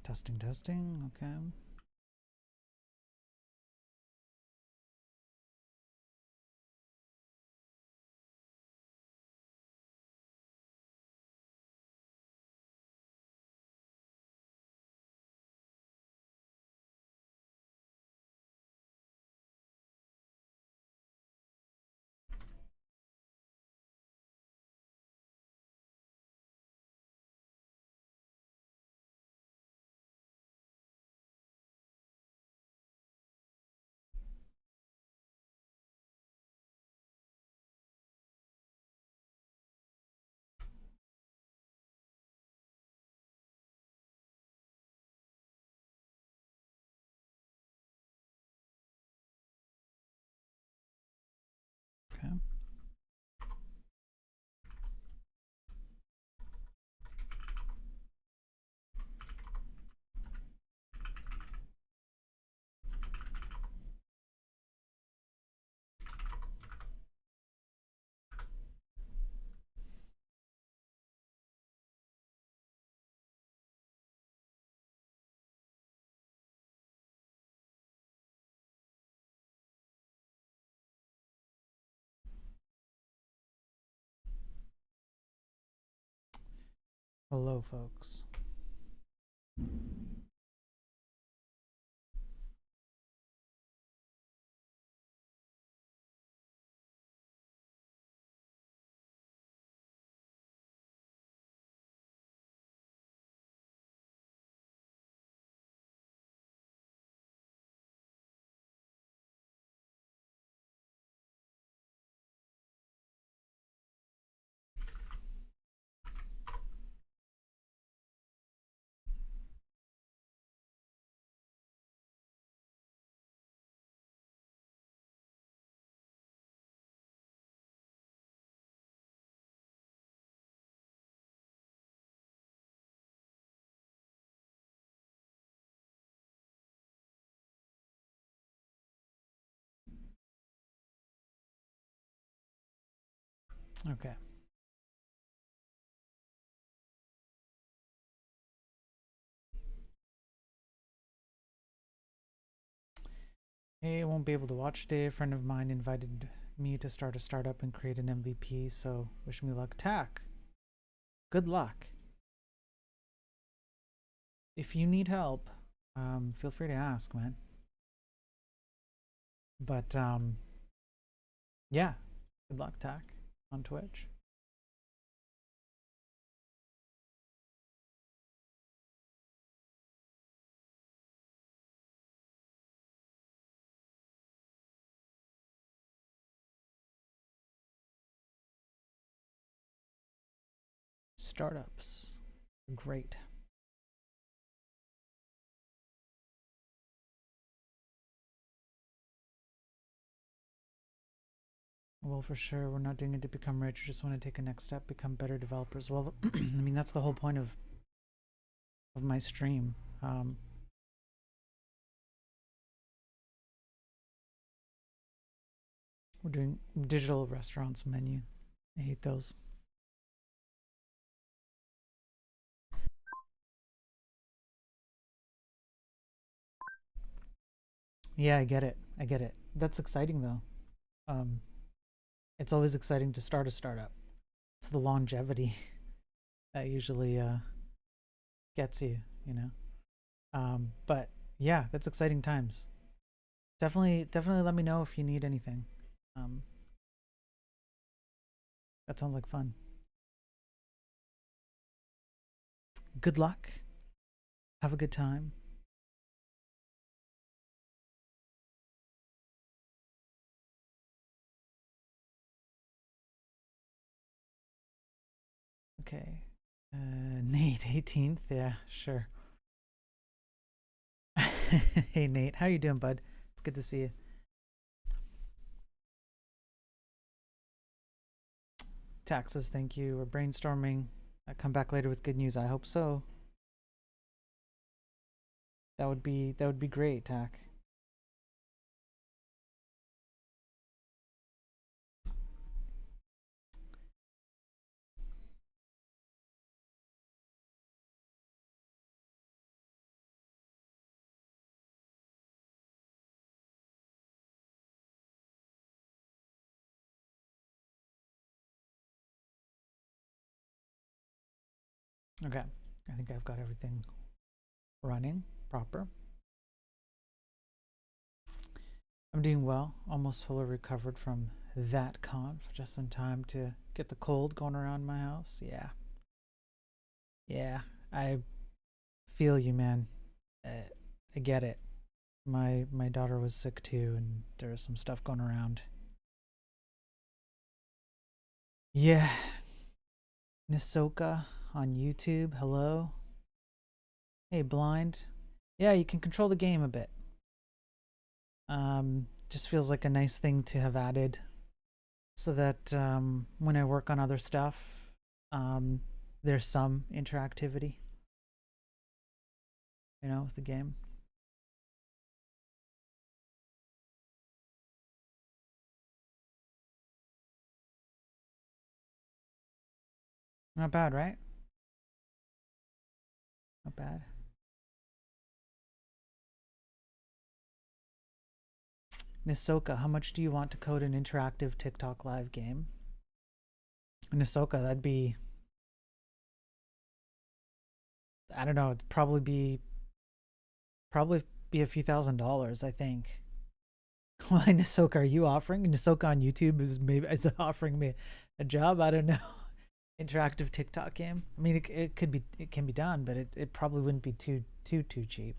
Testing, testing. Okay. Okay. Hello, folks. Okay. Hey, I won't be able to watch today. A friend of mine invited me to start a startup and create an MVP, so wish me luck. Tack, good luck. If you need help, feel free to ask, man. But yeah, good luck, Tack, on Twitch. Startups, great. Well, for sure, we're not doing it to become rich. We just want to take a next step, become better developers. Well, I mean, that's the whole point of my stream. We're doing digital restaurants menu. I hate those. Yeah, I get it. I get it. That's exciting though. It's always exciting to start a startup. It's the longevity that usually gets you, you know. But yeah, that's exciting times. Definitely let me know if you need anything. That sounds like fun. Good luck. Have a good time. Okay. Nate, 18th. Yeah, sure. Hey, Nate. How you doing, bud? It's good to see you. Taxes, thank you. We're brainstorming. I come back later with good news. I hope so. That would be great, Tack. Okay, I think I've got everything running proper. I'm doing well, almost fully recovered from that conf, just in time to get the cold going around my house. Yeah. Yeah, I feel you, man. I get it. My daughter was sick too, and there was some stuff going around. Yeah, Nisoka on YouTube. Hello. Hey, blind. Yeah, you can control the game a bit. Just feels like a nice thing to have added, so that when I work on other stuff, there's some interactivity, with the game. Not bad, right? Not bad. Nisoka, how much do you want to code an interactive TikTok live game? Nisoka, that'd be, I don't know, it'd probably be a few $1,000s, I think. Why, Nisoka, are you offering? Nisoka on YouTube is offering me a job. I don't know. Interactive TikTok game. I mean, it can be done, but it probably wouldn't be too cheap.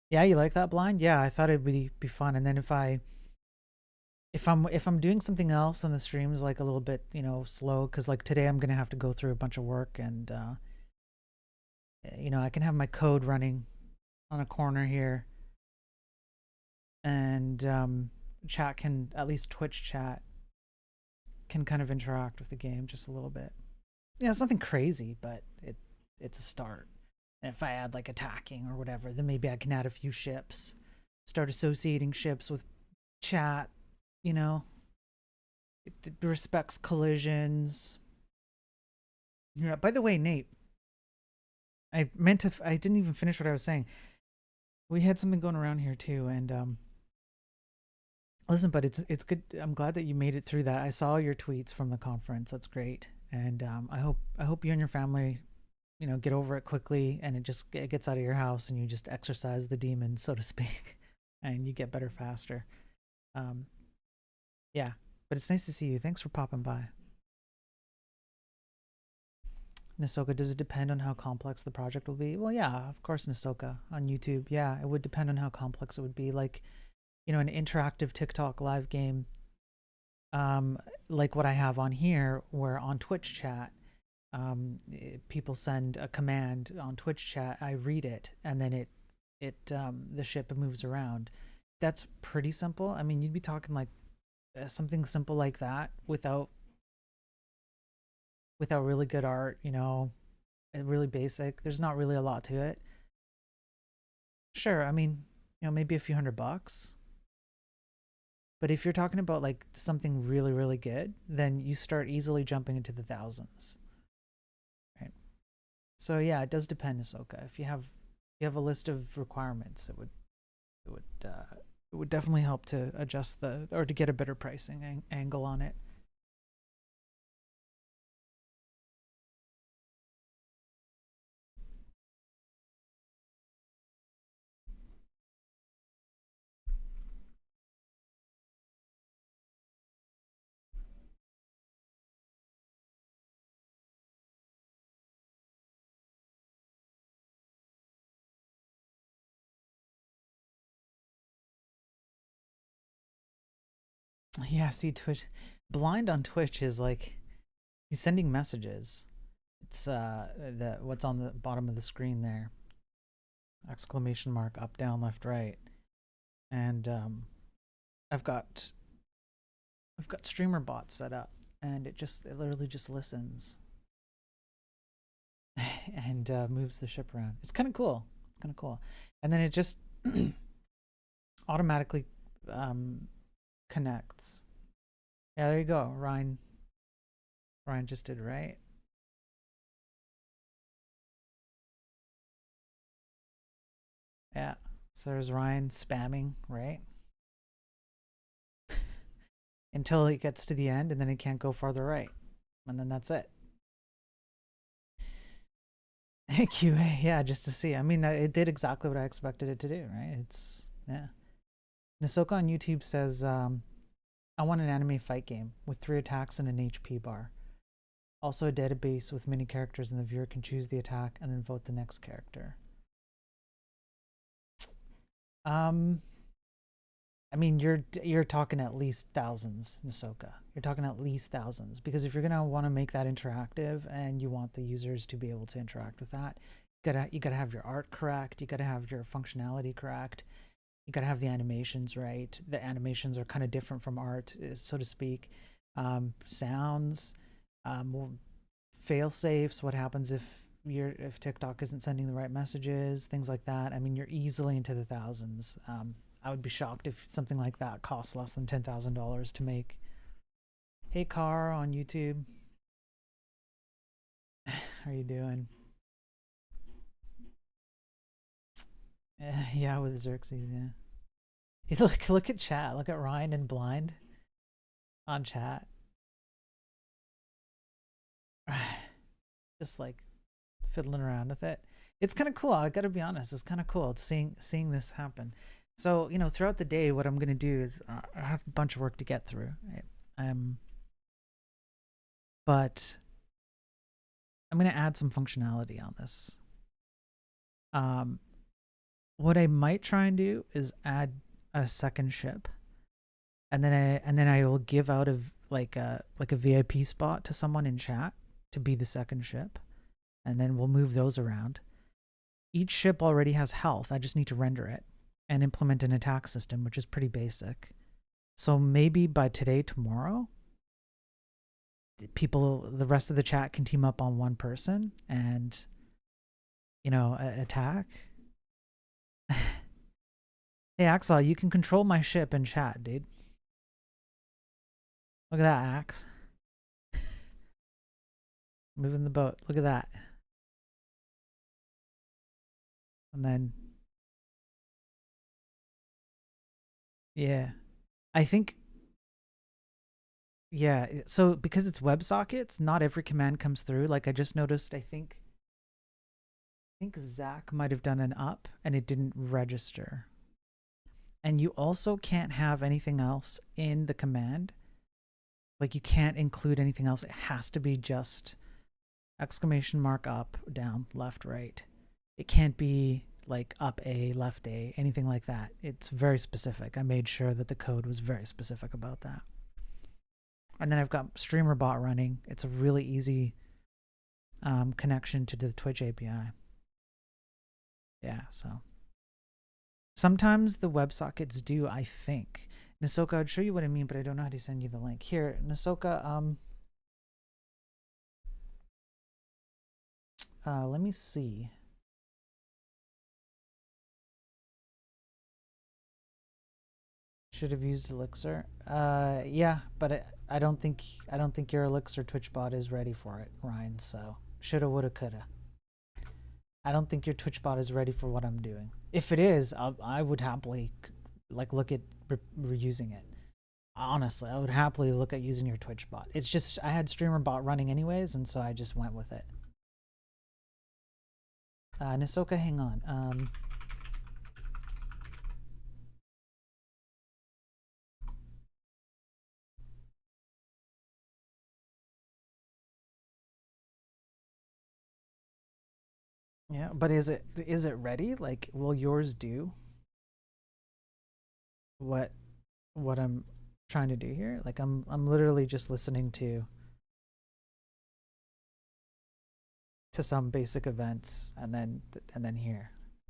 Yeah, you like that, blind? Yeah, I thought it'd be fun. And then if I'm doing something else and the stream's like a little bit slow, because like today I'm gonna have to go through a bunch of work, and I can have my code running on a corner here, and chat can, at least Twitch chat can kind of interact with the game just a little bit. Yeah, it's nothing crazy, but it's a start. And if I add like attacking or whatever, then maybe I can add a few ships, start associating ships with chat. You know, it respects collisions. Yeah. By the way, Nate, I didn't even finish what I was saying. We had something going around here too, and listen, but it's good. I'm glad that you made it through that. I saw your tweets from the conference. That's great, and I hope you and your family, get over it quickly, and it gets out of your house, and you just exercise the demons, so to speak, and you get better faster. Um, yeah, but it's nice to see you. Thanks for popping by. Nisoka, does it depend on how complex the project will be? Well, yeah, of course, Nisoka on YouTube. Yeah, it would depend on how complex it would be. Like, an interactive TikTok live game, like what I have on here, where on Twitch chat, people send a command on Twitch chat, I read it, and then the ship moves around. That's pretty simple. I mean, you'd be talking like something simple like that without really good art, really basic. There's not really a lot to it. Sure, I mean, maybe a few $100. But if you're talking about like something really, really good, then you start easily jumping into the thousands. Right. So yeah, it does depend, Ahsoka. If you have a list of requirements, it would definitely help to adjust or to get a better pricing angle on it. Yeah, see, Twitch, blind on Twitch is like he's sending messages. It's what's on the bottom of the screen there, exclamation mark, up, down, left, right, and I've got I've got streamer bots set up, and it literally just listens and moves the ship around. It's kind of cool. It's kind of cool, and then it just automatically connects. Yeah, there you go. Ryan just did right. Yeah. So there's Ryan spamming, right? Until it gets to the end, and then it can't go farther right. And then that's it. QA, yeah, just to see. I mean, it did exactly what I expected it to do, right? Yeah. Nasoka on YouTube says, I want an anime fight game with 3 attacks and an HP bar. Also a database with many characters, and the viewer can choose the attack and then vote the next character. Um, I mean, you're talking at least thousands, Nasoka. You're talking at least thousands, because if you're gonna want to make that interactive and you want the users to be able to interact with that, you gotta have your art correct. You gotta have your functionality correct. You gotta have the animations right. The animations are kind of different from art, so to speak. Sounds, fail safes. What happens if TikTok isn't sending the right messages? Things like that. I mean, you're easily into the thousands. I would be shocked if something like that costs less than $10,000 to make. Hey, Car on YouTube. How are you doing? Yeah, with Xerxes, yeah. Look at chat. Look at Ryan and Blind on chat. Just like fiddling around with it. It's kind of cool. I gotta be honest. It's kind of cool. It's seeing this happen. So throughout the day, what I'm gonna do is I have a bunch of work to get through. But I'm gonna add some functionality on this. What I might try and do is add a second ship, and then I will give out like a VIP spot to someone in chat to be the second ship, and then we'll move those around. Each ship already has health. I just need to render it and implement an attack system, which is pretty basic. So maybe by today, tomorrow, the rest of the chat can team up on one person and attack. Hey Axel, you can control my ship in chat, dude. Look at that, Axe. Moving the boat. Look at that. And then yeah. I think yeah, so because it's WebSockets, not every command comes through. Like I just noticed, I think Zach might have done an up and it didn't register. And you also can't have anything else in the command. Like you can't include anything else. It has to be just exclamation mark up, down, left, right. It can't be like up A, left A, anything like that. It's very specific. I made sure that the code was very specific about that. And then I've got StreamerBot running. It's a really easy connection to the Twitch API. Yeah, so sometimes the WebSockets do, I think. Nasoka, I'd show you what I mean, but I don't know how to send you the link. Here, Nasoka, let me see. Should have used Elixir. Yeah, but I don't think your Elixir Twitch bot is ready for it, Ryan. So shoulda, woulda, coulda. I don't think your Twitch bot is ready for what I'm doing. If it is, I would happily look at reusing it. Honestly, I would happily look at using your Twitch bot. It's just I had StreamerBot running anyways, and so I just went with it. Nasoka, hang on. Yeah, but is it ready? Like, will yours do what I'm trying to do here? Like, I'm literally just listening to some basic events and then here,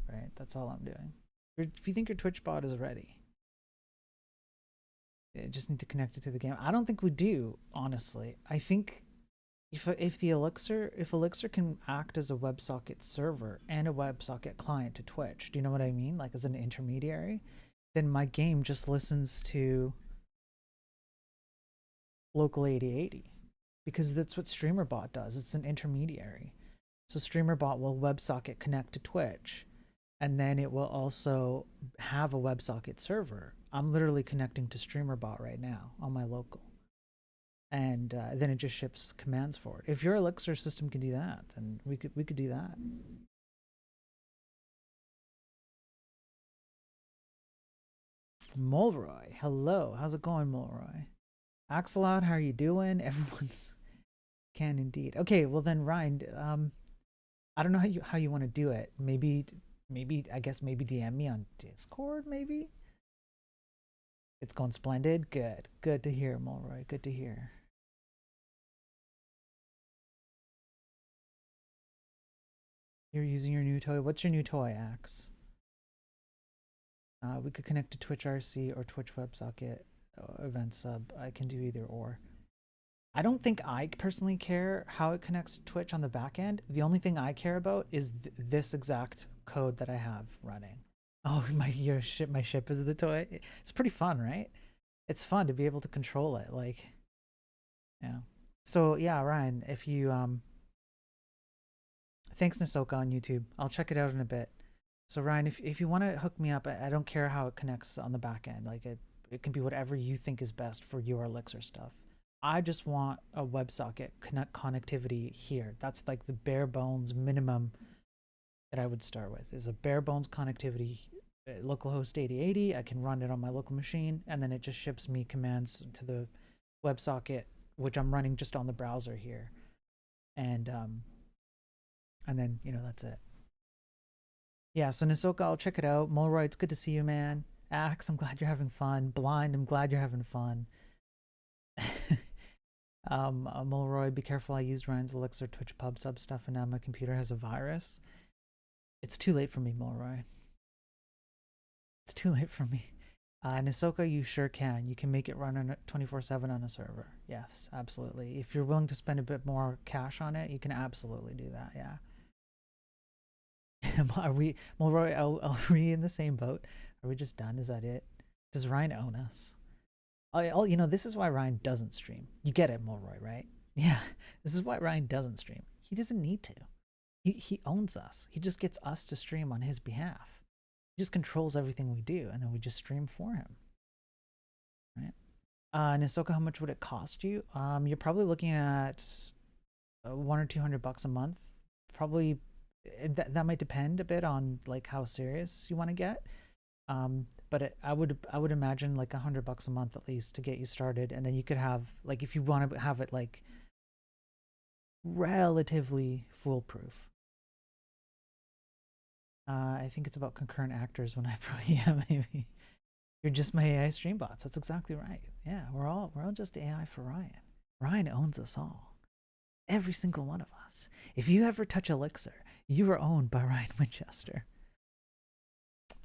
right? That's all I'm doing. If you think your Twitch bot is ready, you just need to connect it to the game. I don't think we do, honestly. I think if Elixir can act as a WebSocket server and a WebSocket client to Twitch, do you know what I mean? Like as an intermediary, then my game just listens to local 8080 because that's what StreamerBot does. It's an intermediary. So StreamerBot will WebSocket connect to Twitch, and then it will also have a WebSocket server. I'm literally connecting to StreamerBot right now on my local. and then it just ships commands for it. If your Elixir system can do that, then we could do that. Mulroy, hello, how's it going, Mulroy? Axelot, how are you doing? Everyone's can indeed. Okay, well then, Ryan, I don't know how you want to do it. Maybe I guess maybe DM me on Discord. Maybe it's going splendid. Good to hear, Mulroy. Good to hear. You're using your new toy. What's your new toy, Axe? We could connect to Twitch RC or Twitch WebSocket event sub. I can do either or. I don't think I personally care how it connects to Twitch on the back end. The only thing I care about is this exact code that I have running. Oh, my ship is the toy. It's pretty fun, right? It's fun to be able to control it, like, yeah. So yeah, Ryan, if you thanks Nasoka on YouTube. I'll check it out in a bit. So Ryan, if you want to hook me up, I don't care how it connects on the back end. Like it can be whatever you think is best for your Elixir stuff. I just want a WebSocket connectivity here. That's like the bare bones minimum that I would start with, is a bare bones connectivity, localhost 8080. I can run it on my local machine, and then it just ships me commands to the WebSocket, which I'm running just on the browser here. And then, you know, that's it. Yeah, so Nasoka, I'll check it out. Mulroy, it's good to see you, man. Axe, I'm glad you're having fun. Blind, I'm glad you're having fun. Mulroy, be careful. I used Ryan's Elixir Twitch pub sub stuff, and now my computer has a virus. It's too late for me, Mulroy. It's too late for me. Nasoka, you sure can. You can make it run on 24/7 on a server. Yes, absolutely. If you're willing to spend a bit more cash on it, you can absolutely do that. Yeah. Are we, Mulroy? Are we in the same boat? Are we just done? Is that it? Does Ryan own us? You know, this is why Ryan doesn't stream. You get it, Mulroy, right? Yeah, this is why Ryan doesn't stream. He doesn't need to. He owns us. He just gets us to stream on his behalf. He just controls everything we do, and then we just stream for him. Right? Nasoka, how much would it cost you? You're probably looking at $100 or $200 a month. Probably that might depend a bit on like how serious you want to get. But I would imagine like $100 a month at least to get you started, and then you could have, like, if you want to have it like relatively foolproof. I think it's about concurrent actors when I probably, yeah, maybe. You're just my AI stream bots. That's exactly right. Yeah, we're all just AI for Ryan. Ryan owns us all. Every single one of us. If you ever touch Elixir, you are owned by Ryan Winchester.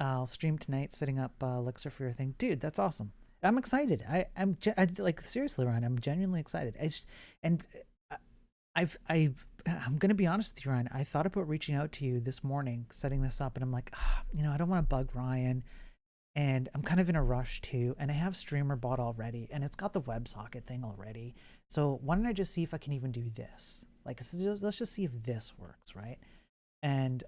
I'll stream tonight, setting up Elixir for your thing. Dude, that's awesome. I'm excited. I'm like, seriously, Ryan, I'm genuinely excited. I'm gonna be honest with you, Ryan. I thought about reaching out to you this morning, setting this up, and I'm like, you know, I don't want to bug Ryan, and I'm kind of in a rush too, and I have StreamerBot already, and it's got the WebSocket thing already. So why don't I just see if I can even do this? Like, let's just see if this works, right? And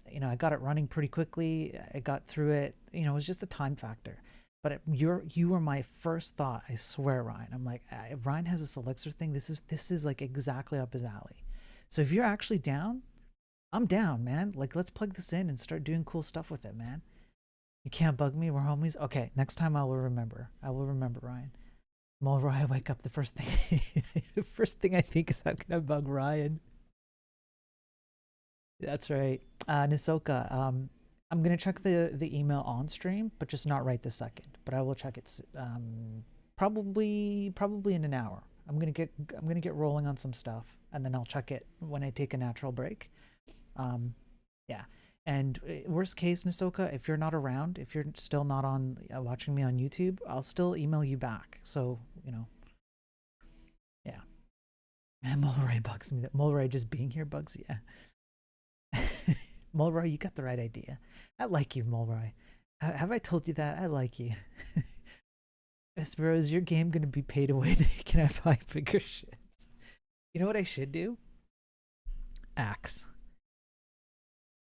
you know, I got it running pretty quickly. I got through it. You know, it was just a time factor. But you were my first thought, I swear, Ryan. I'm like, Ryan has this Elixir thing. This is like exactly up his alley. So if you're actually down, I'm down, man. Like, let's plug this in and start doing cool stuff with it, man. You can't bug me. We're homies. Okay, next time I will remember. I will remember, Ryan. Mulroy, I wake up, the first thing the first thing I think is, how can I bug Ryan? That's right. Nasoka, I'm gonna check the email on stream, but just not right this second. But I will check it probably in an hour. I'm gonna get rolling on some stuff, and then I'll check it when I take a natural break. Yeah. And worst case, Nasoka, if you're not around, if you're still not on watching me on YouTube, I'll still email you back. So, you know, yeah. And Mulroy bugs me. That Mulroy just being here bugs, yeah. Mulroy, you got the right idea. I like you, Mulroy. Have I told you that? I like you. Espero, is your game going to be paid away? Can I buy bigger ships? You know what I should do? Axe.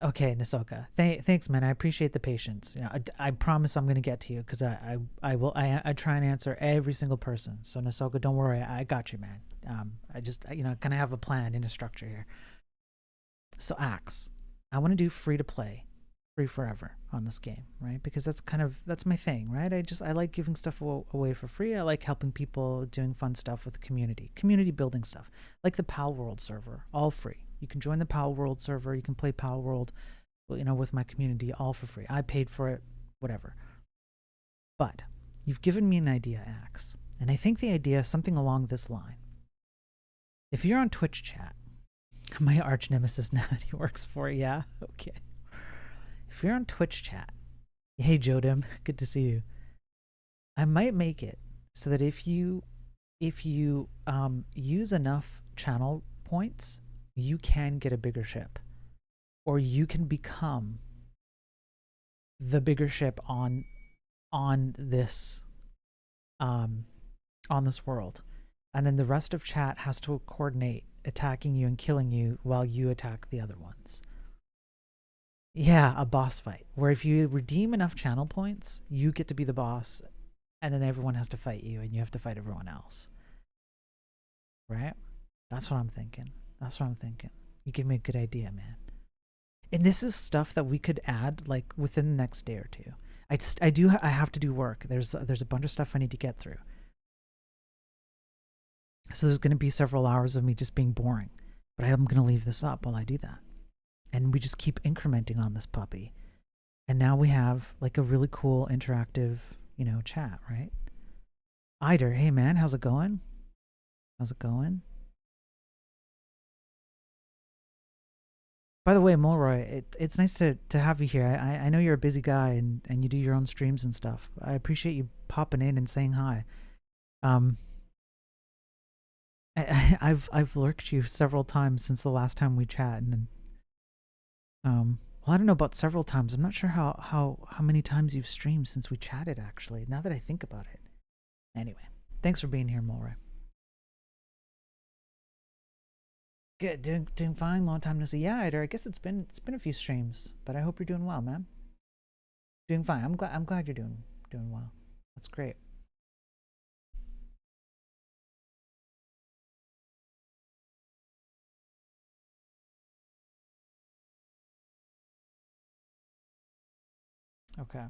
Okay, Nasoka. Thanks, man. I appreciate the patience. You know, I promise I'm gonna get to you because I will. I try and answer every single person. So Nasoka, don't worry. I got you, man. I just you know kind of have a plan and a structure here. So Axe, I want to do free to play, free forever on this game, right? Because that's my thing, right? I like giving stuff away for free. I like helping people doing fun stuff with the community building stuff, like the Pal World server, all free. You can join the Pal World server. You can play Pal World, you know, with my community, all for free. I paid for it, whatever. But you've given me an idea, Axe, and I think the idea is something along this line. If you're on Twitch chat, my arch nemesis now that he works for it, yeah, okay. If you're on Twitch chat, hey Jodim, good to see you. I might make it so that if you use enough channel points, you can get a bigger ship, or you can become the bigger ship on this world, and then the rest of chat has to coordinate attacking you and killing you while you attack the other ones. Yeah, a boss fight where if you redeem enough channel points, you get to be the boss, and then everyone has to fight you, and you have to fight everyone else. Right? That's what I'm thinking. That's what I'm thinking. You give me a good idea, man. And this is stuff that we could add like within the next day or two. I have to do work. There's a bunch of stuff I need to get through. So there's going to be several hours of me just being boring, but I'm going to leave this up while I do that. And we just keep incrementing on this puppy. And now we have like a really cool interactive, you know, chat, right? Eider, hey man, how's it going? How's it going? By the way, Mulroy, it's nice to have you here. I know you're a busy guy and you do your own streams and stuff. I appreciate you popping in and saying hi. I've lurked you several times since the last time we chat, and well, I don't know about several times. I'm not sure how many times you've streamed since we chatted, actually, now that I think about it. Anyway, thanks for being here, Mulroy. Good, doing fine. Long time no see. Yeah, Eider, I guess it's been a few streams, but I hope you're doing well, man. Doing fine. I'm glad you're doing well. That's great. Okay.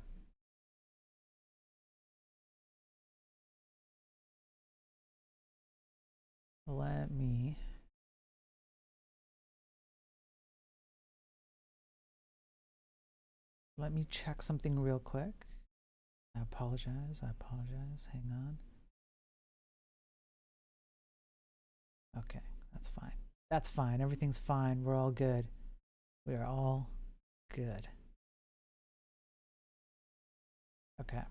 Let me check something real quick. I apologize. Hang on. Okay, that's fine. That's fine. Everything's fine. We're all good. We are all good. Okay.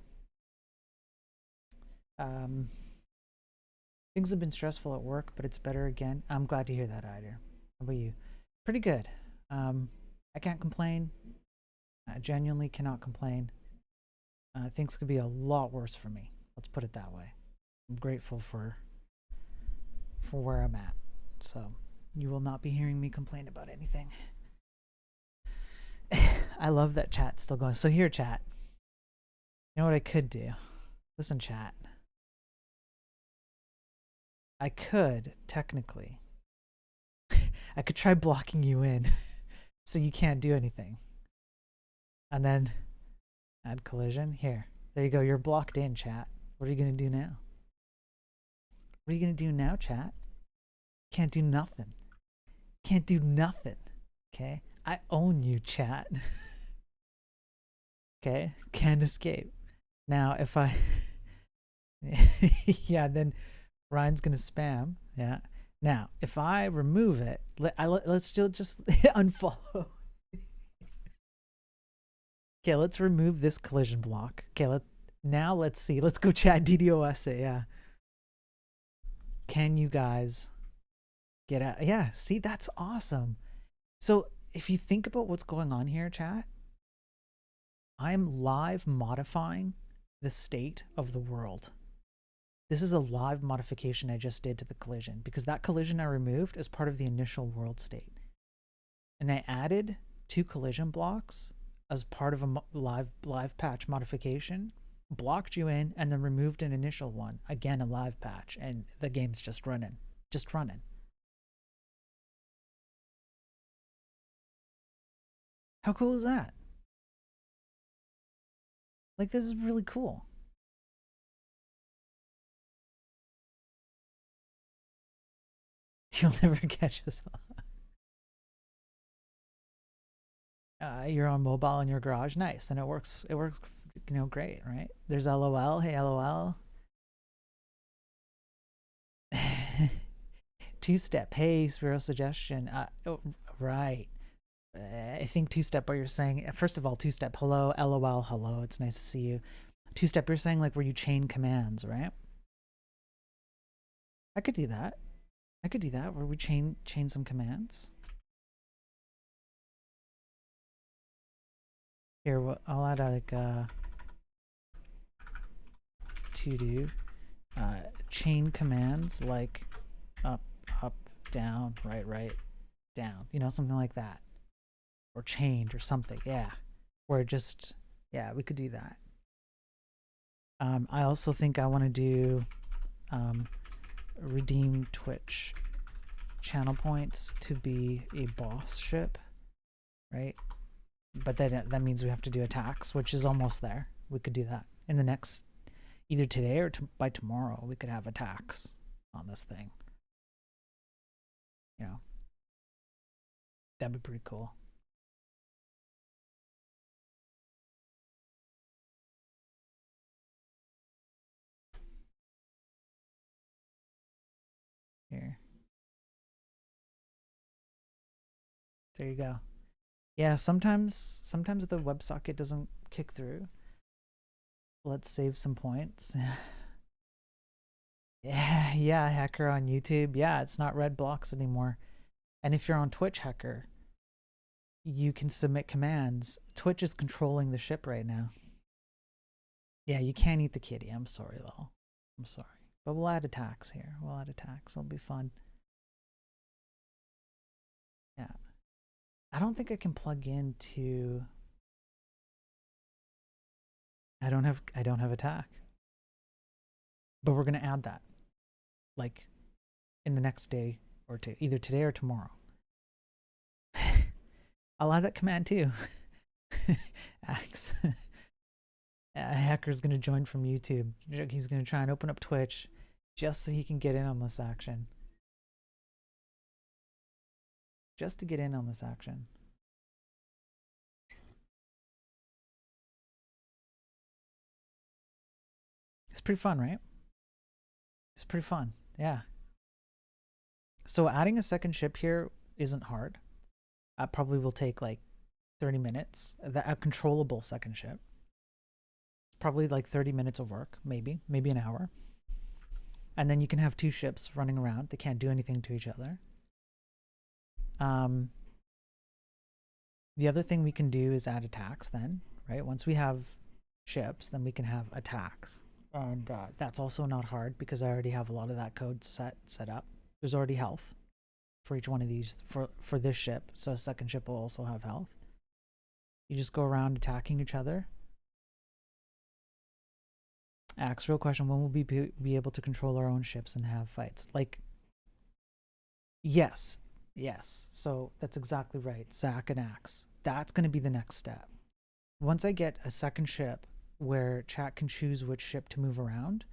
Things have been stressful at work, but it's better again. I'm glad to hear that, Eider. How about you? Pretty good. I can't complain. I genuinely cannot complain. Things could be a lot worse for me. Let's put it that way. I'm grateful for where I'm at. So you will not be hearing me complain about anything. I love that chat's still going. So here, chat. You know what I could do? Listen, chat. I could, technically. I could try blocking you in so you can't do anything. And then add collision. Here. There you go. You're blocked in, chat. What are you going to do now? What are you going to do now, chat? Can't do nothing. Can't do nothing. Okay? I own you, chat. Okay? Can't escape. Now, if I... yeah, then Ryan's going to spam. Yeah. Now, if I remove it, let's still just unfollow. Okay, let's remove this collision block. Okay, now let's see. Let's go chat DDoS it, yeah. Can you guys get out? Yeah, see, that's awesome. So if you think about what's going on here, chat, I'm live modifying the state of the world. This is a live modification I just did to the collision because that collision I removed is part of the initial world state. And I added 2 collision blocks as part of a live patch modification, blocked you in, and then removed an initial one, again a live patch, and the game's just running. How cool is that? Like, this is really cool. You'll never catch us. You're on mobile in your garage. Nice. Then it works, great, right? There's LOL. Hey, LOL. Two-step. Hey, Spiro suggestion. Oh, right. I think two-step, what you're saying, first of all, two-step, hello, LOL, hello, it's nice to see you. Two-step, you're saying like where you chain commands, right? I could do that. Where we chain some commands. Here, I'll add like to do chain commands like up, down, right, down, something like that, or chained or something. Yeah, where just, yeah, we could do that. I also think I want to do redeem Twitch channel points to be a boss ship, right? But that means we have to do attacks, which is almost there. We could do that in the next, either today or by tomorrow. We could have attacks on this thing. That'd be pretty cool. Here. There you go. Yeah, sometimes the WebSocket doesn't kick through. Let's save some points. Yeah, hacker on YouTube. Yeah, it's not red blocks anymore. And if you're on Twitch, hacker, you can submit commands. Twitch is controlling the ship right now. Yeah, you can't eat the kitty. I'm sorry, though. I'm sorry. But we'll add attacks here. It'll be fun. Yeah. I don't think I can plug into... I don't have attack. But we're going to add that. Like, in the next day or two. Either today or tomorrow. I'll add that command too. Axe. A hacker's going to join from YouTube. He's going to try and open up Twitch just so he can get in on this action. Just to get in on this action. It's pretty fun, right? It's pretty fun. Yeah. So adding a second ship here isn't hard. Probably will take like 30 minutes. A controllable second ship. Probably like 30 minutes of work, maybe an hour. And then you can have 2 ships running around. They can't do anything to each other. The other thing we can do is add attacks then, right? Once we have ships, then we can have attacks. And that's also not hard because I already have a lot of that code set up. There's already health for each one of these for this ship, so a second ship will also have health. You just go around attacking each other. Axe, real question, when will we be able to control our own ships and have fights? Like, yes. So that's exactly right, Zach and Axe. That's going to be the next step. Once I get a second ship where chat can choose which ship to move around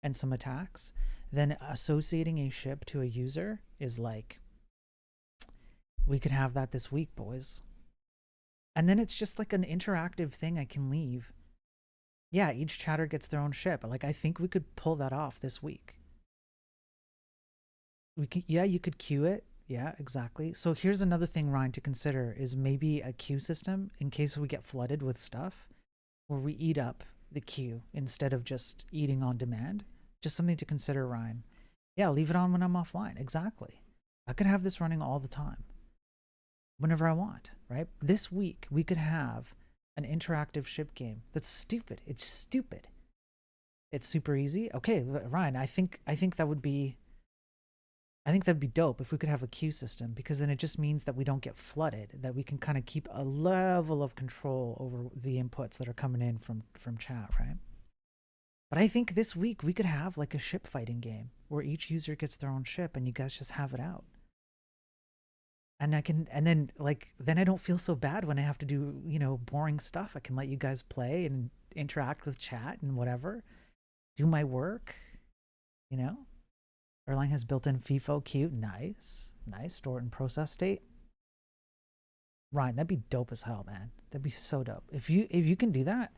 and some attacks, then associating a ship to a user is like, we could have that this week, boys. And then it's just like an interactive thing I can leave. Yeah, each chatter gets their own ship. Like, I think we could pull that off this week. Yeah, you could queue it. Yeah, exactly. So here's another thing, Ryan, to consider is maybe a queue system in case we get flooded with stuff where we eat up the queue instead of just eating on demand. Just something to consider, Ryan. Yeah, leave it on when I'm offline. Exactly. I could have this running all the time whenever I want, right? This week, we could have an interactive ship game. That's stupid. It's stupid. It's super easy. Okay, Ryan, I think that would be I think that'd be dope if we could have a queue system, because then it just means that we don't get flooded, that we can kind of keep a level of control over the inputs that are coming in from chat, right? But I think this week we could have like a ship fighting game where each user gets their own ship and you guys just have it out. And then I don't feel so bad when I have to do, boring stuff. I can let you guys play and interact with chat and whatever. Do my work, you know? Erlang has built-in FIFO queue. Nice. Store it in process state. Ryan, that'd be dope as hell, man. That'd be so dope. If you can do that,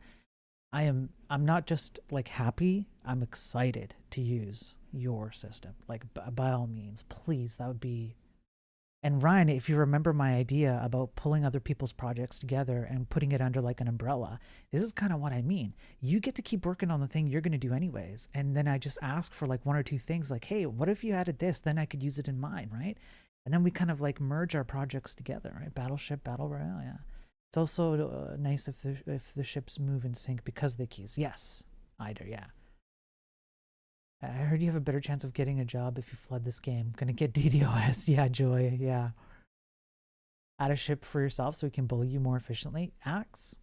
I'm not just like happy, I'm excited to use your system. Like by all means, please, that would be. And Ryan, if you remember my idea about pulling other people's projects together and putting it under like an umbrella, this is kind of what I mean. You get to keep working on the thing you're going to do anyways. And then I just ask for like one or two things like, hey, what if you added this? Then I could use it in mine, right? And then we kind of like merge our projects together, right? Battleship, Battle Royale, yeah. It's also nice if the ships move in sync because they queues. Yes, Eider, yeah. I heard you have a better chance of getting a job if you flood this game. Gonna get DDoS. Yeah, Joy, yeah. Add a ship for yourself so we can bully you more efficiently. Axe.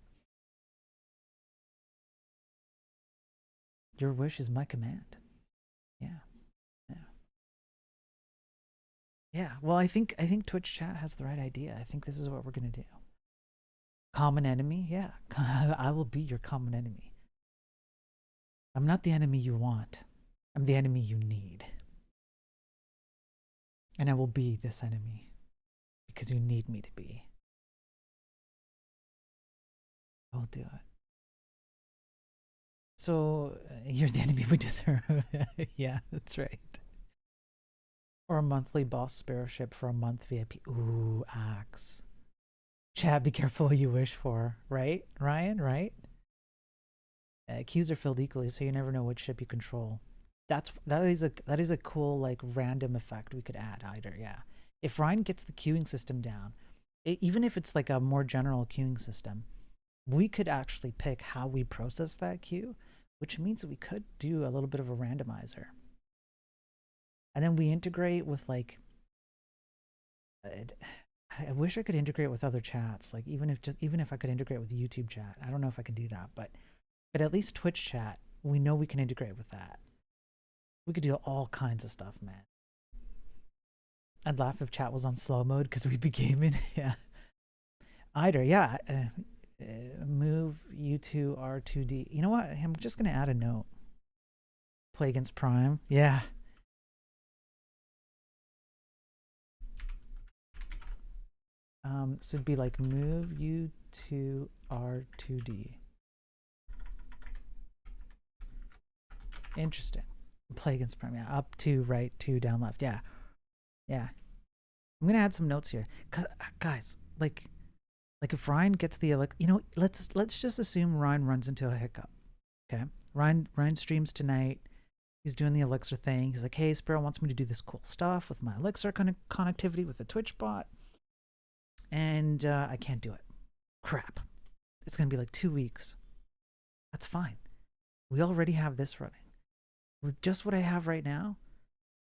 Your wish is my command. Yeah. Yeah, well, I think Twitch chat has the right idea. I think this is what we're gonna do. Common enemy? Yeah. I will be your common enemy. I'm not the enemy you want. I'm the enemy you need. And I will be this enemy because you need me to be. I'll do it. So, you're the enemy we deserve. Yeah, that's right. Or a monthly boss sparrow ship for a month VIP. Ooh, axe. Chad, be careful what you wish for. Right, Ryan? Right? Queues are filled equally, so you never know which ship you control. That is a cool like random effect we could add either. Yeah, if Ryan gets the queuing system down, even if it's like a more general queuing system, we could actually pick how we process that queue, which means that we could do a little bit of a randomizer. And then we integrate with like, I wish I could integrate with other chats. Like even if I could integrate with YouTube chat, I don't know if I can do that, but at least Twitch chat, we know we can integrate with that. We could do all kinds of stuff, man. I'd laugh if chat was on slow mode because we'd be gaming. Yeah. Eider, yeah. Move U2 R2D. You know what? I'm just going to add a note. Play against Prime. Yeah. So it'd be like move U2 R2D. Interesting. Play against Prime. Yeah. Up, 2, right, 2, down, left. Yeah. Yeah. I'm going to add some notes here. Because, guys, like if Ryan gets the let's just assume Ryan runs into a hiccup. Okay, Ryan streams tonight. He's doing the Elixir thing. He's like, hey, Sparrow wants me to do this cool stuff with my Elixir connectivity with the Twitch bot, and I can't do it. Crap. It's gonna be like 2 weeks. That's fine. We already have this running. With just what I have right now,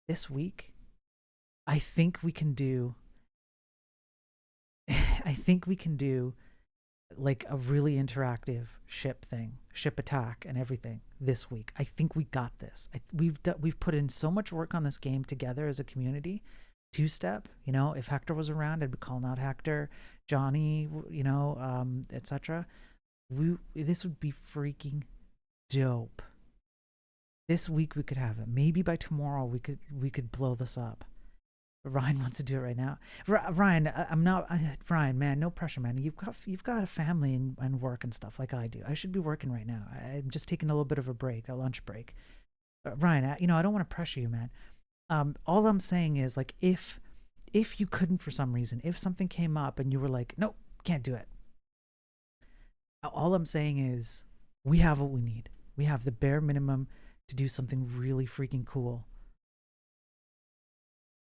this week, I think we can do like a really interactive ship attack and everything this week. I think we got this. We've put in so much work on this game together as a community. Two-step, if Hector was around, I'd be calling out Hector, Johnny, etc. This would be freaking dope. This week we could have it. Maybe by tomorrow we could blow this up. Ryan wants to do it right now. Ryan, Ryan, man, no pressure, man. You've got a family and work and stuff like I do. I should be working right now. I'm just taking a little bit of a break, a lunch break. Ryan, I don't want to pressure you, man. All I'm saying is, like, if you couldn't for some reason, if something came up and you were like, nope, can't do it. All I'm saying is, we have what we need. We have the bare minimum to do something really freaking cool.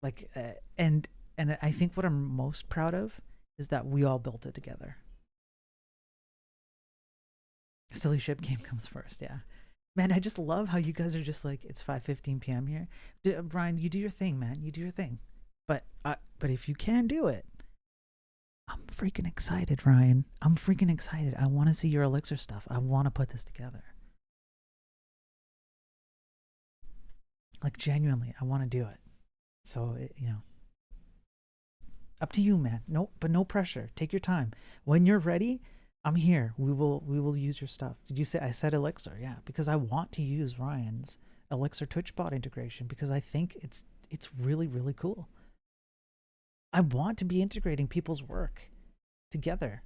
Like, and I think what I'm most proud of is that we all built it together. Silly ship game comes first, yeah. Man, I just love how you guys are just like, it's 5:15 p.m. here. Brian, you do your thing, man. You do your thing. But if you can do it, I'm freaking excited, Ryan. I'm freaking excited. I want to see your Elixir stuff. I want to put this together. Like, genuinely, I want to do it. So, up to you, man. But no pressure. Take your time. When you're ready, I'm here. We will use your stuff. Did you say I said Elixir? Yeah, because I want to use Ryan's Elixir TwitchBot integration because I think it's really, really cool. I want to be integrating people's work together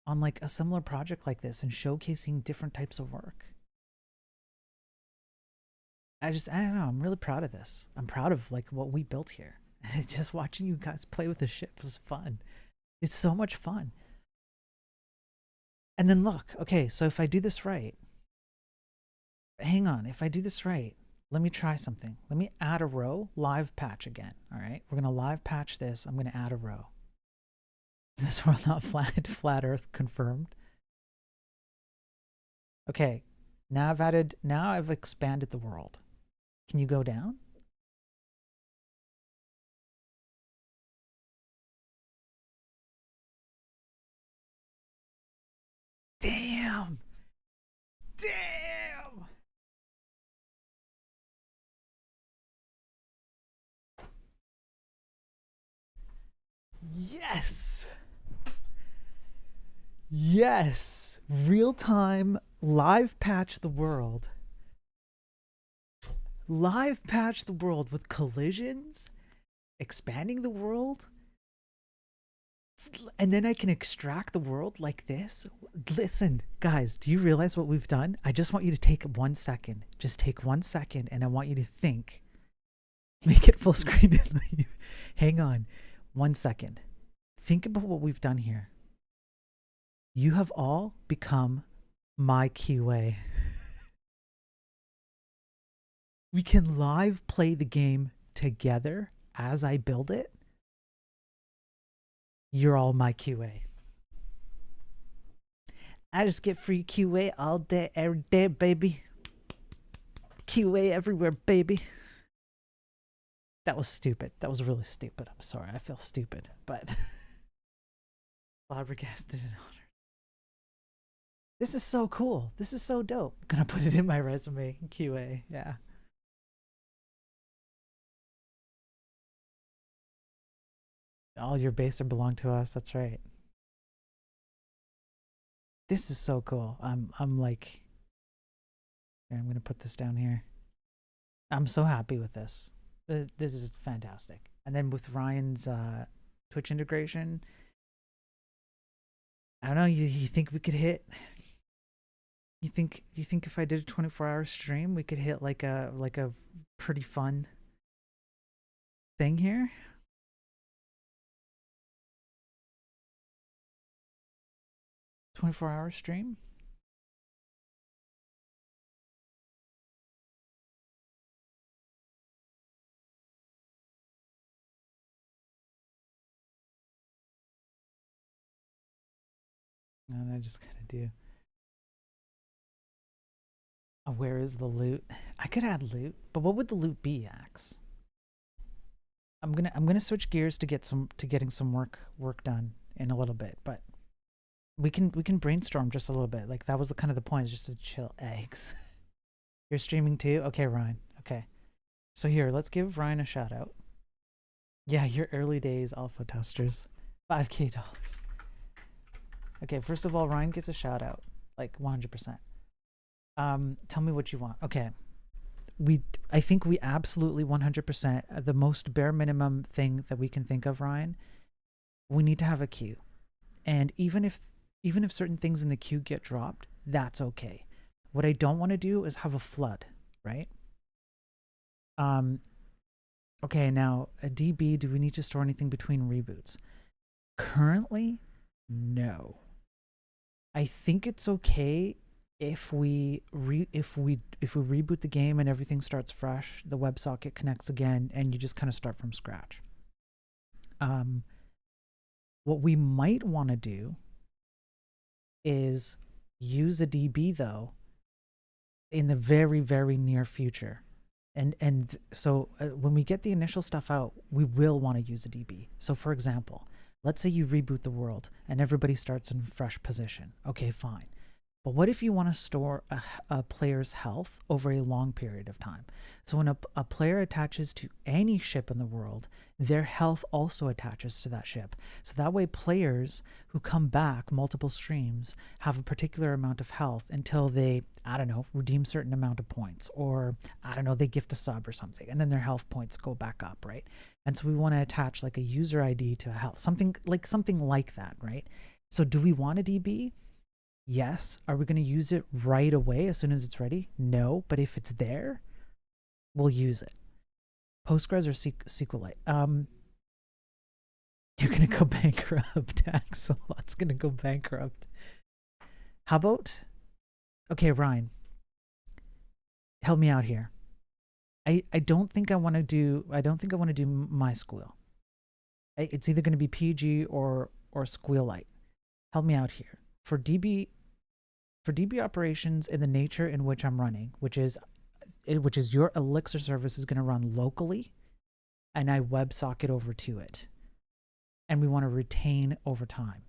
on like a similar project like this and showcasing different types of work. I don't know. I'm really proud of this. I'm proud of like what we built here. Just watching you guys play with the ship was fun. It's so much fun. And then look, okay, so if I do this right, hang on, if I do this right, let me try something. Let me add a row, live patch again. All right, we're gonna live patch this. I'm gonna add a row. Is this world not flat Earth confirmed? Okay, now I've expanded the world. Can you go down? Damn! Damn! Yes! Yes! Real time, live patch the world. Live patch the world with collisions, expanding the world, and then I can extract the world like this. Listen, guys, do you realize what we've done? I just want you to take 1 second. Just take 1 second, and I want you to think. Make it full screen and leave. Hang on 1 second. Think about what we've done here. You have all become my QA. We can live play the game together as I build it. You're all my QA. I just get free QA all day, every day, baby. QA everywhere, baby. That was stupid. That was really stupid. I'm sorry. I feel stupid, but flabbergasted and honored. This is so cool. This is so dope. I'm gonna put it in my resume. QA. Yeah. All your base are belong to us. That's right. This is so cool. I'm like, I'm gonna put this down here. I'm so happy with this. This is fantastic. And then with Ryan's Twitch integration, I don't know. You think we could hit? You think if I did a 24-hour stream, we could hit like a pretty fun thing here? $24-hour stream? And I just gotta do. Oh, where is the loot? I could add loot, but what would the loot be, Axe? I'm gonna switch gears to getting some work done in a little bit, but we can brainstorm just a little bit. Like that was the kind of the point, is just to chill. Eggs. You're streaming too? Okay, Ryan. Okay. So here, let's give Ryan a shout out. Yeah, your early days alpha testers. $5K. Okay, first of all, Ryan gets a shout out. Like 100%. Tell me what you want. Okay. I think we absolutely 100%, the most bare minimum thing that we can think of, Ryan, we need to have a queue. And even if certain things in the queue get dropped, that's okay. What I don't want to do is have a flood, right? Okay, now a DB, do we need to store anything between reboots? Currently, no. I think it's okay if we reboot the game and everything starts fresh, the WebSocket connects again, and you just kind of start from scratch. What we might want to do is use a DB though in the very, very near future. And so when we get the initial stuff out, we will want to use a DB. So for example, let's say you reboot the world and everybody starts in a fresh position. Okay, fine. But what if you want to store a player's health over a long period of time? So when a player attaches to any ship in the world, their health also attaches to that ship. So that way players who come back multiple streams have a particular amount of health until they, I don't know, redeem certain amount of points, or I don't know, they gift a sub or something, and then their health points go back up, right? And so we want to attach like a user ID to a health, something like that, right? So do we want a DB? Yes. Are we going to use it right away as soon as it's ready? No. But if it's there, we'll use it. Postgres or SQLite? You're going to go bankrupt. Axelot's going to go bankrupt. How about... Okay, Ryan. Help me out here. I don't think I want to do... I don't think I want to do MySQL. It's either going to be PG or SQLite. Help me out here. For DB operations in the nature in which I'm running, which is your Elixir service is going to run locally, and I WebSocket over to it, and we want to retain over time.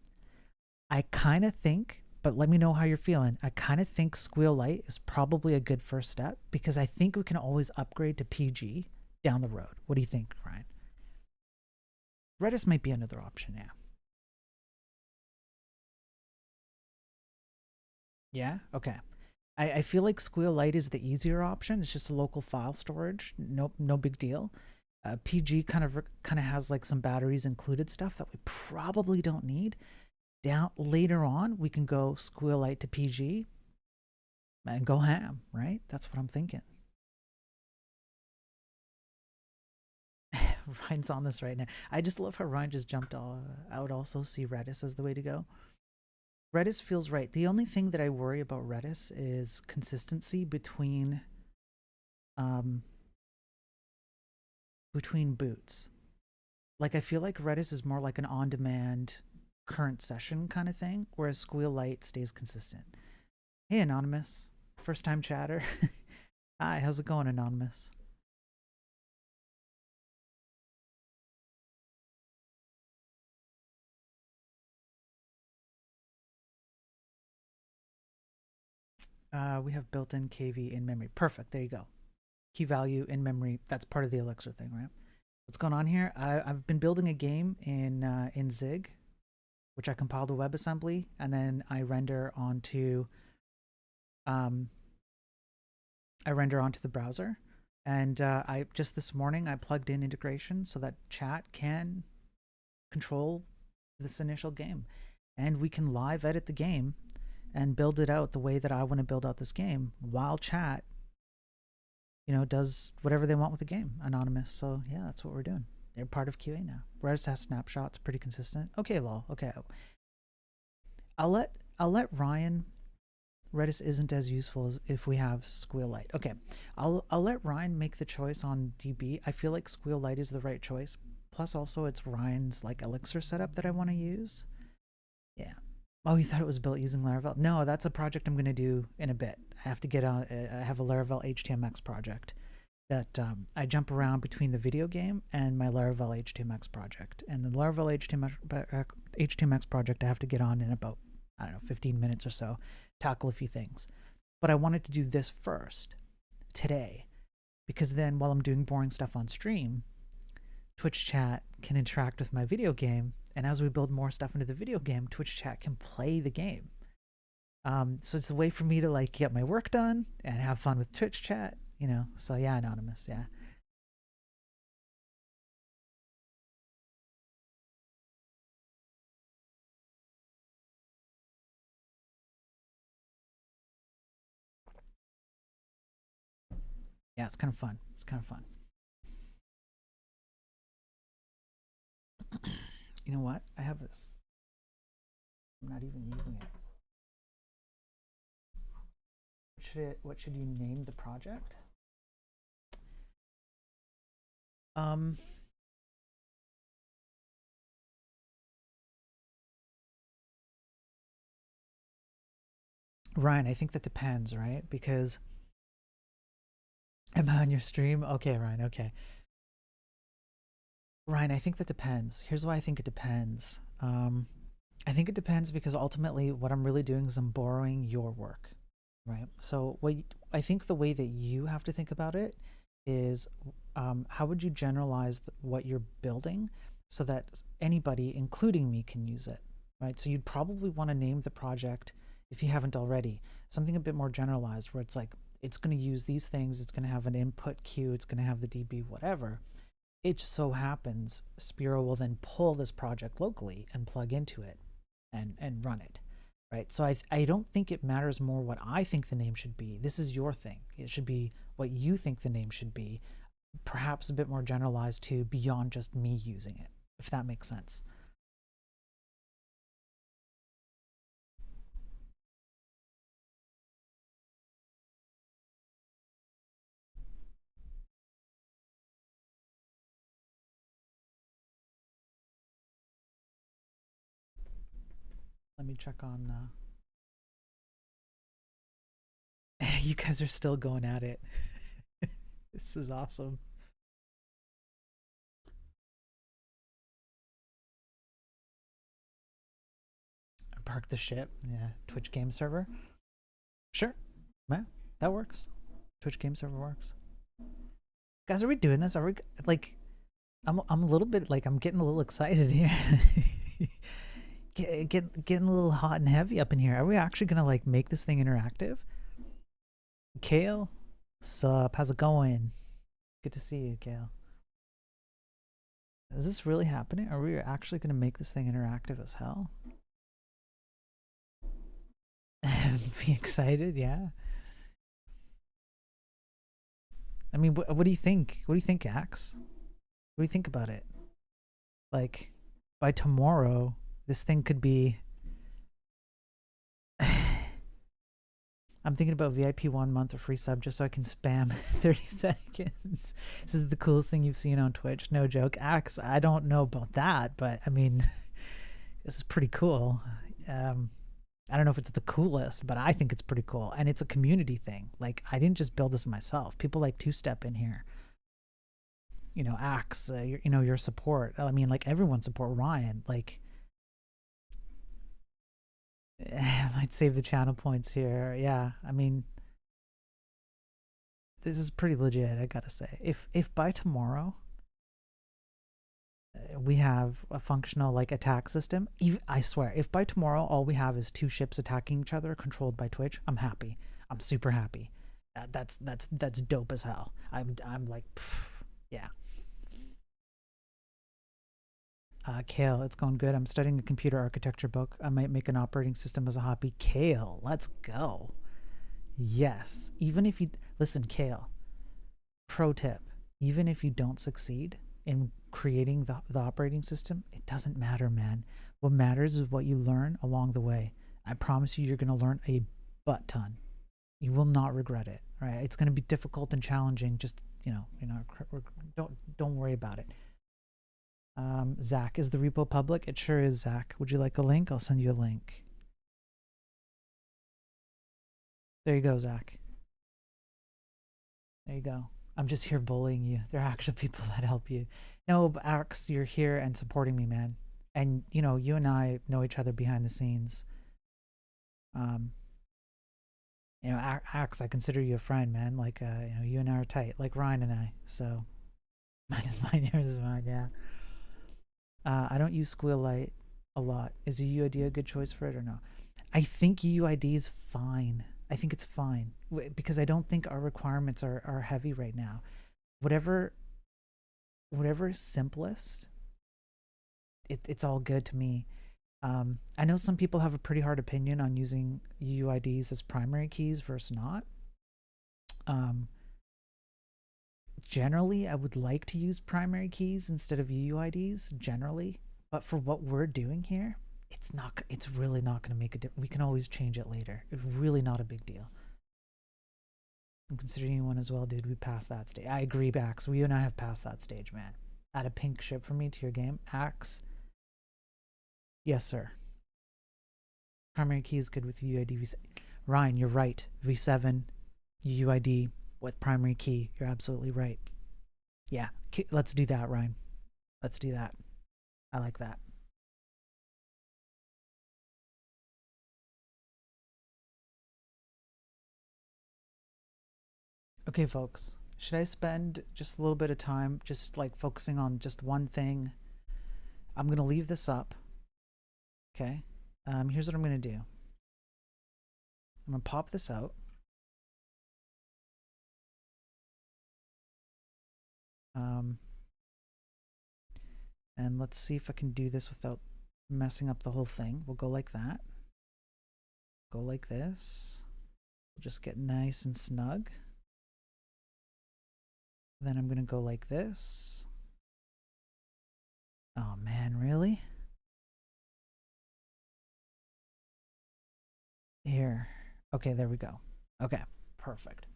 I kind of think, but let me know how you're feeling, I kind of think SQLite is probably a good first step, because I think we can always upgrade to PG down the road. What do you think, Ryan? Redis might be another option, yeah. Yeah? Okay. I feel like SQLite is the easier option. It's just a local file storage. No big deal. PG kind of has like some batteries included stuff that we probably don't need. Down later on, we can go SQLite to PG and go ham, right? That's what I'm thinking. Ryan's on this right now. I just love how Ryan just jumped out. Also see Redis as the way to go. Redis feels right. The only thing that I worry about Redis is consistency between boots. Like, I feel like Redis is more like an on-demand current session kind of thing, whereas SQLite stays consistent. Hey, Anonymous. First time chatter. Hi, how's it going, Anonymous? We have built-in KV in memory. Perfect. There you go. Key value in memory. That's part of the Elixir thing, right? What's going on here? I've been building a game in Zig, which I compile to WebAssembly, and then I render onto the browser. And I just this morning I plugged in integration so that chat can control this initial game, and we can live edit the game and build it out the way that I want to build out this game while chat, does whatever they want with the game. Anonymous. So yeah, that's what we're doing. They're part of QA now. Redis has snapshots, pretty consistent. Okay, lol. Okay, I'll let Ryan. Redis isn't as useful as if we have SQLite. Okay, I'll let Ryan make the choice on DB. I feel like SQLite is the right choice. Plus, also it's Ryan's like Elixir setup that I want to use. Yeah. Oh, you thought it was built using Laravel? No, that's a project I'm going to do in a bit. I have to get on. I have a Laravel HTMX project that I jump around between the video game and my Laravel HTMX project. And the Laravel HTMX project I have to get on in about, I don't know, 15 minutes or so, tackle a few things. But I wanted to do this first today, because then while I'm doing boring stuff on stream, Twitch chat can interact with my video game, and as we build more stuff into the video game, Twitch chat can play the game. So it's a way for me to like get my work done and have fun with Twitch chat, So yeah, Anonymous, yeah. Yeah, it's kind of fun. It's kind of fun. You know what? I have this. I'm not even using it. What should you name the project? Ryan, I think that depends, right? Because Am I on your stream? Okay, Ryan. Okay, Ryan. I think that depends. Here's why I think it depends. I think it depends because ultimately, what I'm really doing is I'm borrowing your work, right? So I think the way that you have to think about it is, how would you generalize what you're building so that anybody, including me, can use it, right? So you'd probably want to name the project, if you haven't already, something a bit more generalized, where it's like it's going to use these things, it's going to have an input queue, it's going to have the DB, whatever. It just so happens Spiro will then pull this project locally and plug into it and run it, right? So I don't think it matters more what I think the name should be. This is your thing. It should be what you think the name should be, perhaps a bit more generalized to beyond just me using it, if that makes sense. Let me check on. You guys are still going at it. This is awesome. Park the ship. Yeah, Twitch game server. Sure, yeah, that works. Twitch game server works. Guys, are we doing this? Are we like? I'm a little bit like I'm getting a little excited here. Getting a little hot and heavy up in here. Are we actually gonna like make this thing interactive? Kale, sup? How's it going? Good to see you, Kale. Is this really happening? Are we actually gonna make this thing interactive as hell? Be excited, yeah. I mean, what do you think? What do you think, Axe? What do you think about it? Like, by tomorrow, this thing could be. I'm thinking about VIP 1 month of free sub just so I can spam 30 seconds. This is the coolest thing you've seen on Twitch. No joke. Axe, I don't know about that, but I mean, this is pretty cool. I don't know if it's the coolest, but I think it's pretty cool. And it's a community thing. Like, I didn't just build this myself. People like Two Step in here. You know, Axe, your support. I mean, like, everyone support Ryan. Like, I might save the channel points here. Yeah, I mean, this is pretty legit, I gotta say. If by tomorrow we have a functional like attack system, even, I swear, if by tomorrow all we have is two ships attacking each other controlled by Twitch, I'm happy. I'm super happy. That's dope as hell. I'm like, pff, yeah. Kale, it's going good. I'm studying a computer architecture book. I might make an operating system as a hobby. Kale, let's go. Yes. Even if you listen, Kale, pro tip, even if you don't succeed in creating the operating system, it doesn't matter, man. What matters is what you learn along the way. I promise you, you're going to learn a butt ton. You will not regret it, right? It's going to be difficult and challenging. Just, don't worry about it. Zach, is the repo public? It sure is, Zach. Would you like a link? I'll send you a link. There you go, Zach. There you go. I'm just here bullying you. There are actual people that help you. No, but Axe, you're here and supporting me, man. And you and I know each other behind the scenes. Axe, I consider you a friend, man. Like, you and I are tight, like Ryan and I. So, mine is mine, yours is mine. Yeah. I don't use Squealite a lot. Is a UID a good choice for it or no? I think UID is fine. I think it's fine because I don't think our requirements are heavy right now. Whatever is simplest, it's all good to me. I know some people have a pretty hard opinion on using UIDs as primary keys versus not. Generally, I would like to use primary keys instead of UIDs generally, but for what we're doing here, it's really not going to make a difference. We can always change it later. It's really not a big deal. I'm considering you one as well, dude. We passed that stage. I agree, Axe. We and I have passed that stage, man. Add a pink ship for me to your game. Axe. Yes, sir. Primary key is good with UID. Ryan, you're right. V7, UID. with primary key. You're absolutely right. Yeah, let's do that, Ryan. Let's do that. I like that. Okay, folks. Should I spend just a little bit of time just like focusing on just one thing? I'm going to leave this up. Okay. Here's what I'm going to do. I'm going to pop this out. And let's see if I can do this without messing up the whole thing. We'll go like that. Go like this. We'll just get nice and snug. Then I'm going to go like this. Oh man, really? Here. Okay, there we go. Okay, perfect.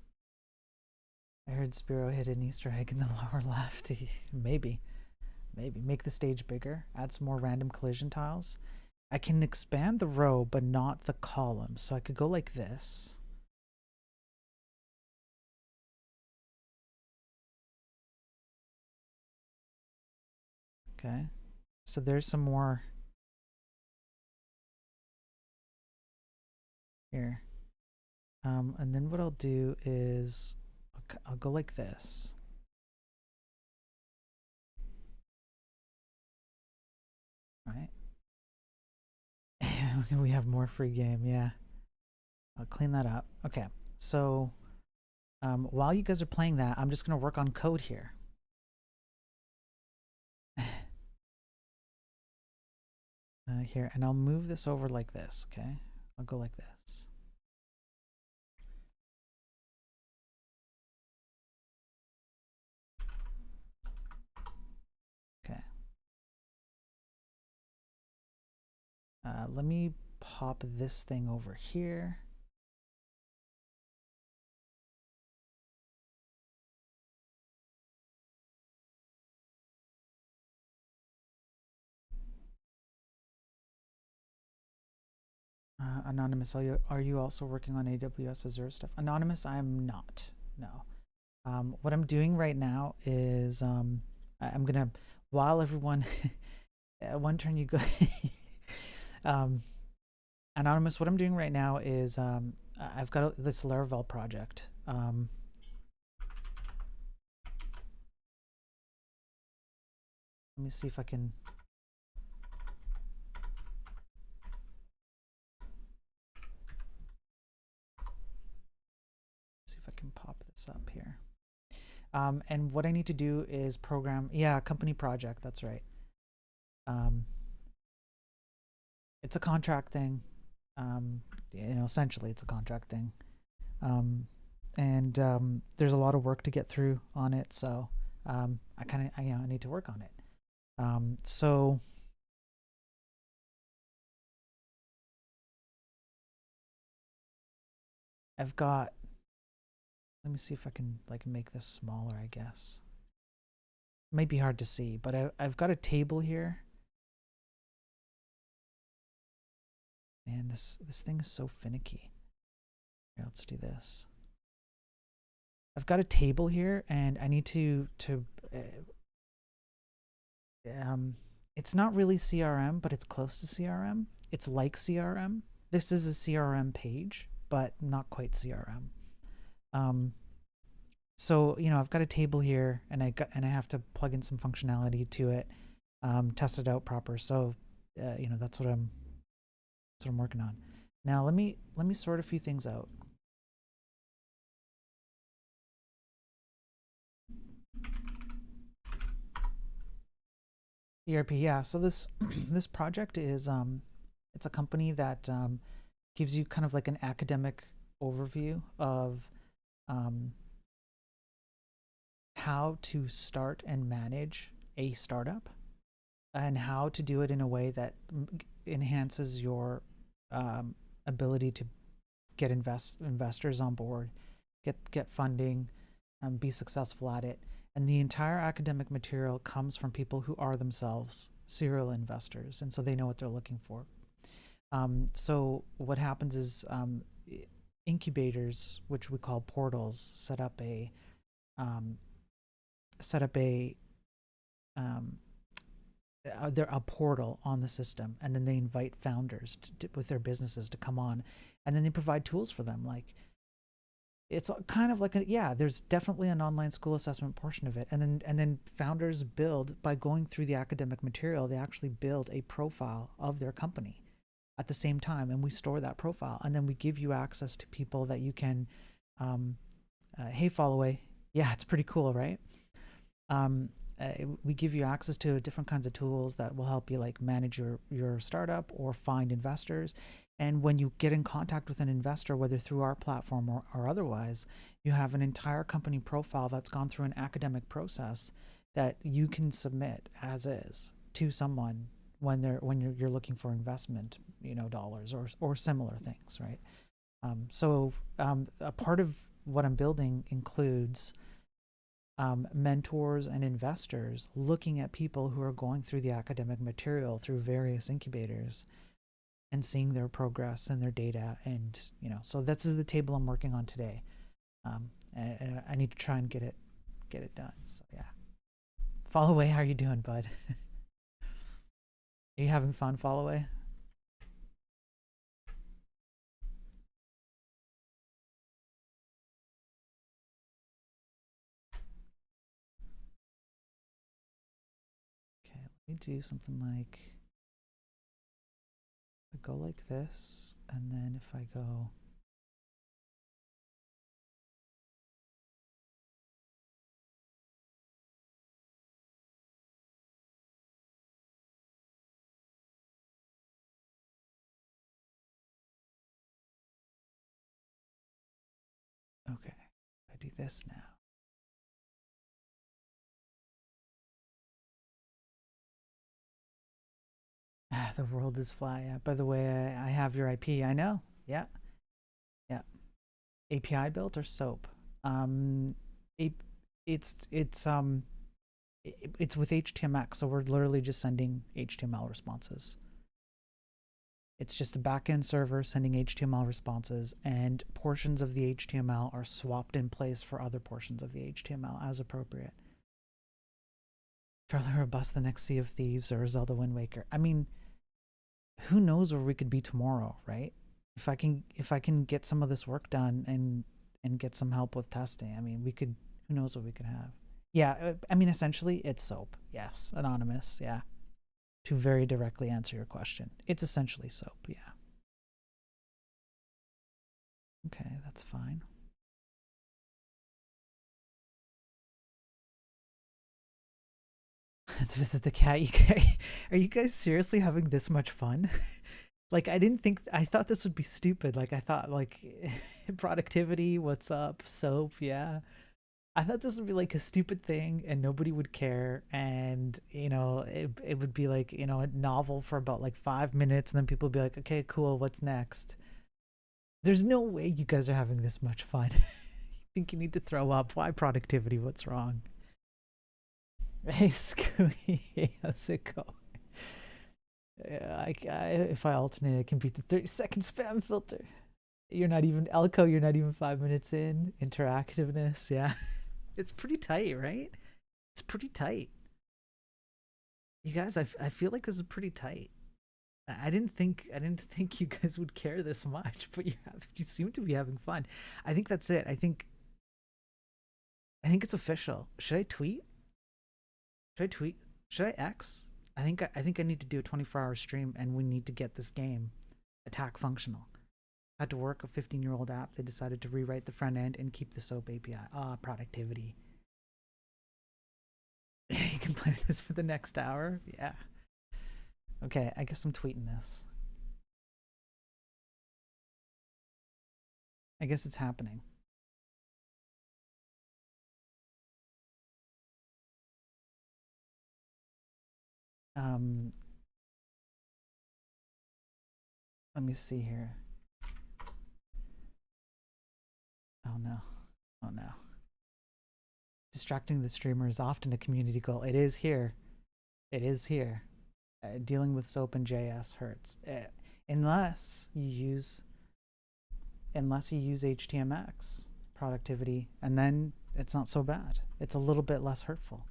I heard Spiro hit an Easter egg in the lower left. Maybe. Maybe. Make the stage bigger. Add some more random collision tiles. I can expand the row, but not the column. So I could go like this. Okay. So there's some more here. And then what I'll do is I'll go like this. Right. We have more free game. Yeah. I'll clean that up. Okay. So while you guys are playing that, I'm just going to work on code here. Here, and I'll move this over like this. Okay. I'll go like this. Okay. Let me pop this thing over here. Anonymous, are you also working on AWS Azure stuff? Anonymous, I'm not. No. What I'm doing right now is I'm gonna, while everyone, one turn you go. Anonymous, what I'm doing right now is I've got this Laravel project. Let me see if I can. See if I can pop this up here. And what I need to do is program. Yeah, company project. That's right. It's a contract thing. You know, essentially, it's a contract thing. And there's a lot of work to get through on it. So I need to work on it. So I've got, let me see if I can like make this smaller, I guess. It might be hard to see, but I've got a table here. Man, this thing is so finicky. Here, let's do this. I've got a table here, and I need to it's not really CRM, but it's close to CRM. It's like CRM. This is a CRM page, but not quite CRM. So you know, I've got a table here, and I have to plug in some functionality to it, test it out proper. So you know, that's what I'm working on. Now let me sort a few things out. ERP, yeah. So this this project is it's a company that gives you kind of like an academic overview of how to start and manage a startup and how to do it in a way that enhances your ability to get investors on board, get funding, be successful at it. And the entire academic material comes from people who are themselves serial investors, and so they know what they're looking for. So what happens is incubators, which we call portals, um, set up a um, they're a portal on the system, and then they invite founders with their businesses to come on, and then they provide tools for them. Like, it's kind of like yeah, there's definitely an online school assessment portion of it, and then founders build, by going through the academic material, they actually build a profile of their company at the same time, and we store that profile, and then we give you access to people that you can um, hey, Followaway, yeah, it's pretty cool, right? um, we give you access to different kinds of tools that will help you like manage your startup or find investors. And when you get in contact with an investor, whether through our platform or otherwise, you have an entire company profile that's gone through an academic process that you can submit as is to someone when you're looking for investment, dollars or similar things, right? A part of what I'm building includes mentors and investors looking at people who are going through the academic material through various incubators and seeing their progress and their data. And so this is the table I'm working on today. And I need to try and get it done. So yeah, Followaway, how are you doing, bud? Are you having fun, Followaway? Okay, let me do something like, I go like this, and then if I go, okay, I do this now. The world is fly. Yeah. By the way, I have your IP. I know. Yeah. Yeah. API built or SOAP? Um, it, it's with HTMX, so we're literally just sending HTML responses. It's just a backend server sending HTML responses, and portions of the HTML are swapped in place for other portions of the HTML as appropriate. Fairly robust, the next Sea of Thieves or Zelda Wind Waker. I mean, who knows where we could be tomorrow, right? If I can get some of this work done and get some help with testing, I mean, we could, who knows what we could have. Yeah, I mean, essentially it's SOAP. Yes, anonymous. Yeah. To very directly answer your question, it's essentially SOAP. Yeah. Okay, that's fine. Let's visit the cat. Are you guys seriously having this much fun? Like, I thought this would be stupid. Like, I thought, like, productivity, what's up, SOAP, yeah. I thought this would be like a stupid thing and nobody would care. And, it would be like, a novel for about like 5 minutes. And then people would be like, okay, cool, what's next? There's no way you guys are having this much fun. You think you need to throw up? Why productivity? What's wrong? Hey, Scooey, how's it go? Yeah, if I alternate, I can beat the 30-second spam filter. You're not even, Elko, you're not even 5 minutes in. Interactiveness, yeah. It's pretty tight, right? It's pretty tight. You guys, I feel like this is pretty tight. I didn't think you guys would care this much, but you seem to be having fun. I think that's it. I think it's official. Should I tweet? Should I tweet? Should I X? I think I need to do a 24-hour stream, and we need to get this game attack functional. I had to work a 15-year-old app. They decided to rewrite the front end and keep the SOAP API. Productivity. You can play this for the next hour. Yeah. Okay, I guess I'm tweeting this. I guess it's happening. Um, Let me see here. Oh no. Oh no. Distracting the streamer is often a community goal. It is here. It is here. Dealing with SOAP and JS hurts. Unless you use unless you use HTMX productivity, and then it's not so bad. It's a little bit less hurtful.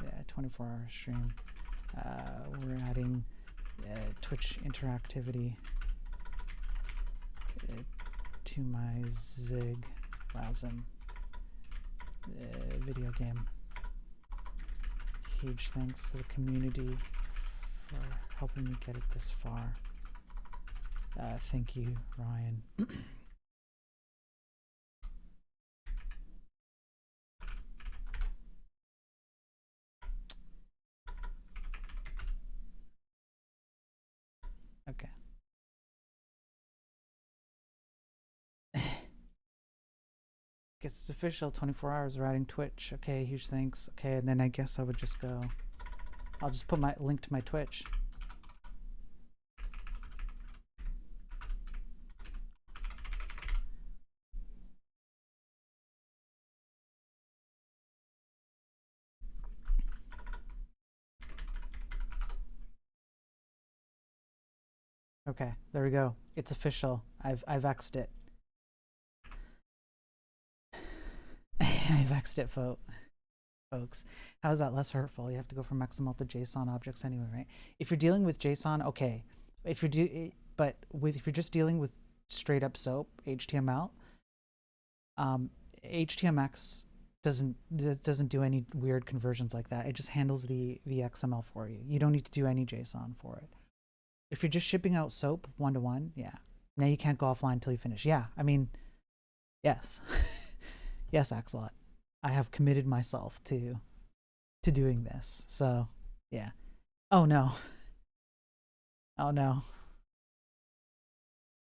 Yeah, 24-hour stream. We're adding Twitch interactivity to my Zig Wasm video game. Huge thanks to the community for helping me get it this far. Thank you, Ryan. Okay. Guess it's official, 24 hours, we're adding Twitch. Okay, huge thanks. Okay, and then I guess I would just go, I'll just put my link to my Twitch. Okay, there we go. It's official. I've X'd it. I've X'd it, folks. How is that less hurtful? You have to go from XML to JSON objects anyway, right? If you're dealing with JSON, okay. If you're if you're just dealing with straight up SOAP HTML, HTMX doesn't do any weird conversions like that. It just handles the XML for you. You don't need to do any JSON for it. If you're just shipping out SOAP one-to-one, yeah. Now you can't go offline until you finish. Yeah, I mean, yes. Yes, Axelot. I have committed myself to doing this. So, yeah. Oh no. Oh no.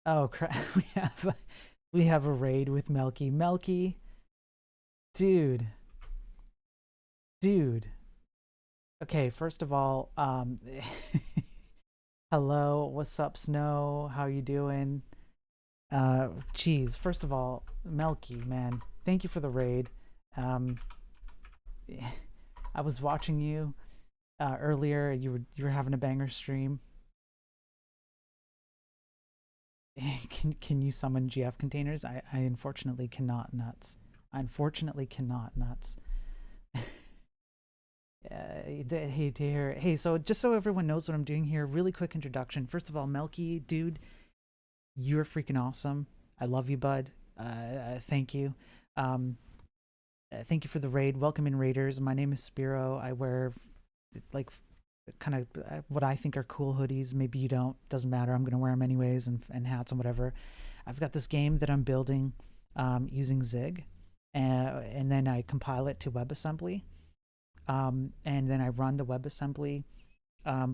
Oh crap. We have a raid with Melky. Melky. Dude. Okay, first of all, hello, what's up, Snow? How you doing? Geez, first of all, Melky, man, thank you for the raid. I was watching you earlier. You were having a banger stream. Can you summon GF containers? I unfortunately cannot, nuts. I unfortunately cannot, nuts. Hey, so just so everyone knows what I'm doing here, really quick introduction. First of all, Melky, dude, you're freaking awesome. I love you, bud. Thank you. Thank you for the raid. Welcome in, raiders. My name is Spiro. I wear like kind of what I think are cool hoodies. Maybe you don't. Doesn't matter. I'm gonna wear them anyways, and hats and whatever. I've got this game that I'm building using Zig, and then I compile it to WebAssembly. And then I run the WebAssembly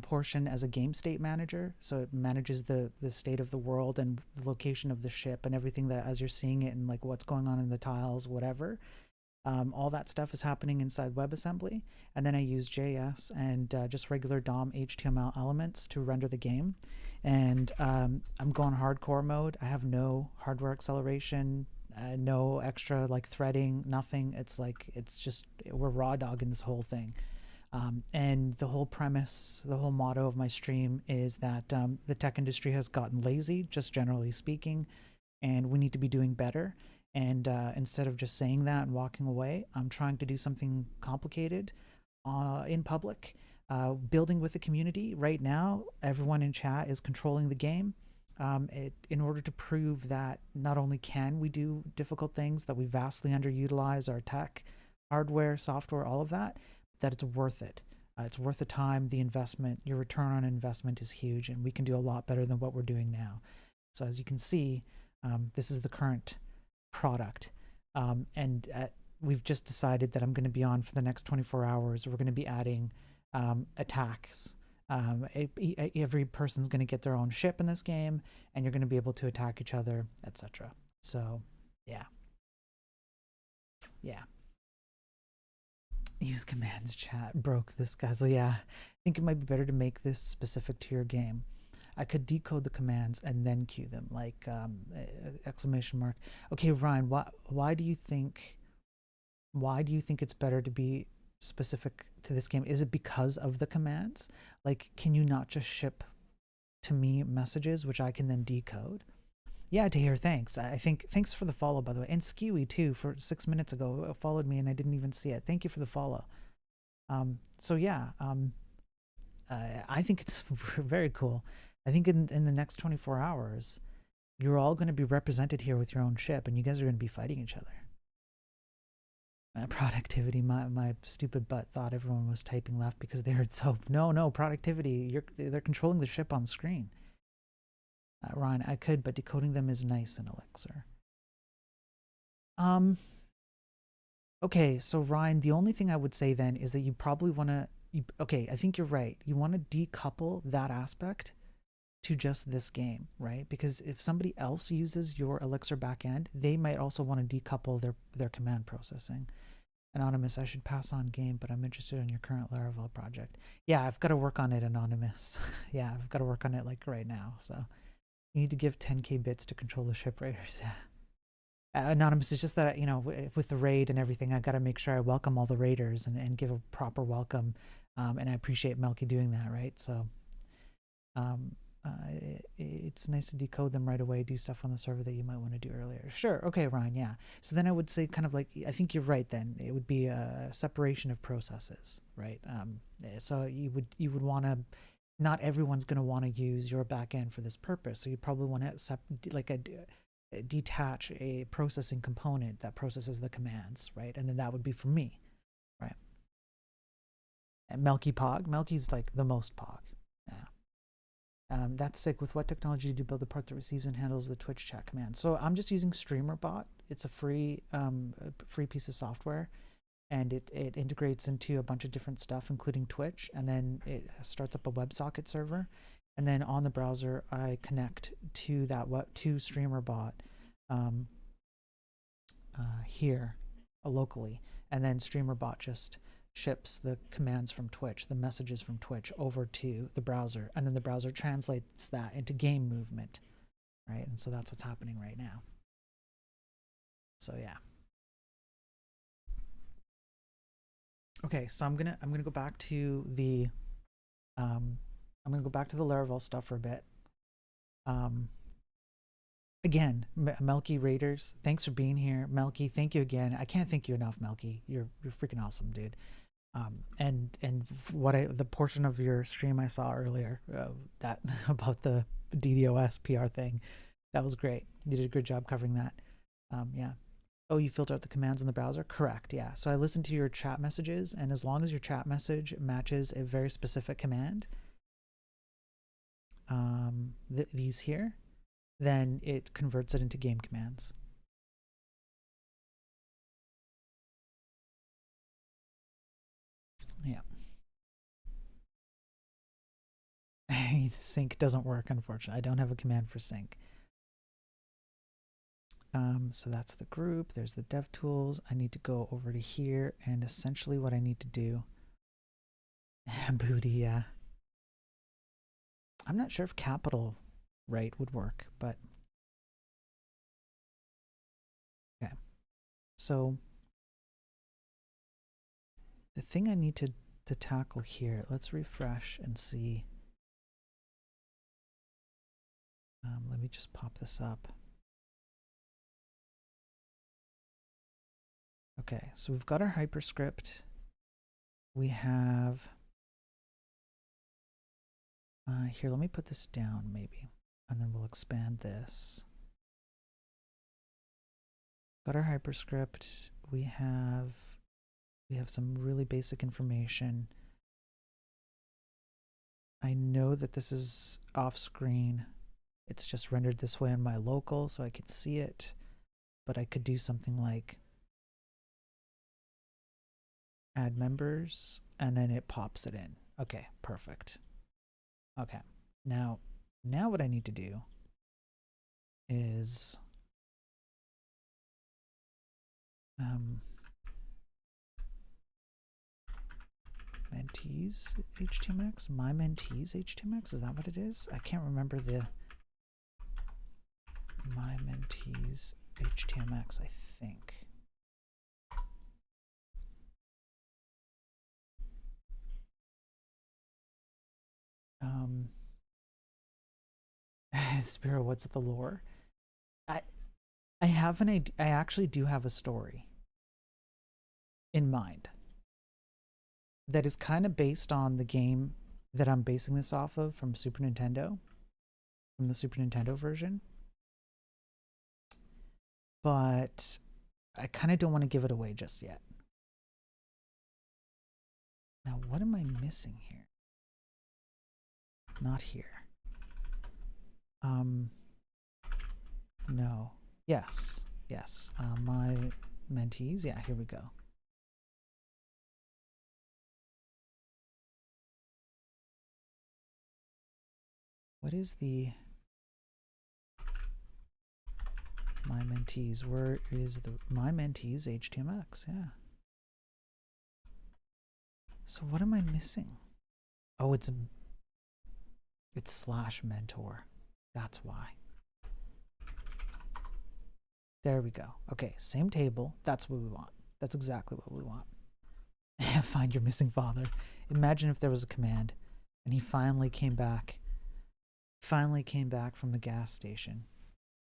portion as a game state manager. So it manages the state of the world and the location of the ship and everything that as you're seeing it and like what's going on in the tiles, whatever. All that stuff is happening inside WebAssembly. And then I use JS and just regular DOM HTML elements to render the game. And I'm going hardcore mode. I have no hardware acceleration, no extra like threading, nothing. It's like, it's just, we're raw dogging this whole thing. And the whole premise, the whole motto of my stream is that the tech industry has gotten lazy, just generally speaking, and we need to be doing better. And instead of just saying that and walking away, I'm trying to do something complicated in public, building with the community. Right now, everyone in chat is controlling the game. In order to prove that not only can we do difficult things, that we vastly underutilize our tech, hardware, software, all of that, that it's worth it. It's worth the time, the investment. Your return on investment is huge, and we can do a lot better than what we're doing now. So as you can see, this is the current product. We've just decided that I'm going to be on for the next 24 hours. We're going to be adding attacks. Every person's going to get their own ship in this game, and you're going to be able to attack each other, etc. So, yeah. Use commands chat. Broke this guy. So yeah, I think it might be better to make this specific to your game. I could decode the commands and then queue them, like exclamation mark. Okay, Ryan, why do you think it's better to be specific to this game? Is it because of the commands? Like, can you not just ship to me messages which I can then decode? Yeah, Tahir, thanks. I think thanks for the follow, by the way, and Skewy too. For 6 minutes ago, followed me and I didn't even see it. Thank you for the follow. So yeah, I think it's very cool. I think in the next 24 hours, you're all going to be represented here with your own ship, and you guys are going to be fighting each other. Productivity. My stupid butt thought everyone was typing left because they heard soap. No, productivity. They're controlling the ship on screen. Ryan, I could, but decoding them is nice in Elixir. Okay, so Ryan, the only thing I would say then is that you probably want to. Okay, I think you're right. You want to decouple that aspect to just this game, right? Because if somebody else uses your Elixir backend, they might also want to decouple their command processing. Anonymous, I should pass on game, but I'm interested in your current Laravel project. Yeah, I've got to work on it, Anonymous. Yeah, I've got to work on it like right now. So you need to give 10k bits to control the ship raiders. Yeah. Anonymous, it's just that, you know, with the raid and everything, I got to make sure I welcome all the raiders and give a proper welcome. And I appreciate Melky doing that, right? So it's nice to decode them right away, do stuff on the server that you might want to do earlier. Sure. Okay, Ryan. Yeah. So then I would say kind of like, I think you're right then. It would be a separation of processes, right? So you would want to, not everyone's going to want to use your backend for this purpose. So you probably want to detach a processing component that processes the commands, right? And then that would be for me, right? And Melky Pog. Melky's like the most Pog. Yeah. That's sick. With what technology did you build the part that receives and handles the Twitch chat command? So I'm just using StreamerBot. It's a free piece of software, and it integrates into a bunch of different stuff, including Twitch, and then it starts up a WebSocket server, and then on the browser I connect to that to StreamerBot here locally, and then StreamerBot just ships the commands from Twitch, the messages from Twitch over to the browser, and then the browser translates that into game movement, right? And so that's what's happening right now. So yeah. Okay, so I'm gonna go back to the Laravel stuff for a bit. Again, Melky Raiders, thanks for being here. Melky, thank you again. I can't thank you enough, Melky. You're freaking awesome, dude. And the portion of your stream I saw earlier, that about the DDoS PR thing, that was great. You did a good job covering that. Yeah. Oh, you filter out the commands in the browser? Correct, yeah. So I listened to your chat messages, and as long as your chat message matches a very specific command, these here, then it converts it into game commands. Yeah. Sync doesn't work, unfortunately. I don't have a command for sync. So that's the group. There's the dev tools. I need to go over to here, and essentially what I need to do. Booty, yeah. I'm not sure if capital right would work, but okay. So the thing I need to tackle here, let's refresh and see. Let me just pop this up. Okay, so we've got our hyperscript. We have here, let me put this down maybe, and then we'll expand this. Got our hyperscript. We have some really basic information. I know that this is off screen. It's just rendered this way on my local so I can see it, but I could do something like add members, and then it pops it in. Okay, perfect. Okay, now what I need to do is mentees HTMX, my mentees HTMX, is that what it is? I can't remember the my mentees HTMX, I think. Spiro, what's the lore? I I have an idea. I actually do have a story in mind that is kind of based on the game that I'm basing this off of from Super Nintendo, from the Super Nintendo version. But I kind of don't want to give it away just yet. Now, what am I missing here? Not here. No. Yes. Yes. My mentees. Yeah, here we go. What is the my mentees? Where is the my mentees HTMX? Yeah. So what am I missing? Oh, it's /mentor. That's why. There we go. Okay, same table. That's what we want. That's exactly what we want. Find your missing father. Imagine if there was a command and he finally came back from the gas station,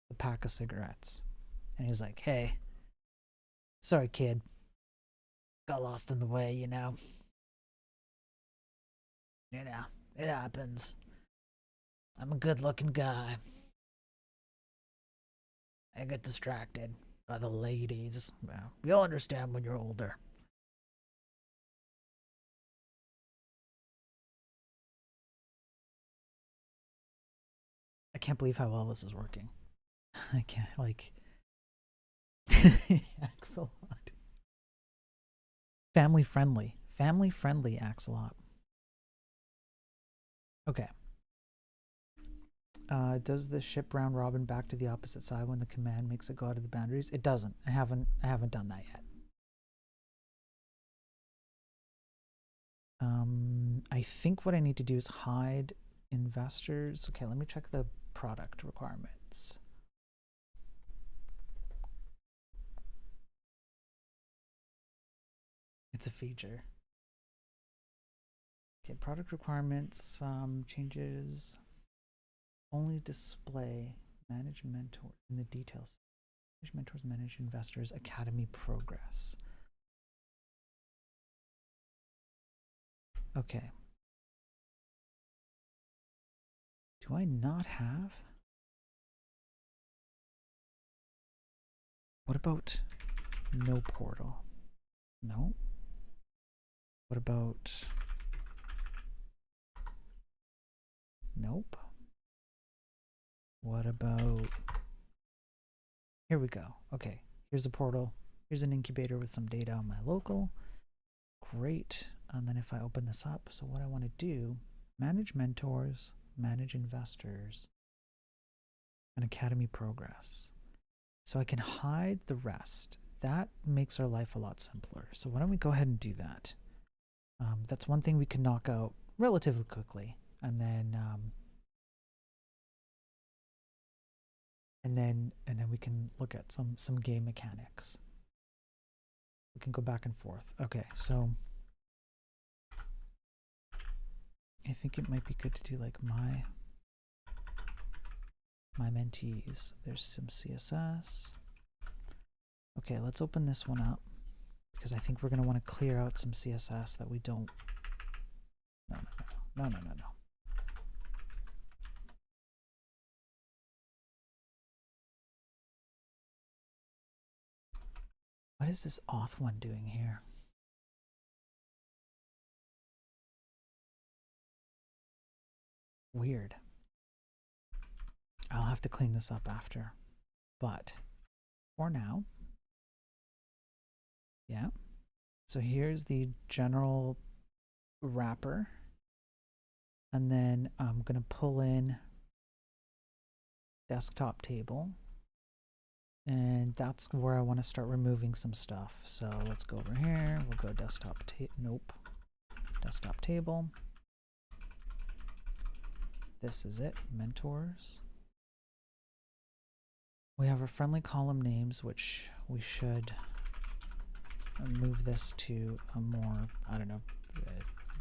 the pack of cigarettes, and he's like, hey, sorry kid, got lost in the way, you know, it happens. I'm a good looking guy. I get distracted by the ladies. Well, you'll understand when you're older. I can't believe how well this is working. I can't, like... Axolot. Family friendly. Family friendly Axolot. Okay. Does the ship round robin back to the opposite side when the command makes it go out of the boundaries? It doesn't. I haven't done that yet. I think what I need to do is hide investors. Okay, let me check the product requirements. It's a feature. Okay, product requirements, changes, only display, manage mentor in the details. Manage mentors, manage investors, academy progress. Okay. Do I not have? What about no portal? No. What about? Nope. What about? Here we go. Okay, here's a portal. Here's an incubator with some data on my local. Great. And then if I open this up, so what I want to do, manage mentors, manage investors, and academy progress. So I can hide the rest. That makes our life a lot simpler. So why don't we go ahead and do that? That's one thing we can knock out relatively quickly, and then we can look at some game mechanics. We can go back and forth. Okay, so I think it might be good to do like my mentees. There's some CSS. Okay, let's open this one up because I think we're going to want to clear out some CSS that we don't. No. What is this auth one doing here? Weird. I'll have to clean this up after. But for now, yeah. So here's the general wrapper. And then I'm going to pull in desktop table. And that's where I want to start removing some stuff. So let's go over here. We'll go desktop table. This is it, mentors. We have our friendly column names, which we should move this to a more, I don't know,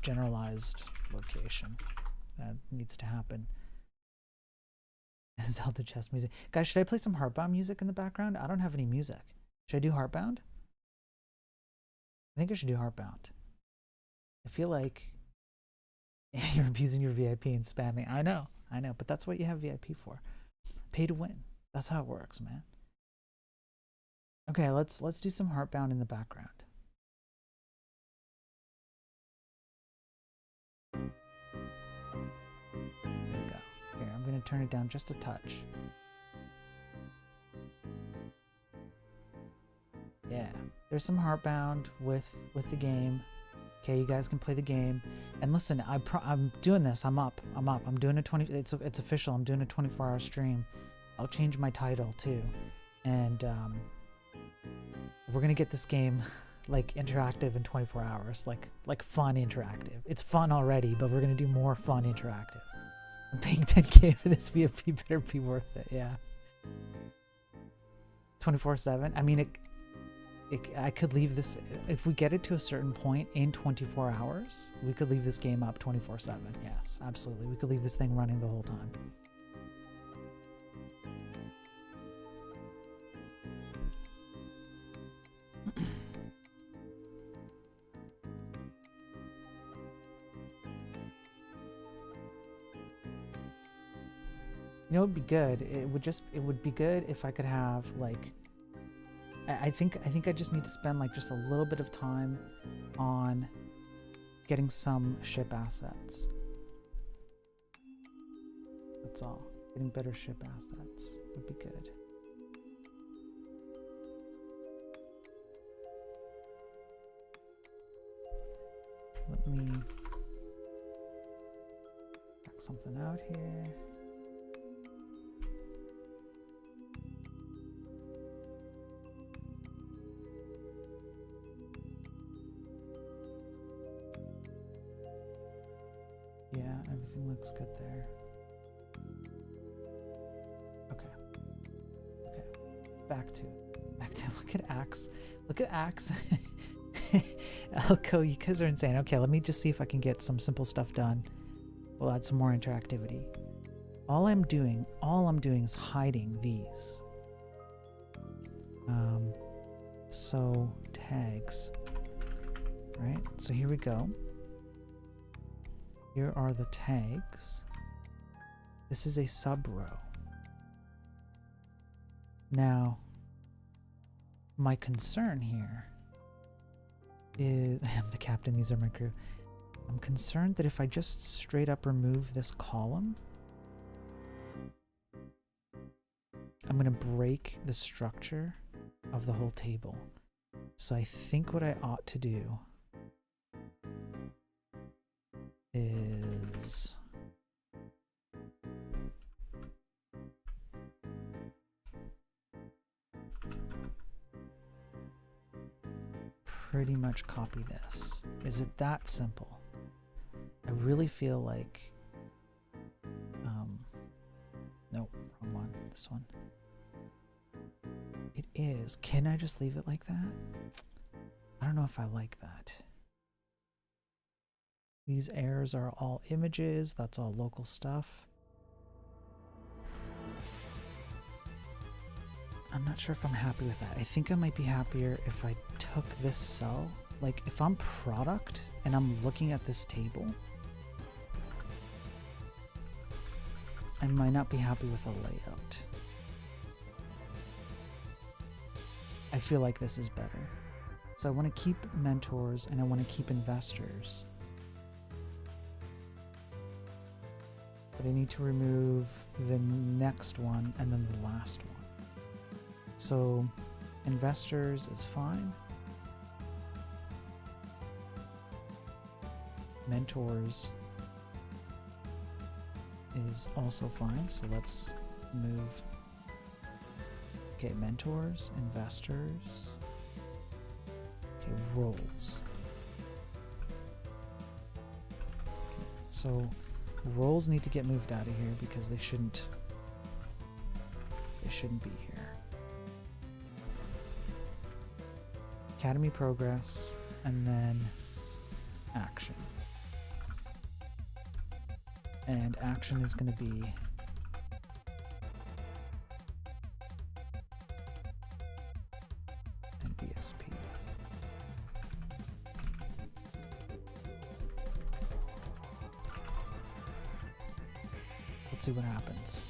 generalized location. That needs to happen. Zelda chess music. Guys, should I play some Heartbound music in the background? I don't have any music. Should I do Heartbound? I think I should do Heartbound. I feel like you're abusing your VIP and spamming. I know, but that's what you have VIP for. Pay to win. That's how it works, man. Okay, let's do some Heartbound in the background. There we go. Here, I'm gonna turn it down just a touch. Yeah, there's some Heartbound with the game. Okay, you guys can play the game. And listen, I'm doing this. I'm up. I'm doing a 20. It's official. I'm doing a 24-hour stream. I'll change my title too, and we're gonna get this game like interactive in 24 hours, like fun interactive. It's fun already, but we're gonna do more fun interactive. I'm paying 10K for this VIP. Better be worth it. Yeah. 24/7. I mean, I could leave this, if we get it to a certain point in 24 hours, we could leave this game up 24/7. Yes, absolutely. We could leave this thing running the whole time. You know, it would be good. It would be good if I could have like, I think I just need to spend like just a little bit of time on getting some ship assets. That's all. Getting better ship assets would be good. Let me check something out here. Yeah, everything looks good there. Okay. Back to look at Axe. Look at Axe. Elko, you guys are insane. Okay, let me just see if I can get some simple stuff done. We'll add some more interactivity. All I'm doing is hiding these. So tags, right? So here we go. Here are the tags. This is a sub row. Now, my concern here is, I'm the captain, these are my crew. I'm concerned that if I just straight up remove this column, I'm going to break the structure of the whole table. So I think what I ought to do is pretty much copy this. Is it that simple? I really feel like nope, wrong one. This one. It is. Can I just leave it like that? I don't know if I like that. These errors are all images. That's all local stuff. I'm not sure if I'm happy with that. I think I might be happier if I took this cell. Like if I'm product and I'm looking at this table, I might not be happy with the layout. I feel like this is better. So I want to keep mentors and I want to keep investors. But I need to remove the next one and then the last one. So investors is fine. Mentors is also fine. So let's move. Okay, mentors, investors. Okay, roles. Okay, so roles need to get moved out of here because they shouldn't be here. Academy progress and then action. And action is going to be NBSP. Let's see what happens.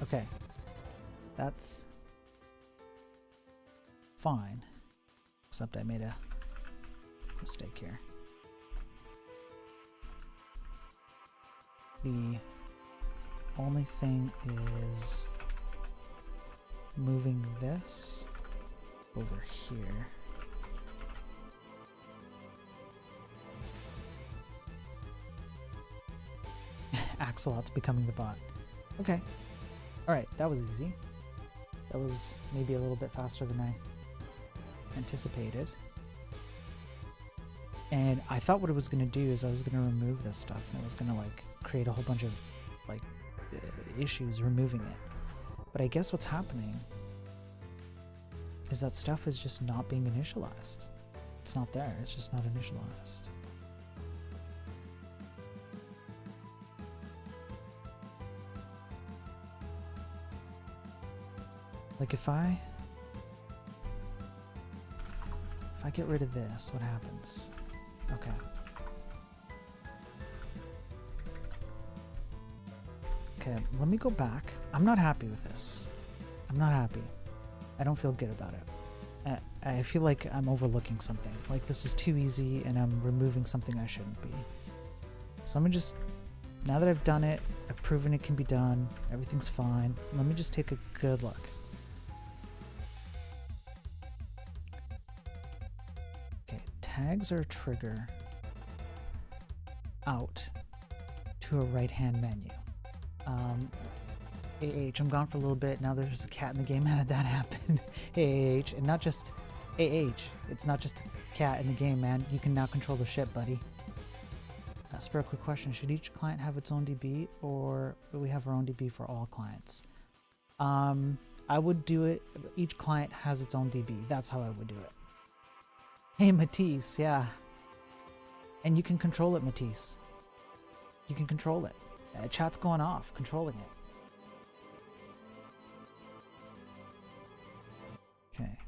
Okay, that's fine, except I made a mistake here. The only thing is moving this over here. Axolot's becoming the bot. Okay. Alright, that was easy. That was maybe a little bit faster than I anticipated. And I thought what it was going to do is I was going to remove this stuff, and it was going to like create a whole bunch of like issues removing it. But I guess what's happening is that stuff is just not being initialized. It's not there. It's just not initialized. Like if I get rid of this, what happens? Okay. Okay, let me go back. I'm not happy with this. I'm not happy. I don't feel good about it. I feel like I'm overlooking something. Like this is too easy and I'm removing something I shouldn't be. So I'm gonna just, now that I've done it, I've proven it can be done, everything's fine, let me just take a good look. Okay, tags are a trigger out to a right-hand menu. I'm gone for a little bit. Now there's a cat in the game. How did that happen? And not just it's not just a cat in the game, man. You can now control the ship, buddy. Spare a quick question. Should each client have its own DB, or do we have our own DB for all clients? I would do it. Each client has its own DB. That's how I would do it. Hey, Matisse. Yeah. And you can control it, Matisse. You can control it. Chat's going off. Controlling it. Okay.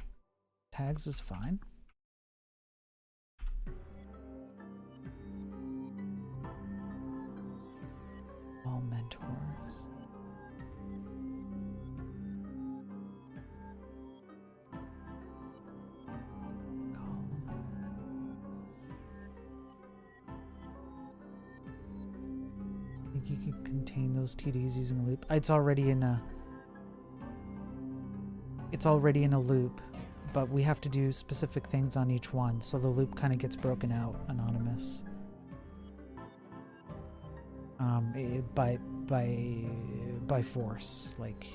Tags is fine. All mentors. I think you can contain those TDs using a loop. It's already in a loop, but we have to do specific things on each one, so the loop kind of gets broken out anonymous. By force, like.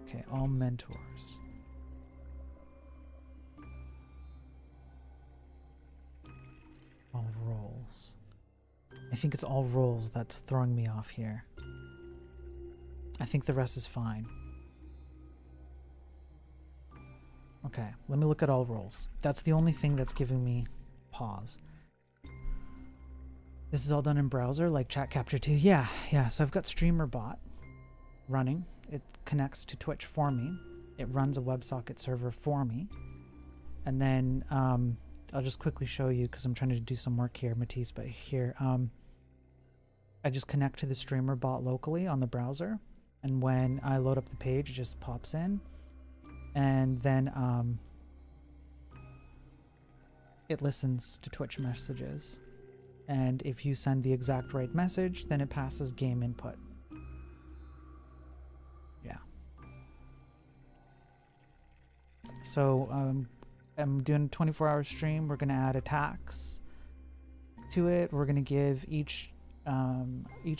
Okay, all mentors. All roles. I think it's all roles that's throwing me off here. I think the rest is fine. Okay, let me look at all roles. That's the only thing that's giving me pause. This is all done in browser, like Chat Capture 2. Yeah. So I've got StreamerBot running. It connects to Twitch for me. It runs a WebSocket server for me. And then I'll just quickly show you because I'm trying to do some work here, Matisse. But here, I just connect to the StreamerBot locally on the browser. And when I load up the page, it just pops in. And then it listens to Twitch messages. And if you send the exact right message, then it passes game input. Yeah. So I'm doing a 24-hour stream. We're going to add a tax to it. We're going to give each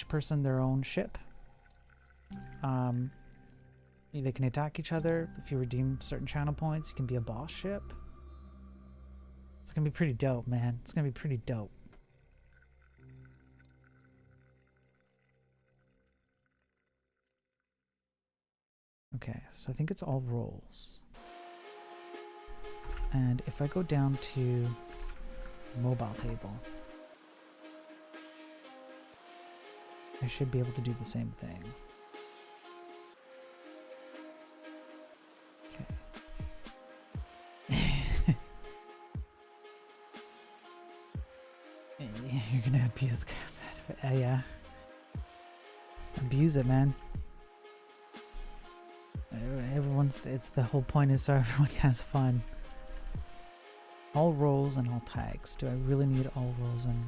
person their own ship. They can attack each other. If you redeem certain channel points, you can be a boss ship. It's going to be pretty dope, man. It's going to be pretty dope. Okay, so I think it's all roles. And if I go down to mobile table, I should be able to do the same thing. You're gonna abuse the crap out of it. Yeah. Abuse it, man. It's the whole point is so everyone has fun. All roles and all tags. Do I really need all roles and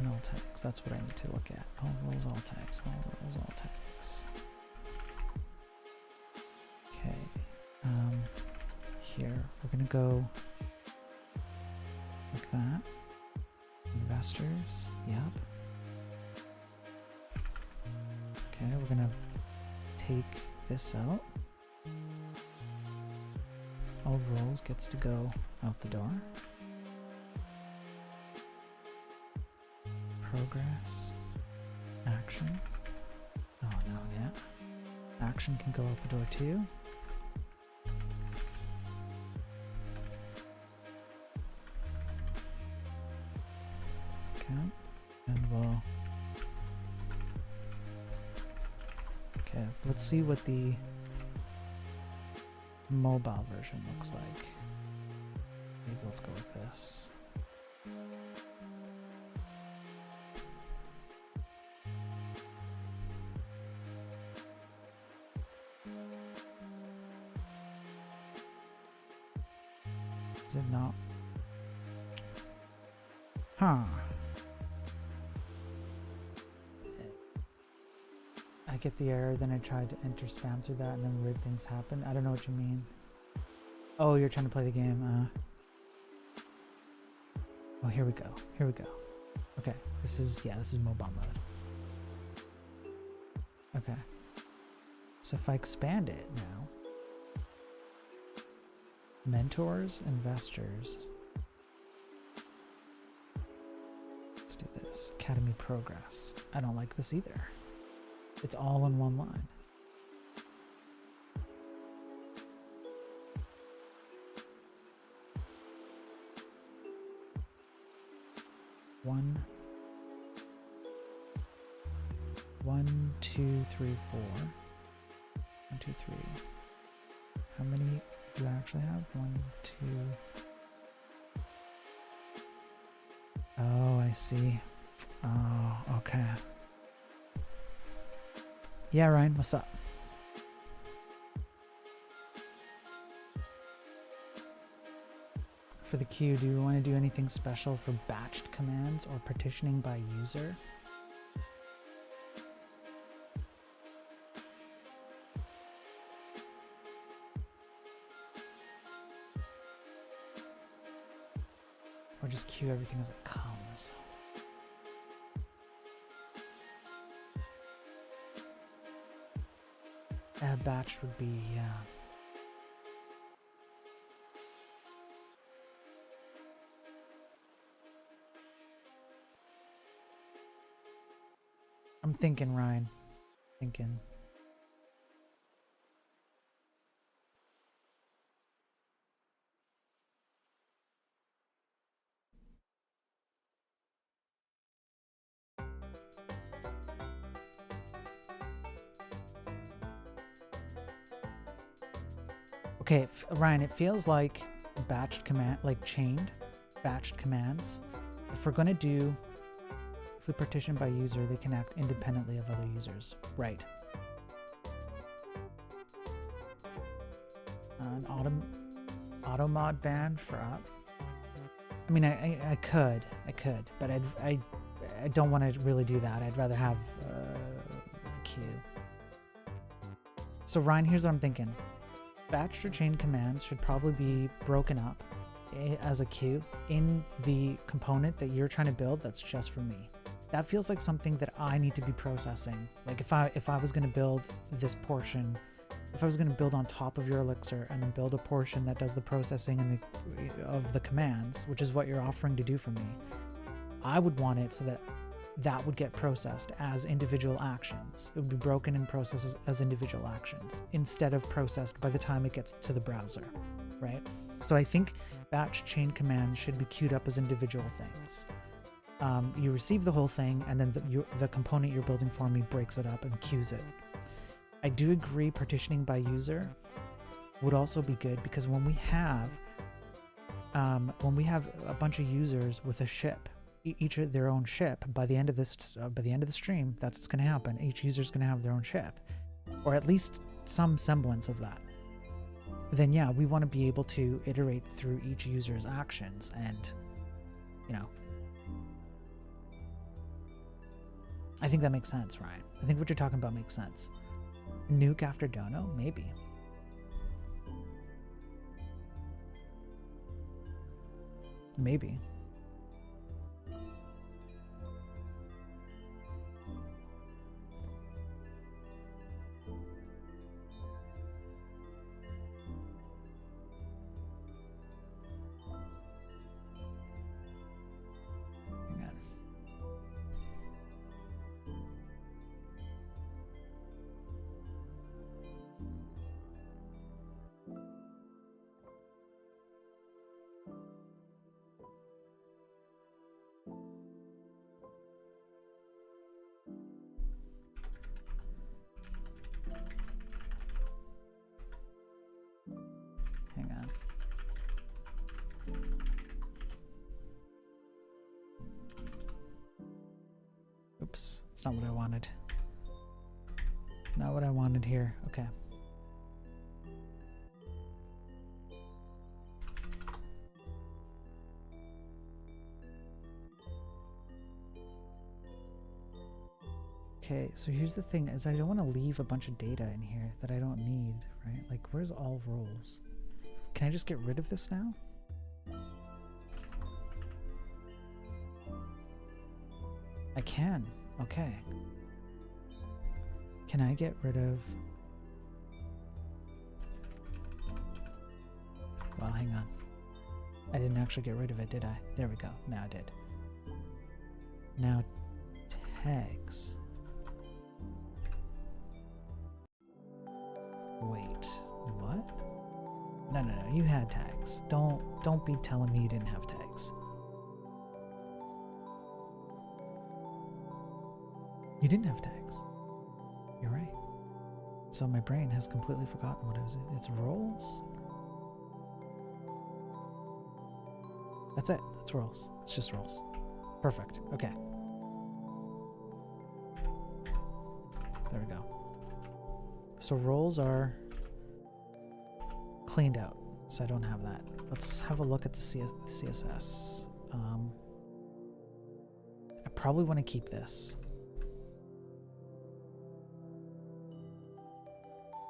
all tags? That's what I need to look at. All roles, all tags. All roles, all tags. Okay. Here we're gonna go like that. Investors. Yep. Okay, we're gonna take this out. All roles gets to go out the door. Progress. Action. Oh no, yeah. Action can go out the door too. Okay. And we'll... Okay, let's see what the mobile version looks like. Maybe let's go with this. Is it not? Huh. I get the error, then I tried to enter spam through that, and then weird things happen. I don't know what you mean. Oh, you're trying to play the game. Oh, here we go. Here we go. Okay, this is mobile mode. Okay. So if I expand it now, mentors, investors. Let's do this. Academy progress. I don't like this either. It's all in one line. One, two, three, four. 1, 2, 3. How many do I actually have? 1, 2. Oh, I see. Oh, okay. Yeah, Ryan, what's up? For the queue, do you want to do anything special for batched commands or partitioning by user? Or just queue everything as it comes? Batch would be, yeah. I'm thinking, Ryan. Thinking. Okay, Ryan, it feels like batched command, like chained, batched commands. If we're gonna do, if we partition by user, they can act independently of other users. Right. An auto mod ban for up. I mean, I could, but I don't want to really do that. I'd rather have a queue. So Ryan, here's what I'm thinking. Batched or chain commands should probably be broken up as a queue in the component that you're trying to build that's just for me. That feels like something that I need to be processing. Like if I was going to build this portion, if I was going to build on top of your Elixir and then build a portion that does the processing and of the commands, which is what you're offering to do for me, I would want it so that that would get processed as individual actions. It would be broken and processed as individual actions instead of processed by the time it gets to the browser, right? So I think batch chain commands should be queued up as individual things. You receive the whole thing, and then the component you're building for me breaks it up and queues it. I do agree partitioning by user would also be good, because when we have a bunch of users with a ship, each of their own ship, by the end of the stream, that's what's going to happen. Each user is going to have their own ship, or at least some semblance of that. Then yeah, we want to be able to iterate through each user's actions, and I think that makes sense, Ryan. I think what you're talking about makes sense. Nuke after dono, maybe. Maybe. Hang on. Oops, that's not what I wanted. Not what I wanted here. Okay. Okay, so here's the thing, is I don't want to leave a bunch of data in here that I don't need, right? Like, where's all roles? Can I just get rid of this now? I can. Okay. Can I get rid of... Well, hang on. I didn't actually get rid of it, did I? There we go. Now I did. Now, tags. Wait, what? No, you had tags. Don't be telling me you didn't have tags. You didn't have tags. You're right. So my brain has completely forgotten what it was. It's roles? That's it. That's roles. It's just roles. Perfect. Okay. There we go. So roles are cleaned out, so I don't have that. Let's have a look at the CSS. I probably want to keep this.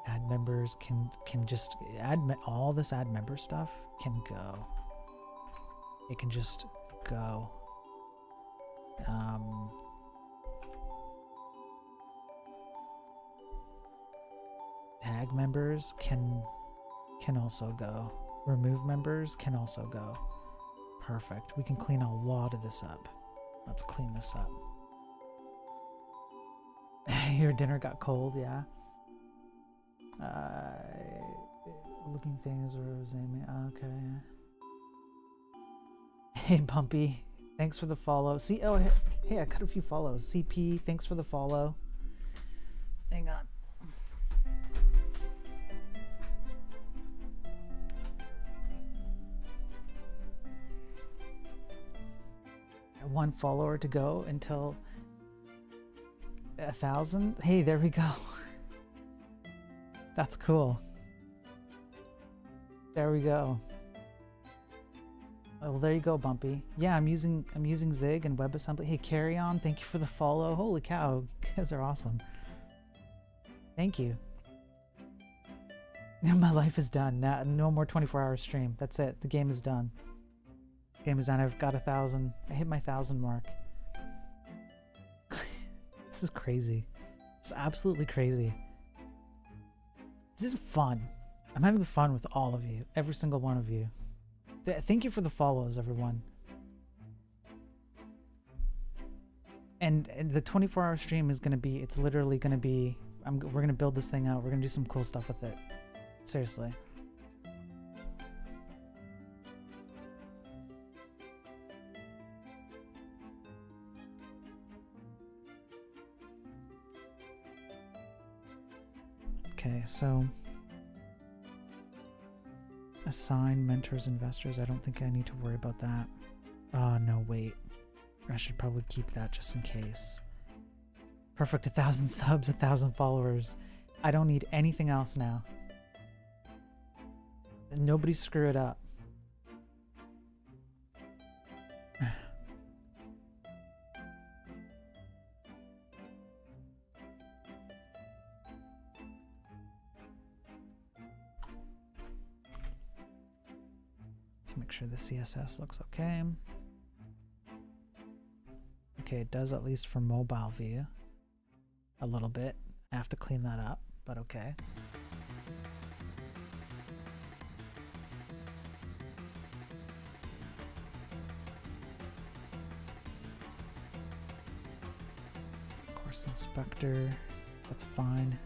Add members can just all this add member stuff can go. It can just go. Tag members can also go. Remove members can also go. Perfect. We can clean a lot of this up. Let's clean this up. Your dinner got cold, yeah. Looking things or okay. Hey Bumpy, thanks for the follow. See, oh hey, I got a few follows. CP, thanks for the follow. Hang on. One follower to go until 1,000. Hey, there we go. That's cool. There we go. Oh, well, there you go, Bumpy. Yeah, I'm using Zig and WebAssembly. Hey, Carry On, thank you for the follow. Holy cow, you guys are awesome. Thank you. My life is done. No more 24-hour stream. That's it. The game is done. Game is done. I've got 1,000. I hit my 1,000 mark. This is crazy. It's absolutely crazy. This is fun. I'm having fun with all of you. Every single one of you. Thank you for the follows, everyone. And the 24-hour stream is going to be, it's literally going to be, we're going to build this thing out. We're going to do some cool stuff with it. Seriously. Okay, so assign mentors, investors. I don't think I need to worry about that. Oh, no, wait. I should probably keep that just in case. Perfect, 1,000 subs, 1,000 followers. I don't need anything else now. Nobody screw it up. Let's make sure the CSS looks okay. Okay, it does at least for mobile view. A little bit. I have to clean that up, but okay. Course inspector, that's fine.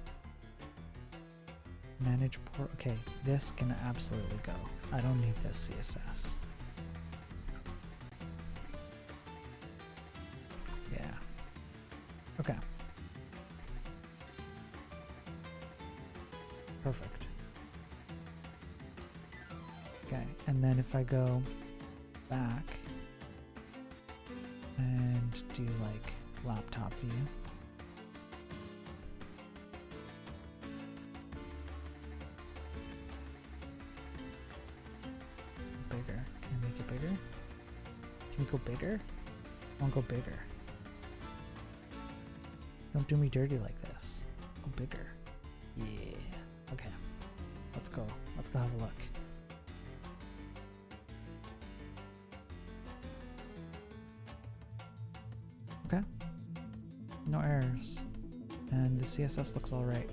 Manage port, okay, this can absolutely go. I don't need this CSS. Yeah. Okay. Perfect. Okay, and then if I go back and do like laptop view. Bigger. Can I make it bigger? Can we go bigger? I want to go bigger. Don't do me dirty like this. Go bigger. Yeah. Okay. Let's go. Let's go have a look. Okay. No errors. And the CSS looks all right.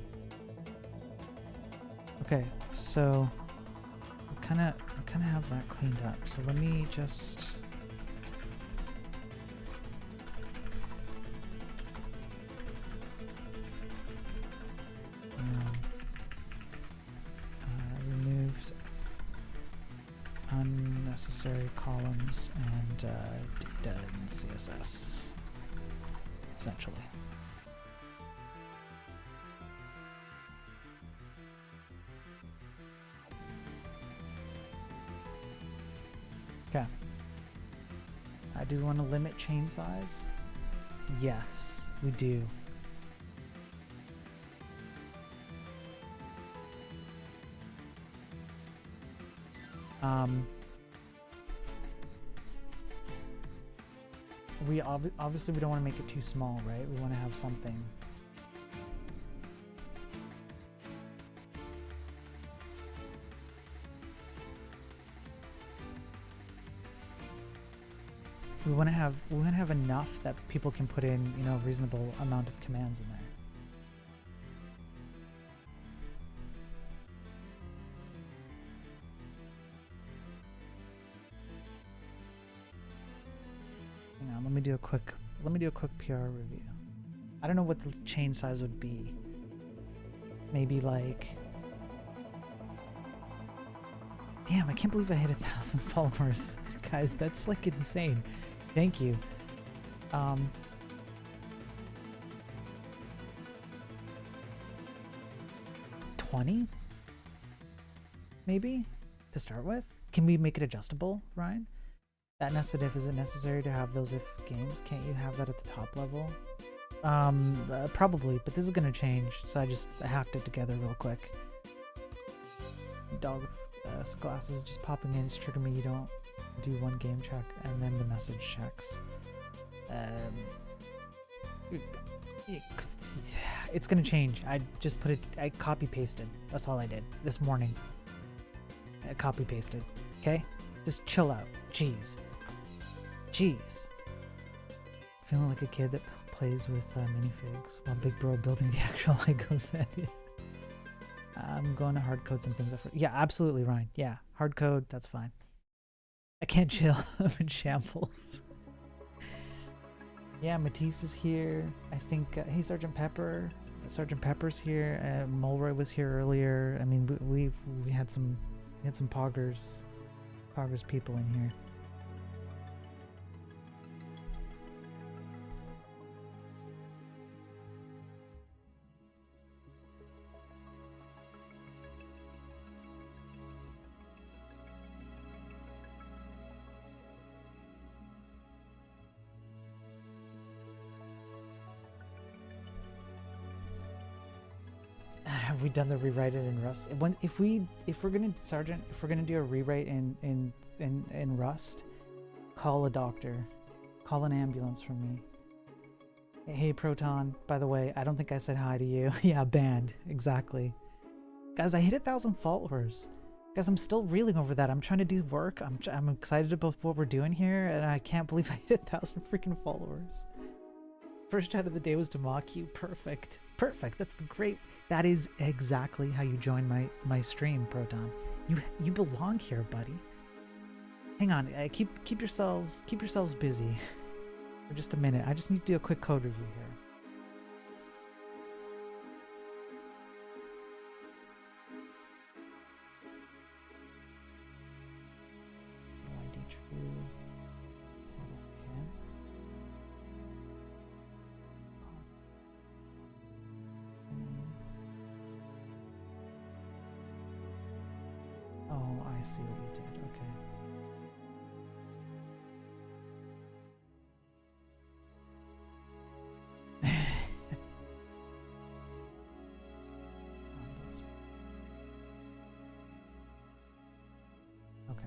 Okay, so I kind of have that cleaned up. So let me just removed unnecessary columns and data in CSS, essentially. Okay. I do want to limit chain size. Yes, we do. We obviously we don't want to make it too small, right? We want to have something. We want to have enough that people can put in, you know, a reasonable amount of commands in there. Hang on, let me do a quick PR review. I don't know what the chain size would be. Maybe like, damn, I can't believe I hit 1,000 followers. Guys, that's like insane. Thank you. 20? Maybe? To start with? Can we make it adjustable, Ryan? That nested if, is it necessary to have those if games? Can't you have that at the top level? Probably, but this is gonna change, so I hacked it together real quick. Dog with glasses just popping in, it's true to me, you don't do one game check and then the message checks. It's gonna change. I just put it, I copy pasted. That's all I did this morning. I copy pasted. Okay? Just chill out. Jeez. Jeez. Feeling like a kid that plays with minifigs while Big Bro building the actual Lego set. I'm going to hard code some things up. Yeah, absolutely, Ryan. Yeah, hard code, that's fine. I can't chill. I'm in shambles. Yeah, Matisse is here. I think, hey, Sergeant Pepper. Sergeant Pepper's here. Mulroy was here earlier. I mean, we had some poggers people in here. Have we done the rewrite it in Rust? If we're gonna Sergeant, if we're gonna do a rewrite in Rust, call a doctor, call an ambulance for me. Hey Proton, by the way, I don't think I said hi to you. Yeah, banned, exactly. Guys, I hit 1,000 followers. Guys, I'm still reeling over that. I'm trying to do work. I'm excited about what we're doing here, and I can't believe I hit 1,000 freaking followers. First chat of the day was to mock you. Perfect. Perfect. That's the great. That is exactly how you join my stream, Proton. You belong here, buddy. Hang on. Keep yourselves busy for just a minute. I just need to do a quick code review here. ID true. Oh, I see what you did. Okay. Okay.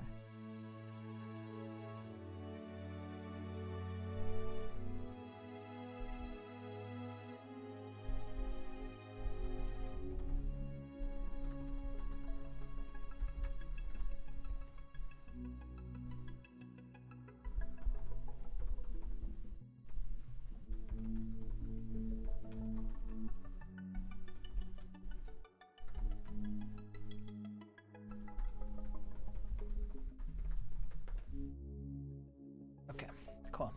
Okay, cool.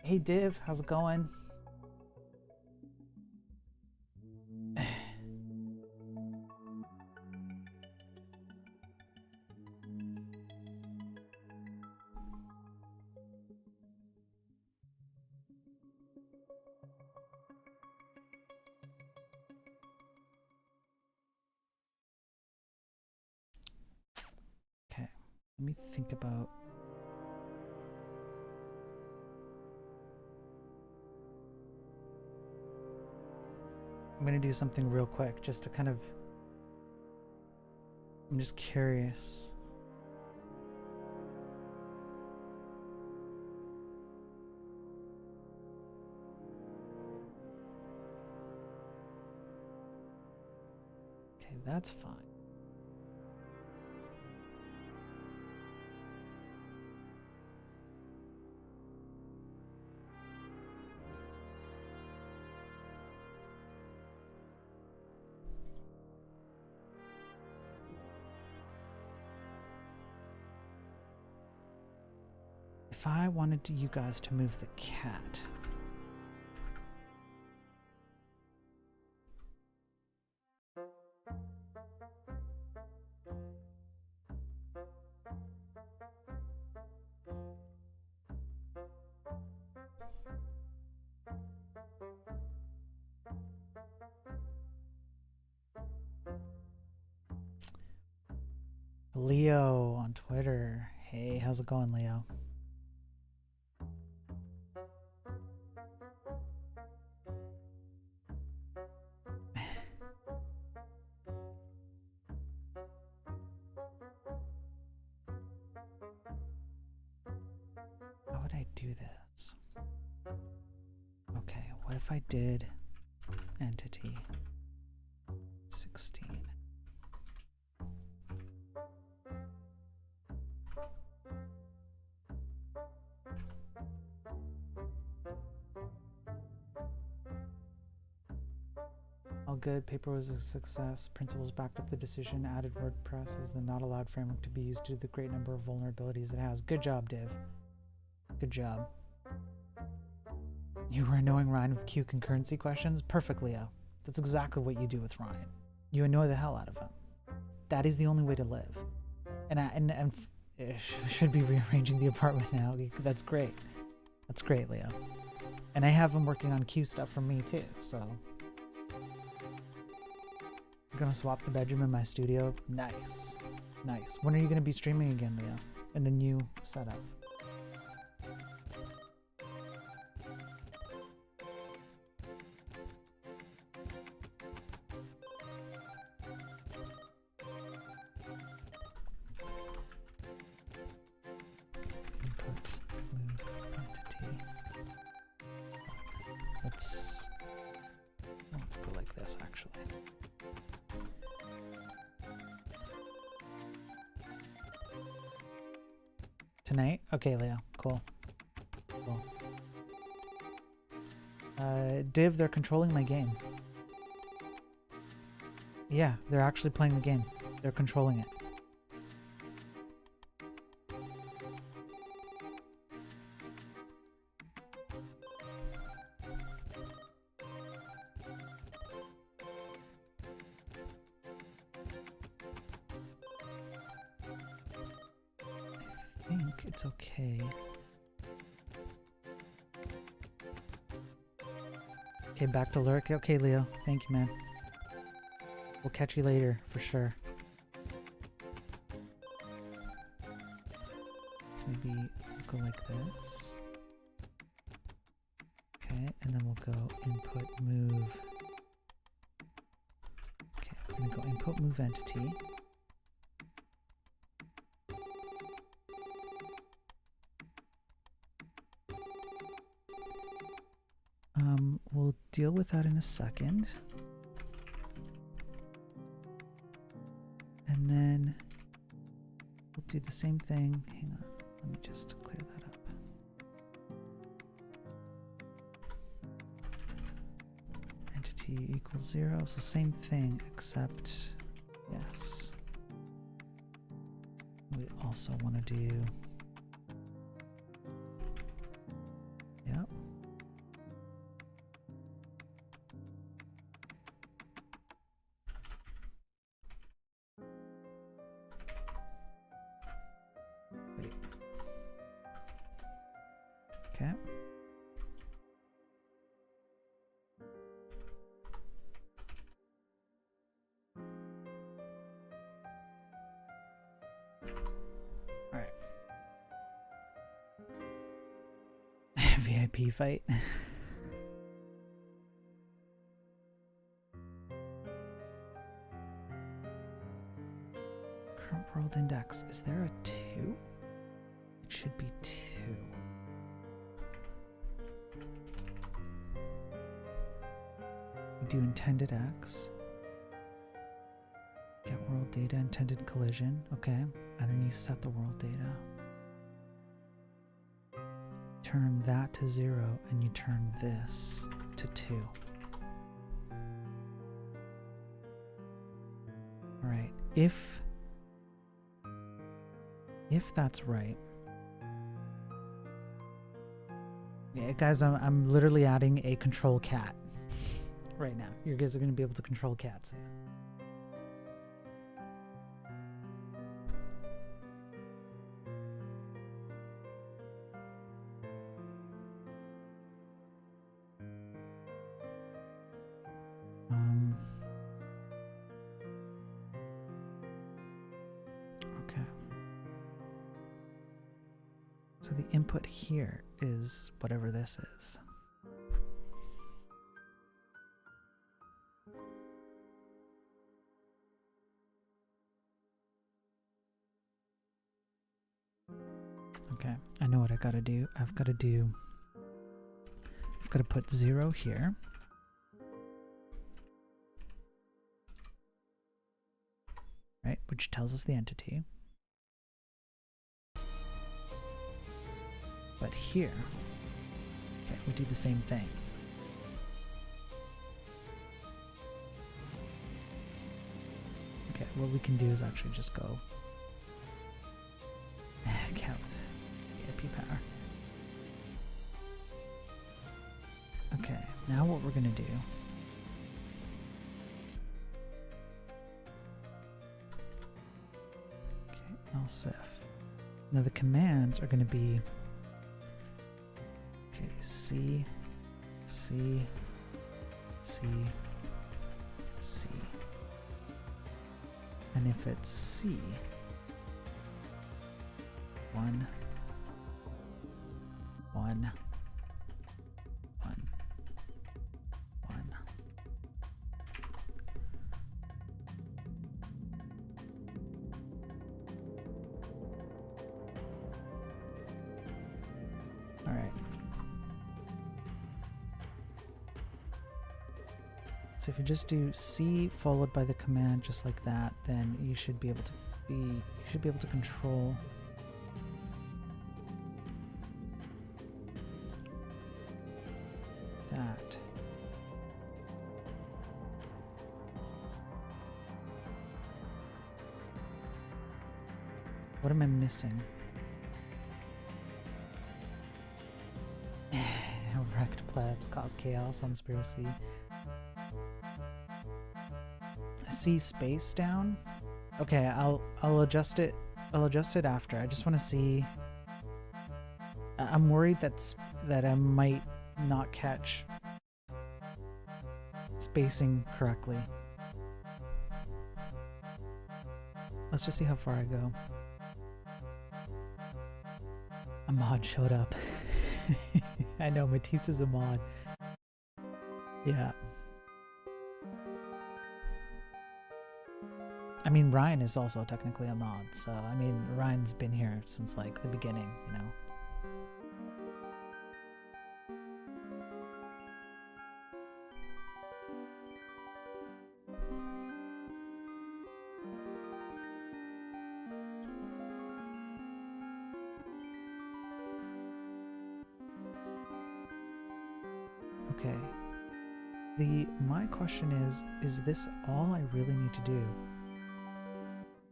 Hey Div, how's it going? Okay, let me think about. I'm gonna do something real quick just to kind of. I'm just curious. Okay, that's fine. If I wanted you guys to move the cat. Leo on Twitter. Hey, how's it going, Leo? How would I do this? Okay, what if I did entity 16? All good. Paper was a success. Principals backed up the decision. Added WordPress as the not allowed framework to be used due to the great number of vulnerabilities it has. Good job, Div. Good job. You were annoying Ryan with Q concurrency questions? Perfect, Leo. That's exactly what you do with Ryan. You annoy the hell out of him. That is the only way to live. And should be rearranging the apartment now. That's great. That's great, Leo. And I have him working on Q stuff for me too, so. I'm gonna swap the bedroom in my studio. Nice. Nice. When are you gonna be streaming again, Leo? In the new setup? input move entity. Let's go like this actually. Tonight? Okay, Leo. Cool. Cool. Div, they're controlling my game. Yeah, they're actually playing the game. They're controlling it. I think it's okay. Okay, back to lurk. Okay, Leo. Thank you, man. We'll catch you later, for sure. Let's maybe go like this. Okay, and then we'll go input move. Okay, we're gonna go input move entity. We'll deal with that in a second. And then we'll do the same thing. Hang on, let me just clear that up. Entity equals 0, so same thing except, yes. We also want to do, yep. Okay. All right. VIP fight. Current world index. Is there a 2? It should be 2. We do intended X. Get world data, intended collision. Okay. And then you set the world data. Turn that to 0 and you turn this to 2. All right. If that's right. Yeah, guys, I'm literally adding a control cat right now. You guys are going to be able to control cats. Okay. So the input here is whatever this is. Okay, I know what I gotta do. I've got to put 0 here. Right, which tells us the entity. But here, okay, we do the same thing. Okay, what we can do is actually just go count VIP power. Okay, now what we're gonna do else if. Now the commands are going to be C, C, C, C. And if it's C, 1, 1, 1, 1. All right. So if you just do C followed by the command just like that, then you should be able to control that. What am I missing? Wrecked plebs cause chaos on Conspiracy. C space down. Okay, I'll adjust it. I'll adjust it after. I just want to see. I'm worried that I might not catch spacing correctly. Let's just see how far I go. A mod showed up. I know, Matisse is a mod. Yeah. I mean, Ryan is also technically a mod, so I mean, Ryan's been here since like the beginning, you know. Okay. My question is this all I really need to do?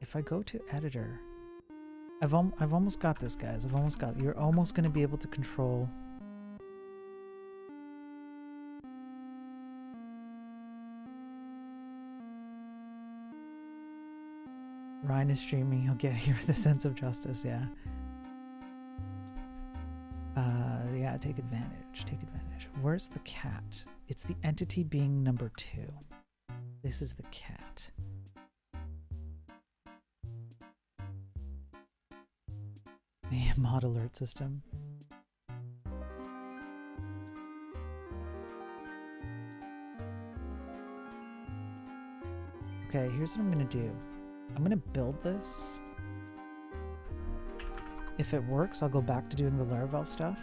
If I go to editor, I've almost got this, guys. You're almost going to be able to control Ryan is streaming, he'll get here with a sense of justice, yeah. Yeah, take advantage. Where's the cat? It's the entity being number 2. This is the cat. The mod alert system. Okay, here's what I'm gonna do. I'm gonna build this. If it works, I'll go back to doing the Laravel stuff.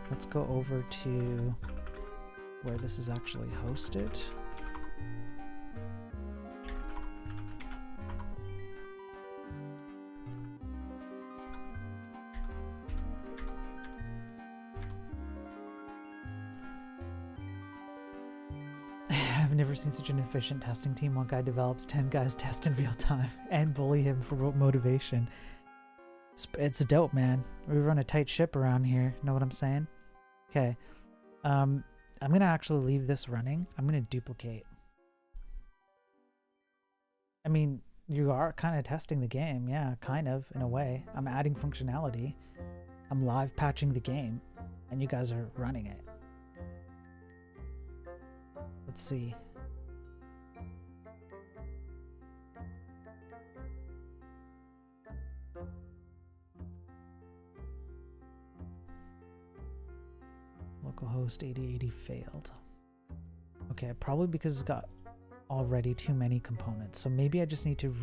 Let's go over to where this is actually hosted. I've never seen such an efficient testing team. One guy develops, 10 guys test in real time and bully him for motivation. It's dope, man. We run a tight ship around here. Know what I'm saying? Okay. I'm gonna actually leave this running. I'm gonna duplicate. I mean, you are kind of testing the game. Yeah, kind of, in a way. I'm adding functionality. I'm live patching the game, and you guys are running it. Let's see. Localhost 8080 failed. Okay, probably because it's got already too many components. So maybe I just need to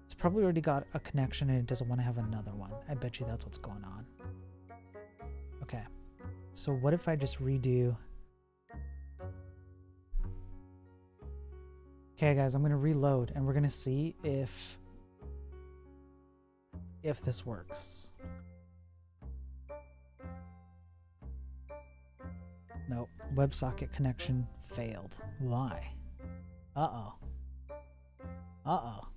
It's probably already got a connection and it doesn't want to have another one. I bet you that's what's going on. Okay. So what if I just redo... Okay, guys, I'm going to reload and we're going to see if this works. Nope. WebSocket connection failed. Why? Uh-oh. Uh-oh.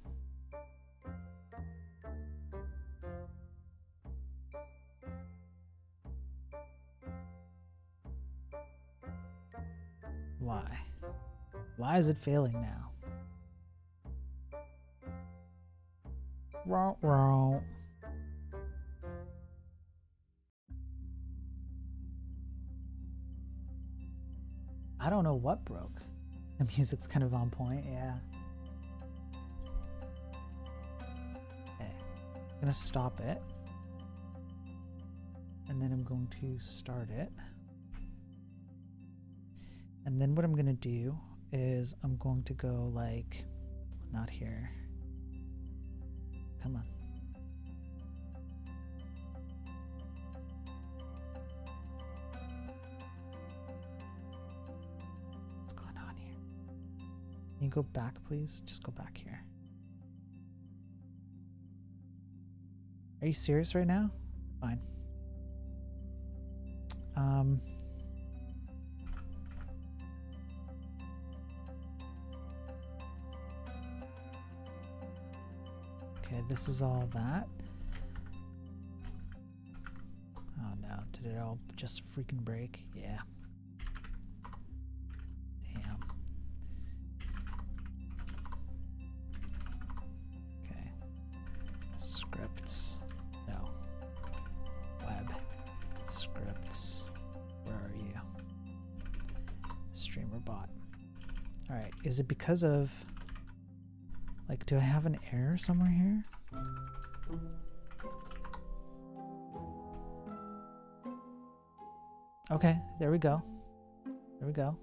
Why? Why is it failing now? Wrong. I don't know what broke. The music's kind of on point, yeah. Okay, I'm gonna stop it. And then I'm going to start it. And then what I'm gonna do is I'm going to go like, not here. Come on. you go back, please? Just go back here. Are you serious right now? Fine. Okay, this is all that. Oh no, did it all just freaking break? Yeah. Damn. Okay. Scripts. No. Web. Scripts. Where are you? Streamer bot. Alright, is it because of... Like, do I have an error somewhere here? Okay, there we go. There we go.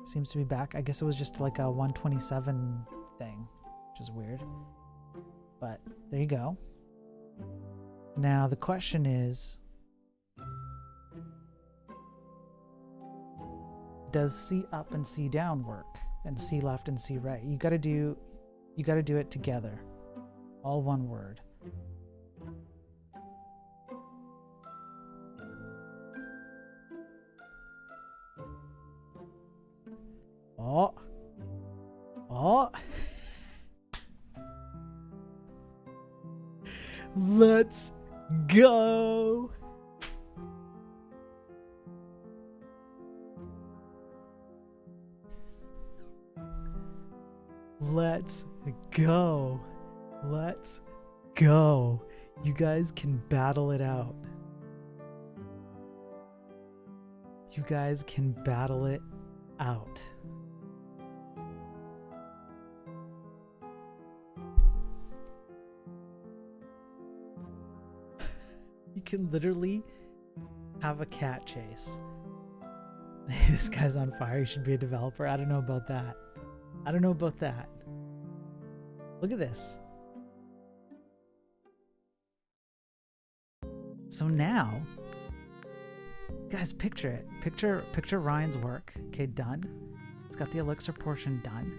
Seems to be back. I guess it was just like a 127 thing, which is weird. But there you go. Now the question is, does C up and C down work? And C left and C right? You gotta do it together. All one word. Oh. Oh. Let's go. Let's go. Let's go. You guys can battle it out. You guys can battle it out. You can literally have a cat chase. This guy's on fire. He should be a developer. I don't know about that. I don't know about that. Look at this. So now, guys, picture it. Picture Ryan's work. Okay, done. It's got the Elixir portion done.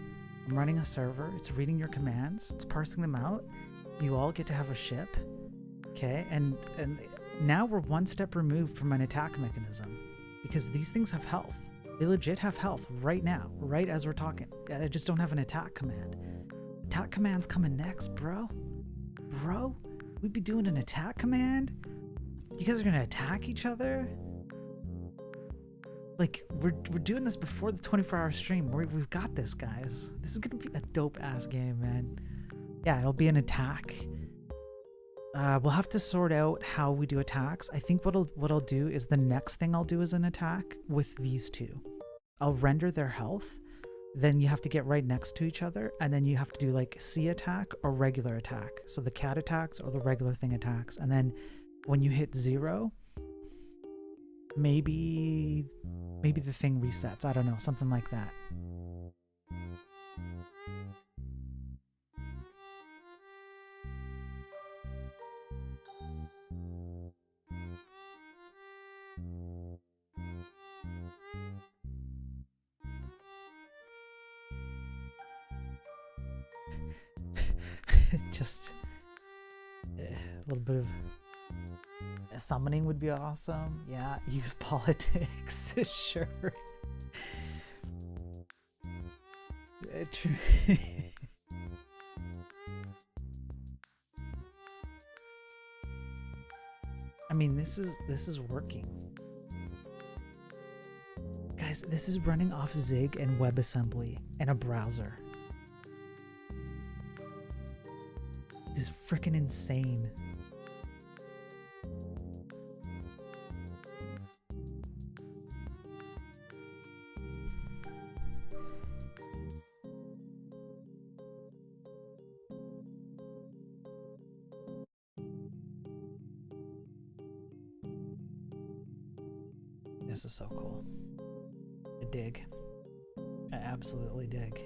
I'm running a server. It's reading your commands. It's parsing them out. You all get to have a ship. Okay, and now we're one step removed from an attack mechanism because these things have health. They legit have health right now, right as we're talking. I just don't have an attack command. Attack command's coming next, bro. Bro, we'd be doing an attack command? You guys are gonna attack each other? Like, we're doing this before the 24-hour stream. We've got this, guys. This is gonna be a dope-ass game, man. Yeah, it'll be an attack. We'll have to sort out how we do attacks. I think what I'll do is the next thing I'll do is an attack with these two. I'll render their health. Then you have to get right next to each other, and then you have to do like C attack or regular attack. So the cat attacks or the regular thing attacks, and then when you hit 0, maybe the thing resets. I don't know, something like that. Just a little bit of summoning would be awesome. Yeah, use politics. Sure. True. I mean, this is working. Guys, this is running off Zig and WebAssembly and a browser. This is freaking insane. This is so cool. I dig. I absolutely dig.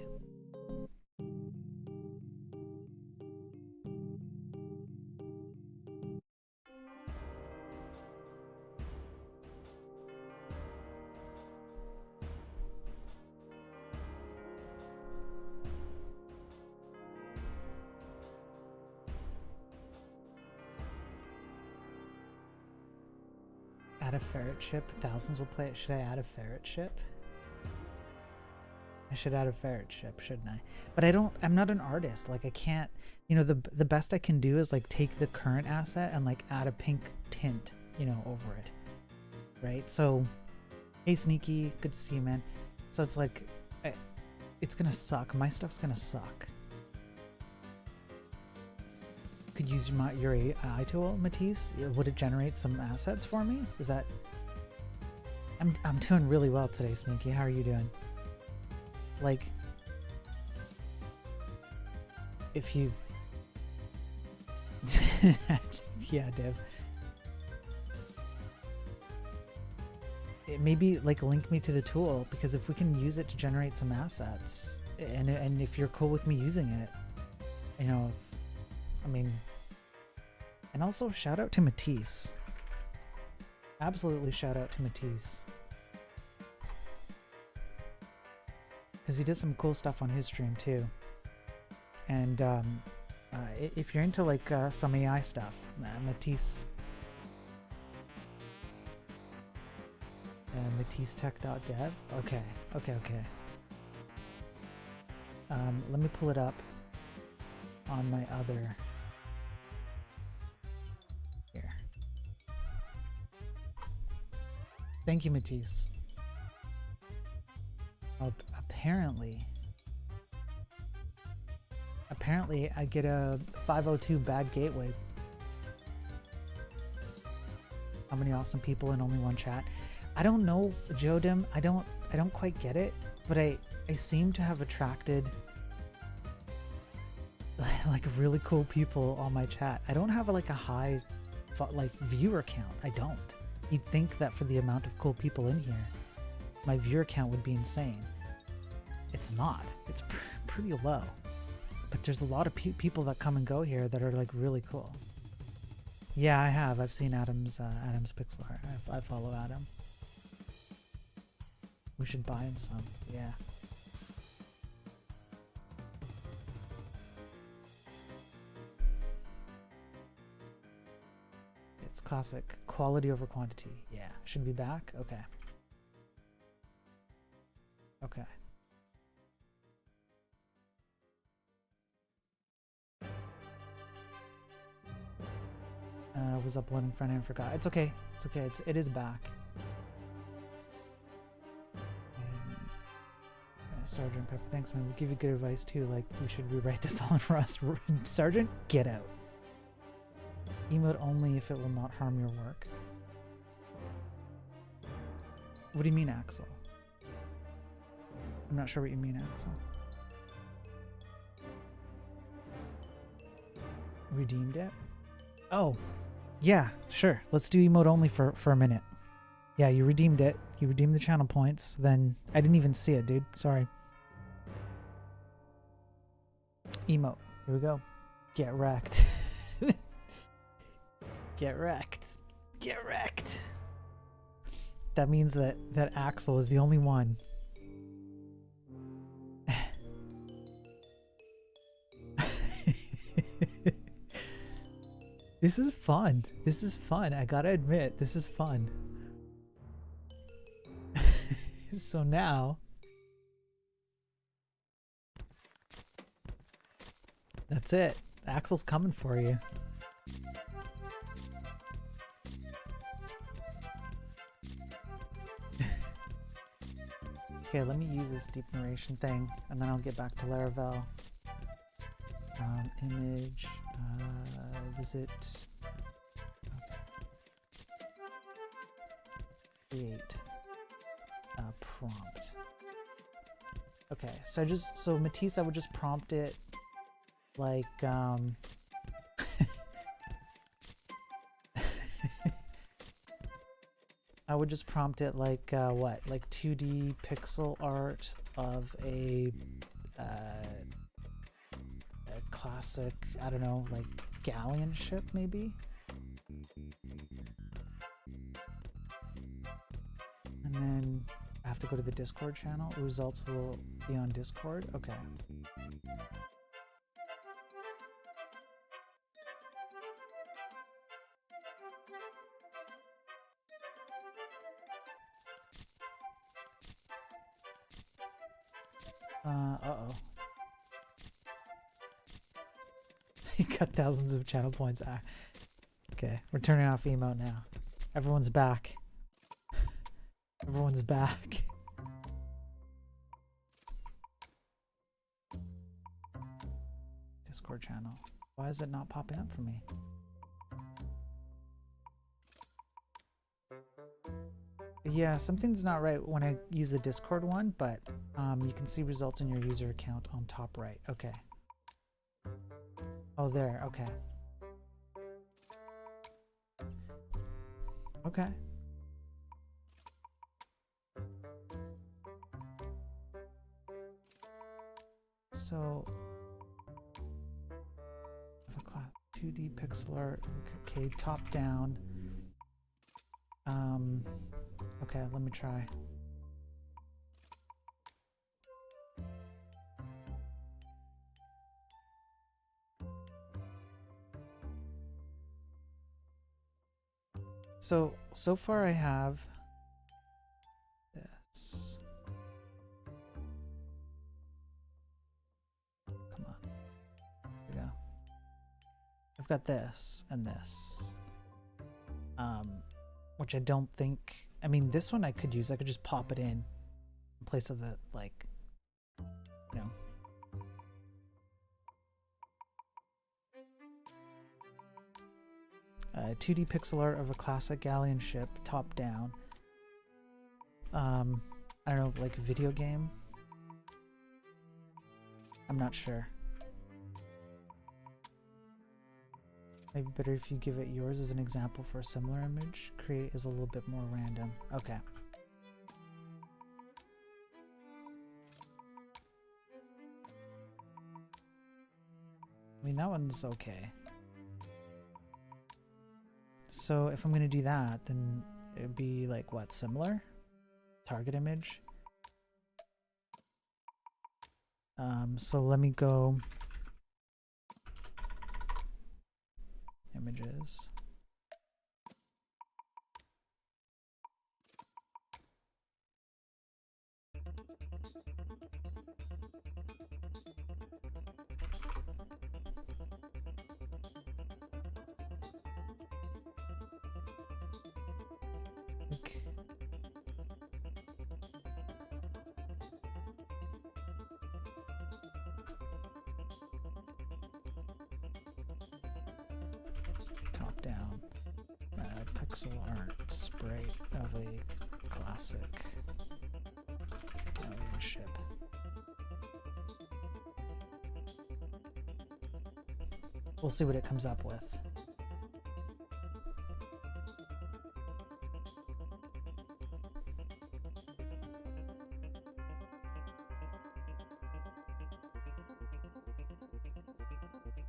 Add a ferret ship. Thousands will play it. Should I add a ferret ship? I should add a ferret ship, shouldn't I? But I'm not an artist. Like I can't, you know, the best I can do is like take the current asset and like add a pink tint, you know, over it. Right? So, hey Sneaky, good to see you, man. So it's like, it's gonna suck. My stuff's gonna suck. Could use your AI tool, Matisse. Would it generate some assets for me? Is that... I'm doing really well today, Sneaky. How are you doing? Like, if you... yeah, Dev. It maybe like link me to the tool, because if we can use it to generate some assets, and if you're cool with me using it, you know, I mean... And also, shout out to Matisse. Absolutely shout out to Matisse. Because he did some cool stuff on his stream too. And if you're into like some AI stuff, Matisse... MatisseTech.dev? Okay. Let me pull it up on my other... Here. Thank you, Matisse. Oh, apparently I get a 502 bad gateway. How many awesome people in only one chat? I don't know, Jodim. I don't quite get it, but I seem to have attracted like really cool people on my chat. I don't have like a high like viewer count. I don't. You'd think that for the amount of cool people in here, my viewer count would be insane. It's not. It's pretty low. But there's a lot of people that come and go here that are like really cool. Yeah, I have. I've seen Adam's pixel art. I follow Adam. We should buy him some. Yeah. It's classic. Quality over quantity. Yeah. Should be back? Okay. Okay. Was uploading front end, forgot. It's okay. It's okay. It is back. Sergeant Pepper, thanks man. We give you good advice too. Like we should rewrite this all in Rust. Sergeant, get out. Emote only if it will not harm your work. What do you mean, Axel? I'm not sure what you mean, Axel. Redeemed it? Oh, yeah, sure. Let's do emote only for a minute. Yeah, you redeemed it. You redeemed the channel points. Then I didn't even see it, dude. Sorry. Emote. Here we go. Get wrecked. Get wrecked. Get wrecked. That means that Axel is the only one. This is fun. This is fun. I gotta admit, this is fun. So now... That's it. Axel's coming for you. Okay, let me use this deep narration thing, and then I'll get back to Laravel. Image, visit, create, prompt. Okay, so Matisse, I would just prompt it like, I would just prompt it like, what? Like 2D pixel art of a classic, I don't know, like galleon ship maybe? And then I have to go to the Discord channel. Results will be on Discord. Okay. Uh-oh. You got thousands of channel points. Ah, okay, we're turning off emote now. Everyone's back. Everyone's back. Discord channel. Why is it not popping up for me? Yeah, something's not right when I use the Discord one, but you can see results in your user account on top right. Okay. Oh, there. Okay. Okay. So, class 2D pixel art. Okay, top down. Okay, let me try. So far I have this. Come on. There we go. I've got this and this. Which I don't think, I mean, this one I could use. I could just pop it in place of the, like, you know. 2D pixel art of a classic galleon ship, top down. I don't know, like a video game? I'm not sure. Maybe better if you give it yours as an example for a similar image. Create is a little bit more random. Okay. I mean, that one's okay. So if I'm going to do that, then it would be like, what, similar? Target image. So let me go images. Top down pixel art sprite of a classic galleon ship. We'll see what it comes up with.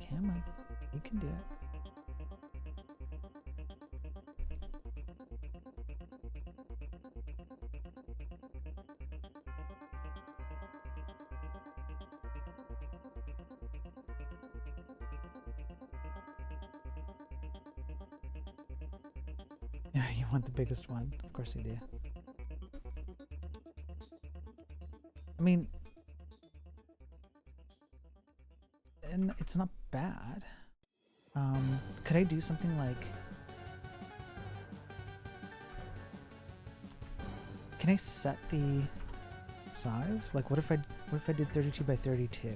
Come on, you can do it. Yeah, you want the biggest one. Of course you do. I mean, and it's not bad. Could I do something like... Can I set the size? Like, what if I did 32 by 32?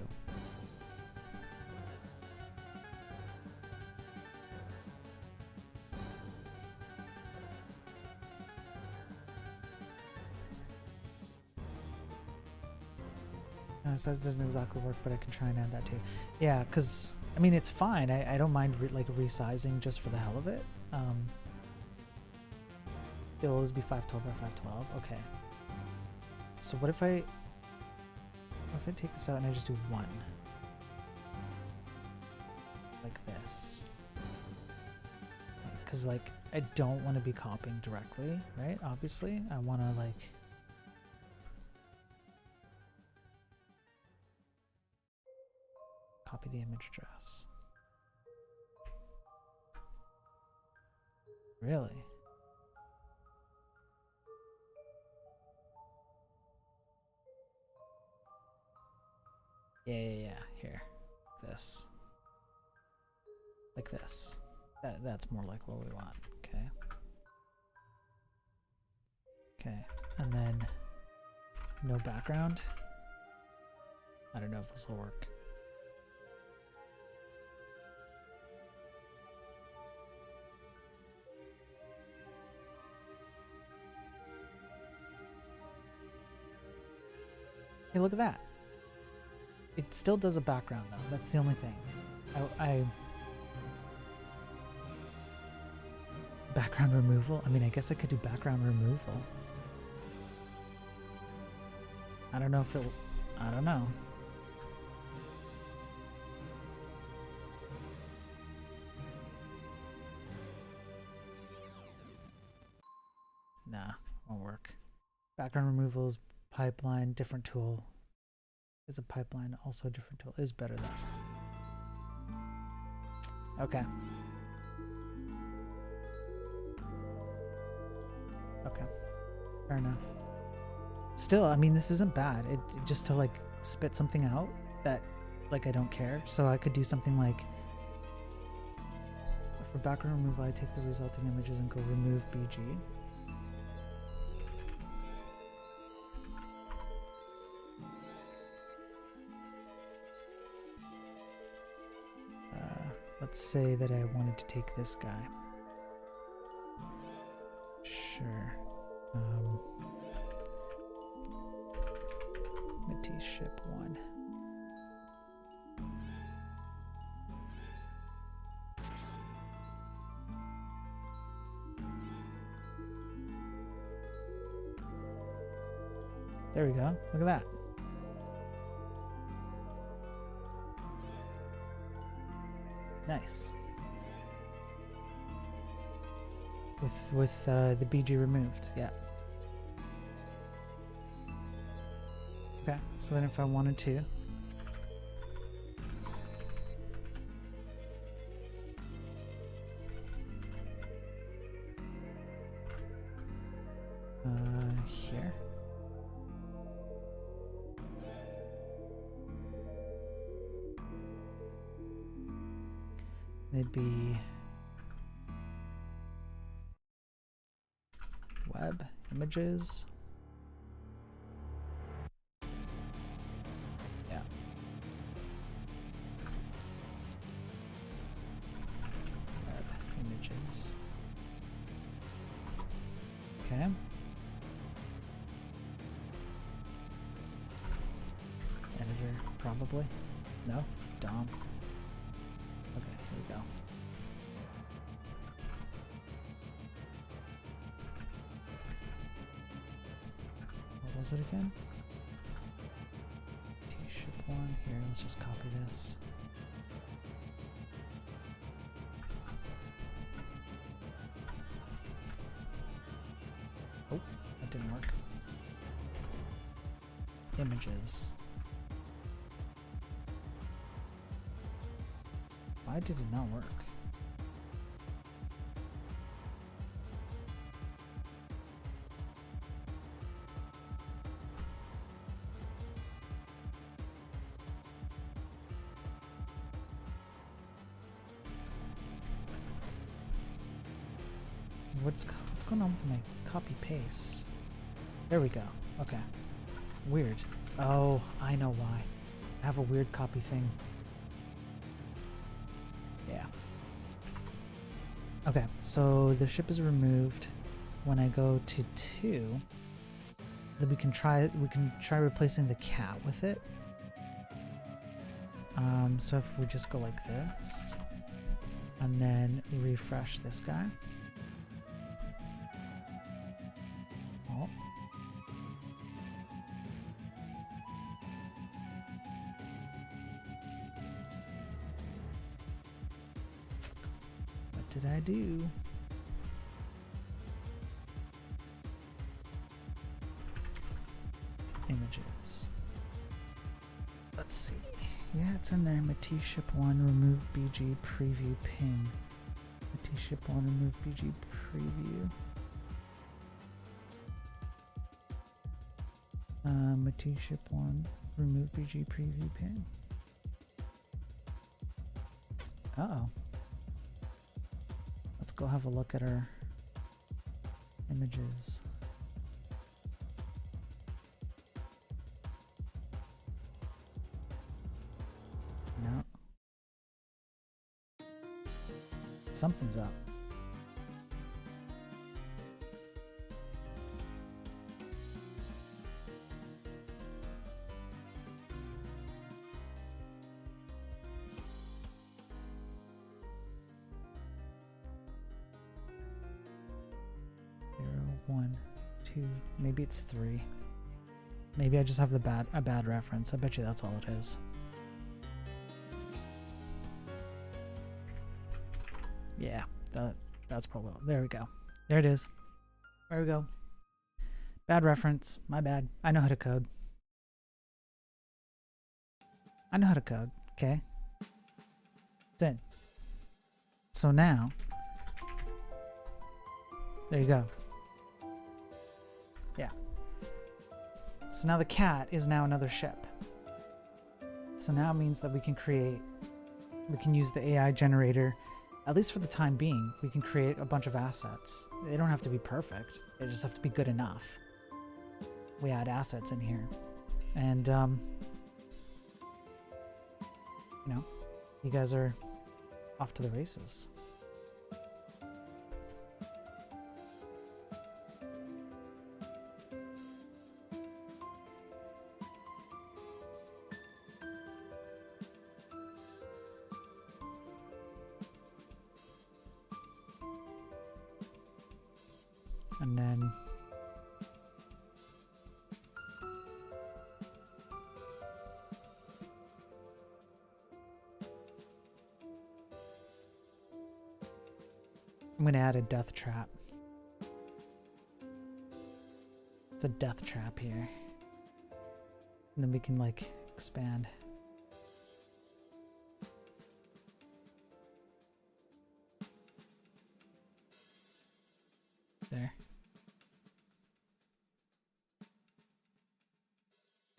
Size doesn't exactly work, but I can try and add that too. Yeah, because I mean it's fine. I don't mind like resizing just for the hell of it. It'll always be 512 by 512. Okay. So what if I take this out and I just do one like this? Because like I don't want to be copying directly, right? Obviously, I want to like. Copy the image address. Really? Yeah. Here. This. Like this. That's more like what we want. Okay. Okay. And then no background. I don't know if this will work. Hey, look at that. It still does a background though. That's the only thing. Background removal? I mean, I guess I could do background removal. I don't know if it... I don't know. Nah, won't work. Background removal is pipeline, different tool. Is a pipeline also a different tool? Is better though. Okay. Okay. Fair enough. Still, I mean, this isn't bad. It just to like spit something out that like I don't care. So I could do something like for background removal, I take the resulting images and go remove BG. Let's say that I wanted to take this guy. Sure. Matisse ship 1. There we go. Look at that. Nice. With the BG removed, yeah. Okay, so then if I wanted to, here. It'd be web images. Yeah. Web images. Okay. Editor, probably. No? DOM. Okay, here we go. What was it again? T-ship 1. Here, let's just copy this. Oh, that didn't work. Images. Why did it not work? What's going on with my copy paste? There we go. Okay. Weird. Oh, I know why. I have a weird copy thing. Yeah. Okay, so the ship is removed. When I go to 2, then we can try replacing the cat with it. So if we just go like this and then refresh this guy. Oh. What did I do? Images. Let's see. Yeah, it's in there. Matisse ship 1, remove BG, preview, ping. Matisse ship 1, remove BG, preview. Matisse ship 1. Remove BG preview pane. Uh-oh. Let's go have a look at our images. No. Something's up. One, two, maybe it's 3. Maybe I just have a bad reference. I bet you that's all it is. Yeah, that's probably there we go. There it is. There we go. Bad reference. My bad. I know how to code. I know how to code. Okay. Then. So now. There you go. Yeah. So now the cat is now another ship. So now it means that we can use the AI generator, at least for the time being. We can create a bunch of assets. They don't have to be perfect. They just have to be good enough. We add assets in here. And, you know, you guys are off to the races. And then I'm going to add a death trap. It's a death trap here. And then we can like expand. There.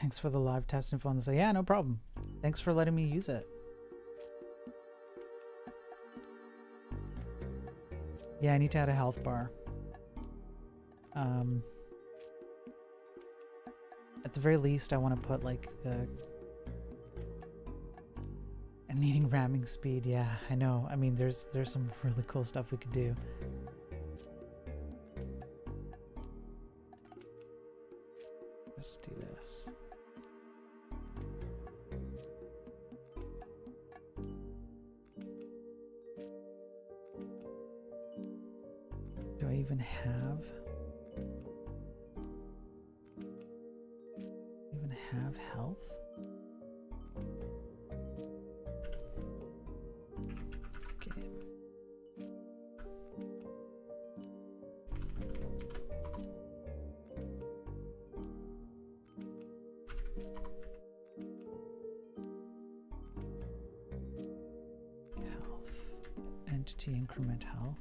Thanks for the live test info on this. Yeah, no problem. Thanks for letting me use it. Yeah, I need to add a health bar. At the very least, I want to put like the... And needing ramming speed. Yeah, I know. I mean, there's some really cool stuff we could do. Let's do this. Do I even have health? Okay. Health. Entity increment health.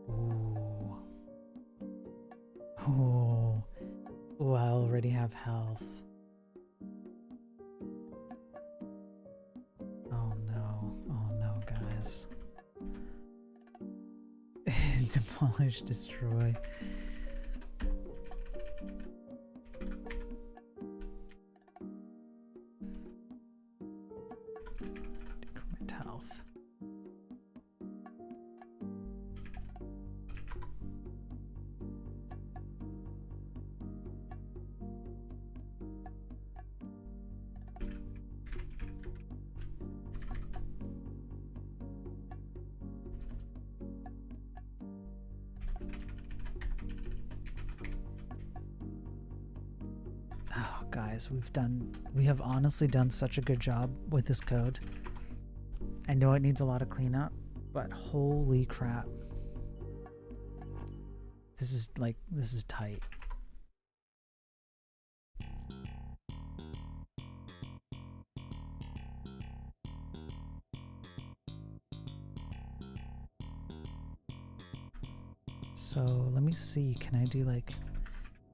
Ooh. Ooh. Ooh, I already have health. Oh no. Oh no, guys. Demolish, destroy. Decrement health. Oh, guys, we have honestly done such a good job with this code. I know it needs a lot of cleanup, but holy crap. This is tight. So let me see, can I do like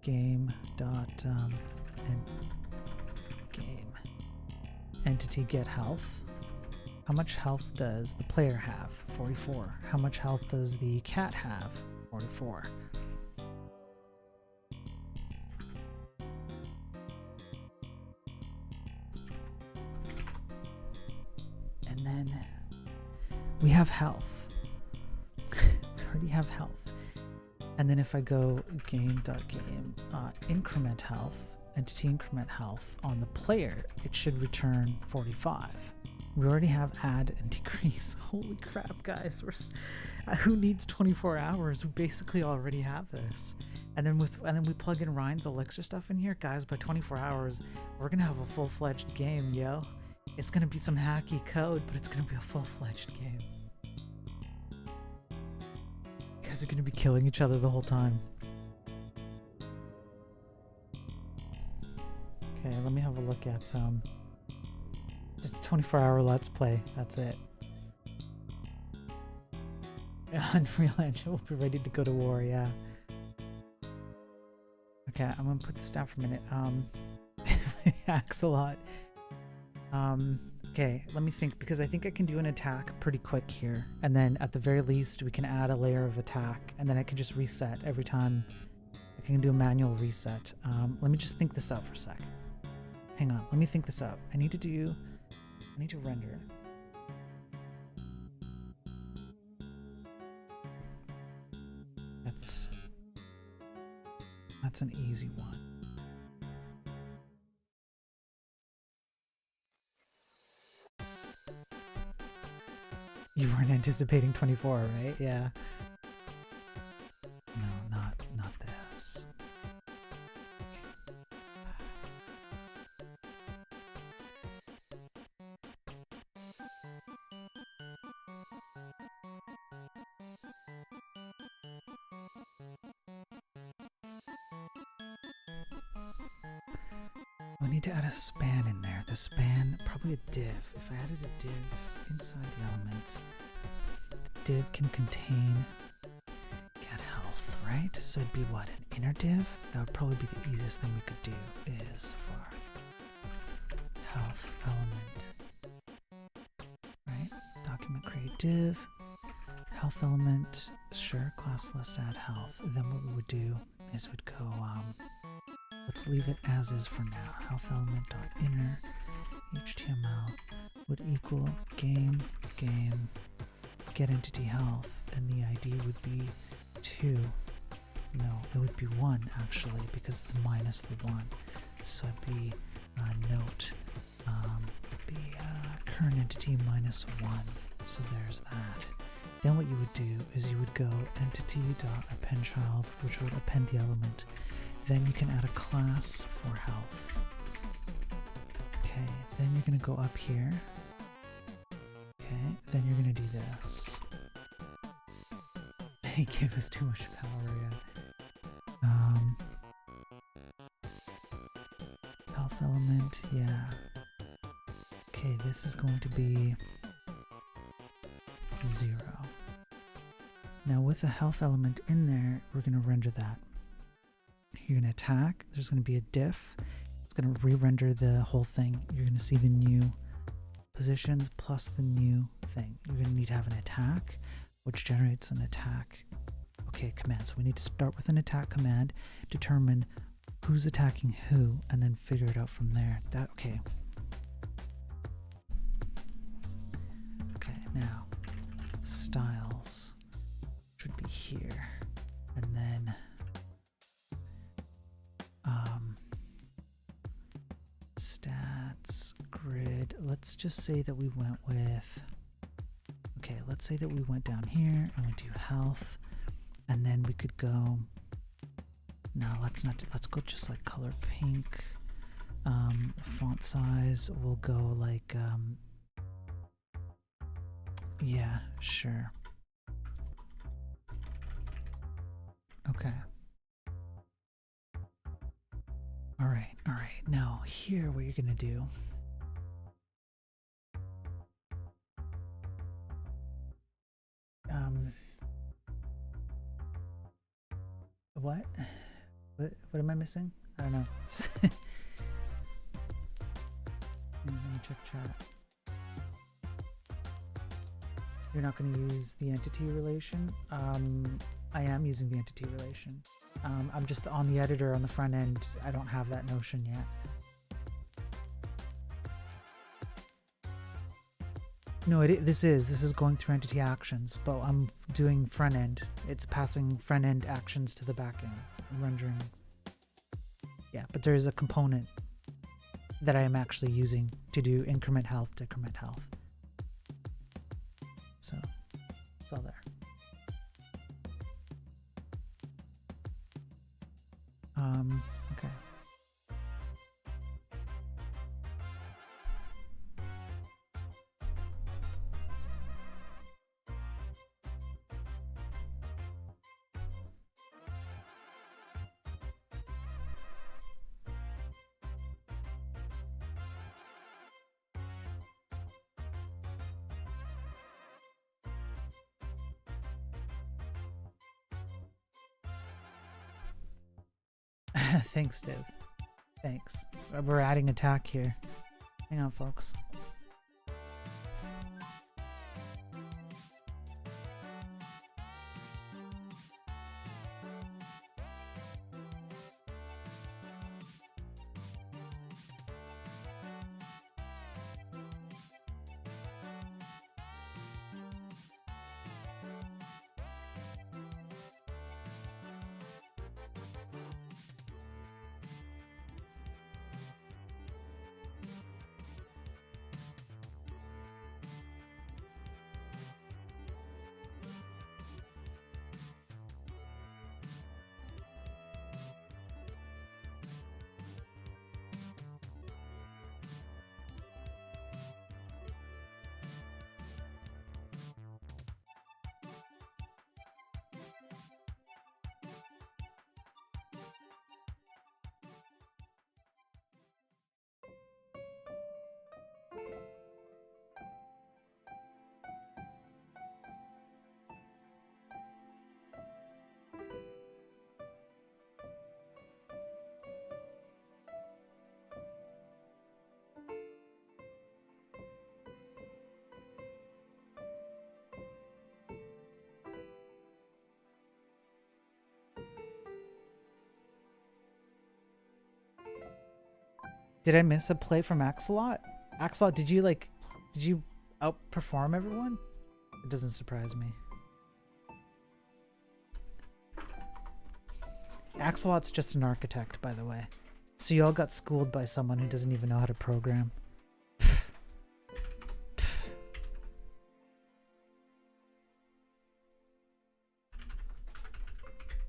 game dot and entity get health. How much health does the player have? 44. How much health does the cat have? 44. And then we have health. We already have health. And then if I go game.game, increment health, entity increment health on the player, it should return 45. We already have add and decrease. Holy crap, guys. Who needs 24 hours? We basically already have this. And then we plug in Ryan's elixir stuff in here. Guys, by 24 hours, we're going to have a full-fledged game, yo. It's going to be some hacky code, but it's going to be a full-fledged game. You guys are going to be killing each other the whole time. Okay, let me have a look at just a 24-hour Let's Play. That's it. Unreal Engine will be ready to go to war, yeah. Okay, I'm gonna put this down for a minute. Axolot. Okay, let me think, because I think I can do an attack pretty quick here. And then at the very least, we can add a layer of attack, and then I can just reset every time. I can do a manual reset. Let me just think this out for a sec. Hang on, let me think this out. I need to render. That's an easy one. You weren't anticipating 24, right? Yeah. No, not this. I need to add a span in there. The span, probably a div. If I added a div inside the element, the div can contain get health, right? So it'd be what, an inner div? That would probably be the easiest thing we could do is for health element, right? Document create div, health element, sure, class list add health. Then what we would do is we'd go, let's leave it as is for now. Health element dot inner HTML would equal game get entity health, and the ID would be 2. No, it would be 1 actually, because it's minus the 1. So it'd be note current entity minus 1. So there's that. Then what you would do is you would go entity dot append child, which would append the element. Then you can add a class for health. Okay, then you're going to go up here. Okay, then you're going to do this. He gave us too much power, yeah. Health element, yeah. Okay, this is going to be 0. Now with the health element in there, we're going to render that. You're going to attack, there's going to be a diff, it's going to re-render the whole thing. You're going to see the new positions plus the new thing. You're going to need to have an attack, which generates an attack. Okay, command. So we need to start with an attack command, determine who's attacking who, and then figure it out from there. Okay. Okay, now styles should be here, and then stats grid. Let's just say that we went with, okay, let's say that we went down here and we do health, and then we could go, no, let's not do, let's go just like color pink. Font size, we'll go like yeah, sure. Okay. All right. Now here, what you're gonna do. What am I missing? I don't know. Let me check chat. You're not going to use the entity relation? I am using the entity relation. I'm just on the editor on the front end. I don't have that notion yet. No, this is going through entity actions, but I'm doing front end. It's passing front end actions to the back end, rendering. Yeah, but there is a component that I am actually using to do increment health, decrement health. So it's all there. Okay. Thanks, Div. Thanks. We're adding attack here. Hang on, folks. Did I miss a play from Axolot? Axolot, did you outperform everyone? It doesn't surprise me. Axolot's just an architect, by the way. So you all got schooled by someone who doesn't even know how to program.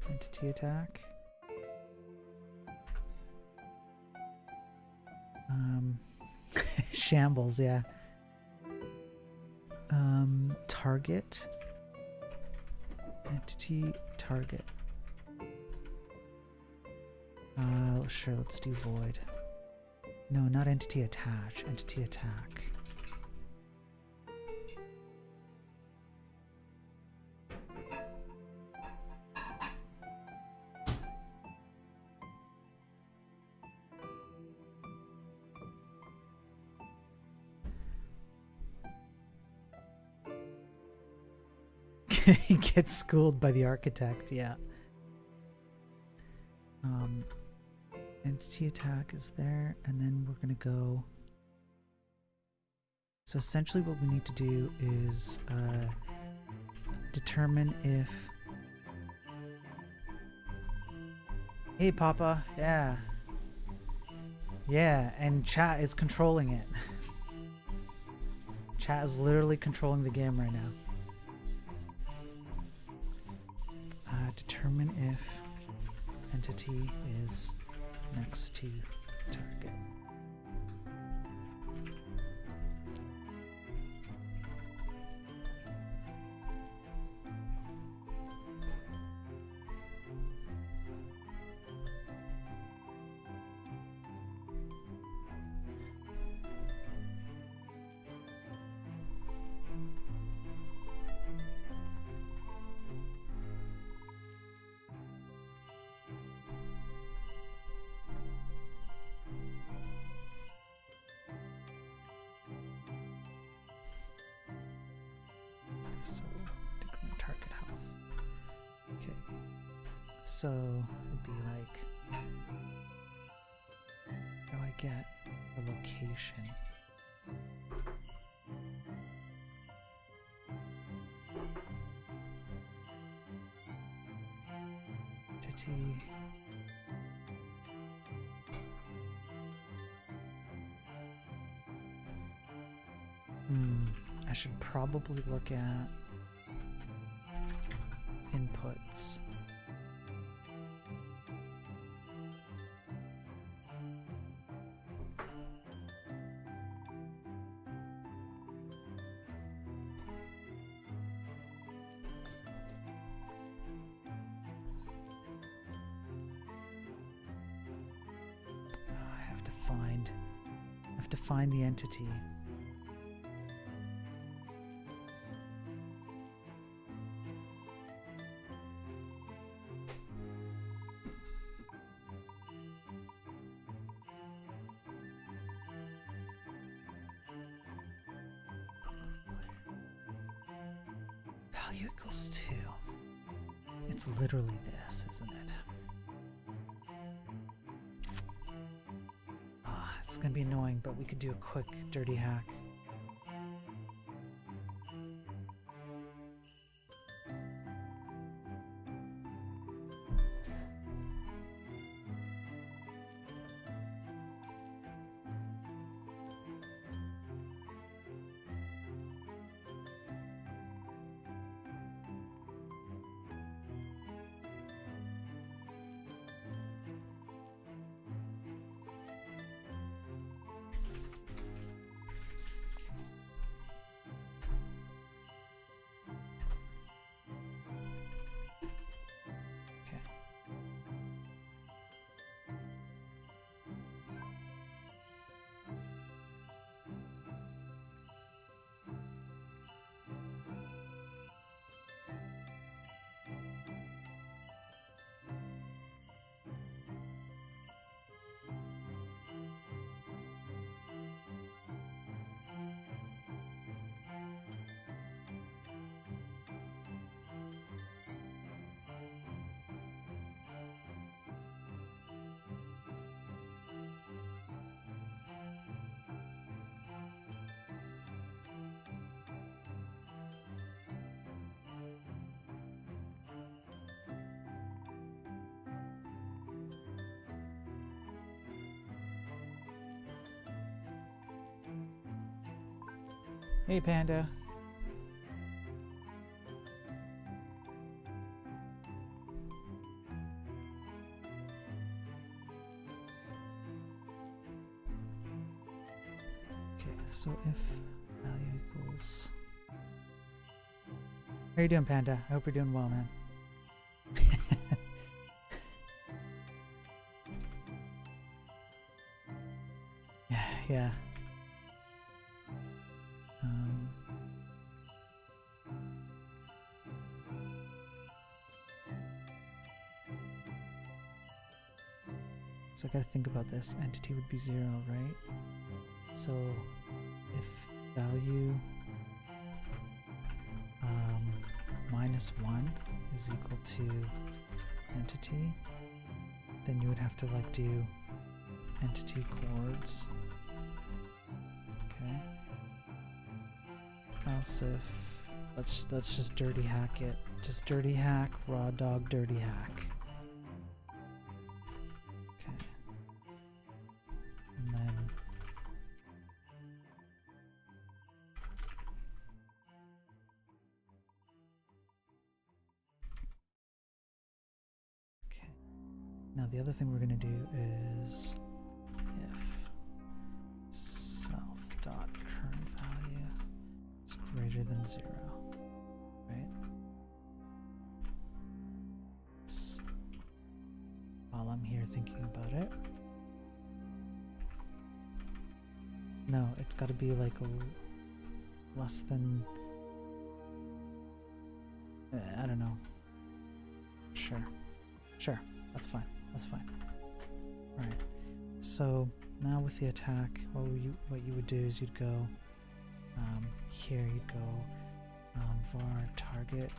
Entity attack. Shambles, yeah. Target. Entity target. Sure, let's do void. No, not entity attach, entity attack. He gets schooled by the architect, yeah. Entity attack is there, and then we're gonna go. So essentially what we need to do is determine if... Hey Papa, yeah. Yeah, and chat is controlling it. Chat is literally controlling the game right now. Determine if entity is next to target. So it'd be like, how do I get the location? Entity. I should probably look at inputs. I have to find the entity. Value equals 2. It's literally this, isn't it? It's gonna be annoying, but we could do a quick dirty hack. Hey, Panda. Okay, so if value equals... How you doing, Panda? I hope you're doing well, man. Yeah. So I gotta think about this. Entity would be 0, right? So if value -1 is equal to entity, then you would have to like do entity chords. Okay. Else if let's just dirty hack it. Just dirty hack, raw dog dirty hack. Okay. And then okay. Now the other thing we're gonna do is if self.current value is greater than 0, right? So, while I'm here thinking about it, no, it's got to be like less than, I don't know. Sure, that's fine. All right. So now with the attack, what you would do is you'd go here. You'd go var target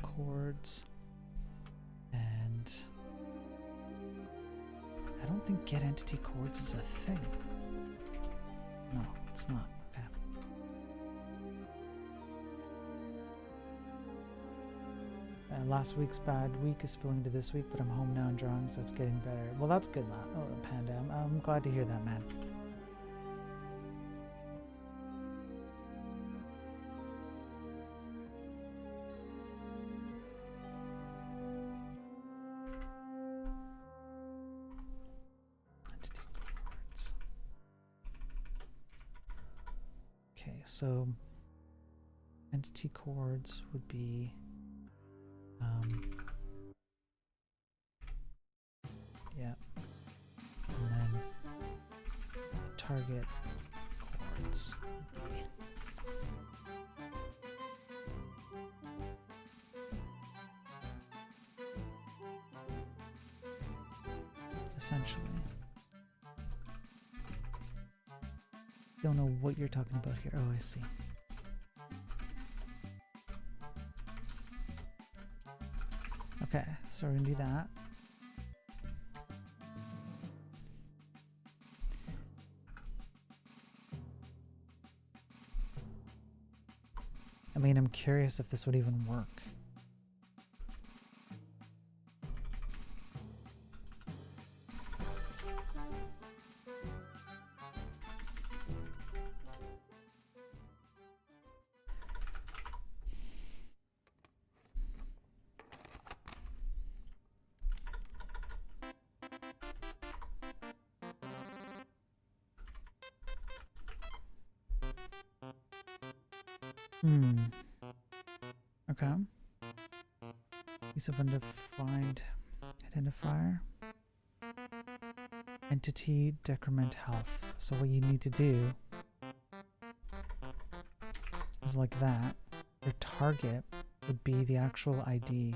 chords, and I don't think get entity chords is a thing. No, it's not. Okay. Last week's bad week is spilling into this week, but I'm home now and drawing, so it's getting better. Well, that's good, Panda. I'm glad to hear that, man. Okay, so entity chords would be yeah, and then target chords would be essentially. Don't know what you're talking about here. Oh, I see. Okay, so we're gonna do that. I mean, I'm curious if this would even work. Okay. Piece of undefined identifier. Entity decrement health. So what you need to do is like that. Your target would be the actual ID.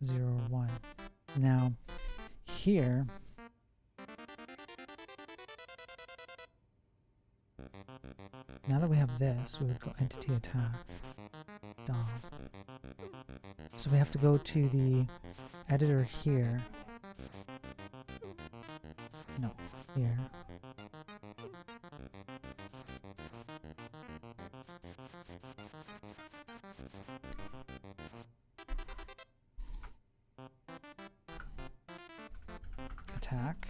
Zero or one. Now here now that we have this, we would go entity attack DOM. So we have to go to the editor here. No, here. Attack.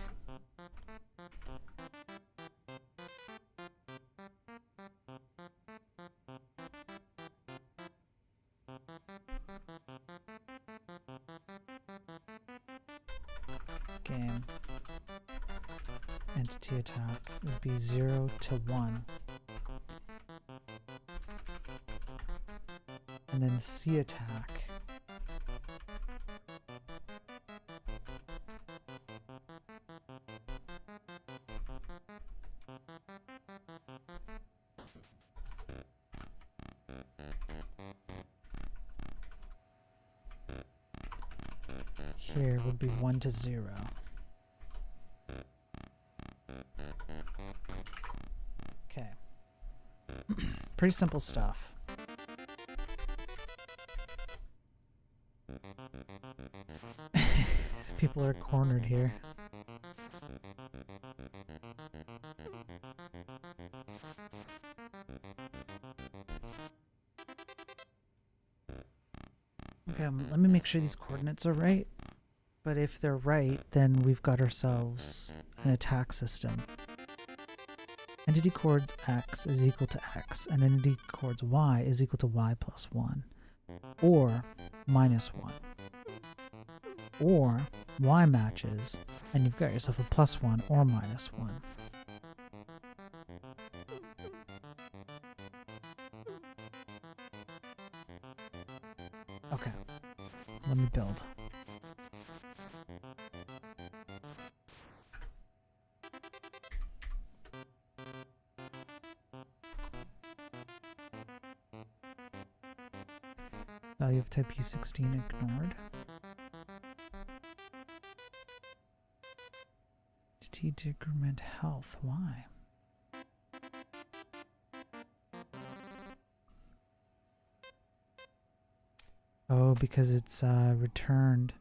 Game. Entity attack would be 0 to 1. And then C attack here would be 1 to 0. Okay. Pretty simple stuff. People are cornered here. Okay, let me make sure these coordinates are right. But if they're right, then we've got ourselves an attack system. Entity chords x is equal to x, and entity chords y is equal to y plus 1, or minus 1. Or y matches, and you've got yourself a plus 1 or minus 1. Okay, let me build. Value of type U16 ignored. Entity decrement health, why? Oh, because it's returned.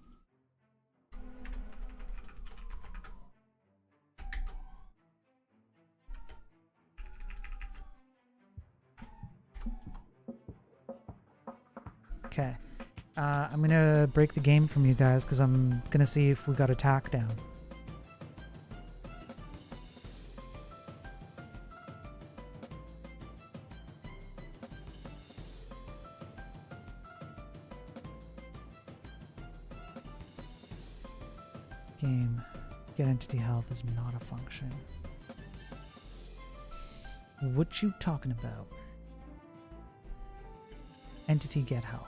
Okay. I'm gonna break the game from you guys because I'm gonna see if we got attack down. Game. Get entity health is not a function. What you talking about? Entity get health.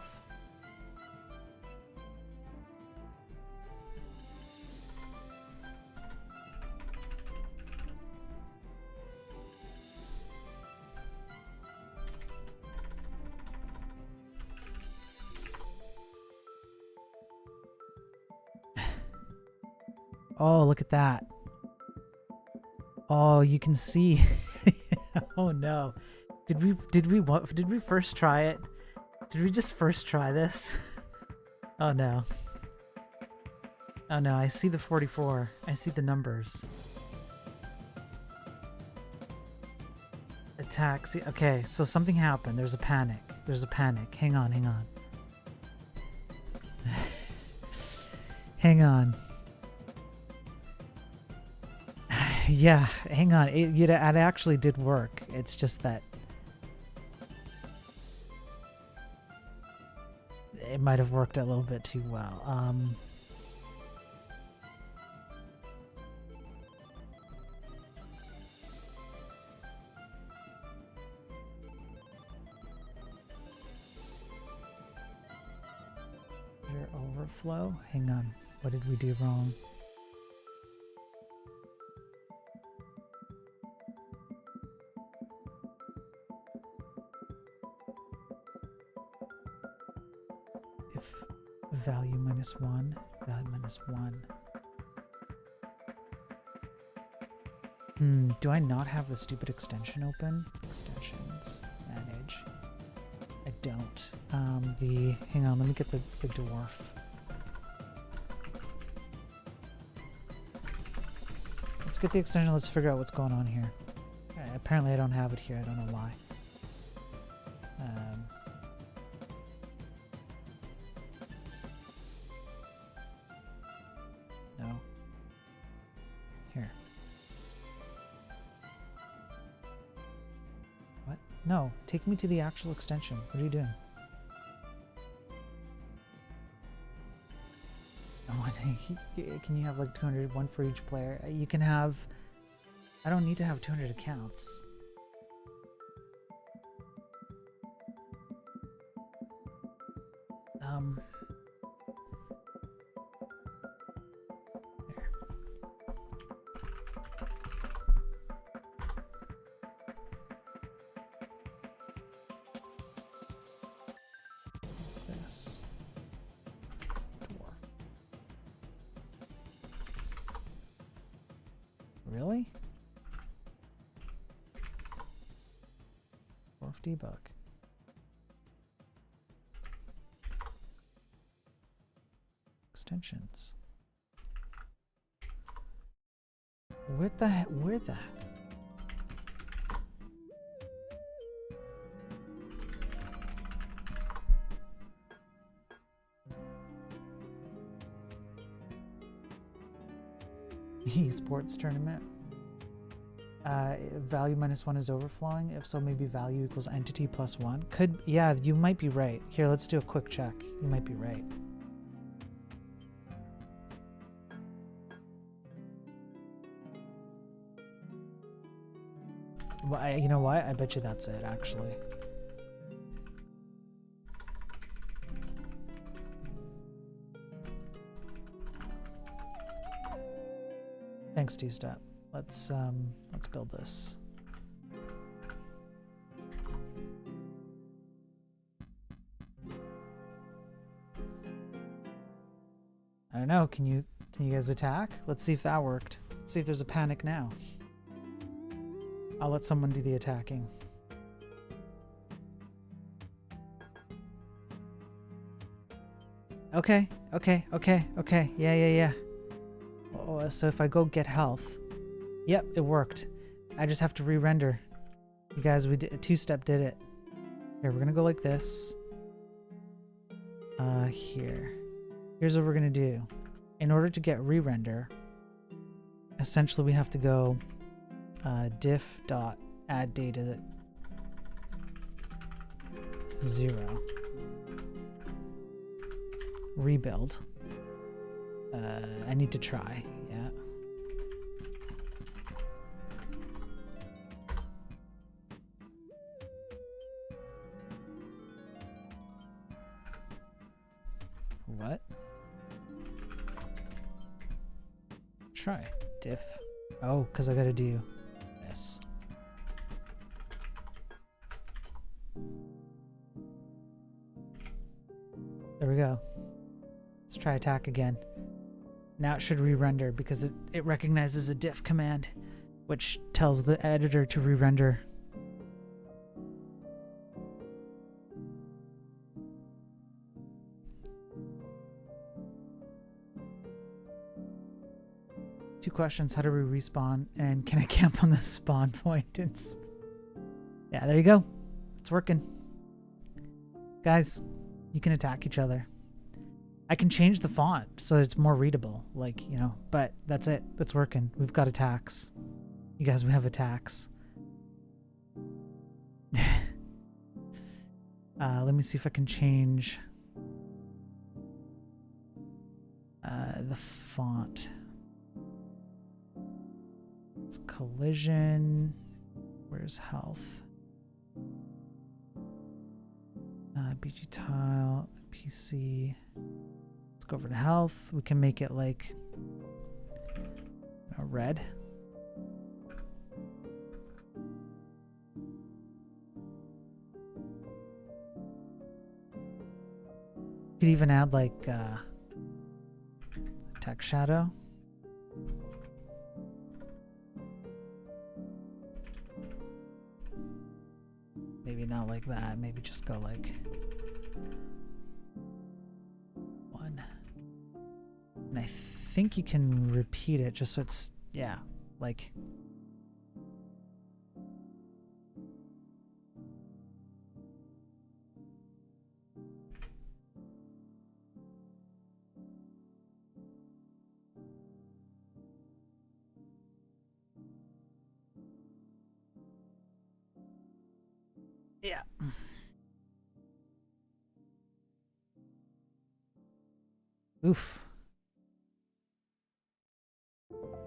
Oh, look at that. Oh, you can see. Oh no. Did we first try it? Did we just first try this? Oh no. Oh no, I see the 44. I see the numbers. Attack. See, okay, so something happened. There's a panic. There's a panic. Hang on, hang on. Hang on. Yeah, hang on. It actually did work. It's just that it might have worked a little bit too well. Your overflow? Hang on. What did we do wrong? Value -1, value -1. Do I not have the stupid extension open? Extensions, manage. I don't. Hang on, let me get the dwarf. Let's get the extension, let's figure out what's going on here. Apparently I don't have it here, I don't know why. No. Here. What? No, take me to the actual extension. What are you doing? Oh, can you have like 200, one for each player? You can have... I don't need to have 200 accounts. Really? Dwarf debug. Extensions. What the heck? Where the heck? Esports tournament. Value -1 is overflowing. If so, maybe value equals entity +1. Could, yeah, you might be right. Here, let's do a quick check. You might be right. Well, you know what? I bet you that's it, actually. Thanks, two-step. Let's build this. I don't know. Can you guys attack? Let's see if that worked. Let's see if there's a panic now. I'll let someone do the attacking. Okay. Yeah. Oh, so if I go get health, yep, it worked. I just have to re-render. You guys, we did a two-step did it. Here, we're gonna go like this. Here's what we're gonna do. In order to get re-render, essentially we have to go diff dot add data 0 rebuild. I need to try. Yeah. What? Try diff. Oh, because I gotta do this. There we go. Let's try attack again. Now it should re-render because it recognizes a diff command, which tells the editor to re-render. Two questions: how do we respawn, and can I camp on the spawn point? Yeah, there you go. It's working. Guys, you can attack each other. I can change the font so it's more readable, like, you know, but that's it. That's working. We've got attacks. You guys, we have attacks. Let me see if I can change the font. It's collision. Where's health? BG tile, PC. Let's go over to health. We can make it like red. Could even add like text shadow. Maybe not like that. Maybe just go like 1. And I think you can repeat it just so it's, yeah, like. Yeah. Oof.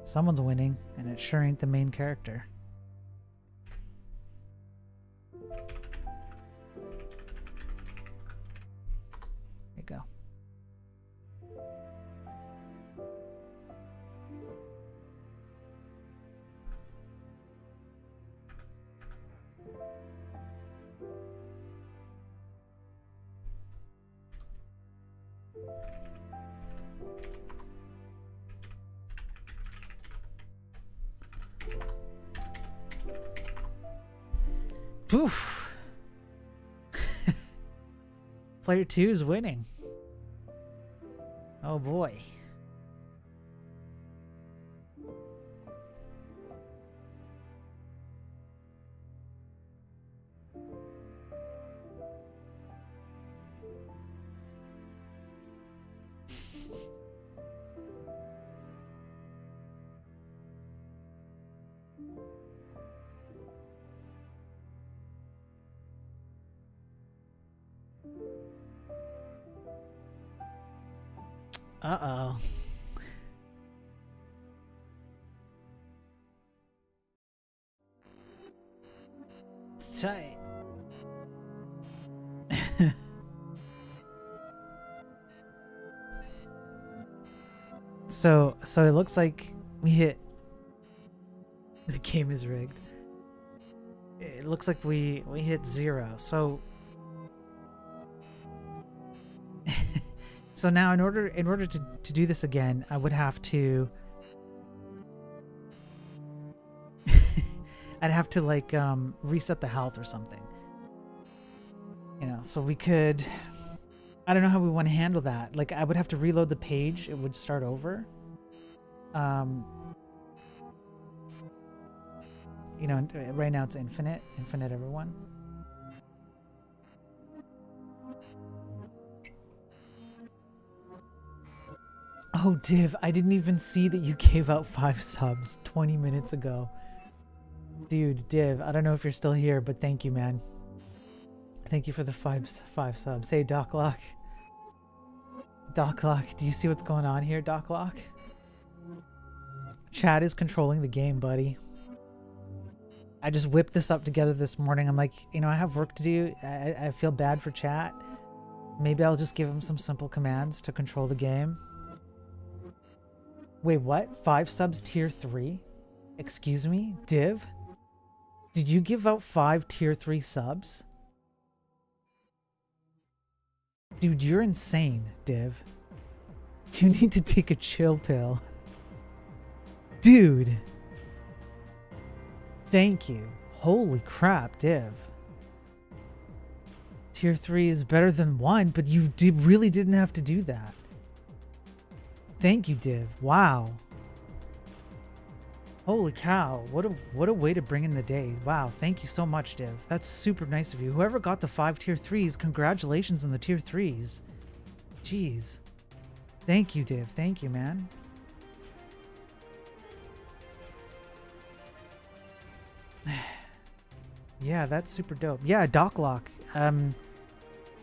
Someone's winning, and it sure ain't the main character. There you go. Poof. Player 2 is winning. Oh boy. Uh-oh. It's tight. So it looks like we hit. The game is rigged. It looks like we hit 0. So so now in order to do this again, I would have to I'd have to like reset the health or something. You know, so we could I don't know how we want to handle that. Like, I would have to reload the page. It would start over. You know, right now it's infinite everyone. Oh, Div, I didn't even see that you gave out 5 subs 20 minutes ago. Dude, Div, I don't know if you're still here, but thank you, man. Thank you for the 5 subs. Hey, Doclock. Doclock, do you see what's going on here, Doclock? Chat is controlling the game, buddy. I just whipped this up together this morning. I'm like, you know, I have work to do. I feel bad for chat. Maybe I'll just give him some simple commands to control the game. Wait, what? 5 subs tier 3? Excuse me? Div? Did you give out 5 tier 3 subs? Dude, you're insane, Div. You need to take a chill pill. Dude. Thank you. Holy crap, Div. Tier 3 is better than 1, but you really didn't have to do that. Thank you, Div. Wow. Holy cow. What a way to bring in the day. Wow, thank you so much, Div. That's super nice of you. Whoever got the 5 tier 3s, congratulations on the tier 3s. Jeez. Thank you, Div. Thank you, man. Yeah, that's super dope. Yeah, Doclock.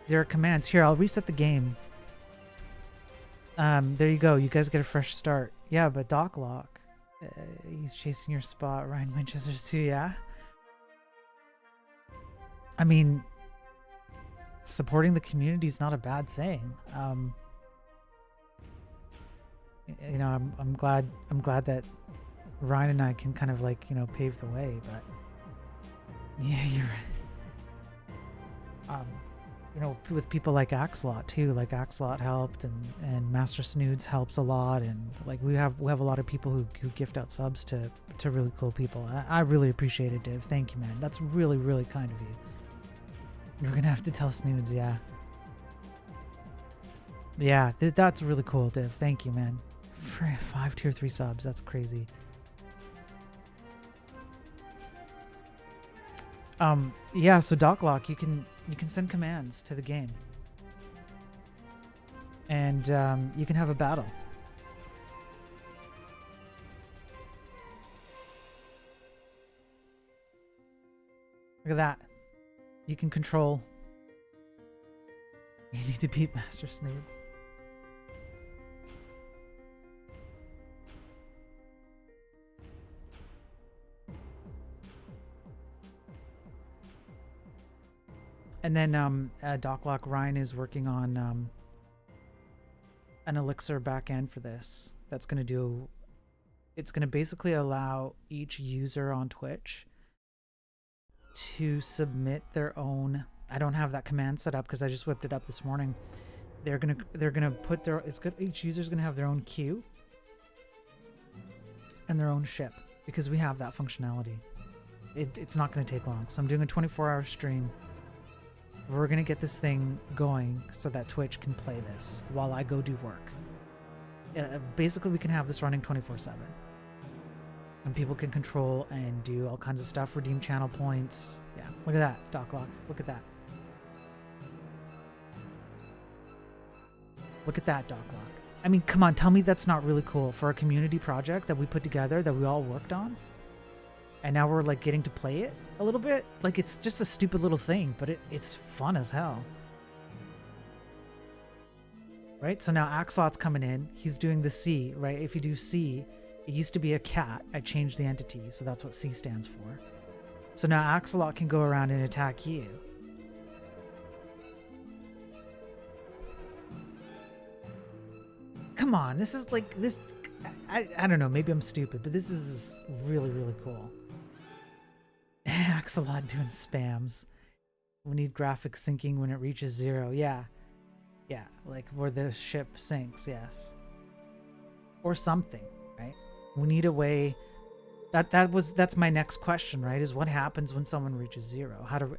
There are commands. Here, I'll reset the game. There you go. You guys get a fresh start. Yeah, but Doclock. He's chasing your spot. Ryan Winchester's too, yeah? I mean, supporting the community is not a bad thing. You know, I'm glad that Ryan and I can kind of like, you know, pave the way, but yeah, you're right. You know, with people like Axolot too, like Axolot helped, and Master Snoods helps a lot, and like we have a lot of people who gift out subs to really cool people. I really appreciate it, Div. Thank you, man. That's really, really kind of you. You're gonna have to tell Snoods, yeah. Yeah, that's really cool, Div. Thank you, man. For 5 tier 3 subs, that's crazy. Yeah, so Doclock, you can send commands to the game. And you can have a battle. Look at that. You can control. You need to beat Master Snoods. And then Doclock Ryan is working on an Elixir backend for this. That's going to do... It's going to basically allow each user on Twitch to submit their own... I don't have that command set up because I just whipped it up this morning. They're gonna put their... It's good. Each user's going to have their own queue and their own ship because we have that functionality. It's not going to take long. So I'm doing a 24-hour stream. We're going to get this thing going so that Twitch can play this while I go do work. Basically, we can have this running 24/7. And people can control and do all kinds of stuff, redeem channel points. Yeah, look at that, Doclock. Look at that. Look at that, Doclock. I mean, come on, tell me that's not really cool for a community project that we put together that we all worked on. And now we're like getting to play it a little bit. Like it's just a stupid little thing, but it's fun as hell. Right? So now Axolot's coming in. He's doing the C, right? If you do C, it used to be a cat. I changed the entity, so that's what C stands for. So now Axolot can go around and attack you. Come on, this is like this. I don't know. Maybe I'm stupid, but this is really, really cool. Axolot doing spams. We need graphic syncing when it reaches 0. Yeah. Yeah, like where the ship sinks, yes. Or something, right? We need a way... That's my next question, right? Is what happens when someone reaches 0? How do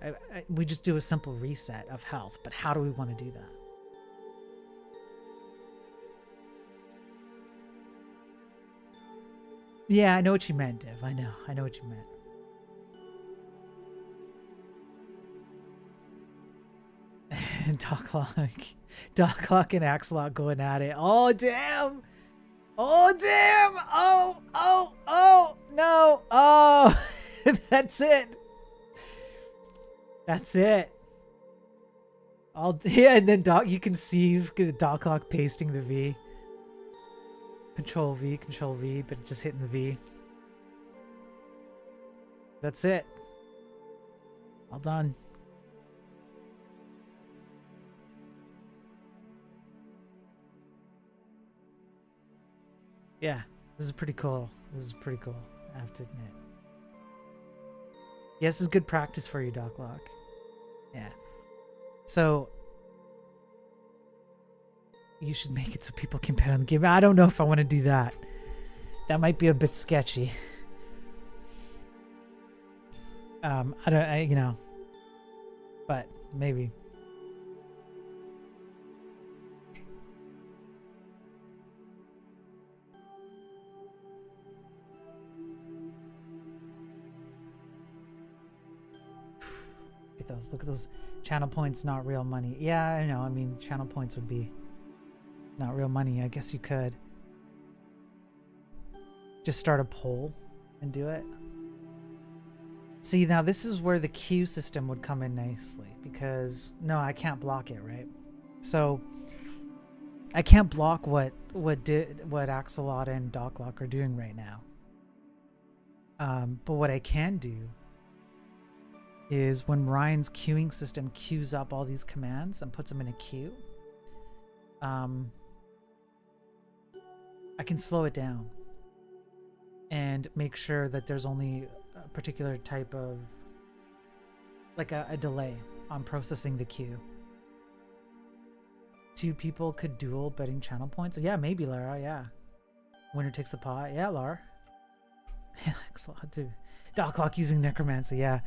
we just do a simple reset of health, but how do we want to do that? Yeah, I know what you meant, Div. I know what you meant. Docklock and Axolot going at it. Oh damn! Oh damn! Oh no! Oh, that's it. That's it. Yeah, and then you can see Docklock pasting the V. Control V, but just hitting the V. That's it. All done. Yeah, this is pretty cool. This is pretty cool, I have to admit. Yeah, this is good practice for you, Docklock. Yeah. So you should make it so people can bet on the game. I don't know if I want to do that. That might be a bit sketchy. You know, but maybe. Look at those channel points, not real money. Yeah, I know. I mean, channel points would be not real money. I guess you could just start a poll and do it. See, now this is where the queue system would come in nicely, because no, I can't block it, right? So I can't block what Axolot and Docklock are doing right now. But what I can do is when Ryan's queuing system queues up all these commands and puts them in a queue, I can slow it down and make sure that there's only a particular type of, like a delay on processing the queue. 2 people could duel betting channel points. Yeah, maybe, Lara. Yeah. Winner takes the pot. Yeah, Lara. Excellent, too. Docklock using Necromancy. Yeah.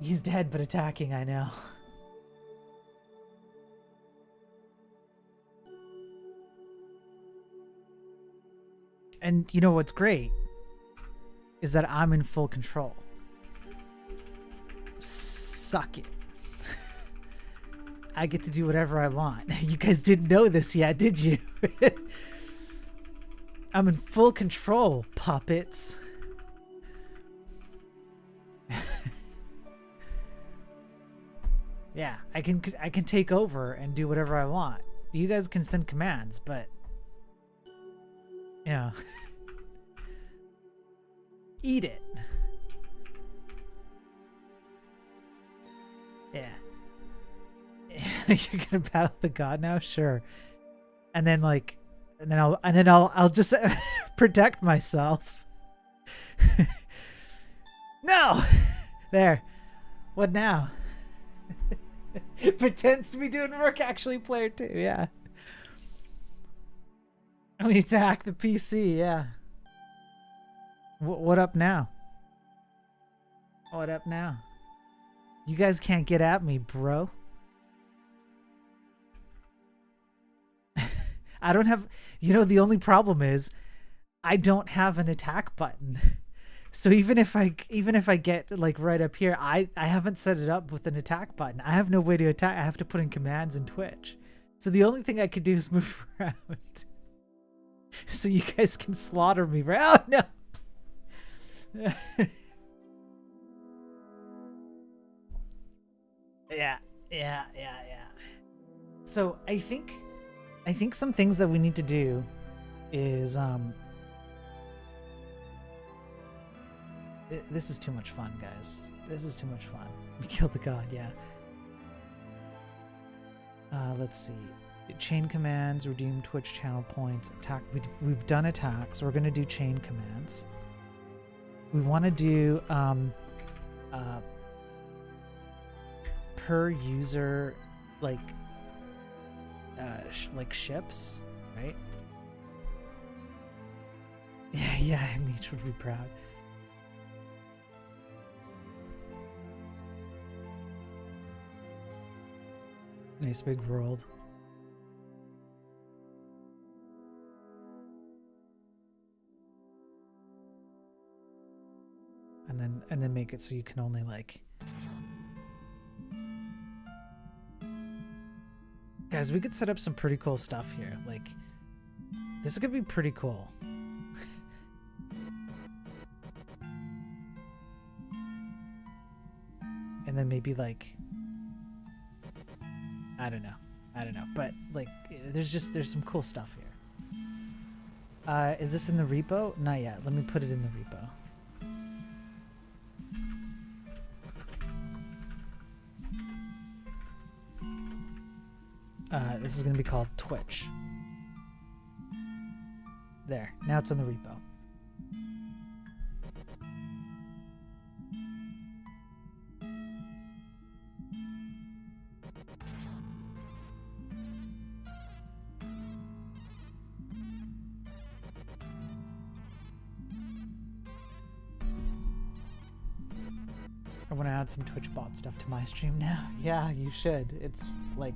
He's dead, but attacking. I know. And you know what's great is that I'm in full control. Suck it. I get to do whatever I want. You guys didn't know this yet, did you? I'm in full control, puppets. Yeah, I can take over and do whatever I want. You guys can send commands, but you know, eat it. Yeah. You're gonna battle the god now, sure. And then I'll just protect myself. No, there. What now? Pretends to be doing work, actually player 2. Yeah. We need to hack the PC. Yeah. What up now? What up now? You guys can't get at me, bro. I don't have, you know, the only problem is I don't have an attack button. So even if I get like right up here, I haven't set it up with an attack button. I have no way to attack. I have to put in commands in Twitch. So the only thing I could do is move around. So you guys can slaughter me, right? Oh no. Yeah. So I think some things that we need to do is this is too much fun, guys. This is too much fun. We killed the god, yeah. Let's see. Chain commands, redeem Twitch channel points, attack. We've done attacks. We're gonna do chain commands. We want to do per user, like ships, right? Yeah, Nietzsche would be proud. Nice big world. and then make it so you can only like. Guys, we could set up some pretty cool stuff here. Like, this could be pretty cool. And then maybe like, I don't know, but like there's some cool stuff here. Is this in the repo? Not yet. Let me put it in the repo. This is going to be called Twitch. There, now it's in the repo. I want to add some Twitch bot stuff to my stream now. Yeah, you should. It's like...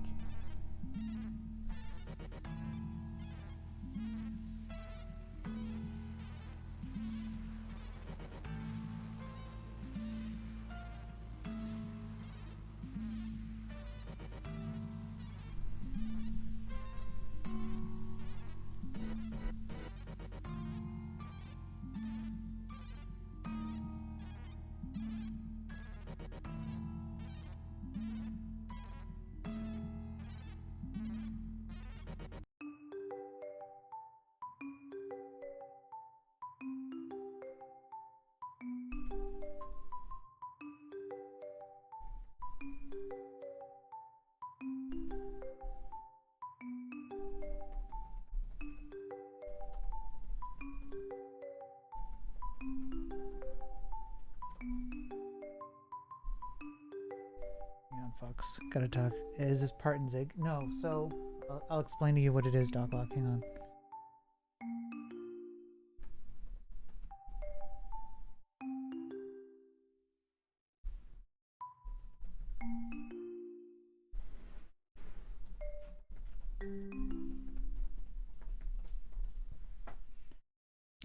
Folks, gotta talk. Is this part in Zig? No, so I'll explain to you what it is, Doclock. Hang on.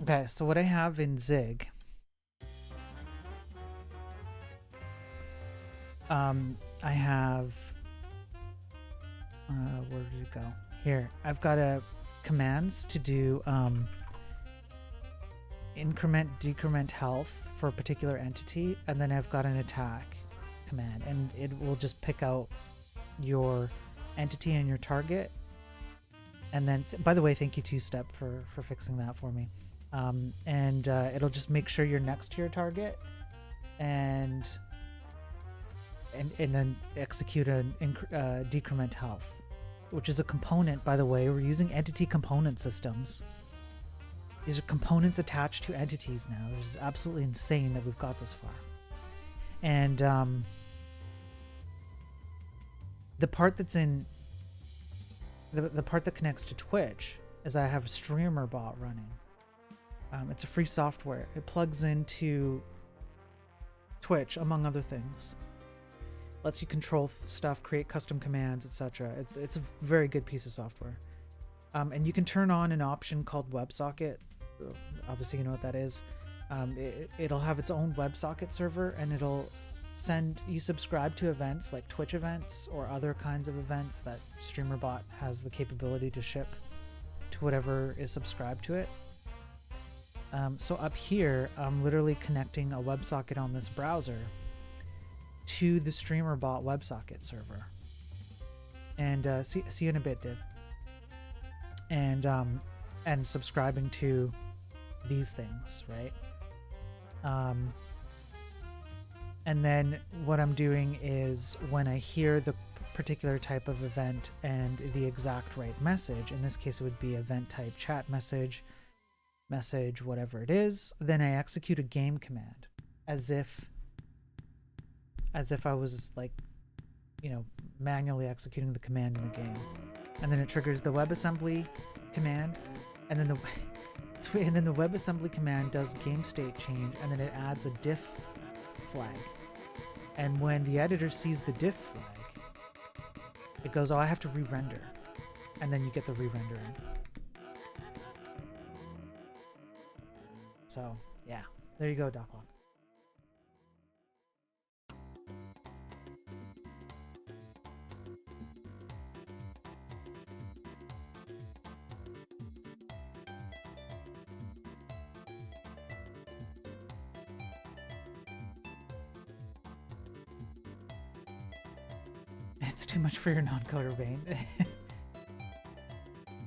Okay, so what I have in Zig, I have, where did it go? Here, I've got commands to do increment, decrement health for a particular entity, and then I've got an attack command, and it will just pick out your entity and your target. And then, by the way, thank you Two-Step for fixing that for me. It'll just make sure you're next to your target, and then execute an decrement health, which is a component, by the way. We're using entity component systems. These are components attached to entities now. It is absolutely insane that we've got this far. And the part that's in the part that connects to Twitch is I have a streamer bot running. It's a free software. It plugs into Twitch, among other things. Lets you control stuff, create custom commands, etc. It's a very good piece of software. And you can turn on an option called WebSocket. Obviously, you know what that is. It'll have its own WebSocket server, and it'll send you subscribe to events like Twitch events or other kinds of events that StreamerBot has the capability to ship to whatever is subscribed to it. So up here, I'm literally connecting a WebSocket on this browser to the StreamerBot WebSocket server. And see you in a bit, Div. And subscribing to these things, right? And then what I'm doing is when I hear the particular type of event and the exact right message, in this case it would be event type chat message, whatever it is, then I execute a game command as if I was like, you know, manually executing the command in the game. And then it triggers the WebAssembly command, and then the WebAssembly command does game state change, and then it adds a diff flag. And when the editor sees the diff flag, it goes, oh, I have to re-render. And then you get the re-render in. So, yeah. There you go, Doclock. It's too much for your non-coder vein.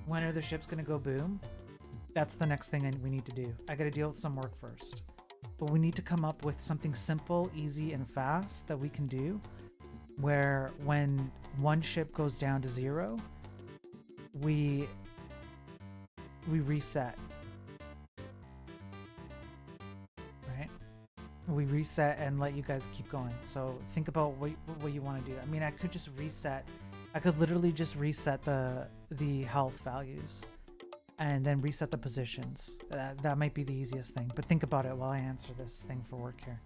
When are the ships gonna go boom? That's the next thing we need to do. I gotta deal with some work first. But we need to come up with something simple, easy, and fast that we can do, where when one ship goes down to 0, we reset. Right? We reset and let you guys keep going. So think about what you want to do. I mean, I could just reset. I could literally just reset the health values and then reset the positions. That might be the easiest thing. But think about it while I answer this thing for work here.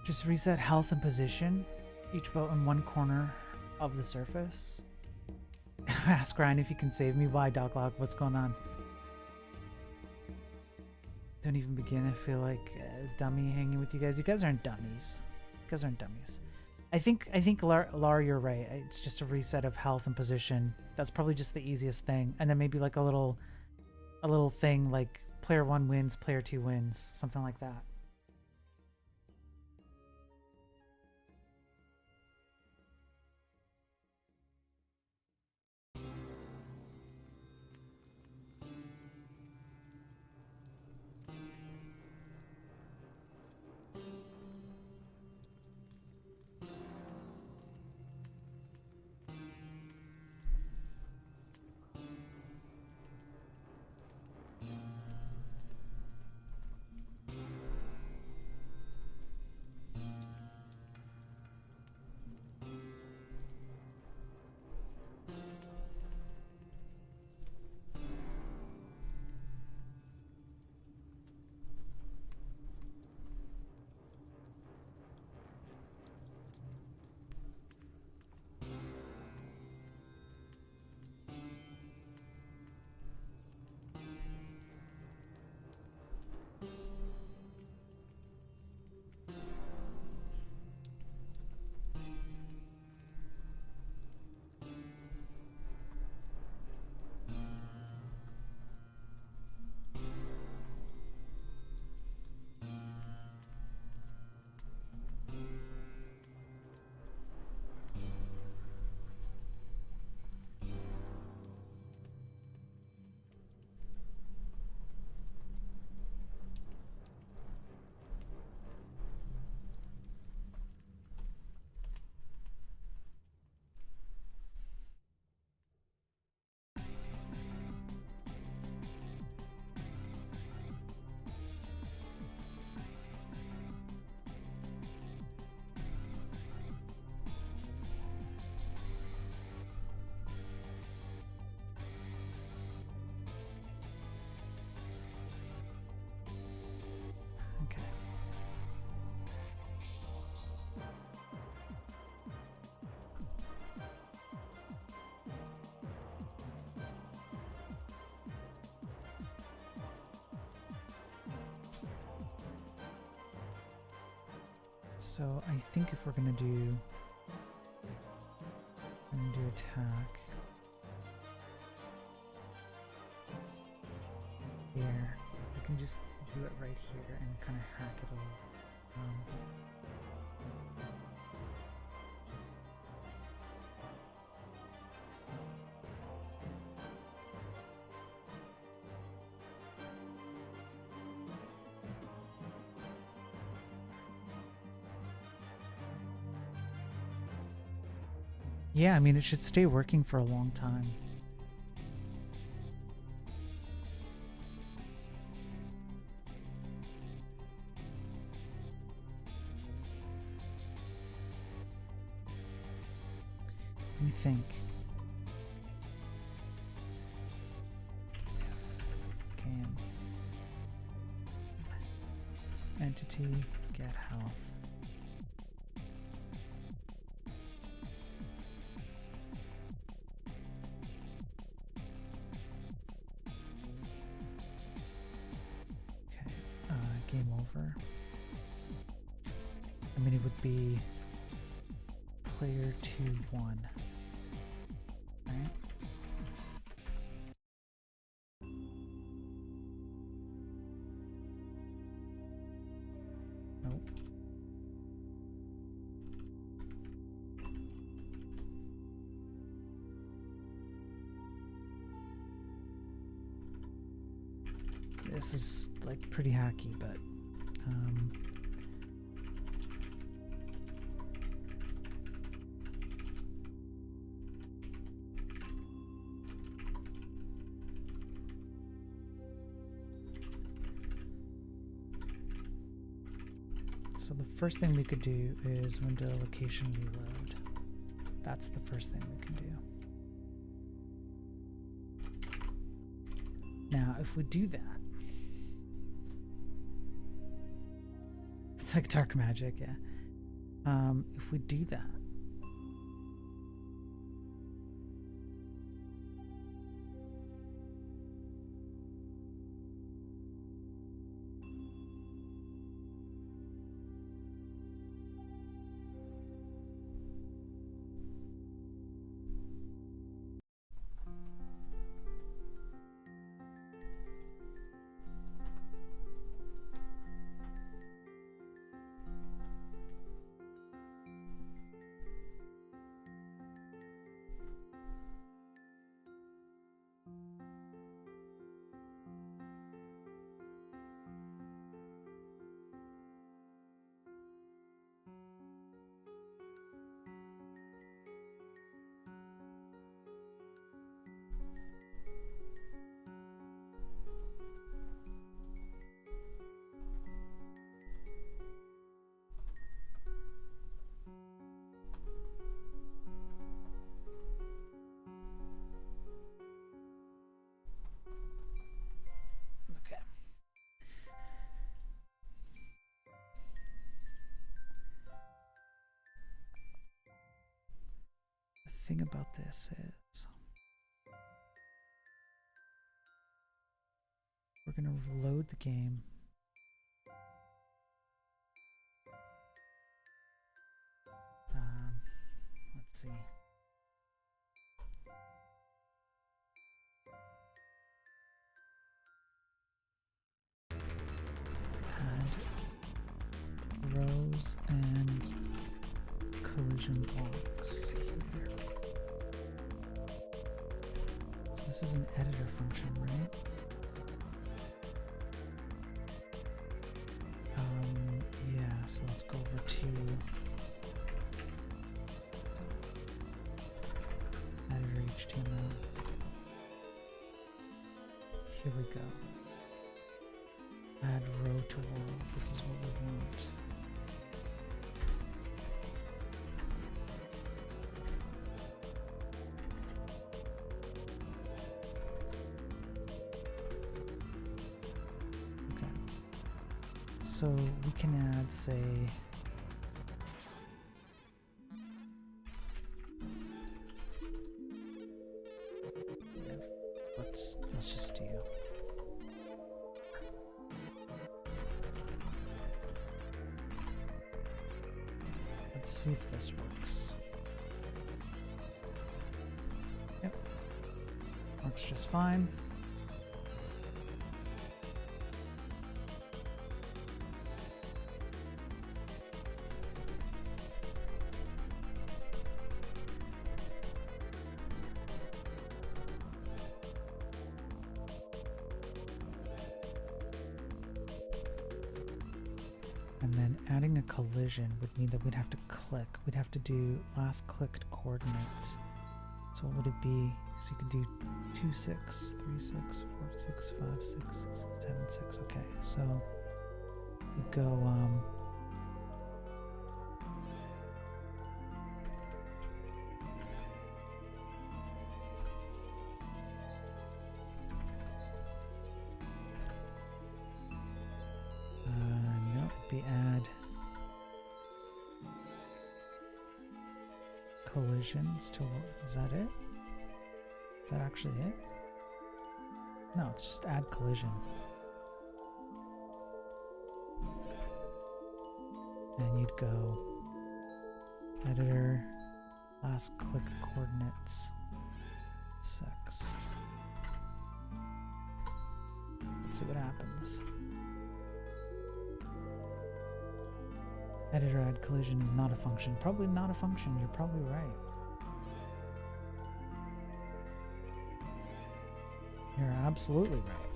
Just reset health and position, each boat in one corner of the surface. Ask Ryan if you can save me. Why, Doglog? What's going on? Don't even begin. I feel like a dummy hanging with you guys. You guys aren't dummies. You guys aren't dummies. I think Lara, you're right. It's just a reset of health and position. That's probably just the easiest thing. And then maybe like a little thing like player 1 wins, player 2 wins, something like that. So I think if we're gonna do attack here, we can just do it right here and kind of hack it a little. Yeah, I mean, it should stay working for a long time. Let me think. Game. Entity, get health. Game over. I mean, it would be player 2-1, right? Nope. This is like pretty hacky, but so the first thing we could do is window location reload. That's the first thing we can do. Now, if we do that, it's like dark magic, yeah. If we do that, thing about this is we're going to load the game. Let's see. Add rows and collision blocks here. So this is an editor function, right? Yeah, so let's go over to editor HTML. Here we go. Add row to wall. This is what we want. So we can add, say, let's just do Let's see if this works. Yep. Works just fine. And then adding a collision would mean that we'd have to click. We'd have to do last clicked coordinates. So what would it be? So you could do 2, 6, 3, 6, 4, 6, 5, 6, 6, 7, 6. Okay, so you go no, it'd be add collisions to, is that it? Is that actually it? No, it's just add collision. And you'd go editor, last click coordinates, 6. Let's see what happens. Editor add collision is not a function. Probably not a function. You're probably right. You're absolutely right.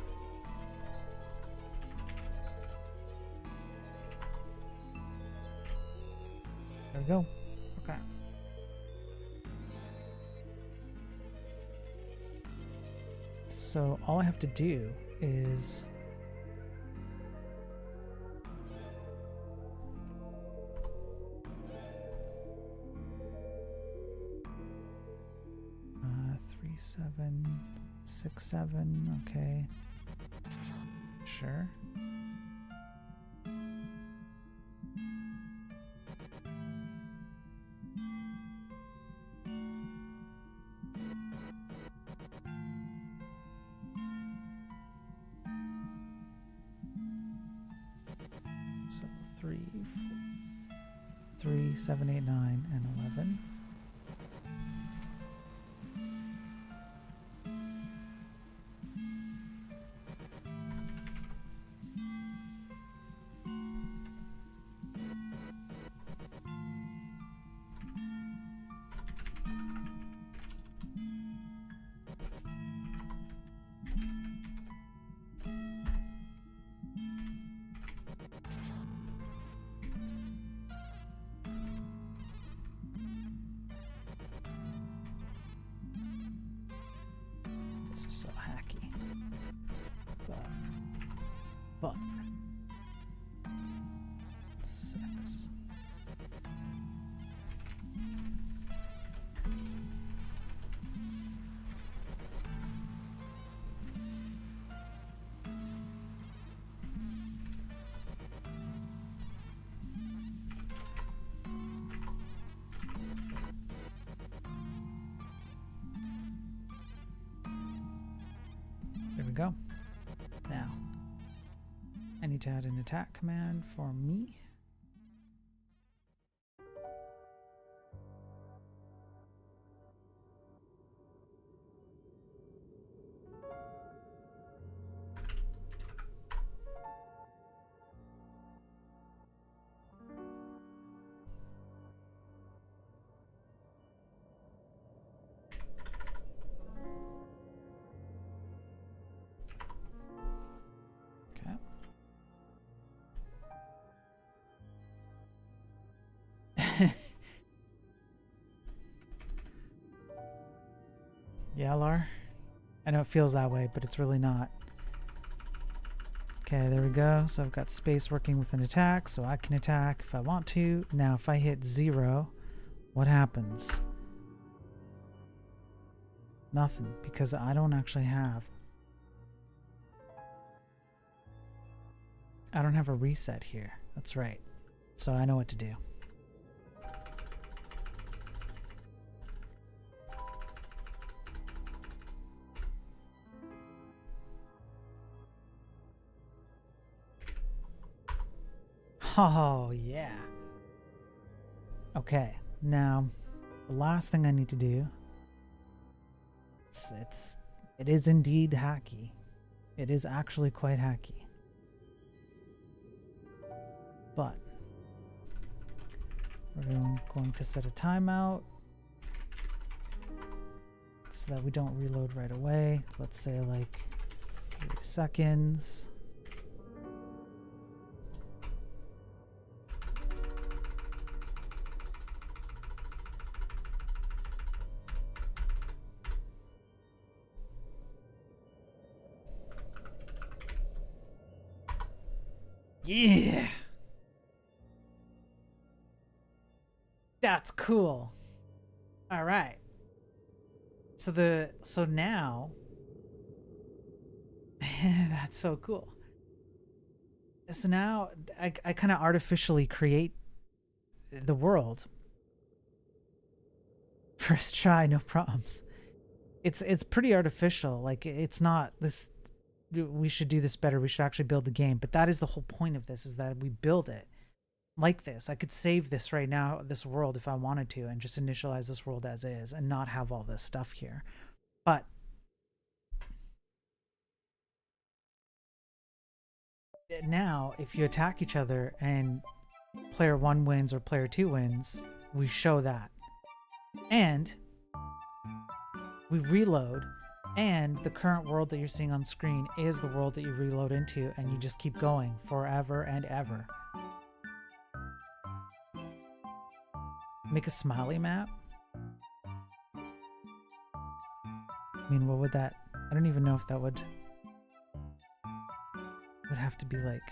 There we go. Okay. So all I have to do is three, 7, 6, 7. Okay. Sure. So 3, 7, 8, 9, and 11. This is so hacky. But 6. There we go. Now, I need to add an attack command for me. Yeah, Lar. I know it feels that way, but it's really not. Okay, there we go. So I've got space working with an attack, so I can attack if I want to. Now, if I hit 0, what happens? Nothing, because I don't actually have... I don't have a reset here. That's right. So I know what to do. Oh, yeah. Okay, now the last thing I need to do, it is indeed hacky. It is actually quite hacky. But we're going to set a timeout so that we don't reload right away. Let's say like 3 seconds. Yeah. That's cool. All right. So now that's so cool. So now I kind of artificially create the world. First try, no problems. It's pretty artificial. Like it's not this. We should do this better. We should actually build the game. But that is the whole point of this, is that we build it like this. I could save this right now, this world, if I wanted to, and just initialize this world as is and not have all this stuff here. But now, if you attack each other and player 1 wins or player 2 wins, we show that. And we reload, and the current world that you're seeing on screen is the world that you reload into, and you just keep going forever and ever. Make a smiley map? I mean, what would that... I don't even know if that would have to be like...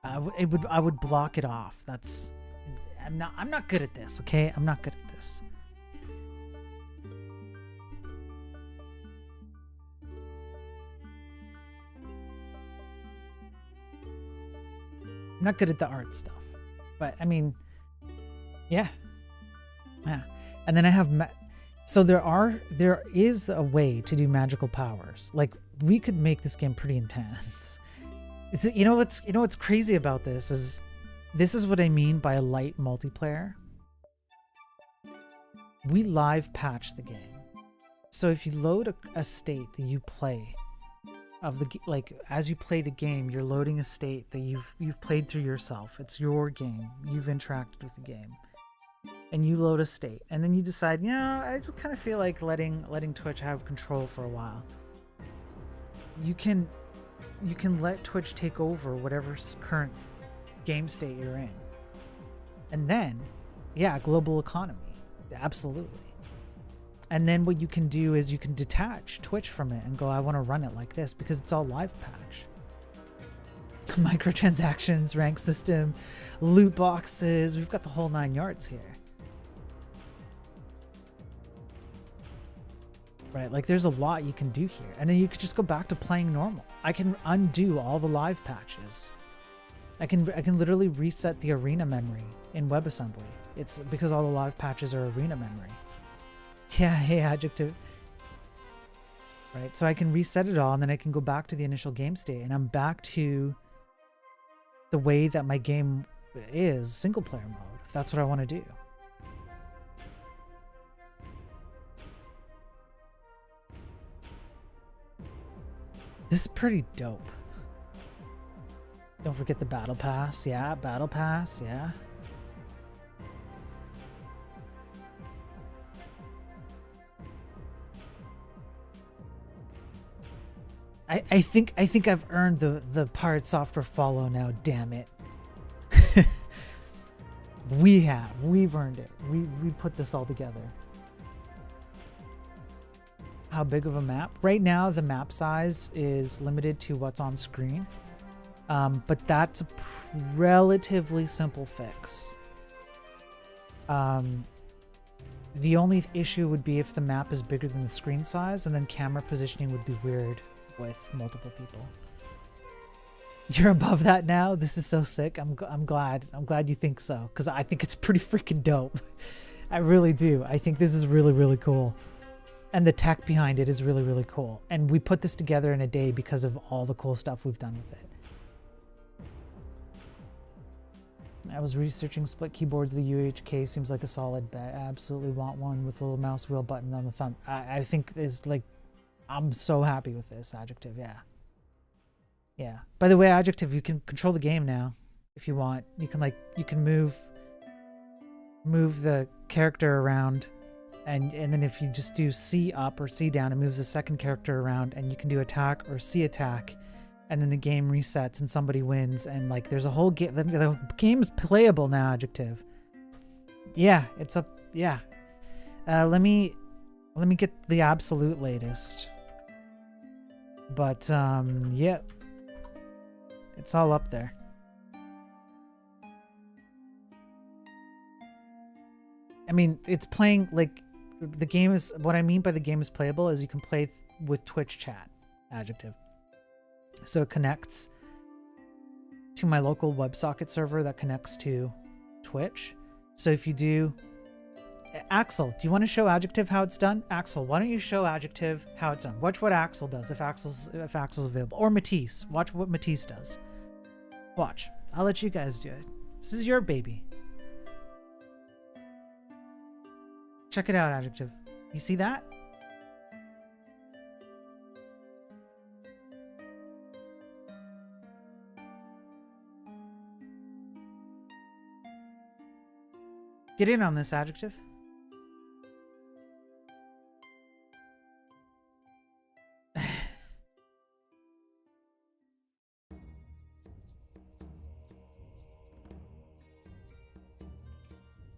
I would block it off. That's... I'm not good at this, okay? I'm not good at this. I'm not good at the art stuff. But, I mean, yeah. Yeah. And then I have... So there is a way to do magical powers. Like, we could make this game pretty intense. It's, you know what's crazy about this is what I mean by a light multiplayer. We live patch the game. So if you load a state that you play of the, like, as you play the game, you're loading a state that you've played through yourself. It's your game. You've interacted with the game. And you load a state, and then you decide, I just kind of feel like letting Twitch have control for a while. You can let Twitch take over whatever current game state you're in. And then, yeah, global economy. Absolutely. And then what you can do is you can detach Twitch from it and go, I want to run it like this, because it's all live patch. Microtransactions, rank system, loot boxes. We've got the whole 9 yards here. Right, like there's a lot you can do here. And then you could just go back to playing normal. I can undo all the live patches. I can literally reset the arena memory in WebAssembly. It's because all the live patches are arena memory. Yeah, hey, adjective. Right, so I can reset it all, and then I can go back to the initial game state, and I'm back to the way that my game is, single player mode, if that's what I want to do. This is pretty dope. Don't forget the battle pass. Yeah, battle pass. Yeah. I think I've earned the Pirate Software follow now. Damn it. We've earned it. We put this all together. How big of a map? Right now, the map size is limited to what's on screen, but that's a relatively simple fix. The only issue would be if the map is bigger than the screen size, and then camera positioning would be weird with multiple people. You're above that now? This is so sick. I'm glad you think so, because I think it's pretty freaking dope. I really do. I think this is really, really cool. And the tech behind it is really, really cool. And we put this together in a day because of all the cool stuff we've done with it. I was researching split keyboards. The UHK seems like a solid bet. I absolutely want one with a little mouse wheel button on the thumb. I think is like, I'm so happy with this Adjective. Yeah. Yeah. By the way, Adjective, you can control the game now if you want. You can move the character around, and then if you just do C up or C down, it moves the second character around, and you can do attack or C attack. And then the game resets and somebody wins, and like there's a whole game. The game's playable now. Adjective. Yeah, it's up. Yeah. Let me get the absolute latest. But yeah, it's all up there. I mean, it's playing like the game is. What I mean by the game is playable is you can play with Twitch chat. Adjective. So it connects to my local WebSocket server that connects to Twitch. So if you do... Axel, do you want to show Adjective how it's done? Axel, why don't you show Adjective how it's done? Watch what Axel does if Axel's available. Or Matisse. Watch what Matisse does. Watch. I'll let you guys do it. This is your baby. Check it out, Adjective. You see that? Get in on this, Adjective.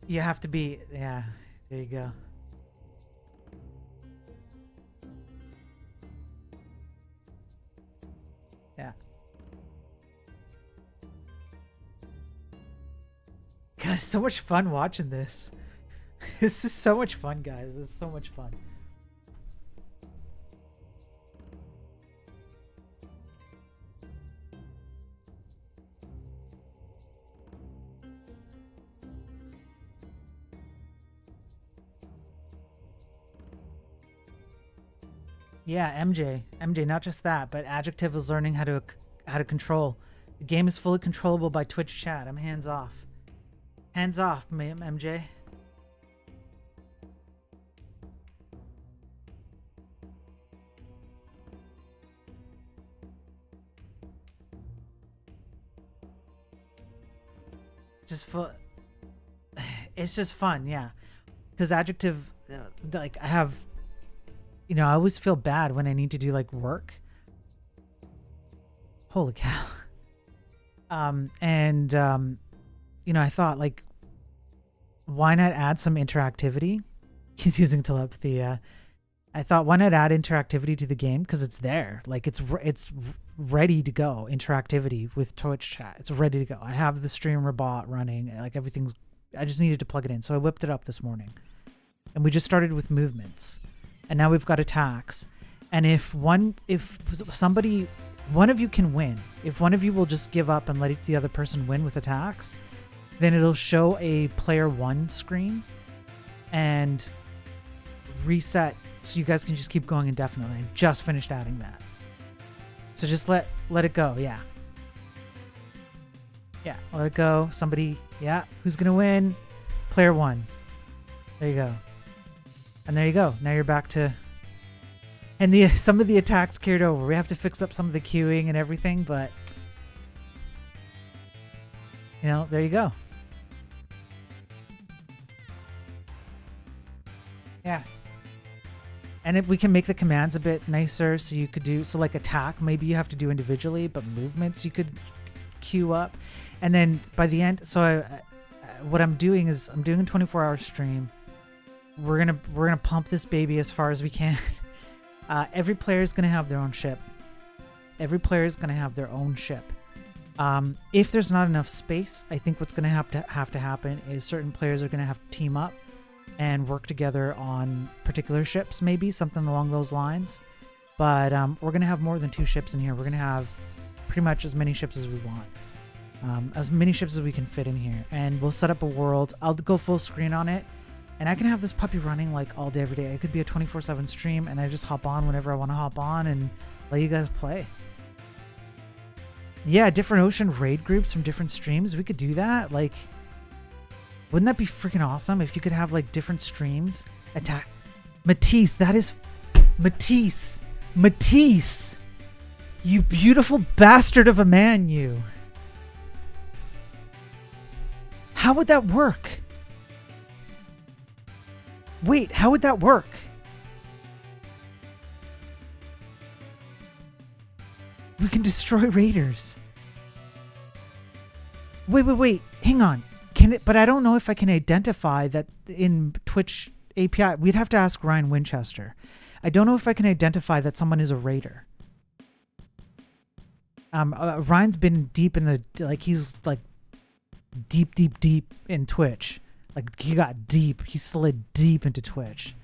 You have to be... Yeah, there you go. Yeah. Guys, so much fun watching this. This is so much fun, guys. It's so much fun. Yeah, MJ, not just that, but Adjective is learning how to control. The game is fully controllable by Twitch chat. I'm hands off. Hands off, MJ. It's just fun, yeah. Because Adjective, like I have, you know, I always feel bad when I need to do like work. Holy cow. You know, I thought like, why not add some interactivity? He's using telepathy. Yeah. I thought, why not add interactivity to the game? Because it's there. Like it's ready to go. Interactivity with Twitch chat. It's ready to go. I have the streamer bot running. Like everything's. I just needed to plug it in, so I whipped it up this morning, and we just started with movements, and now we've got attacks. And if one of you can win, if one of you will just give up and let the other person win with attacks, then it'll show a player 1 screen and reset, so you guys can just keep going indefinitely. I just finished adding that. So just let it go. Yeah, let it go. Somebody, yeah, who's gonna win? Player 1. There you go. And there you go. Now you're back to, and some of the attacks carried over. We have to fix up some of the queuing and everything, but you know, there you go. Yeah. And we can make the commands a bit nicer, so you could do, so like attack, maybe you have to do individually, but movements you could queue up. And then by the end, so what I'm doing is I'm doing a 24-hour stream. We're gonna pump this baby as far as we can. Every player is gonna have their own ship. Every player is gonna have their own ship. If there's not enough space, I think what's gonna have to happen is certain players are gonna have to team up and work together on particular ships, maybe something along those lines. But we're gonna have more than 2 ships in here. We're gonna have pretty much as many ships as we want. As many ships as we can fit in here, and we'll set up a world. I'll go full screen on it, And I can have this puppy running like all day, every day. It could be a 24/7 stream, and I just hop on whenever I want to hop on and let you guys play. Yeah, different ocean raid groups from different streams. We could do that. Like, wouldn't that be freaking awesome if you could have like different streams? Attack. Matisse, that is Matisse. Matisse. You beautiful bastard of a man, you. How would that work? Wait, how would that work? We can destroy raiders. Wait. Hang on. Can it? But I don't know if I can identify that in Twitch API. We'd have to ask Ryan Winchester. I don't know if I can identify that someone is a raider. Ryan's been deep in the, like, he's like deep in Twitch. Like, he got deep. He slid deep into Twitch.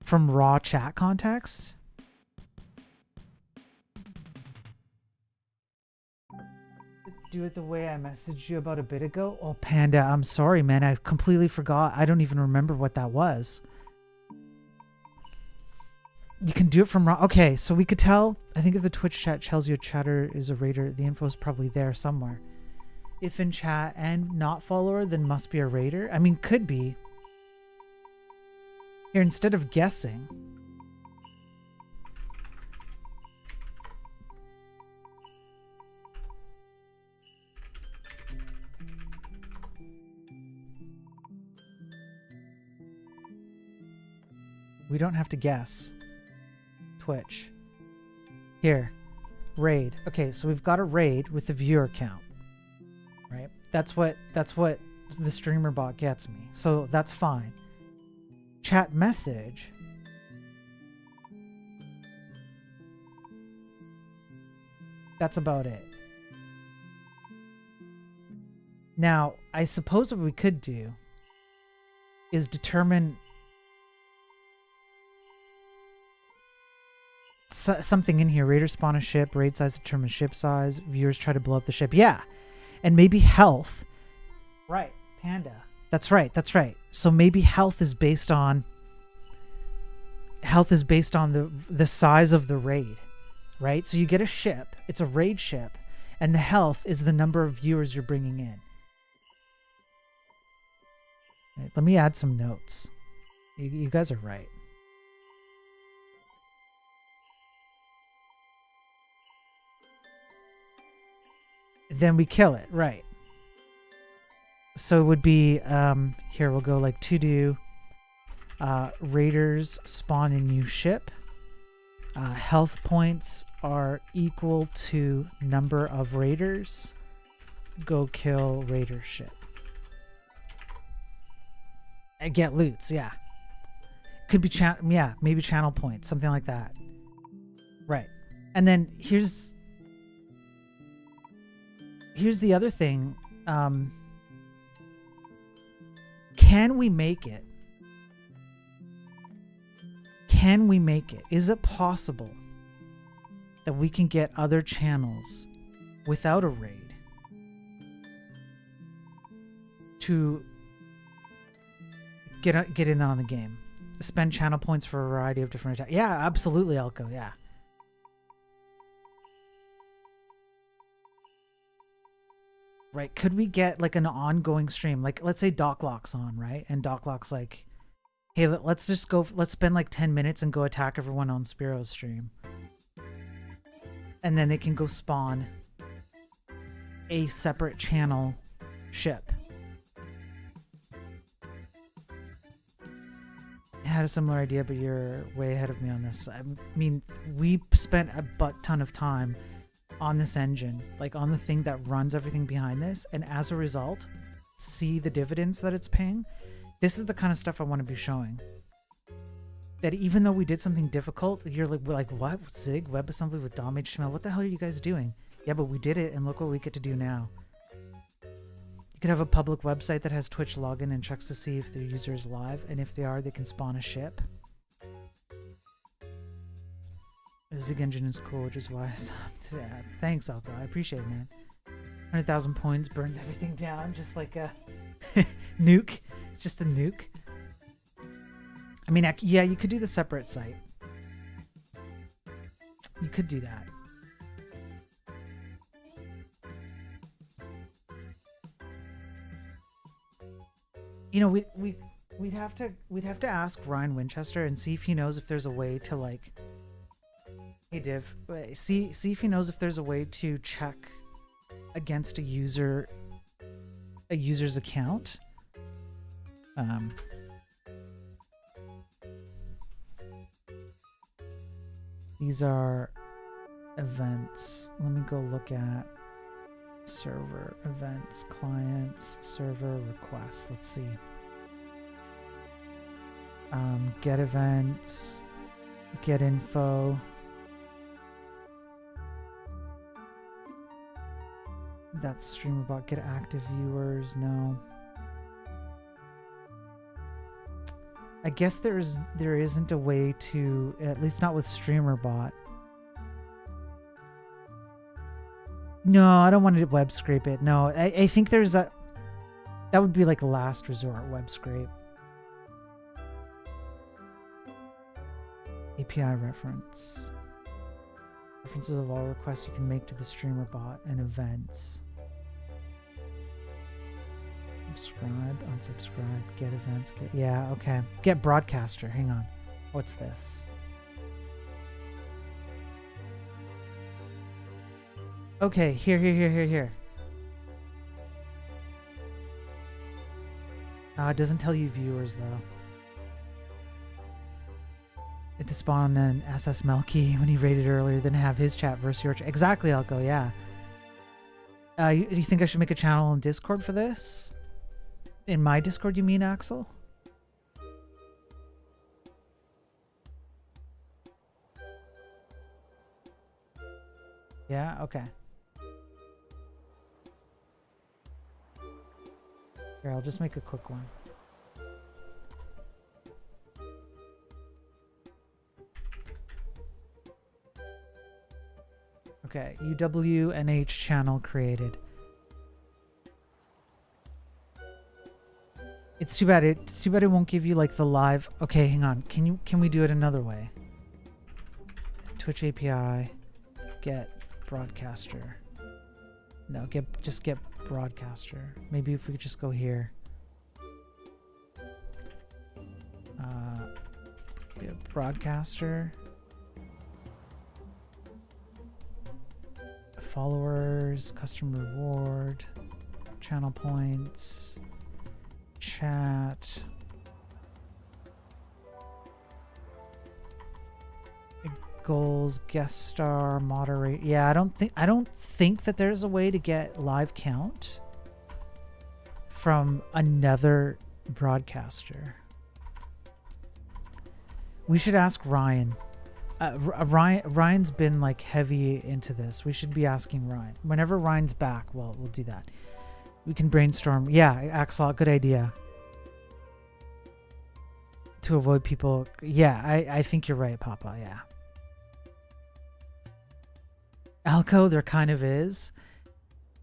From raw chat contexts. Do it the way I messaged you about a bit ago. Oh, Panda, I'm sorry, man. I completely forgot. I don't even remember what that was. You can do it from raw. Okay, so we could tell. I think if the Twitch chat tells you a chatter is a raider, the info is probably there somewhere. If in chat and not follower, then must be a raider. I mean, could be. Here, instead of guessing. We don't have to guess. Twitch. Here. Raid. Okay, so we've got a raid with the viewer count. Right? That's what the streamer bot gets me. So that's fine. Chat message. That's about it. Now, I suppose what we could do is determine something in here. Raiders spawn a ship, raid size determines ship size, viewers try to blow up the ship. Yeah. And maybe health. Right, Panda. That's right. So maybe health is based on the size of the raid. Right? So you get a ship, it's a raid ship, and the health is the number of viewers you're bringing in. Right, let me add some notes. You guys are right. Then we kill it, right? So it would be here. We'll go like to do raiders spawn a new ship. Health points are equal to number of raiders. Go kill raider ship. And get loots. Yeah, could be maybe channel points, something like that. Right, and then here's the other thing. Can we make it? Can we make it? Is it possible that we can get other channels without a raid to get in on the game? Spend channel points for a variety of different attacks. Yeah, absolutely, Elko. Yeah. Right, could we get like an ongoing stream? Like, let's say Doclock's on, right? And Doclock's like, hey, let's spend like 10 minutes and go attack everyone on Spiro's stream. And then they can go spawn a separate channel ship. I had a similar idea, but you're way ahead of me on this. I mean, we spent a butt ton of time on this engine, like on the thing that runs everything behind this, and as a result, see the dividends that it's paying. This is the kind of stuff I want to be showing. That even though we did something difficult, you're like, what? Zig, WebAssembly with DOM HTML? What the hell are you guys doing? Yeah, but we did it, and look what we get to do now. You could have a public website that has Twitch login and checks to see if their user is live, and if they are, they can spawn a ship. The Zig engine is cool, which is why I stopped. Yeah, thanks, Alpha. I appreciate it, man. 100,000 points burns everything down, just like a nuke. Just a nuke. I mean, yeah, you could do the separate site. You could do that. You know, we'd have to ask Ryan Winchester and see if he knows if there's a way to like. Hey Div, see if he knows if there's a way to check against a user's account. These are events. Let me go look at server events, clients, server requests. Let's see. Get events, get info. That's StreamerBot. Get active viewers. No. I guess there isn't a way to, at least not with StreamerBot. No, I don't want to web scrape it. No, I think there's that would be like a last resort web scrape. API reference. References of all requests you can make to the StreamerBot and events. Subscribe, unsubscribe, get events, get... Yeah, okay. Get broadcaster. Hang on. What's this? Okay, here. It doesn't tell you viewers, though. It to spawn an SS Melky when he raided earlier, then have his chat versus your chat. Exactly, I'll go, yeah. You think I should make a channel in Discord for this? In my Discord, you mean, Axel? Yeah, okay. Here, I'll just make a quick one. Okay, UWNH channel created. It's too bad it won't give you like the live. Okay, hang on. Can we do it another way? Twitch API, get broadcaster. No, just get broadcaster. Maybe if we could just go here. Get broadcaster. Followers, custom reward, channel points, chat, goals, guest star, moderate. Yeah, I don't think that there's a way to get live count from another broadcaster. We should ask Ryan. Ryan's been like heavy into this. We should be asking Ryan. Whenever Ryan's back, we'll do that. We can brainstorm. Yeah, Axel, good idea. To avoid people. Yeah, I think you're right, Papa. Yeah. Alco, there kind of is.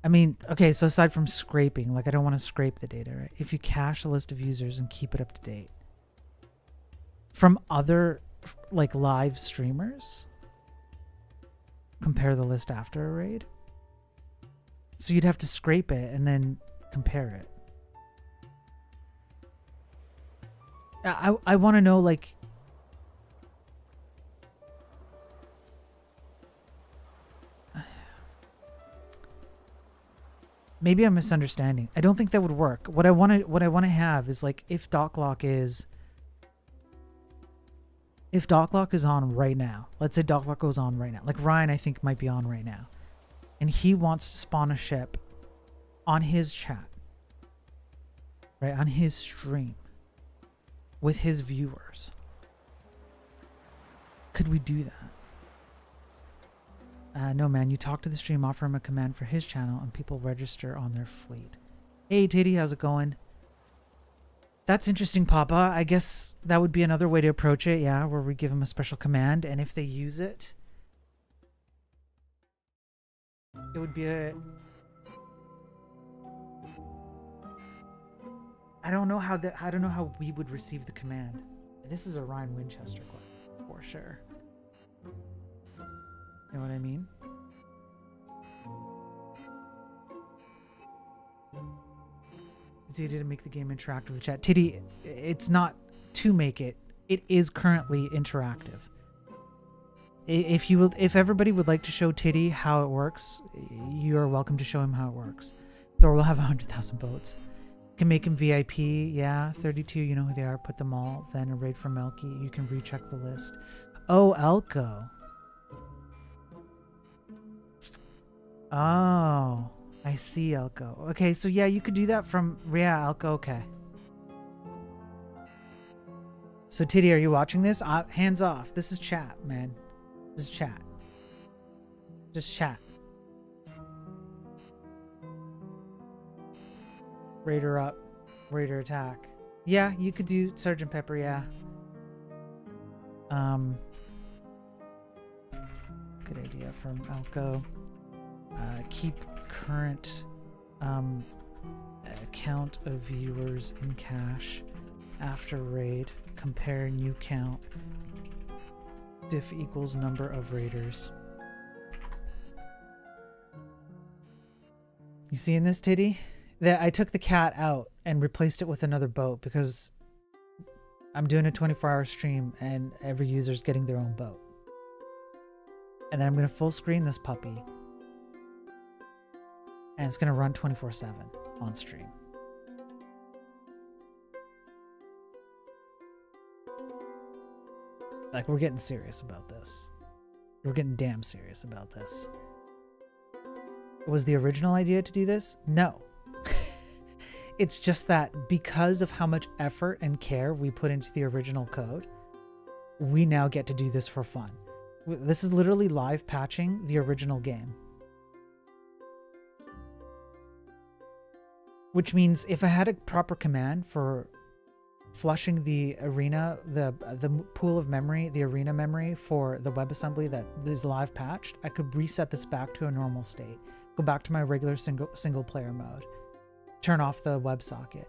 I mean, okay, so aside from scraping, like I don't want to scrape the data, right? If you cache a list of users and keep it up to date from other like live streamers, compare the list after a raid. So you'd have to scrape it and then compare it. I want to know, like, maybe I'm misunderstanding. I don't think that would work. What I want to have is like if doclock is on right now. Let's say doclock goes on right now. Like Ryan, I think, might be on right now. And he wants to spawn a ship on his chat. Right? On his stream. With his viewers. Could we do that? No, man. You talk to the stream, offer him a command for his channel, and people register on their fleet. Hey, Titty, how's it going? That's interesting, Papa. I guess that would be another way to approach it, yeah, where we give them a special command, and if they use it, it would be a... I don't know how we would receive the command. This is a Ryan Winchester question for sure. You know what I mean? It's easy to make the game interactive with chat. Titty, it's not to make it. It is currently interactive. If everybody would like to show Titty how it works, you are welcome to show him how it works. Thor will have 100,000 votes. You can make him VIP, yeah. 32, you know who they are. Put them all. Then a raid from Elky. You can recheck the list. Oh, Elko. Oh, I see, Elko. Okay, so yeah, you could do that from... Yeah, Elko, okay. So, Titty, are you watching this? Hands off. This is chat, man. This is chat. Just chat. Raider up. Raider attack. Yeah, you could do Sgt. Pepper, yeah. Good idea from Elko. Keep current count of viewers in cache after raid. Compare new count. Diff equals number of raiders. You seeing this, Titty? That I took the cat out and replaced it with another boat because I'm doing a 24-hour stream and every user's getting their own boat. And then I'm going to full screen this puppy. And it's going to run 24/7 on stream. Like, we're getting serious about this. We're getting damn serious about this. Was the original idea to do this? No. It's just that because of how much effort and care we put into the original code, we now get to do this for fun. This is literally live patching the original game. Which means if I had a proper command for flushing the arena, the pool of memory, the arena memory for the WebAssembly that is live patched, I could reset this back to a normal state. Go back to my regular single player mode. Turn off the WebSocket.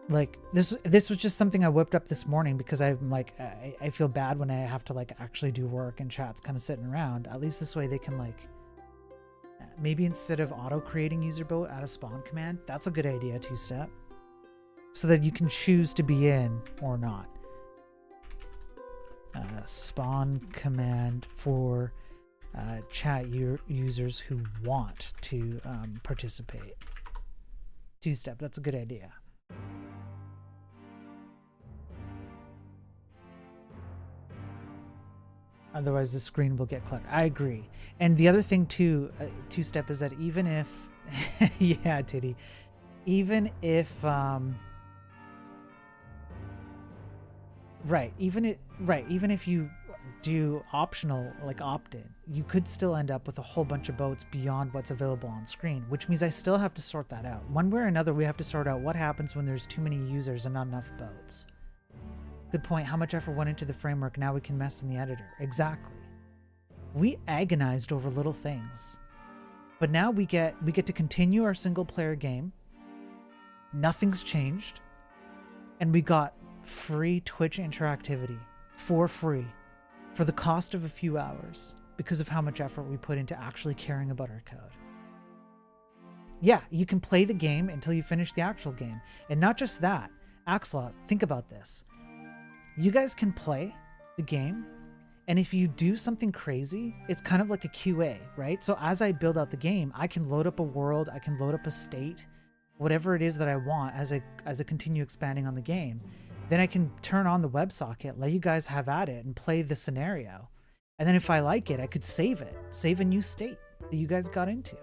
Like this was just something I whipped up this morning because I'm like, I feel bad when I have to like actually do work and chat's kind of sitting around. At least this way they can like, maybe instead of auto creating user boat, add a spawn command. That's a good idea, 2-step. So that you can choose to be in or not. Spawn command for chat users who want to participate. 2-step, that's a good idea. Otherwise the screen will get cluttered. I agree. And the other thing too, 2-step, is that even if yeah, Titty, even if even if you do optional, like opt-in, you could still end up with a whole bunch of boats beyond what's available on screen, which means I still have to sort that out. One way or another, we have to sort out what happens when there's too many users and not enough boats. Good point. How much effort went into the framework? Now we can mess in the editor. Exactly. We agonized over little things, but now we get to continue our single player game. Nothing's changed, and we got free Twitch interactivity for free for the cost of a few hours because of how much effort we put into actually caring about our code. Yeah, you can play the game until you finish the actual game. And not just that, Axelot, think about this. You guys can play the game, and if you do something crazy, it's kind of like a QA, right? So as I build out the game, I can load up a world, I can load up a state, whatever it is that I want as I continue expanding on the game. Then I can turn on the WebSocket, let you guys have at it and play the scenario. And then if I like it, I could save a new state that you guys got into,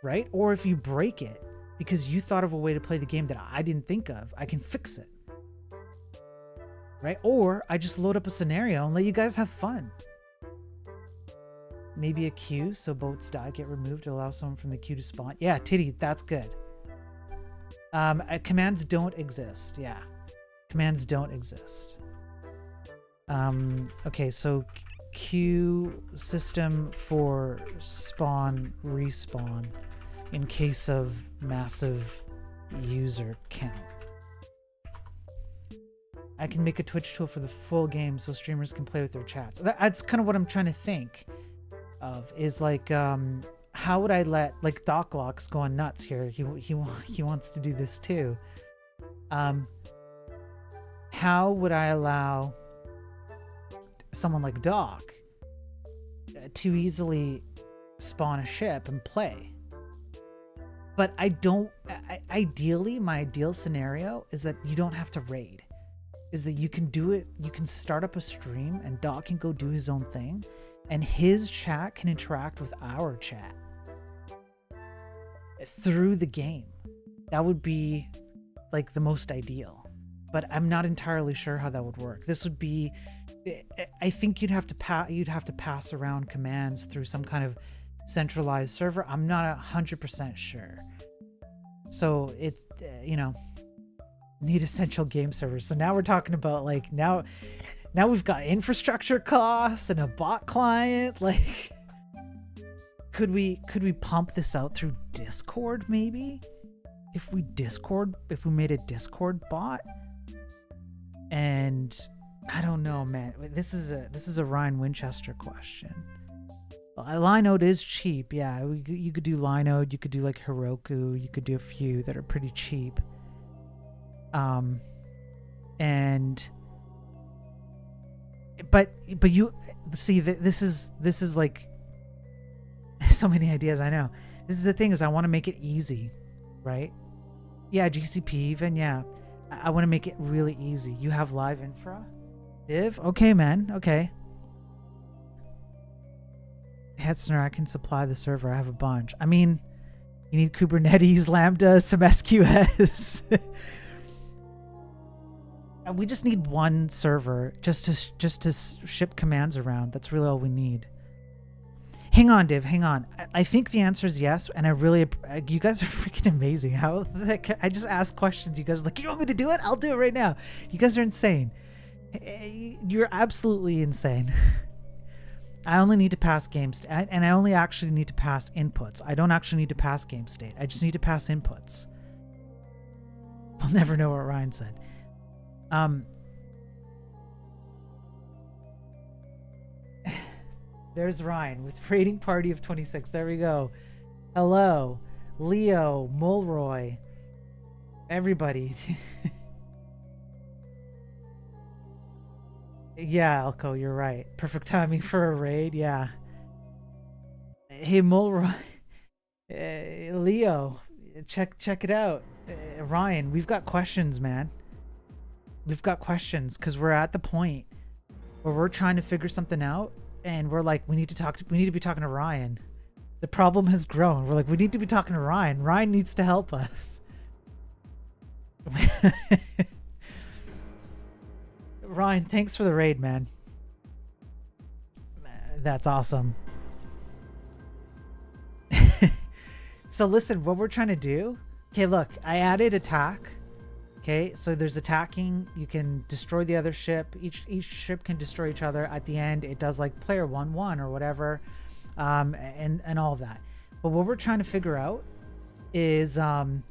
right? Or if you break it because you thought of a way to play the game that I didn't think of, I can fix it, right? Or I just load up a scenario and let you guys have fun. Maybe a queue so boats die, get removed to allow someone from the queue to spawn. Yeah, Titty, that's good. Commands don't exist. Yeah, commands don't exist. Okay, so queue system for spawn respawn in case of massive user count. I can make a Twitch tool for the full game so streamers can play with their chats. That's kind of what I'm trying to think of, is like, how would I let, like, Doclock's going nuts here. He wants to do this too. How would I allow someone like Doc to easily spawn a ship and play? But ideally, my ideal scenario is that you don't have to raid. Is that you can do it, you can start up a stream and Doc can go do his own thing and his chat can interact with our chat through the game. That would be like the most ideal, but I'm not entirely sure how that would work. This would be, I think you'd have to pass around commands through some kind of centralized server. I'm not 100% sure. So it, you know, need essential game servers. So now we're talking about, like, now we've got infrastructure costs and a bot client. Like, could we pump this out through Discord maybe? If we made a Discord bot? And I don't know, man. This is a Ryan Winchester question. Linode is cheap. Yeah, you could do Linode, you could do like Heroku, you could do a few that are pretty cheap. But you see that this is like so many ideas. I know. This is the thing, is I want to make it easy, right? Yeah, GCP even. Yeah, I want to make it really easy. You have live infra, div. Okay, man. Okay. Hetzner, I can supply the server. I have a bunch. I mean, you need Kubernetes, Lambda, some SQS. And we just need one server just to ship commands around. That's really all we need. Hang on, Div. Hang on. I think the answer is yes, and you guys are freaking amazing. How I just asked questions. You guys are like, you want me to do it? I'll do it right now. You guys are insane. You're absolutely insane. I only need to pass game state, and I only actually need to pass inputs. I don't actually need to pass game state. I just need to pass inputs. We'll never know what Ryan said. There's Ryan with raiding party of 26. There we go. Hello, Leo, Mulroy, everybody. Yeah, Elko, you're right. Perfect timing for a raid. Yeah. Hey, Mulroy, Leo, check it out. Ryan, we've got questions, man. We've got questions because we're at the point where we're trying to figure something out, and we're like, we need to be talking to Ryan. The problem has grown. We're like, we need to be talking to Ryan. Ryan needs to help us. Ryan, thanks for the raid, man. That's awesome. So listen, what we're trying to do. Okay, look, I added attack. Okay, so there's attacking. You can destroy the other ship. Each ship can destroy each other. At the end, it does like player 1-1 or whatever, and all of that. But what we're trying to figure out is, yeah,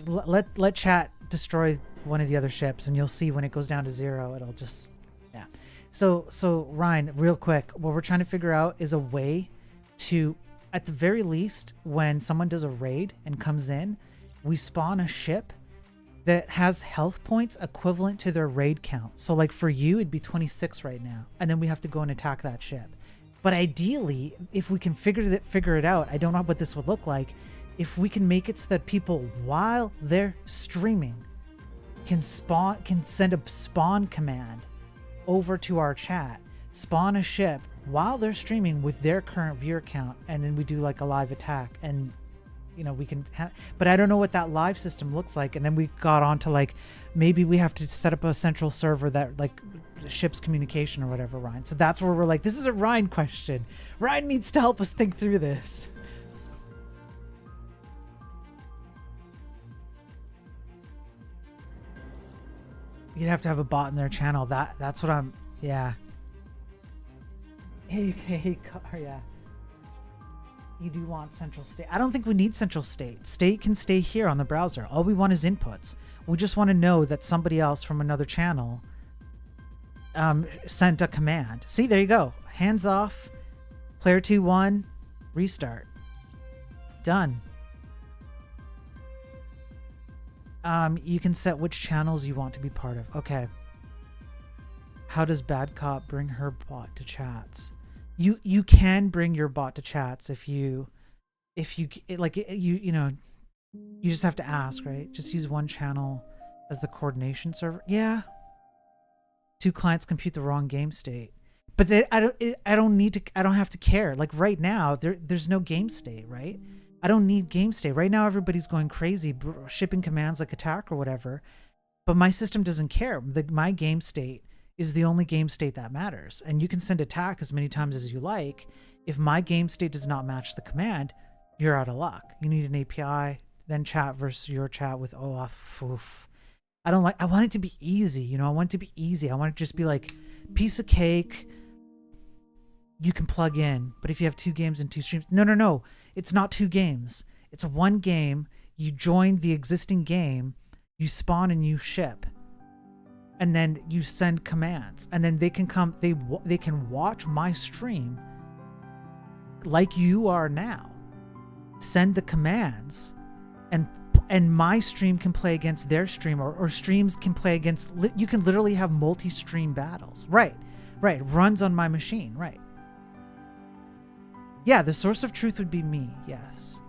let chat destroy one of the other ships, and you'll see when it goes down to 0, it'll just, yeah. So Ryan, real quick, what we're trying to figure out is a way to, at the very least, when someone does a raid and comes in, we spawn a ship that has health points equivalent to their raid count. So like for you, it'd be 26 right now, and then we have to go and attack that ship. But ideally, if we can figure it out, I don't know what this would look like, if we can make it so that people, while they're streaming, can send a spawn command over to our chat, spawn a ship while they're streaming with their current viewer count, and then we do like a live attack, and you know, we can but I don't know what that live system looks like. And then we got on to like, maybe we have to set up a central server that like ships communication or whatever, Ryan. So that's where we're like, this is a Ryan question. Ryan needs to help us think through this. You'd have to have a bot in their channel. That's what I'm, yeah. Hey, car, yeah. You do want central state. I don't think we need central state. State can stay here on the browser. All we want is inputs. We just want to know that somebody else from another channel sent a command. See, there you go. Hands off. Player 2-1. Restart. Done. You can set which channels you want to be part of. Okay. How does Bad Cop bring her bot to chats? You can bring your bot to chats if you like you know, you just have to ask, right? Just use one channel as the coordination server. Yeah. 2 clients compute the wrong game state. But I don't have to care. Like right now, there's no game state, right? I don't need game state. Right now, everybody's going crazy, shipping commands like attack or whatever. But my system doesn't care. My game state is the only game state that matters. And you can send attack as many times as you like. If my game state does not match the command, you're out of luck. You need an API, then chat versus your chat with OAuth. Oof. I want it to be easy. You know, I want it to be easy. I want it to just be like piece of cake. You can plug in, but if you have 2 games and 2 streams, no. It's not 2 games. It's 1 game. You join the existing game, you spawn and you ship, and then you send commands, and then they can come. They can watch my stream like you are now. Send the commands, and my stream can play against their stream, or streams can play against. You can literally have multi-stream battles. Right. Runs on my machine. Right. Yeah, the source of truth would be me, yes.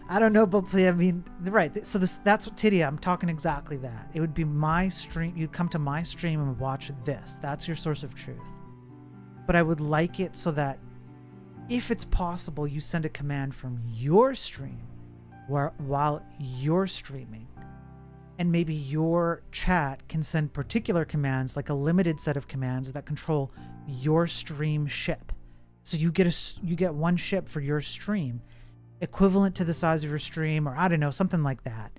I don't know, but I mean, right. So that's what Tidia, I'm talking exactly that. It would be my stream. You'd come to my stream and watch this. That's your source of truth. But I would like it so that if it's possible, you send a command from your stream while you're streaming. And maybe your chat can send particular commands, like a limited set of commands that control your stream ship. So you get one ship for your stream, equivalent to the size of your stream, or I don't know, something like that.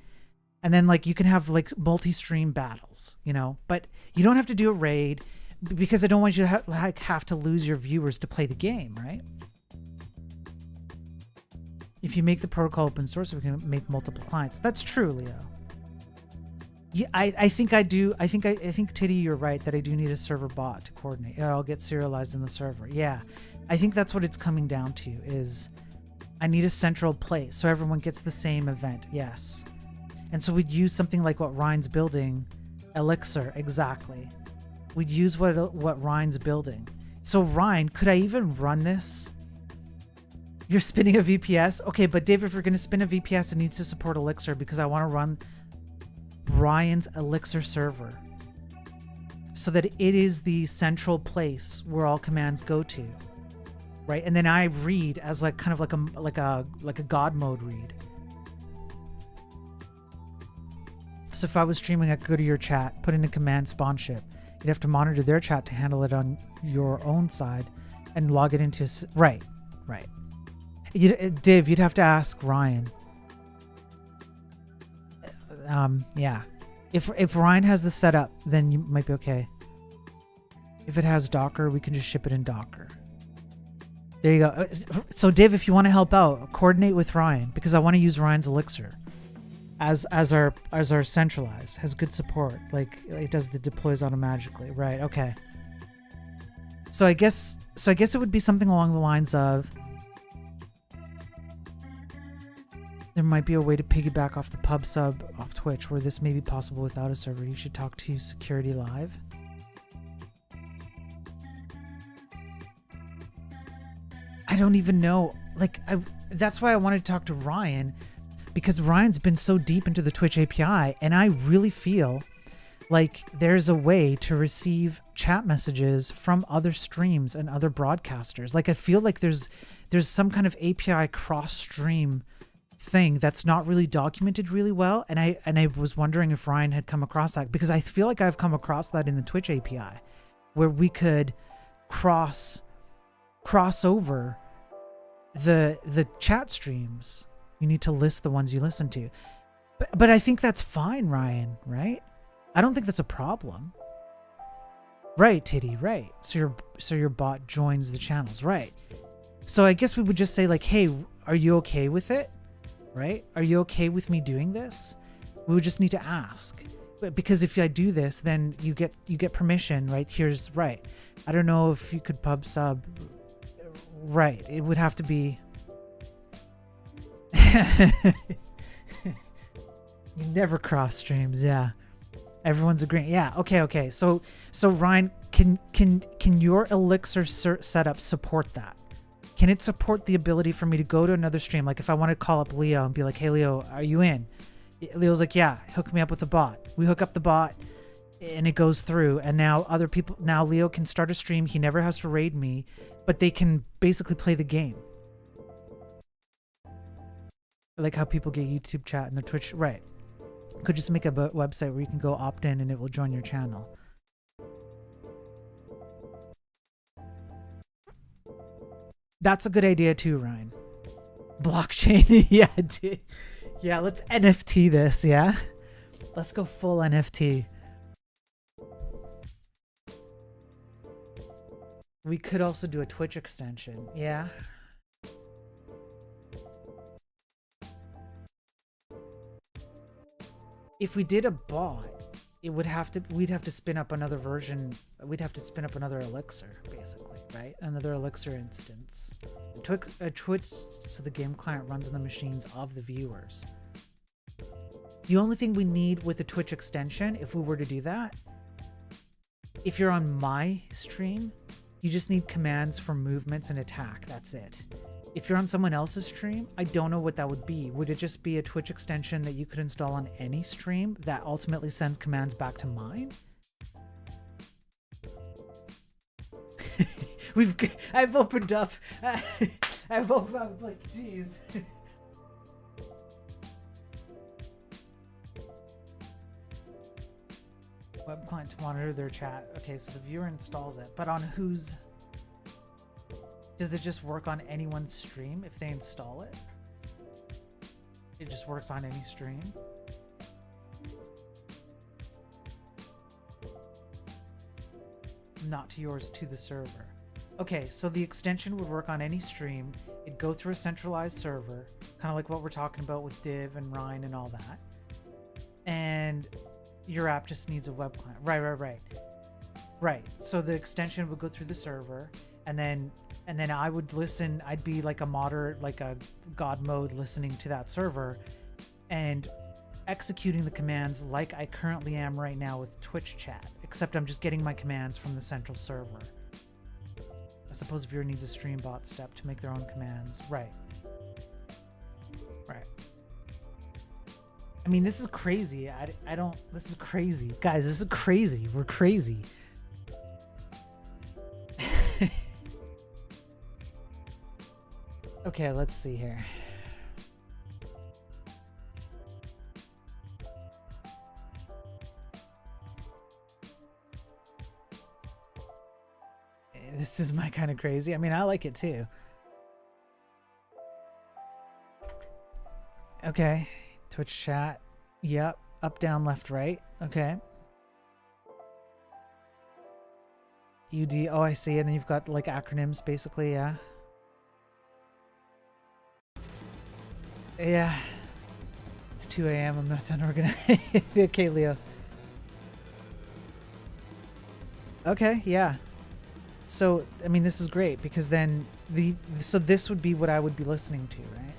And then like you can have like multi-stream battles, you know. But you don't have to do a raid because I don't want you to have to lose your viewers to play the game, right? If you make the protocol open source, we can make multiple clients. That's true, Leo. Yeah, I think I do. I think Titty, you're right that I do need a server bot to coordinate. Yeah, I'll get serialized in the server. Yeah, I think that's what it's coming down to. Is I need a central place so everyone gets the same event. Yes, and so we'd use something like what Ryan's building, Elixir. Exactly. We'd use what Ryan's building. So Ryan, could I even run this? You're spinning a VPS, okay? But Dave, if you're going to spin a VPS, it needs to support Elixir because I want to run Ryan's Elixir server so that it is the central place where all commands go to, right? And then I read as like kind of like a God mode read. So if I was streaming, I could go to your chat, put in a command spawn ship. You'd have to monitor their chat to handle it on your own side and log it into right. Div, you'd have to ask Ryan. Yeah. If Ryan has this set up, then you might be okay. If it has Docker, we can just ship it in Docker. There you go. So Div, if you want to help out, coordinate with Ryan because I want to use Ryan's Elixir as our centralized. Has good support. Like it does the deploys automatically. Right. Okay. So I guess it would be something along the lines of there might be a way to piggyback off the pub sub off Twitch where this may be possible without a server. You should talk to Security Live. I don't even know. Like, that's why I wanted to talk to Ryan because Ryan's been so deep into the Twitch API and I really feel like there's a way to receive chat messages from other streams and other broadcasters. Like, I feel like there's some kind of API cross-stream thing that's not really documented really well, and I was wondering if Ryan had come across that because I feel like I've come across that in the Twitch API where we could cross over the chat streams. You need to list the ones you listen to, but I think that's fine, Ryan, right? I don't think that's a problem. Right, Titty, right. So your bot joins the channels, right. So I guess we would just say like, hey, are you okay with it? Right? Are you okay with me doing this? We would just need to ask. But because if I do this, then you get permission, right? Here's right. I don't know if you could pub sub. Right. It would have to be. You never cross streams, yeah. Everyone's agreeing. Yeah. Okay. So Ryan, can your Elixir setup support that? Can it support the ability for me to go to another stream? Like if I want to call up Leo and be like, hey Leo, are you in? Leo's like, yeah, hook me up with the bot. We hook up the bot and it goes through. And now now Leo can start a stream. He never has to raid me, but they can basically play the game. Like how people get YouTube chat and their Twitch. Right. Could just make a website where you can go opt in and it will join your channel. That's a good idea too, Ryan. Blockchain. Yeah, dude. Yeah, let's NFT this, yeah? Let's go full NFT. We could also do a Twitch extension, yeah? If we did a bot, we'd have to spin up another version. We'd have to spin up another Elixir, basically, right? Another Elixir instance. Twitch, so the game client runs on the machines of the viewers. The only thing we need with the Twitch extension, if we were to do that, if you're on my stream, you just need commands for movements and attack. That's it. If you're on someone else's stream, I don't know what that would be. Would it just be a Twitch extension that you could install on any stream that ultimately sends commands back to mine? I've opened up. I've opened up like, geez. Web client to monitor their chat. Okay, so the viewer installs it, but on whose? Does it just work on anyone's stream if they install it? It just works on any stream? Not to yours, to the server. Okay, so the extension would work on any stream. It'd go through a centralized server, kind of like what we're talking about with Div and Rhine and all that. And your app just needs a web client. Right. So the extension would go through the server, and then I would listen. I'd be like a moderate, like a god mode listening to that server and executing the commands like I currently am right now with Twitch chat, except I'm just getting my commands from the central server. I suppose viewer needs a stream bot step to make their own commands. Right. I mean, this is crazy. I don't, this is crazy. Guys, this is crazy. We're crazy. Okay, let's see here. This is my kind of crazy. I mean, I like it too. Okay. Twitch chat. Yep. Up, down, left, right. Okay. UD. Oh, I see. And then you've got like acronyms basically. Yeah. Yeah. It's 2 a.m. I'm not done organizing. Okay, Leo. Okay. Yeah. So, I mean, this is great because then so this would be what I would be listening to, right?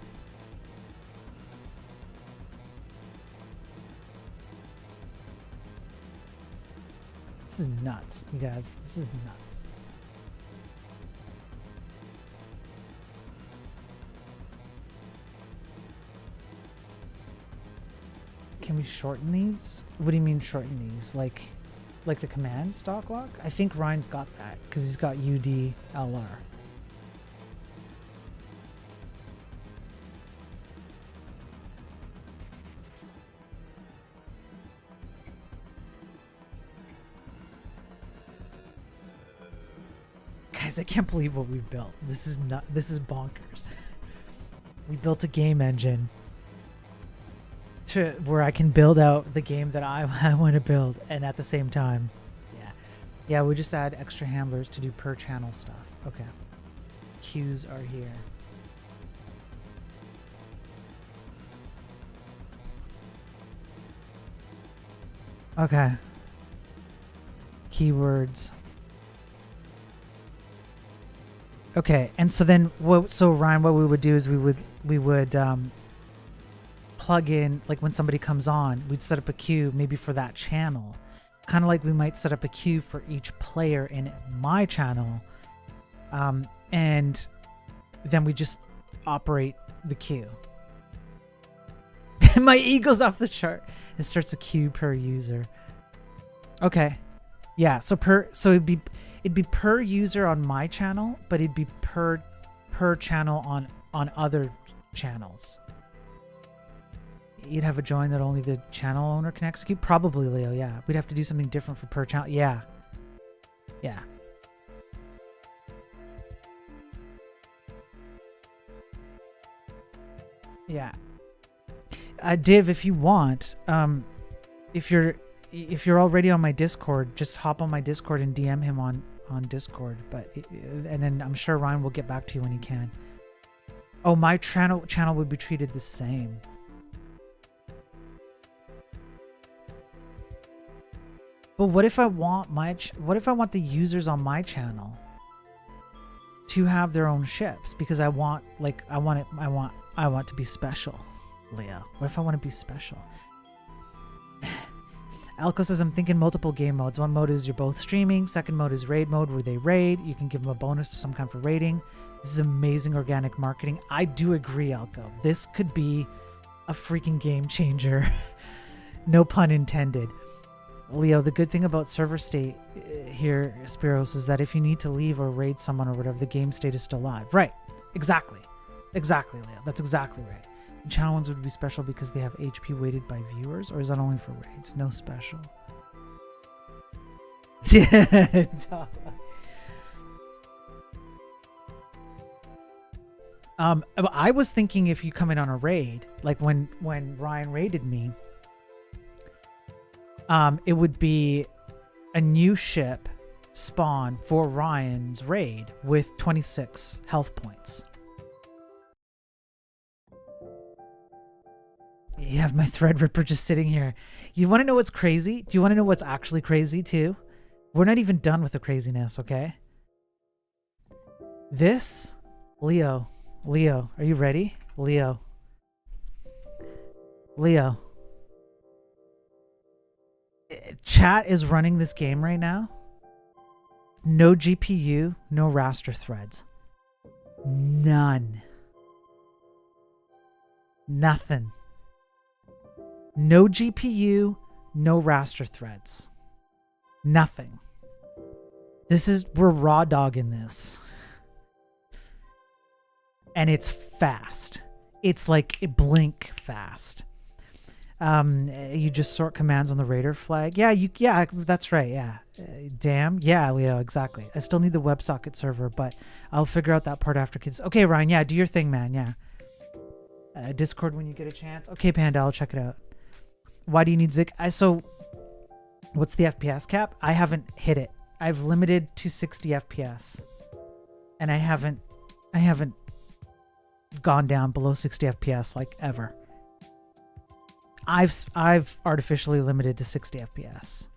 This is nuts, you guys. This is nuts. Can we shorten these? What do you mean shorten these? Like the command stock lock? I think Ryan's got that because he's got UDLR. Guys, I can't believe what we've built. This is bonkers. We built a game engine where I can build out the game that I want to build, and at the same time, yeah, Yeah, we just add extra handlers to do per channel stuff. Okay. Queues are here. Okay. Keywords. Okay, and so then so Ryan, what we would do is we would plug in, like when somebody comes on, we'd set up a queue maybe for that channel. Kind of like we might set up a queue for each player in my channel. And then we just operate the queue. My ego's off the chart. It starts a queue per user. Okay. Yeah, so it'd be per user on my channel, but it'd be per channel on other channels. You'd have a join that only the channel owner can execute? Probably, Leo, yeah. We'd have to do something different for per channel. Yeah. Yeah. Yeah. Div, if you want, if you're already on my Discord, just hop on my Discord and DM him on Discord. And then I'm sure Ryan will get back to you when he can. Oh, my channel would be treated the same. But what if I want the users on my channel to have their own ships, because I want to be special, Leo. What if I want to be special? Alco says, I'm thinking multiple game modes. One mode is you're both streaming. Second mode is raid mode, where they raid. You can give them a bonus of some kind for raiding. This is amazing organic marketing. I do agree, Alco. This could be a freaking game changer. No pun intended. Leo, the good thing about server state here, Spiros, is that if you need to leave or raid someone or whatever, the game state is still live. Right. Exactly. Exactly, Leo. That's exactly right. The channel ones would be special because they have HP weighted by viewers, or is that only for raids? No special. Yeah. I was thinking if you come in on a raid, like when Ryan raided me, it would be a new ship spawn for Ryan's raid with 26 health points. You have my Threadripper just sitting here. You want to know what's crazy? Do you want to know what's actually crazy too? We're not even done with the craziness, okay? This, Leo, are you ready? Leo. Chat is running this game right now. No GPU, no raster threads. None. Nothing. No GPU, no raster threads. Nothing. We're raw dogging this. And it's fast. It's like blink fast. You just sort commands on the Raider flag. Yeah, that's right. Yeah. Damn. Yeah, Leo, exactly. I still need the WebSocket server, but I'll figure out that part after kids. Okay, Ryan. Yeah, do your thing, man. Yeah. Discord when you get a chance. Okay, Panda, I'll check it out. Why do you need Zig? So what's the FPS cap? I haven't hit it. I've limited to 60 FPS. And I haven't gone down below 60 FPS like ever. I've artificially limited to 60 FPS.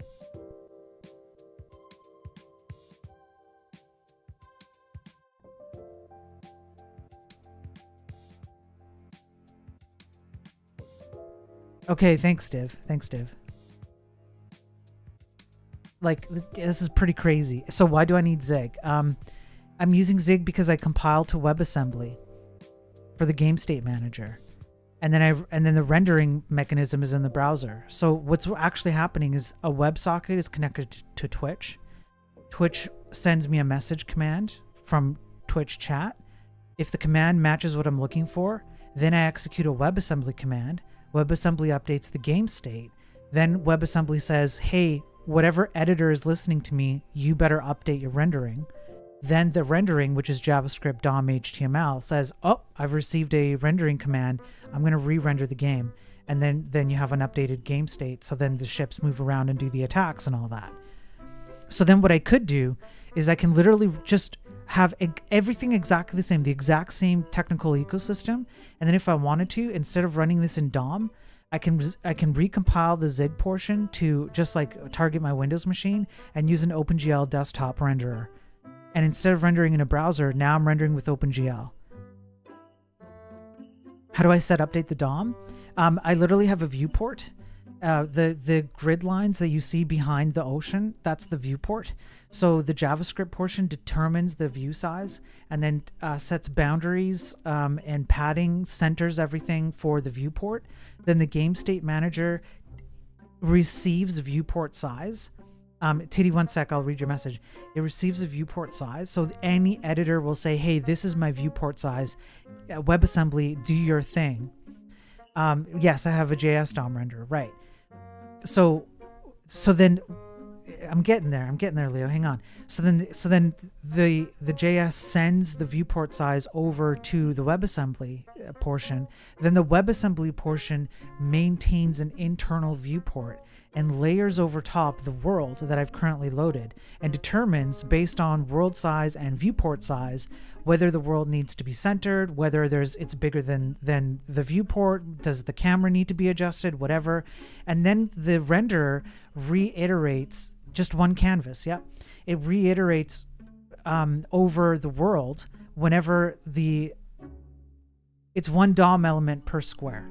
Okay, thanks, Div. Like, this is pretty crazy. So why do I need Zig? I'm using Zig because I compile to WebAssembly for the game state manager. And then the rendering mechanism is in the browser. So what's actually happening is a WebSocket is connected to Twitch. Twitch sends me a message command from Twitch chat. If the command matches what I'm looking for, then I execute a WebAssembly command. WebAssembly updates the game state. Then WebAssembly says, hey, whatever editor is listening to me, you better update your rendering. Then the rendering, which is JavaScript DOM HTML, says, oh, I've received a rendering command. I'm going to re-render the game. And then you have an updated game state. So then the ships move around and do the attacks and all that. So then what I could do is I can literally just have everything exactly the same, the exact same technical ecosystem. And then if I wanted to, instead of running this in DOM, I can recompile the Zig portion to just like target my Windows machine and use an OpenGL desktop renderer. And instead of rendering in a browser, now I'm rendering with OpenGL. How do I set update the DOM? I literally have a viewport. The grid lines that you see behind the ocean, that's the viewport. So the JavaScript portion determines the view size and then sets boundaries and padding, centers everything for the viewport. Then the game state manager receives viewport size. Titty, one sec, I'll read your message. It receives a viewport size. So any editor will say, hey, this is my viewport size. WebAssembly, do your thing. Yes, I have a JS DOM renderer, right. So then I'm getting there, Leo, hang on. So then the JS sends the viewport size over to the WebAssembly portion. Then the WebAssembly portion maintains an internal viewport and layers over top the world that I've currently loaded and determines based on world size and viewport size whether the world needs to be centered, whether it's bigger than the viewport, does the camera need to be adjusted, whatever. And then the renderer reiterates just one canvas. Yeah, it reiterates over the world whenever it's one DOM element per square,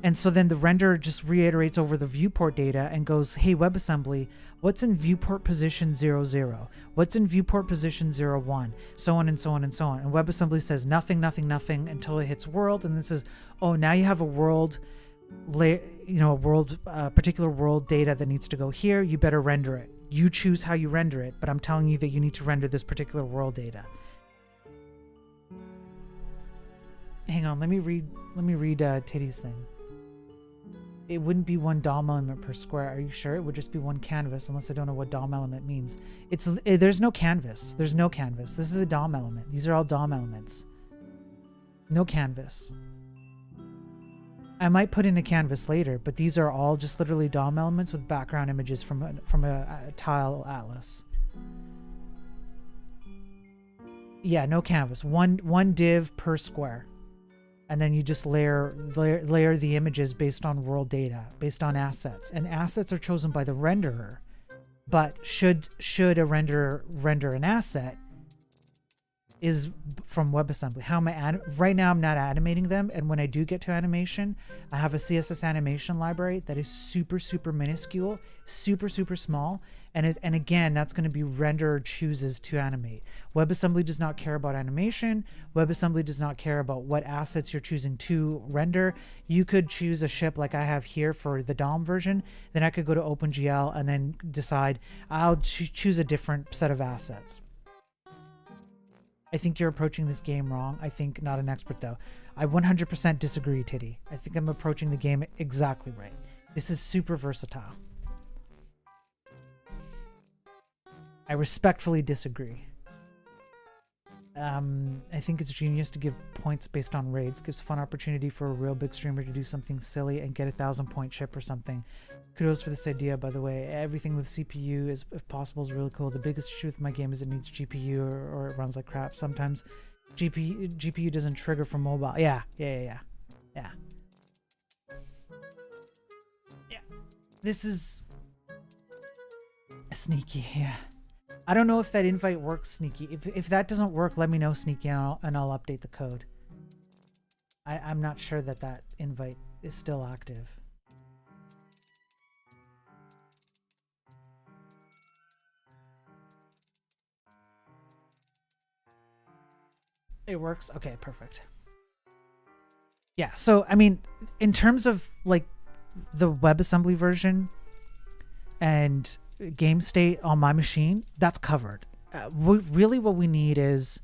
And so then the renderer just reiterates over the viewport data and goes, hey, WebAssembly, what's in viewport position 00? What's in viewport position 01? So on and so on and so on. And WebAssembly says nothing, nothing, nothing until it hits world. And then says, oh, now you have a world, particular world data that needs to go here. You better render it. You choose how you render it, but I'm telling you that you need to render this particular world data. Hang on, let me read Titty's thing. It wouldn't be one DOM element per square. Are you sure? It would just be one canvas, unless I don't know what DOM element means. There's no canvas. There's no canvas. This is a DOM element. These are all DOM elements. No canvas. I might put in a canvas later, but these are all just literally DOM elements with background images from a tile atlas. Yeah, no canvas. One div per square. And then you just layer the images based on world data, based on assets. And assets are chosen by the renderer. But should a renderer render an asset is from WebAssembly. How am I right now I'm not animating them, and when I do get to animation, I have a CSS animation library that is super, super minuscule, super, super small, and again, that's going to be renderer chooses to animate. WebAssembly does not care about animation. WebAssembly does not care about what assets you're choosing to render. You could choose a ship like I have here for the DOM version, then I could go to OpenGL and then decide I'll choose a different set of assets. I think you're approaching this game wrong. I think not an expert though. I 100% disagree, Titty. I think I'm approaching the game exactly right. This is super versatile. I respectfully disagree. I think it's genius to give points based on raids. Gives fun opportunity for a real big streamer to do something silly and get a 1,000-point chip or something. Kudos for this idea, by the way. Everything with CPU, is, if possible, is really cool. The biggest issue with my game is it needs GPU or it runs like crap. Sometimes GPU doesn't trigger for mobile. Yeah. This is sneaky, yeah. I don't know if that invite works, Sneaky. If that doesn't work, let me know, Sneaky, and I'll update the code. I'm not sure that invite is still active. It works? Okay, perfect. Yeah, so, I mean, in terms of, like, the WebAssembly version and game state on my machine, that's covered. Really what we need is,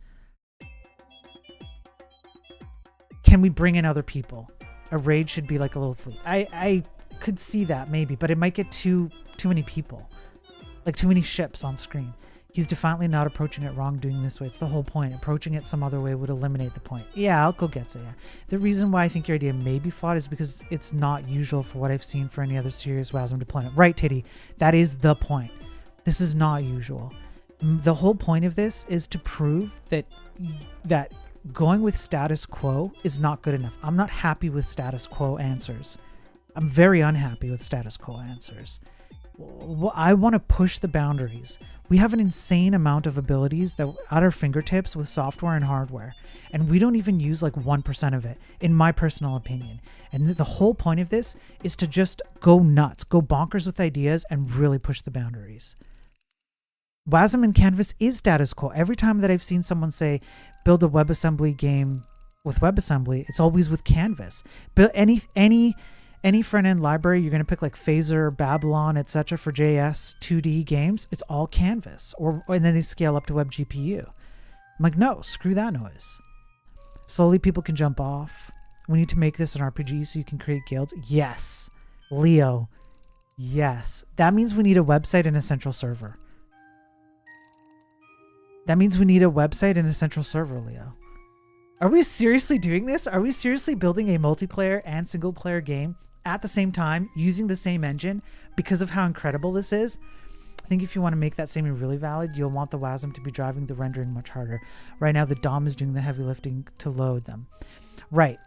can we bring in other people? A raid should be like a little fleet. I could see that maybe, but it might get too many people, like too many ships on screen. He's defiantly not approaching it wrong doing this way. It's the whole point. Approaching it some other way would eliminate the point. Yeah, I'll go get it. Yeah. The reason why I think your idea may be flawed is because it's not usual for what I've seen for any other serious Wasm deployment. Right, Titty? That is the point. This is not usual. The whole point of this is to prove that going with status quo is not good enough. I'm not happy with status quo answers. I'm very unhappy with status quo answers. I want to push the boundaries. We have an insane amount of abilities that at our fingertips with software and hardware, and we don't even use like 1% of it, in my personal opinion. And the whole point of this is to just go nuts, go bonkers with ideas, and really push the boundaries. Wasm and Canvas is status quo. Every time that I've seen someone say, build a WebAssembly game with WebAssembly, it's always with Canvas. Build any front-end library, you're going to pick like Phaser, Babylon, etc. for JS 2D games, it's all Canvas. And then they scale up to WebGPU. I'm like, no, screw that noise. Slowly people can jump off. We need to make this an RPG so you can create guilds. Yes. Leo. Yes. That means we need a website and a central server. That means we need a website and a central server, Leo. Are we seriously doing this? Are we seriously building a multiplayer and single player game at the same time using the same engine because of how incredible this is? I think if you want to make that statement really valid, you'll want the Wasm to be driving the rendering much harder. Right now, the DOM is doing the heavy lifting to load them. Right.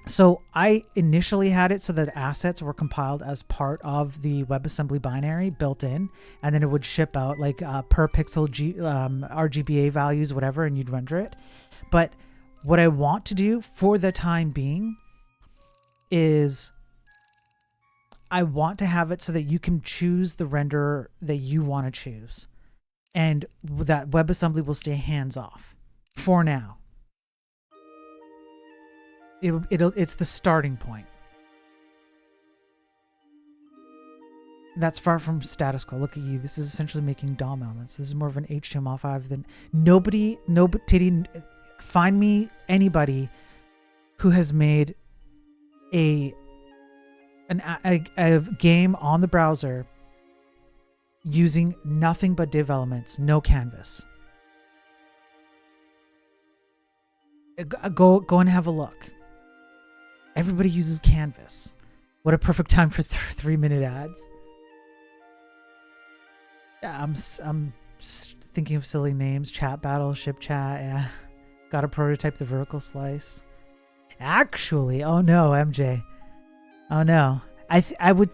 So I initially had it so that assets were compiled as part of the WebAssembly binary built in, and then it would ship out like per pixel RGBA values, whatever, and you'd render it. But what I want to do for the time being is I want to have it so that you can choose the renderer that you want to choose, and that WebAssembly will stay hands off for now. It's the starting point. That's far from status quo. Look at you. This is essentially making DOM elements. This is more of an HTML5 than nobody. Titty, find me anybody who has made a game on the browser using nothing but div elements, no canvas. Go and have a look. Everybody uses Canvas. What a perfect time for 3-minute ads. Yeah, I'm thinking of silly names. Chat battle, ship chat. Yeah, gotta prototype the vertical slice. Actually, oh no, MJ. Oh no, I would.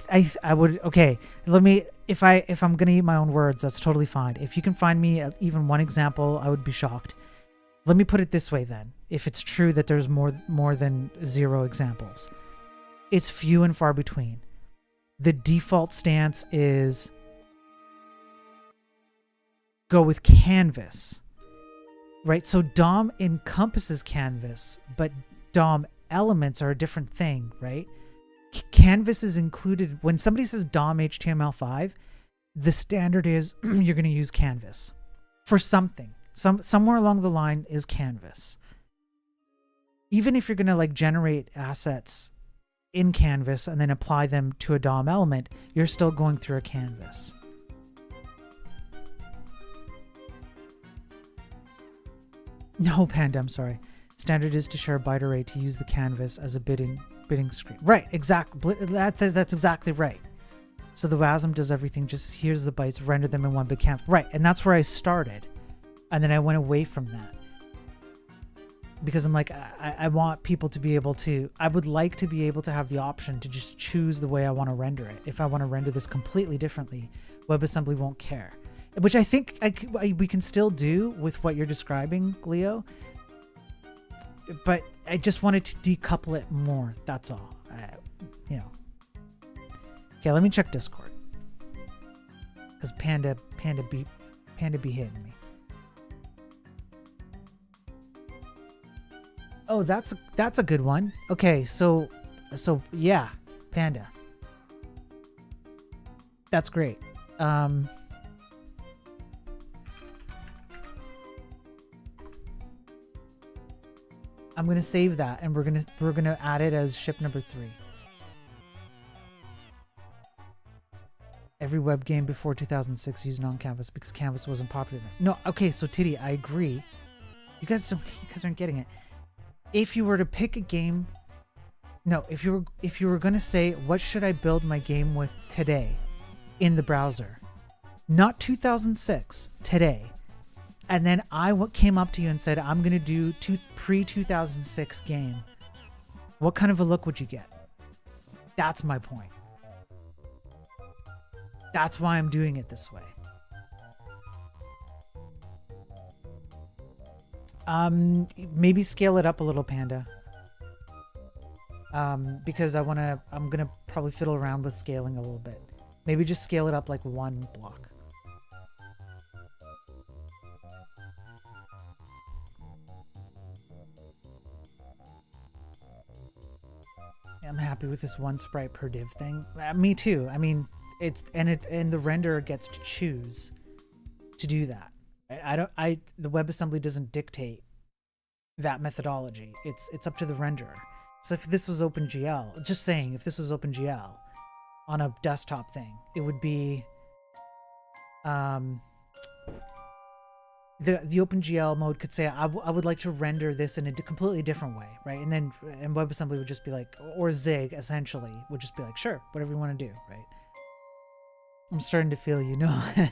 Okay, let me. If I'm gonna eat my own words, that's totally fine. If you can find me even one example, I would be shocked. Let me put it this way then. If it's true that there's more than 0 examples, it's few and far between. The default stance is go with Canvas, right? So DOM encompasses Canvas, but DOM elements are a different thing, right? Canvas is included. When somebody says DOM HTML5, the standard is you're going to use Canvas for something. Somewhere along the line is Canvas. Even if you're going to like generate assets in Canvas and then apply them to a DOM element, you're still going through a Canvas. No, Panda, I'm sorry. Standard is to share a byte array to use the Canvas as a bidding screen. Right, exactly. That's exactly right. So the Wasm does everything. Just here's the bytes, render them in one big canvas. Right, and that's where I started. And then I went away from that. Because I'm like, I want people to be able to, I would like to be able to have the option to just choose the way I want to render it. If I want to render this completely differently, WebAssembly won't care. Which I think we can still do with what you're describing, Leo. But I just wanted to decouple it more. That's all. You know. Okay, let me check Discord. Because Panda be hitting me. Oh, that's a good one. Okay, so yeah, Panda. That's great. I'm gonna save that, and we're gonna add it as ship number 3. every web game before 2006 used non-canvas because canvas wasn't popular then. No, okay, so Titty, I agree. You guys aren't getting it. If you were to pick a game, no, if you were gonna say what should I build my game with today in the browser, not 2006, today, and then I came up to you and said I'm gonna do pre-2006 game, what kind of a look would you get? That's my point. That's why I'm doing it this way. Maybe scale it up a little, Panda. Because I'm gonna probably fiddle around with scaling a little bit. Maybe just scale it up like 1 block. I'm happy with this 1 sprite per div thing. Me too. I mean, and the renderer gets to choose to do that. The WebAssembly doesn't dictate that methodology. It's up to the renderer. So if this was OpenGL, just saying, if this was OpenGL on a desktop thing, it would be the OpenGL mode could say I would like to render this in a completely different way, right? And WebAssembly would just be like, or Zig essentially would just be like, sure, whatever you want to do, right? I'm starting to feel, do you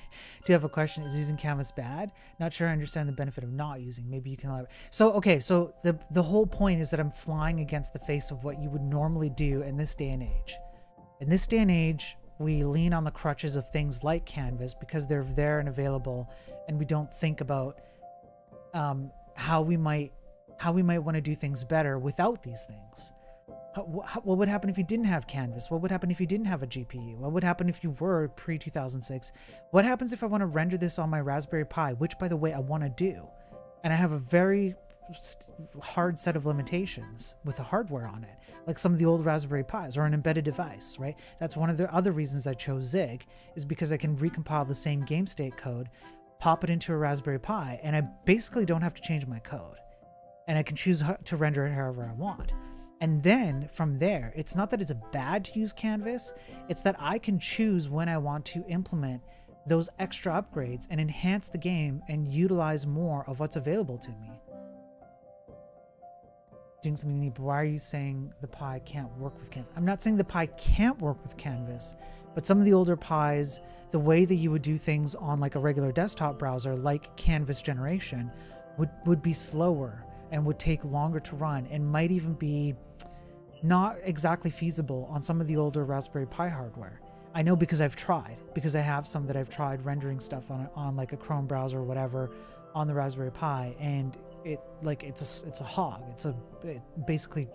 have a question? Is using Canvas bad? Not sure I understand the benefit of not using. Maybe you can elaborate. So, okay, so the whole point is that I'm flying against the face of what you would normally do in this day and age. In this day and age, we lean on the crutches of things like Canvas because they're there and available, and we don't think about how we might want to do things better without these things. What would happen if you didn't have Canvas? What would happen if you didn't have a GPU? What would happen if you were pre-2006? What happens if I want to render this on my Raspberry Pi, which, by the way, I want to do? And I have a very hard set of limitations with the hardware on it, like some of the old Raspberry Pis or an embedded device, right? That's one of the other reasons I chose Zig, is because I can recompile the same game state code, pop it into a Raspberry Pi, and I basically don't have to change my code. And I can choose to render it however I want. And then from there, it's not that it's bad to use Canvas, it's that I can choose when I want to implement those extra upgrades and enhance the game and utilize more of what's available to me. Doing something neat, but why are you saying the Pi can't work with Canvas? I'm not saying the Pi can't work with Canvas, but some of the older Pis, the way that you would do things on like a regular desktop browser, like Canvas generation, would be slower and would take longer to run and might even be not exactly feasible on some of the older Raspberry Pi hardware. I know because I've tried, because I have some that I've tried rendering stuff on like a Chrome browser or whatever on the Raspberry Pi, and it's a hog. It basically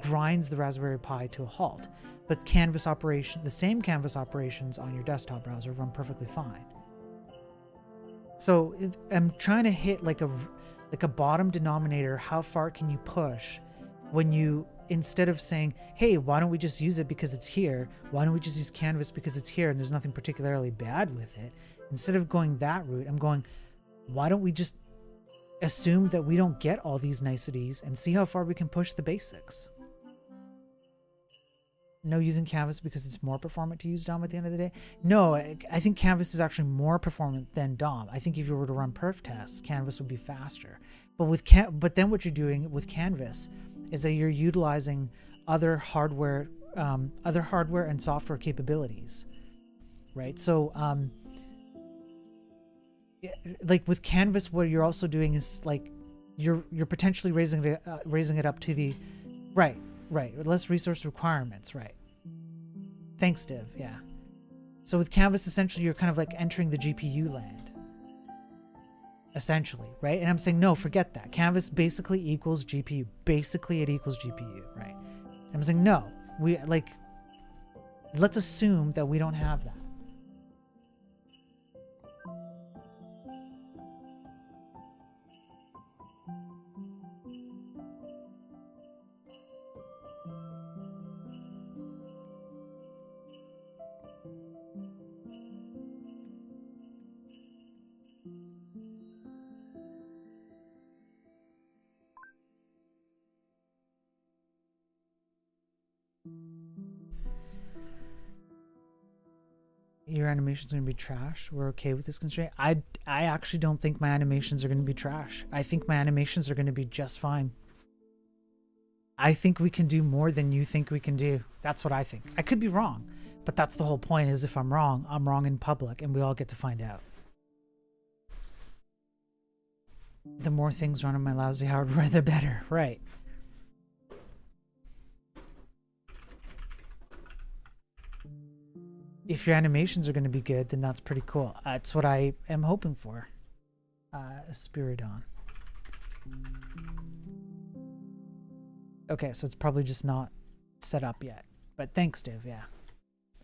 grinds the Raspberry Pi to a halt. But the same Canvas operations on your desktop browser run perfectly fine. So I'm trying to hit like a bottom denominator. How far can you push when you, instead of saying, hey, why don't we just use it because it's here? Why don't we just use Canvas because it's here and there's nothing particularly bad with it? Instead of going that route, I'm going, why don't we just assume that we don't get all these niceties and see how far we can push the basics? No, using Canvas because it's more performant to use DOM at the end of the day? No, I think Canvas is actually more performant than DOM. I think if you were to run perf tests, Canvas would be faster. But then what you're doing with Canvas is that you're utilizing other hardware and software capabilities, right? So, like with Canvas, what you're also doing is like you're potentially raising it up to the right, less resource requirements, right? Thanks, Div. Yeah. So with Canvas, essentially, you're kind of like entering the GPU land, essentially, right? And I'm saying, no, forget that. Canvas basically equals GPU. Basically, it equals GPU, right? And I'm saying, no, let's assume that we don't have that. your animation's going to be trash. We're okay with this constraint. I actually don't think my animations are going to be trash. I think my animations are going to be just fine. I think we can do more than you think we can do. That's what I think. I could be wrong, but that's the whole point, is if I'm wrong in public and we all get to find out. The more things run on my lousy hardware, the better. Right. If your animations are going to be good, then that's pretty cool. That's what I am hoping for. Spiridon. Okay, so it's probably just not set up yet. But thanks, Dave. Yeah.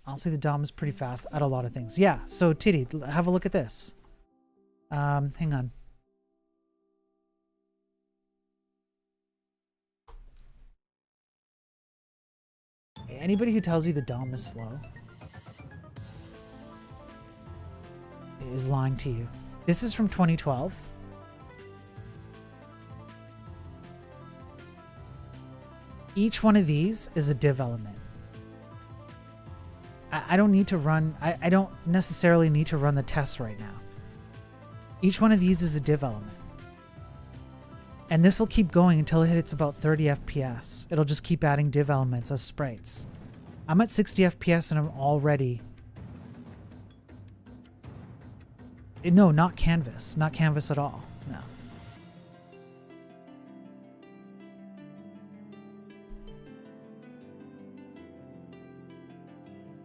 Honestly, the DOM is pretty fast at a lot of things. Yeah, so Titty, have a look at this. Hang on. Anybody who tells you the DOM is slow is lying to you. This is from 2012. Each one of these is a div element. I don't need to run, I don't necessarily need to run the tests right now. Each one of these is a div element. And this will keep going until it hits about 30 FPS. It'll just keep adding div elements as sprites. I'm at 60 FPS and I'm already... No, not canvas. Not canvas at all. No.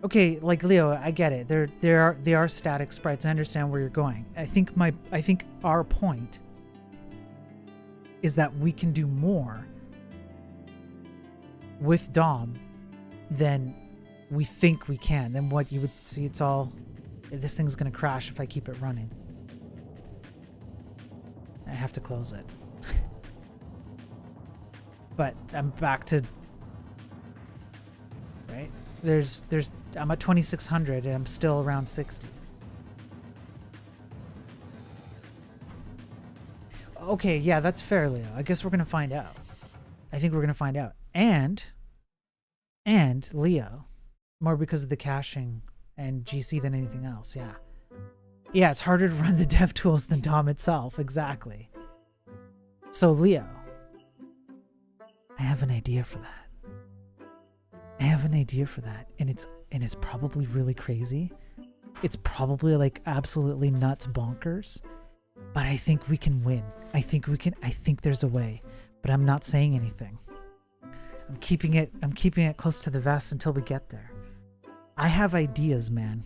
Okay, like Leo, I get it. They are static sprites. I understand where you're going. I think our point is that we can do more with DOM than we think we can. Than what you would see. It's all, this thing's gonna crash if I keep it running. I have to close it. But I'm back to, right? I'm at 2600 and I'm still around 60. Okay, yeah, that's fair, Leo. I guess we're gonna find out. I think we're gonna find out. And Leo, more because of the caching and GC than anything else, yeah. Yeah, it's harder to run the dev tools than DOM itself, exactly. So Leo, I have an idea for that. I have an idea for that, and it's probably really crazy. It's probably like absolutely nuts bonkers, but I think we can win. I think there's a way, but I'm not saying anything. I'm keeping it close to the vest until we get there. I have ideas, man.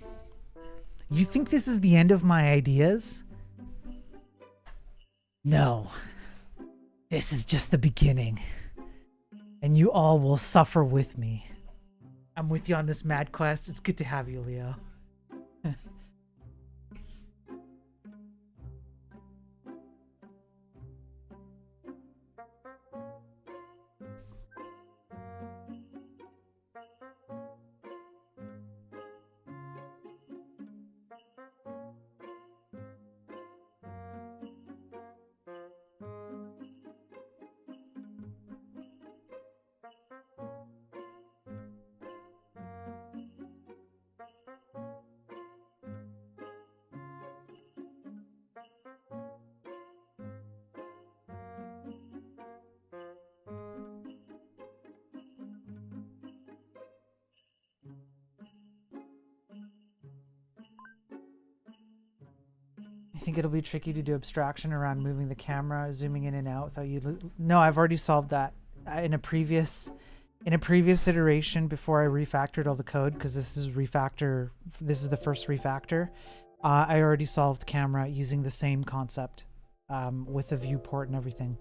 You think this is the end of my ideas? No. This is just the beginning. And you all will suffer with me. I'm with you on this mad quest. It's good to have you, Leo. I think it'll be tricky to do abstraction around moving the camera, zooming in and out without you. No, I've already solved that in a previous iteration before I refactored all the code, because this is the first refactor. I already solved camera using the same concept with a viewport and everything.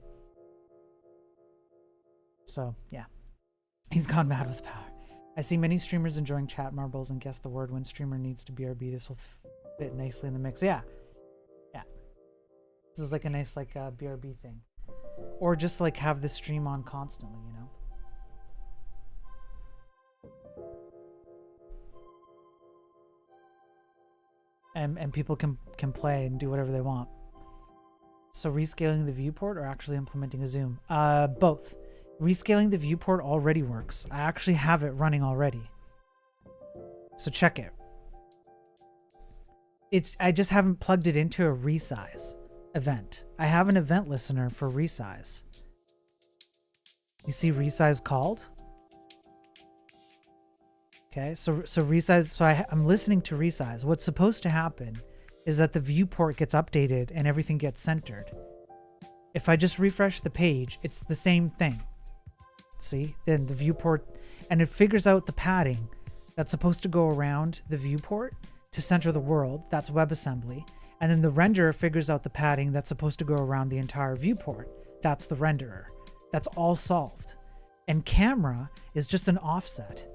So yeah, he's gone mad with power. I see many streamers enjoying chat marbles and guess the word when streamer needs to BRB. This will fit nicely in the mix. Yeah. This is like a nice BRB thing, or just like have the stream on constantly, you know. And people can play and do whatever they want. So rescaling the viewport or actually implementing a zoom? Both. Rescaling the viewport already works. I actually have it running already. So check it. I just haven't plugged it into a resize event. I have an event listener for resize. You see resize called? Okay, so resize, so I'm listening to resize. What's supposed to happen is that the viewport gets updated and everything gets centered. If I just refresh the page, it's the same thing. See? Then the viewport, and it figures out the padding that's supposed to go around the viewport to center the world. That's WebAssembly. And then the renderer figures out the padding that's supposed to go around the entire viewport. That's the renderer. That's all solved. And camera is just an offset.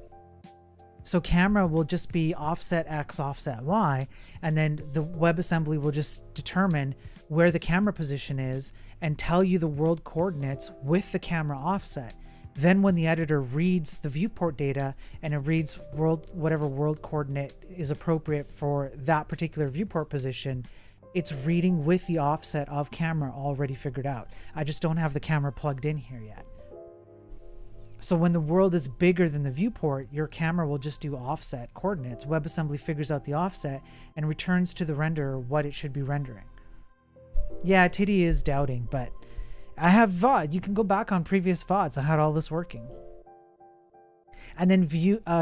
So camera will just be offset X, offset Y, and then the WebAssembly will just determine where the camera position is and tell you the world coordinates with the camera offset. Then when the editor reads the viewport data and it reads whatever world coordinate is appropriate for that particular viewport position, it's reading with the offset of camera already figured out. I just don't have the camera plugged in here yet. So when the world is bigger than the viewport, your camera will just do offset coordinates. WebAssembly figures out the offset and returns to the renderer what it should be rendering. Yeah, Titty is doubting, but I have VOD. You can go back on previous VODs. I had all this working. And then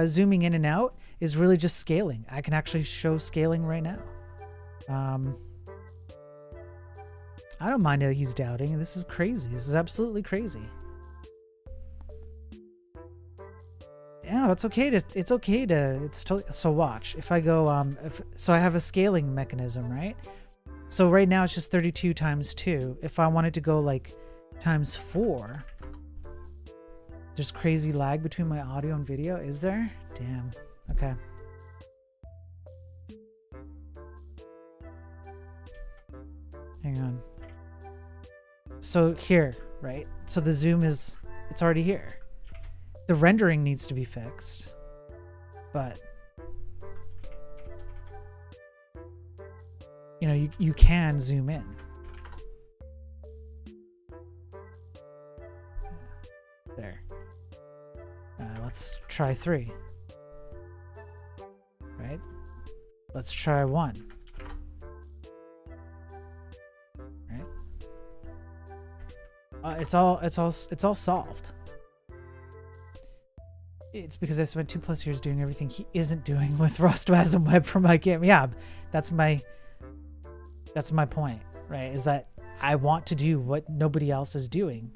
zooming in and out is really just scaling. I can actually show scaling right now. I don't mind that he's doubting. This is crazy. This is absolutely crazy. Yeah, it's okay to, so watch. If I go, so I have a scaling mechanism, right? So right now it's just 32 times 2. If I wanted to go like times 4, there's crazy lag between my audio and video. Is there? Damn. Okay. Hang on. So here, right? So the zoom is, it's already here. The rendering needs to be fixed, but you know, you can zoom in. There. Let's try 3. Right? Let's try 1. Right? It's all solved. It's because I spent 2+ years doing everything he isn't doing with Rust, Wasm, Web for my game. Yeah, that's my point, right? Is that I want to do what nobody else is doing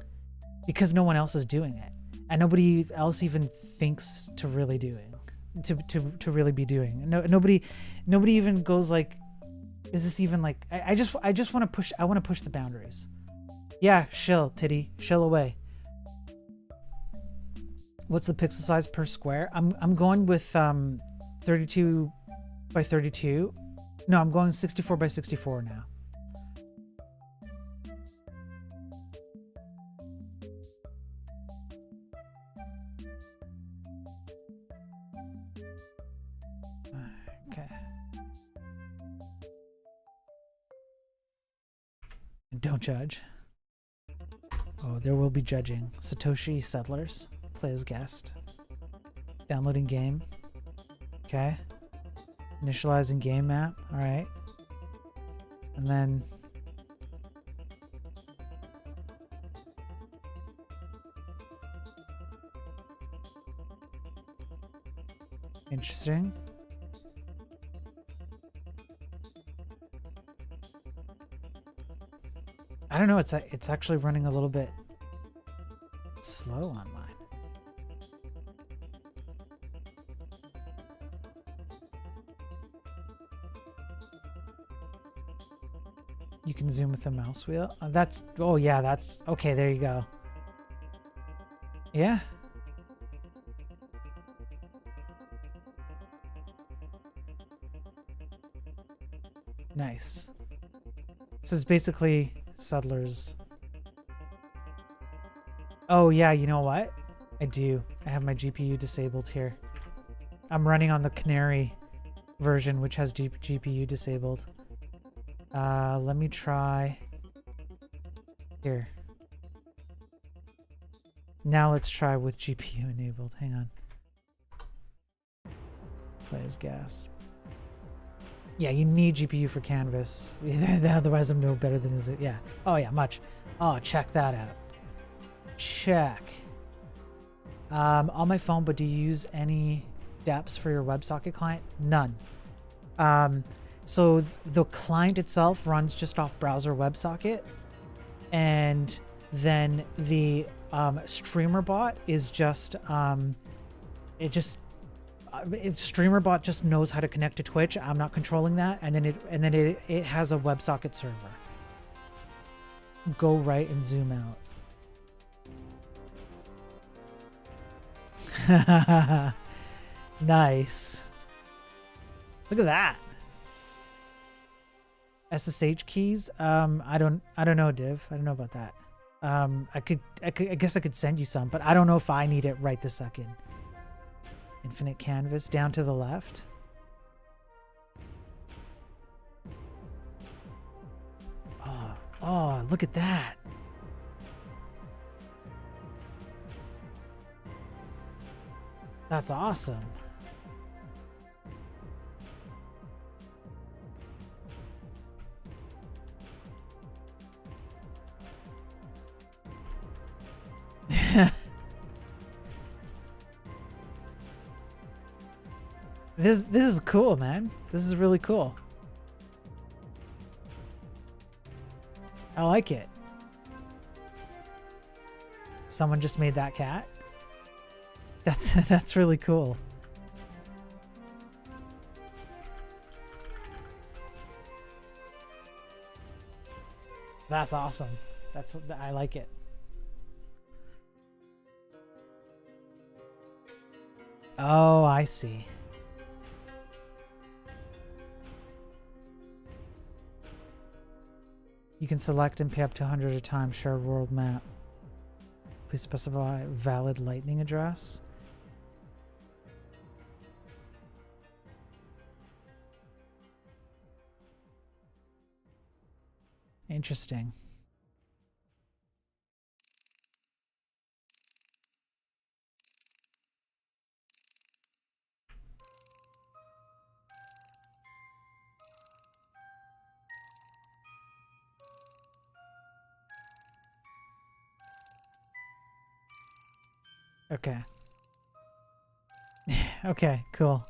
because no one else is doing it, and nobody else even thinks to really do it, to really be doing. No, nobody even goes like, is this even like? I just want to push. I want to push the boundaries. Yeah, shill, Titty, shill away. What's the pixel size per square? I'm going with 32 by 32. No, I'm going 64 by 64 now. Okay. Don't judge. Oh, there will be judging. Satoshi Settlers. Play as guest. Downloading game. Okay. Initializing game map. Alright. And then interesting. I don't know, it's actually running a little bit slow on mine. You can zoom with the mouse wheel. That's, oh yeah, that's, okay, there you go. Yeah. Nice. This is basically Settlers. Oh yeah, you know what? I do. I have my GPU disabled here. I'm running on the Canary version, which has GPU disabled. Let me try here. Now let's try with GPU enabled. Hang on. Play as guest. Yeah, you need GPU for Canvas. Otherwise, I'm no better than is it. Yeah. Oh yeah, much. Oh, check that out. Check. On my phone, but do you use any dApps for your WebSocket client? None. So the client itself runs just off browser WebSocket, and then the streamer bot is just streamer bot just knows how to connect to Twitch. I'm not controlling that, and then it has a WebSocket server. Go right and zoom out. Nice. Look at that. SSH keys. I don't know, Div. I don't know about that. I guess I could send you some, but I don't know if I need it right this second. Infinite canvas down to the left. Oh, look at that. That's awesome. This is cool, man. This is really cool. I like it. Someone just made that cat. That's really cool. That's awesome. I like it. Oh, I see. You can select and pay up to 100 at a time. Shared world map. Please specify valid lightning address. Interesting. Okay. Okay, cool.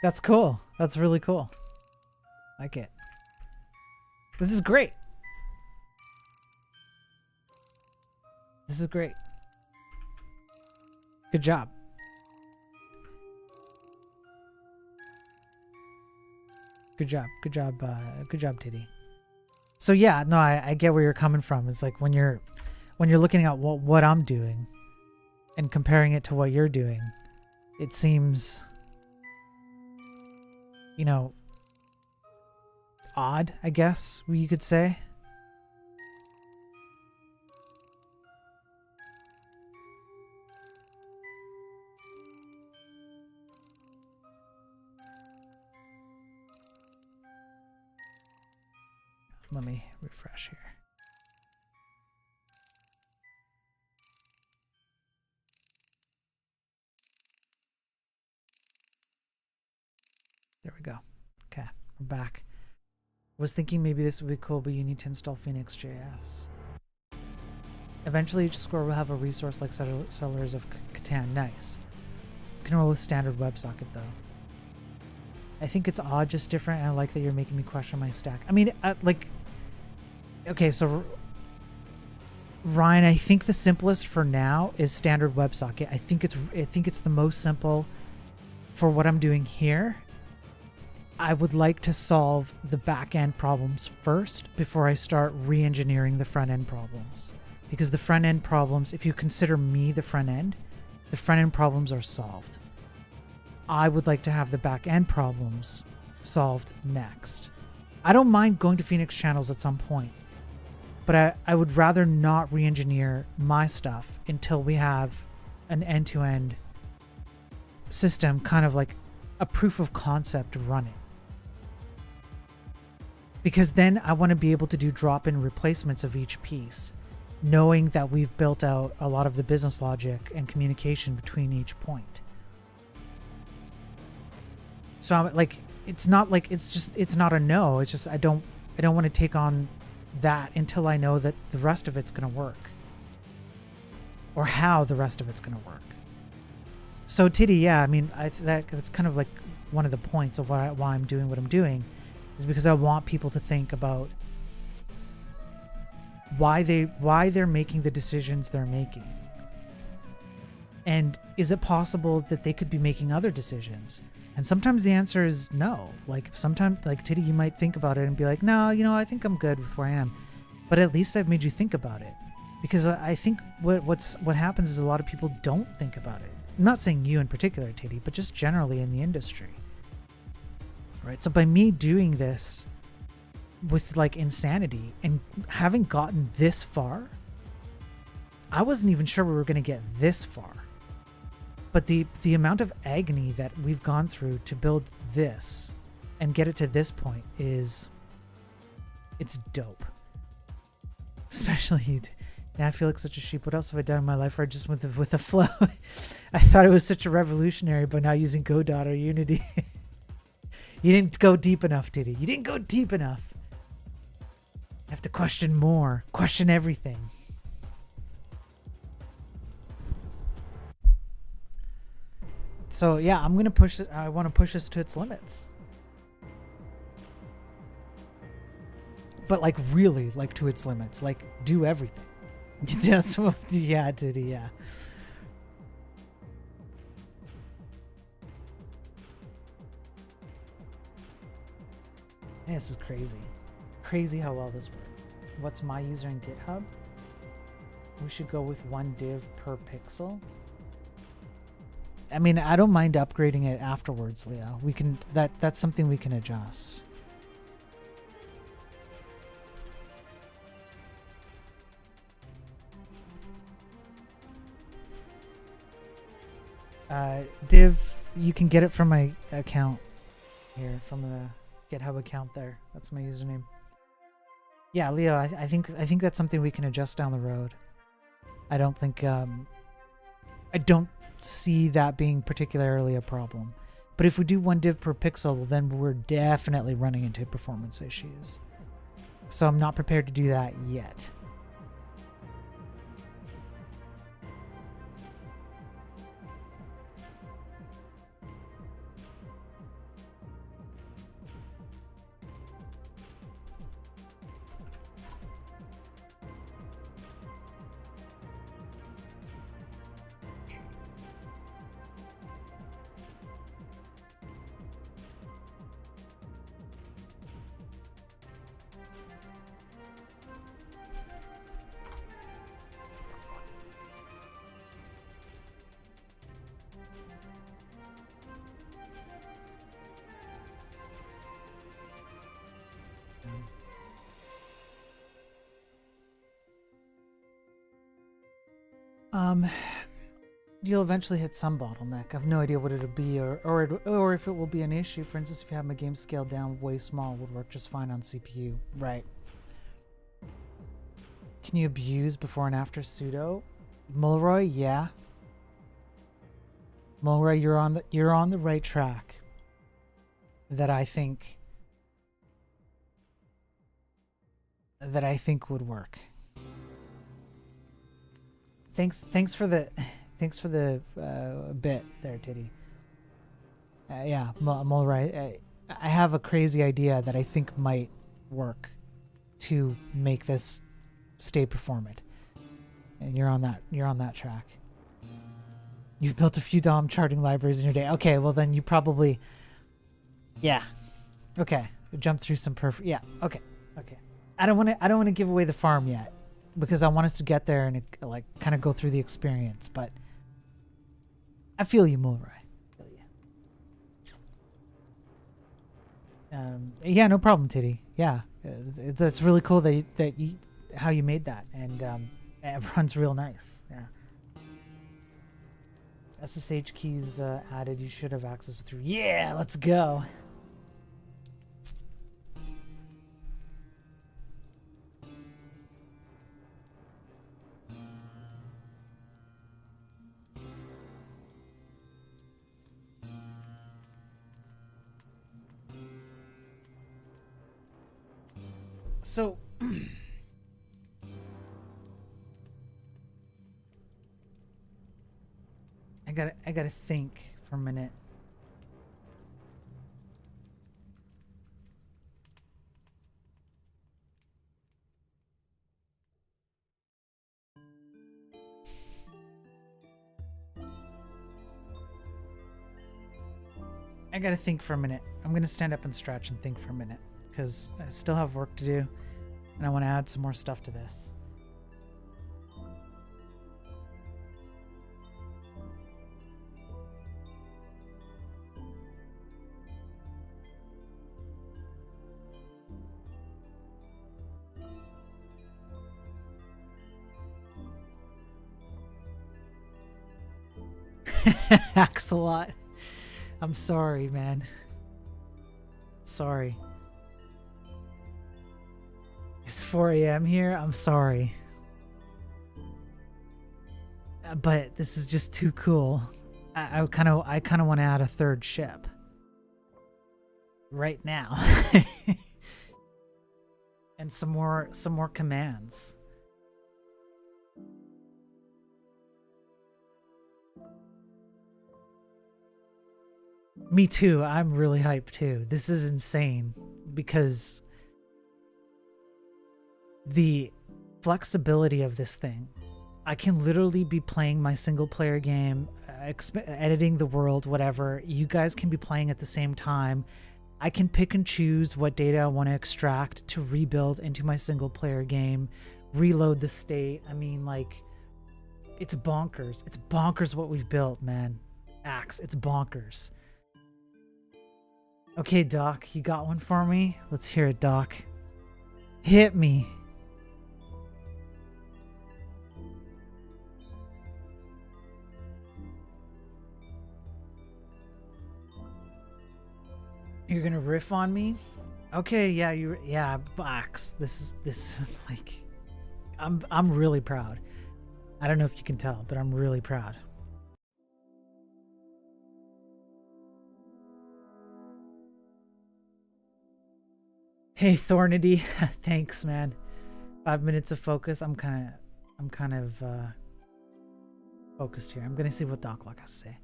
That's cool. That's really cool. Like it. This is great. This is great. Good job. Good job. Good job. Good job, Titty. So yeah, no, I get where you're coming from. It's like when you're looking at what I'm doing and comparing it to what you're doing, it seems, you know, odd, I guess you could say. Let me refresh here. There we go. Okay, we're back. Was thinking maybe this would be cool, but you need to install Phoenix.js. Eventually, each score will have a resource like Settlers of Catan. Nice. Can roll with standard WebSocket though. I think it's odd, just different, and I like that you're making me question my stack. I mean, like, okay, so Ryan, I think the simplest for now is standard WebSocket. I think it's the most simple for what I'm doing here. I would like to solve the back-end problems first before I start re-engineering the front-end problems. Because the front-end problems, if you consider me the front-end problems are solved. I would like to have the back-end problems solved next. I don't mind going to Phoenix channels at some point, but I would rather not re-engineer my stuff until we have an end-to-end system, kind of like a proof of concept running. Because then I want to be able to do drop-in replacements of each piece, knowing that we've built out a lot of the business logic and communication between each point. So I'm like, it's not like it's not a no. It's just I don't want to take on that until I know that the rest of it's going to work, or how the rest of it's going to work. So Titty, yeah, I mean, that's kind of like one of the points of why I'm doing what I'm doing, is because I want people to think about why they're making the decisions they're making. And is it possible that they could be making other decisions? And sometimes the answer is no. Like sometimes, like Titty, you might think about it and be like, no, I think I'm good with where I am. But at least I've made you think about it. Because I think what happens is a lot of people don't think about it. I'm not saying you in particular, Titty, but just generally in the industry. Right? So by me doing this with like insanity and having gotten this far, I wasn't even sure we were going to get this far. But the amount of agony that we've gone through to build this and get it to this point it's dope. Especially now I feel like such a sheep. What else have I done in my life where I just went with the flow? I thought it was such a revolutionary by now using Godot or Unity. You didn't go deep enough, Titty. You didn't go deep enough. I have to question more. Question everything. So yeah, I'm gonna push it. I want to push this to its limits, but like really, like to its limits. Like do everything. That's what. Yeah, Diddy. Yeah. This is crazy. Crazy how well this works. What's my user in GitHub? We should go with 1 div per pixel. I mean, I don't mind upgrading it afterwards, Leo. We can that's something we can adjust. Div, you can get it from my account here, from the GitHub account there. That's my username. Yeah, Leo, I think that's something we can adjust down the road. I don't think I don't see that being particularly a problem. But if we do 1 div per pixel, then we're definitely running into performance issues. So I'm not prepared to do that yet. You'll eventually hit some bottleneck. I have no idea what it'll be, or if it will be an issue. For instance, if you have my game scaled down way small, it would work just fine on CPU. Right. Can you abuse before and after pseudo? Mulroy, yeah. Mulroy, you're on the right track. That I think would work. Thanks for the bit there, Titty. Yeah, Mulroy, I have a crazy idea that I think might work to make this stay performant. And you're on that track. You've built a few DOM charting libraries in your day. Okay, well then you probably, yeah. Okay, jump through some yeah. Okay. I don't want to give away the farm yet, because I want us to get there and like kind of go through the experience. But I feel you, Mulroy. Yeah, no problem, Titty. Yeah, that's really cool that you how you made that, and it runs real nice. Yeah. SSH keys added. You should have access through. Yeah, let's go. So I gotta think for a minute. I gotta think for a minute. I'm gonna stand up and stretch and think for a minute because I still have work to do and I want to add some more stuff to this. Axolot. I'm sorry, man. Sorry. It's 4 a.m. here. I'm sorry. But this is just too cool. I kind of want to add a third ship right now. And some more commands. Me too. I'm really hyped too. This is insane because the flexibility of this thing. I can literally be playing my single player game, editing the world, whatever. You guys can be playing at the same time. I can pick and choose what data I want to extract to rebuild into my single player game, reload the state. I mean, like, it's bonkers. It's bonkers what we've built, man. Axe, it's bonkers. Okay, Doc, you got one for me? Let's hear it, Doc. Hit me. You're gonna riff on me? Okay, yeah, Axe. This is like, I'm really proud. I don't know if you can tell, but I'm really proud. Hey Thornity, thanks, man. 5 minutes of focus. I'm kind of focused here. I'm gonna see what Doclock has to say.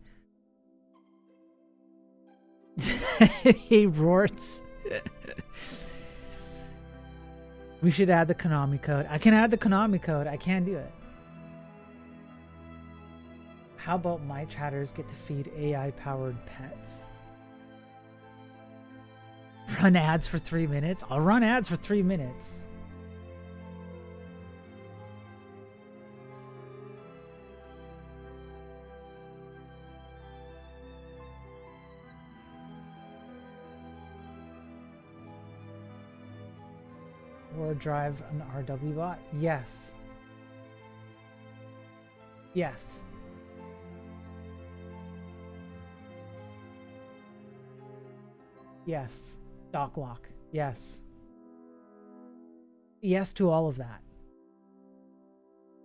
Hey Rorts. We should add the Konami code. I can add the Konami code. I can do it. How about my chatters get to feed AI-powered pets? Run ads for 3 minutes? I'll run ads for 3 minutes. Or drive an RW bot? Yes. Yes. Yes. Doclock. Yes. Yes to all of that.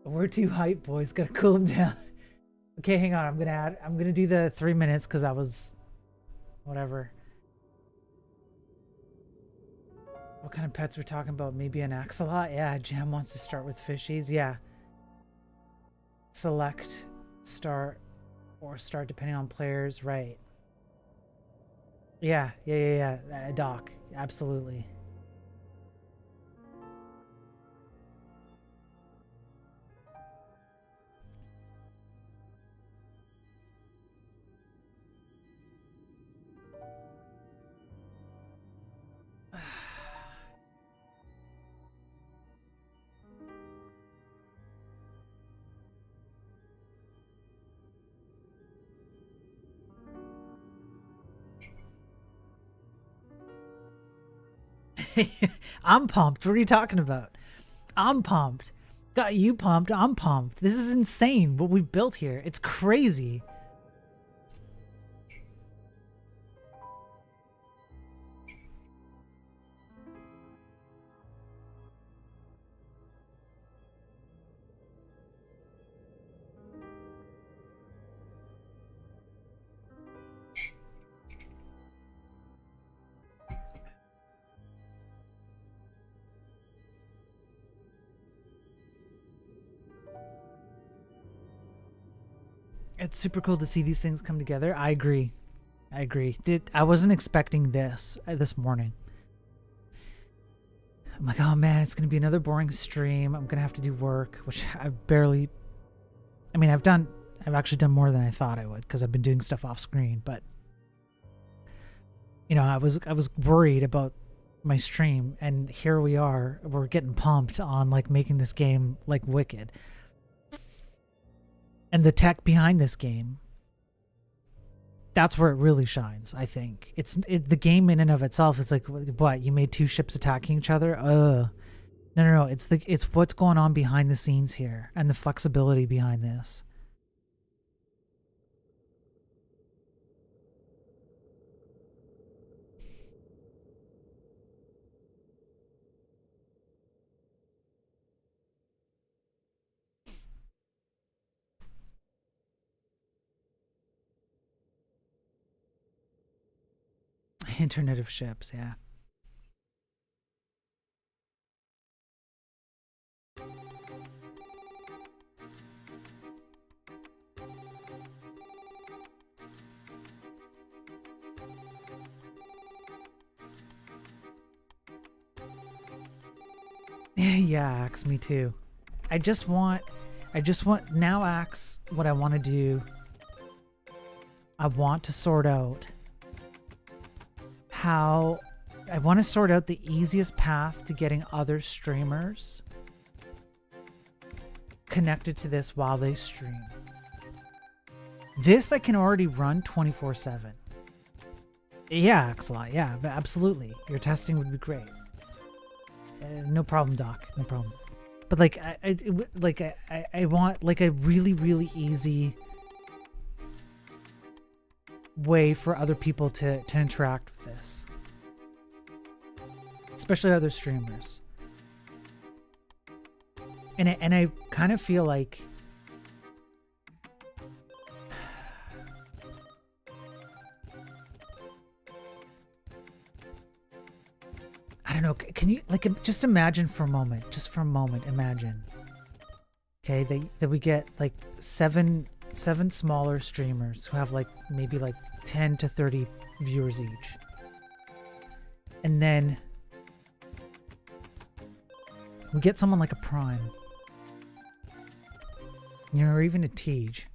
We're too hype, boys. Gotta cool them down. Okay, hang on. I'm gonna do the 3 minutes because I was whatever. What kind of pets we're talking about? Maybe an axolot? Yeah, Jam wants to start with fishies. Yeah. Select, start, or start depending on players. Right. Yeah. Doc. Absolutely. I'm pumped. What are you talking about? I'm pumped. Got you pumped. I'm pumped. This is insane what we've built here. It's crazy. It's super cool to see these things come together. I agree. I wasn't expecting this this morning. I'm like, oh man, it's gonna be another boring stream. I'm gonna have to do work, which I've barely. I mean, I've actually done more than I thought I would because I've been doing stuff off screen. But you know, I was worried about my stream, and here we are. We're getting pumped on like making this game like wicked, and the tech behind this game. That's where it really shines. I think the game in and of itself is like, what, you made two ships attacking each other? No. It's what's going on behind the scenes here and the flexibility behind this. Internet of ships, yeah. Yeah, Axe, me too. I just want now, Axe, what I want to do, I want to sort out how I want to sort out the easiest path to getting other streamers connected to this while they stream. This I can already run 24/7. Yeah, Axelot, yeah, absolutely. Your testing would be great. No problem, Doc. No problem. But like, I want like a really, really easy way for other people to interact with this, especially other streamers. And I kind of feel like I don't know. Can you like just imagine for a moment? Just for a moment, imagine. Okay, that we get like seven smaller streamers who have like maybe like 10 to 30 viewers each, and then we get someone like a Prime, you know, or even a Tej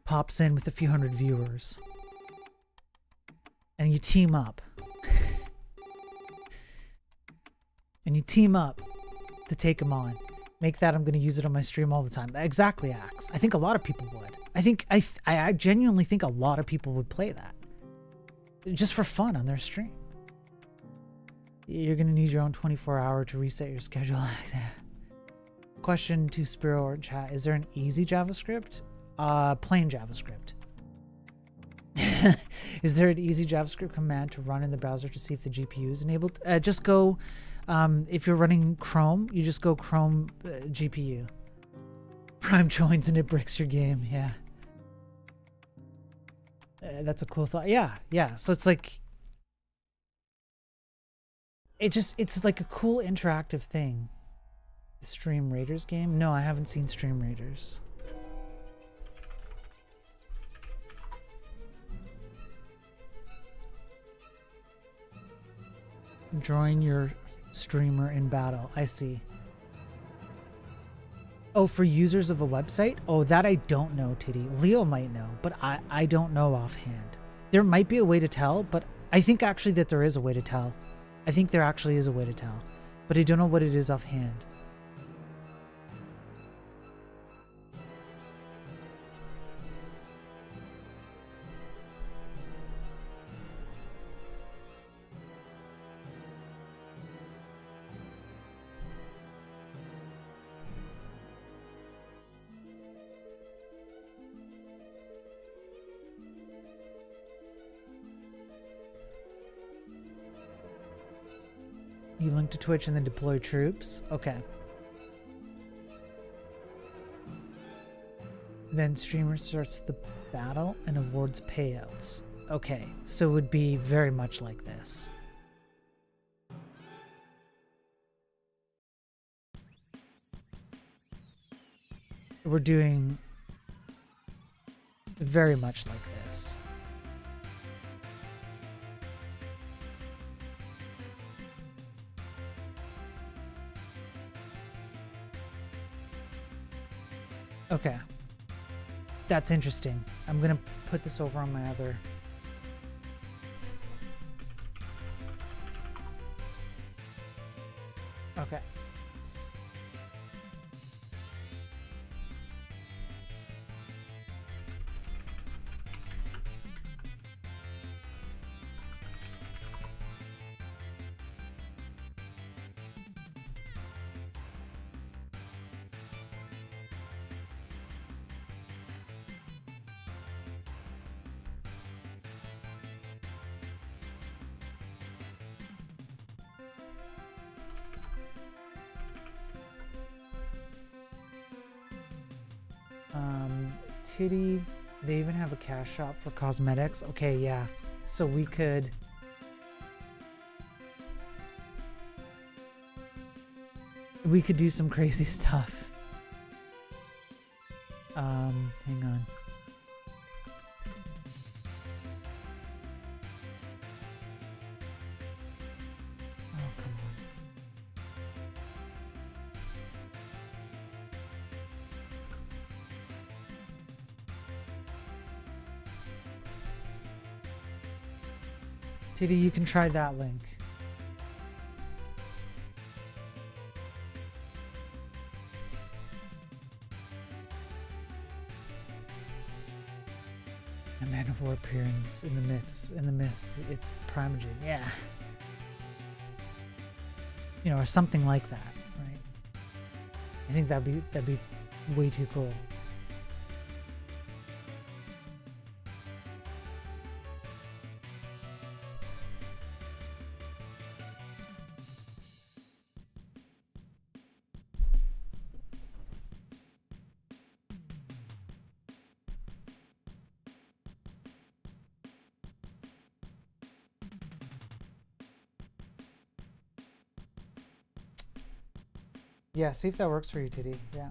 pops in with a few hundred viewers, and you team up. And you team up to take them on. Make that I'm going to use it on my stream all the time. Exactly, Axe. I think a lot of people would. I genuinely think a lot of people would play that. Just for fun on their stream. You're going to need your own 24-hour to reset your schedule. Question to Spiro or chat. Is there an easy JavaScript? Plain JavaScript. Is there an easy JavaScript command to run in the browser to see if the GPU is enabled? Just go... if you're running Chrome, you just go Chrome GPU. Prime joins and it bricks your game. Yeah. That's a cool thought. Yeah. So it's like, it's like a cool interactive thing. The Stream Raiders game? No, I haven't seen Stream Raiders. Join your streamer in battle. I see. Oh, for users of a website? Oh, that I don't know, Titty. Leo might know, but I don't know offhand. There might be a way to tell, but I think actually that there is a way to tell. I think there actually is a way to tell, but I don't know what it is offhand. You link to Twitch and then deploy troops? Okay. Then streamer starts the battle and awards payouts. Okay, so it would be very much like this. We're doing very much like this. Okay. That's interesting. I'm gonna put this over on my other. Okay. Titty, they even have a cash shop for cosmetics. Okay, yeah. So we could do some crazy stuff. Hang on. Oh, come on. Titty, you can try that link. A man of war appearance in the mist, it's Primogen, yeah. You know, or something like that, right? I think that'd be way too cool. Yeah, see if that works for you, Titty. Yeah.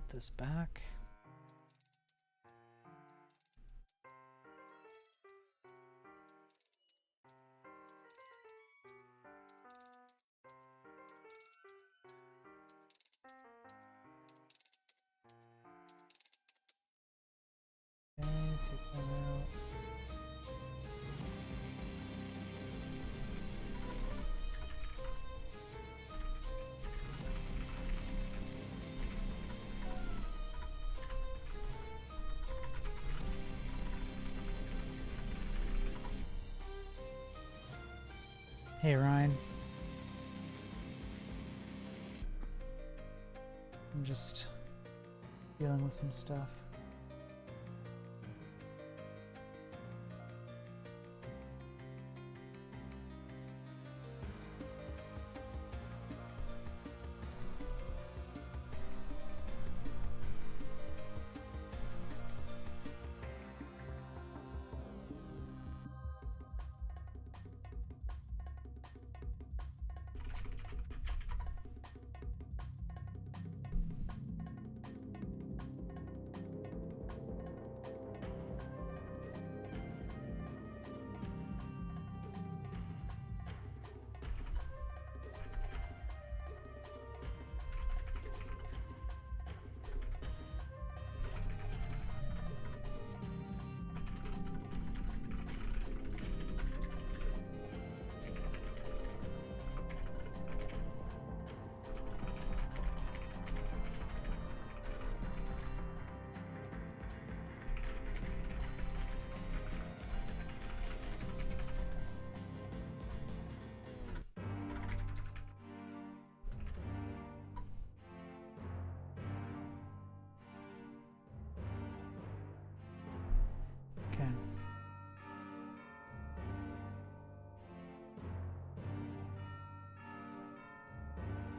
This back. Okay, take that out. Hey, Ryan. I'm just dealing with some stuff.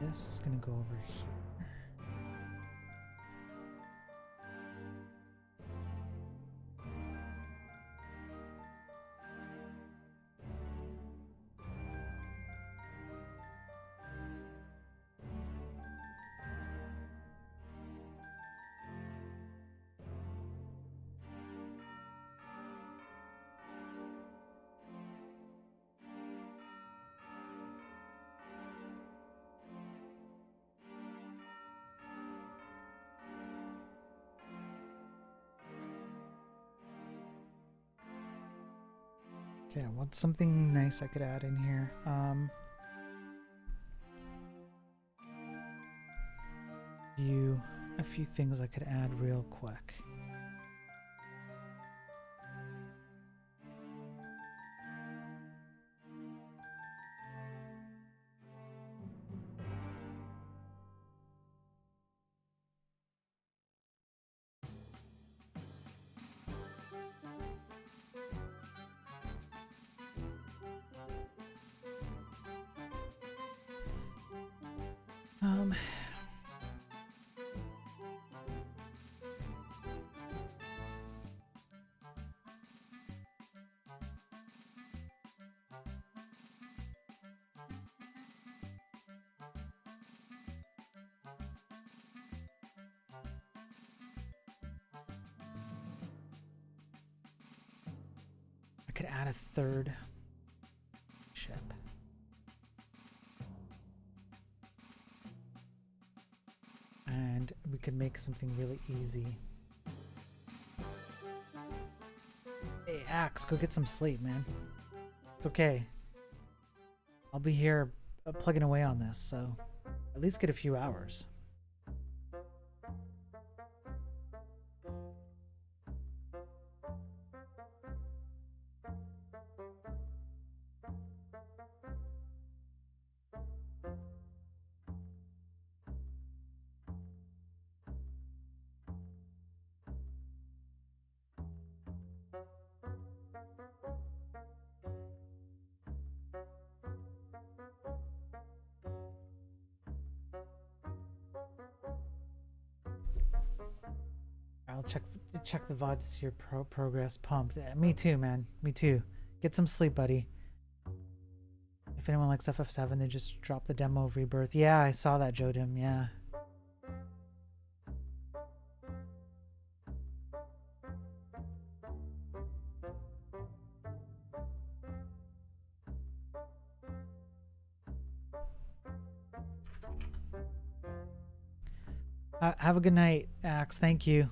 This is going to go over here. Okay, what's something nice I could add in here? A few things I could add real quick. I could add a third ship. And we could make something really easy. Hey, Axe, go get some sleep, man. It's okay. I'll be here plugging away on this, so at least get a few hours. I'll check the VOD to see your progress. Pumped. Me too, man. Me too. Get some sleep, buddy. If anyone likes FF7, they just drop the demo of Rebirth. Yeah, I saw that, Jodim. Yeah. Have a good night, Axe. Thank you.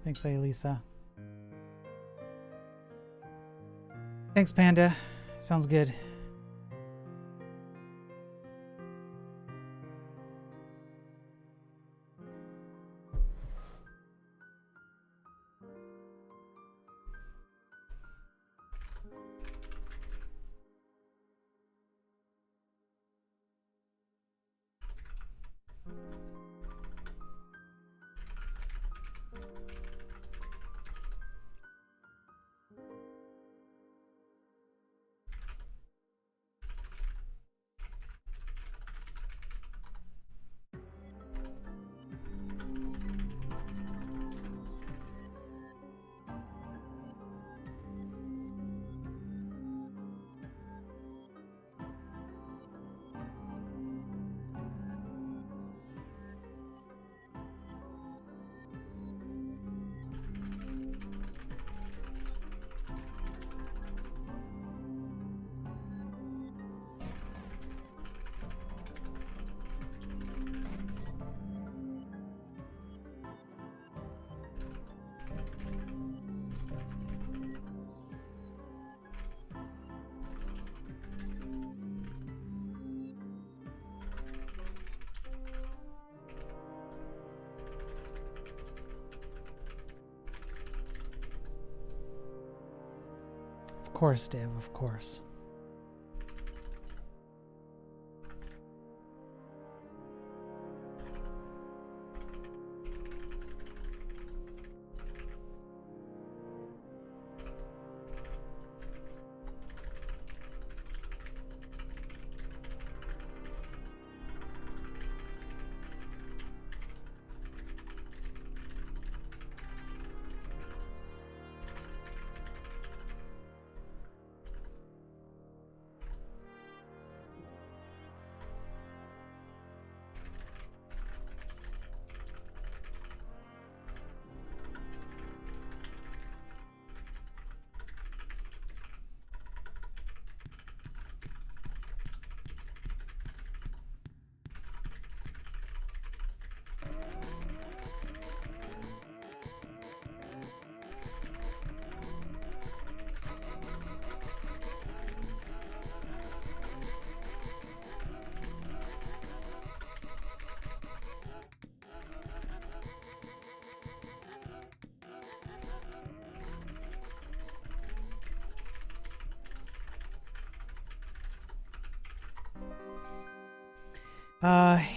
Thanks, Aelisa. Thanks, Panda. Sounds good. Of course, Dave, of course.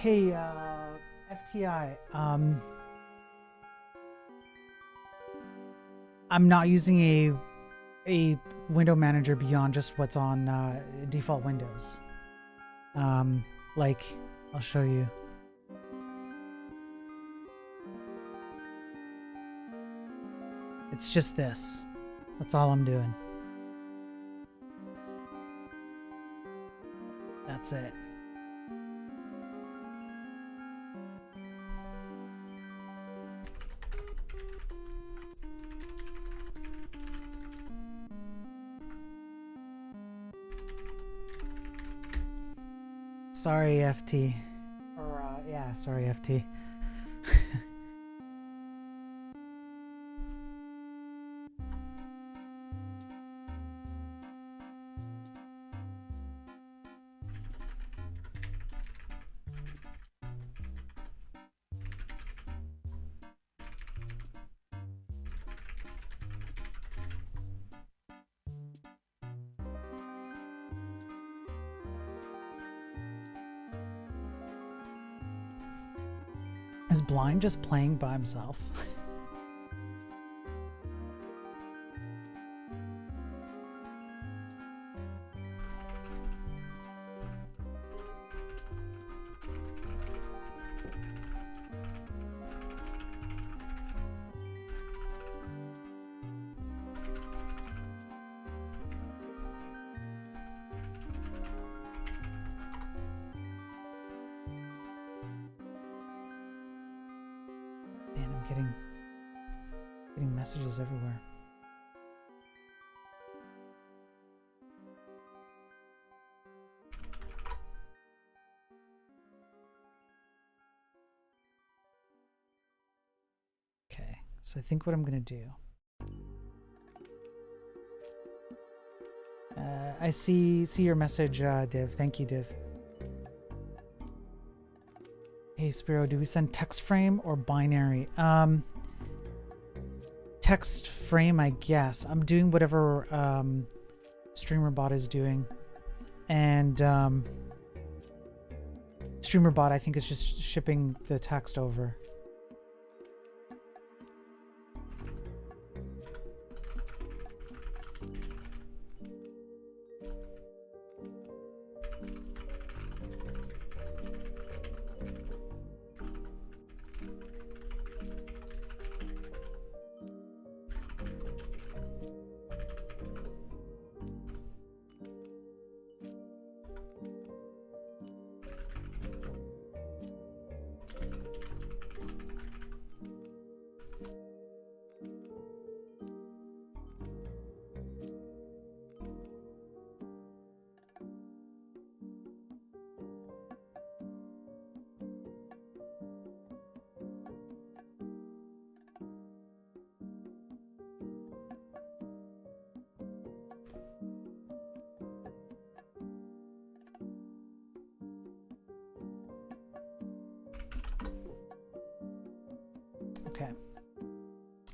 Hey, FTI, I'm not using a window manager beyond just what's on default Windows. Like, I'll show you. It's just this. That's all I'm doing. That's it. Sorry, FT. Or, yeah, sorry, FT. Is Blind just playing by himself? Man, I'm getting Getting messages everywhere. Okay, so I think what I'm gonna do. I see your message, Div. Thank you, Div. Hey, Spiro, do we send text frame or binary? Text frame, I guess. I'm doing whatever StreamerBot is doing. And StreamerBot, I think, is just shipping the text over. Okay.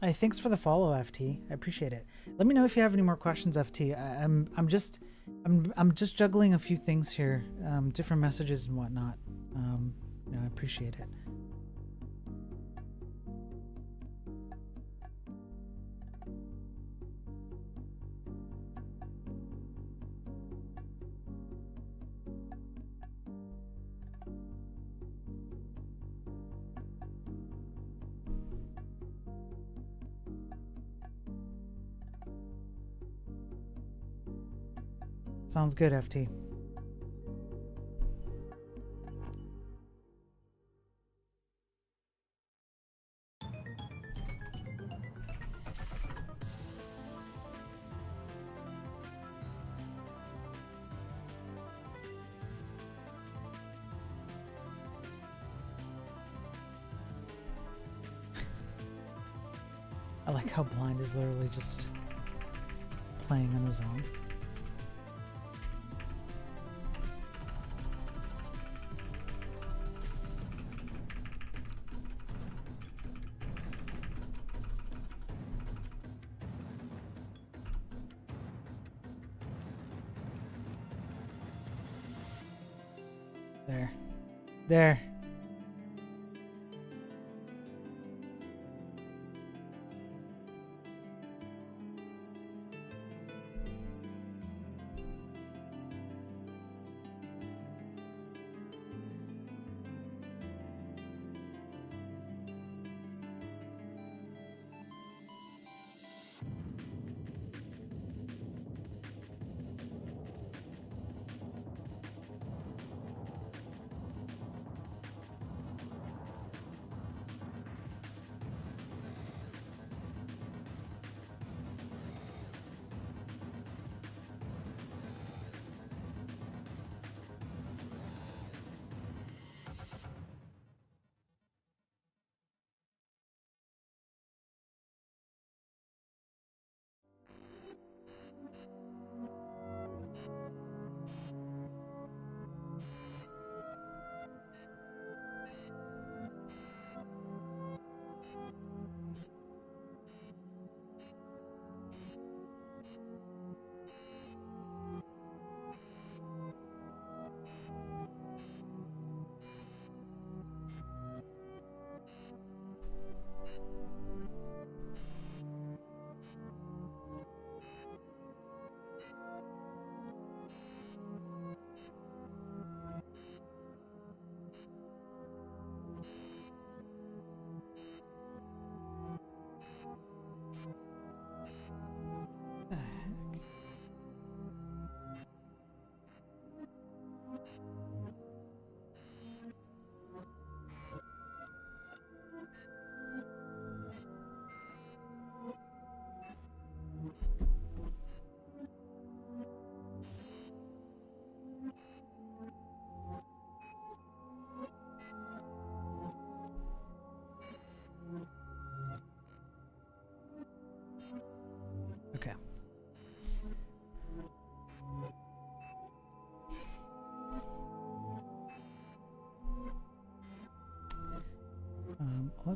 Hey, thanks for the follow, FT. I appreciate it. Let me know if you have any more questions, FT. I'm just juggling a few things here, different messages and whatnot. I appreciate it. Sounds good, FT. I like how Blind is literally just playing on his own. There.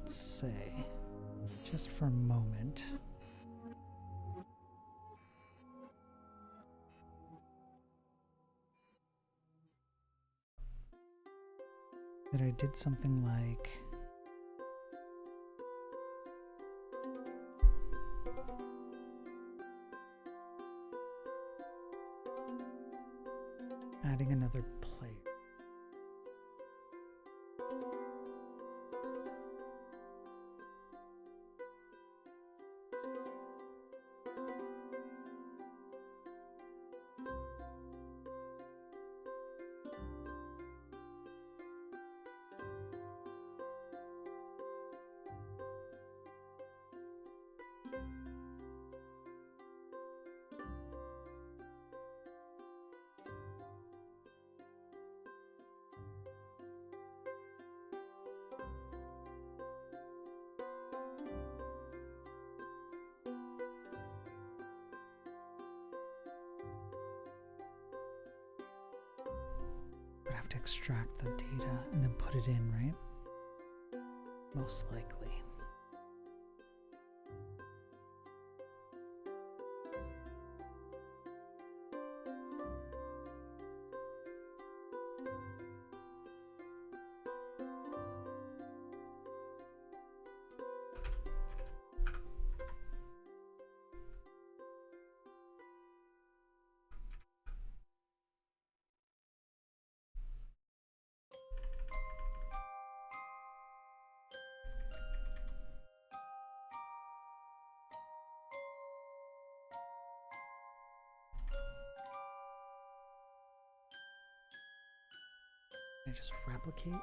let's say, just for a moment, that I did something like adding another player. I'd have to extract the data and then put it in, right? Most likely. I just replicate.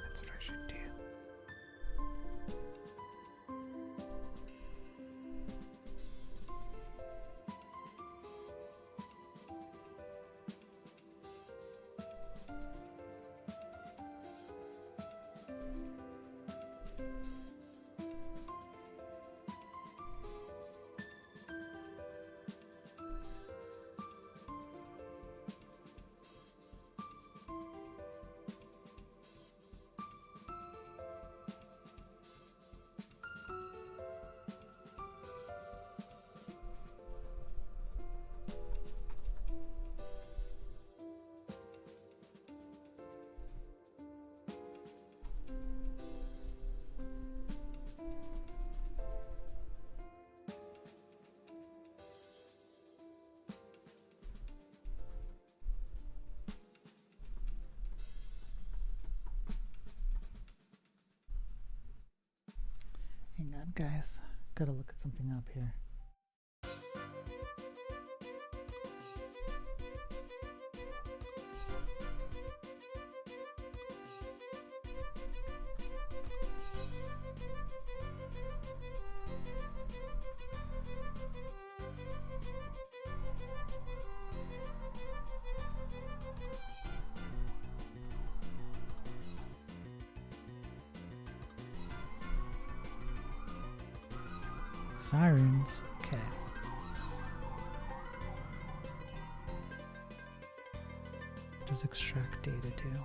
That's what I should do. Hang on, guys. Gotta look at something up here. Sirens. Okay. What does extract data do?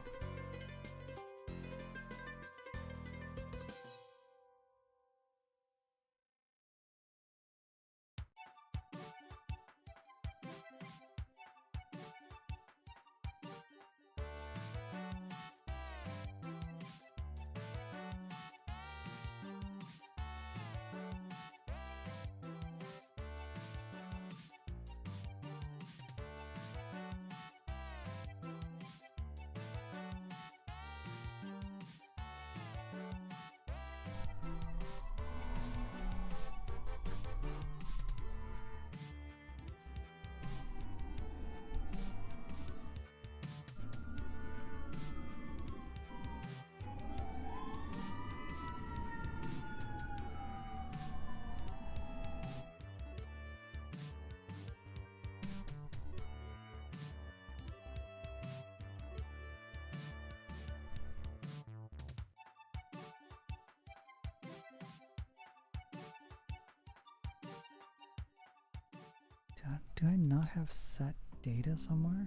Do I not have set data somewhere?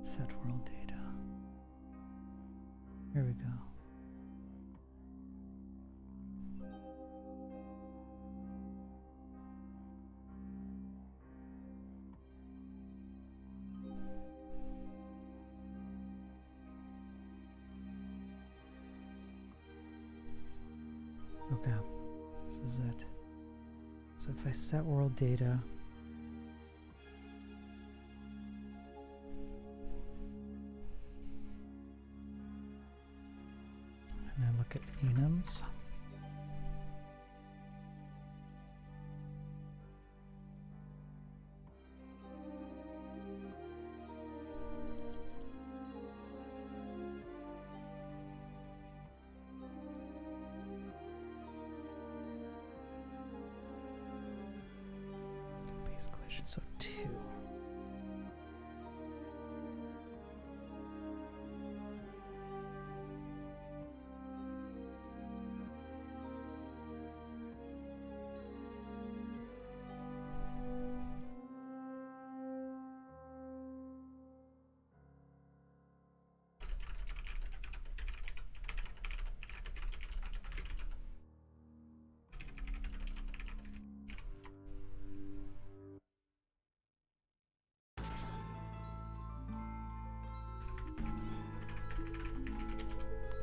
Set world data. Here we go. Okay, this is it. So if I set world data, and I look at enums, base collision, so 2.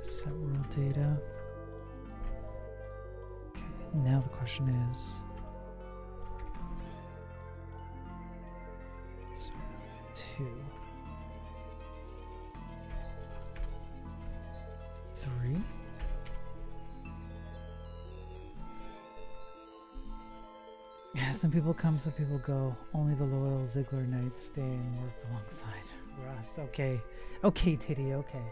Set world data. Okay, now the question is 2, 3. Yeah, some people come, some people go. Only the loyal Ziggler Knights stay and work alongside Rust. Okay. Okay, Titty, okay.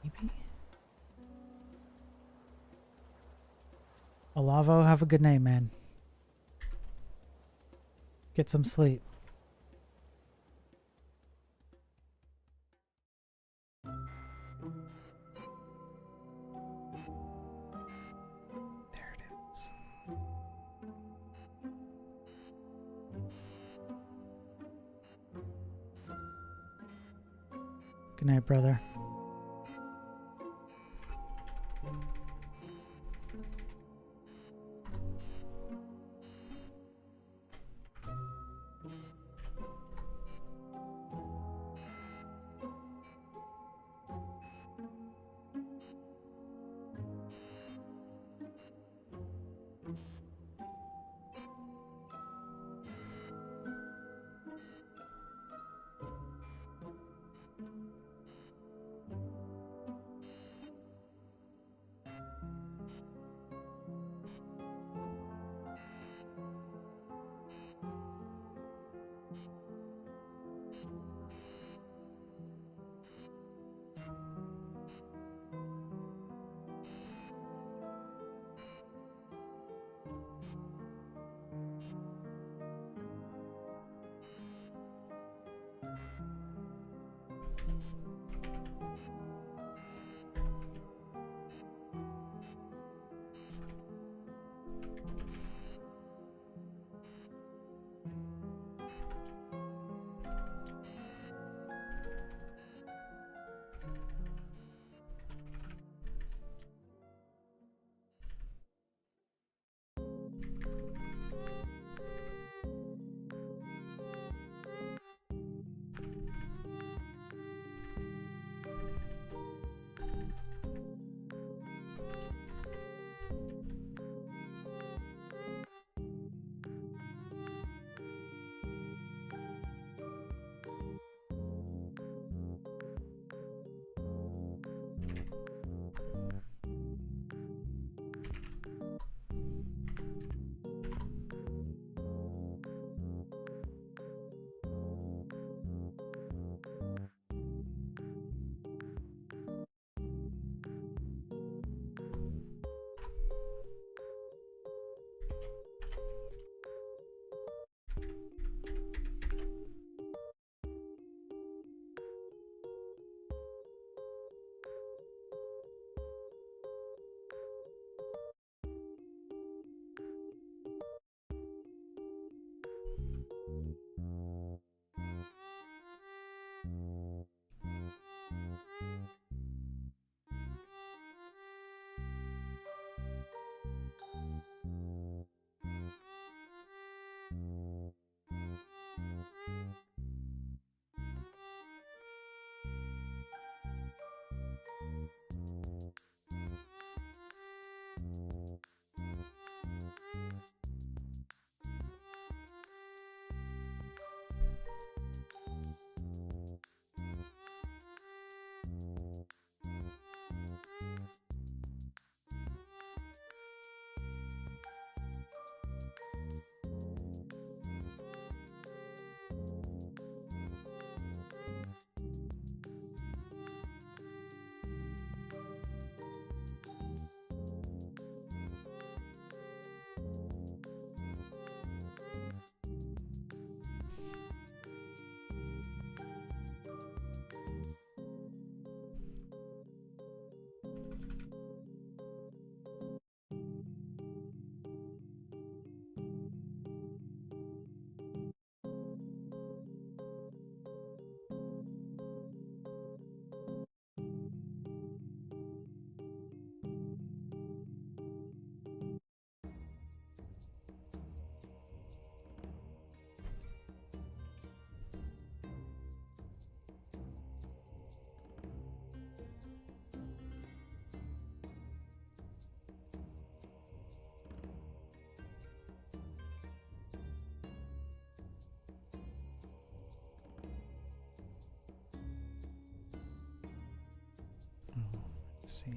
Maybe? Olavo, have a good night, man. Get some sleep. There it is. Good night, brother. Let's see.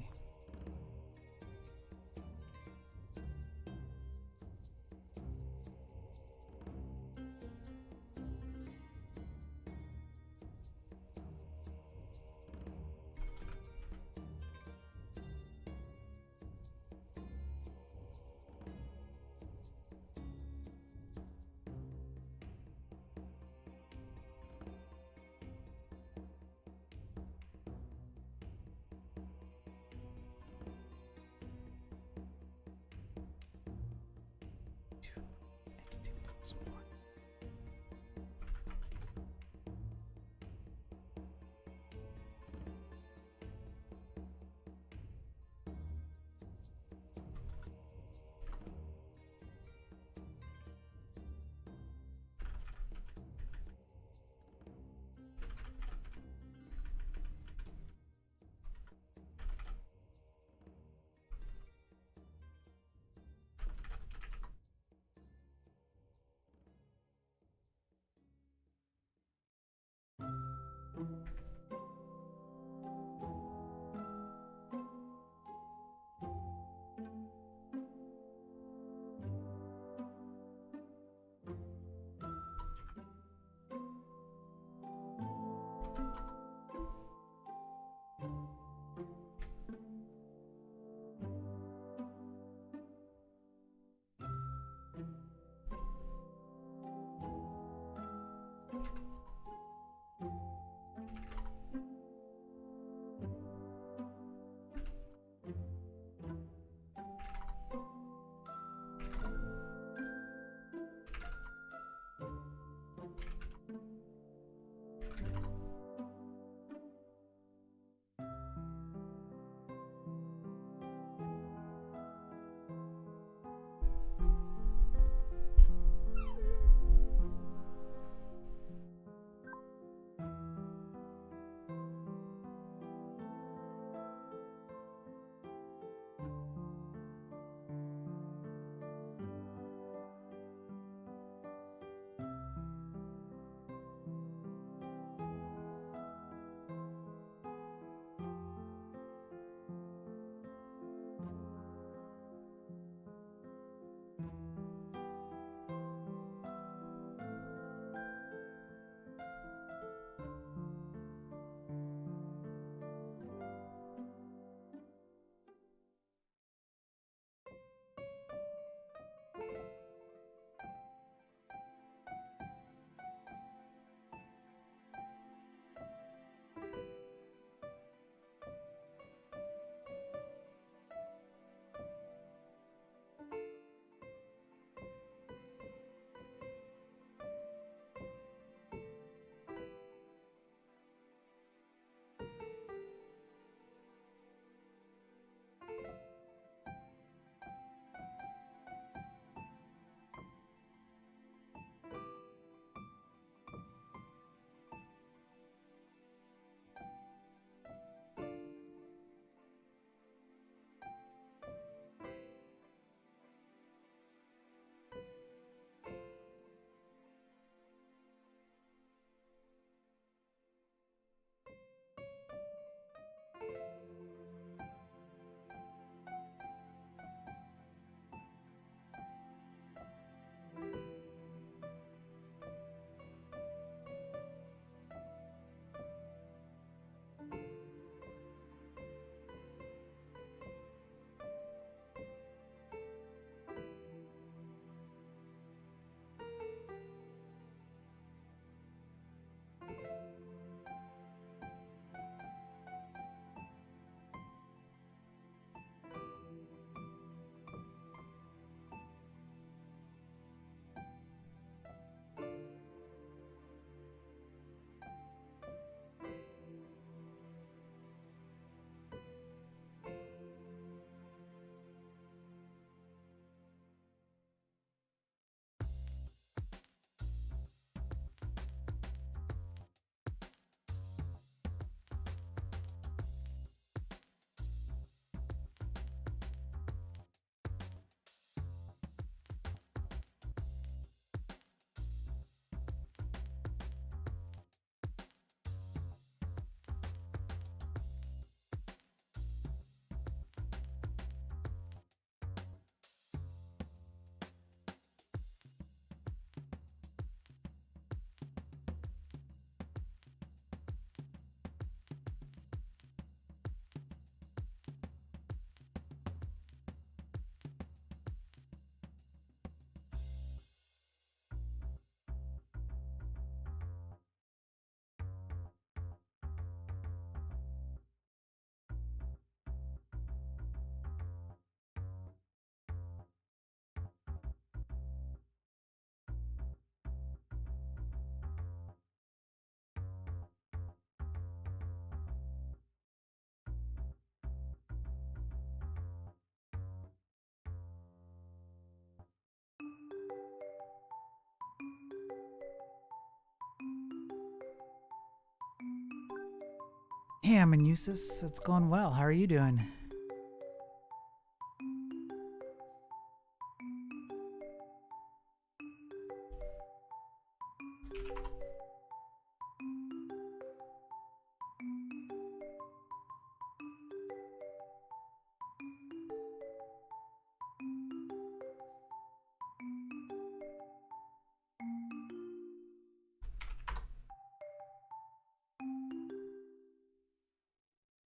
Hey, I'm in Usis. It's going well. How are you doing?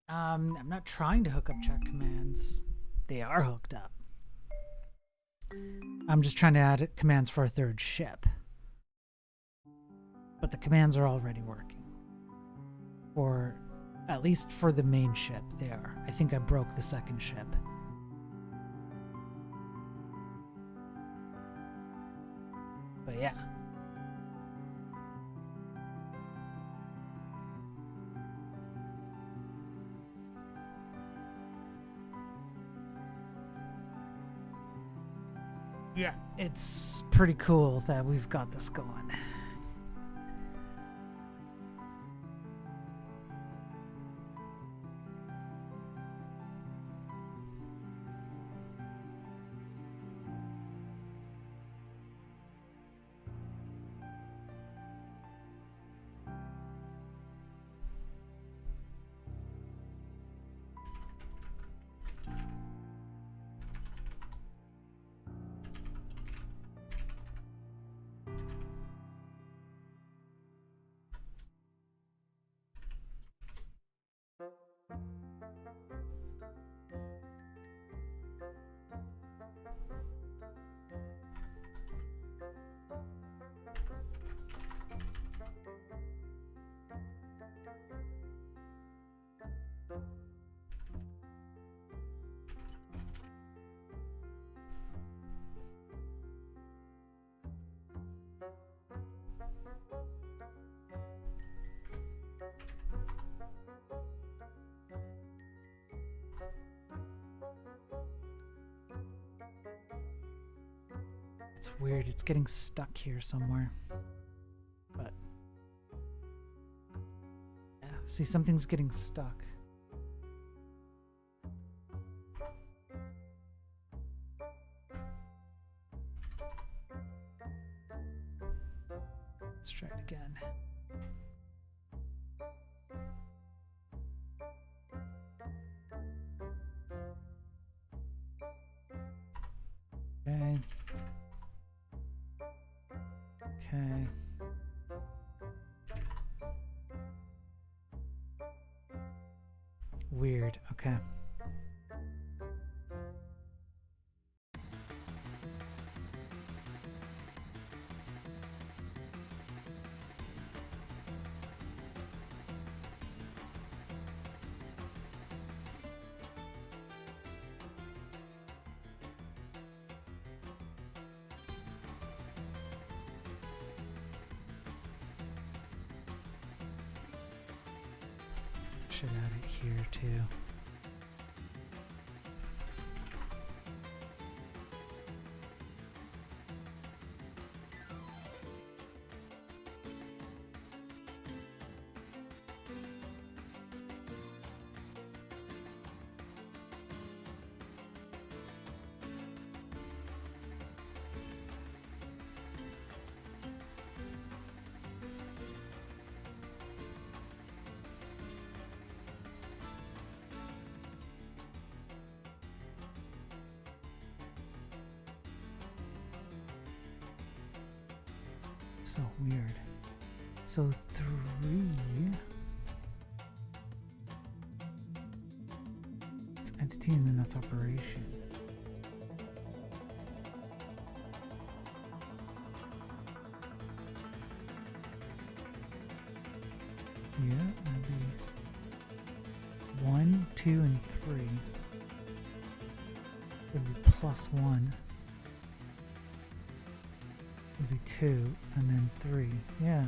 I'm not trying to hook up chat commands. They are hooked up. I'm just trying to add commands for a third ship. But the commands are already working. Or at least for the main ship, they are. I think I broke the second ship. But yeah. Yeah, it's pretty cool that we've got this going. It's weird, it's getting stuck here somewhere. But yeah, see, something's getting stuck. Let's try it again. Okay. Okay. Weird. Okay. Should add it here too. So weird. So 3. It's entity and then that's operation. Yeah, that'd be 1, 2, and 3. Would be +1. Would be 2, and then 3. Yeah.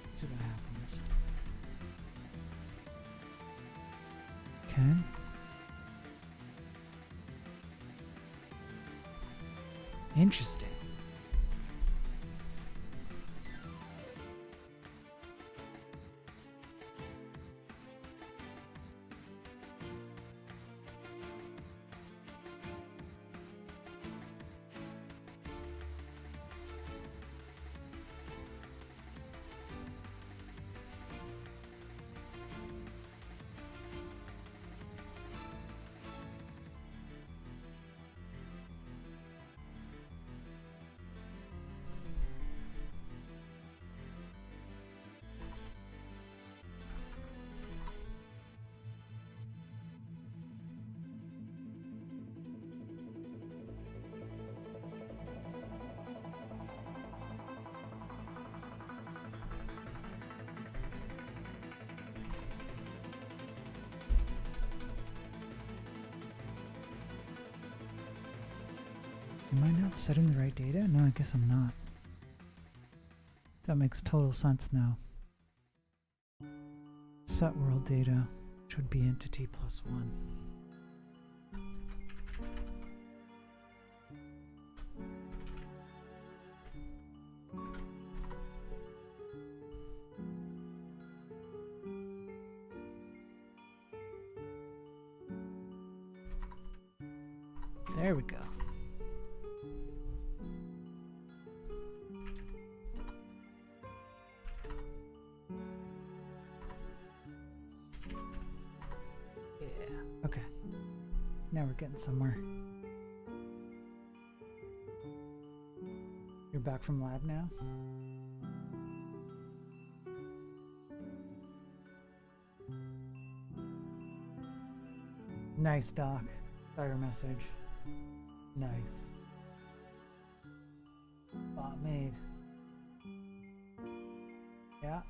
Let's see what happens. Interesting. Am I not setting the right data? No, I guess I'm not. That makes total sense now. Set world data, which would be entity plus 1. There we go. Okay, now we're getting somewhere. You're back from lab now? Nice, Doc. Saw your message. Nice. Bot made. Yeah.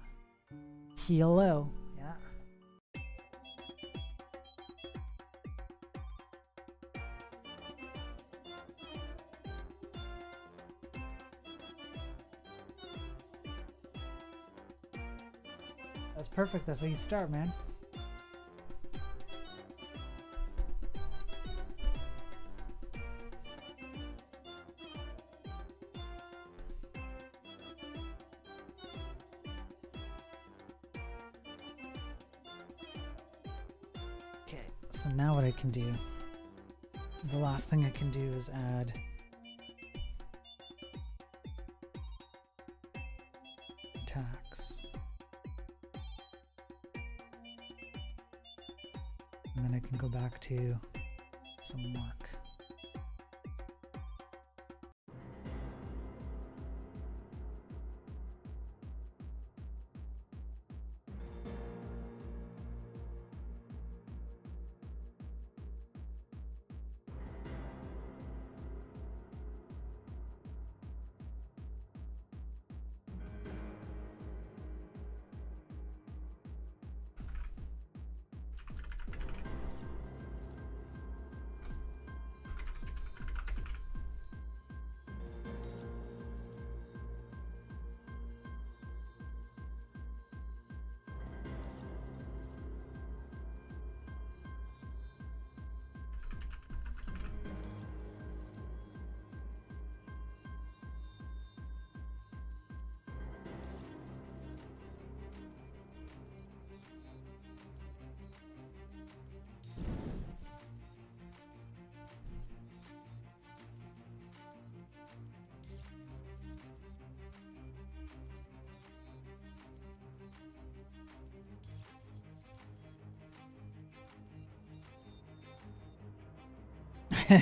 Hello. Yeah. That's perfect. That's how you start, man. Okay, so now what I can do, the last thing I can do is add tax. And then I can go back to some work.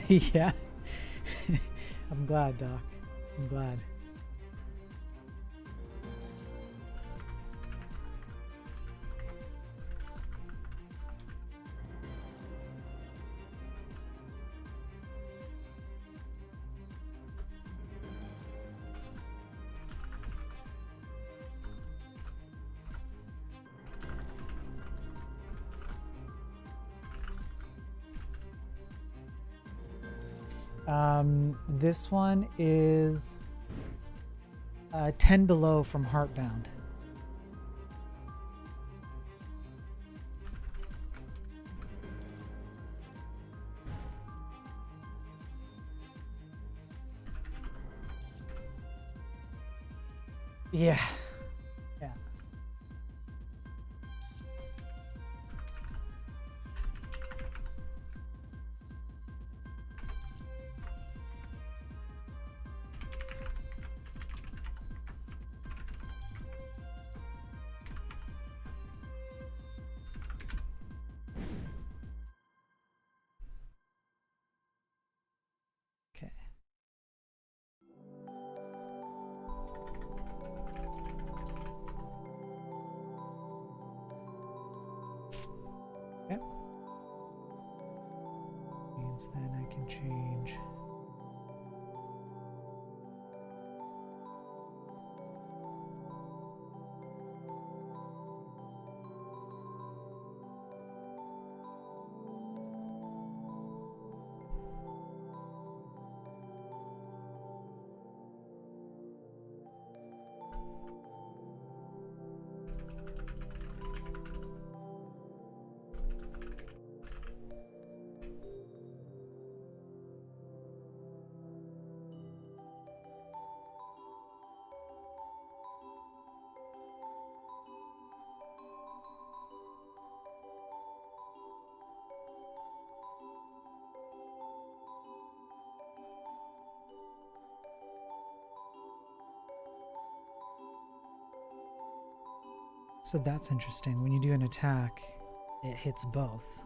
Yeah. I'm glad, Doc. I'm glad. This one is 10 below from Heartbound. Yeah. Yeah. Okay. Yep. Means then I can change. So that's interesting. When you do an attack, it hits both.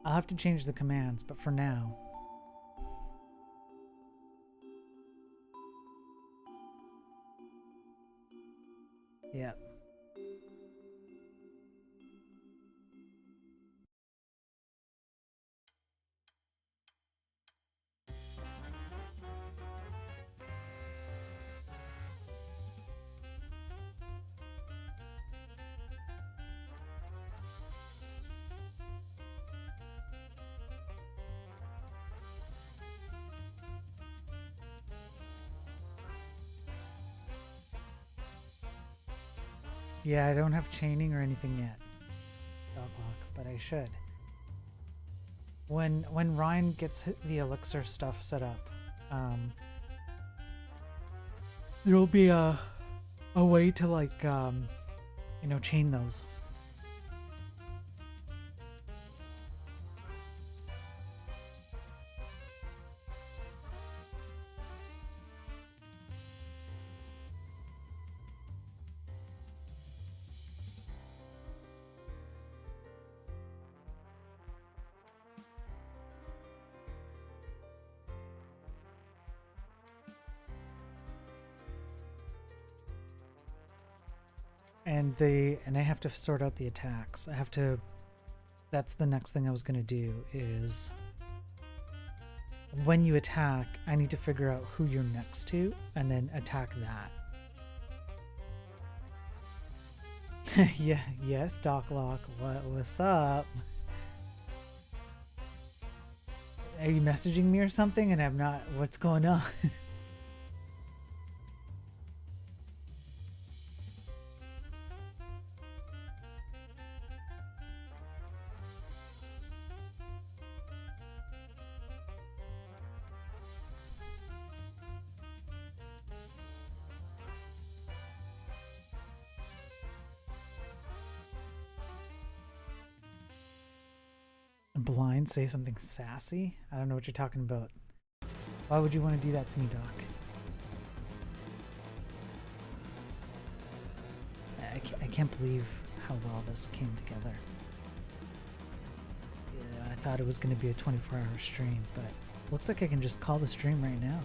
I'll have to change the commands, but for now. Yep. Yeah, I don't have chaining or anything yet, Doglock, but I should. When Ryan gets the elixir stuff set up, there'll be a way to like you know, chain those. And I have to sort out the attacks. I have to. That's the next thing I was gonna do is when you attack, I need to figure out who you're next to and then attack that. Yeah, yes, Doclock. What's up? Are you messaging me or something? And I'm not. What's going on? Blind, say something sassy? I don't know what you're talking about. Why would you want to do that to me, Doc? I can't believe how well this came together. Yeah, I thought it was going to be a 24-hour stream, but looks like I can just call the stream right now.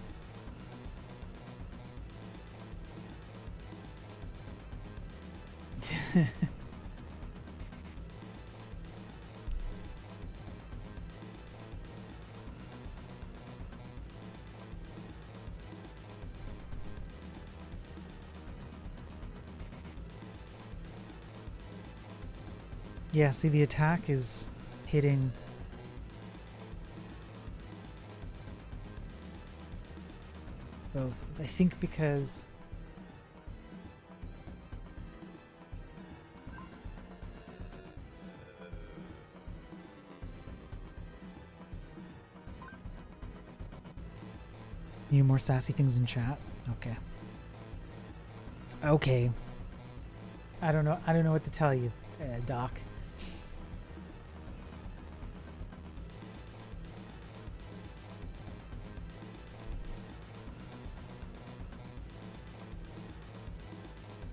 Yeah, see, the attack is hitting both. I think because Need more sassy things in chat? Okay. Okay. I don't know what to tell you, Doc.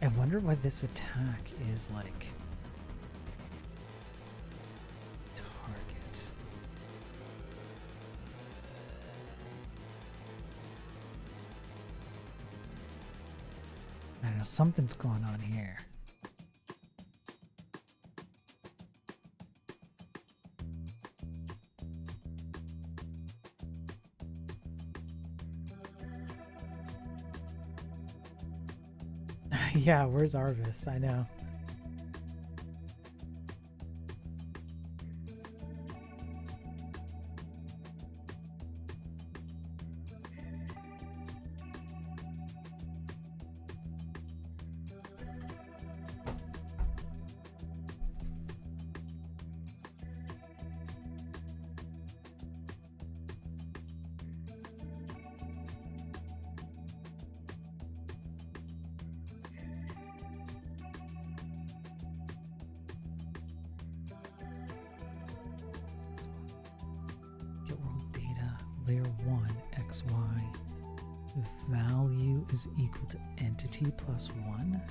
I wonder why this attack is like target. I don't know, something's going on here. Yeah, where's Arvis? I know. Is equal to entity plus 1.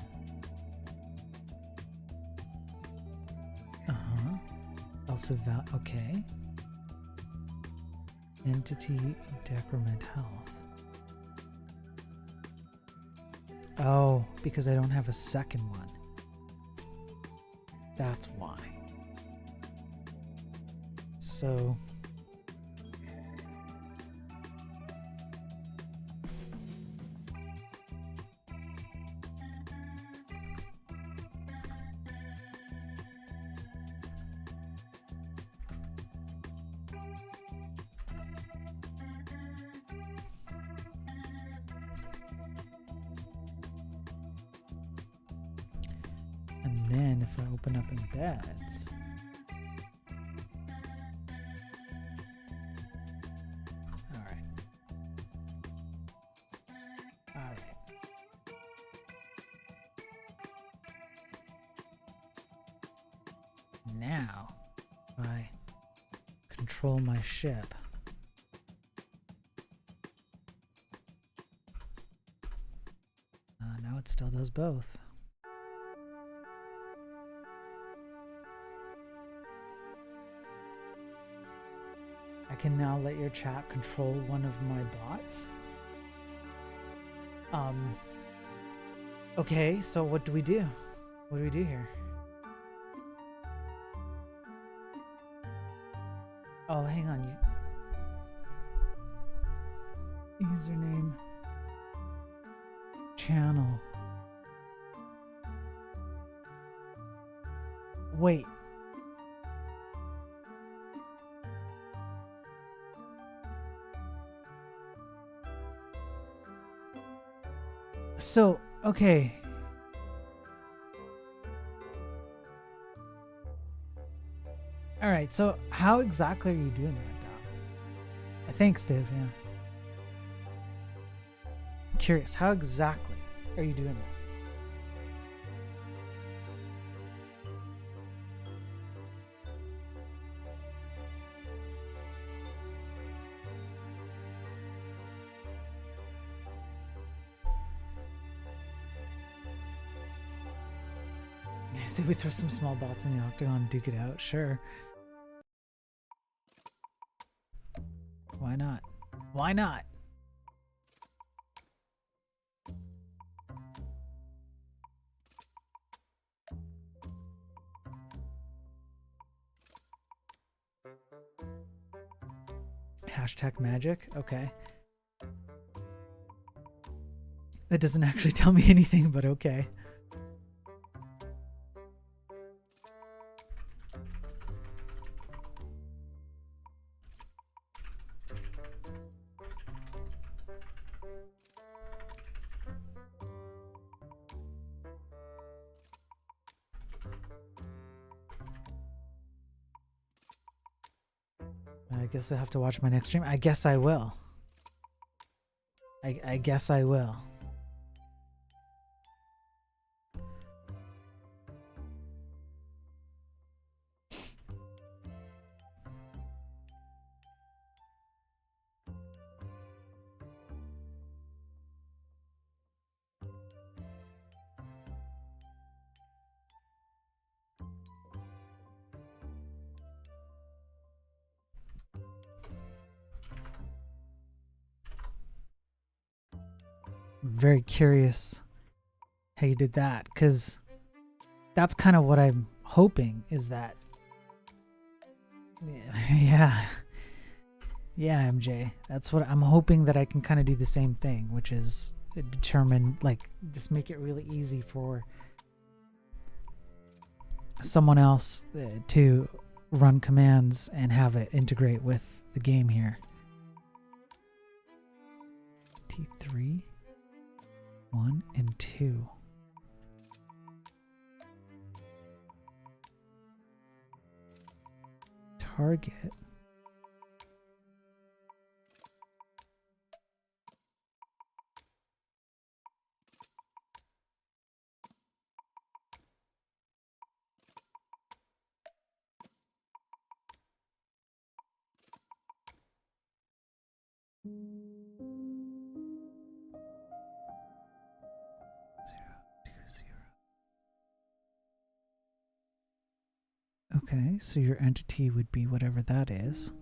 Also okay. Entity decrement health. Oh, because I don't have a second one. That's why. So open up embeds. All right. Now, if I control my ship. Now it still does both. I can now let your chat control one of my bots. Okay, so what do we do? What do we do here? Oh, hang on. Username. Channel. Wait. So, okay. All right, so how exactly are you doing that, Doc? Thanks, Dave, yeah. I'm curious, how exactly are you doing that? Say we throw some small bots in the octagon and duke it out, sure. Why not? Why not? Hashtag magic? Okay. That doesn't actually tell me anything, but okay. I guess I have to watch my next stream. I guess I will. I guess I will. I'm very curious how you did that, because that's kind of what I'm hoping is that. Yeah. Yeah, MJ. That's what I'm hoping, that I can kind of do the same thing, which is determine, like, just make it really easy for someone else to run commands and have it integrate with the game here. T3, 1, and 2. Target. Okay, so your entity would be whatever that is.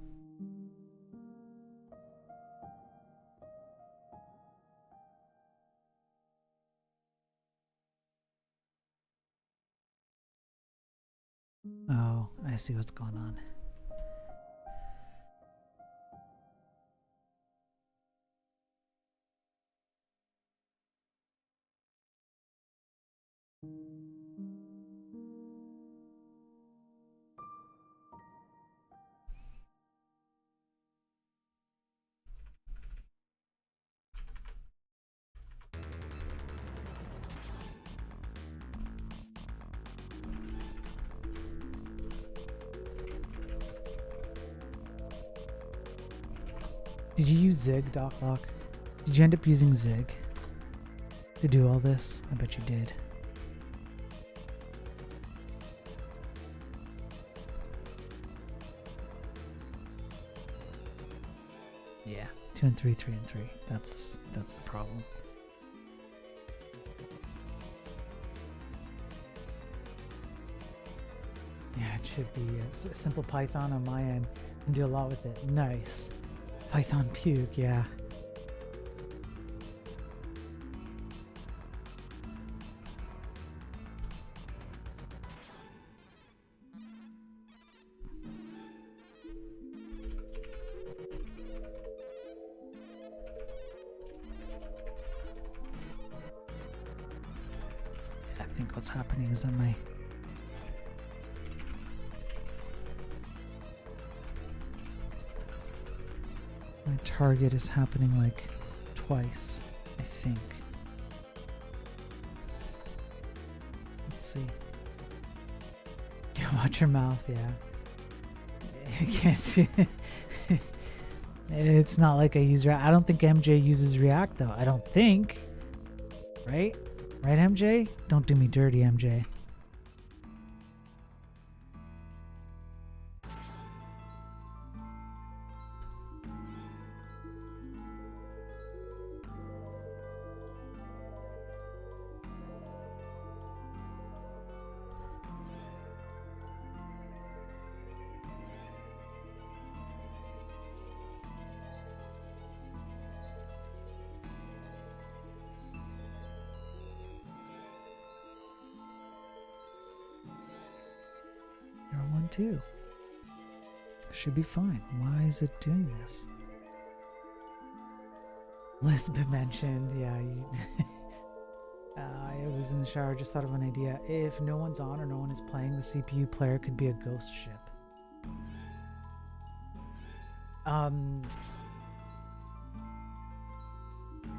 Oh, I see what's going on. Did you use Zig, DocLock? Did you end up using Zig to do all this? I bet you did. Yeah, 2 and 3, 3 and 3. That's the problem. Yeah, it should be. It's a simple Python on my end. Can do a lot with it. Nice. Python puke, yeah. I think what's happening is that my target is happening like twice, I think. Let's see. Watch your mouth, yeah. You can't. It's not like I use React. I don't think MJ uses React though. I don't think. Right? Right, MJ? Don't do me dirty, MJ. Too. Should be fine. Why is it doing this? Lisbon mentioned, yeah. I was in the shower, just thought of an idea. If no one's on or no one is playing, the CPU player could be a ghost ship.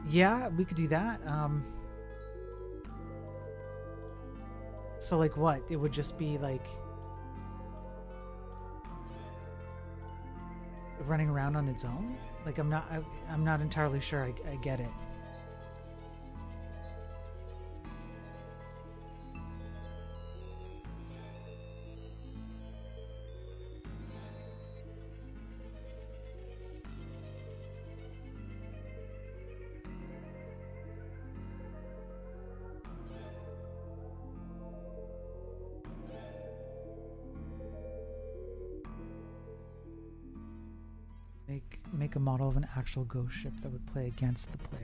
Yeah, we could do that. So like what? It would just be like, running around on its own? Like I'm not entirely sure I get it. Make a model of an actual ghost ship that would play against the player.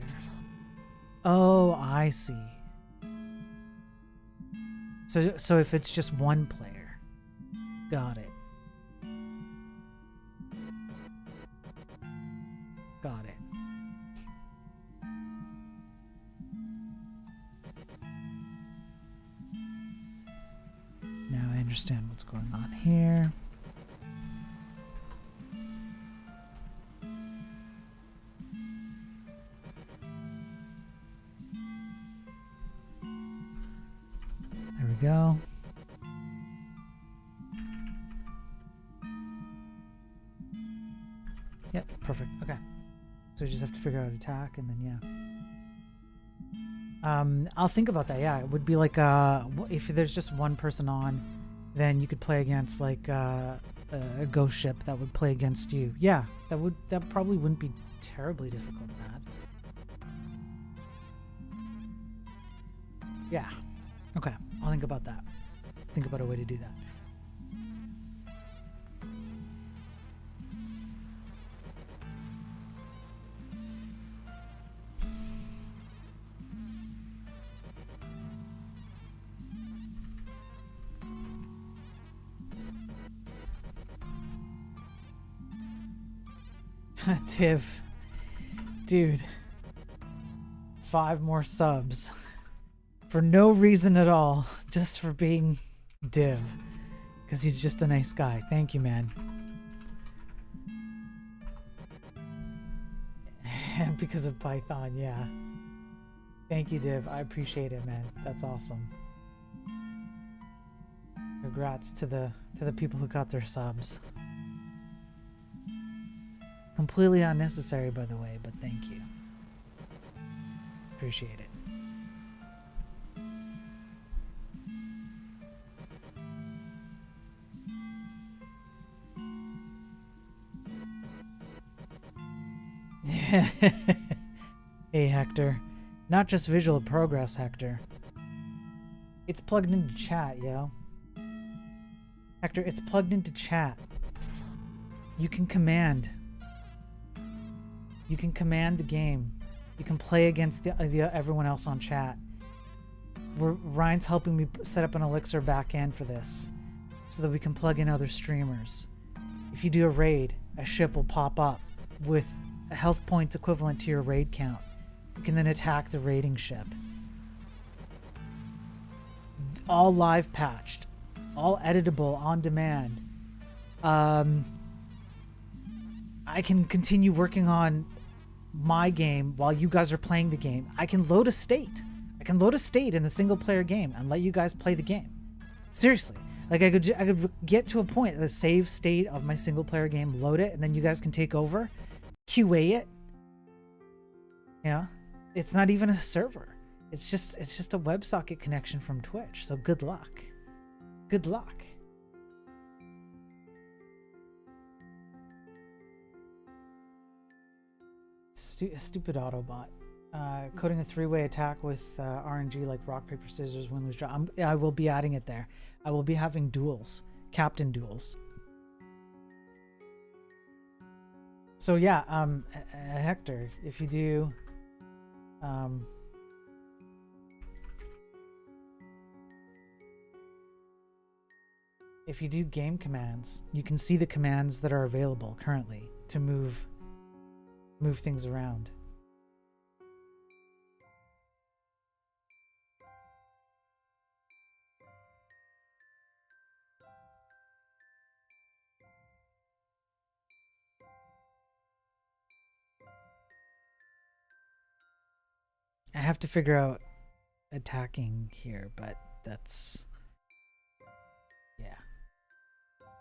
Oh, I see. So if it's just one player. Got it. Got it. Now I understand what's going on here. Go. Yep, perfect. Okay. So we just have to figure out attack and then yeah. I'll think about that. Yeah, it would be like if there's just one person on, then you could play against like a ghost ship that would play against you. Yeah, that probably wouldn't be terribly difficult, Matt. Yeah. Okay, I'll think about that. Think about a way to do that. Tiv. Dude. 5 more subs. For no reason at all. Just for being Div. Because he's just a nice guy. Thank you, man. Because of Python, yeah. Thank you, Div. I appreciate it, man. That's awesome. Congrats to the people who got their subs. Completely unnecessary, by the way, but thank you. Appreciate it. Hey, Hector. Not just visual progress, Hector. It's plugged into chat, yo. Hector, it's plugged into chat. You can command. You can command the game. You can play against everyone else on chat. Ryan's helping me set up an Elixir backend for this so that we can plug in other streamers. If you do a raid, a ship will pop up with health points equivalent to your raid count. You can then attack the raiding ship. All live patched. All editable on demand. I can continue working on my game while you guys are playing the game. I can load a state. I can load a state in the single player game and let you guys play the game. Seriously. Like I could get to a point, the save state of my single player game, load it, and then you guys can take over. QA it. Yeah, it's not even a server. It's just a WebSocket connection from Twitch. So good luck. Good luck. Stupid Autobot. Coding a 3-way attack with RNG like rock, paper, scissors, win, lose, draw. I will be adding it there. I will be having duels. Captain duels. So yeah, Hector, if you do, game commands, you can see the commands that are available currently to move things around. I have to figure out attacking here, but that's... Yeah.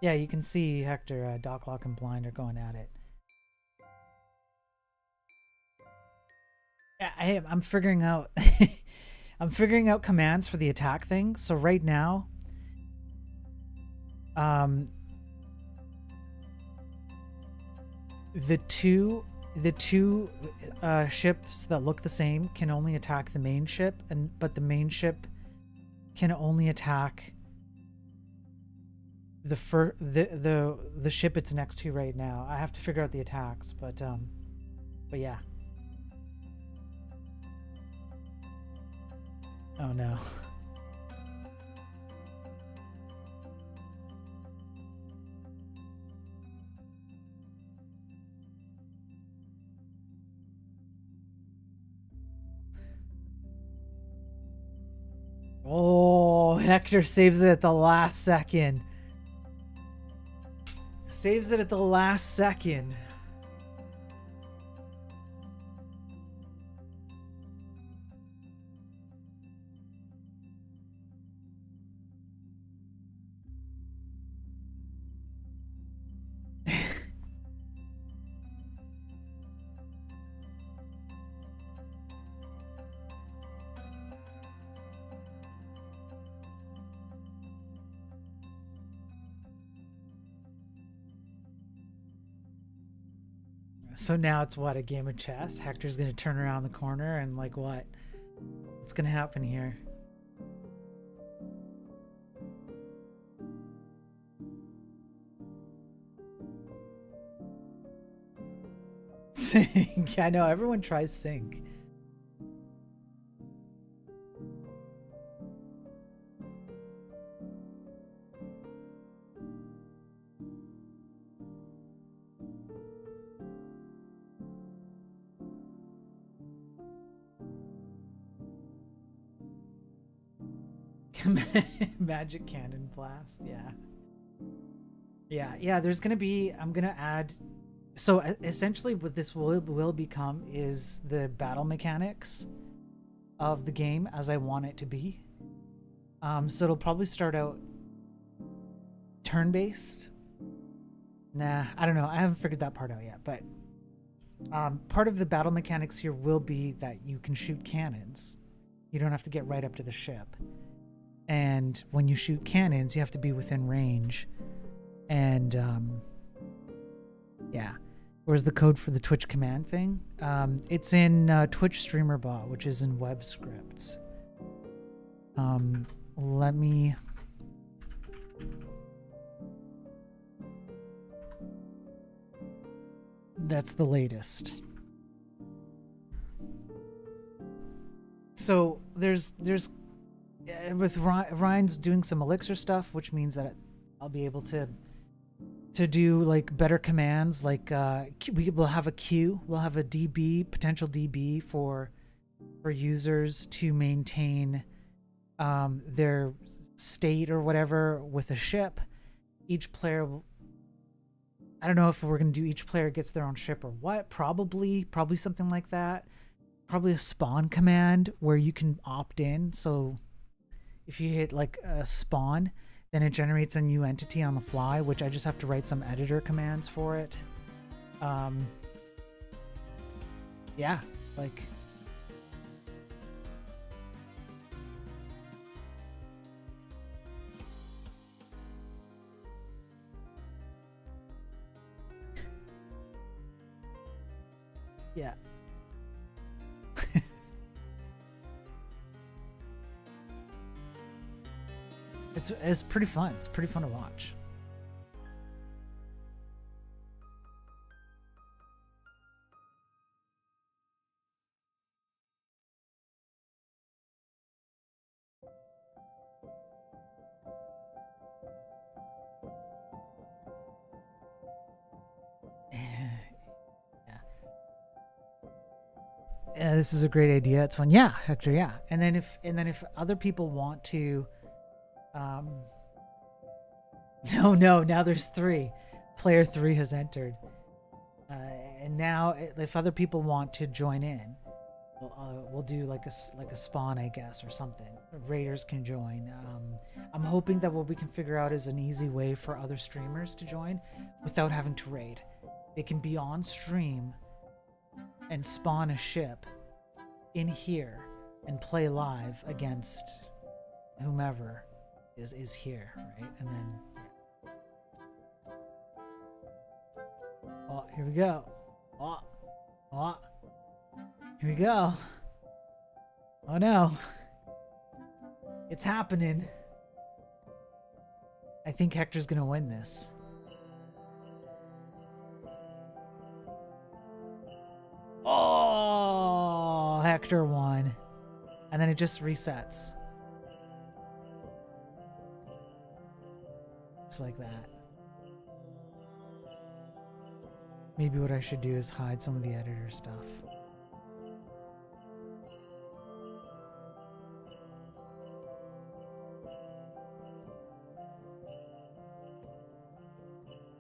Yeah, you can see Hector, Docklock, and Blind are going at it. I'm figuring out I'm figuring out commands for the attack thing. So right now, um, the two ships that look the same can only attack the main ship, but the main ship can only attack the ship it's next to right now. I have to figure out the attacks, but yeah. Oh no. Oh, Hector saves it at the last second. Saves it at the last second. So now it's what, a game of chess? Hector's gonna turn around the corner and like what? What's gonna happen here? Sync. I know everyone tries sync. Magic cannon blast. Yeah. There's gonna be. I'm gonna add. So essentially, what this will become is the battle mechanics of the game as I want it to be. So it'll probably start out turn-based. Nah, I don't know. I haven't figured that part out yet. But part of the battle mechanics here will be that you can shoot cannons. You don't have to get right up to the ship. And when you shoot cannons, you have to be within range. And yeah. Where's the code for the Twitch command thing? It's in Twitch Streamer Bot, which is in web scripts. Let me... That's the latest. So there's with Ryan's doing some Elixir stuff, which means that I'll be able to do like better commands. Like we will have a queue, we'll have a DB, potential DB for users to maintain their state or whatever with a ship. Each player, I don't know if we're going to do each player gets their own ship or what. Probably something like that. Probably a spawn command where you can opt in. So if you hit like a spawn, then it generates a new entity on the fly, which I just have to write some editor commands for it. Yeah, like... Yeah. It's pretty fun. It's pretty fun to watch. Yeah, this is a great idea. It's fun. Yeah, Hector. Yeah, and then if other people want to, no, now there's 3. Player 3 has entered, and now if other people want to join in, we'll do like a spawn, I guess, or something. Raiders can join. I'm hoping that what we can figure out is an easy way for other streamers to join without having to raid. They can be on stream and spawn a ship in here and play live against whomever is here, right? And then, oh, here we go. Oh, here we go. Oh no, it's happening. I think Hector's gonna win this. Oh, Hector won. And then it just resets. Just like that. Maybe what I should do is hide some of the editor stuff.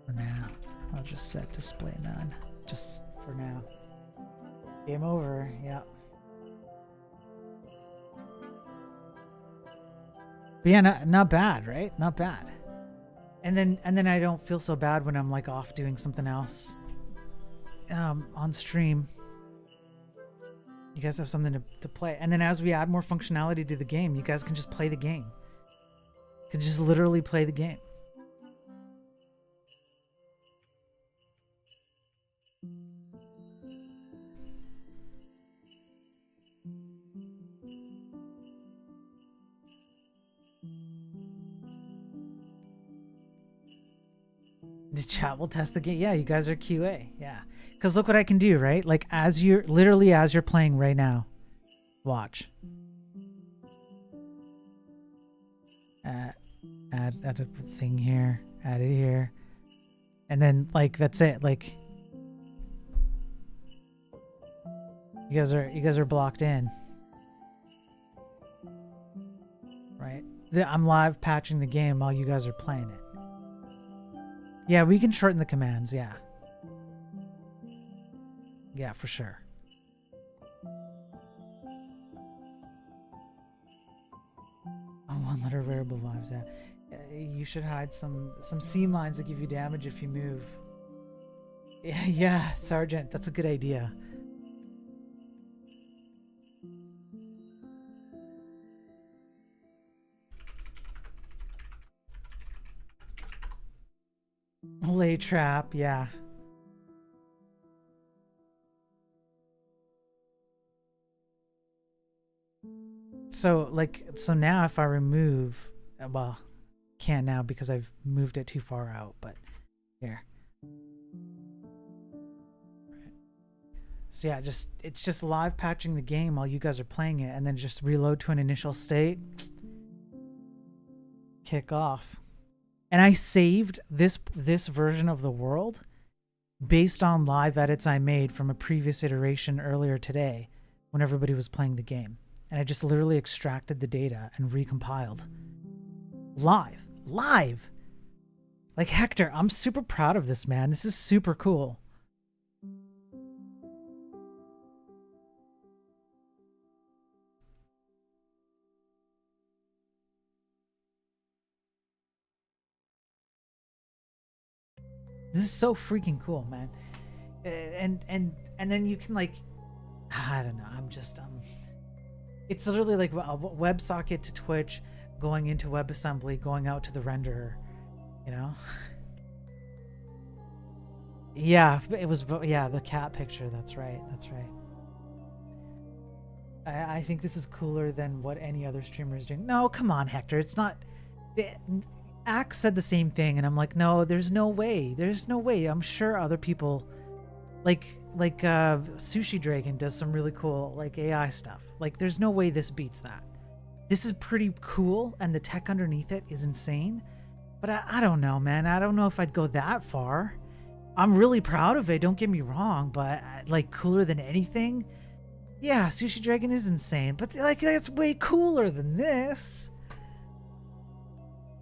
For now, I'll just set display none. Just for now. Game over, yeah. But yeah, not bad, right? Not bad. And then I don't feel so bad when I'm like off doing something else on stream. You guys have something to play. And then as we add more functionality to the game, you guys can just play the game. You can just literally play the game. The chat will test the game. Yeah, you guys are QA. Yeah. Because look what I can do, right? Like as you're playing right now. Watch. Add a thing here. Add it here. And then like that's it. Like you guys are blocked in. Right? I'm live patching the game while you guys are playing it. Yeah, we can shorten the commands, yeah. Yeah, for sure. Oh, one letter variable vibes, yeah. You should hide some seam lines that give you damage if you move. Yeah, Sergeant, that's a good idea. Lay trap, yeah. So now if I remove, well, can't now because I've moved it too far out, but here. Right. So yeah, it's just live patching the game while you guys are playing it, and then just reload to an initial state. Kick off. And I saved this version of the world based on live edits I made from a previous iteration earlier today when everybody was playing the game. And I just literally extracted the data and recompiled. Live! Like, Hector, I'm super proud of this, man. This is super cool. This is so freaking cool, man. And then you can like, I don't know. It's literally like a WebSocket to Twitch, going into WebAssembly, going out to the renderer, you know? Yeah, it was, yeah, the cat picture. That's right. That's right. I think this is cooler than what any other streamer is doing. No, come on, Hector. It's not. Axe said the same thing, and I'm like, no, there's no way. There's no way. I'm sure other people, like Sushi Dragon does some really cool like AI stuff. Like, there's no way this beats that. This is pretty cool, and the tech underneath it is insane. But I don't know, man. I don't know if I'd go that far. I'm really proud of it. Don't get me wrong, but like cooler than anything. Yeah, Sushi Dragon is insane, but like that's way cooler than this.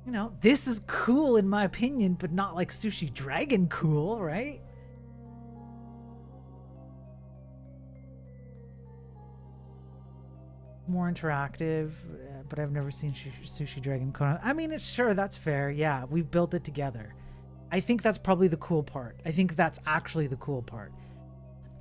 You know, this is cool in my opinion, but not like Sushi Dragon cool, right? More interactive, but I've never seen Sushi Dragon code. I mean, it's sure, that's fair. Yeah, we've built it together. I think that's probably the cool part. I think that's actually the cool part.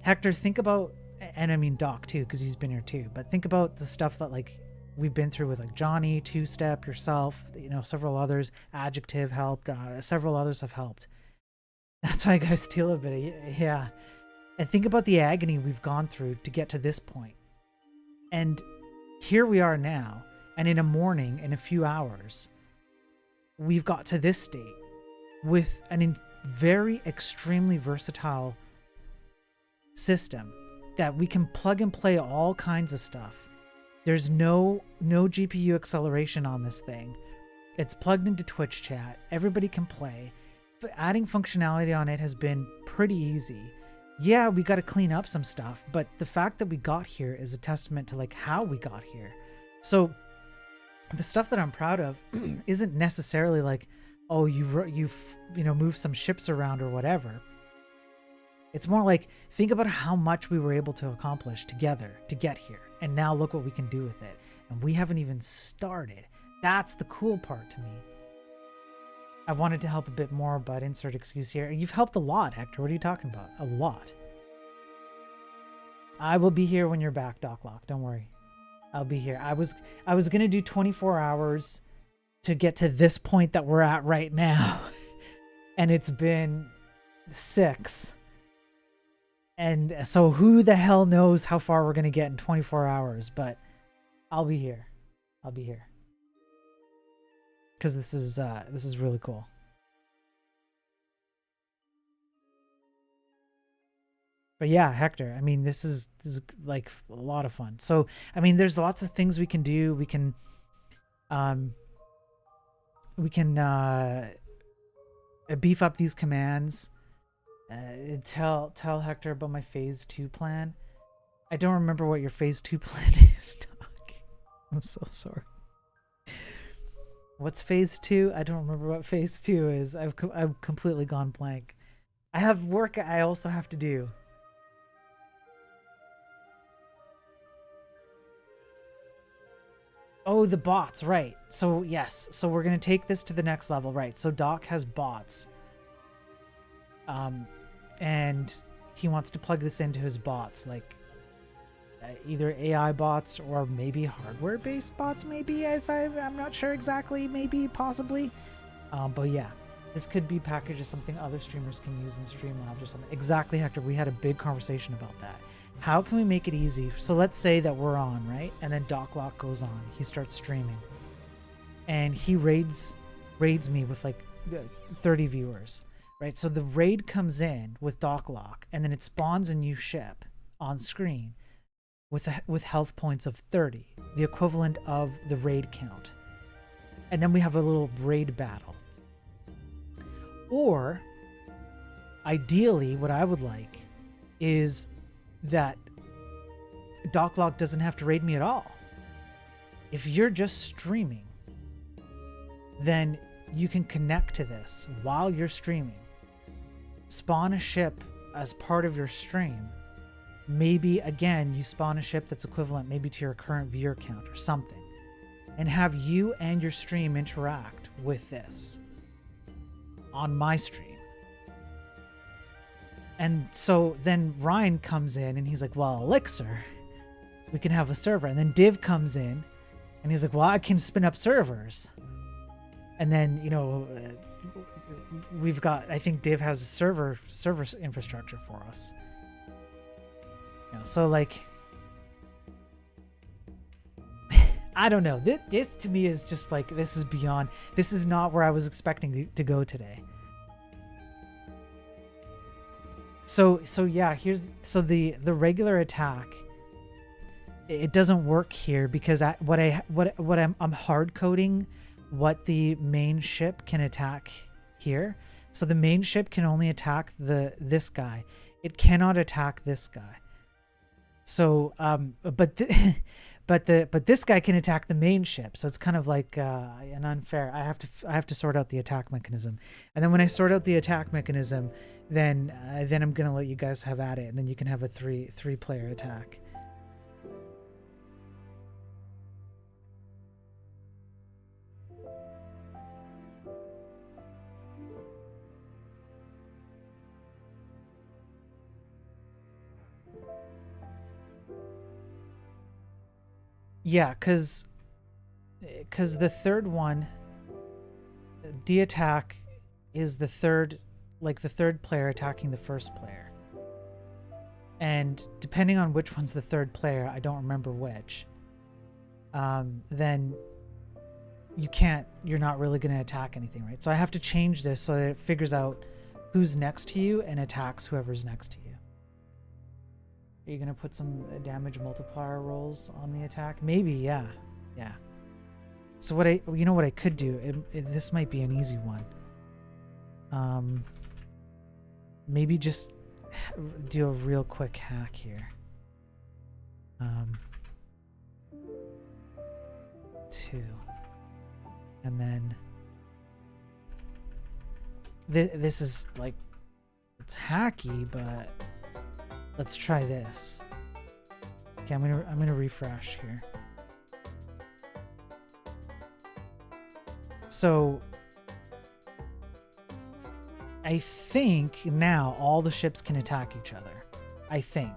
Hector, think about, and I mean Doc too, because he's been here too. But think about the stuff that like we've been through with like Johnny, Two Step, yourself, you know, several others. Adjective helped. Several others have helped. That's why I gotta steal a bit of, yeah. And think about the agony we've gone through to get to this point. And here we are now, and in a morning, in a few hours, we've got to this state with an very extremely versatile system that we can plug and play all kinds of stuff. There's no GPU acceleration on this thing. It's plugged into Twitch chat. Everybody can play. But adding functionality on it has been pretty easy. Yeah, we got to clean up some stuff, but the fact that we got here is a testament to like how we got here. So the stuff that I'm proud of isn't necessarily like, oh, you know, move some ships around or whatever. It's more like, think about how much we were able to accomplish together to get here. And now look what we can do with it. And we haven't even started. That's the cool part to me. I wanted to help a bit more, but insert excuse here. You've helped a lot, Hector. What are you talking about? A lot. I will be here when you're back, Doclock. Don't worry. I'll be here. I was going to do 24 hours to get to this point that we're at right now. And it's been 6. And so who the hell knows how far we're going to get in 24 hours, but I'll be here. I'll be here. Because this is really cool. But yeah, Hector, I mean, this is like a lot of fun. So, I mean, there's lots of things we can do. We can beef up these commands. Tell Hector about my phase 2 plan. I don't remember what your phase 2 plan is, Doc. I'm so sorry. What's phase 2? I don't remember what phase 2 is. I've completely gone blank. I have work I also have to do. Oh, the bots, right. So yes, so we're going to take this to the next level, right? So Doc has bots. And he wants to plug this into his bots, like either AI bots or maybe hardware-based bots, maybe, I'm not sure exactly, maybe, possibly. But yeah, this could be packaged as something other streamers can use in Streamlabs or something. Exactly, Hector, we had a big conversation about that. How can we make it easy? So let's say that we're on, right? And then DocLock goes on. He starts streaming. And he raids me with like 30 viewers, right? So the raid comes in with DocLock, and then it spawns a new ship on screen with health points of 30, the equivalent of the raid count. And then we have a little raid battle. Or, ideally, what I would like is that DocLock doesn't have to raid me at all. If you're just streaming, then you can connect to this while you're streaming. Spawn a ship as part of your stream. Maybe, again, you spawn a ship that's equivalent maybe to your current viewer count or something. And have you and your stream interact with this on my stream. And so then Ryan comes in and he's like, well, Elixir, we can have a server. And then Div comes in and he's like, well, I can spin up servers. And then, you know, we've got, I think Div has a server infrastructure for us. You know, so like, I don't know. This to me is just like, this is beyond, this is not where I was expecting to go today. So yeah, so the regular attack, it doesn't work here because I'm hard coding what the main ship can attack here. So the main ship can only attack this guy. It cannot attack this guy. So but this guy can attack the main ship. So it's kind of like an unfair. I have to sort out the attack mechanism. And then when I sort out the attack mechanism, then I'm gonna let you guys have at it, and then you can have a three player attack. Yeah, because the third one, the attack is the third, like the third player attacking the first player. And depending on which one's the third player, I don't remember which, then you're not really going to attack anything, right? So I have to change this so that it figures out who's next to you and attacks whoever's next to you. Are you going to put some damage multiplier rolls on the attack? Maybe, yeah. Yeah. So what I could do, this might be an easy one. Maybe just do a real quick hack here. 2. And then this is like, it's hacky, but let's try this. Okay, I'm gonna refresh here. So I think now all the ships can attack each other. I think.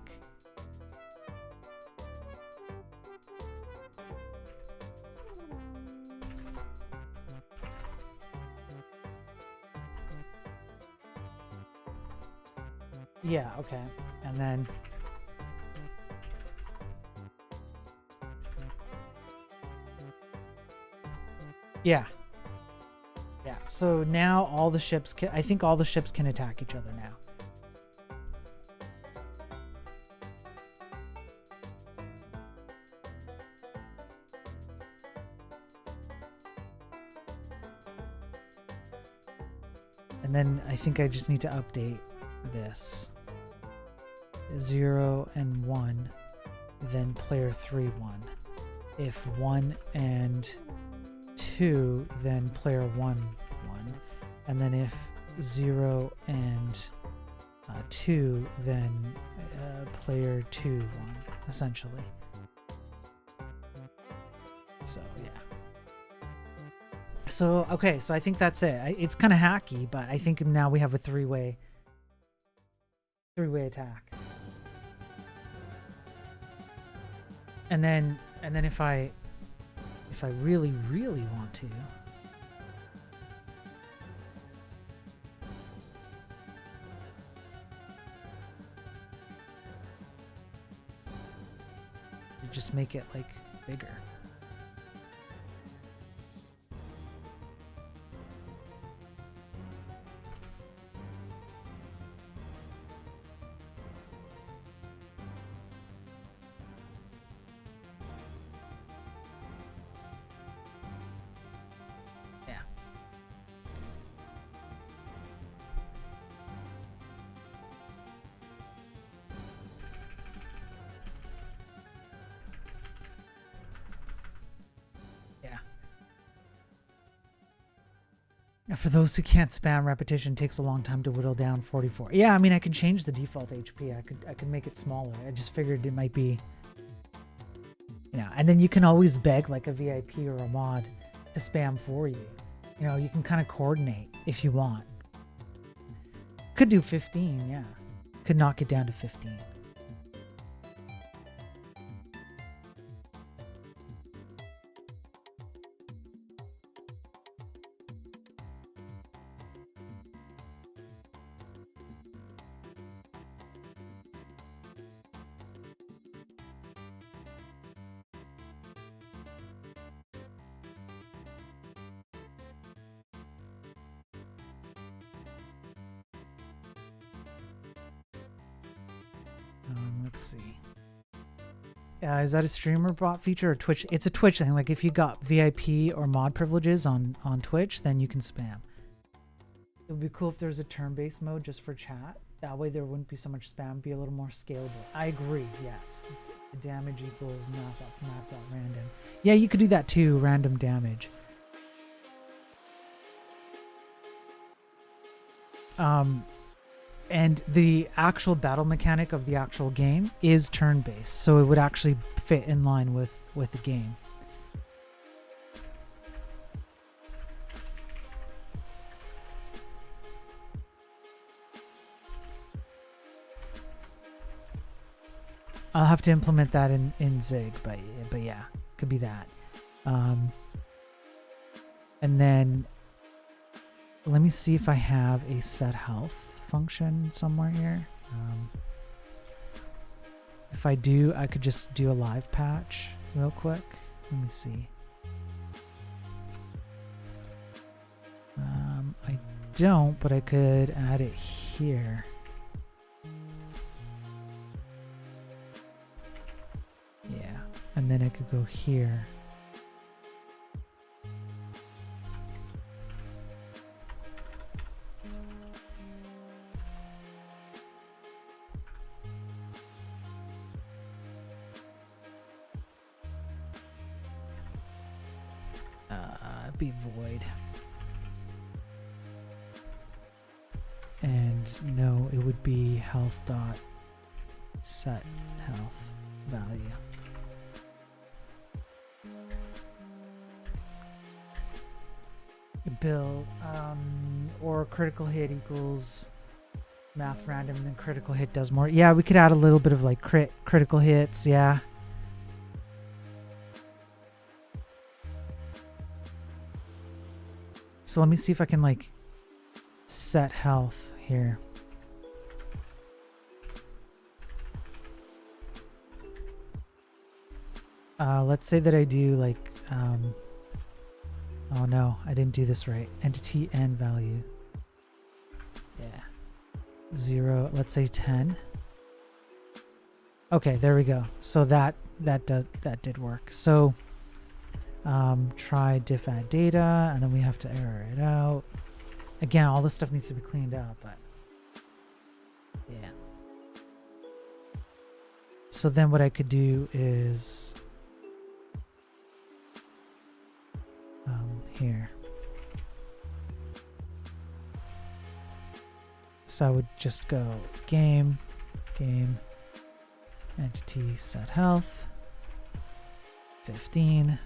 Yeah, okay. And then yeah. Yeah, so now all the ships can, I think all the ships can attack each other now. And then I think I just need to update this. 0 and 1, then player 3 1. If 1 and 2, then player 1 1. And then if 0 and 2, then player 2 1, essentially. So yeah. So okay, so I think that's it. It's kind of hacky, but I think now we have a three-way attack. And then if I really want to, you just make it like bigger. For those who can't spam, repetition takes a long time to whittle down 44. Yeah, I mean, I can change the default HP. I could make it smaller. I just figured it might be, and then you can always beg like a VIP or a mod to spam for you. You can kind of coordinate if you want. Could do 15, yeah. Could knock it down to 15. Let's see. Is that a streamer bot feature or Twitch? It's a Twitch thing. Like if you got VIP or mod privileges on Twitch, then you can spam. It would be cool if there was a turn-based mode just for chat. That way there wouldn't be so much spam, be a little more scalable. I agree, yes. The damage equals math out random. Yeah, you could do that too, random damage. And the actual battle mechanic of the actual game is turn-based, so it would actually fit in line with the game. I'll have to implement that in Zig, but yeah. Could be that. And then let me see if I have a set health function somewhere here. If I do, I could just do a live patch real quick. Let me see. I don't, but I could add it here. Yeah, and then I could go here. Be void. And no, it would be health dot set health value. Build or critical hit equals math random, and then critical hit does more. Yeah, we could add a little bit of like critical hits. Yeah. So let me see if I can like set health here. Let's say that I do like, oh no, I didn't do this right. Entity and value. Yeah. 0, let's say 10. Okay, there we go. So that did work. So try diff add data, and then we have to error it out. Again, all this stuff needs to be cleaned up, but yeah. So then what I could do is here. So I would just go game, entity set health, 15.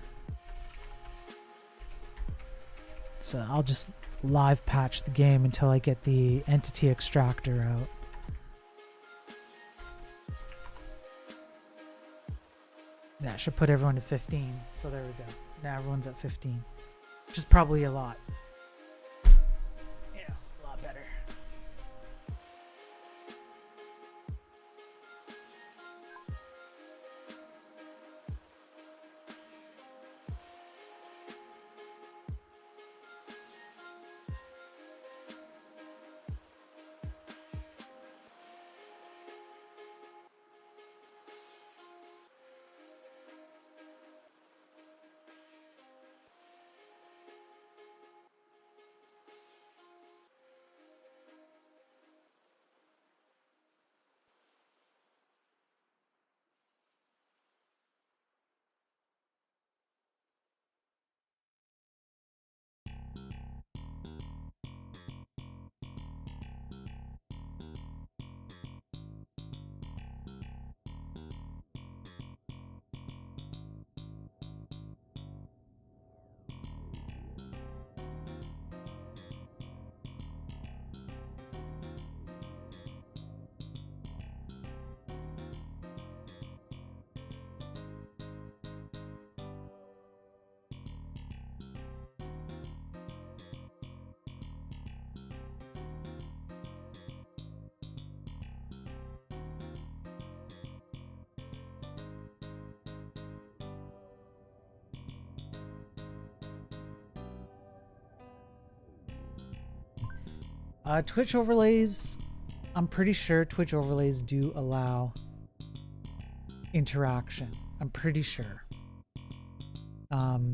So I'll just live patch the game until I get the entity extractor out. That should put everyone to 15. So there we go. Now everyone's at 15, which is probably a lot. Yeah, a lot better. Twitch overlays, I'm pretty sure Twitch overlays do allow interaction. I'm pretty sure.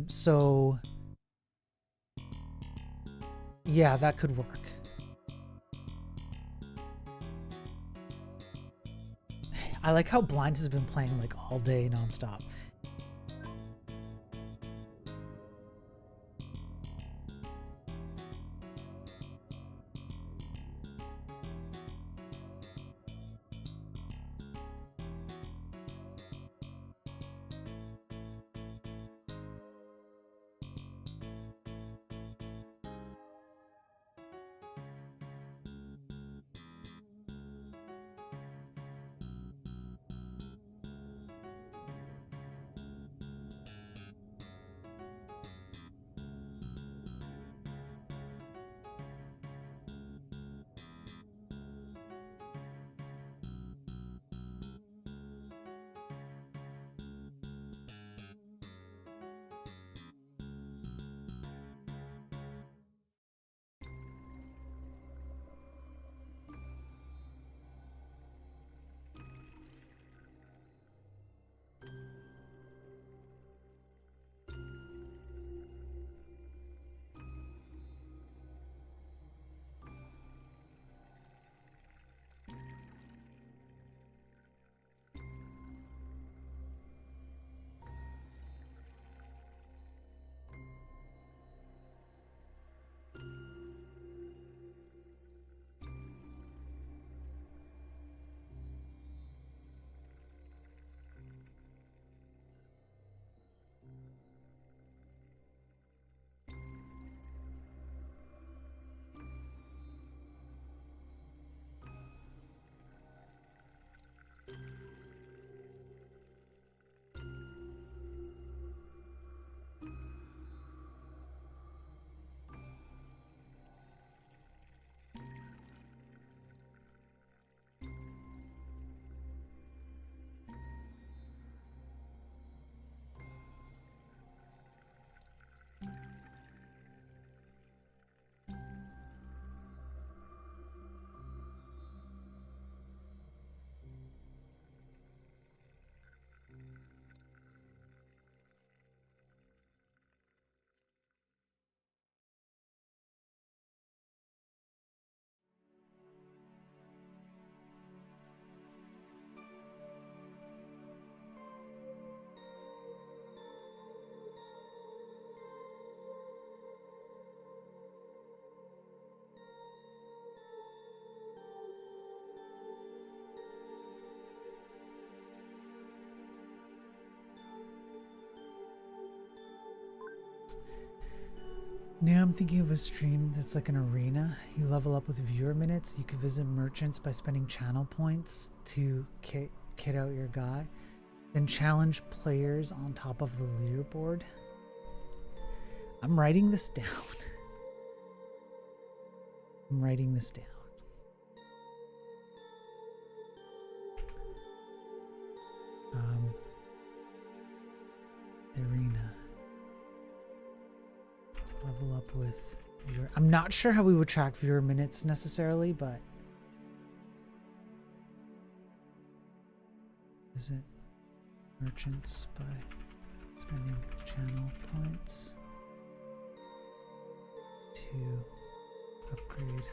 So yeah, that could work. I like how Blind has been playing like all day nonstop. Now I'm thinking of a stream that's like an arena. You level up with viewer minutes. You can visit merchants by spending channel points to kit out your guy. Then challenge players on top of the leaderboard. I'm writing this down. I'm writing this down. Arena. Level up with viewer. I'm not sure how we would track viewer minutes necessarily, but visit merchants by spending channel points to upgrade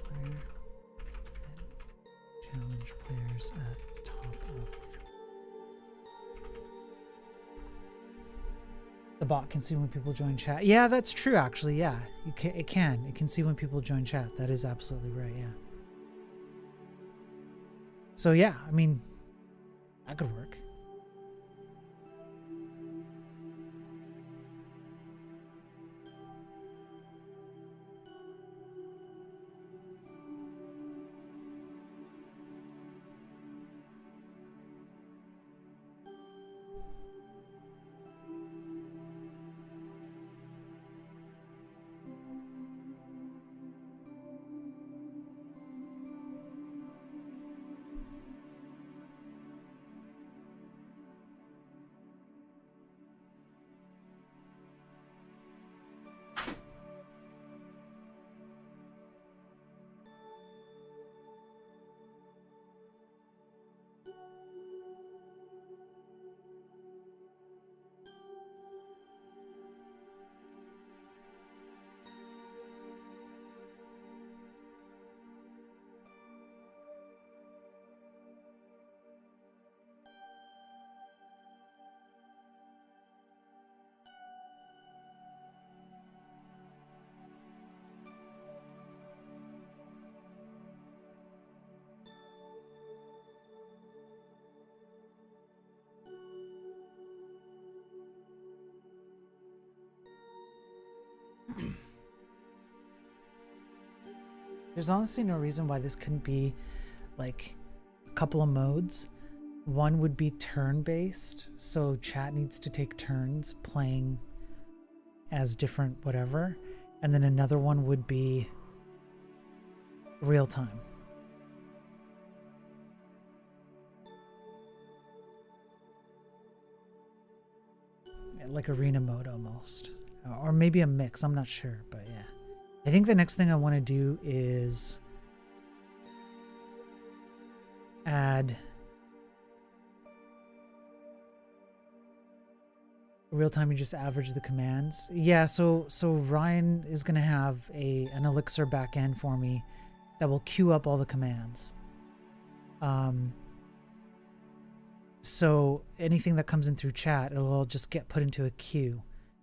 player and challenge players at top of. The bot can see when people join chat. Yeah, that's true actually. Yeah, it can see when people join chat. That is absolutely right. Yeah. So yeah, I mean, that could work. There's honestly no reason why this couldn't be like a couple of modes. One would be turn-based, so chat needs to take turns playing as different whatever. And then another one would be real-time. Like arena mode almost. Or maybe a mix, I'm not sure, but yeah. I think the next thing I want to do is add real time. You just average the commands. Yeah, so Ryan is gonna have an Elixir backend for me that will queue up all the commands. So anything that comes in through chat, it'll all just get put into a queue,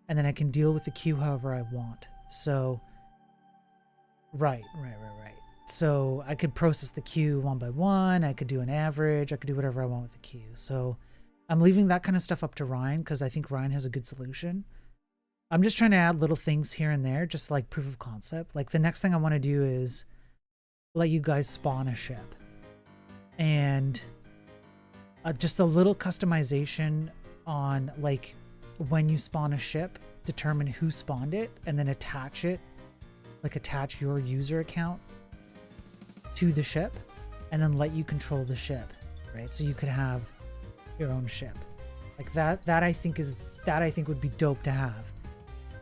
and then I can deal with the queue however I want. So right. So I could process the queue one by one. I could do an average. I could do whatever I want with the queue. So I'm leaving that kind of stuff up to Ryan because I think Ryan has a good solution. I'm just trying to add little things here and there, just like proof of concept. Like the next thing I want to do is let you guys spawn a ship. And just a little customization on like when you spawn a ship, determine who spawned it, and then attach it. Like attach your user account to the ship and then let you control the ship, right? So you could have your own ship like that. That I think would be dope to have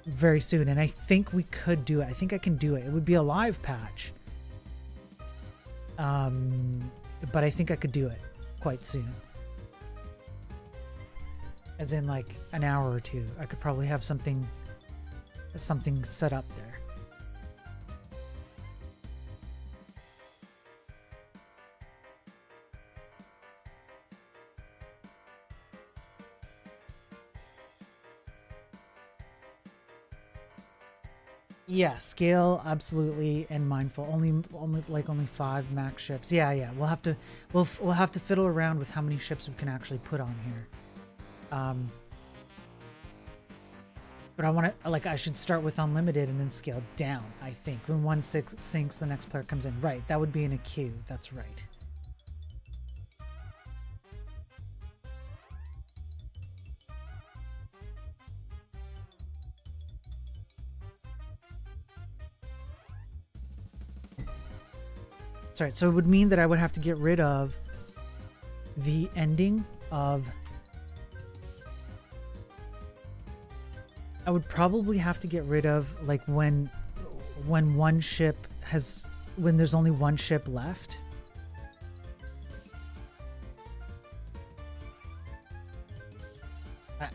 very soon. And I think we could do it. I think I can do it. It would be a live patch. But I think I could do it quite soon. As in like an hour or two. I could probably have something set up there. Yeah, scale absolutely, and mindful. Only 5 max ships. Yeah. We'll have to fiddle around with how many ships we can actually put on here. But I want to, like, I should start with unlimited and then scale down, I think. When one sinks, the next player comes in. Right, that would be in a queue. That's right. Sorry, so it would mean that I would have to get rid of the ending of... I would probably have to get rid of, like, when one ship has... when there's only one ship left.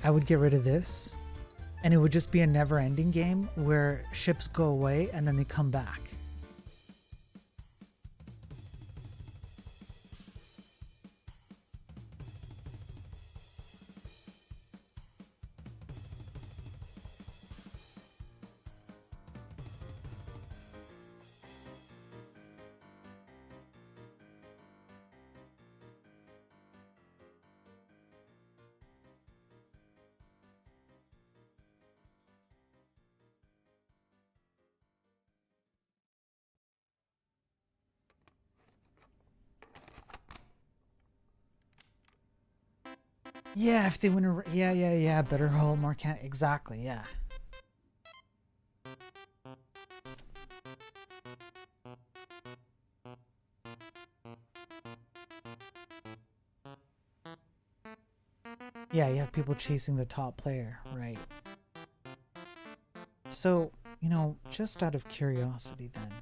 I would get rid of this. And it would just be a never-ending game where ships go away and then they come back. Yeah, if they win a... Yeah. Better hold more can... Exactly, yeah. Yeah, you have people chasing the top player, right. So, you know, just out of curiosity then.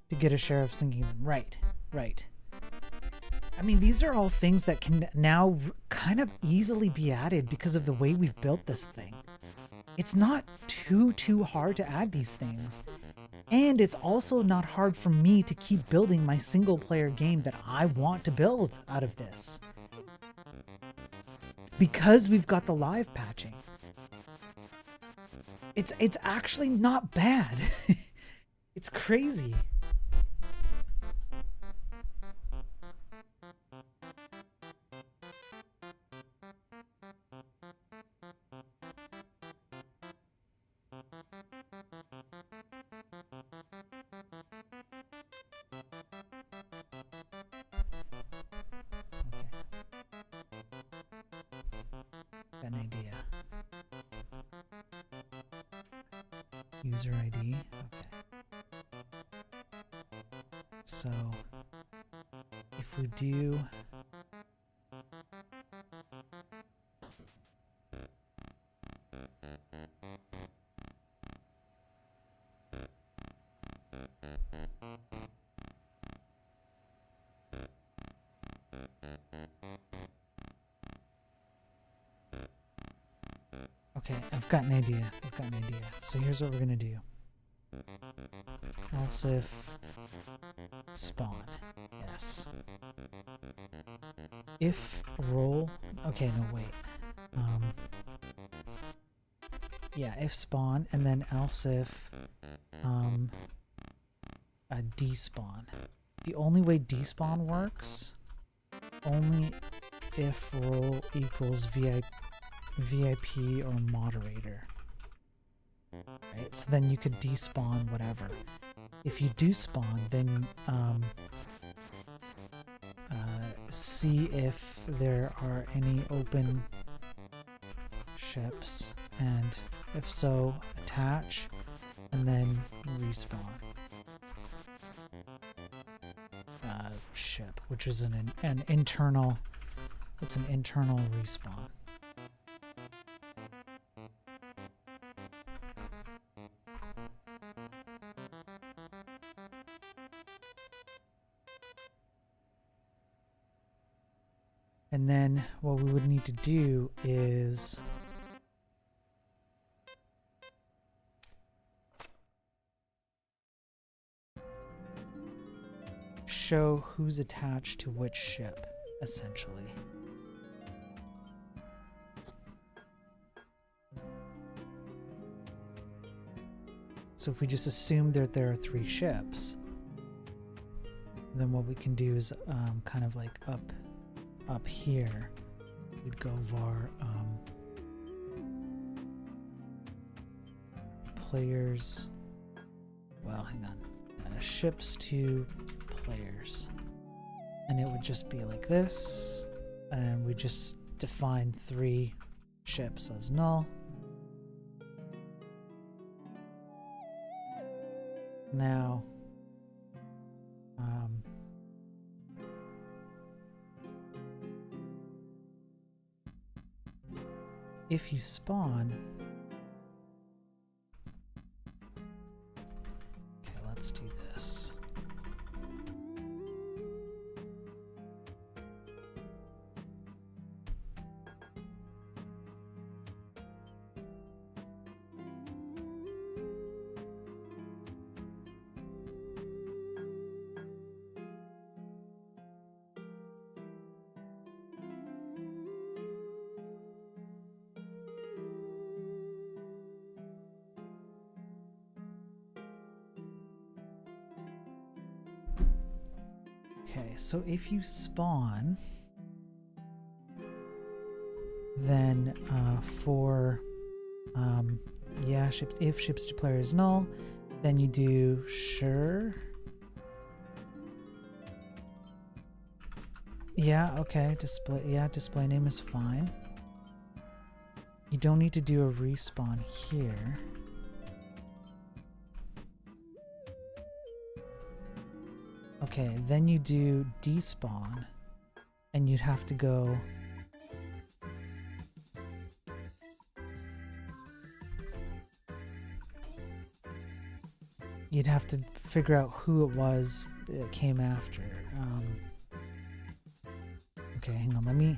To get a share of sinking them. Right. I mean, these are all things that can now kind of easily be added because of the way we've built this thing. It's not too hard to add these things. And it's also not hard for me to keep building my single player game that I want to build out of this. Because we've got the live patching. It's actually not bad. It's crazy. An idea. User ID. Okay. So if we do okay, I've got an idea. So here's what we're gonna do. Else if spawn. Yes. If role. Okay, no wait. Yeah, if spawn, and then else if despawn. The only way despawn works, only if role equals VIP or moderator. Right, so then you could despawn whatever. If you do spawn, then see if there are any open ships, and if so, attach, and then respawn ship, which is an internal. It's an internal respawn. And then what we would need to do is show who's attached to which ship, essentially. So if we just assume that there are 3 ships, Then what we can do is kind of like up here, we'd go var players. Well, hang on. Ships to players, and it would just be like this, and we just define 3 ships as null. Now if you spawn, okay, let's do this. Okay, so if you spawn, then for yeah, if ships to player is null, then you do sure. Yeah, okay, display name is fine. You don't need to do a respawn here. Okay, then you do despawn, and you'd have to go you'd have to figure out who it was that came after. Okay, hang on, let me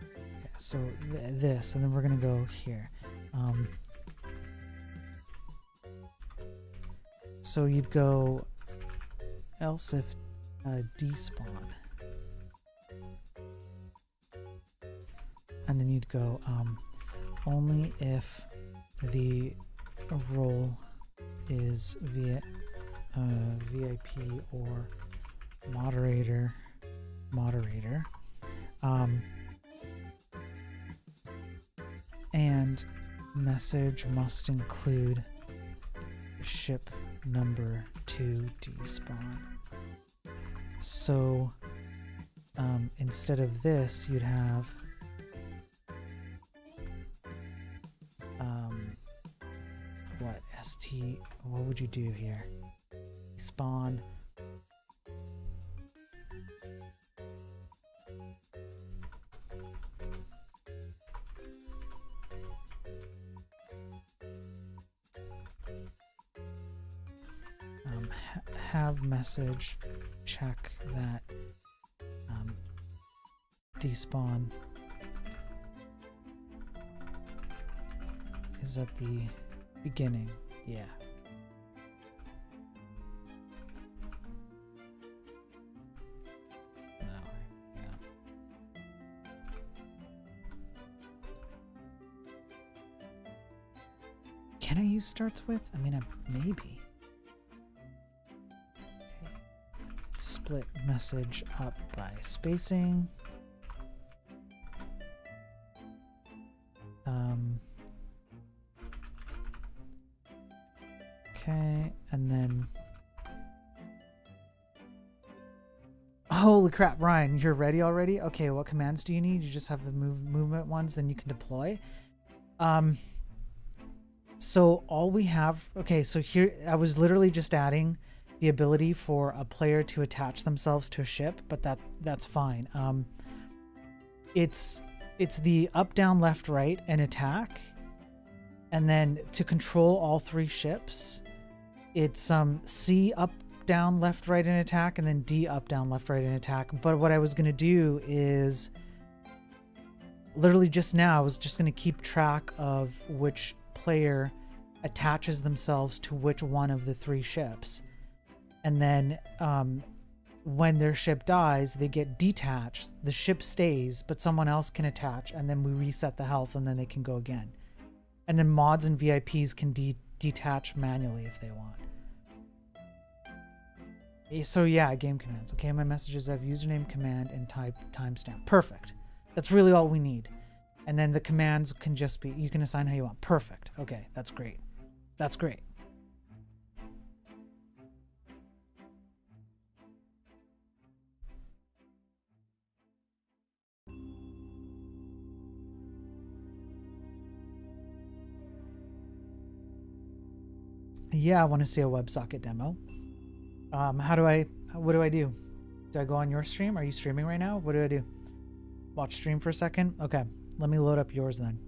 okay, so this, and then we're gonna go here. So you'd go else if despawn, and then you'd go only if the role is VIP or moderator, and message must include ship number to despawn. So instead of this, you'd have what would you do here? Spawn have message check that despawn is at the beginning. Yeah. No. Yeah. Can I use starts with? I mean, maybe. Okay. Split message up by spacing. Okay, and then holy crap, Ryan, you're ready already? Okay, what commands do you need? You just have the movement ones, then you can deploy. So all we have, okay, so here I was literally just adding the ability for a player to attach themselves to a ship, but that's fine. It's the up, down, left, right, and attack. And then to control all 3 ships, it's C, up, down, left, right, and attack, and then D, up, down, left, right, and attack. But what I was going to do is literally just now, I was just going to keep track of which player attaches themselves to which one of the 3 ships. And then when their ship dies, they get detached. The ship stays, but someone else can attach, and then we reset the health, and then they can go again. And then mods and VIPs can detach manually if they want. So yeah, game commands. Okay, my messages have username, command, and type timestamp. Perfect. That's really all we need. And then the commands can just be, you can assign how you want. Perfect. Okay, that's great. That's great. Yeah, I want to see a WebSocket demo. What do I do? Do I go on your stream? Are you streaming right now? What do I do? Watch stream for a second? Okay, let me load up yours then.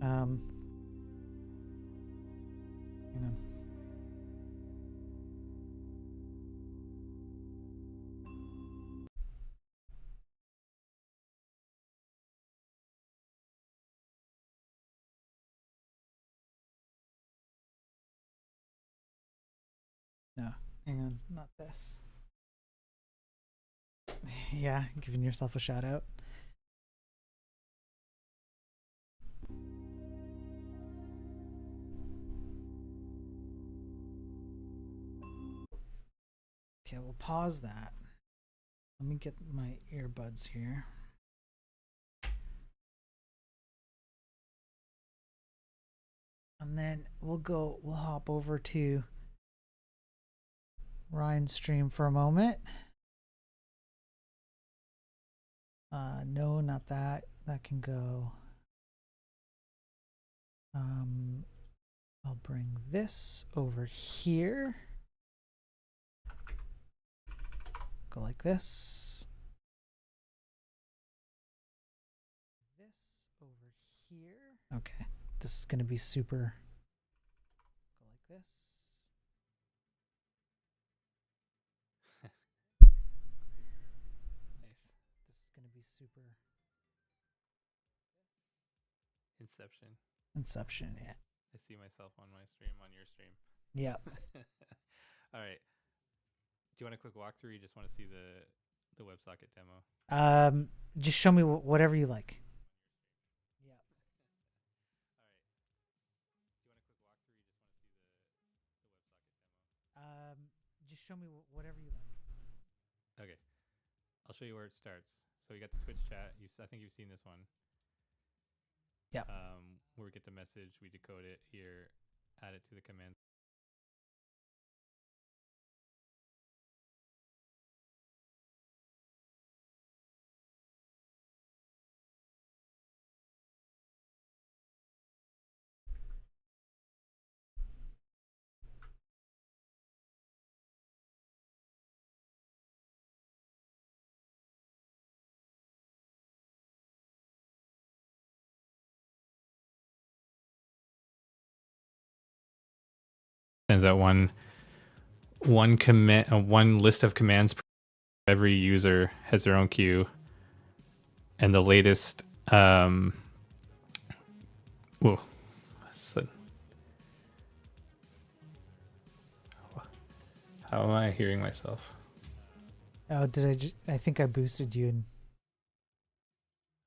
Hang on. No, hang on, not this. Yeah, giving yourself a shout out. Okay, we'll pause that. Let me get my earbuds here. And then we'll hop over to Ryan's stream for a moment. No, not that. That can go. I'll bring this over here. Go like this. This over here. Okay, this is going to be super. Go like this. Nice. This is going to be super. Inception, yeah. I see myself on my stream, on your stream. Yeah. All right. Do you want a quick walkthrough? Or you just want to see the WebSocket demo? Just show me whatever you like. Yeah. All right. Do you want a quick walkthrough? Or you just want to see the WebSocket demo? Just show me whatever you like. Okay. I'll show you where it starts. So we got the Twitch chat. I think you've seen this one. Yeah. Where we get the message, we decode it here, add it to the command. Sends out one command, one list of commands. Every user has their own queue, and the latest. Whoa. How am I hearing myself? Oh, did I think I boosted you.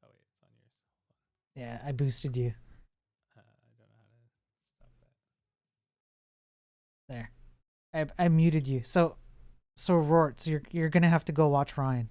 Oh wait, it's on yours. Yeah, I boosted you. I don't know how to stop that. There. I muted you. So Rort, so you're gonna have to go watch Ryan.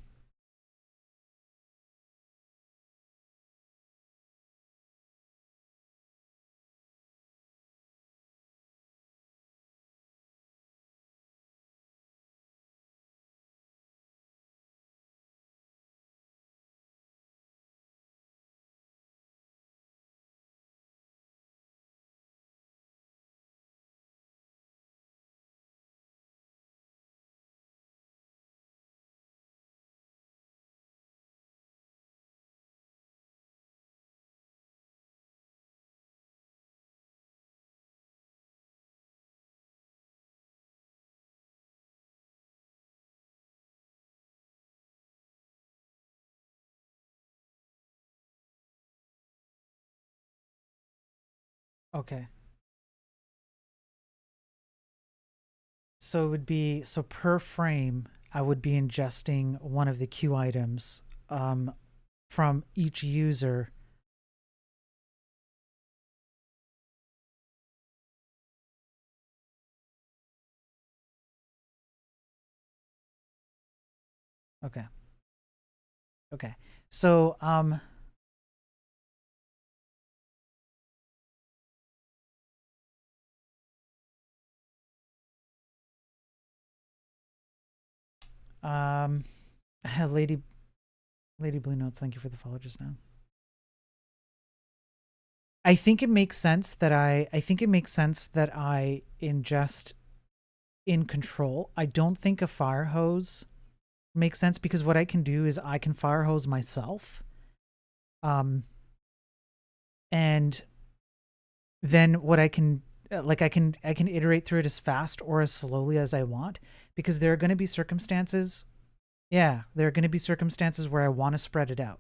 Okay. So it would be, so per frame, I would be ingesting one of the queue items from each user. Okay. Okay. So um Lady Blue Notes, thank you for the follow just now. I think it makes sense that I ingest in control. I don't think a fire hose makes sense because what I can do is I can fire hose myself. And then what I can like I can iterate through it as fast or as slowly as I want because there are going to be circumstances. Yeah, there are going to be circumstances where I want to spread it out.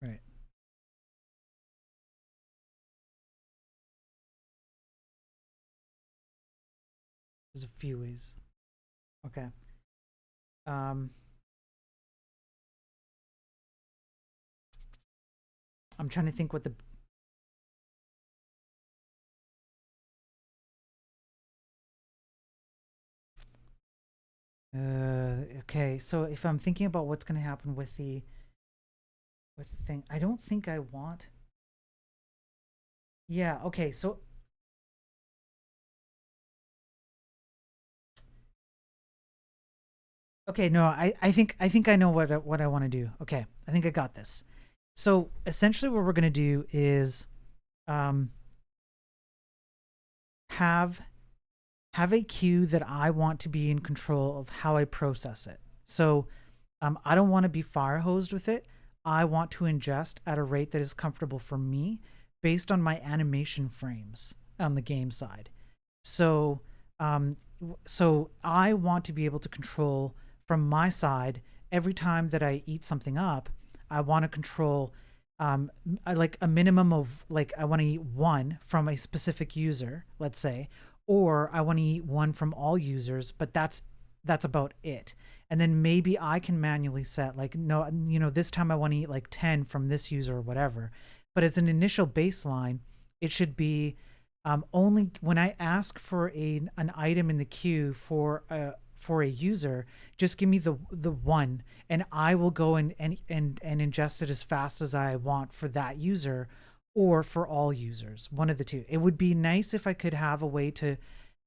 Right. There's a few ways. Okay. Um, I'm trying to think what the. Okay, so if I'm thinking about what's going to happen with the thing, I don't think I want. Yeah. Okay. So okay. No, I think I know what I want to do. Okay. I think I got this. So essentially, what we're going to do is um have a queue that I want to be in control of how I process it. So I don't want to be fire hosed with it. I want to ingest at a rate that is comfortable for me based on my animation frames on the game side. So, so I want to be able to control from my side every time that I eat something up. I want to control like a minimum of like I want to eat one from a specific user, let's say, or I want to eat one from all users, but that's about it. And then maybe I can manually set like no, this time I want to eat like 10 from this user or whatever. But as an initial baseline, it should be only when I ask for an item in the queue for a user, just give me the one, and I will go and ingest it as fast as I want for that user, or for all users, one of the two. It would be nice if I could have a way to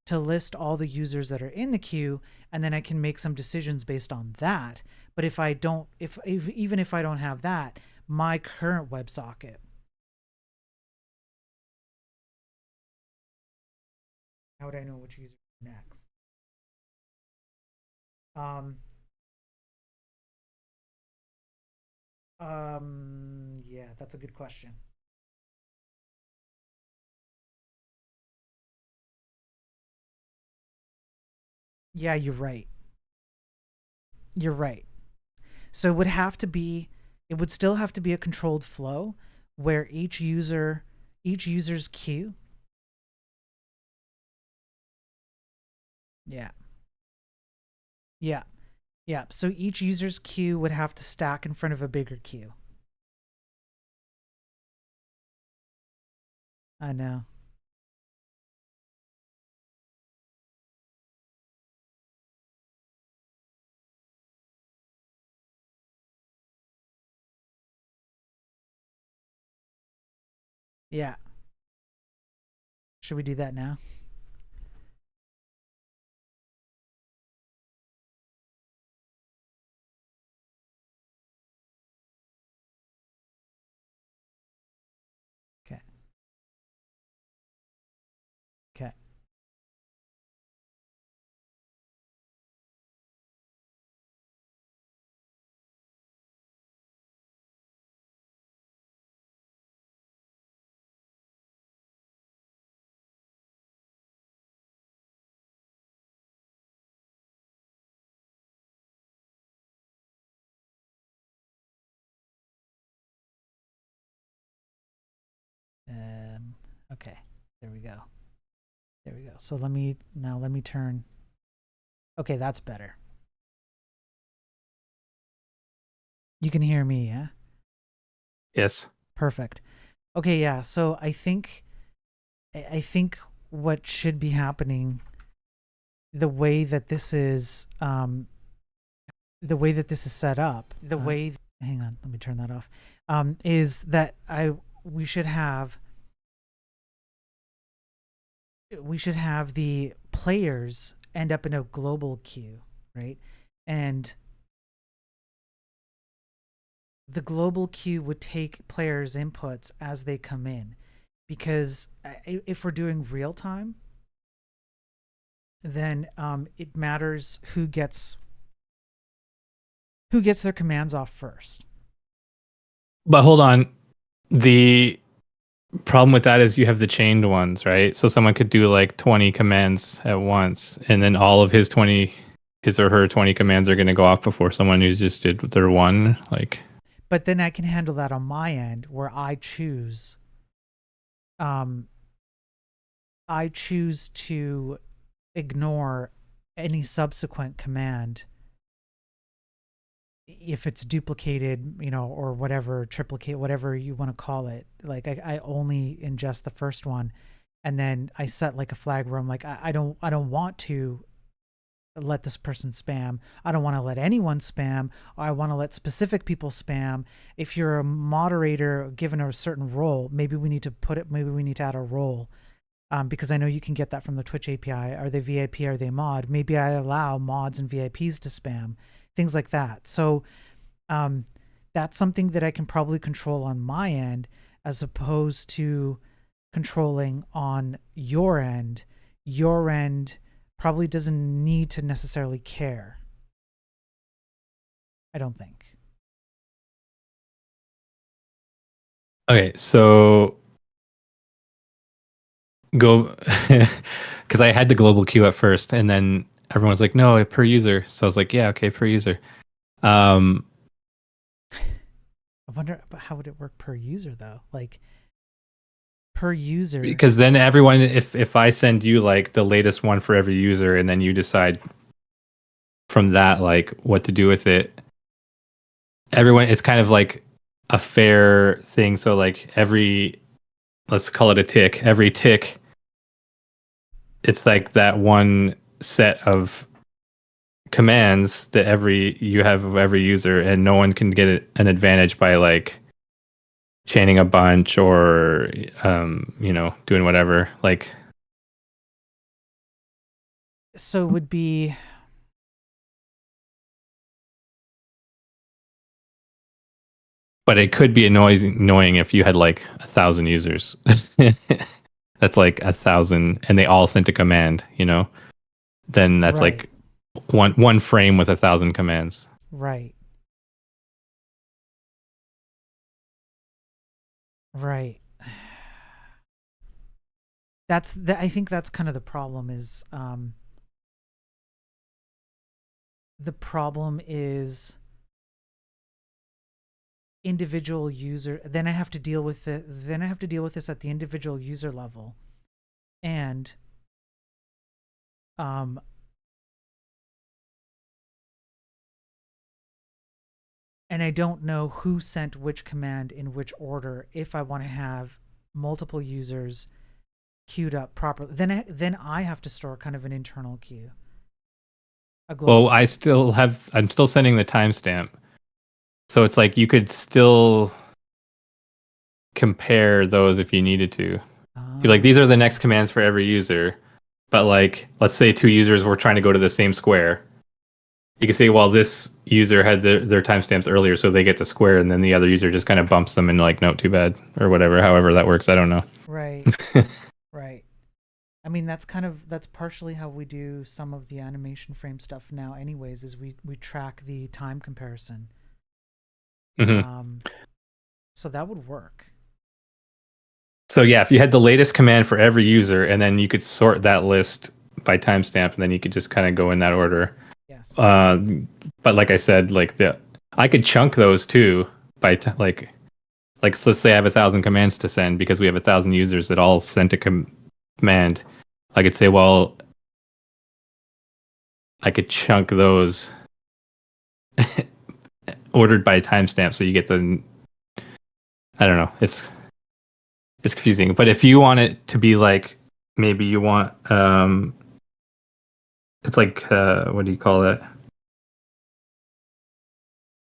list all the users that are in the queue, and then I can make some decisions based on that. But if I don't, if even if I don't have that, my current WebSocket. How would I know which user next? Um, yeah, that's a good question. Yeah, you're right. You're right. So it would have to be, it would still have to be a controlled flow where each user's queue. Yeah. Yeah. Yeah. So each user's queue would have to stack in front of a bigger queue. I know. Yeah. Should we do that now? Okay. Okay. Okay, there we go. There we go. So let me turn. Okay, that's better. You can hear me, yeah? Yes. Perfect. Okay, yeah. So I think what should be happening, the way that this is set up, hang on, let me turn that off. Is that we should have the players end up in a global queue, right? And the global queue would take players' inputs as they come in, because if we're doing real time, then it matters who gets their commands off first. But hold on. The problem with that is you have the chained ones, right? So someone could do like 20 commands at once, and then all of his or her 20 commands are going to go off before someone who just did their one. Like, but then I can handle that on my end, where I choose to ignore any subsequent command if it's duplicated, or whatever, triplicate, whatever you want to call it. Like I only ingest the first one, and then I set like a flag where I'm like, I don't want to let this person spam. I don't want to let anyone spam. I want to let specific people spam. If you're a moderator given a certain role, maybe we need to add a role. Because I know you can get that from the Twitch API. Are they VIP? Are they mod? Maybe I allow mods and VIPs to spam, things like that. So that's something that I can probably control on my end, as opposed to controlling on your end. Your end probably doesn't need to necessarily care. I don't think. okay, so go because I had the global queue at first, and then everyone was like, no, per user. So I was like, yeah, okay, per user. I wonder how would it work per user though? Like per user, because then everyone, if I send you like the latest one for every user, and then you decide from that like what to do with it, everyone, it's kind of like a fair thing. So like let's call it a tick. Every tick, it's like that one set of commands that you have of every user, and no one can get an advantage by like chaining a bunch or doing whatever. Like, so it would be, but it could be annoying if you had like 1,000 users. That's like 1,000, and they all sent a command. Then that's right, like one frame with 1,000 commands. right, right. I think that's kind of the problem. Is individual user. Then I have to deal with it. Then I have to deal with this at the individual user level, and um, I don't know who sent which command in which order. If I want to have multiple users queued up properly, then I have to store kind of an internal queue. Well, I'm still sending the timestamp. So it's like you could still compare those if you needed to. You're like, these are the next commands for every user. But like, let's say 2 users were trying to go to the same square. You can say, well, this user had their timestamps earlier, so they get to square, and then the other user just kind of bumps them and like, no, too bad, or whatever. However that works, I don't know. Right, right. I mean, that's partially how we do some of the animation frame stuff now. Anyways, is we track the time comparison. Mm-hmm. So that would work. So yeah, if you had the latest command for every user, and then you could sort that list by timestamp, and then you could just kind of go in that order. Yes. But like I said, I could chunk those too by like so let's say I have 1,000 commands to send because we have 1,000 users that all sent a command. I could say, well, I could chunk those ordered by timestamp, so you get the. I don't know. It's confusing, but if you want it to be like, maybe you want it's like what do you call it?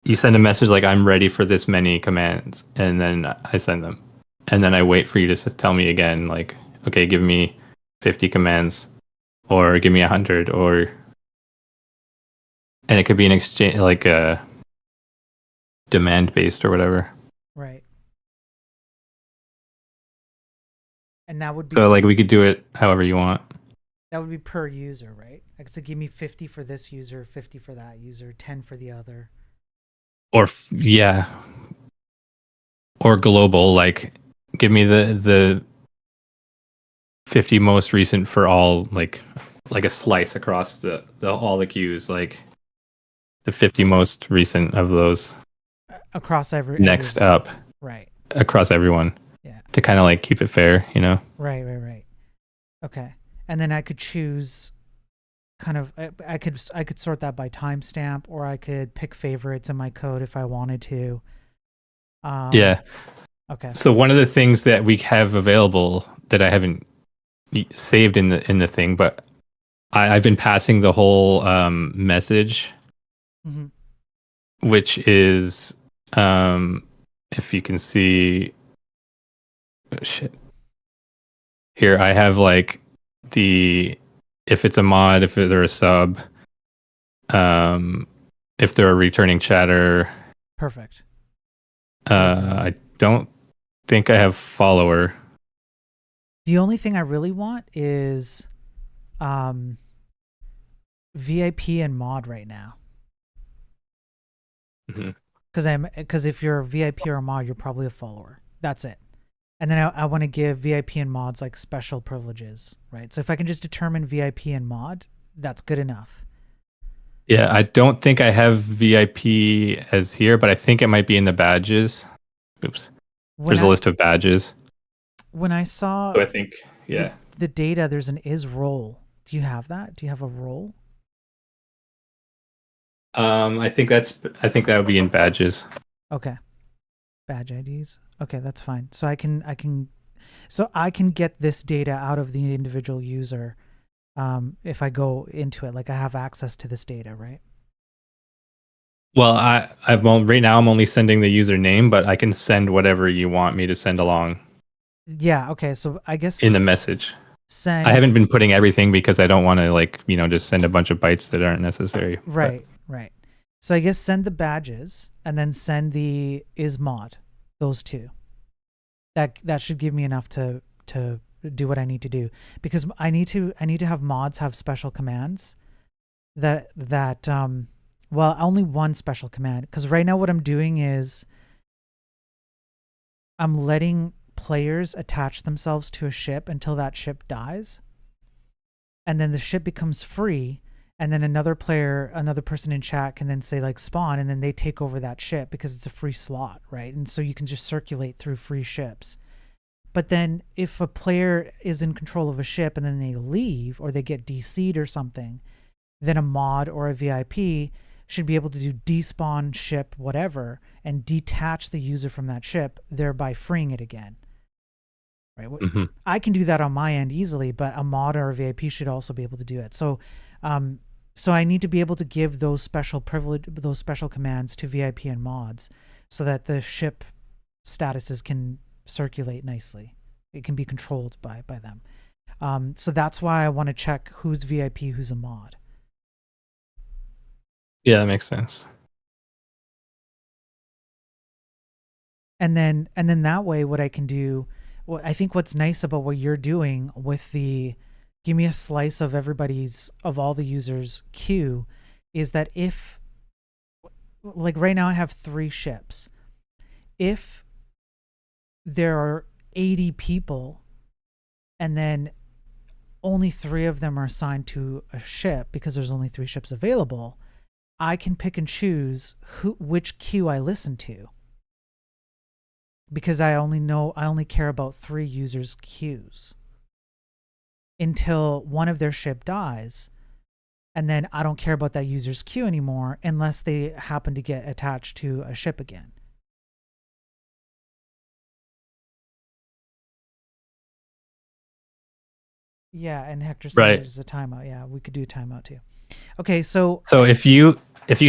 You send a message like I'm ready for this many commands, and then I send them, and then I wait for you to tell me again, like, okay, give me 50 commands, or give me 100, or and it could be an exchange like a demand based or whatever. Right. And that would be So like we could do it however you want. per user, right? Like, so give me 50 for this user, 50 for that user, 10 for the other. Or yeah, or global, like give me the 50 most recent for all, like a slice across the all the queues, like the 50 most recent of those Across next everyone. up Right. across everyone. Yeah. To kind of like keep it fair, you know. Right. Okay. And then I could choose kind of I could sort that by timestamp, or I could pick favorites in my code if I wanted to. Yeah. Okay. So one of the things that we have available that I haven't saved in the thing, but I've been passing the whole message, Mm-hmm. which is if you can see, oh, shit. Here I have like if it's a mod, if they're a sub, if they're a returning chatter. Perfect. I don't think I have follower. The only thing I really want is VIP and mod right now. Because if you're a VIP or a mod, you're probably a follower. That's it. And then I want to give VIP and mods like special privileges, right? So if I can just determine VIP and mod, that's good enough. Yeah, I don't think I have VIP as here, but I think it might be in the badges. Oops. There's a list of badges. When I saw So I think, yeah. the data, there's an is role. Do you have that? Do you have a role? I think that would be in badges. Okay. Badge IDs. Okay, that's fine. So I can get this data out of the individual user if I go into it. Like, I have access to this data, right? Well, right now I'm only sending the username, but I can send whatever you want me to send along. Yeah. Okay. So I guess in the message. send. I haven't been putting everything because I don't want to just send a bunch of bytes that aren't necessary. Right. So I guess send the badges and then send the is mod. Those two. That should give me enough to do what I need to do, because I need to have mods have special commands that well, only one special command, because right now what I'm doing is I'm letting players attach themselves to a ship until that ship dies, and then the ship becomes free, and then another person in chat can then say like spawn, and then they take over that ship because it's a free slot, right? And so you can just circulate through free ships. But then if a player is in control of a ship and then they leave or they get DC'd or something, then a mod or a VIP should be able to do despawn ship whatever and detach the user from that ship, thereby freeing it again. Right? Mm-hmm. I can do that on my end easily, but a mod or a VIP should also be able to do it. So I need to be able to give those special commands to VIP and mods so that the ship statuses can circulate nicely. It can be controlled by them. So that's why I want to check who's VIP, who's a mod. Yeah, that makes sense. And then that way, what I can do, well, I think what's nice about what you're doing with the give me a slice of all the users queue is that if, like right now I have 3 ships. If there are 80 people and then only 3 of them are assigned to a ship because there's only 3 ships available, I can pick and choose which queue I listen to. because I only care about 3 users' queues until one of their ship dies, and then I don't care about that user's queue anymore unless they happen to get attached to a ship again. Yeah, and Hector said Right. there's a timeout. Yeah, we could do a timeout too. Okay, so So if you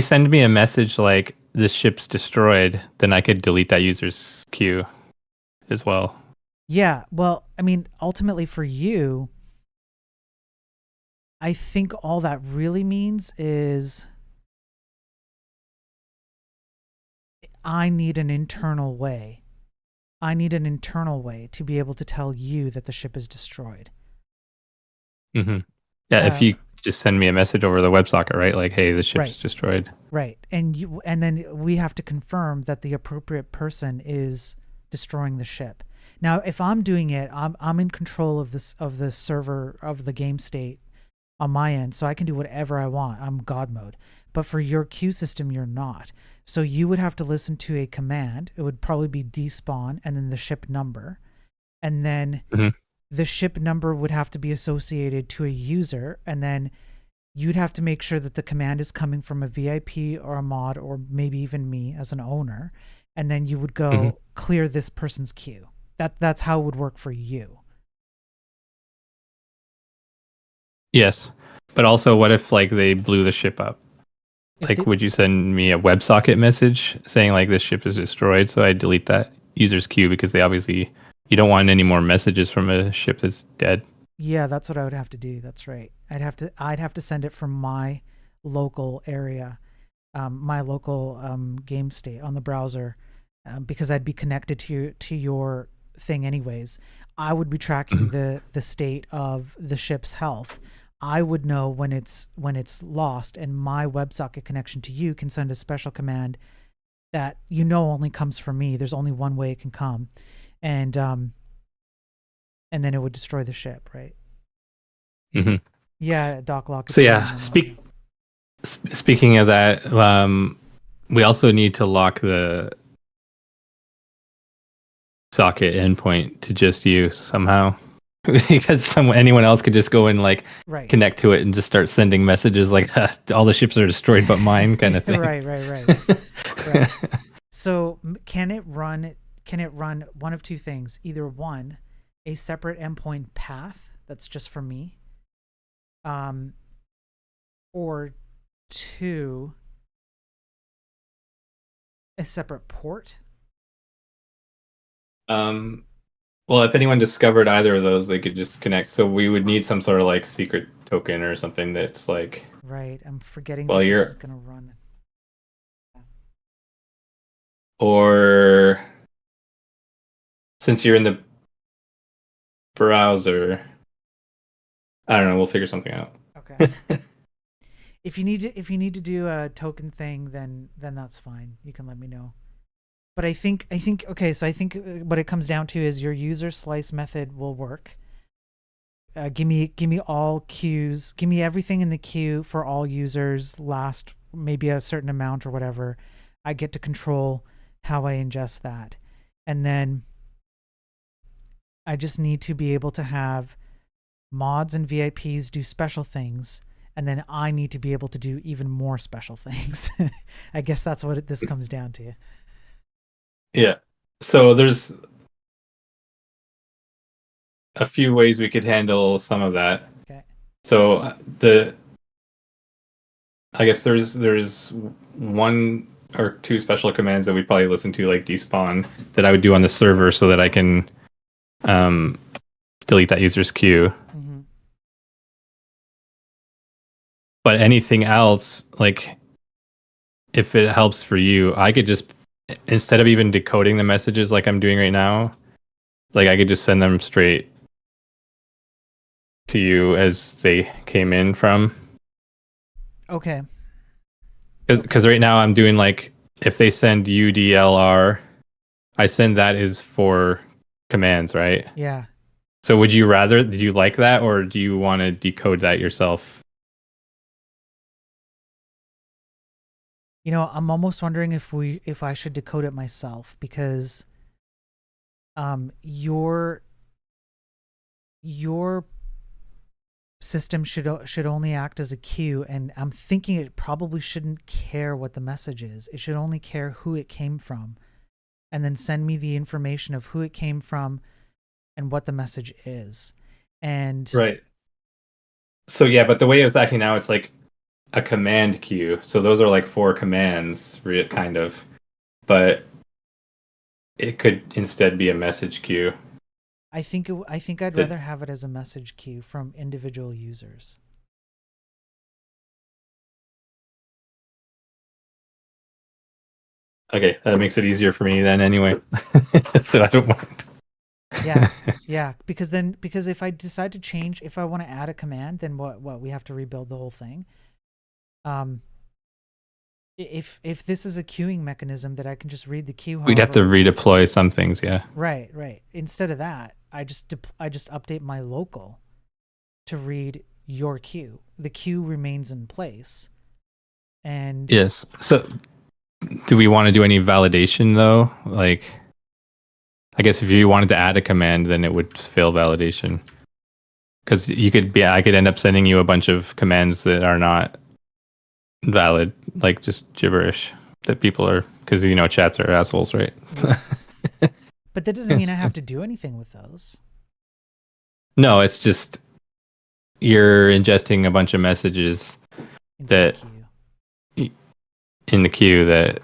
send me a message like this ship's destroyed, then I could delete that user's queue as well. yeah, well, I mean, ultimately for you, I think all that really means is I need an internal way. I need an internal way to be able to tell you that the ship is destroyed. Hmm. Yeah, if Um, you just send me a message over the WebSocket, right? Like, hey, the ship's right, destroyed. right, and then we have to confirm that the appropriate person is destroying the ship. Now, if I'm doing it, I'm in control of this of the server of the game state on my end, so I can do whatever I want. I'm God mode. But for your queue system, you're not. So you would have to listen to a command. It would probably be despawn and then the ship number. And then Hmm. the ship number would have to be associated to a user. And then you'd have to make sure that the command is coming from a VIP or a mod or maybe even me as an owner. And then you would Hmm. go clear this person's queue. That's how it would work for you. Yes. But also, what if like they blew the ship up? If Like, they, would you send me a WebSocket message saying like this ship is destroyed? So I delete that user's queue because they obviously you don't want any more messages from a ship that's dead. Yeah, that's what I would have to do. That's right. I'd have to send it from my local area, my local game state on the browser, because I'd be connected to your thing anyways. I would be tracking Mhm. the state of the ship's health. I would know when it's lost, and my WebSocket connection to you can send a special command that only comes from me. There's only one way it can come, and and then it would destroy the ship, right? Mhm. Yeah, Doc Lock, So it's already in yeah, the lobby. speaking of that, we also need to lock the socket endpoint to just you somehow, because anyone else could just go and like Right. connect to it and just start sending messages like all the ships are destroyed but mine kind of thing. Right, right, right, right. So can it run one of two things? Either one, a separate endpoint path that's just for me, um, or two, a separate port. um, well, if anyone discovered either of those, they could just connect. So we would need some sort of like secret token or something that's like, Right. I'm forgetting well, that this is you're gonna run. or since you're in the browser, I don't know. We'll figure something out. Okay. If you need to do a token thing, then that's fine. You can let me know. But I think okay. So I think what it comes down to is your user slice method will work. Give me all queues. Give me everything in the queue for all users. Last maybe a certain amount or whatever. I get to control how I ingest that, and then I just need to be able to have mods and VIPs do special things, and then I need to be able to do even more special things. I guess that's what this comes down to. Yeah. So there's a few ways we could handle some of that. Okay. So the I guess there's one or two special commands that we'd probably listen to, like despawn, that I would do on the server so that I can um, delete that user's queue. Mm-hmm. But anything else, like if it helps for you, I could just instead of even decoding the messages like I'm doing right now, like I could just send them straight to you as they came in from. Okay. Because Okay. right now I'm doing like if they send UDLR, I send that is for commands, right? Yeah. So did you like that or do you want to decode that yourself? I'm almost wondering if I should decode it myself because Your your system should only act as a queue, and I'm thinking it probably shouldn't care what the message is. It should only care who it came from, and then send me the information of who it came from and what the message is. And Right. So yeah, but the way it's acting now, it's like a command queue. So those are like four commands, kind of. But it could instead be a message queue. I think I'd rather That have it as a message queue from individual users. okay, that makes it easier for me then anyway. So I don't mind. Yeah. Yeah, because if I decide to change, if I want to add a command, then what we have to rebuild the whole thing. Um if this is a queuing mechanism that I can just read the queue We'd have to however I want. redeploy some things, yeah. Right, right. Instead of that, I just update my local to read your queue. The queue remains in place. And Yes. So do we want to do any validation though? Like, I guess if you wanted to add a command, then it would fail validation. Because I could end up sending you a bunch of commands that are not valid, like just gibberish that people are, because chats are assholes, right? yes. But that doesn't mean I have to do anything with those. No, it's just you're ingesting a bunch of messages Into the that queue. in the queue that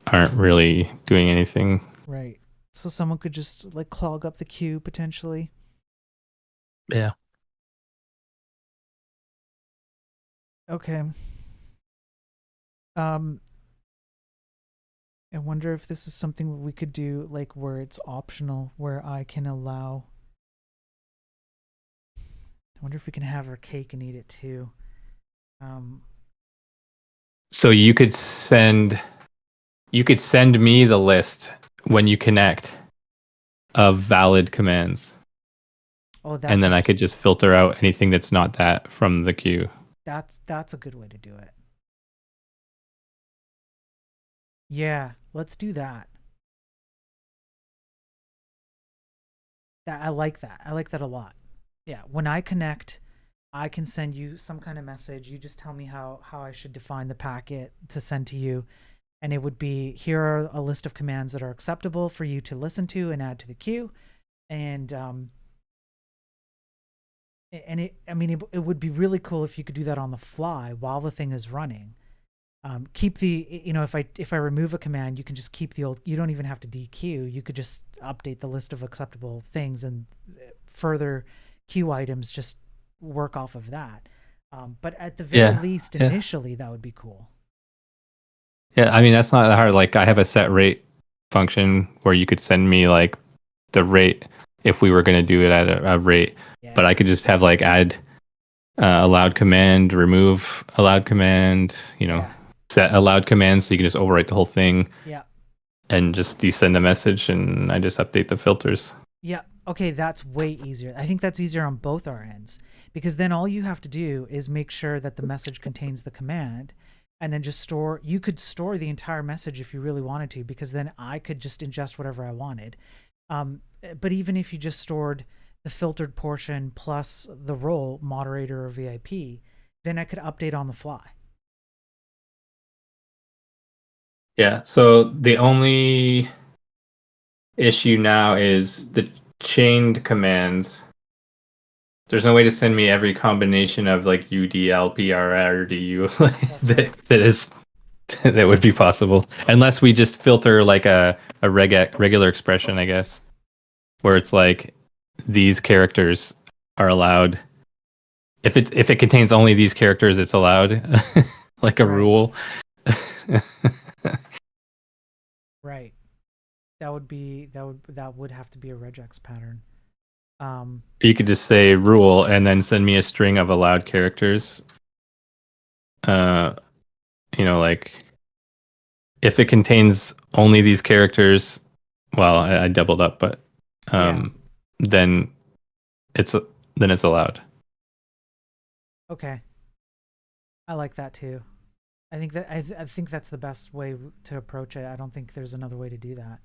aren't really doing anything. Right. So someone could just like clog up the queue potentially. Yeah. Okay. Um I wonder if this is something we could do like where it's optional, where I can allow. I wonder if we can have our cake and eat it too. Um So you could send me the list when you connect of valid commands, oh, and that's then I could actually just filter out anything that's not that from the queue. that's a good way to do it. Yeah, let's do that. That I like that. I like that a lot. Yeah, when I connect, I can send you some kind of message. You just tell me how I should define the packet to send to you, and it would be here are a list of commands that are acceptable for you to listen to and add to the queue. And I mean, it would be really cool if you could do that on the fly while the thing is running. Keep the if I remove a command, you can just keep the old. You don't even have to dequeue. You could just update the list of acceptable things, and further queue items just work off of that. But at the very Yeah, least, yeah, initially, that would be cool. yeah. I mean, that's not that hard. Like, I have a set rate function where you could send me like the rate if we were going to do it at a rate, but I Yeah, could just have like add allowed command, remove allowed command, yeah, set allowed command, so you can just overwrite the whole thing yeah, and just you send a message and I just update the filters. yeah. Okay, that's way easier. I think that's easier on both our ends because then all you have to do is make sure that the message contains the command and then just store. You could store the entire message if you really wanted to because then I could just ingest whatever I wanted. But even if you just stored the filtered portion plus the role moderator or VIP, then I could update on the fly. Yeah, so the only issue now is the chained commands. There's no way to send me every combination of like UDL, PRR, DU That's right. that is that would be possible, unless we just filter like a regular expression, I guess, where it's like these characters are allowed. If it contains only these characters, it's allowed, like a Right. rule. Right. That would have to be a regex pattern. Um, You could just say rule and then send me a string of allowed characters. Uh, like if it contains only these characters, well, I doubled up, but yeah. um, then it's then it's allowed. Okay. I like that too. I think that's the best way to approach it. I don't think there's another way to do that.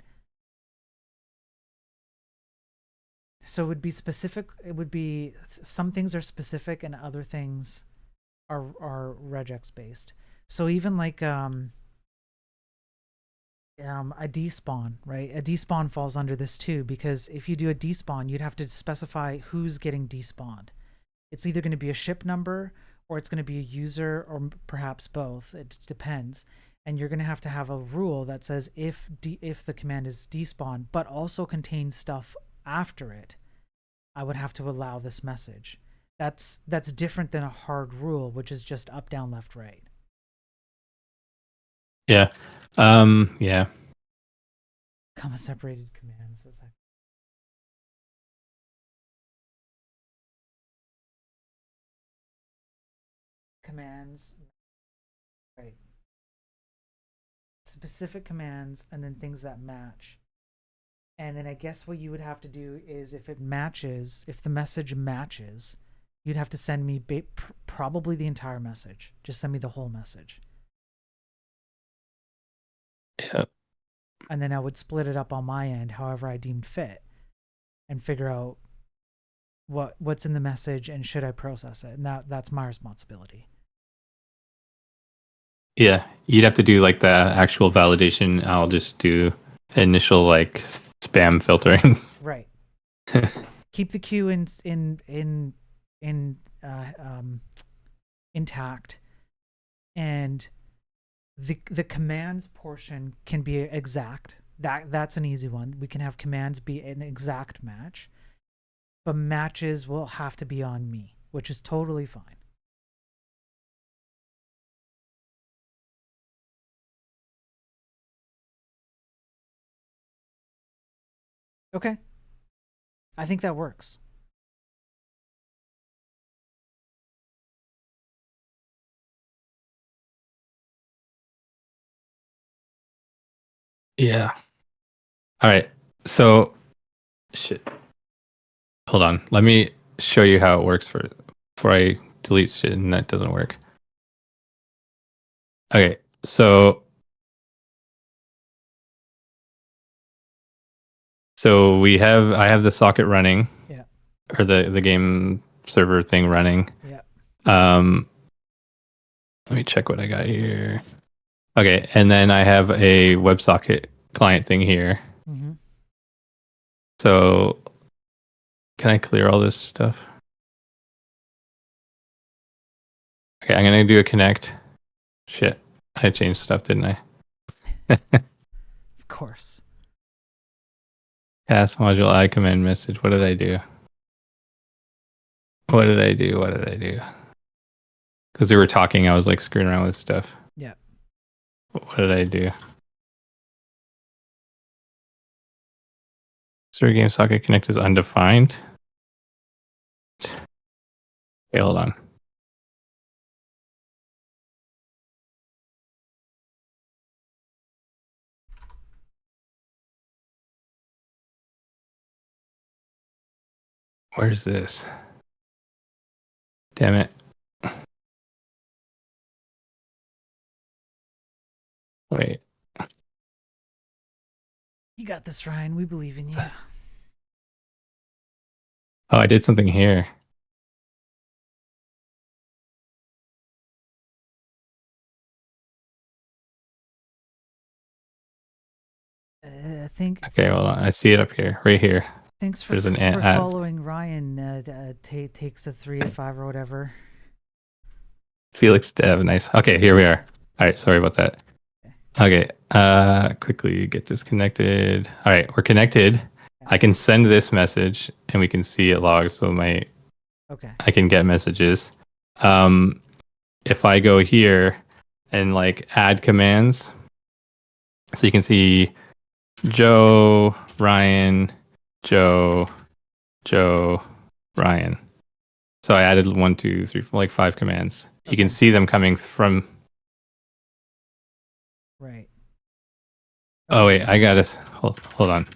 So it would be specific. It would be some things are specific and other things are regex based. So even like a despawn, right? A despawn falls under this too, because if you do a despawn, you'd have to specify who's getting despawned. It's either going to be a ship number or it's going to be a user or perhaps both. It depends. And you're going to have a rule that says if the command is despawn but also contains stuff after it, I would have to allow this message. That's different than a hard rule, which is just up, down, left, right. Yeah. Yeah. Comma separated commands. Commands, right? Specific commands and then things that match. And then I guess what you would have to do is if it matches, if the message matches, you'd have to send me probably the entire message. Just send me the whole message. Yeah. And then I would split it up on my end however I deemed fit and figure out what's in the message and should I process it. And that's my responsibility. Yeah. You'd have to do like the actual validation. I'll just do initial like spam filtering. Right. Keep the queue intact, and the commands portion can be exact. That's an easy one. We can have commands be an exact match, but matches will have to be on me, which is totally fine. Okay. I think that works. Yeah. All right. So, shit. Hold on. Let me show you how it works before I delete shit and that doesn't work. Okay. So I have the socket running. Yeah. Or the game server thing running. Yeah. Let me check what I got here. Okay, and then I have a WebSocket client thing here. Mm-hmm. So can I clear all this stuff? Okay, I'm gonna do a connect. Shit, I changed stuff, didn't I? Of course. Pass module I command message. What did I do? What did I do? Because we were talking, I was like screwing around with stuff. Yeah. What did I do? Server game socket connect is undefined. Okay, hold on. Where's this? Damn it. Wait. You got this, Ryan. We believe in you. Oh, I did something here. I think. Okay, hold on. I see it up here, right here. Thanks for, There's an for ad. following Ryan. Takes a 3 to 5 or whatever. Felix Dev, nice. Okay, here we are. All right, sorry about that. Okay, quickly get this connected. All right, we're connected. I can send this message and we can see it logs, so I can get messages. If I go here and like add commands, so you can see Joe, Ryan, Joe, Ryan. So I added 1, 2, 3, 4, like 5 commands. Okay. You can see them coming from. Right. Oh wait, I gotta hold on.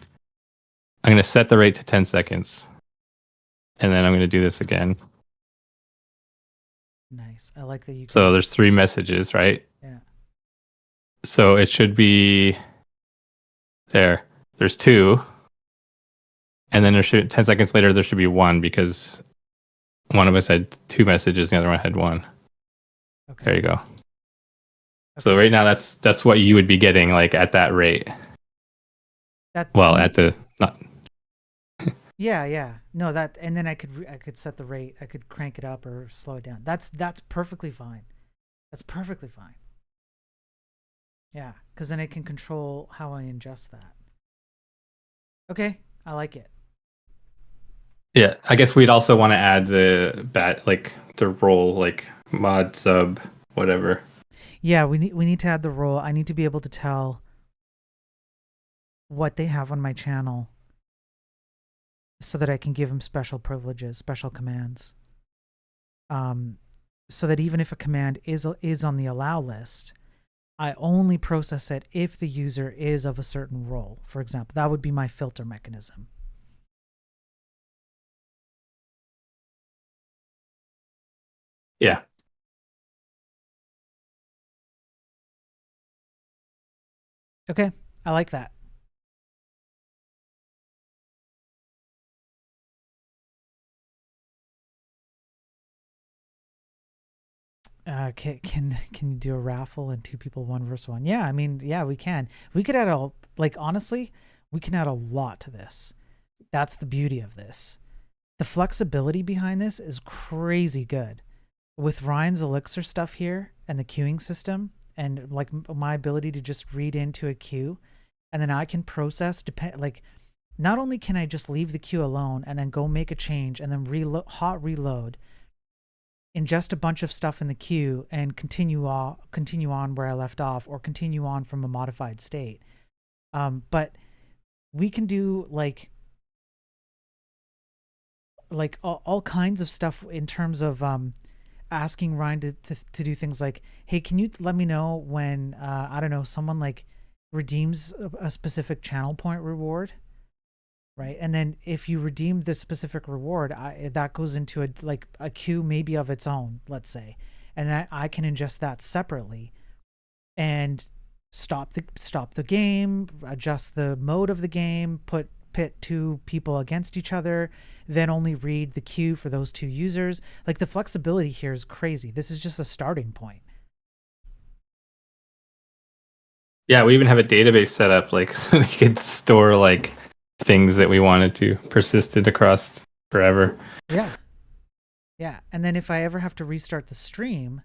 I'm gonna set the rate to 10 seconds, and then I'm gonna do this again. Nice. I like that you. So there's 3 messages, right? Yeah. So it should be there. There's 2. and then 10 seconds later there should be one because one of us had 2 messages, the other one had 1. Okay. There you go. So right now that's what you would be getting like at that rate. At the not. Yeah. No, that, and then I could set the rate. I could crank it up or slow it down. That's perfectly fine. That's perfectly fine. Yeah, because then I can control how I ingest that. Okay, I like it. Yeah, I guess we'd also want to add the role like mod sub whatever. Yeah, we need to add the role. I need to be able to tell what they have on my channel so that I can give them special privileges, special commands. So that even if a command is on the allow list, I only process it if the user is of a certain role. For example, that would be my filter mechanism. Yeah. Okay, I like that. Can you do a raffle and 2 people 1 versus 1? Yeah, I mean, yeah, we can. We could add honestly, we can add a lot to this. That's the beauty of this. The flexibility behind this is crazy good. With Ryan's Elixir stuff here and the queuing system and like my ability to just read into a queue, and then I can process not only can I just leave the queue alone and then go make a change and then hot reload, ingest a bunch of stuff in the queue and continue on where I left off, or continue on from a modified state. But we can do like all kinds of stuff in terms of asking Ryan to do things like, hey, can you let me know when I don't know, someone like redeems a specific channel point reward, right? And then if you redeem this specific reward, that goes into a queue maybe of its own, let's say, and I can ingest that separately and stop the game, adjust the mode of the game, pit 2 people against each other, then only read the queue for those 2 users. Like, the flexibility here is crazy. This is just a starting point. Yeah, we even have a database set up like so we could store like things that we wanted to persisted across forever. Yeah. And then if I ever have to restart the stream,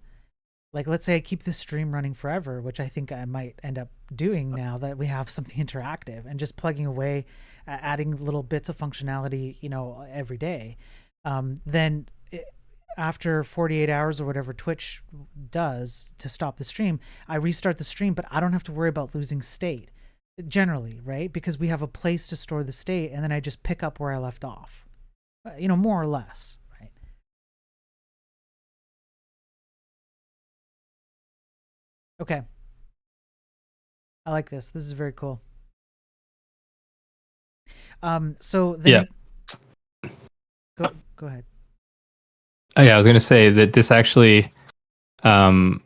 like let's say I keep the stream running forever, which I think I might end up doing now that we have something interactive, and just plugging away, adding little bits of functionality, every day. Then after 48 hours or whatever Twitch does to stop the stream, I restart the stream, but I don't have to worry about losing state generally, right? Because we have a place to store the state, and then I just pick up where I left off, more or less, right? Okay. I like this. This is very cool. So then go ahead. Oh, yeah, I was going to say that this actually works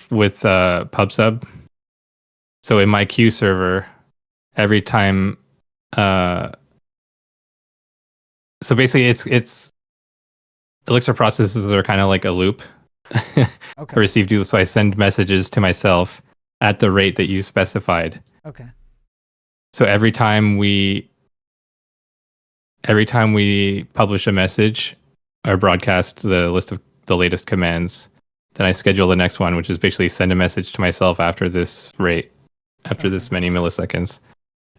with PubSub. So in my queue server, every time, so basically it's Elixir processes are kind of like a loop. Okay. I receive do so I send messages to myself at the rate that you specified. Okay. So every time we publish a message or broadcast the list of the latest commands, then I schedule the next one, which is basically send a message to myself after this rate, after this many milliseconds.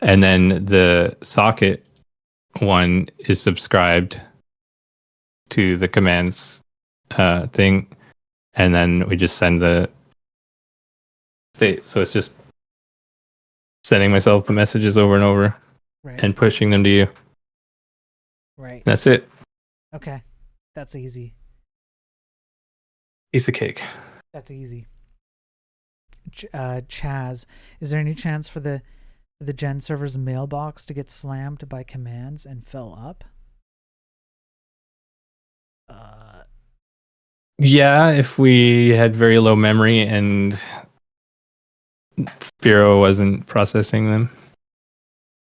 And then the socket one is subscribed to the commands thing, and then we just send the state. So it's just sending myself the messages over and over, right, and pushing them to you. Right. That's it. Okay. That's easy. Piece of cake. That's easy. Chaz, is there any chance for the Gen server's mailbox to get slammed by commands and fill up? Yeah, if we had very low memory and Spiro wasn't processing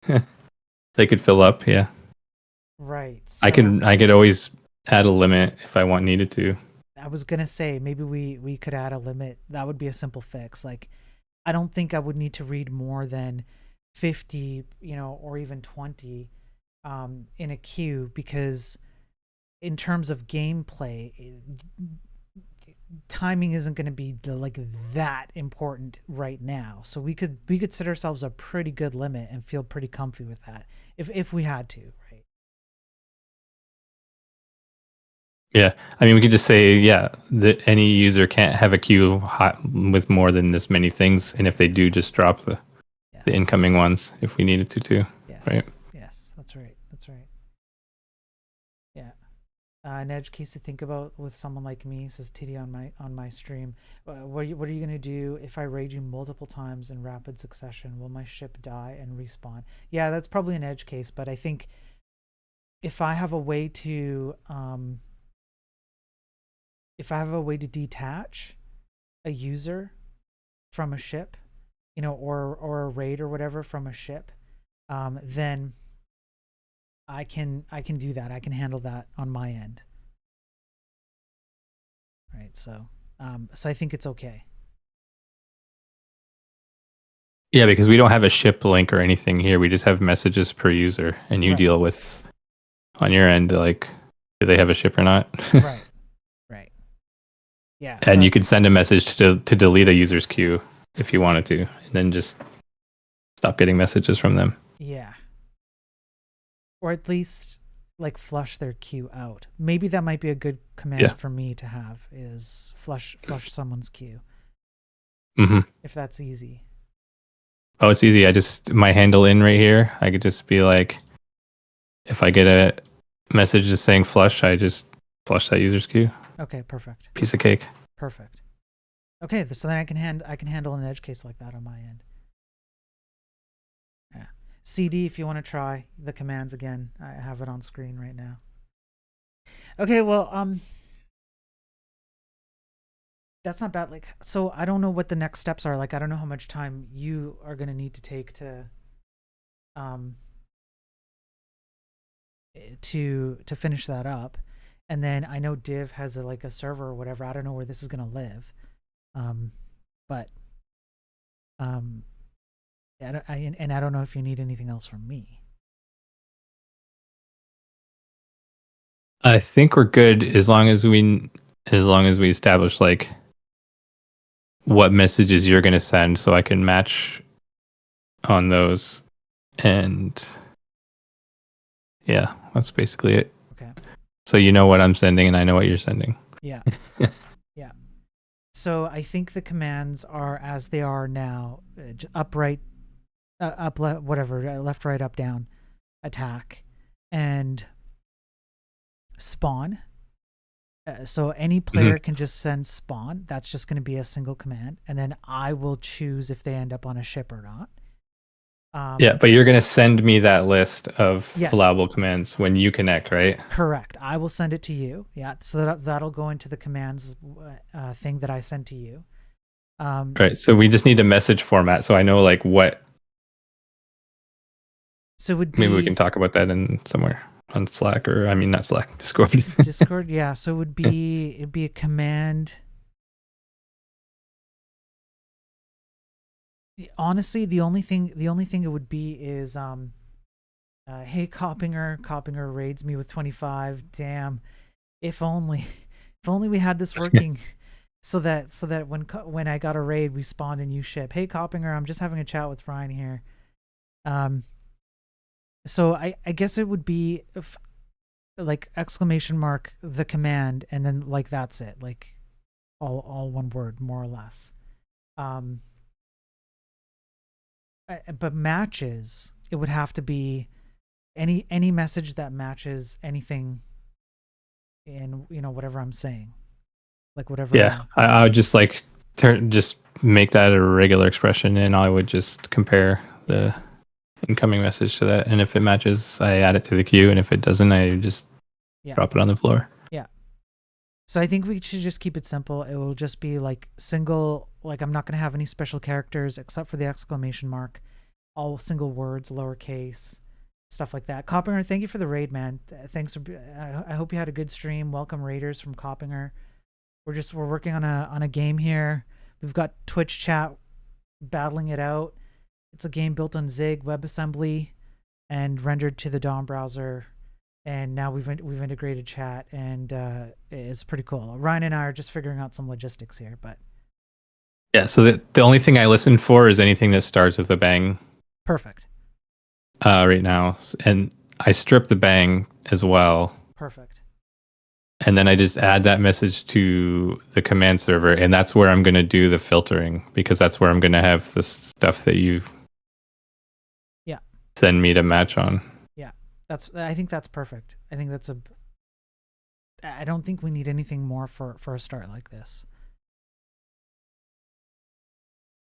them. they could fill up. Yeah, Right. I So could always add a limit if I want needed to. I was gonna say maybe we could add a limit. That would be a simple fix. Like I don't think I would need to read more than 50, or even 20 in a queue, because in terms of gameplay, timing isn't going to be like that important right now. So we could set ourselves a pretty good limit and feel pretty comfy with that if we had to, right? Yeah, I mean, we could just say, yeah, that any user can't have a queue with more than this many things, and if they do, Yes. just drop the Yes. incoming ones if we needed to too, right? Yes. Yes. That's right. That's right. Yeah. An edge case to think about with someone like me, says TD on my stream. What are you gonna do if I raid you multiple times in rapid succession? Will my ship die and respawn? Yeah, that's probably an edge case, but I think if I have a way to detach a user from a ship, or a raid or whatever from a ship, then I can do that. I can handle that on my end. Right. So I think it's okay. Yeah, because we don't have a ship link or anything here. We just have messages per user, and you Right. deal with on your end, like, do they have a ship or not? Right. Right. Yeah. And So you could send a message to delete a user's queue if you wanted to, and then just stop getting messages from them. yeah. Or at least like flush their queue out. Maybe that might be a good Yeah. command for me to have, is flush someone's queue, Mm-hmm. if that's easy. Oh, it's easy. I just my handle in right here. I could just be like, if I get a message just saying flush, I just flush that user's queue. Okay, perfect. Piece of cake. Perfect. Okay, so then I can handle an edge case like that on my end. Yeah. CD, if you want to try the commands again, I have it on screen right now. Okay, well, that's not bad. Like, so I don't know what the next steps are. Like, I don't know how much time you are gonna need to take um to finish that up, and then I know Div has like a server or whatever. I don't know where this is gonna live, um, but um, and I don't know if you need anything else from me. I think we're good as long as we establish like what messages you're going to send, so I can match on those. And yeah, that's basically it. Okay. So you know what I'm sending, and I know what you're sending. Yeah. Yeah. So I think the commands are as they are now: upright, whatever, left, right, up, down, attack, and spawn. So any player can just send spawn. That's just going to be a single command, and then I will choose if they end up on a ship or not. Yeah, but you're going to send me that list of Yes, allowable commands when you connect, right? correct. I will send it to you. Yeah, so that'll go into the commands thing that I send to you. Right. So we just need a message format, so I know like what. So it would be, Maybe we can talk about that in somewhere on Slack, or I mean not Slack, Discord. Discord. Yeah. So it'd be a command. Honestly, the only thing it would be is hey, Coppinger raids me with 25. Damn, if only if only we had this working. So that when I got a raid, we spawned a new ship. Hey, Coppinger, I'm just having a chat with Ryan here. So I guess it would be like exclamation mark the command, and then like that's it, like all one word more or less. But matches, it would have to be any message that matches anything in whatever I'm saying, like whatever. Yeah, I would just like just make that a regular expression, and I would just compare the incoming message to that. And if it matches, I add it to the queue, and if it doesn't, I just drop it on the floor. Yeah. So I think we should just keep it simple. It will just be like single, like I'm not going to have any special characters except for the exclamation mark, all single words, lowercase, stuff like that. Coppinger, thank you for the raid, man. Thanks for. I hope you had a good stream. Welcome raiders from Coppinger. We're working on a game here. We've got Twitch chat battling it out. It's a game built on Zig WebAssembly and rendered to the DOM browser. And now we've integrated chat, and it's pretty cool. Ryan and I are just figuring out some logistics here, but Yeah, so the only thing I listen for is anything that starts with a bang perfect. right now. And I strip the bang as well. Perfect. And then I just add that message to the command server, and that's where I'm going to do the filtering, because that's where I'm going to have the stuff that you send me to match on. Yeah, I think that's perfect. I think that's I don't think we need anything more for a start like this.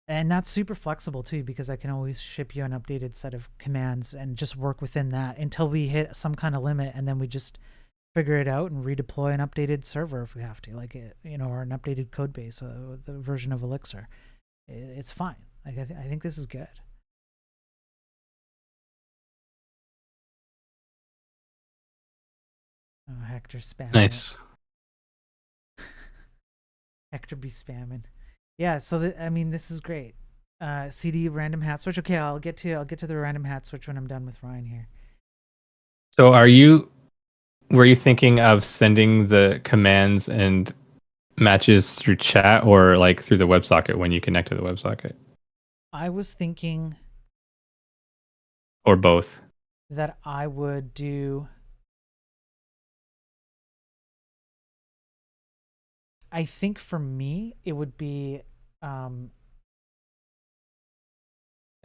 And that's super flexible too, because I can always ship you an updated set of commands and just work within that until we hit some kind of limit, and then we just figure it out and redeploy an updated server if we have to, like or an updated code base, the version of Elixir. It's fine. Like I think this is good. Oh, Hector spamming. Nice. Hector be spamming. Yeah, so I mean, this is great. CD random hat switch. Okay, I'll get to the random hat switch when I'm done with Ryan here. So were you thinking of sending the commands and matches through chat, or like through the WebSocket when you connect to the WebSocket? I was thinking, or both, that I would do. I think for me, it would be. I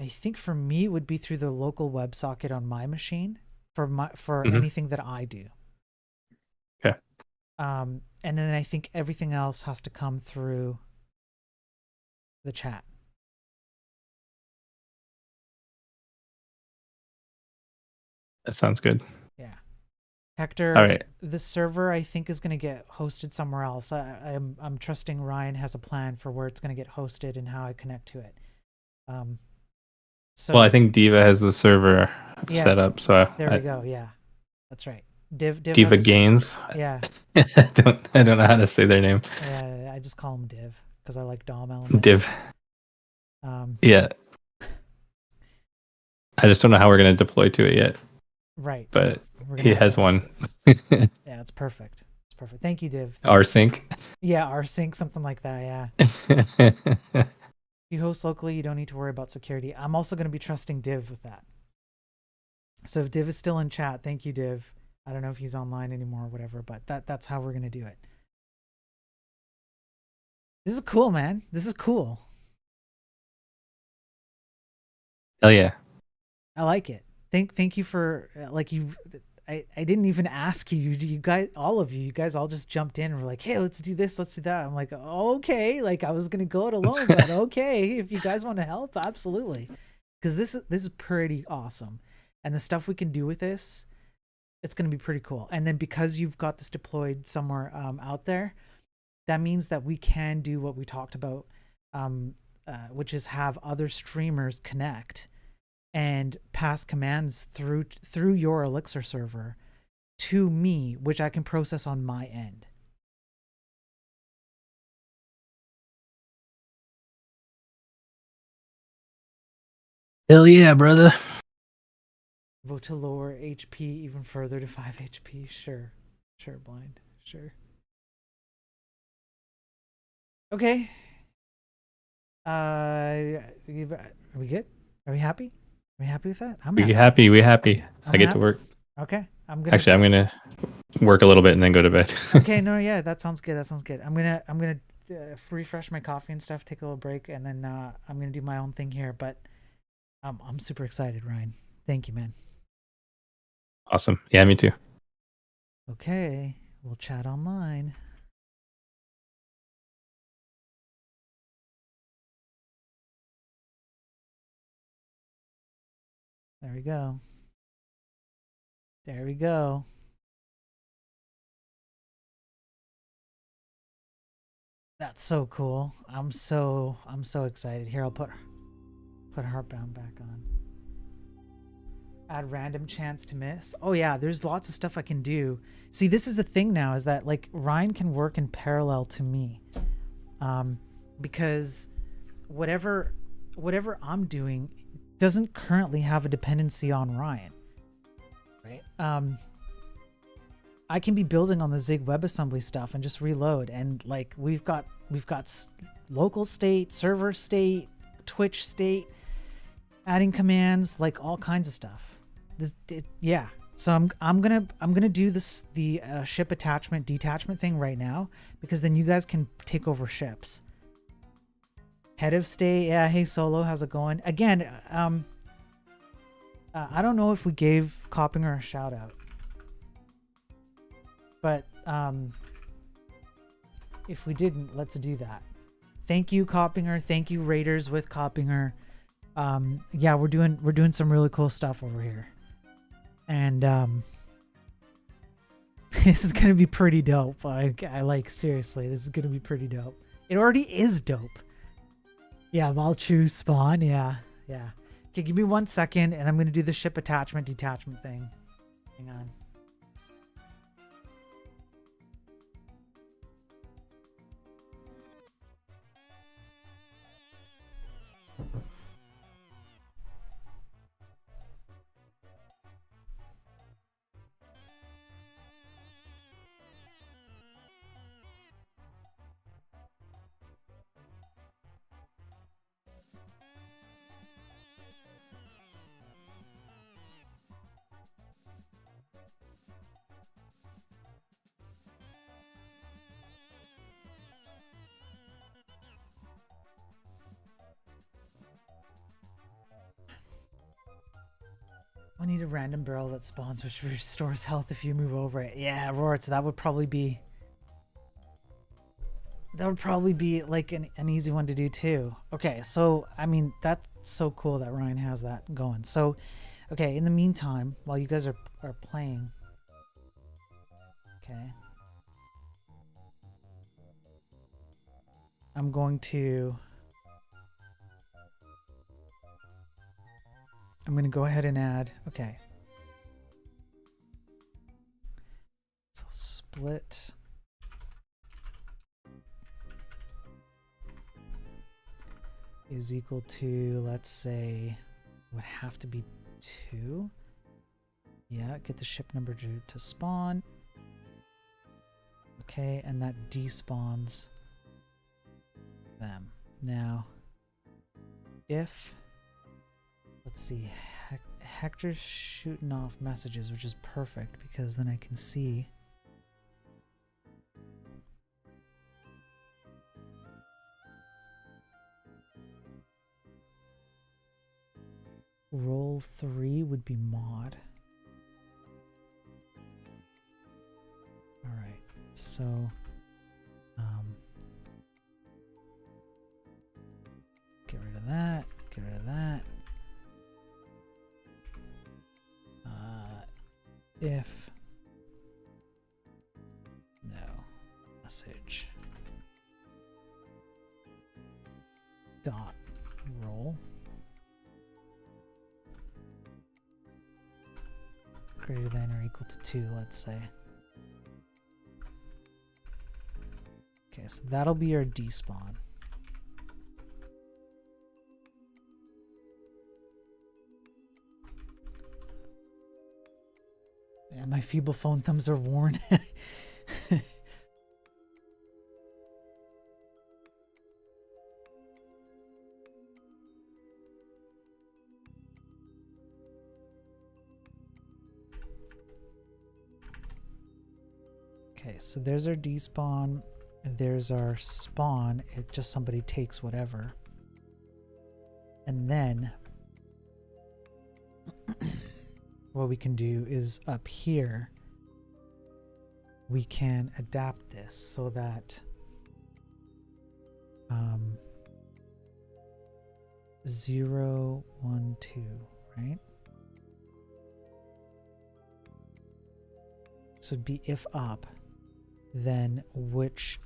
think for me, it would be through the local WebSocket on my machine for anything that I do. Okay. And then I think everything else has to come through the chat. That sounds good. Yeah. Hector, all right. The server I think is going to get hosted somewhere else. I'm trusting Ryan has a plan for where it's going to get hosted and how I connect to it. So Well, I think Diva has the server set up. So there we go. Yeah, that's right. Diva Gains. Yeah. I don't know how to say their name. Yeah, I just call them Div because I like DOM elements. Div. Yeah. I just don't know how we're going to deploy to it yet. Right. But he has one. Yeah, it's perfect. It's perfect. Thank you, Div. rsync. Yeah, rsync, something like that. Yeah. If you host locally, you don't need to worry about security. I'm also going to be trusting Div with that. So if Div is still in chat, thank you, Div. I don't know if he's online anymore or whatever, but that's how we're going to do it. This is cool, man. This is cool. Hell yeah. I like it. Thank you for I didn't even ask you. You guys, all of you guys all just jumped in and were like, hey, let's do this, let's do that. I'm like, okay. Like I was gonna go it alone, but okay, if you guys want to help, absolutely. Because this is pretty awesome. And the stuff we can do with this, it's gonna be pretty cool. And then because you've got this deployed somewhere out there, that means that we can do what we talked about, which is have other streamers connect and pass commands through your Elixir server to me, which I can process on my end. Hell yeah, brother. Vote to lower HP even further to 5 HP. Sure, blind. Sure. Okay. Are we good? Are we happy? Are we happy with that? I'm happy. We happy. I get to work. Okay. I'm gonna work a little bit and then go to bed. Okay, no, yeah, that sounds good. I'm gonna refresh my coffee and stuff, take a little break, and then I'm gonna do my own thing here. But I'm super excited, Ryan. Thank you, man. Awesome. Yeah, me too. Okay, we'll chat online. There we go. There we go. That's so cool. I'm so excited. Here, I'll put Heartbound back on. Add random chance to miss. Oh yeah, there's lots of stuff I can do. See, this is the thing now, is that like Ryan can work in parallel to me, because whatever I'm doing doesn't currently have a dependency on Ryan, right? I can be building on the Zig WebAssembly stuff and just reload, and like we've got local state, server state, Twitch state, adding commands, like all kinds of stuff. Yeah. So I'm gonna do the ship attachment detachment thing right now, because then you guys can take over ships. Head of state, yeah. Hey Solo, how's it going? Again, I don't know if we gave Coppinger a shout out, but if we didn't, let's do that. Thank you, Coppinger. Thank you, Raiders with Coppinger. Yeah, we're doing some really cool stuff over here. And this is gonna be pretty dope. I like, seriously, this is gonna be pretty dope. It already is dope. Yeah, Malchu spawn. Yeah. Okay, give me 1 second, and I'm gonna do the ship attachment detachment thing. Hang on. I need a random barrel that spawns, which restores health if you move over it. Yeah, Roritz, that would probably be like an easy one to do too. Okay, so I mean, that's so cool that Ryan has that going. So, okay, in the meantime, while you guys are playing, okay, I'm going to go ahead and add, okay. So split is equal to, let's say, would have to be 2. Yeah, get the ship number to spawn. Okay, and that despawns them. Now, if, let's see, Hector's shooting off messages, which is perfect, because then I can see roll 3 would be mod. All right, so get rid of that, get rid of that. If no message dot roll greater than or equal to 2, let's say. Okay, so that'll be our despawn. Yeah, my feeble phone thumbs are worn. Okay, so there's our despawn, and there's our spawn. It just somebody takes whatever. And then what we can do is up here, we can adapt this so that 0, 1, 2, right? So it'd be if up, then which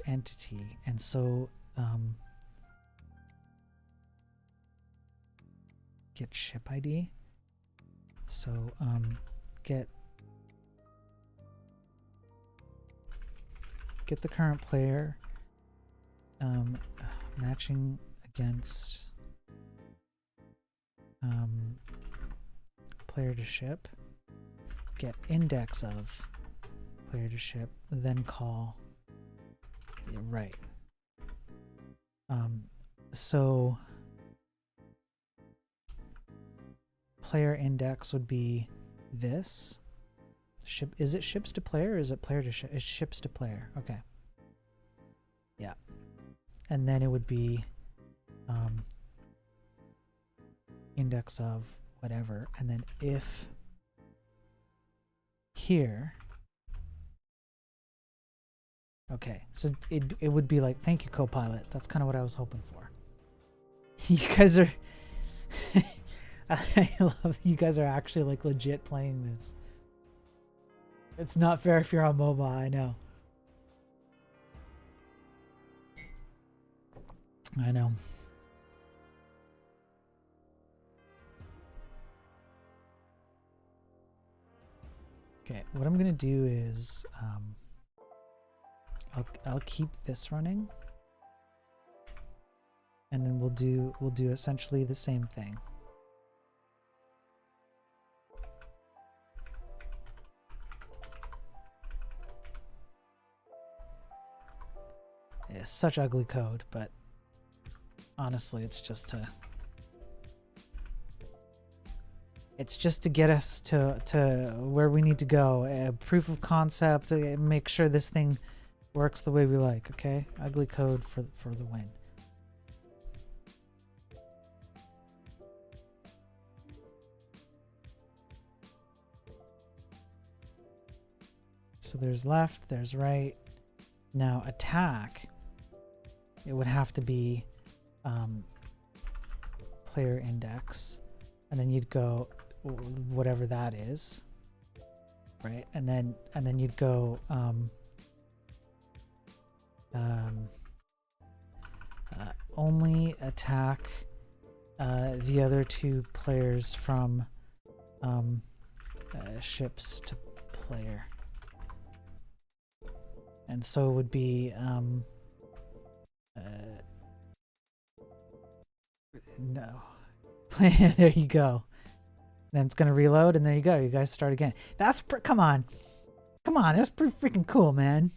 entity, and so get ship ID. So get the current player, matching against player to ship, get index of player to ship, then call, yeah, right. So player index would be this. Ship, is it ships to player or is it player to ship? It's ships to player. Okay. Yeah. And then it would be index of whatever, and then if here. Okay, so it would be like, thank you, Copilot. That's kind of what I was hoping for. You guys are I love you guys are actually like legit playing this. It's not fair if you're on mobile, I know. I know. Okay, what I'm gonna do is I'll keep this running, and then we'll do essentially the same thing. It's such ugly code, but honestly, it's just to get us to where we need to go. Proof of concept, make sure this thing works the way we like, okay? Ugly code for the win. So there's left, there's right. Now attack, it would have to be player index, and then you'd go whatever that is, right? And then you'd go only attack the other two players from ships to player. And so it would be no. There you go. Then it's gonna reload, and there you go. You guys start again. That's come on, that's pretty freaking cool, man.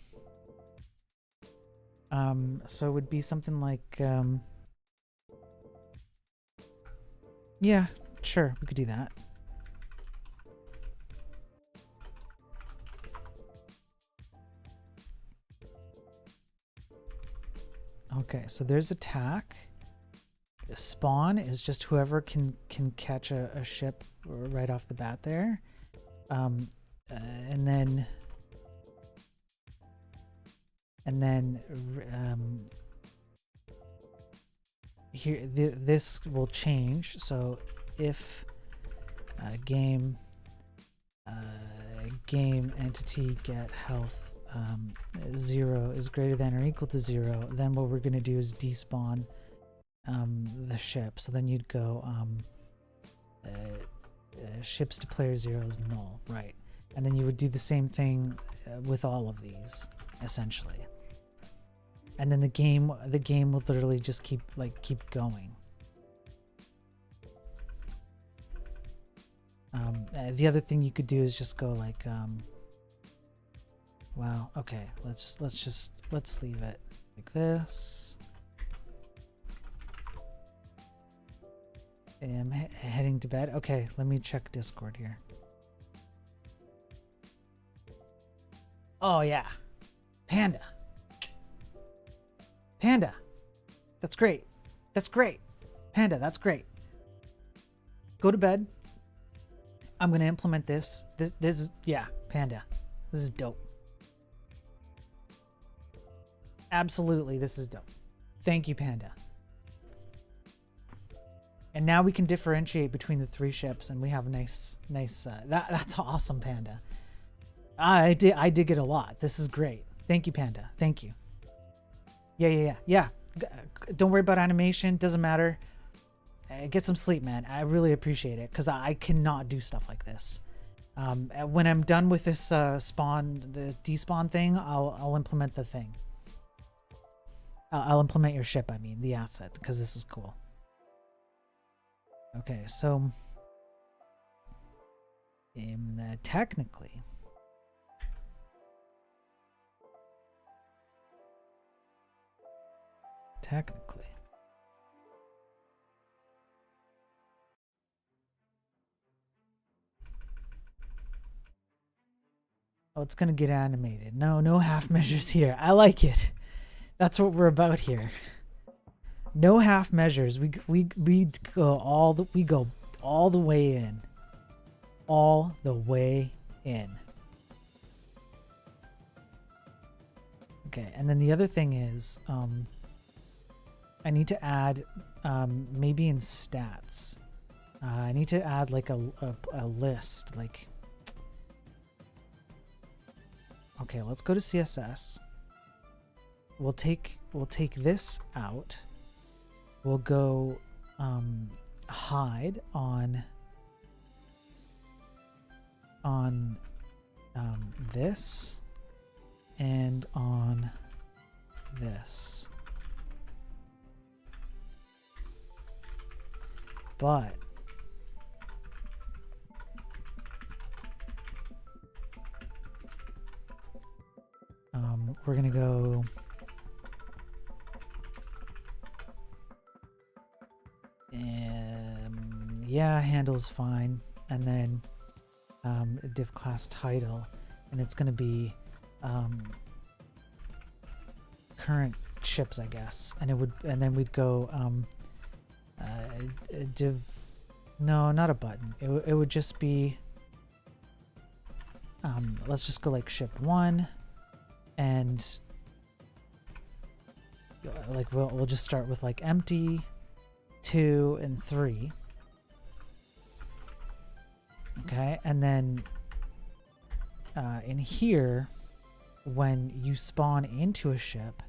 So it would be something like yeah, sure, we could do that. Okay, so there's attack. Spawn is just whoever can catch a ship right off the bat there, and then here this will change. So if game entity get health 0 is greater than or equal to 0, then what we're going to do is despawn the ship. So then you'd go ships to player 0 is null, right? And then you would do the same thing with all of these, essentially. And then the game will literally just keep going. The other thing you could do is just go like wow, okay, let's leave it like this. I'm heading to bed. Okay, let me check Discord here. Oh yeah, Panda. That's great. Panda, that's great. Go to bed. I'm gonna implement this. This is, yeah, Panda. This is dope. Absolutely, this is dope. Thank you, Panda. And now we can differentiate between the 3 ships, and we have a nice. That's awesome, Panda. I dig it a lot. This is great. Thank you, Panda. Thank you. Yeah. Don't worry about animation. Doesn't matter. Get some sleep, man. I really appreciate it because I cannot do stuff like this. When I'm done with this the despawn thing, I'll implement the thing. I'll implement your ship. I mean, the asset, because this is cool. Okay, so technically, oh, it's gonna get animated. No half measures here. I like it. That's what we're about here. No half measures. We go all the way in. All the way in. Okay, and then the other thing is, I need to add, maybe in stats, I need to add like a list. Like, okay, let's go to CSS. We'll take this out. We'll go hide on this and on this. But we're gonna go yeah, handle's fine, and then div class title, and it's gonna be current ships, I guess, and then we'd go div, no, not a button, it would just be let's just go like ship 1, and like we'll just start with like empty, 2 and 3. Okay, and then in here, when you spawn into a ship,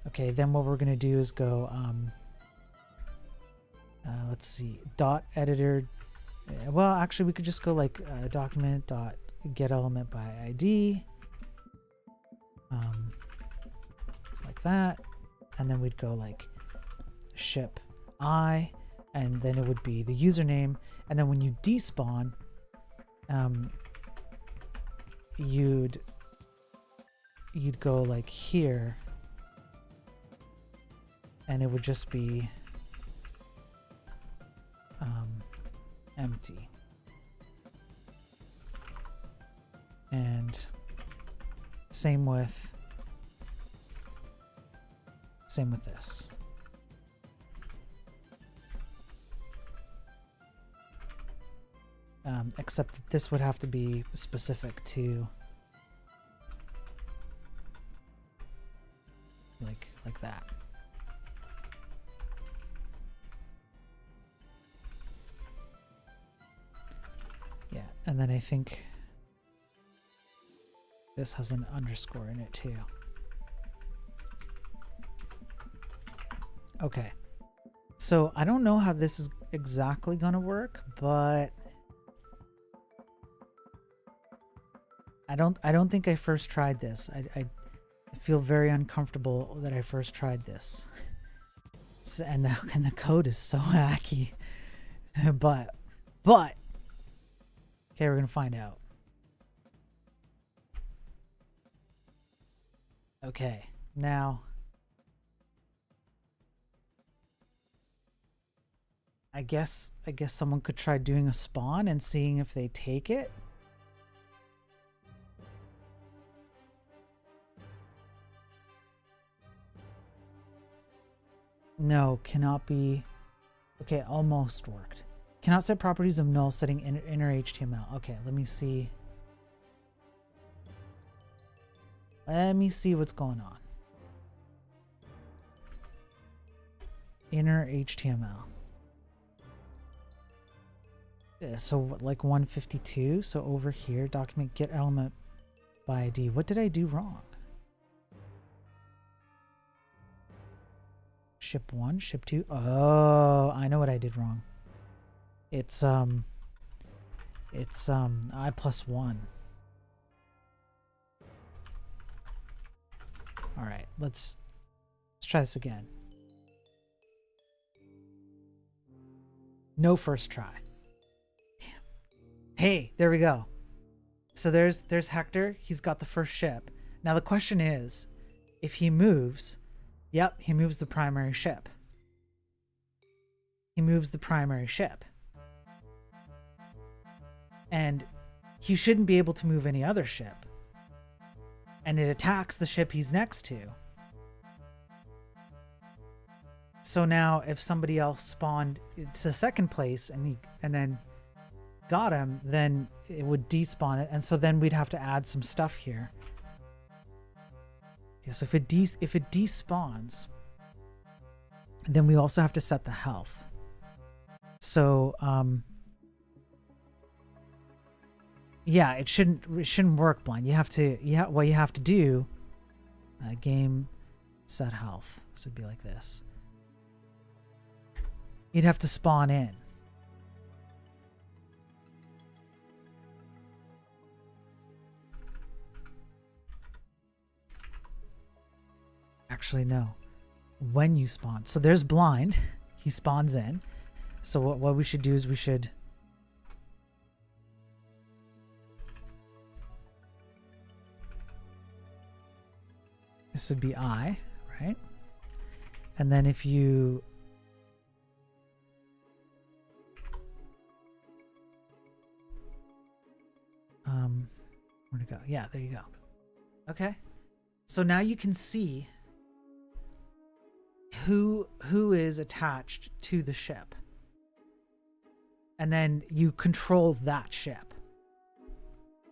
okay, then what we're gonna do is go let's see, dot editor. Well, actually, we could just go like document dot get element by ID, like that, and then we'd go like ship I, and then it would be the username, and then when you despawn, you'd go like here, and it would just be empty. And same with this. Except that this would have to be specific to like that. Yeah, and then I think this has an underscore in it too. Okay, so I don't know how this is exactly gonna work, but I don't think I first tried this. I feel very uncomfortable that I first tried this. And the code is so hacky. but okay, we're gonna find out. Okay, now I guess someone could try doing a spawn and seeing if they take it. No, cannot be. Okay, almost worked. Cannot set properties of null setting inner HTML. Okay, let me see. Let me see what's going on. Inner HTML. Yeah, so like 152. So over here, document get element by ID. What did I do wrong? ship 1, ship 2. Oh, I know what I did wrong. It's I plus 1. All right, let's try this again. No first try. Damn. Hey, there we go. So there's Hector. He's got the first ship. Now the question is, if he moves, yep, he moves the primary ship. He moves the primary ship. And he shouldn't be able to move any other ship. And it attacks the ship he's next to. So now if somebody else spawned to second place and then got him, then it would despawn it, and so then we'd have to add some stuff here. Okay, so if it despawns, then we also have to set the health. So yeah, it shouldn't work blind. You have to what you have to do, game set health. So it'd be like this. You'd have to spawn in. Actually, no. When you spawn. So there's blind. He spawns in. So what we should do is we should... This would be I, right? And then if you... Where'd it go? Yeah, there you go. Okay. So now you can see who is attached to the ship. And then you control that ship.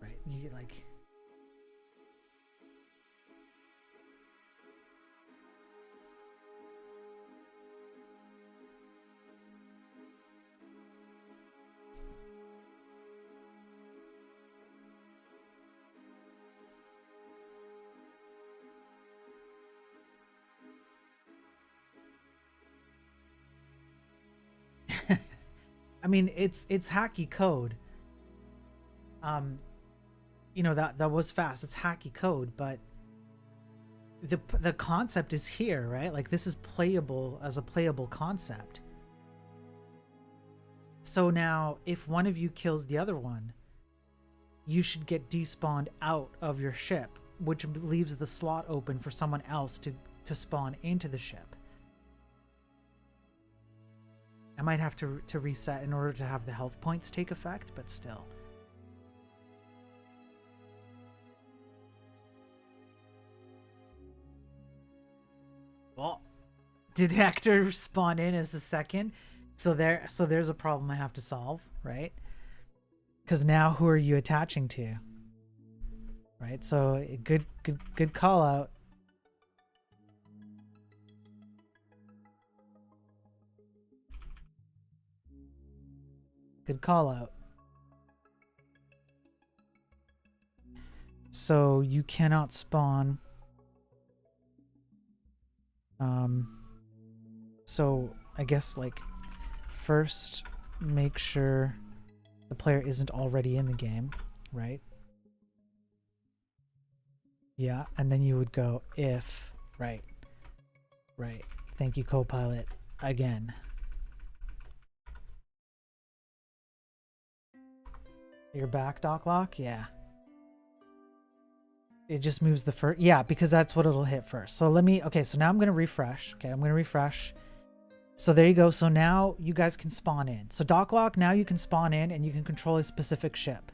Right? You get like... I mean, it's hacky code. You know, that was fast. It's hacky code, but the concept is here, right? Like, this is playable as a playable concept. So now, if one of you kills the other one, you should get despawned out of your ship, which leaves the slot open for someone else to spawn into the ship. I might have to reset in order to have the health points take effect, but still. Well, did Hector spawn in as a second? So there's a problem I have to solve, right? Because now who are you attaching to? Right? So good call out. Good call out. So you cannot spawn. So I guess like first make sure the player isn't already in the game, right? Yeah, and then you would go if, right. Thank you, Copilot, again. You're back, DocLock? Yeah. It just moves the first, yeah, because that's what it'll hit first. So let me, okay, so now I'm going to refresh. Okay, I'm going to refresh. So there you go. So now you guys can spawn in. So DocLock, now you can spawn in and you can control a specific ship.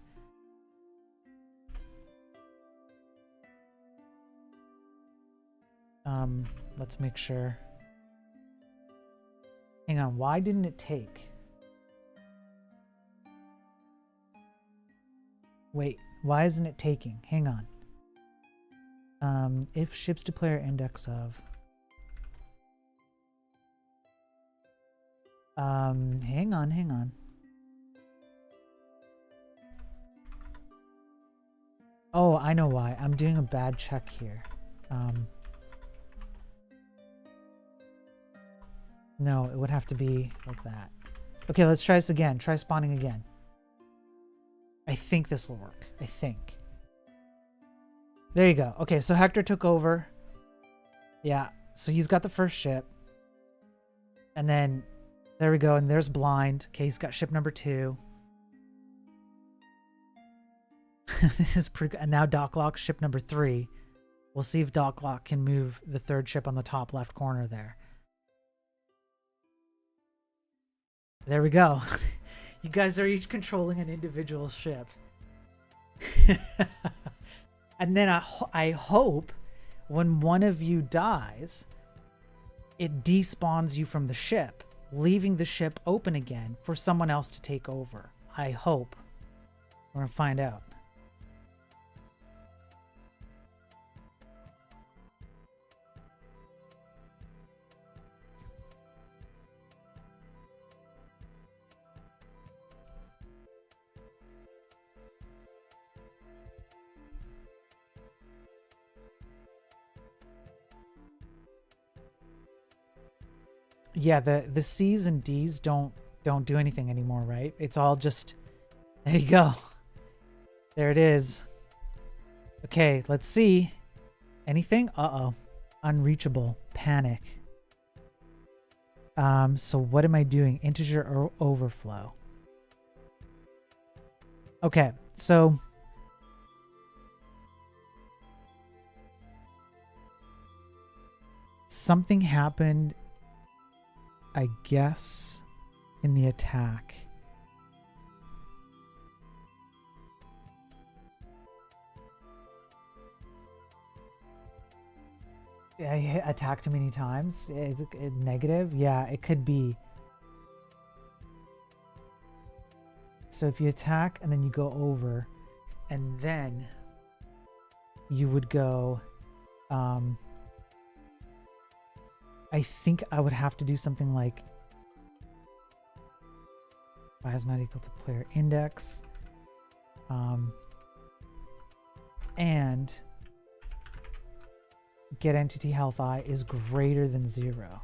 Let's make sure. Hang on, why didn't it take? Wait, why isn't it taking? Hang on. If ships to player index of. Hang on. Oh, I know why. I'm doing a bad check here. No, it would have to be like that. Okay, let's try this again. Try spawning again. I think this will work. I think. There you go. Okay, so Hector took over. Yeah, so he's got the first ship. And then, there we go. And there's Blind. Okay, he's got ship number 2. This is pretty good. And now Docklock, ship number 3. We'll see if Docklock can move the 3rd ship on the top left corner there. There we go. You guys are each controlling an individual ship. And then I hope when one of you dies, it despawns you from the ship, leaving the ship open again for someone else to take over. I hope. We're going to find out. Yeah, the C's and D's don't do anything anymore, right? It's all just, there you go. There it is. Okay, let's see. Anything? Uh-oh. Unreachable. Panic. So what am I doing? Integer overflow. Okay, so something happened, I guess, in the attack. I attacked many times. Is it negative? Yeah, it could be. So if you attack and then you go over, and then you would go, I think I would have to do something like y is not equal to player index, and get entity health I is greater than 0.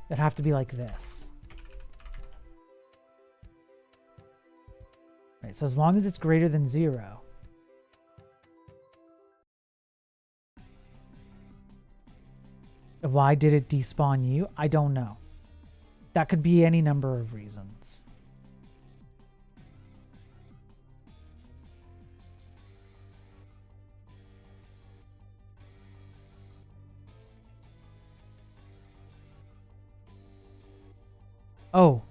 It'd have to be like this. Right, so as long as it's greater than 0, why did it despawn you? I don't know. That could be any number of reasons. Oh,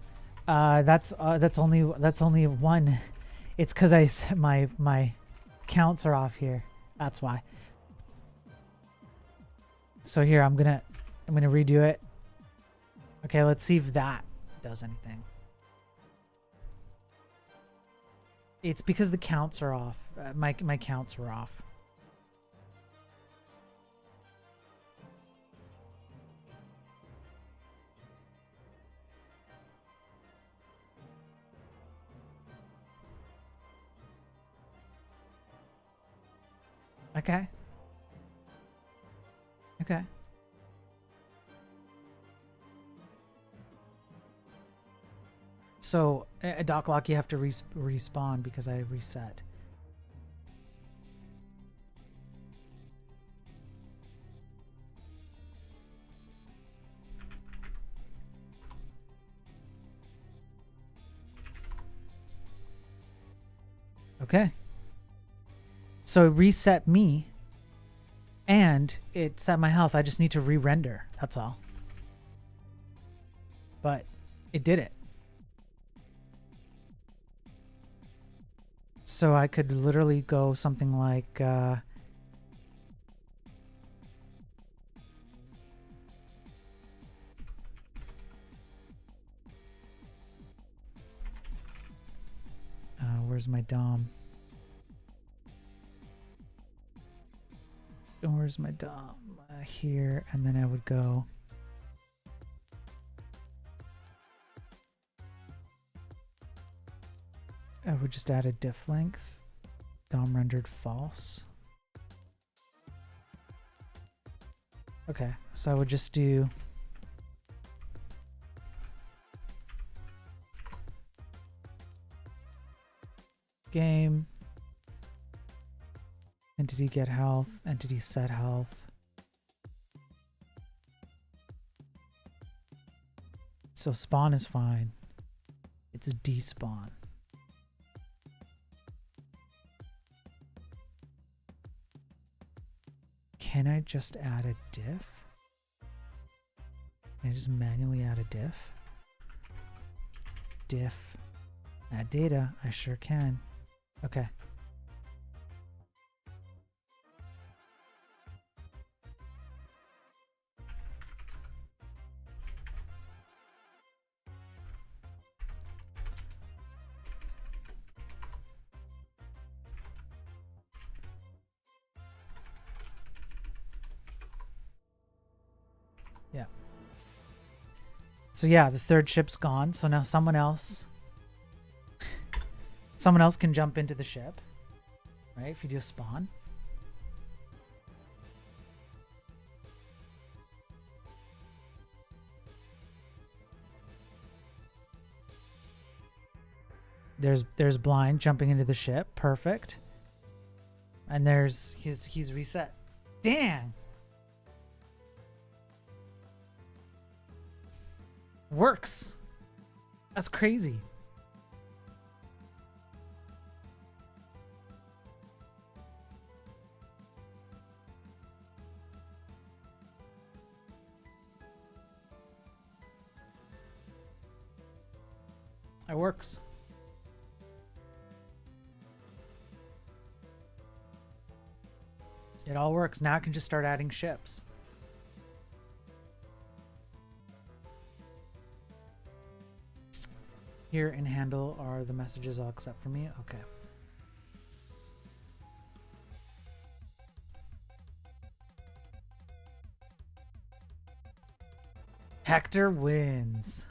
that's only one. It's because I said my counts are off here. That's why. So here I'm gonna redo it. Okay, let's see if that does anything. It's because the counts are off. My counts were off. Okay. Okay. So, a dock lock, you have to respawn because I reset. Okay. So it reset me, and it set my health. I just need to re-render. That's all. But it did it. So I could literally go something like... where's my DOM? Where's my DOM? Here, and then I would go... I would just add a diff length. DOM rendered false. Okay, so I would just do game. Entity get health. Entity set health. So spawn is fine. It's despawn. Can I just add a diff? Can I just manually add a diff? Diff. Add data. I sure can. Okay. Yeah. So yeah, the third ship's gone. So now someone else can jump into the ship, right? If you do a spawn. There's blind jumping into the ship. Perfect. And there's he's reset. Damn. Works. That's crazy. It works. It all works. Now I can just start adding ships. Here in handle are the messages I'll accept from me. Okay. Hector wins.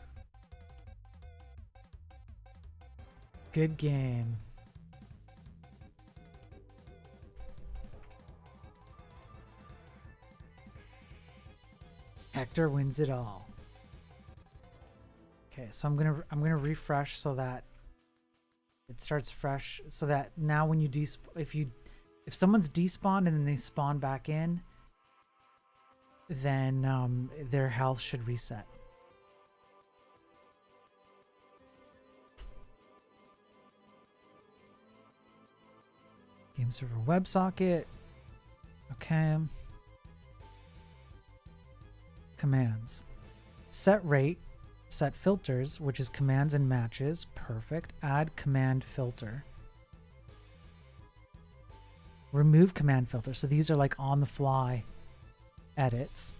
Good game. Hector wins it all. Okay, so I'm gonna refresh so that it starts fresh. So that now when you if someone's despawned and then they spawn back in, then their health should reset. Game server WebSocket. Okay. Commands. Set rate. Set filters, which is commands and matches. Perfect. Add command filter. Remove command filter. So these are like on the fly edits.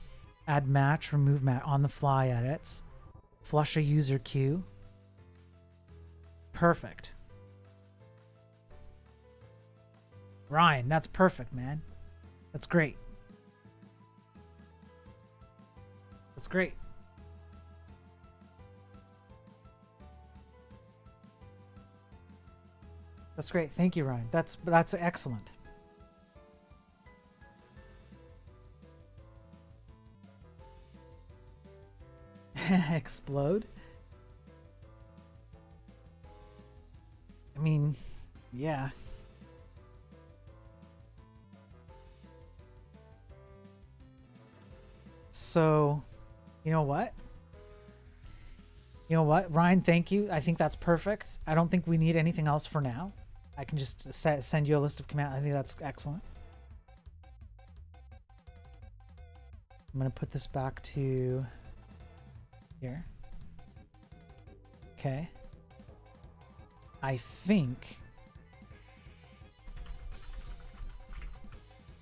Add match, remove match, on the fly edits. Flush a user queue. Perfect. Ryan, that's perfect, man. That's great. That's great. That's great. Thank you, Ryan. That's excellent. Explode. I mean, yeah. So, you know what? You know what, Ryan, thank you. I think that's perfect. I don't think we need anything else for now. I can just send you a list of commands. I think that's excellent. I'm going to put this back to here. Okay. I think...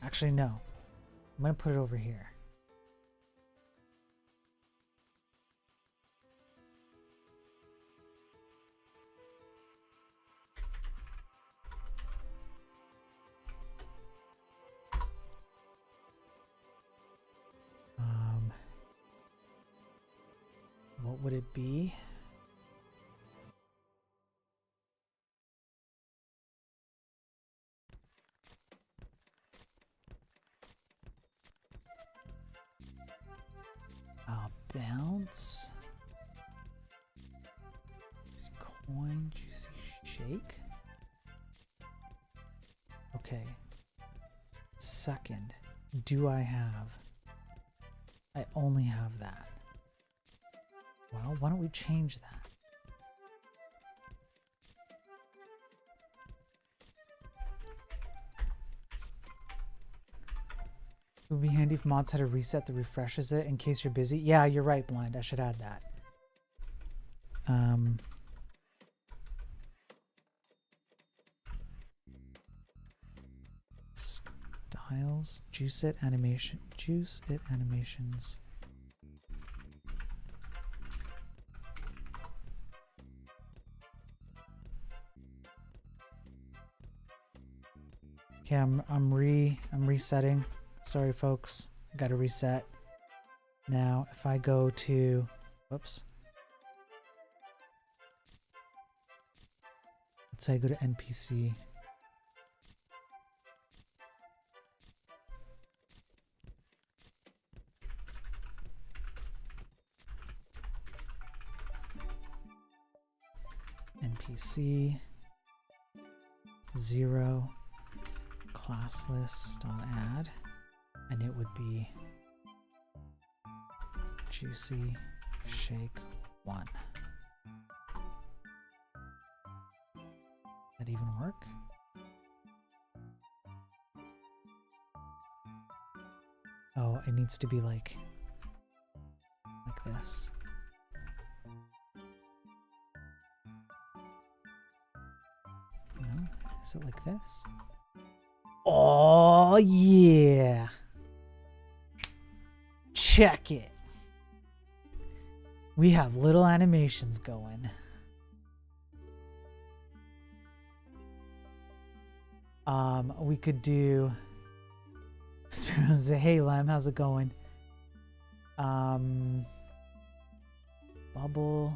Actually, no. I'm going to put it over here. What would it be? Bounce. Coin, juicy shake. second do I have? I only have that. Well, why don't we change that? It would be handy if mods had a reset that refreshes it in case you're busy. Yeah, you're right, Blind. I should add that. Styles, juice it animations. Okay, I'm resetting. Sorry, folks. I got to reset. Now, if I go to, whoops. Let's say I go to NPC. NPC 0 class list.add, and it would be juicy shake 1. That even work? Oh, it needs to be like this. No? Is it like this? Oh, yeah. Check it. We have little animations going. We could do say, hey Lem, how's it going? Bubble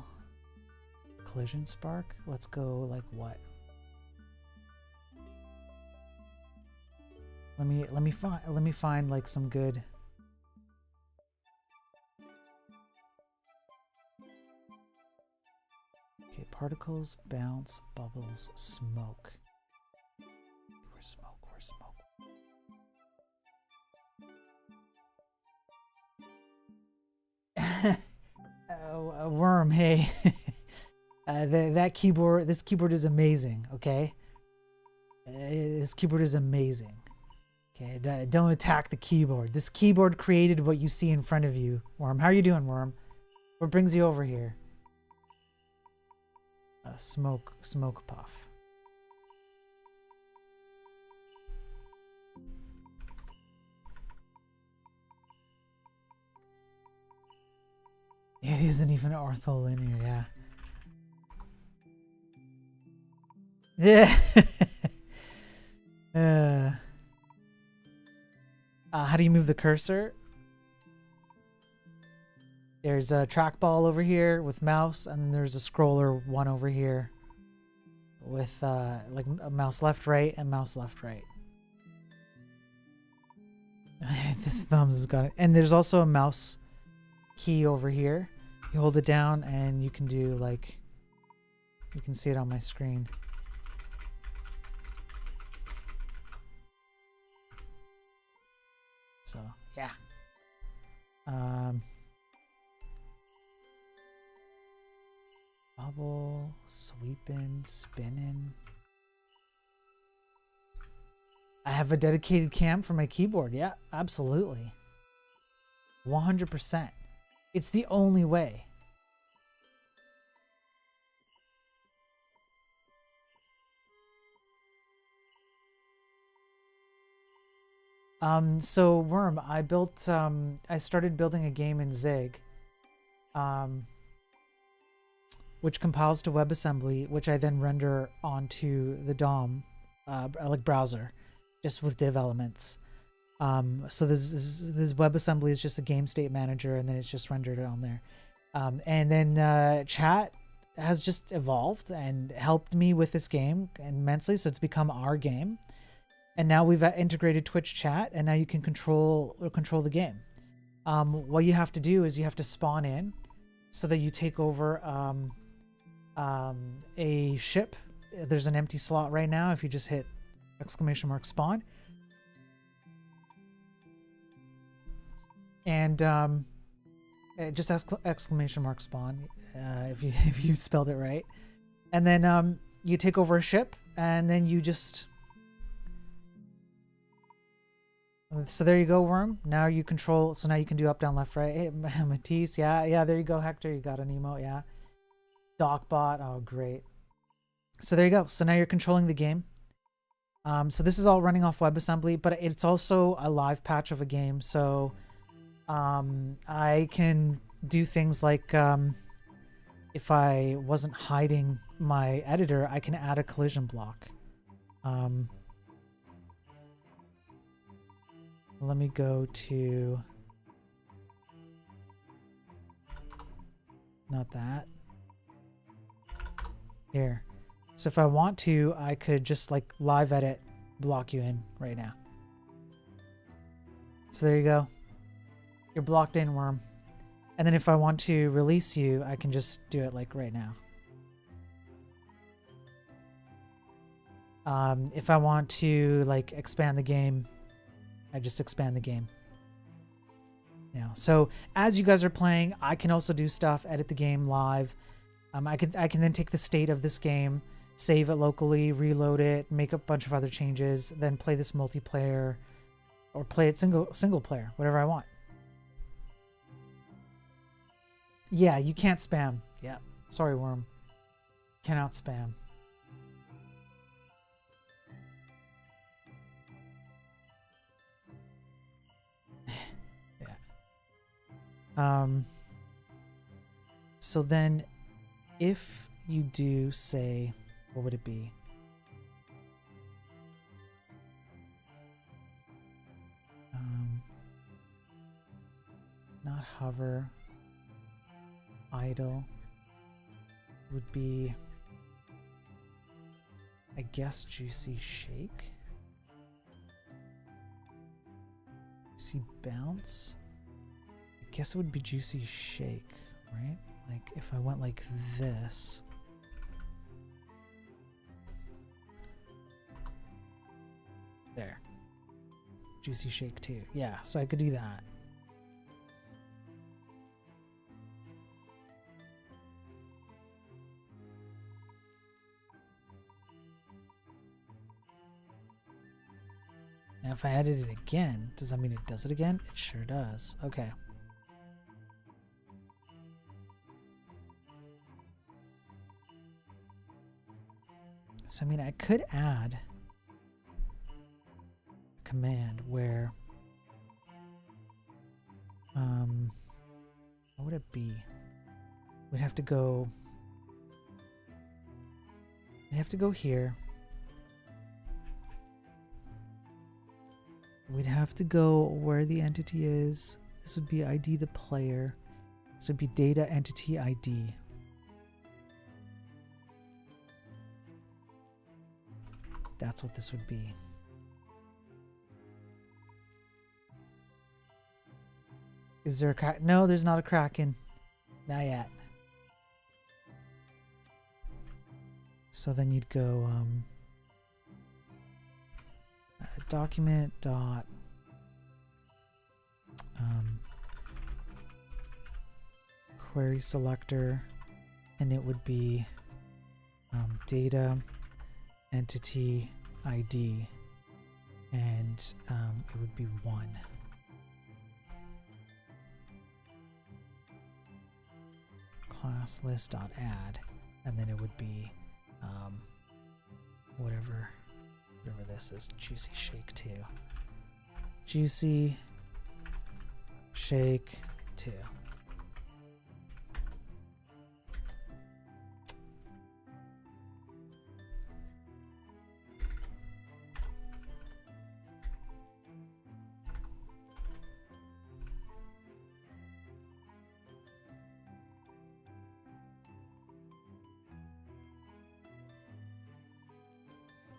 collision spark. Let's go like what? Let me find like some good. Okay, particles, bounce, bubbles, smoke. Where's smoke? Where's smoke? A worm, hey. That keyboard, this keyboard is amazing, okay? This keyboard is amazing. Okay, don't attack the keyboard. This keyboard created what you see in front of you. Worm, how are you doing, Worm? What brings you over here? Smoke puff. It isn't even ortholinear, yeah. Yeah. How do you move the cursor? There's a trackball over here with mouse, and there's a scroller one over here with like a mouse left, right, and mouse left, right. This thumbs has got it. And there's also a mouse key over here. You hold it down, and you can do like, you can see it on my screen. So yeah. Bubble, sweeping, spinning. I have a dedicated cam for my keyboard. Yeah, absolutely. 100%. It's the only way. So Worm, I started building a game in Zig, which compiles to WebAssembly, which I then render onto the DOM, like browser, just with div elements. So this WebAssembly is just a game state manager, and then it's just rendered on there. And then chat has just evolved and helped me with this game immensely, so it's become our game. And now we've integrated Twitch chat, and now you can control the game. What you have to do is you have to spawn in, so that you take over a ship. There's an empty slot right now. If you just hit !spawn, and just exclamation mark spawn if you if you spelled it right, and then you take over a ship, and then you just. So there you go, Worm. Now you control. So now you can do up, down, left, right. Hey, Matisse, yeah. There you go, Hector. You got an emote, yeah. Docbot, oh great. So there you go. So now you're controlling the game. So this is all running off WebAssembly, but it's also a live patch of a game. So I can do things like if I wasn't hiding my editor, I can add a collision block. Let me go to, not that, here. So if I want to, I could just like live edit, block you in right now. So there you go. You're blocked in, Worm. And then if I want to release you, I can just do it like right now. If I want to like expand the game, I just expand the game. Now, so as you guys are playing, I can also do stuff, edit the game live. I can then take the state of this game, save it locally, reload it, make a bunch of other changes, then play this multiplayer, or play it single player, whatever I want. Yeah, you can't spam. Yeah, sorry, Worm. Cannot spam. So then if you do say, what would it be? Not hover, idle would be, I guess, juicy shake. Juicy bounce. I guess it would be juicy shake, right? Like if I went like this. There. Juicy shake too. Yeah, so I could do that. Now if I edit it again, does that mean it does it again? It sure does. Okay. So I mean, I could add a command where, what would it be? We'd have to go here. We'd have to go where the entity is. This would be ID the player. This would be data entity ID. That's what this would be. Is there a crack? No, there's not a Kraken. Not yet. So then you'd go document dot query selector, and it would be data entity ID, and it would be 1. Class list dot add, and then it would be whatever this is. Juicy shake 2. Juicy shake 2.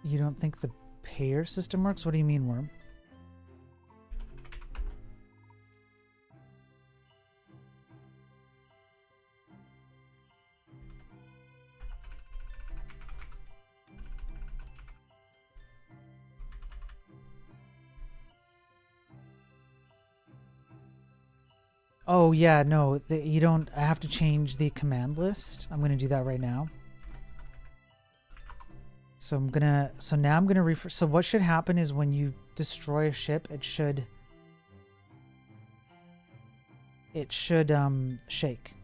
You don't think the payer system works? What do you mean, Worm? Oh yeah, no, you don't. I have to change the command list. I'm gonna do that right now. So I'm gonna. So now I'm gonna refer. So what should happen is when you destroy a ship, it should. It should shake.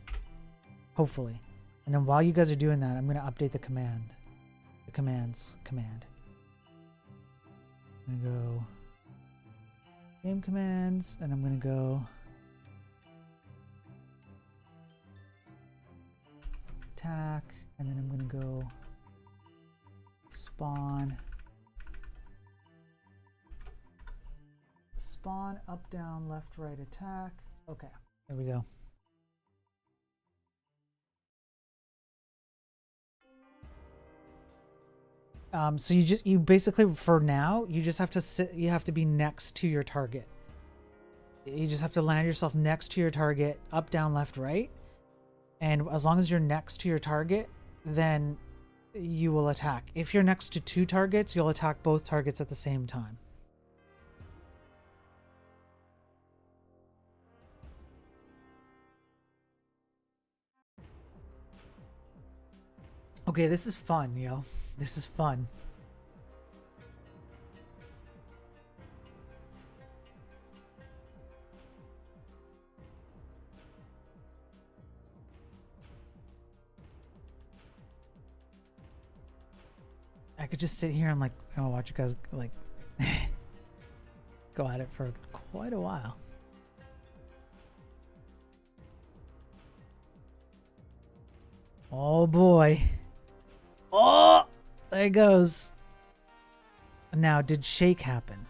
Hopefully, and then while you guys are doing that, I'm gonna update the command. The commands command. I'm gonna go game commands, and I'm gonna go attack, and then I'm gonna go spawn up down left right attack. Okay, there we go. So you basically for now you just have to sit. You have to be next to your target. You just have to land yourself next to your target, up down left right, and as long as you're next to your target, then you will attack. If you're next to two targets, you'll attack both targets at the same time. Okay, this is fun, yo. This is fun. I could just sit here and like, oh, watch you guys like go at it for quite a while. Oh boy. Oh, there it goes. Now, did shake happen?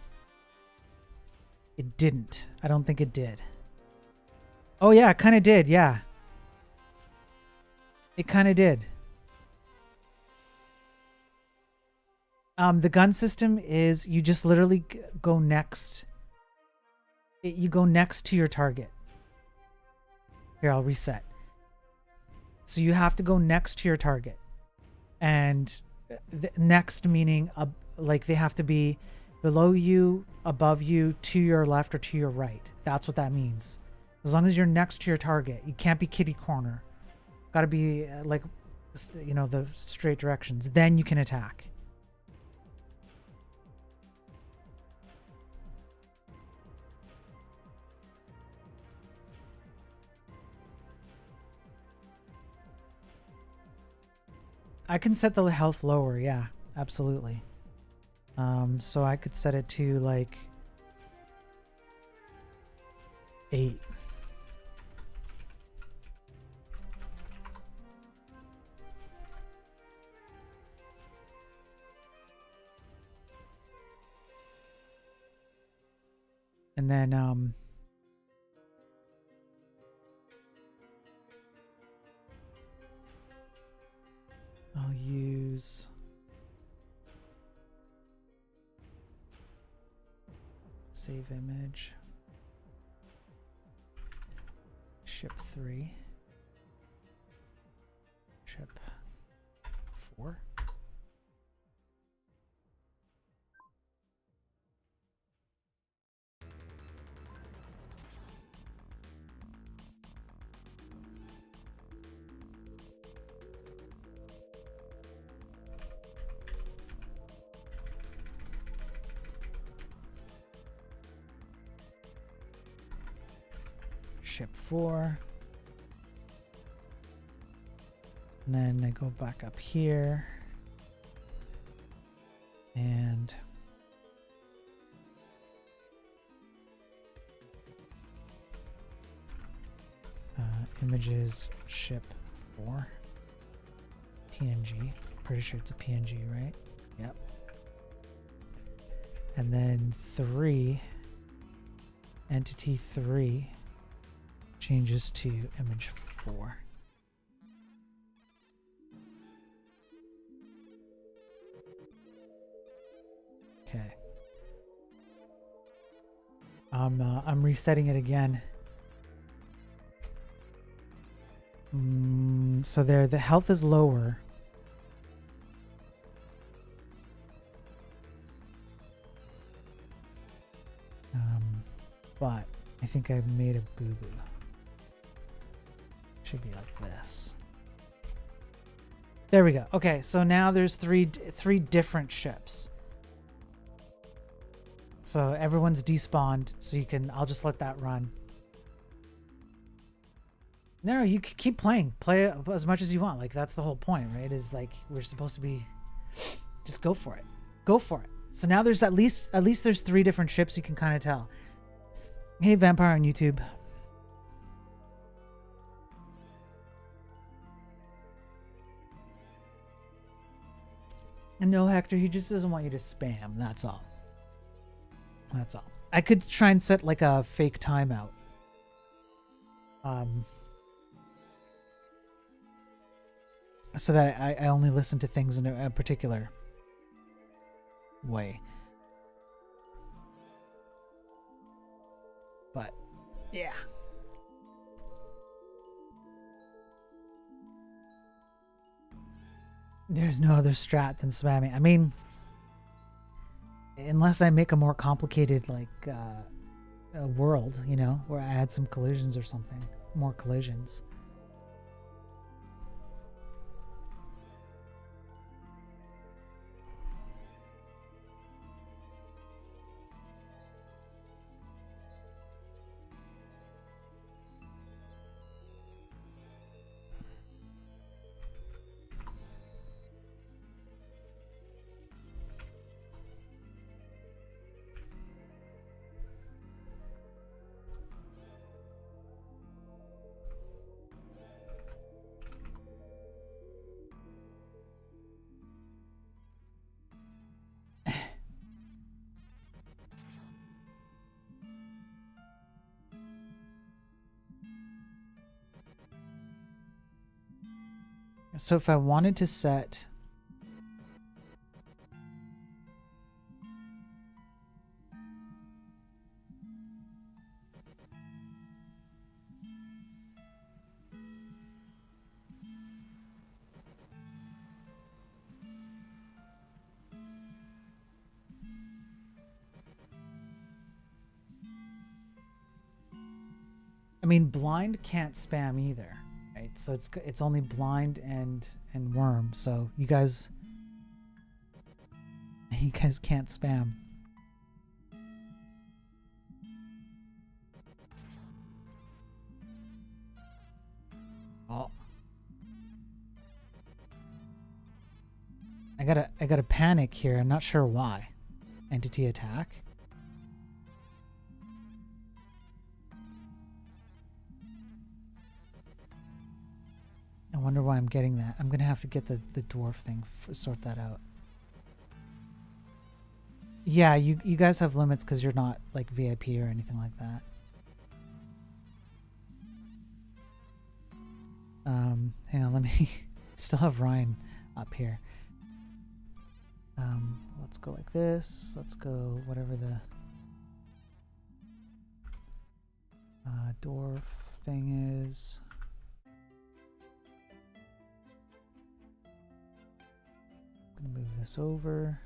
It didn't. I don't think it did. Oh yeah, it kind of did. Yeah. It kind of did. The gun system is you just literally go next. You go next to your target. Here, I'll reset. So you have to go next to your target. And next meaning like they have to be below you, above you, to your left, or to your right. That's what that means. As long as you're next to your target, you can't be kitty corner. Got to be like, you know, the straight directions. Then you can attack. I can set the health lower, yeah, absolutely. So I could set it to like 8. And then I'll use save image, ship 3, ship 4. Ship 4. And then I go back up here. And images ship 4. PNG. Pretty sure it's a PNG, right? Yep. And then 3. Entity 3 changes to image 4. Okay. I'm resetting it again. So there, the health is lower. But I think I made a boo-boo. should be like this. There we go. Okay, so now there's three different ships. So everyone's despawned, so you can, I'll just let that run. No, you can keep playing. Play as much as you want. Like, that's the whole point, right? Is like, we're supposed to be, just go for it. Go for it. So now there's at least there's 3 different ships you can kind of tell. Hey, Vampire on YouTube. And no, Hector, he just doesn't want you to spam. That's all. That's all. I could try and set like a fake timeout. So that I only listen to things in a particular way. But, yeah. There's no other strat than spamming. I mean, unless I make a more complicated, like, a world, you know, where I add some collisions or something. More collisions. So if I wanted to set... I mean, blind can't spam either, right? So it's only blind and worm. So you guys can't spam. Oh, I gotta panic here. I'm not sure why. Entity attack. I wonder why I'm getting that. I'm gonna have to get the dwarf thing, sort that out. Yeah, you guys have limits because you're not like VIP or anything like that. Hang on, let me still have Ryan up here. Let's go like this. Let's go whatever the dwarf thing is. Move this over.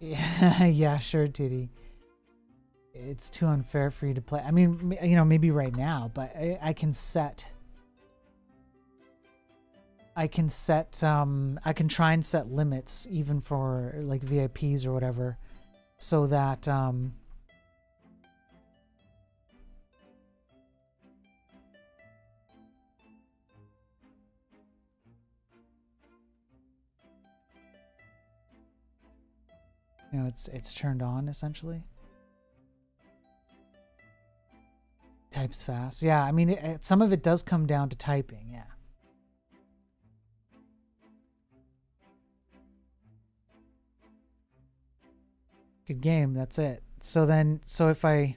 Yeah, yeah, sure, Titty. It's too unfair for you to play. I mean, you know, maybe right now, but I can set. I can try and set limits even for like VIPs or whatever, so that you know, it's turned on essentially. Types fast. Yeah, I mean, some of it does come down to typing. Yeah. Good game. That's it. So then, so if I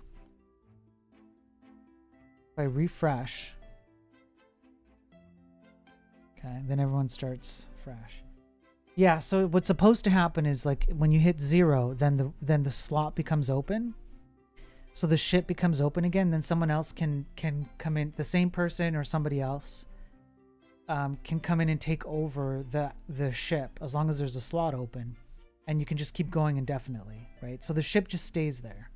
refresh, okay, then everyone starts fresh. Yeah, so what's supposed to happen is like when you hit 0, then the slot becomes open. So the ship becomes open again, then someone else can come in, the same person or somebody else can come in and take over the ship as long as there's a slot open, and you can just keep going indefinitely, right? So the ship just stays there.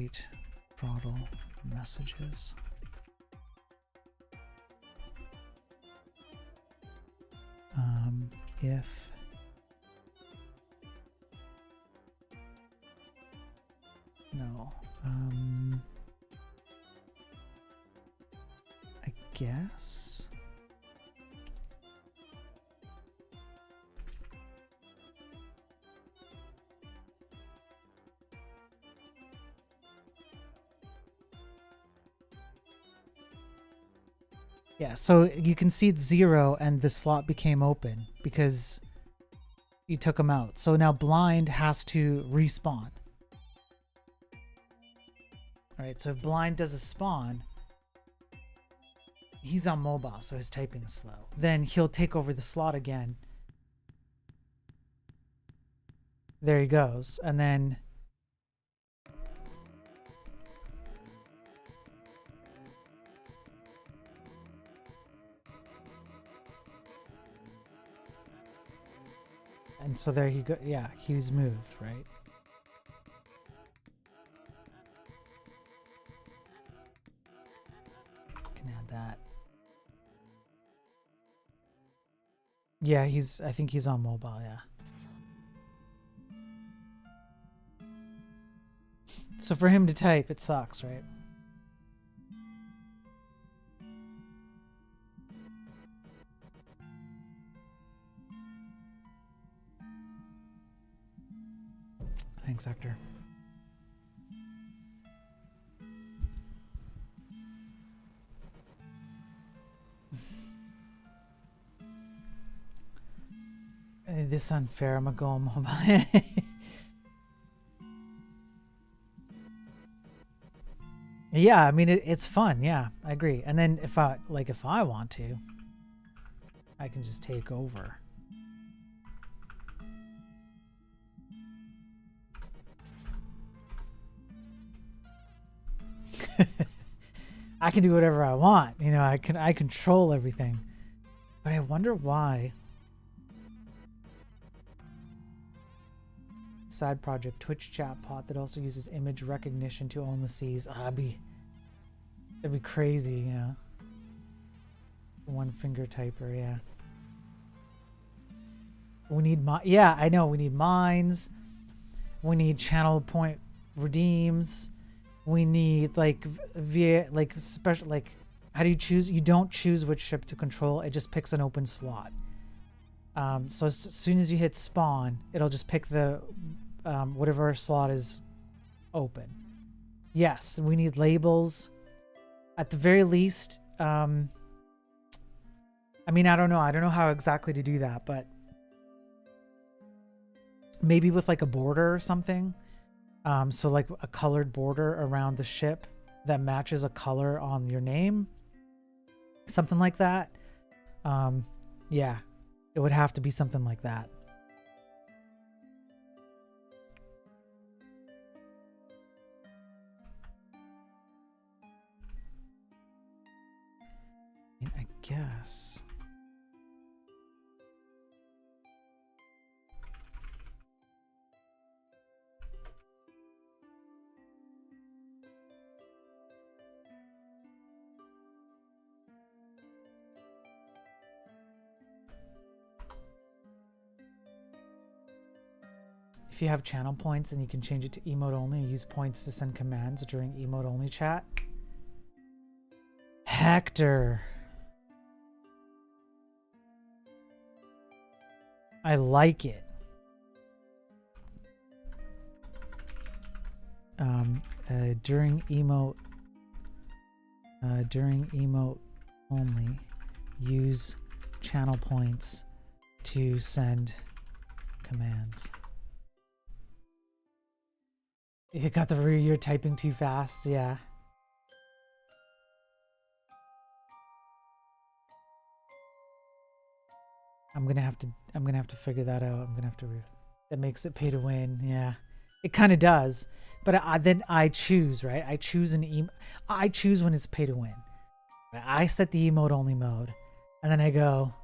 update throttle messages. If no, I guess. Yeah, so you can see it's 0 and the slot became open because you took them out. So now blind has to respawn. All right, so if blind does a spawn, he's on mobile, so his typing is slow. Then he'll take over the slot again. There he goes. And then and so there he go. Yeah, he's moved, right? Can add that. Yeah, I think he's on mobile, yeah. So for him to type, it sucks, right? Thanks, Hector. This unfair, I'm gonna go on mobile. Yeah, I mean it's fun. Yeah, I agree. And then if I want to, I can just take over. I can do whatever I want. You know, I control everything. But I wonder why. Side project Twitch chatbot that also uses image recognition to own the seas. That'd be crazy, you know. One finger typer, yeah. We need yeah, I know. We need mines. We need channel point redeems. We need special how do you choose? You don't choose which ship to control. It just picks an open slot. So as soon as you hit spawn, it'll just pick the whatever slot is open. Yes, we need labels. At the very least, I mean, I don't know. I don't know how exactly to do that, but maybe with like a border or something. So like a colored border around the ship that matches a color on your name. Something like that. Yeah, it would have to be something like that. I guess. If you have channel points and you can change it to emote only, use points to send commands during emote only chat. Hector. I like it. During emote only, use channel points to send commands. You got the rear, you're typing too fast, yeah. I'm gonna have to figure that out. I'm gonna have to that makes it pay to win, yeah. It kind of does, but then I choose, right? I choose I choose when it's pay to win. I set the emote only mode, and then I go,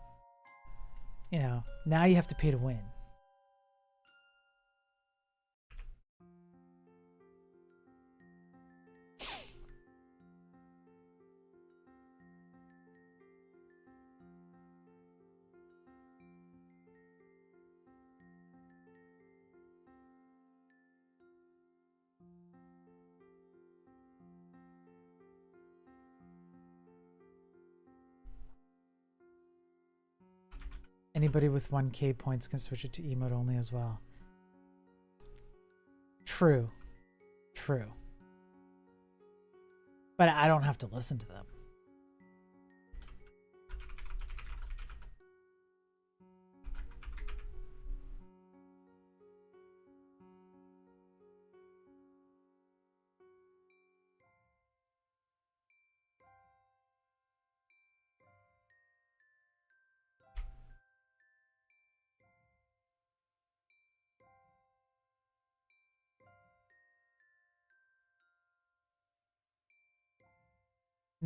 you know, now you have to pay to win. Anybody with 1K points can switch it to emote only as well. True. True. But I don't have to listen to them.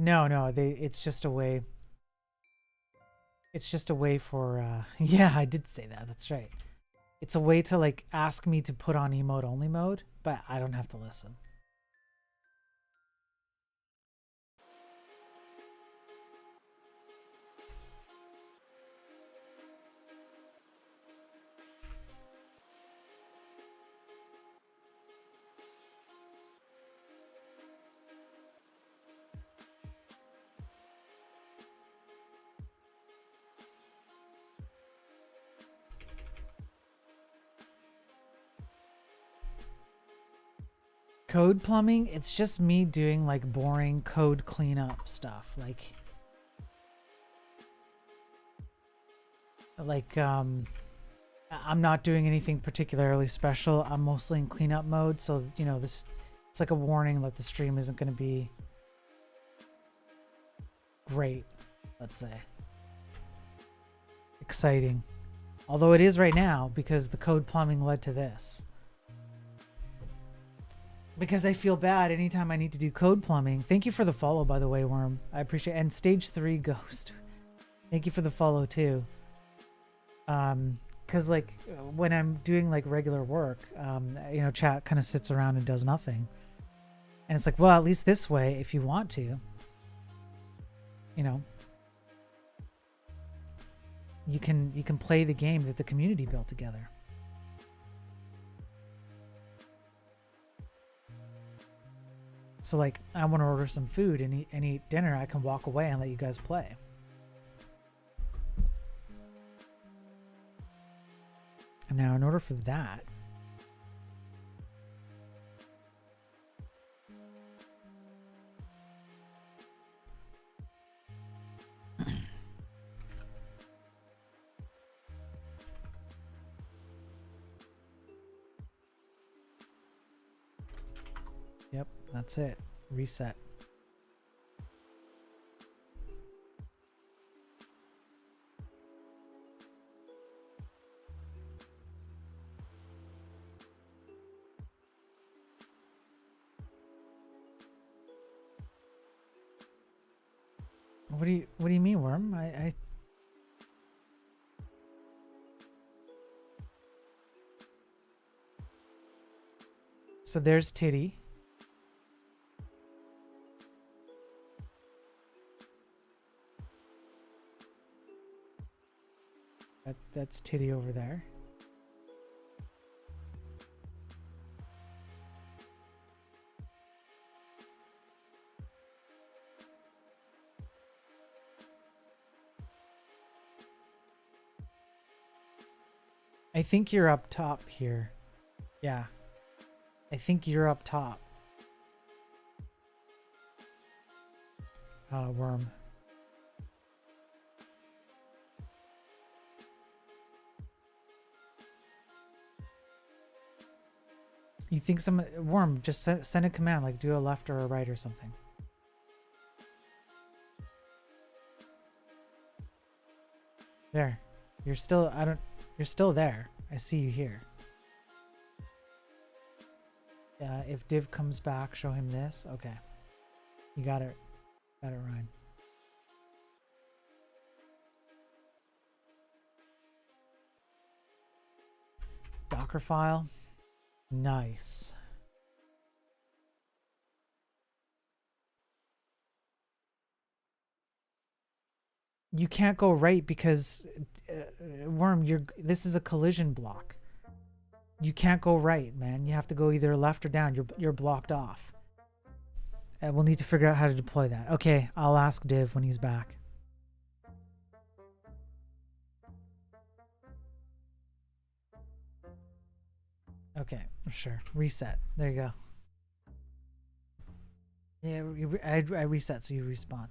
No, it's just a way. It's just a way for yeah, I did say that. That's right. It's a way to like ask me to put on emote only mode, but I don't have to listen. Code plumbing, it's just me doing like boring code cleanup stuff. I'm not doing anything particularly special. I'm mostly in cleanup mode, so you know, this it's like a warning that the stream isn't going to be great, let's say. Exciting. Although it is right now because the code plumbing led to this. Because I feel bad anytime I need to do code plumbing. Thank you for the follow, by the way, Worm. I appreciate it. And Stage 3 Ghost. Thank you for the follow, too. Because, like, when I'm doing, like, regular work, you know, chat kind of sits around and does nothing. And it's like, well, at least this way, if you want to, you know, you can play the game that the community built together. So like, I want to order some food and eat dinner. I can walk away and let you guys play. And now in order for that, yep, that's it. Reset. What do you mean, Worm? I So there's Titty. That's Titty over there. I think you're up top here. Yeah. I think you're up top. Worm. You think Worm, just send a command, like do a left or a right or something. There. You're still there. I see you here. If Div comes back, show him this. Okay. You got it. Got it, Ryan. Docker file. Nice. You can't go right because Worm, this is a collision block. You can't go right, man. You have to go either left or down. You're blocked off. We'll need to figure out how to deploy that. Okay, I'll ask Div when he's back. Okay, sure. Reset. There you go. Yeah, I reset so you respawn.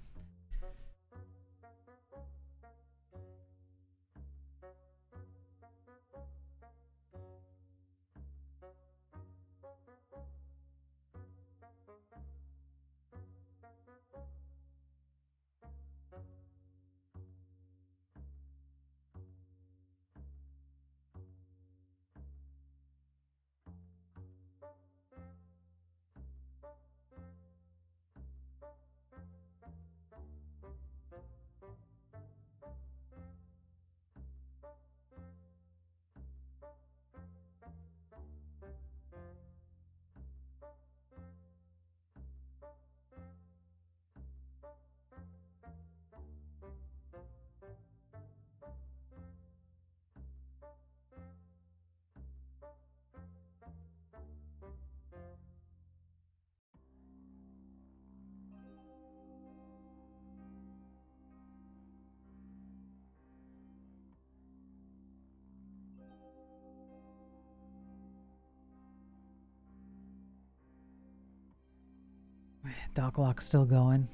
Doc lock's still going.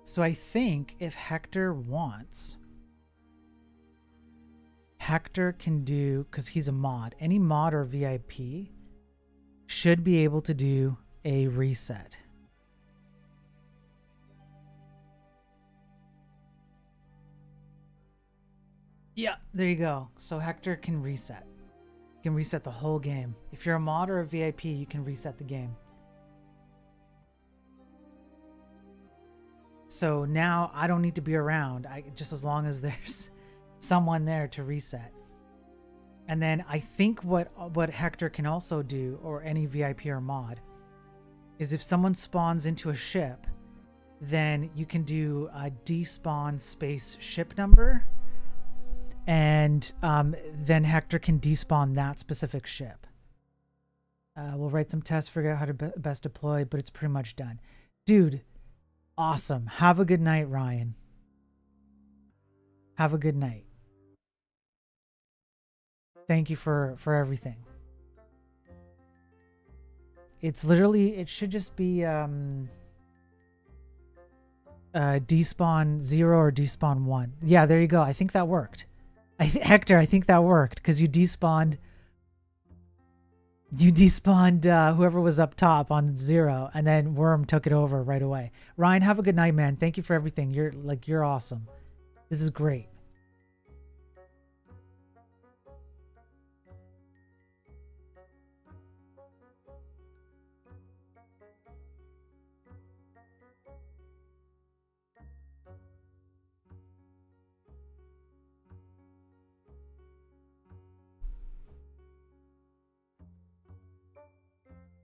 So I think if Hector wants, Hector can do, because he's a mod, any mod or VIP should be able to do a reset. Yeah, there you go. So Hector can reset. You can reset the whole game. If you're a mod or a VIP, you can reset the game. So now I don't need to be around. Just as long as there's someone there to reset. And then I think what Hector can also do, or any VIP or mod, is if someone spawns into a ship, then you can do a despawn space ship number, and then Hector can despawn that specific ship. We'll write some tests, figure out how to best deploy, but it's pretty much done. Dude, awesome. Have a good night, Ryan. Have a good night. Thank you for everything. It's literally, it should just be despawn 0 or despawn 1. Yeah, there you go. I think that worked. Hector, I think that worked because you despawned whoever was up top on 0, and then Worm took it over right away. Ryan, have a good night, man. Thank you for everything. You're awesome. This is great.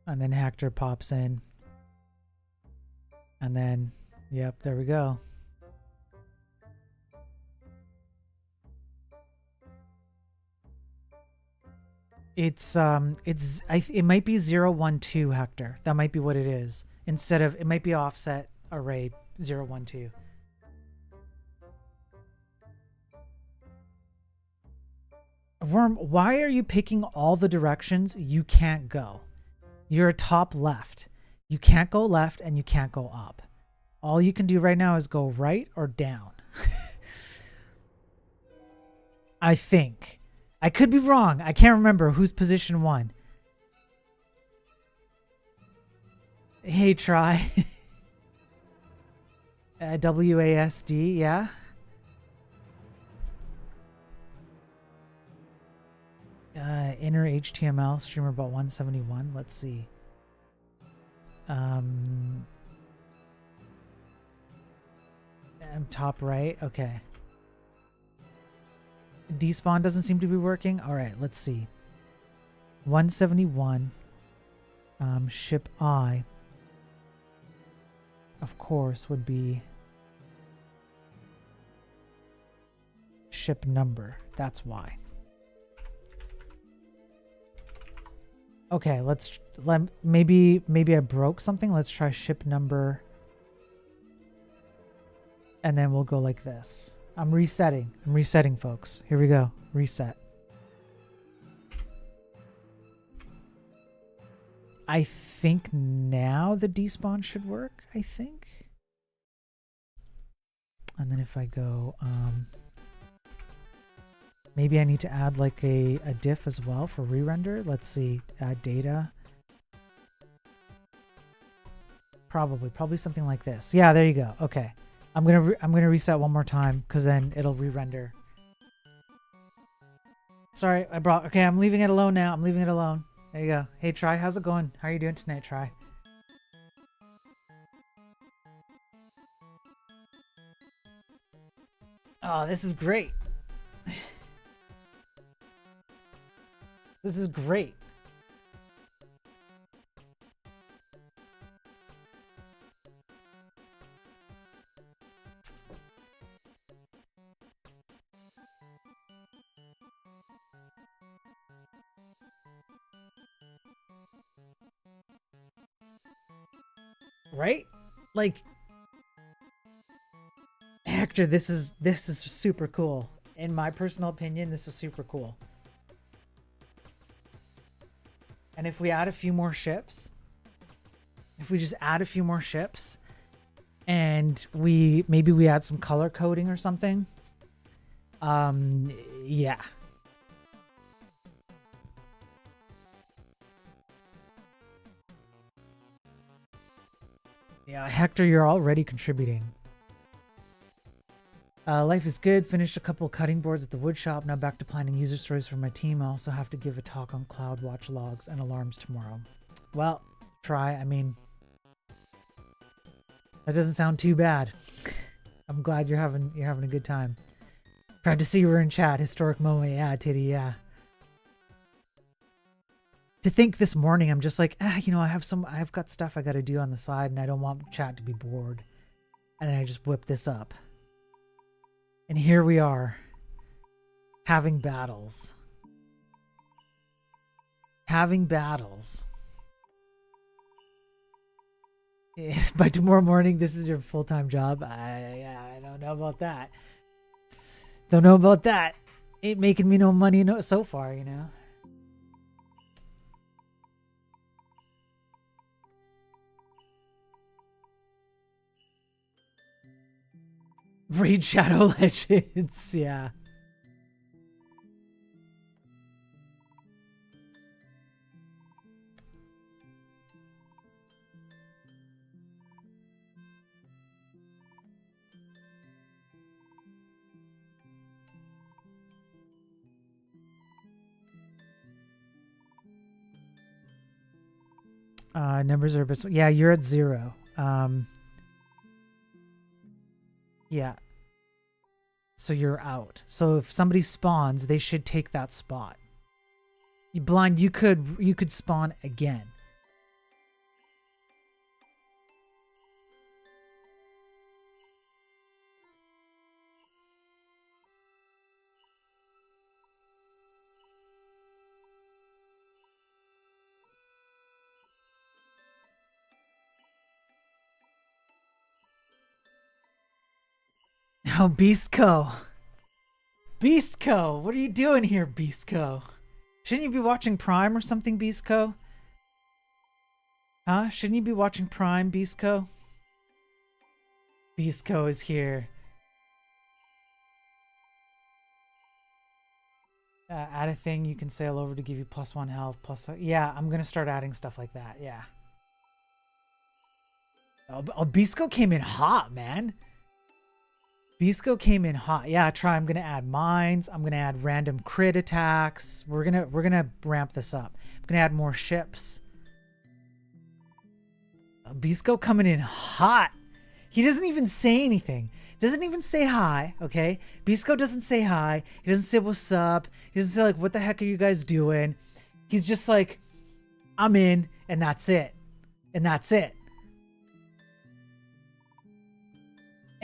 And then Hector pops in. And then, yep, there we go. It might be 012, Hector. That might be what it is. Instead of, it might be offset array 012. Worm, why are you picking all the directions you can't go? You're top left. You can't go left and you can't go up. All you can do right now is go right or down. I think. I could be wrong. I can't remember who's position 1. Hey, try. WASD, yeah. Inner HTML streamer about 171. Let's see. I'm top right. Okay. Despawn doesn't seem to be working. All right, let's see. 171. Ship I, of course, would be ship number. That's why. Okay, maybe I broke something. Let's try ship number. And then we'll go like this. I'm resetting. I'm resetting, folks. Here we go. Reset. I think now the despawn should work, I think. And then if I go, maybe I need to add like a diff as well for re-render. Let's see, add data. Probably something like this. Yeah, there you go. Okay. I'm gonna reset one more time because then it'll re-render. Sorry, okay, I'm leaving it alone now. I'm leaving it alone. There you go. Hey, Try, how's it going? How are you doing tonight, Try? Oh, this is great. This is great. Right? Like, Hector, this is super cool. In my personal opinion, this is super cool. And if we add a few more ships, if we just add a few more ships, and maybe we add some color coding or something, yeah. Yeah, Hector, you're already contributing. Life is good. Finished a couple cutting boards at the wood shop. Now back to planning user stories for my team. I also have to give a talk on CloudWatch logs and alarms tomorrow. Well, I mean, that doesn't sound too bad. I'm glad you're having a good time. Proud to see you were in chat. Historic moment. Yeah, Titty, yeah. To think this morning, I'm just like, you know, I've got stuff I got to do on the side and I don't want chat to be bored. And then I just whip this up. And here we are, having battles. Having battles. By tomorrow morning, this is your full-time job. I don't know about that. Don't know about that. Ain't making me no money so far, you know. Raid Shadow Legends, yeah. Numbers are best. Yeah, you're at 0. Yeah. So you're out. So if somebody spawns, they should take that spot. You blind, you could spawn again. Oh, Beastco. Beastco, what are you doing here, Beastco? Shouldn't you be watching Prime or something, Beastco? Huh? Shouldn't you be watching Prime, Beastco? Beastco is here. Add a thing you can sail over to give you +1 health, yeah, I'm gonna start adding stuff like that, yeah. Oh, Beastco came in hot, man. Beastco came in hot. Yeah, I'm gonna add mines. I'm gonna add random crit attacks. We're gonna ramp this up. I'm gonna add more ships. Beastco coming in hot. He doesn't even say anything. Doesn't even say hi, okay? Beastco doesn't say hi. He doesn't say what's up. He doesn't say like, what the heck are you guys doing? He's just like, I'm in, and that's it. And that's it.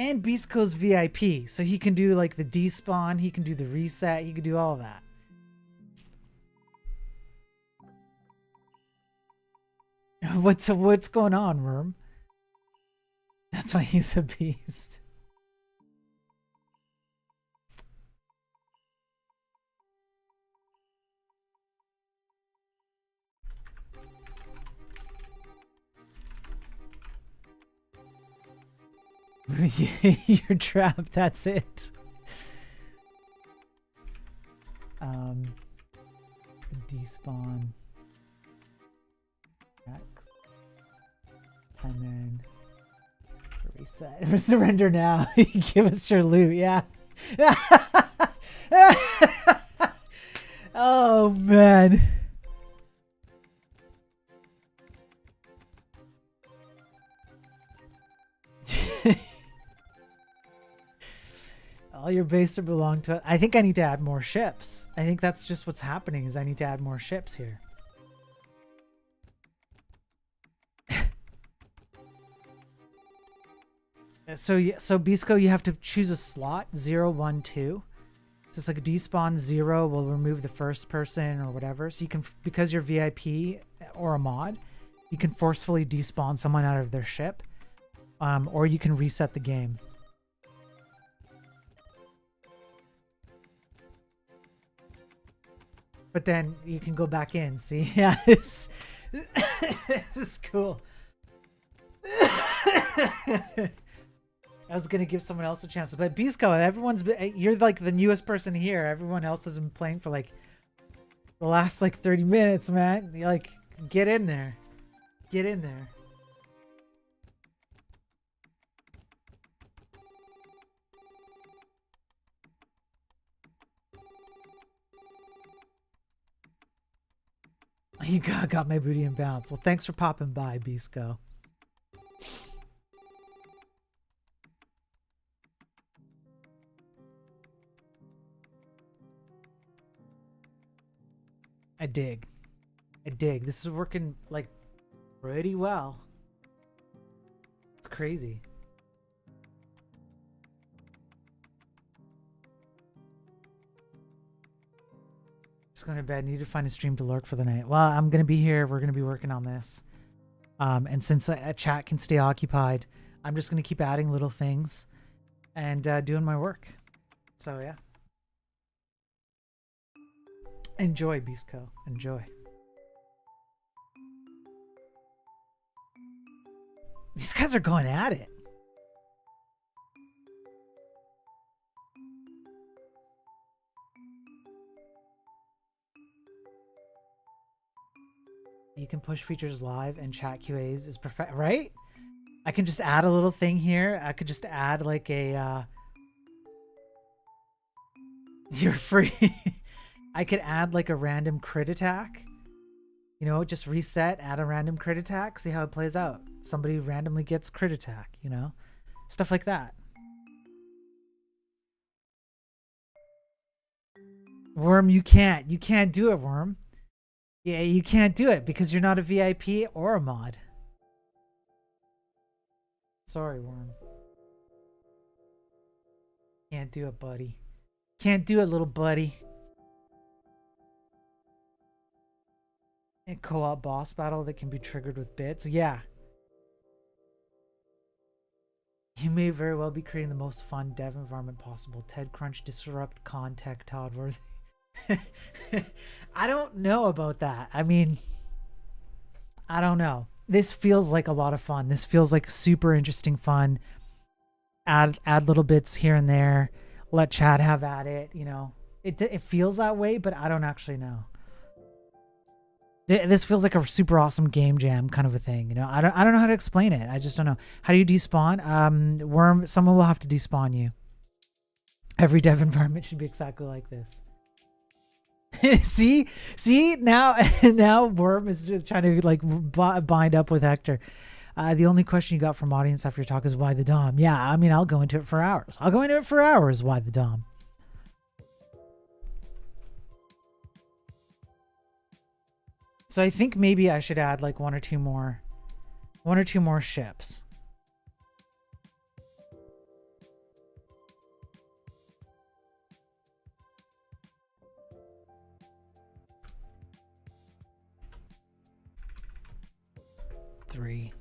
And Beastco's VIP, so he can do like the despawn, he can do the reset, he can do all of that. What's going on, Worm? That's why he's a beast. You're trapped. That's it. Despawn X, and then reset. Surrender now. Give us your loot. Yeah. Oh man. All your base belong to it. I think I need to add more ships. I think that's just what's happening is I need to add more ships here. So Bisco, you have to choose a slot 0, 1, 2. So it's like a despawn 0 will remove the first person or whatever. So you can, because you're VIP or a mod, you can forcefully despawn someone out of their ship, or you can reset the game. But then you can go back in. See, yeah, this is cool. I was gonna give someone else a chance, but Bisco, you're like the newest person here. Everyone else has been playing for like the last like 30 minutes, man. You like get in there, get in there. You got my booty and bounce. Well, thanks for popping by, Bisco. I dig. This is working like pretty well. It's crazy. Just going to bed. Need to find a stream to lurk for the night. Well, I'm going to be here. We're going to be working on this. And since a chat can stay occupied, I'm just going to keep adding little things and doing my work. So, yeah. Enjoy, Bisco. Enjoy. These guys are going at it. You can push features live and chat QAs is perfect, right? I can just add a little thing here. I could just add like a you're free. I could add like a random crit attack. You know, just reset, add a random crit attack, see how it plays out. Somebody randomly gets crit attack, you know? Stuff like that. Worm, you can't. You can't do it, Worm. Yeah, you can't do it because you're not a VIP or a mod. Sorry, Worm. Can't do it, buddy. Can't do it, little buddy. A co-op boss battle that can be triggered with bits. Yeah. You may very well be creating the most fun dev environment possible. Ted Crunch, Disrupt, Contech, Toddworth. I don't know about that. I mean, I don't know. This feels like a lot of fun. This feels like super interesting fun. Add little bits here and there. Let Chad have at it. You know, it feels that way, but I don't actually know. This feels like a super awesome game jam kind of a thing. You know, I don't know how to explain it. I just don't know. How do you despawn? Worm, someone will have to despawn you. Every dev environment should be exactly like this. see now Worm is trying to like bind up with Hector. The only question you got from audience after your talk is why the Dom. Yeah, I mean, I'll go into it for hours. Why the Dom? So I think maybe I should add like one or two more ships. Three,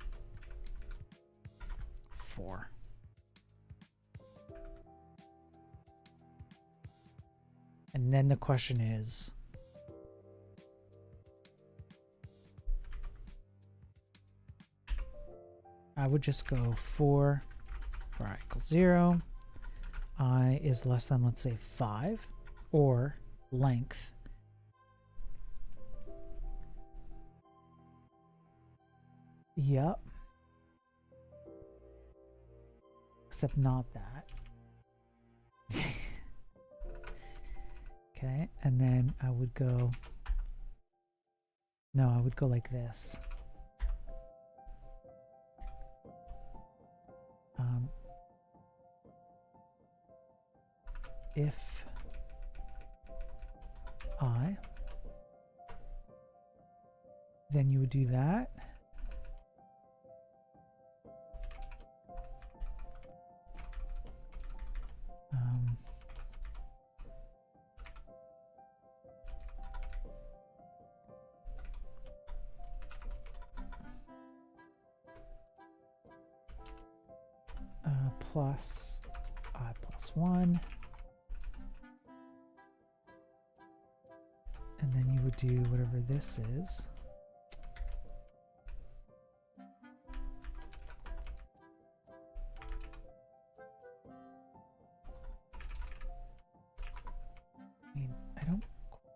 4. And then the question is, I would just go 4, for I equals 0, I is less than, let's say, 5, or length. Yep. Except not that. Okay, and then I would go, no, I would go like this. If I, then you would do that. Plus I plus 1. And then you would do whatever this is. I mean, I don't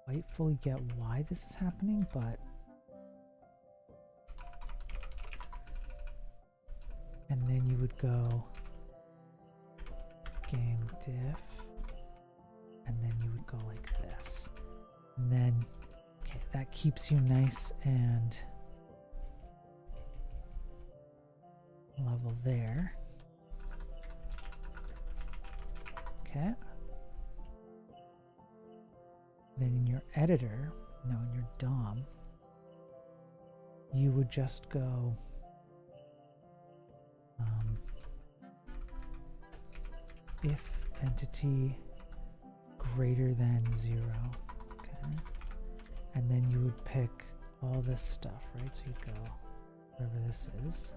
quite fully get why this is happening, but and then you would go game diff, and then you would go like this. And then, okay, that keeps you nice and level there. Okay. Then in your editor, no, in your DOM, you would just go if entity greater than 0. Okay. And then you would pick all this stuff, right? So you'd go wherever this is.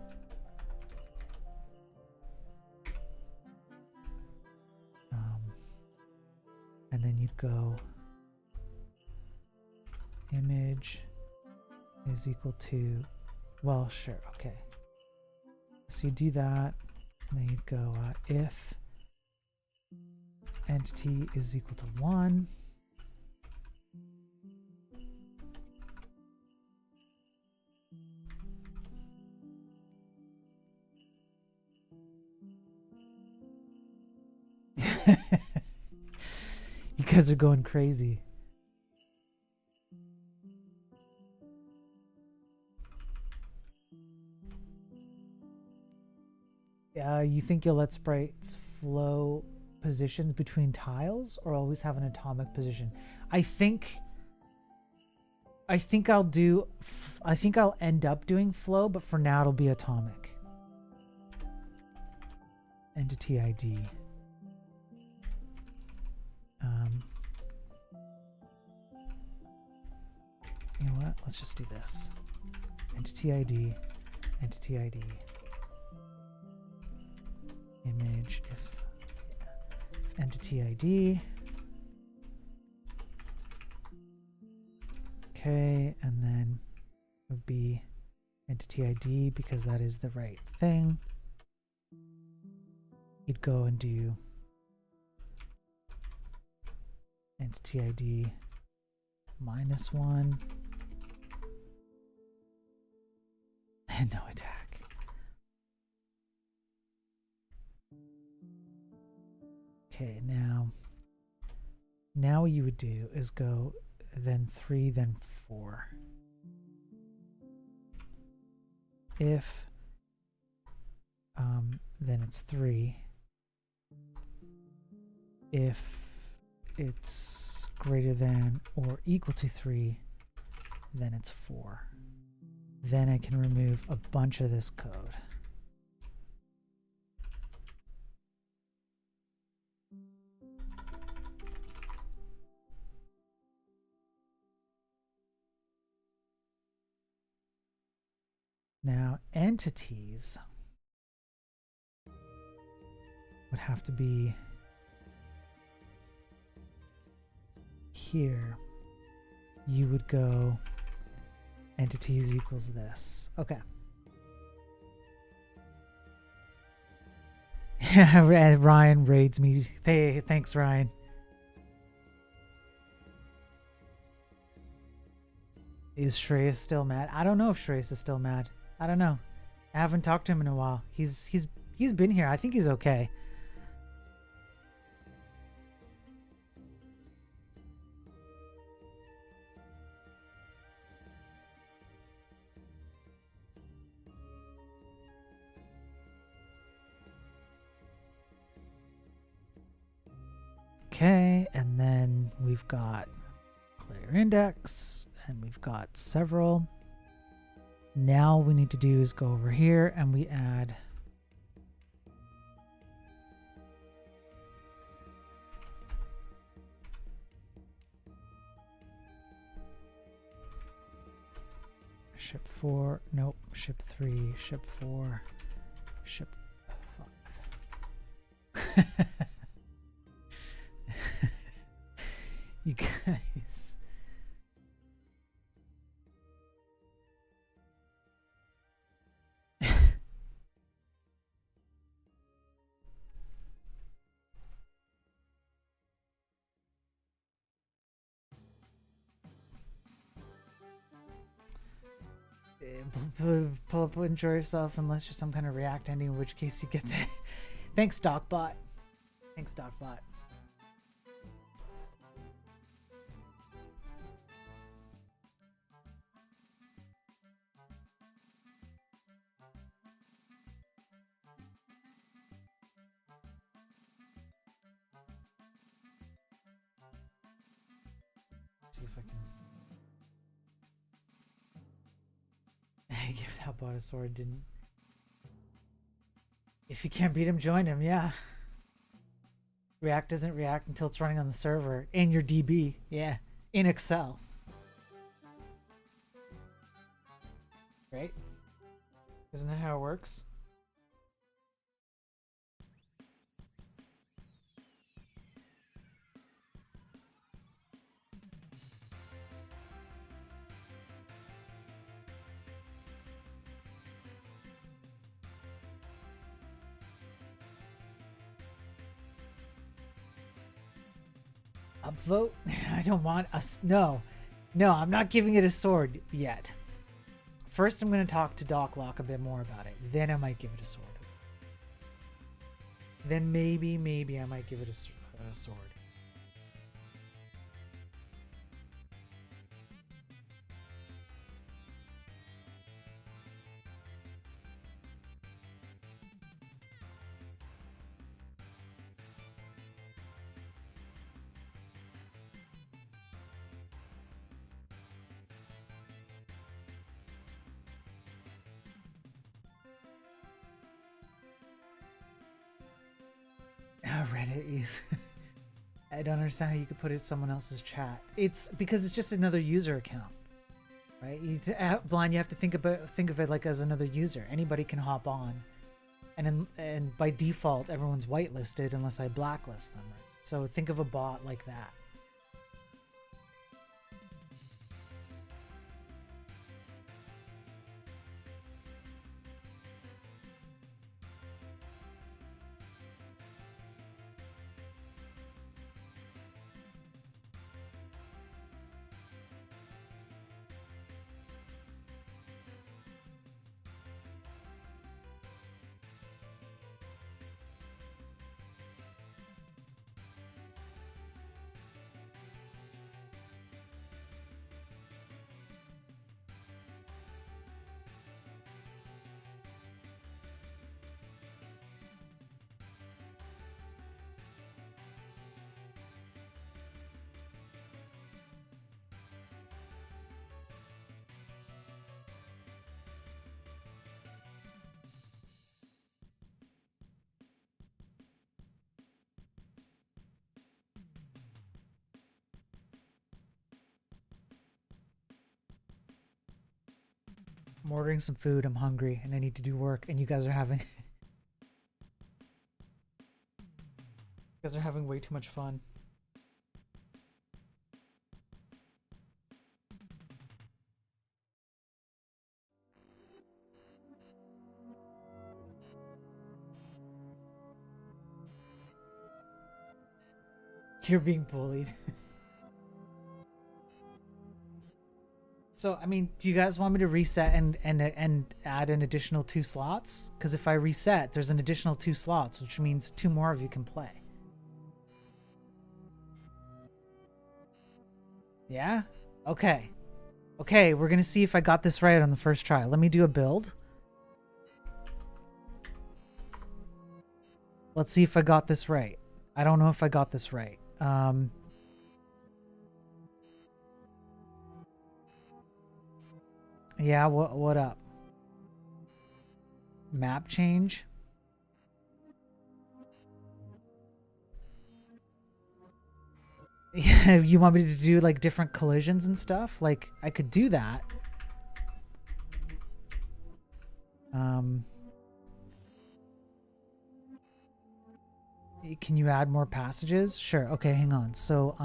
And then you'd go image is equal to, well, sure, okay. So you do that, and then you'd go if entity is equal to 1. You guys are going crazy. You think you'll let sprites flow positions between tiles or always have an atomic position? I think I'll end up doing flow, but for now it'll be atomic. Entity ID. You know what? Let's just do this. Entity ID, entity ID. Image if entity ID. Okay, and then it would be entity ID because that is the right thing. You'd go and do entity ID -1 and no attack. Okay, now what you would do is go then 3, then 4. If then it's 3. If it's greater than or equal to 3, then it's 4. Then I can remove a bunch of this code. Now, entities would have to be here. You would go entities equals this. Okay. Ryan raids me. Hey, thanks, Ryan. Is Shreyas still mad? I don't know if Shreyas is still mad. I don't know. I haven't talked to him in a while. He's been here. I think he's okay. Okay, and then we've got player index, and we've got several. Now we need to do is go over here and we add ship 4, nope, ship 3, ship 4, ship 5. You guys. Pull up, enjoy yourself, unless you're some kind of React ending, in which case you get the. Thanks, DocBot. Thanks, DocBot. Let's see if I can. Give that bot a sword. Didn't. If you can't beat him, join him. Yeah. React doesn't react until it's running on the server in your DB. Yeah, in Excel. Right? Isn't that how it works? Upvote? I don't want us. No, I'm not giving it a sword yet. First, I'm going to talk to DocLock a bit more about it. Then I might give it a sword. Then maybe I might give it a sword. Reddit. I don't understand how you could put it in someone else's chat. It's because it's just another user account, right? Blind, you have to think of it like as another user. Anybody can hop on, and by default, everyone's whitelisted unless I blacklist them. Right? So think of a bot like that. I'm ordering some food. I'm hungry and I need to do work. And you guys are having way too much fun. You're being bullied. So, I mean, do you guys want me to reset and add an additional 2 slots? Because if I reset, there's an additional 2 slots, which means 2 more of you can play. Yeah? Okay. Okay, we're going to see if I got this right on the first try. Let me do a build. Let's see if I got this right. I don't know if I got this right. Yeah, what up? Map change. Yeah, you want me to do like different collisions and stuff? Like I could do that. Can you add more passages? Sure. Okay, hang on. So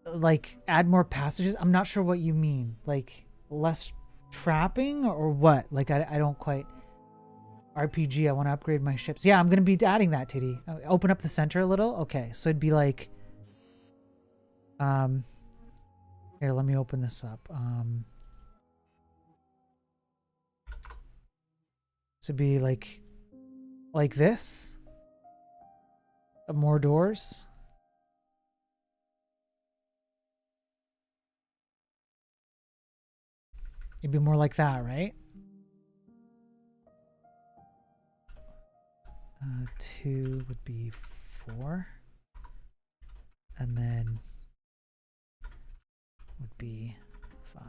like add more passages? I'm not sure what you mean. Like less trapping or what? Like I don't quite RPG, I want to upgrade my ships. Yeah, I'm going to be adding that, Titty. Open up the center a little. Okay, so it'd be like here, let me open this up. So it'd be like this. More doors. It'd be more like that, right? 2 would be 4. And then would be 5.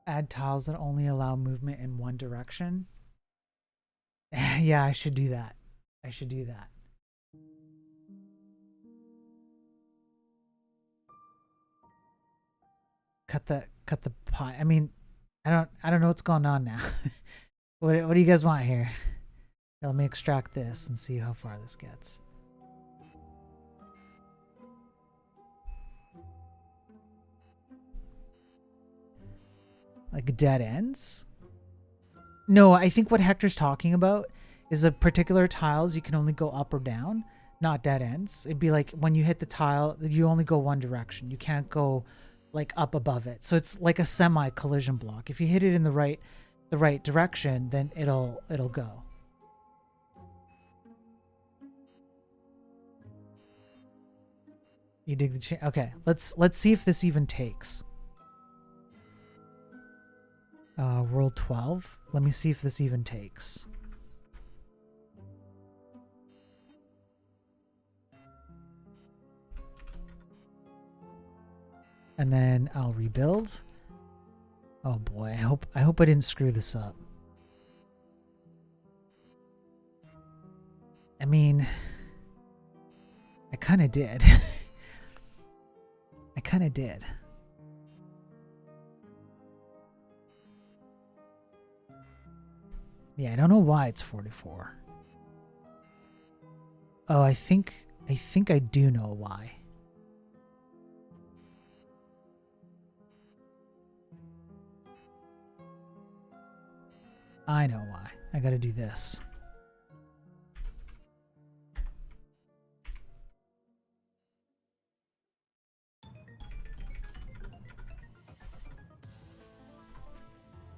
Add tiles that only allow movement in one direction. Yeah, I should do that. I should do that. Cut the pie. I mean, I don't know what's going on now. What do you guys want here? Let me extract this and see how far this gets. Like dead ends? No, I think what Hector's talking about is a particular tiles you can only go up or down, not dead ends. It'd be like when you hit the tile, you only go one direction. You can't go like up above it. So it's like a semi collision block. If you hit it in the right direction, then it'll go. You dig the okay, let's see if this even takes. World 12. Let me see if this even takes. And then I'll rebuild. Oh boy, I hope I didn't screw this up. I mean, I kind of did. I kind of did. Yeah, I don't know why it's 44. Oh, I think I do know why. I know why. I gotta do this.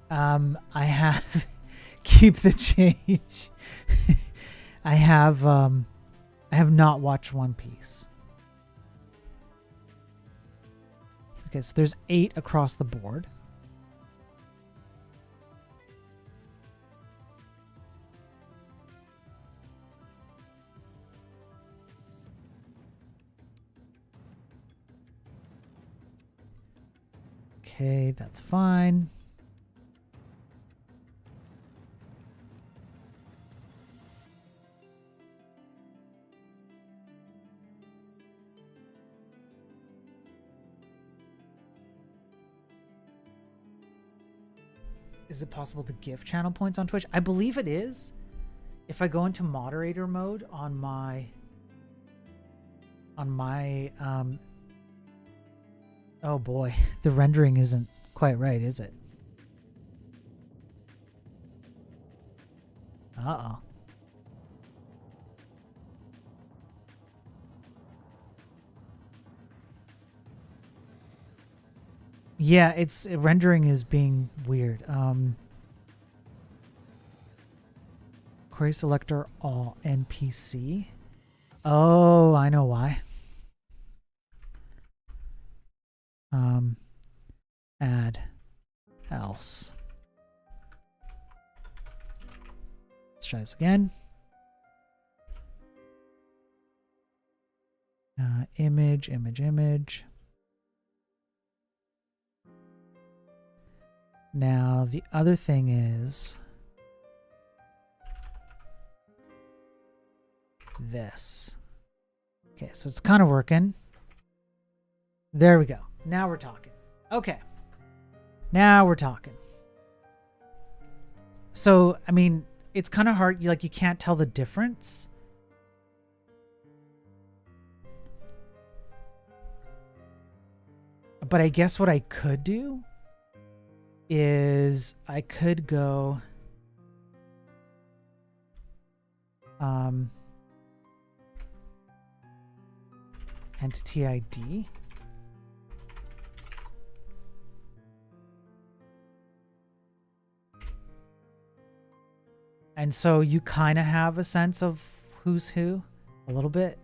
I have keep the change. I have not watched One Piece. Okay, so there's 8 across the board. Okay, that's fine. Is it possible to give channel points on Twitch? I believe it is. If I go into moderator mode on my oh boy, the rendering isn't quite right, is it? Uh-oh. Yeah, it's rendering is being weird. Query selector all NPC. Oh, I know why. Add else. Let's try this again. Image. Now the other thing is this. Okay, so it's kind of working. There we go. Now we're talking. Okay. Now we're talking. So, I mean, it's kind of hard. You can't tell the difference. But I guess what I could do is I could go entity ID. And so you kind of have a sense of who's who a little bit.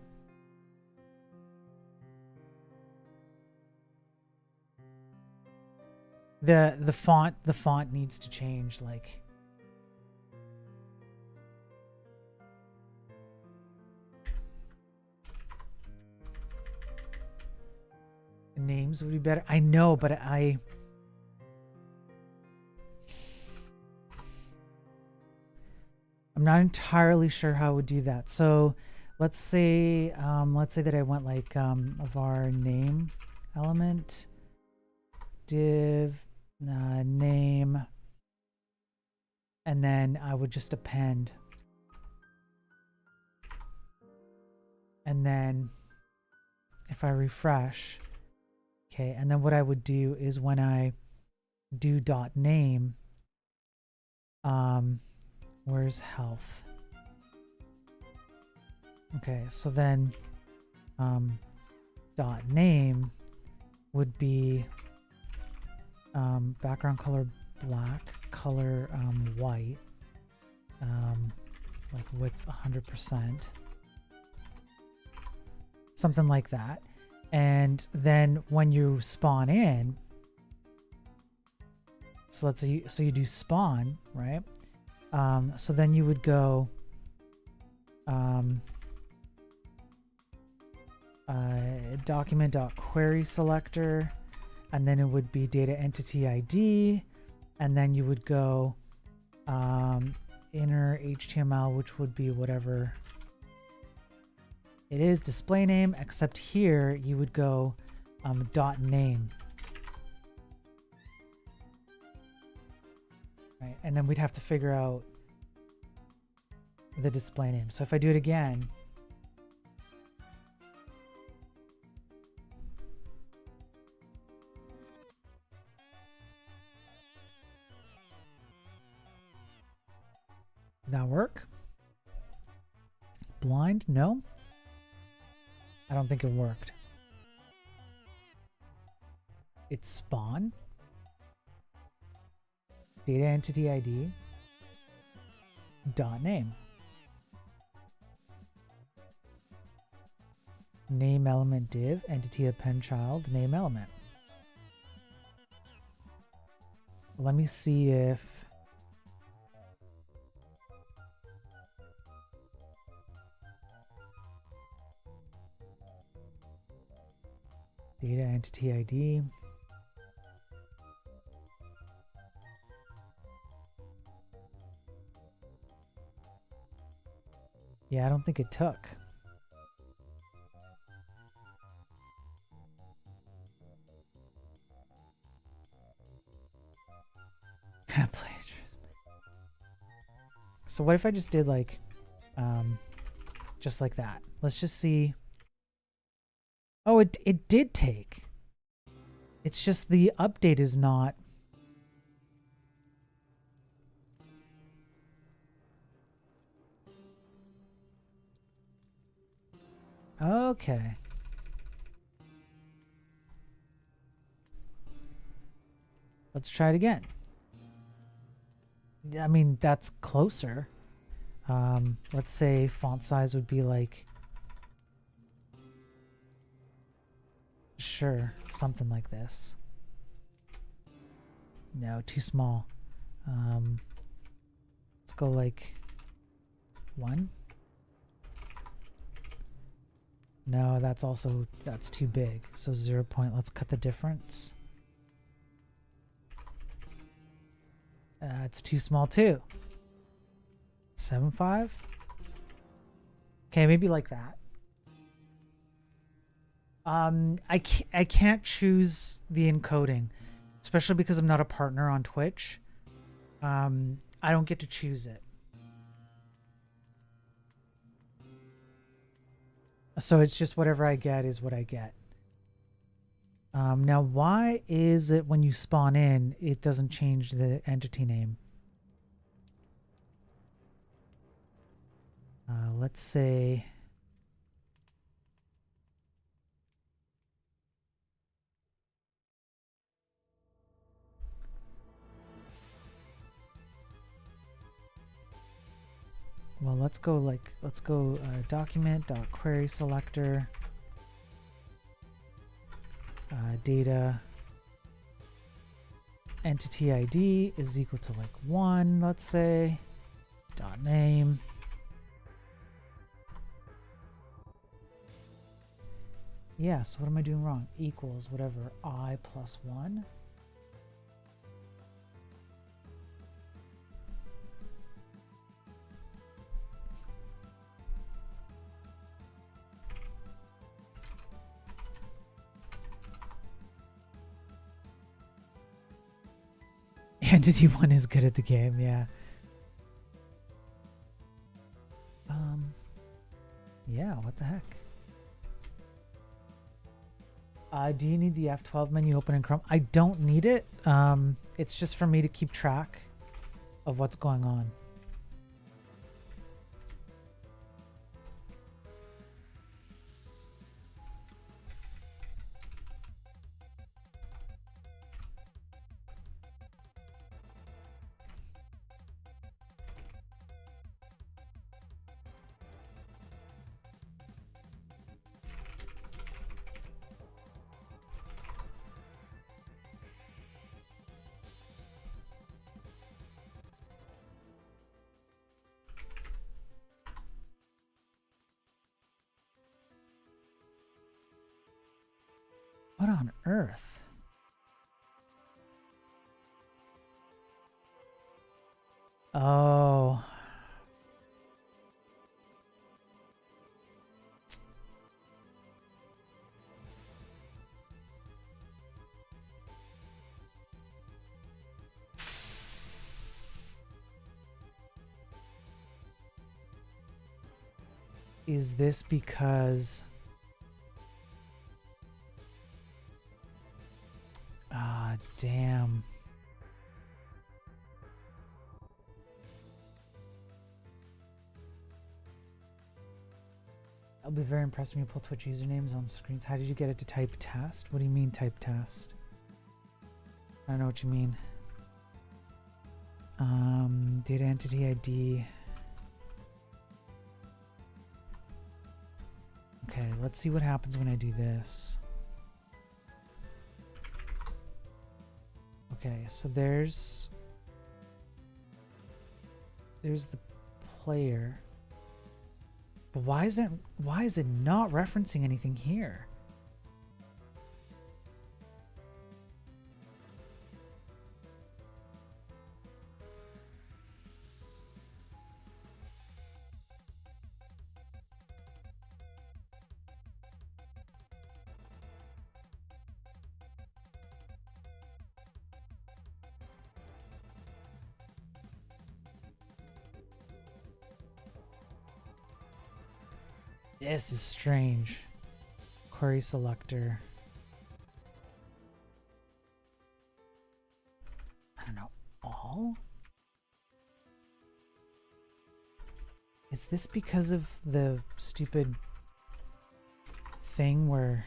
The font needs to change, like names would be better. I know, but I'm not entirely sure how I would do that. So let's say that I went like var name element div name, and then I would just append, and then if I refresh, okay, and then what I would do is when I do dot name, where's health? Okay, so then dot name would be background color black, color white, like width 100%, something like that. And then when you spawn in, so let's say you do spawn, right? So then you would go document.query selector, and then it would be data entity ID, and then you would go inner HTML, which would be whatever it is, display name, except here you would go dot name. Right, and then we'd have to figure out the display name. So if I do it again, did that work? Blind? No. I don't think it worked. It's spawn. Data entity ID. Dot name. Name element div. Entity append child. Name element. Let me see if data entity ID. Yeah, I don't think it took. So what if I just did like, just like that? Let's just see. Oh, it did take. It's just the update is not. Okay. Let's try it again. I mean, that's closer. Let's say font size would be like, sure, something like this. No, too small. Let's go like 1. No, that's too big. So 0 point, let's cut the difference. It's too small too. 7.5. Okay, maybe like that. I can't choose the encoding, especially because I'm not a partner on Twitch. I don't get to choose it. So it's just whatever I get is what I get. Now, why is it when you spawn in, it doesn't change the entity name? Let's say... Well, let's go document.query selector data entity ID is equal to like 1, let's say, dot name. Yeah, so what am I doing wrong? Equals whatever I plus 1. Entity 1 is good at the game, yeah. Yeah, what the heck? Do you need the F12 menu open in Chrome? I don't need it. It's just for me to keep track of what's going on. What on earth? Oh. Is this because... Ah, damn. I'll be very impressed when you pull Twitch usernames on screens. How did you get it to type test? What do you mean type test? I don't know what you mean. Data entity ID. Okay, let's see what happens when I do this. Okay, so there's the player. But why is it not referencing anything here? This is strange. Query selector. I don't know. All? Is this because of the stupid thing where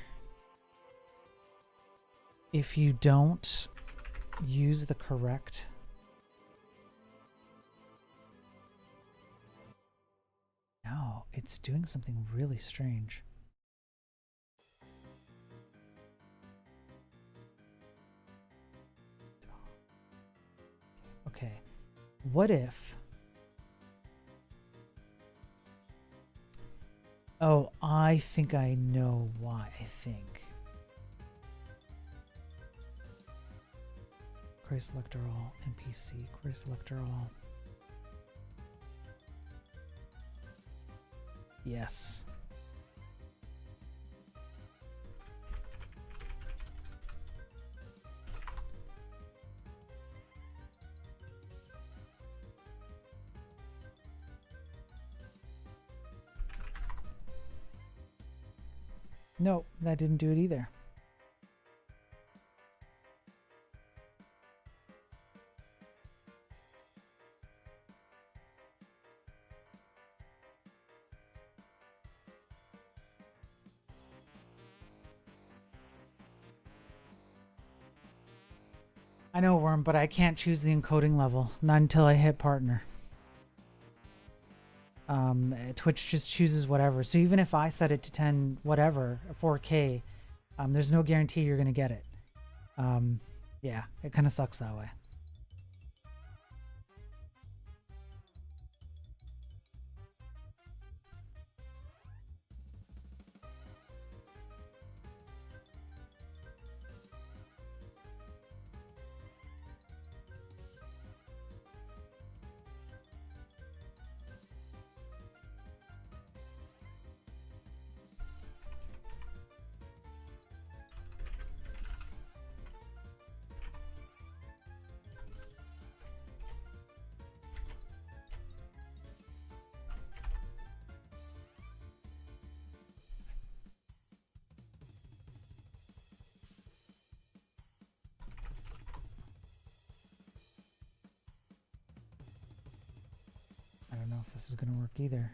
if you don't use the correct no, it's doing something really strange. Okay, what if... Oh, I think I know why, I think. Query selector all, NPC, query selector all. Yes. No, that didn't do it either. I know, Worm, but I can't choose the encoding level. Not until I hit partner. Twitch just chooses whatever. So even if I set it to 10 whatever, 4K, there's no guarantee you're going to get it. Yeah, it kind of sucks that way. I don't know if this is going to work either.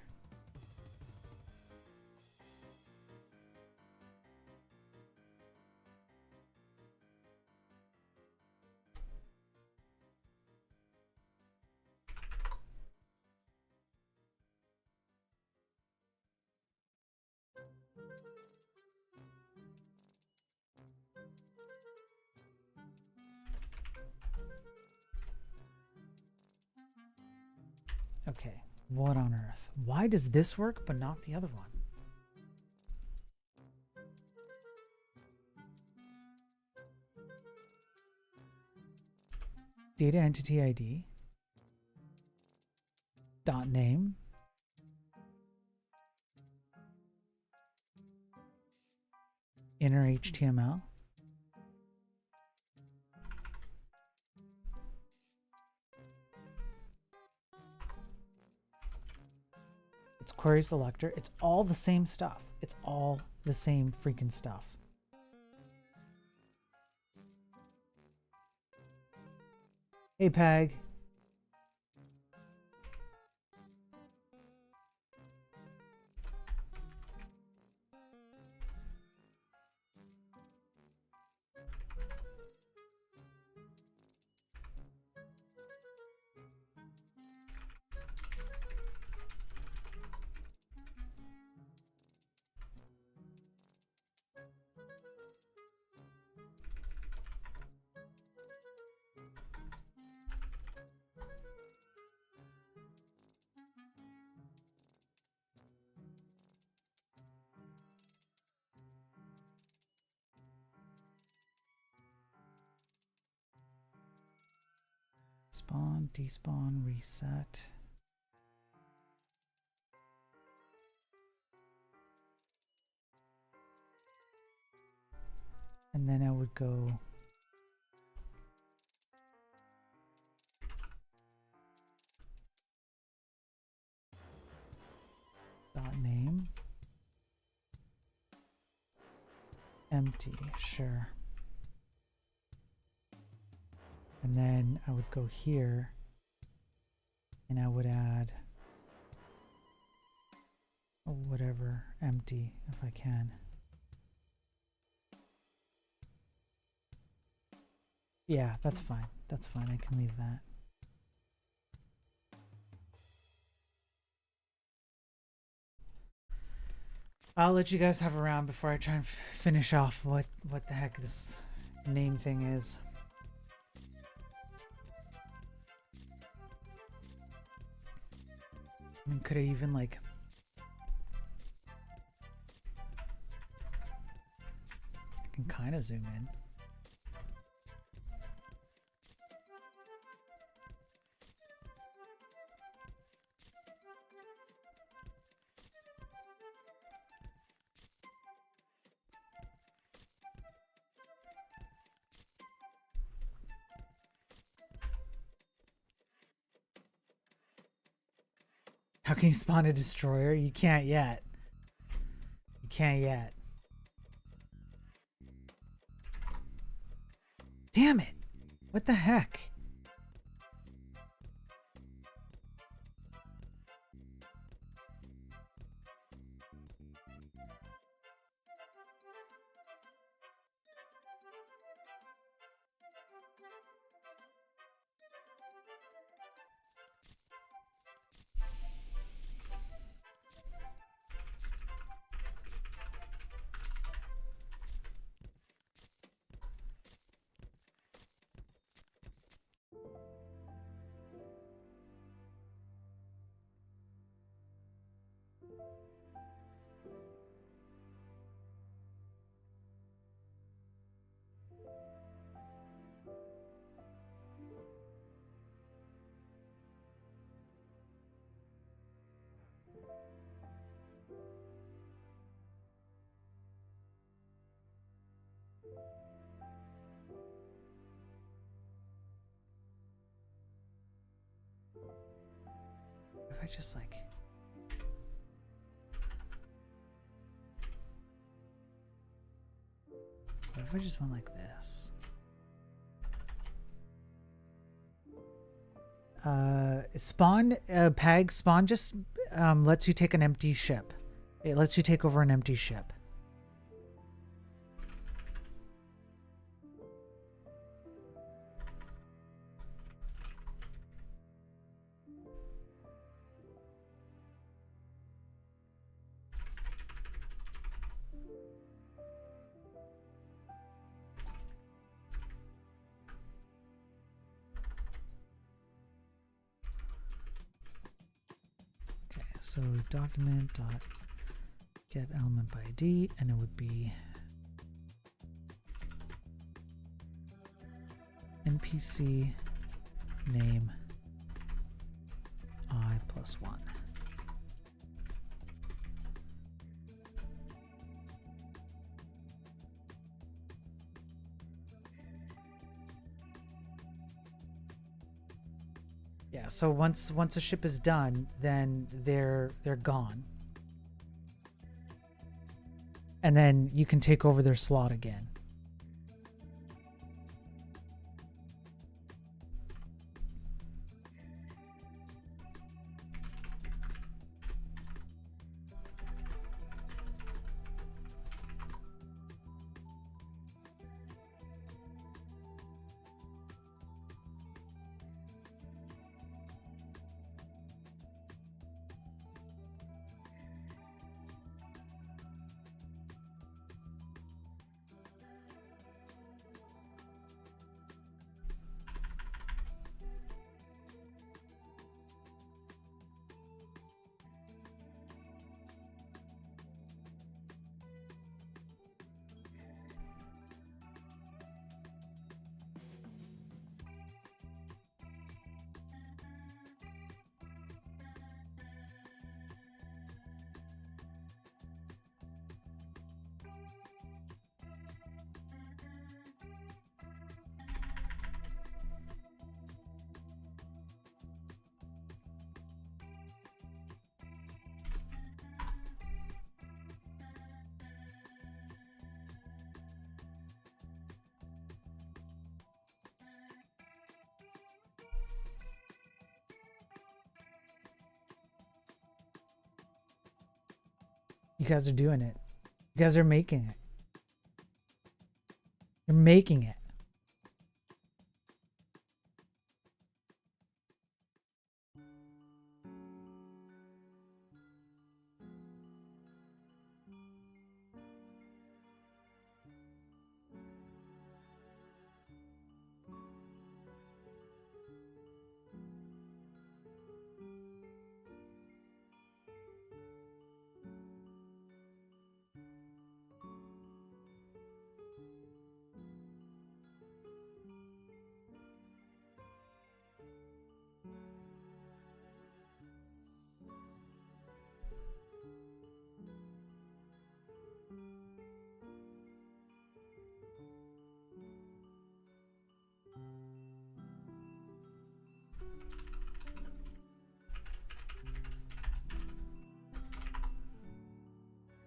Okay, what on earth? Why does this work but not the other one? Data entity ID. Dot name. Inner HTML. It's query selector. It's all the same stuff. It's all the same freaking stuff. Hey, Peg. Spawn, despawn, reset. And then I would go dot name. Empty, sure. And then I would go here and I would add whatever empty if I can. Yeah, that's fine. That's fine. I can leave that. I'll let you guys have a round before I try and finish off what the heck this name thing is. I mean, could I even like... I can kind of zoom in. How can you spawn a destroyer? You can't yet. You can't yet. Damn it! What the heck? If I just like... What if I just went like this? Spawn, Peg, spawn just lets you take an empty ship. It lets you take over an empty ship. So document dot get element by ID, and it would be NPC name I plus 1. Yeah, so once a ship is done, then they're gone. And then you can take over their slot again. You guys are doing it. You guys are making it. You're making it.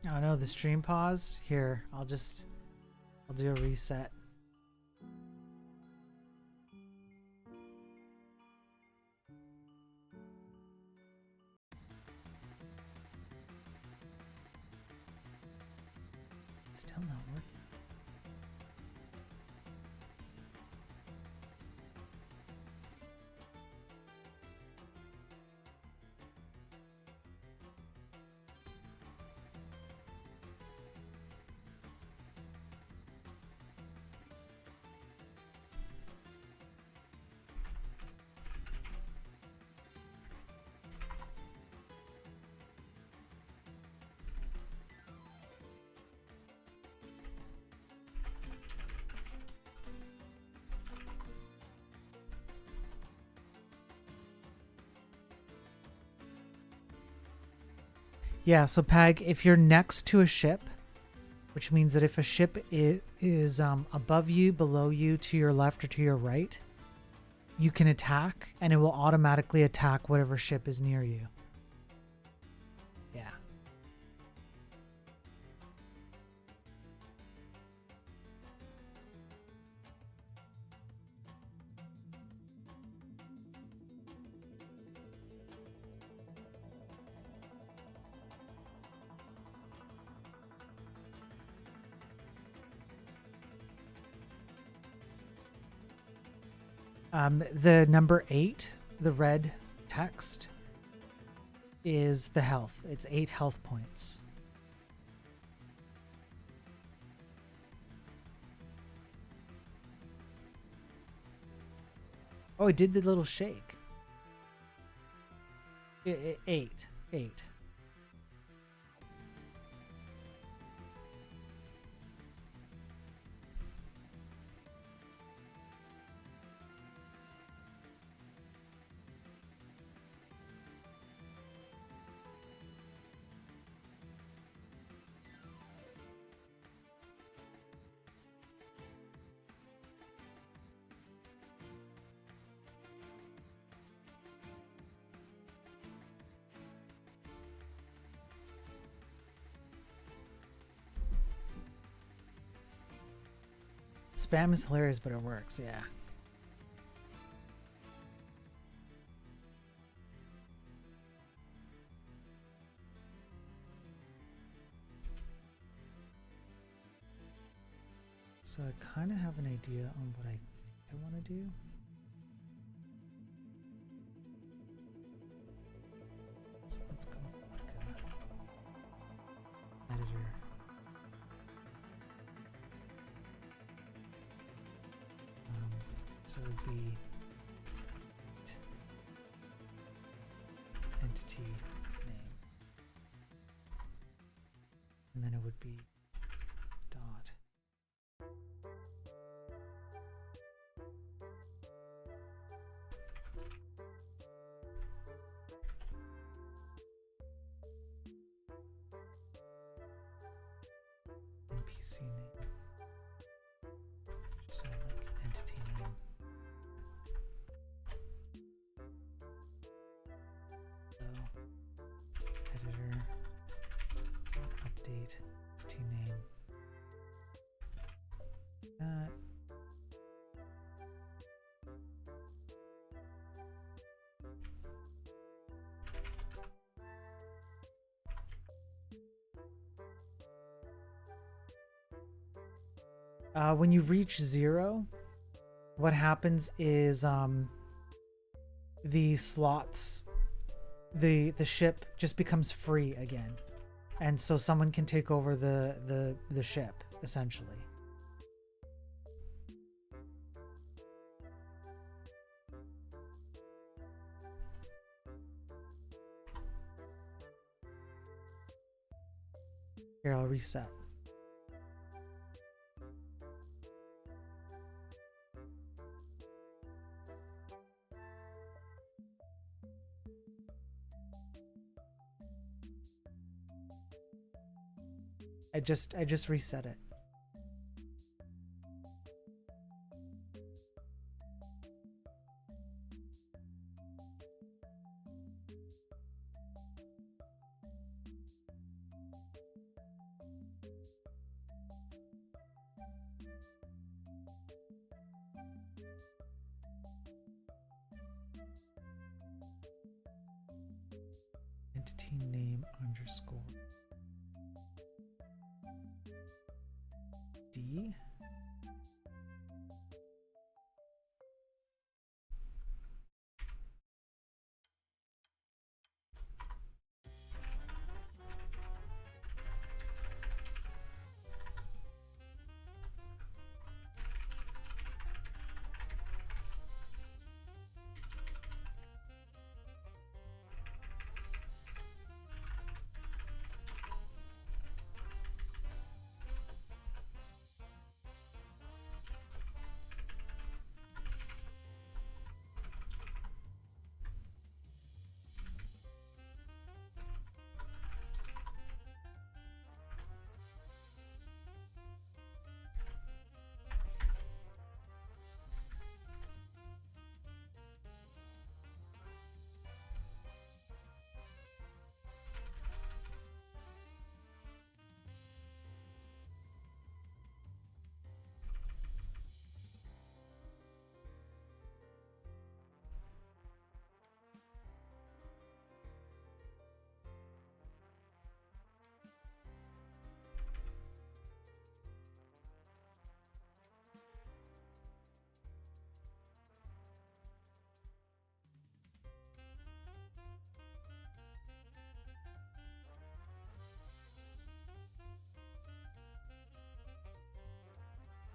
Oh no, the stream paused. Here, I'll do a reset. It's still not working. Yeah, so Pag, if you're next to a ship, which means that if a ship is above you, below you, to your left, or to your right, you can attack, and it will automatically attack whatever ship is near you. Yeah. The number 8, the red text, is the health. It's 8 health points. Oh, it did the little shake. 8. Spam is hilarious, but it works, yeah. So I kind of have an idea on what I think I want to do. So let's go with like a editor. So it would be entity name, and then it would be dot. NPC name. So like entity name. Editor, update, entity name. When you reach 0, what happens is the slots, the ship just becomes free again, and so someone can take over the ship essentially. Here, I'll reset. I just reset it. entity name underscore D.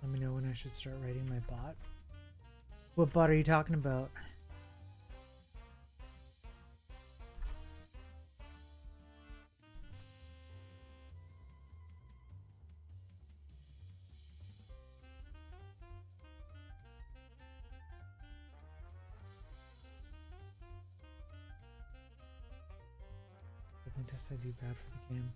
Let me know when I should start writing my bot. What bot are you talking about? I think this I do bad for the game.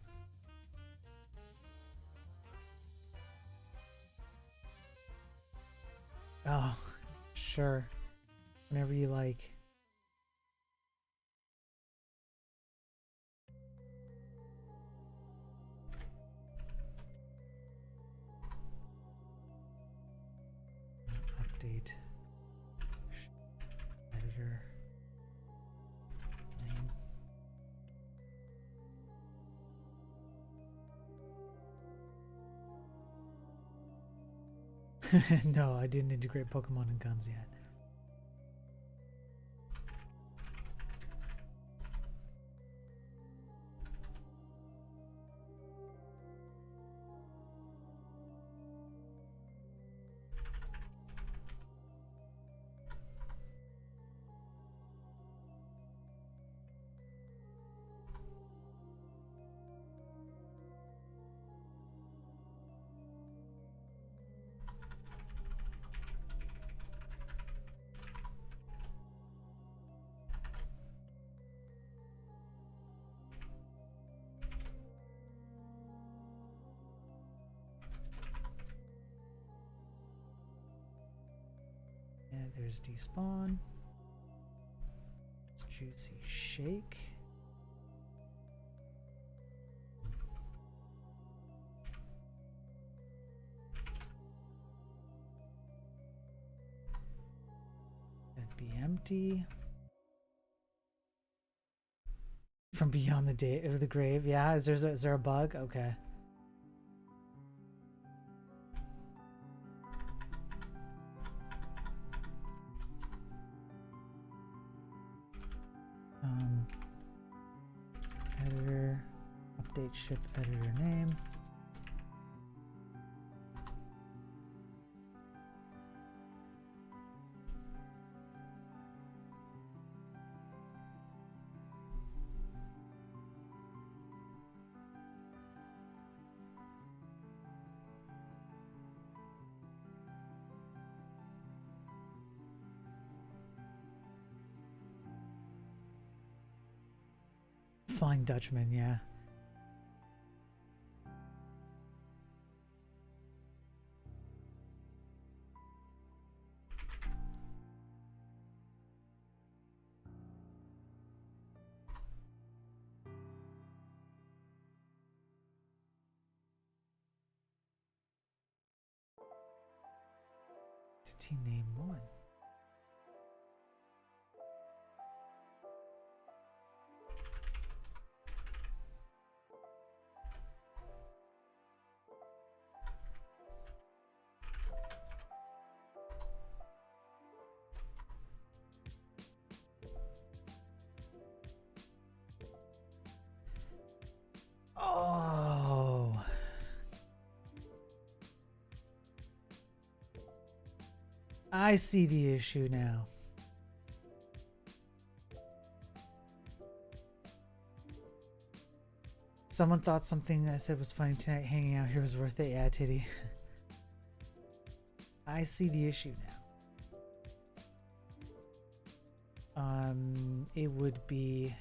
Oh, sure. Whenever you like. Update. Editor. Name. No, I didn't integrate Pokemon and guns yet. And there's despawn. It's juicy shake. That'd be empty. From beyond the day of the grave. Yeah, is there a bug? Okay. Editor, update ship editor name. Flying Dutchman, yeah. Entity name 1. I see the issue now. Someone thought something I said was funny tonight. Hanging out here was worth it. Yeah, titty. I see the issue now. It would be.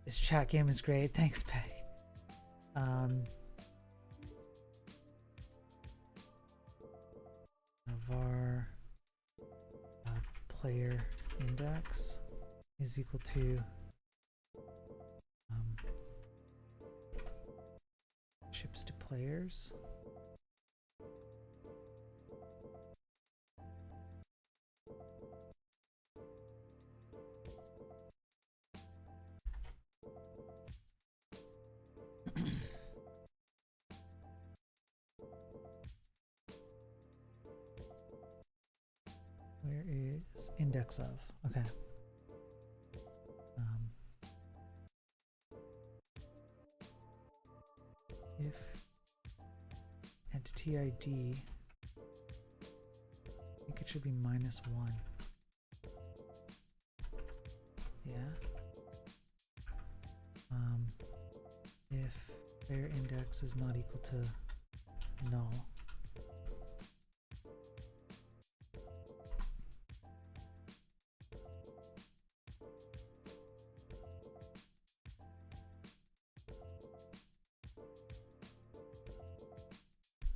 This chat game is great. Thanks, Peg. Var player index is equal to chips to players. Where is index of? Okay. If entity ID, I think it should be -1. Yeah. If their index is not equal to null.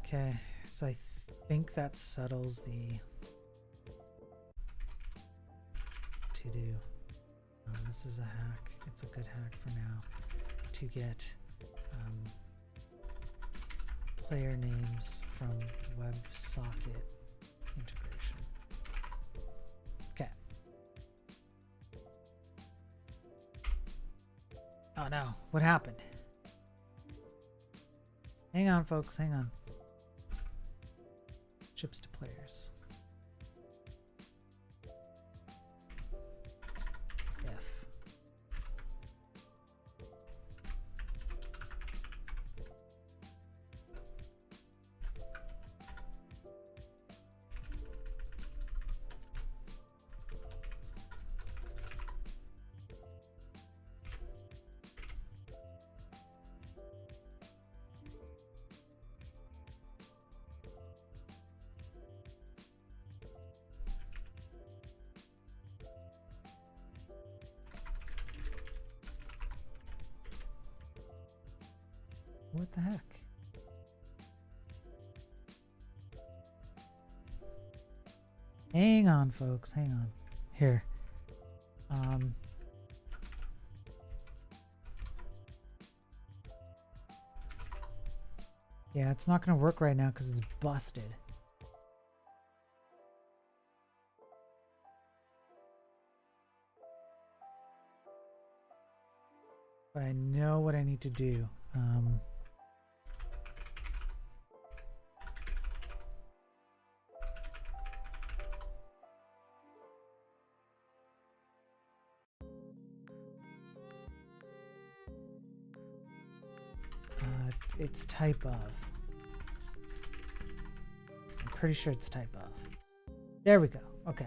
Okay, so I think that settles the to-do. This is a hack. It's a good hack for now to get player names from WebSocket integration. Okay. Oh no, what happened? Hang on, folks, hang on. Chips to players. F. What the heck? Hang on, folks. Hang on. Here. Yeah, it's not going to work right now because it's busted. But I know what I need to do. It's type of. I'm pretty sure it's type of. There we go. Okay.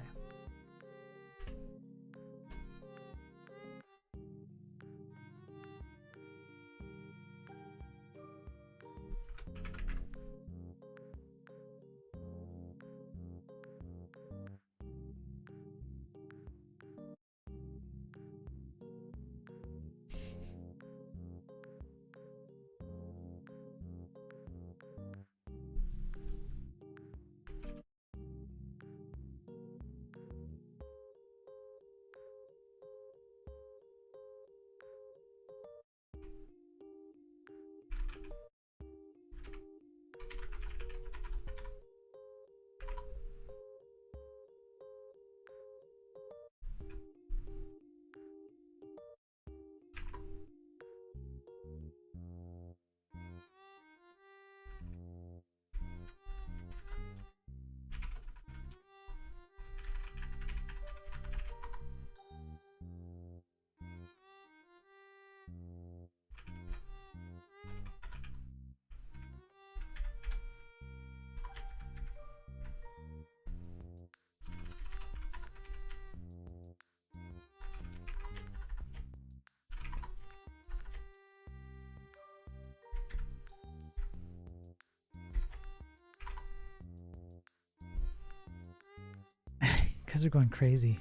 guys are going crazy.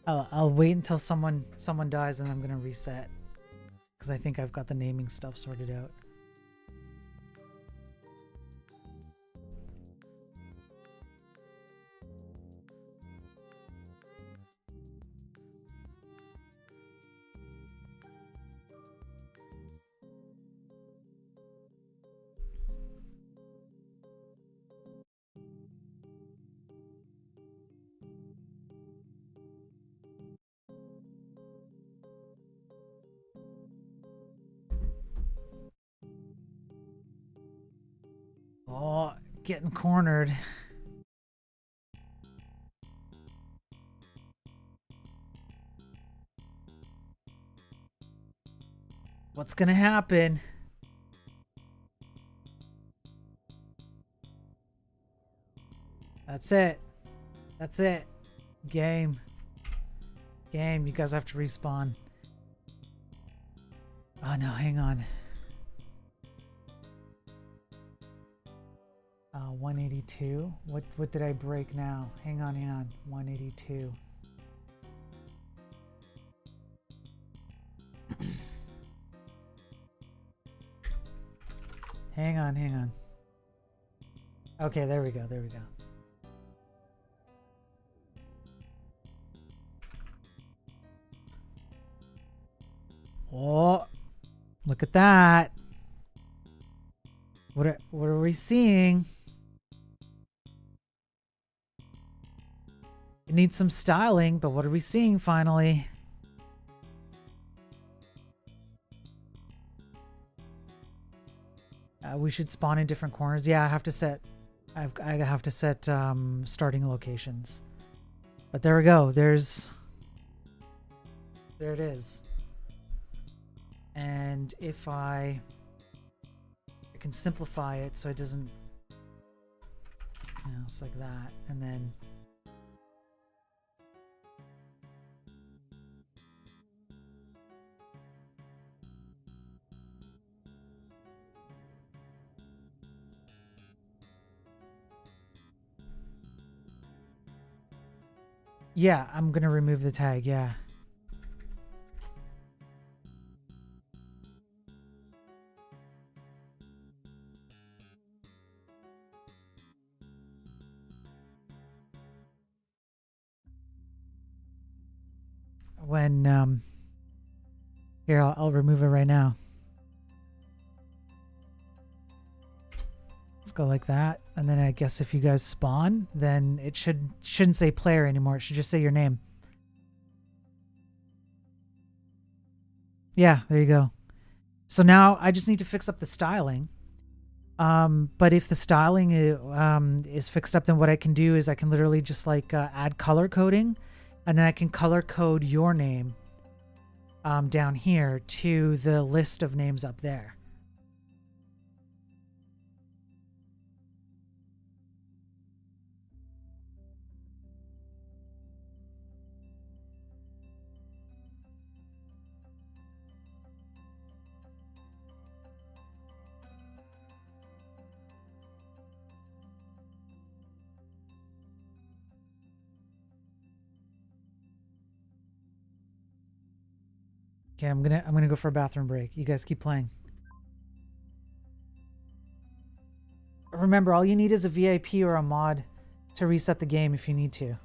I'll wait until someone dies and I'm gonna reset because I think I've got the naming stuff sorted out. Oh, getting cornered. What's gonna happen? That's it. That's it. Game. Game, you guys have to respawn. Oh no, hang on. 182. What did I break now? Hang on. 182. hang on. Okay, there we go. Oh, look at that. What are we seeing? It needs some styling, but what are we seeing finally? We should spawn in different corners. Yeah, I have to set starting locations. But there we go. There it is. And if I can simplify it so it doesn't, it's like that, and then yeah, I'm gonna remove the tag. Yeah. When here, I'll remove it right now. Let's go like that, and then I guess if you guys spawn, then it shouldn't say player anymore. It should just say your name. Yeah, there you go. So now I just need to fix up the styling. But if the styling is fixed up, then what I can do is I can literally just like add color coding, and then I can color code your name down here to the list of names up there. Okay, I'm gonna go for a bathroom break. You guys keep playing. Remember, all you need is a VIP or a mod to reset the game if you need to.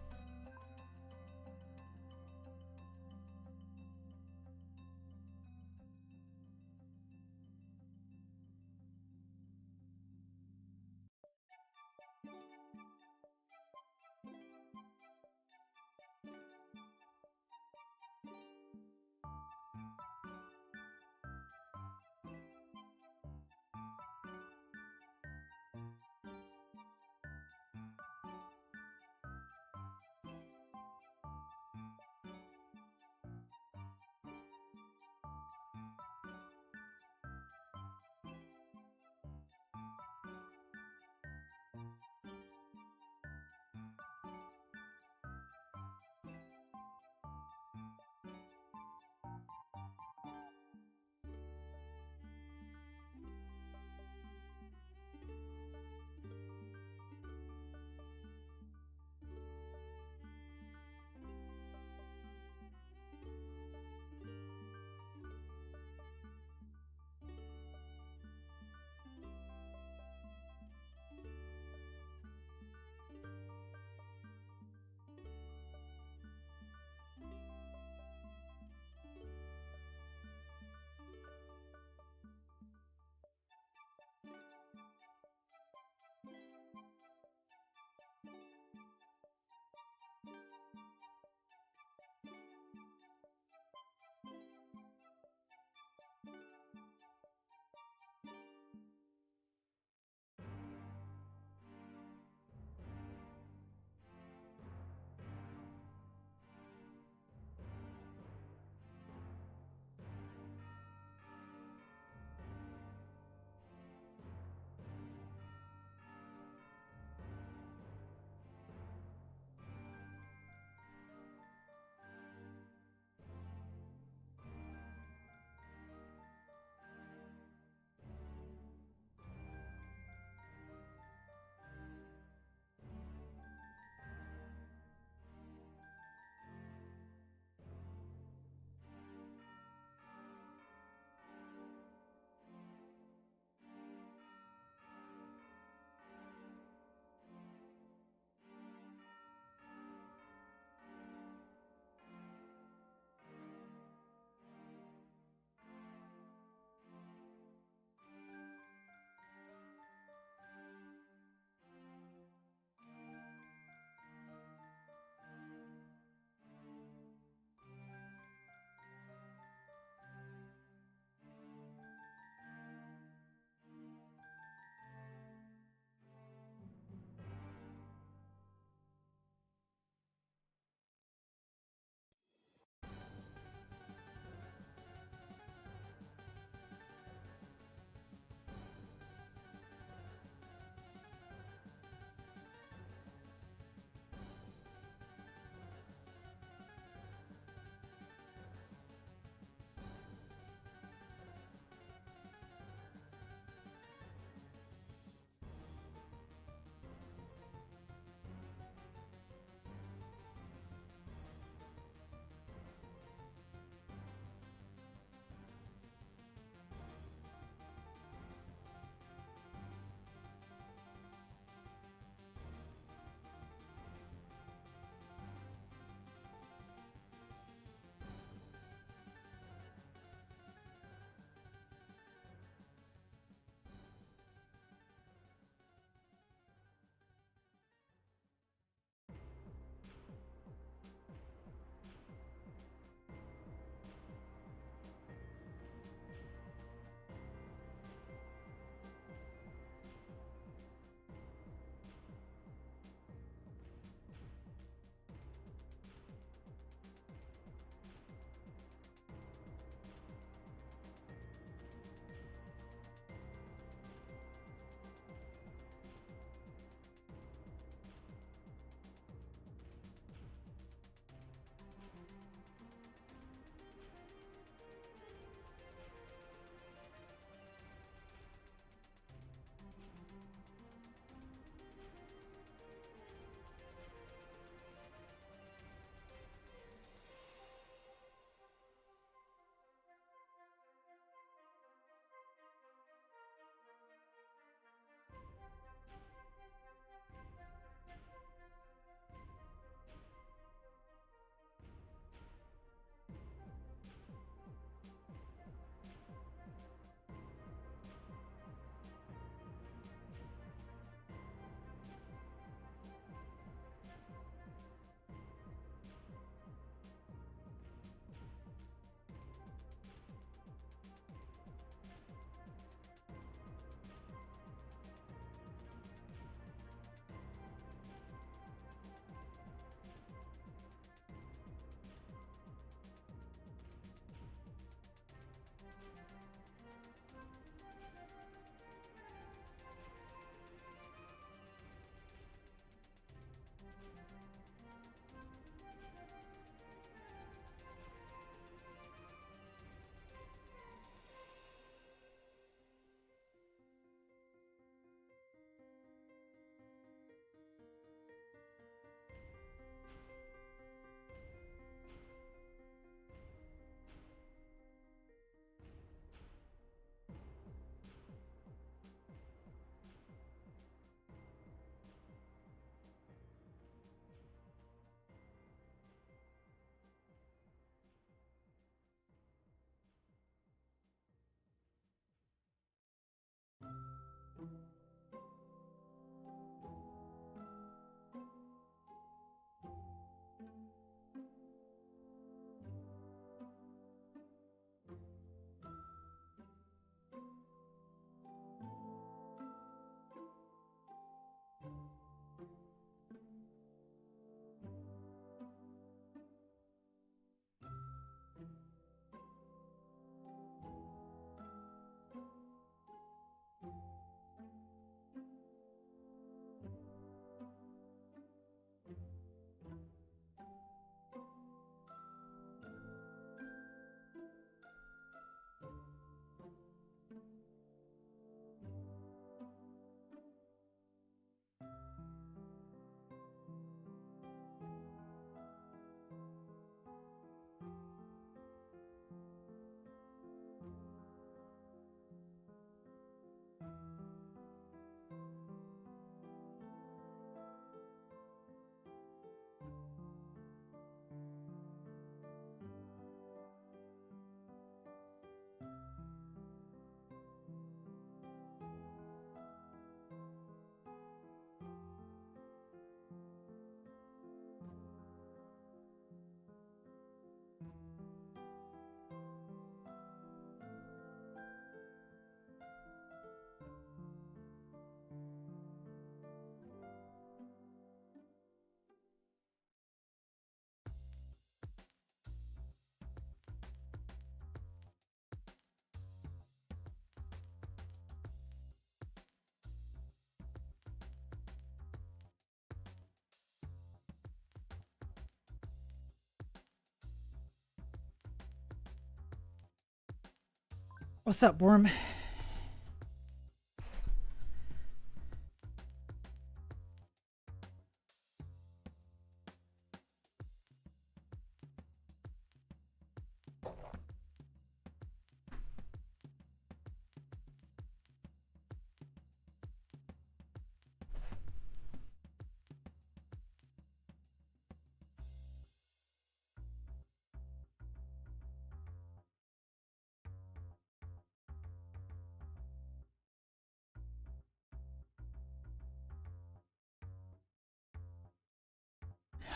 What's up, Worm?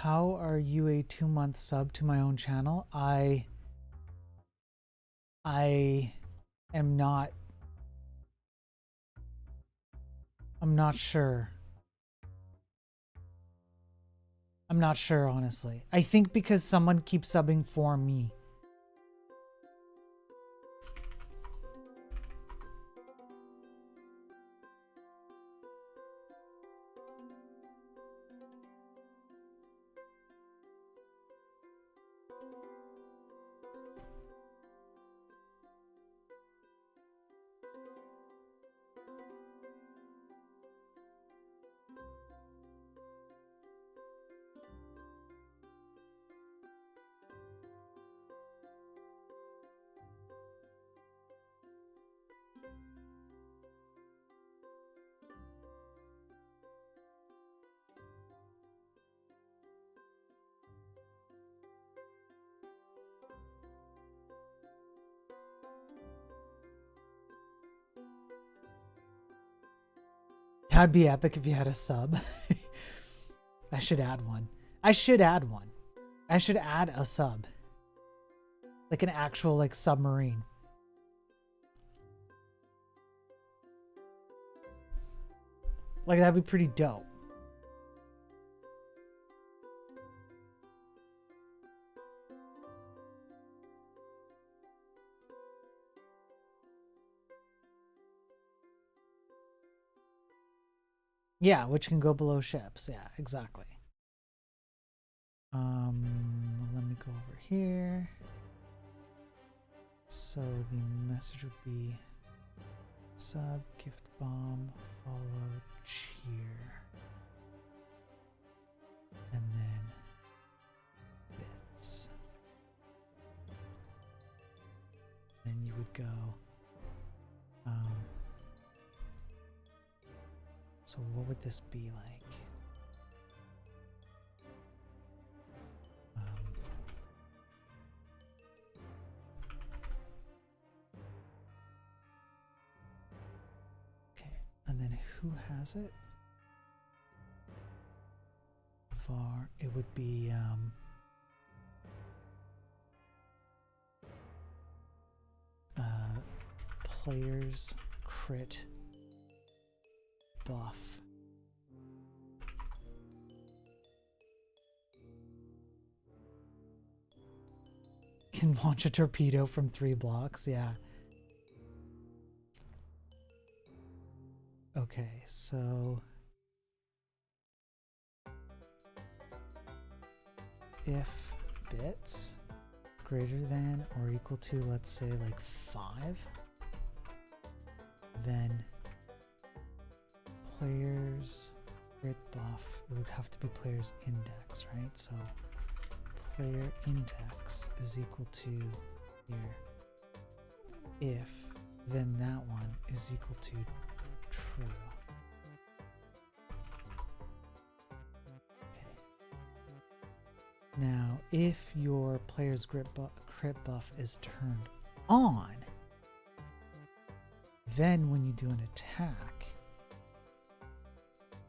How are you a 2-month sub to my own channel? I am not. I'm not sure. I'm not sure, honestly. I think because someone keeps subbing for me. That'd be epic if you had a sub. I should add one. I should add one. I should add a sub. Like an actual like submarine. Like that'd be pretty dope. Yeah, which can go below ships. Yeah, exactly. Let me go over here. So the message would be sub, gift bomb, follow, cheer. And then bits. Then you would go so what would this be like? Okay, and then who has it? var, it would be players crit buff. Can launch a torpedo from 3 blocks, yeah. Okay, so if bits greater than or equal to, let's say, like 5, then players crit buff, it would have to be players index, right? So player index is equal to here. If, then that one is equal to true. Okay. Now, if your player's crit buff is turned on, then when you do an attack,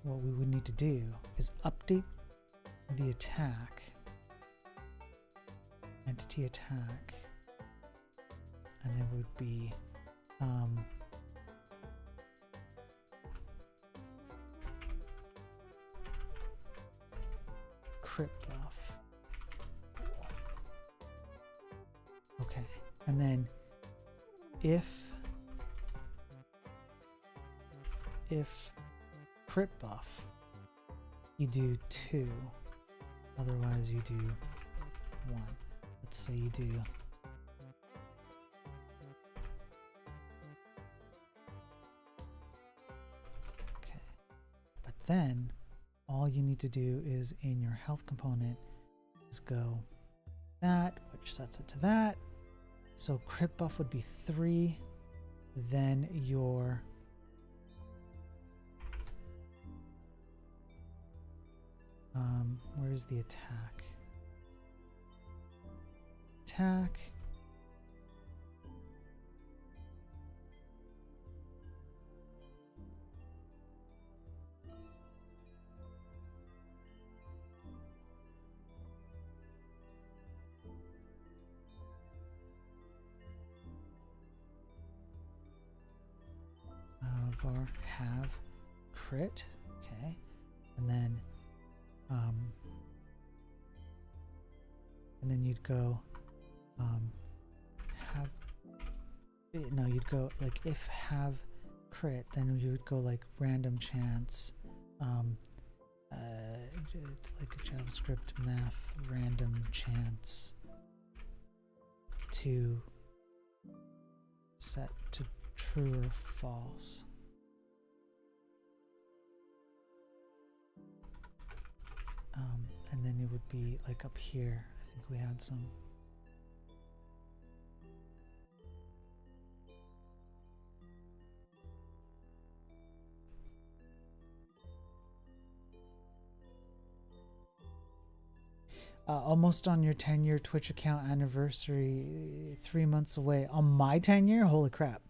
what we would need to do is update the attack, entity attack, and there would be crit buff. Okay, and then if crit buff, you do 2, otherwise you do 1. Let's say you do then all you need to do is in your health component is go that, which sets it to that. So crit buff would be 3. Then your where's the attack? Attack. Var have crit, okay, and then you'd go have, no, you'd go like if have crit, then you would go like random chance, like a JavaScript math random chance to set to true or false. And then it would be like up here. I think we had some. Almost on your 10-year Twitch account anniversary, 3 months away. On my 10-year? Holy crap.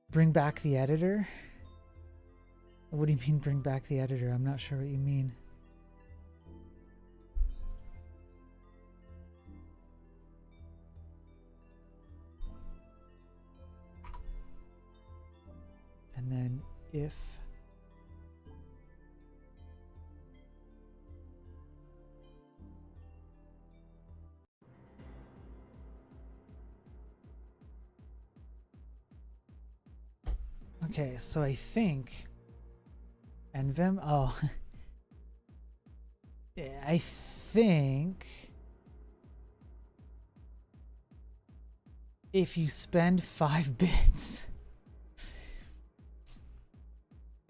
Bring back the editor? What do you mean bring back the editor? I'm not sure what you mean. And then if okay, so I think Envim, oh I think if you spend 5 bits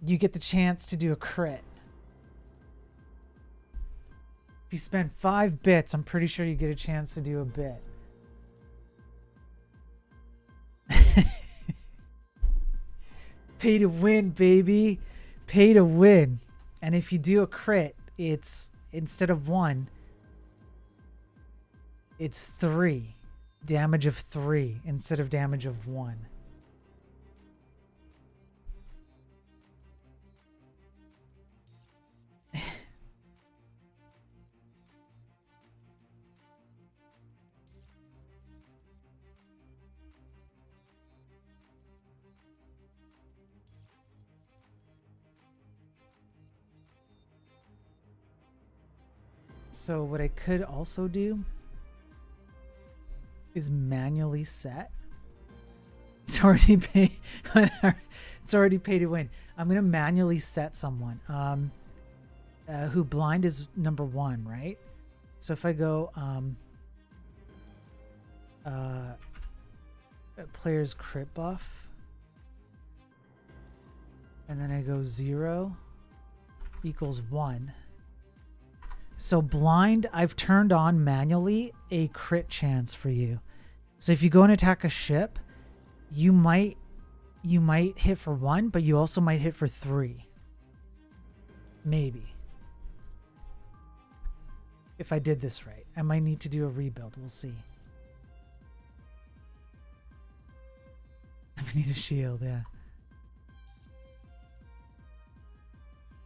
you get the chance to do a crit. If you spend 5 bits, I'm pretty sure you get a chance to do a bit. Pay to win, baby. Pay to win. And if you do a crit, it's instead of 1, it's 3. Damage of 3 instead of damage of 1. So what I could also do is manually set. It's already pay. It's already pay to win. I'm gonna manually set someone who blind is number 1, right? So if I go player's crit buff, and then I go 0 equals 1. So blind, I've turned on manually a crit chance for you. So if you go and attack a ship, you might hit for 1, but you also might hit for 3. Maybe. If I did this right. I might need to do a rebuild. We'll see. I need a shield, yeah.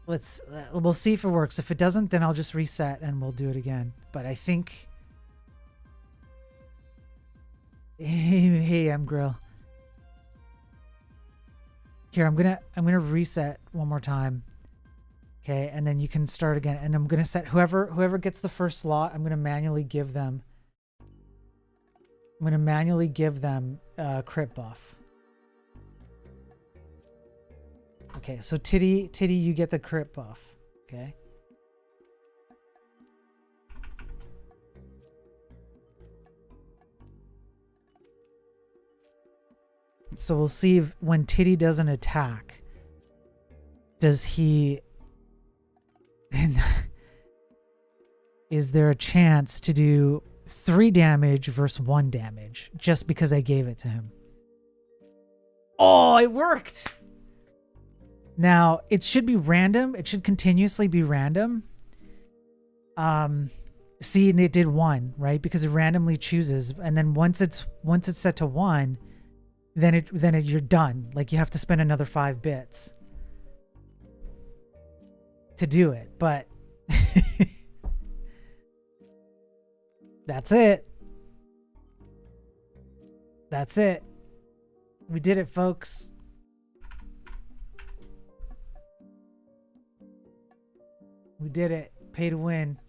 We'll see if it works. If it doesn't, then I'll just reset and we'll do it again. But I think hey, I'm Grill. Here, I'm gonna reset one more time. Okay, and then you can start again. And I'm gonna set whoever gets the first slot, I'm gonna manually give them crit buff. Okay, so Titty, you get the crit buff. Okay. So we'll see if when Titty does an attack, does he is there a chance to do 3 damage versus 1 damage just because I gave it to him? Oh, it worked! Now, it should be random. It should continuously be random. See, and it did 1, right? Because it randomly chooses, and then once it's set to 1, then you're done. Like, you have to spend another 5 bits to do it. But that's it. That's it. We did it, folks. We did it. Pay to win.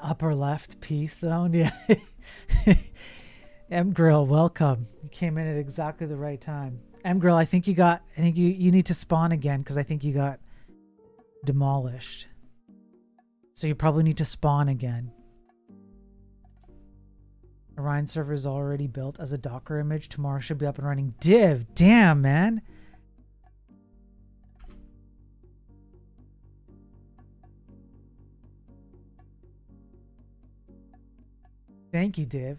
Upper left peace zone. Yeah. M Grill, welcome. You came in at exactly the right time. M Grill, I think you need to spawn again because I think you got demolished. So you probably need to spawn again. Orion server is already built as a Docker image. Tomorrow should be up and running. Div, damn, man. Thank you, Div.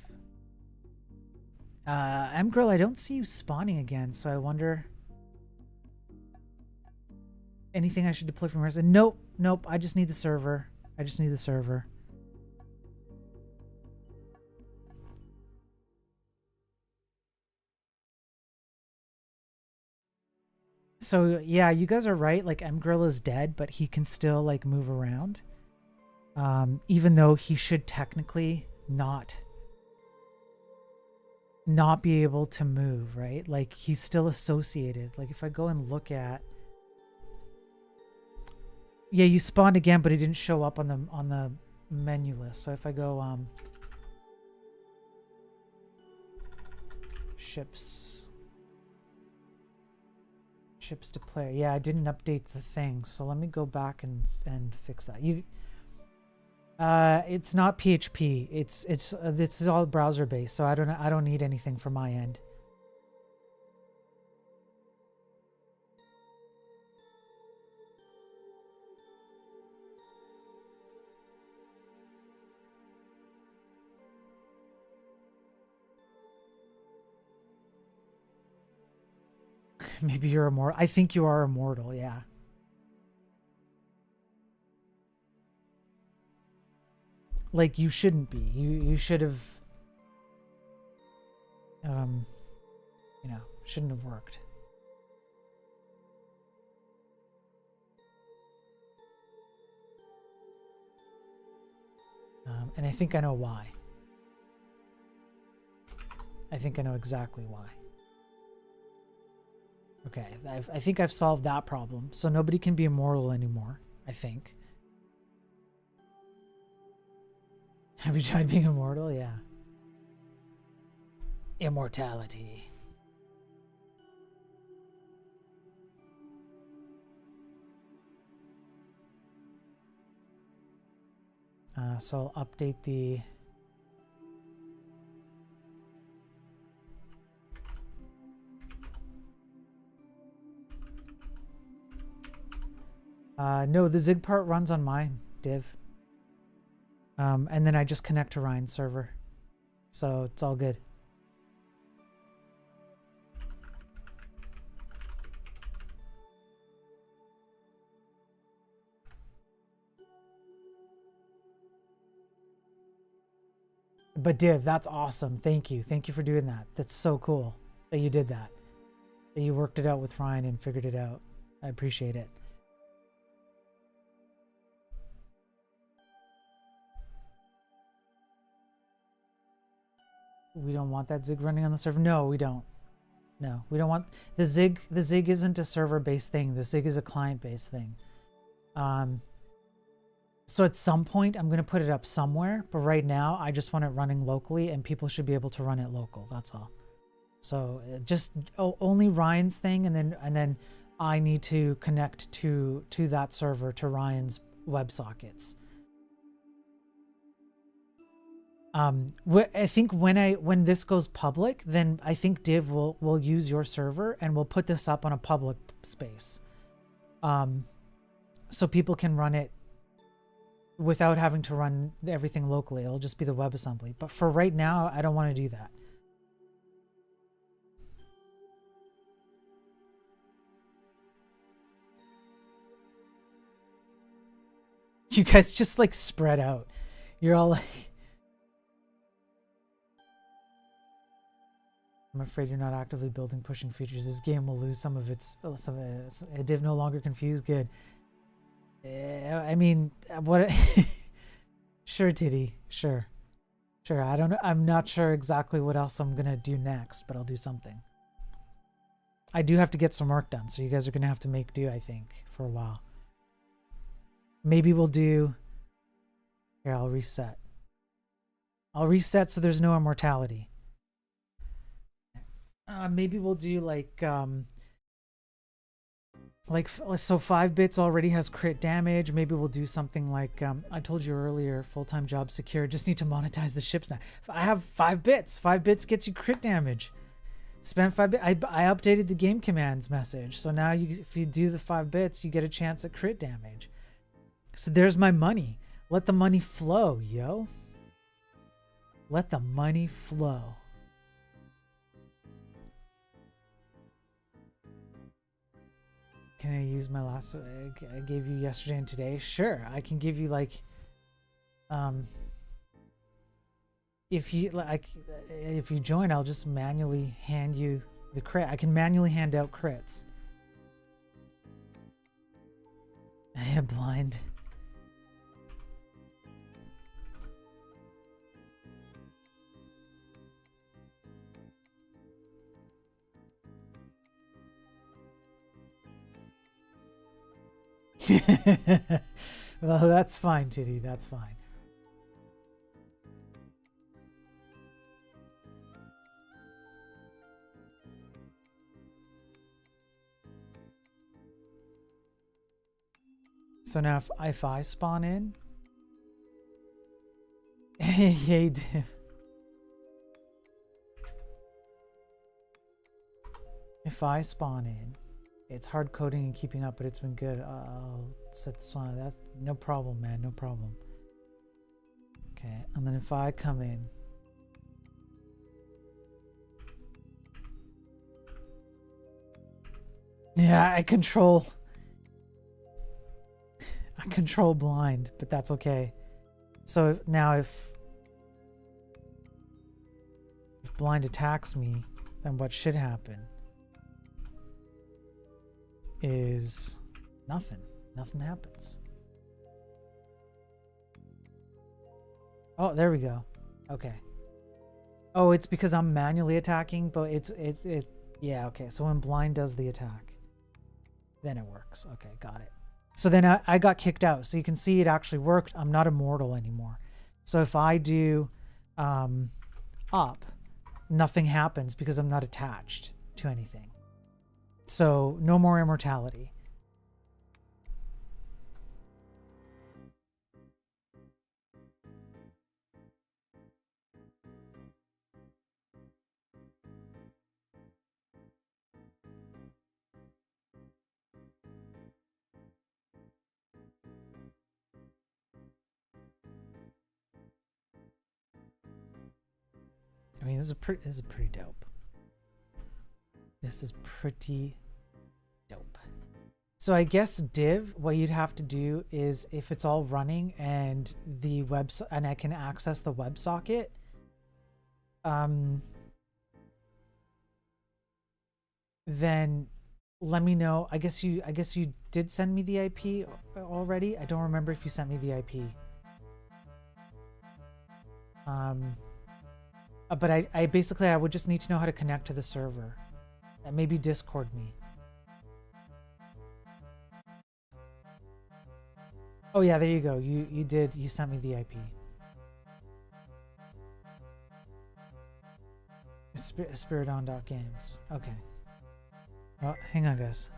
Mgirl, I don't see you spawning again, so I wonder... Anything I should deploy from here? Nope, nope, I just need the server. I just need the server. So, yeah, you guys are right. Like, Mgirl is dead, but he can still, like, move around. Even though he should technically not be able to move, right? Like, he's still associated. Like, if I go and look at... Yeah, you spawned again, but it didn't show up on the menu list. So if I go ships to player. Yeah, I didn't update the thing. So let me go back and fix that. It's not PHP. It's all browser based. So I don't need anything from my end. Maybe you're immortal. I think you are immortal, yeah. Like, you shouldn't be. You should have... you know, shouldn't have worked. And I think I know why. I think I know exactly why. Okay, I think I've solved that problem. So nobody can be immortal anymore, I think. Have you tried being immortal? Yeah. Immortality. So I'll update the... no, the Zig part runs on my div. And then I just connect to Ryan's server. So it's all good. But div, that's awesome. Thank you. Thank you for doing that. That's so cool that you did that. That you worked it out with Ryan and figured it out. I appreciate it. We don't want that Zig running on the server. No, we don't. No, we don't want the Zig. The Zig isn't a server-based thing. The Zig is a client-based thing. So at some point, I'm going to put it up somewhere. But right now, I just want it running locally, and people should be able to run it local. That's all. So just only Ryan's thing, and then I need to connect to that server to Ryan's WebSockets. I think when this goes public, then I think div will use your server and we'll put this up on a public space, so people can run it without having to run everything locally. It'll just be the WebAssembly. But for right now, I don't want to do that. You guys just like spread out. You're all like, I'm afraid you're not actively building, pushing features. This game will lose some of its div no longer confused. Good. I mean, what? Sure, Titty. Sure. I don't know. I'm not sure exactly what else I'm gonna do next, but I'll do something. I do have to get some work done, so you guys are gonna have to make do, I think, for a while. Maybe we'll do... Here, I'll reset. I'll reset so there's no immortality. Maybe we'll do so 5 bits already has crit damage. Maybe we'll do something like I told you earlier, full-time job secure. Just need to monetize the ships now. I have 5 bits. 5 bits gets you crit damage. Spend 5 bits. I updated the game commands message, so now if you do the 5 bits, you get a chance at crit damage. So there's my money. Let the money flow, yo. Let the money flow. Can I use my last I gave you yesterday and today? Sure, I can give you like if you join, I'll just manually hand you the crit. I can manually hand out crits. I am blind. Well, that's fine, Titty. That's fine. So now if I spawn in... Hey, Div. If I spawn in... It's hard coding and keeping up, but it's been good. I'll set this one. That's no problem, man. No problem. Okay, and then if I come in... Yeah, I control blind, but that's okay. So now if blind attacks me, then what should happen is nothing. Nothing happens. Oh, there we go. Okay. Oh, it's because I'm manually attacking, but yeah, okay. So when blind does the attack, then it works. Okay, got it. So then I got kicked out. So you can see it actually worked. I'm not immortal anymore. So if I do up, nothing happens because I'm not attached to anything. So no more immortality. I mean, this is pretty dope. This is pretty dope. So I guess div, what you'd have to do is if it's all running and the and I can access the WebSocket, then let me know. I guess you did send me the IP already. I don't remember if you sent me the IP. But I basically I would just need to know how to connect to the server. And maybe Discord me. Oh yeah, there you go. You sent me the IP. Spiridon.games. Okay. Well, hang on, guys.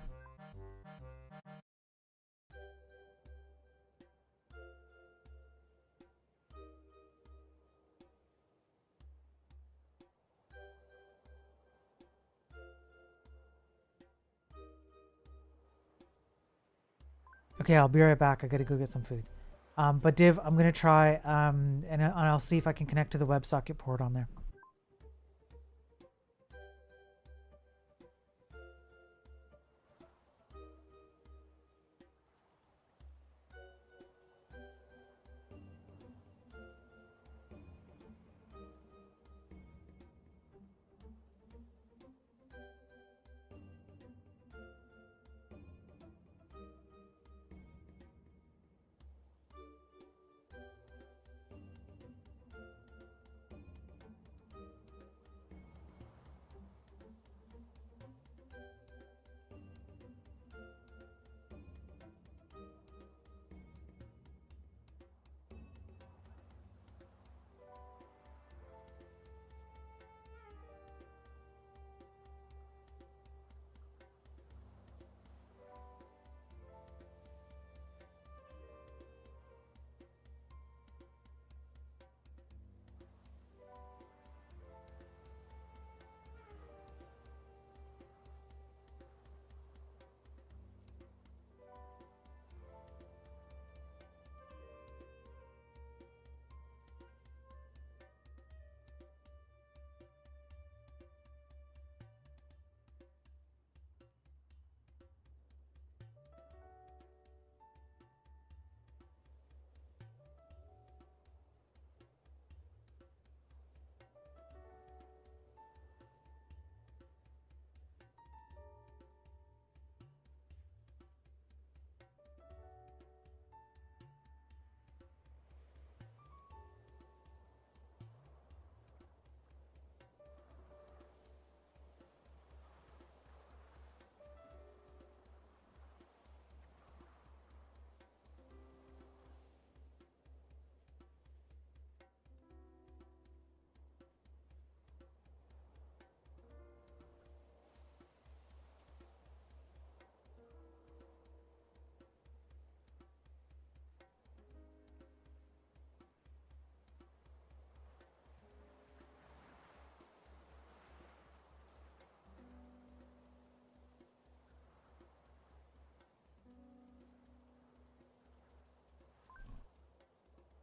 Okay, I'll be right back. I gotta go get some food. But Div, I'm gonna try, and I'll see if I can connect to the WebSocket port on there.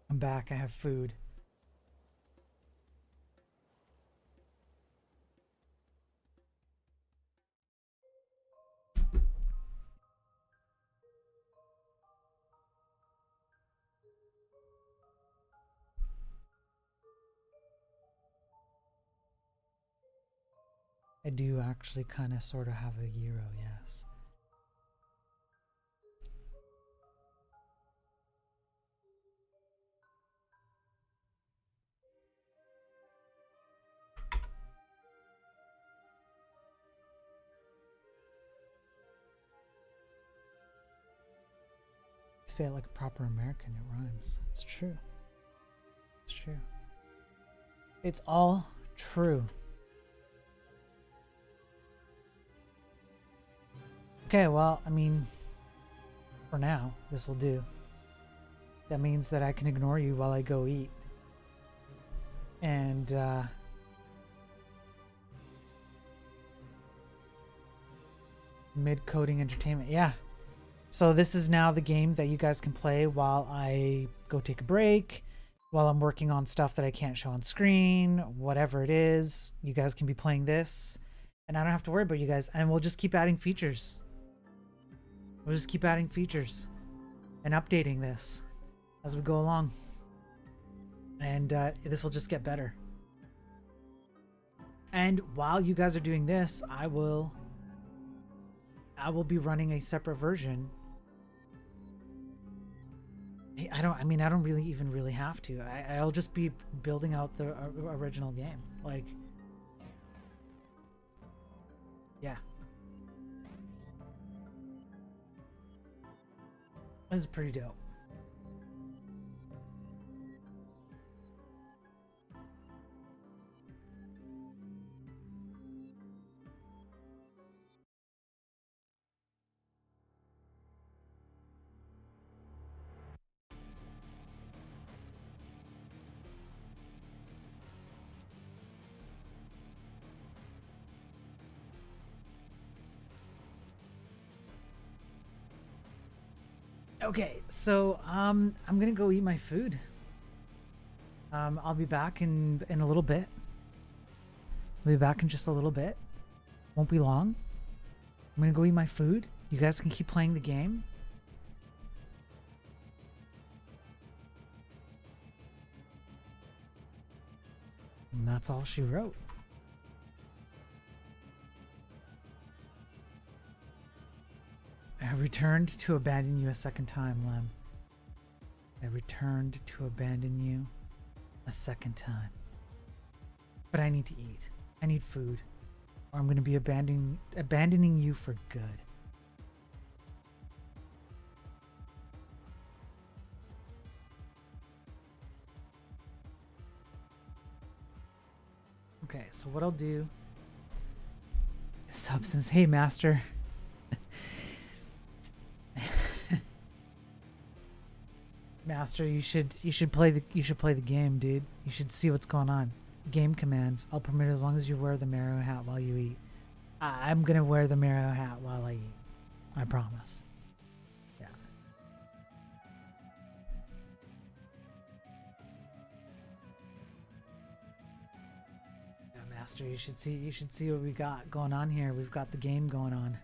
I'm back. I have food. I do actually kind of sort of have a gyro, yes. Say it like a proper American, it rhymes. It's true. It's true. It's all true. Okay, well, I mean, for now, this will do. That means that I can ignore you while I go eat. And, mid-coding entertainment. Yeah. So this is now the game that you guys can play while I go take a break, while I'm working on stuff that I can't show on screen, whatever it is. You guys can be playing this, and I don't have to worry about you guys. And we'll just keep adding features. We'll just keep adding features and updating this as we go along. And this will just get better. And while you guys are doing this, I will be running a separate version. I don't really have to. I'll just be building out the original game. Like, yeah. This is pretty dope. Okay, so I'm gonna go eat my food. I'll be back in a little bit. I'll be back in just a little bit. Won't be long. I'm gonna go eat my food. You guys can keep playing the game. And that's all she wrote. I have returned to abandon you a second time, Lem. I returned to abandon you a second time. But I need to eat. I need food. Or I'm going to be abandoning you for good. Okay, so what I'll do is substance. Hey, master. Master, you should play the game, dude. You should see what's going on. Game commands. I'll permit as long as you wear the marrow hat while you eat. I'm gonna wear the marrow hat while I eat. I promise. Yeah. Yeah, Master, you should see what we got going on here. We've got the game going on.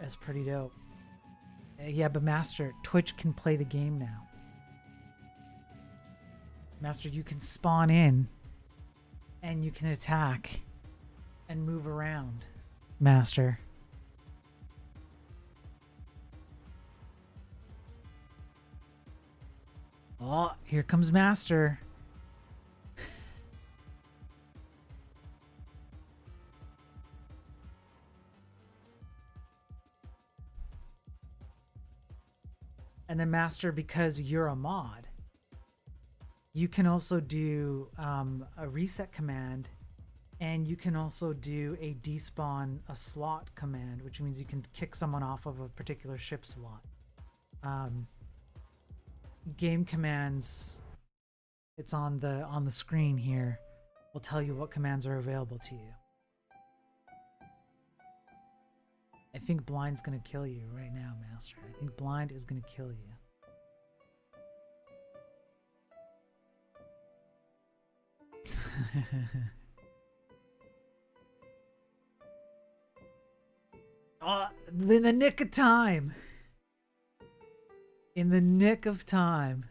That's pretty dope. Yeah, but Master, Twitch can play the game now. Master, you can spawn in and you can attack and move around. Master. Oh, here comes Master. And then Master, because you're a mod, you can also do a reset command, and you can also do a despawn a slot command, which means you can kick someone off of a particular ship slot. Game commands, it's on the screen here, will tell you what commands are available to you. I think blind's gonna kill you right now, Master. I think blind is gonna kill you. Oh, in the nick of time. In the nick of time.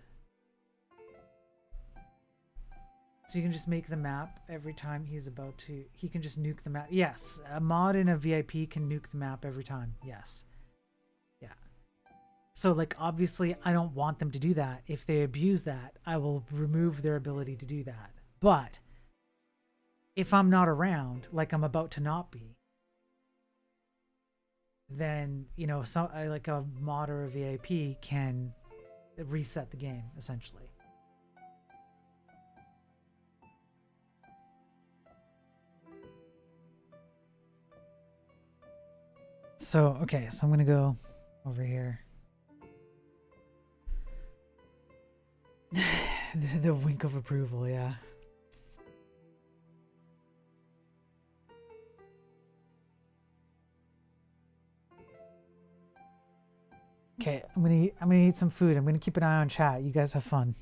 So you can just make the map every time he's about to... He can just nuke the map. Yes, a mod and a VIP can nuke the map every time. Yes. Yeah. So, like, obviously, I don't want them to do that. If they abuse that, I will remove their ability to do that. But if I'm not around, like I'm about to not be, then, you know, like a mod or a VIP can reset the game, essentially. So, okay, so I'm going to go over here. The wink of approval, yeah. Okay, I'm gonna eat some food. I'm gonna keep an eye on chat. You guys have fun.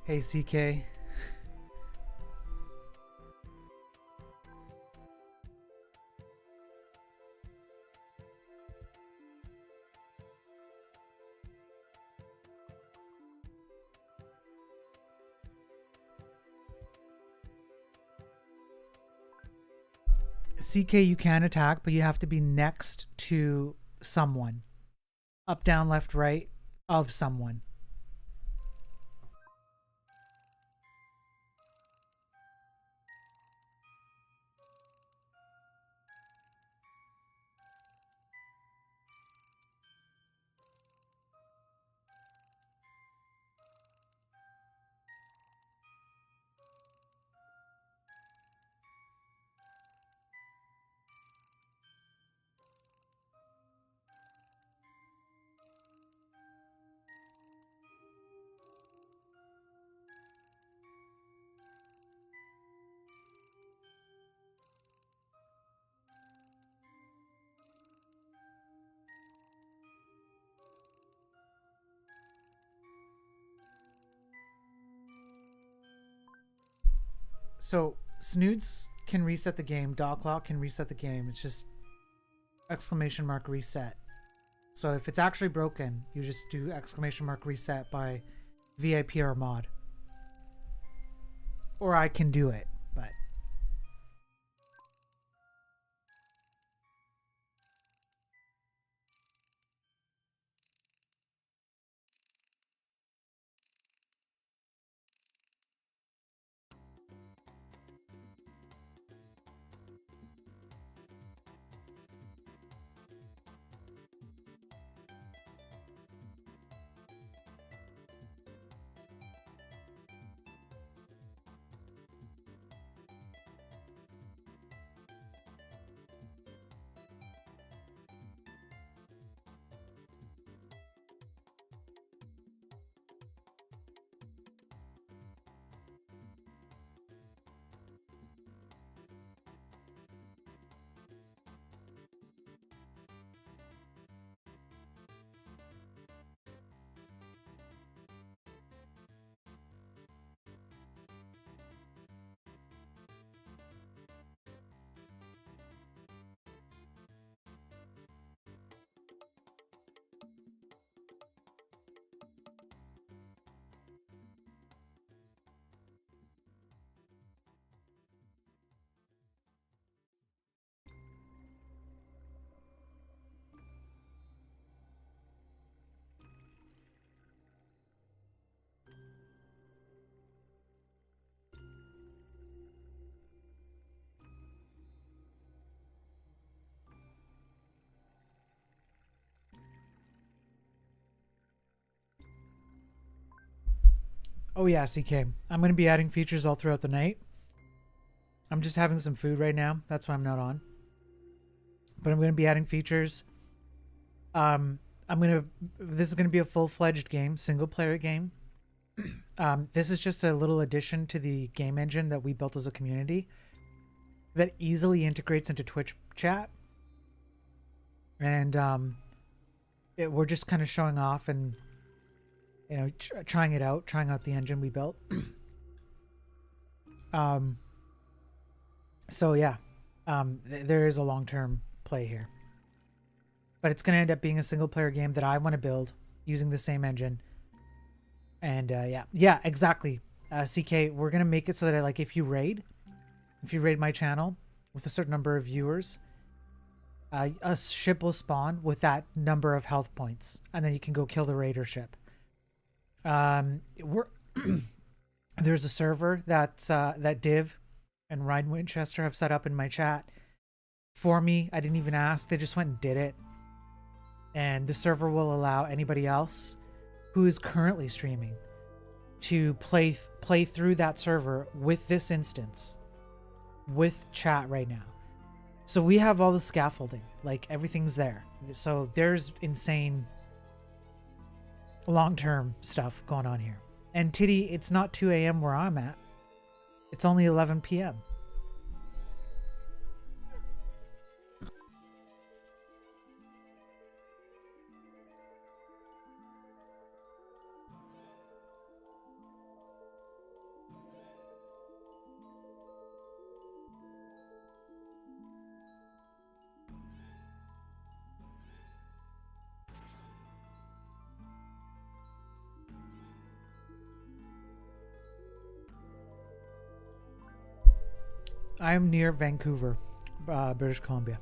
Hey, CK. CK, you can attack, but you have to be next to someone. Up, down, left, right of someone. So snoots can reset the game. Dog clock can reset the game. It's just exclamation mark reset. So if it's actually broken, you just do exclamation mark reset by VIP or mod. Or I can do it, but oh yeah, CK. I'm going to be adding features all throughout the night. I'm just having some food right now. That's why I'm not on. But I'm going to be adding features. This is going to be a full-fledged game, single-player game. This is just a little addition to the game engine that we built as a community that easily integrates into Twitch chat. And we're just kind of showing off and trying it out, trying out the engine we built. So yeah, there is a long-term play here, but it's going to end up being a single-player game that I want to build using the same engine. And yeah, exactly. CK, we're going to make it so that like if you raid my channel with a certain number of viewers, a ship will spawn with that number of health points, and then you can go kill the raider ship. We're there's a server that Div and Ryan Winchester have set up in my chat for me. I didn't even ask; they just went and did it. And the server will allow anybody else who is currently streaming to play through that server with this instance, with chat right now. So we have all the scaffolding, like everything's there. So there's insane long-term stuff going on here. And Titty, it's not 2 a.m. where I'm at. It's only 11 p.m. I'm near Vancouver, British Columbia.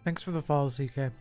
Thanks for the follow, CK.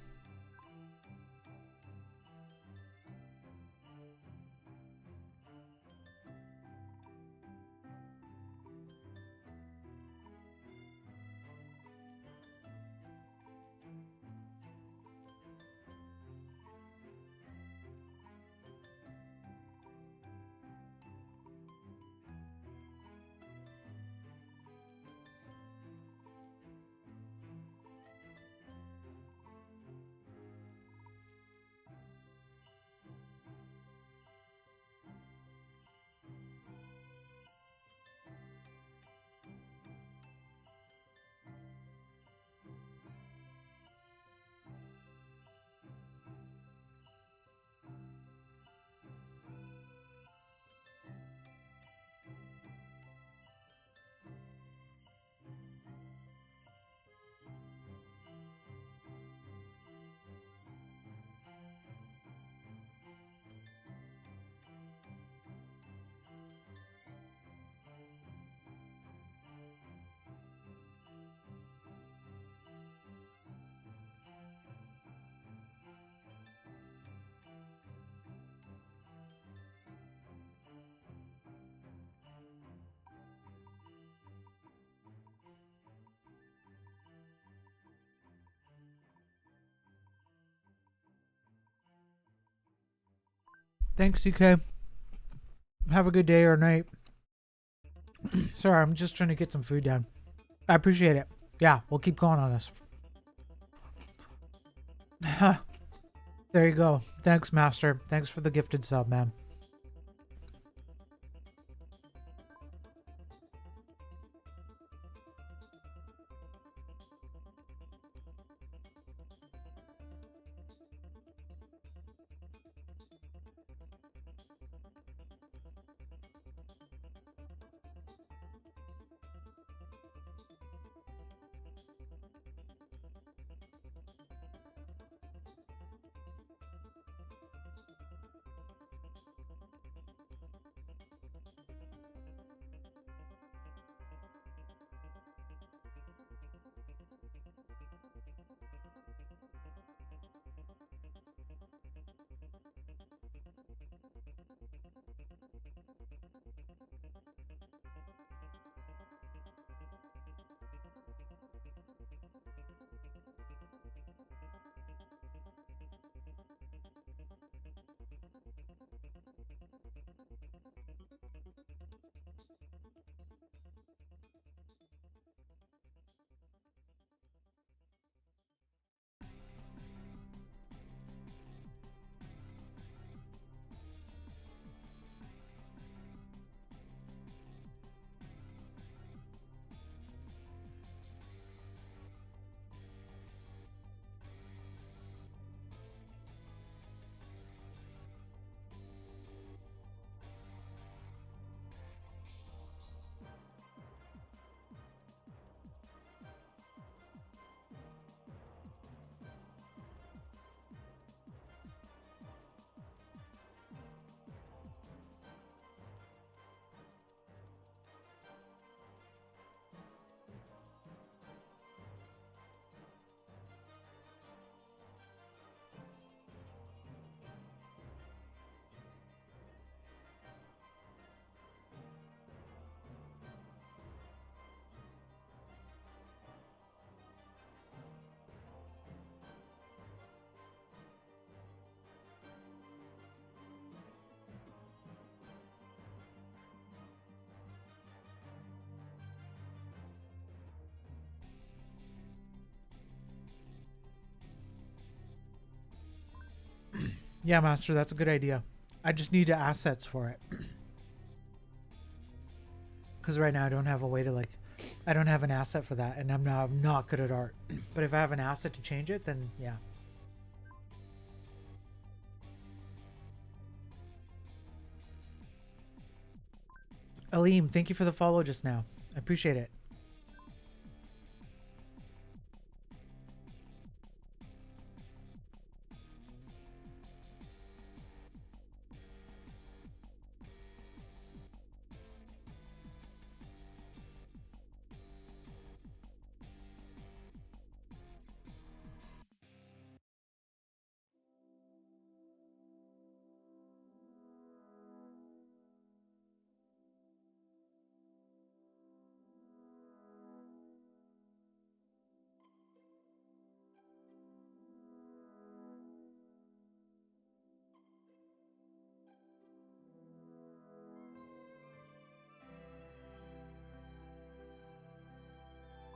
Thanks, CK. Have a good day or night. Sorry, I'm just trying to get some food down. I appreciate it. Yeah, we'll keep going on this. There you go. Thanks, Master. Thanks for the gifted sub, man. Yeah, Master, that's a good idea. I just need assets for it. Because right now I don't have a way to I don't have an asset for that, and I'm not good at art. But if I have an asset to change it, then yeah. Aleem, thank you for the follow just now. I appreciate it.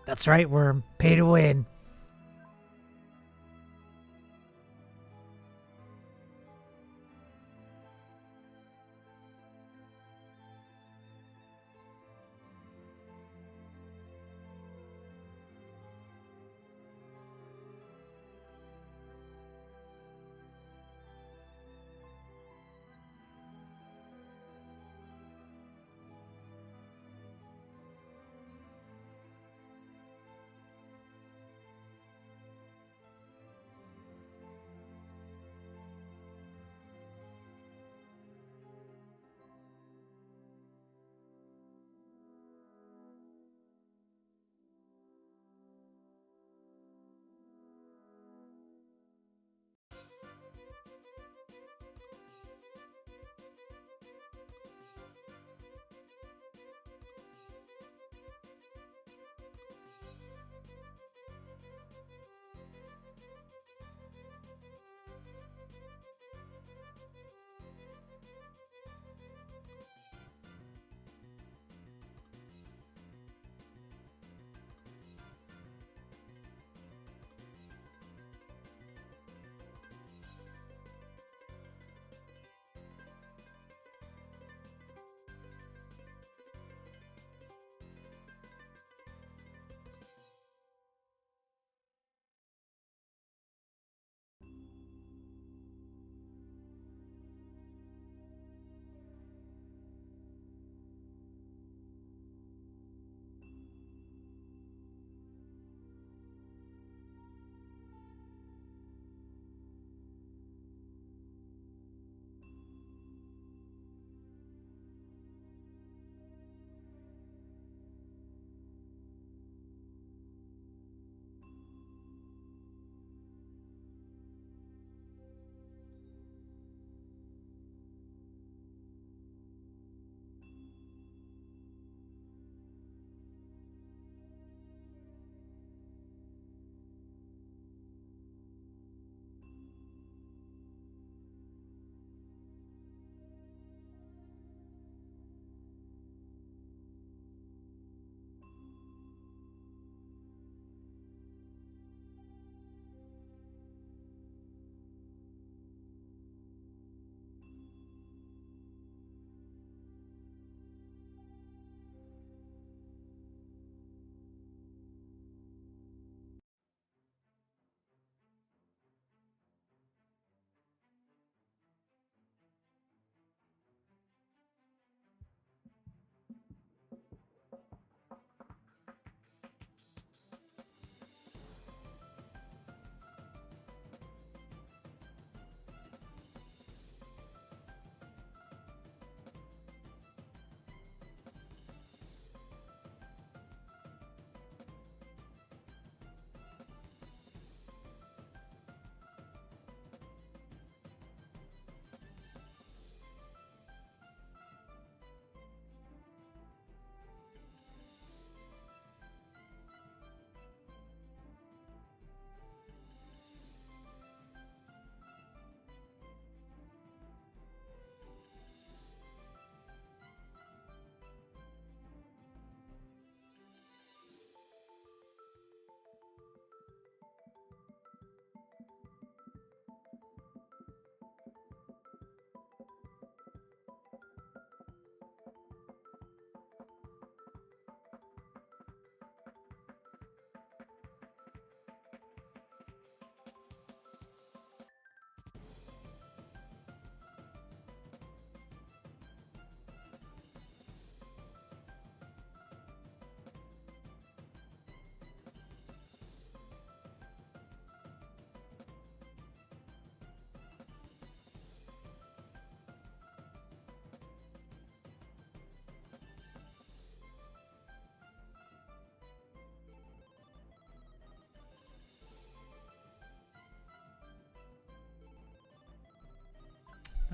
That's right, Worm. Pay to win.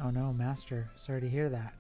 Oh no, Master. Sorry to hear that.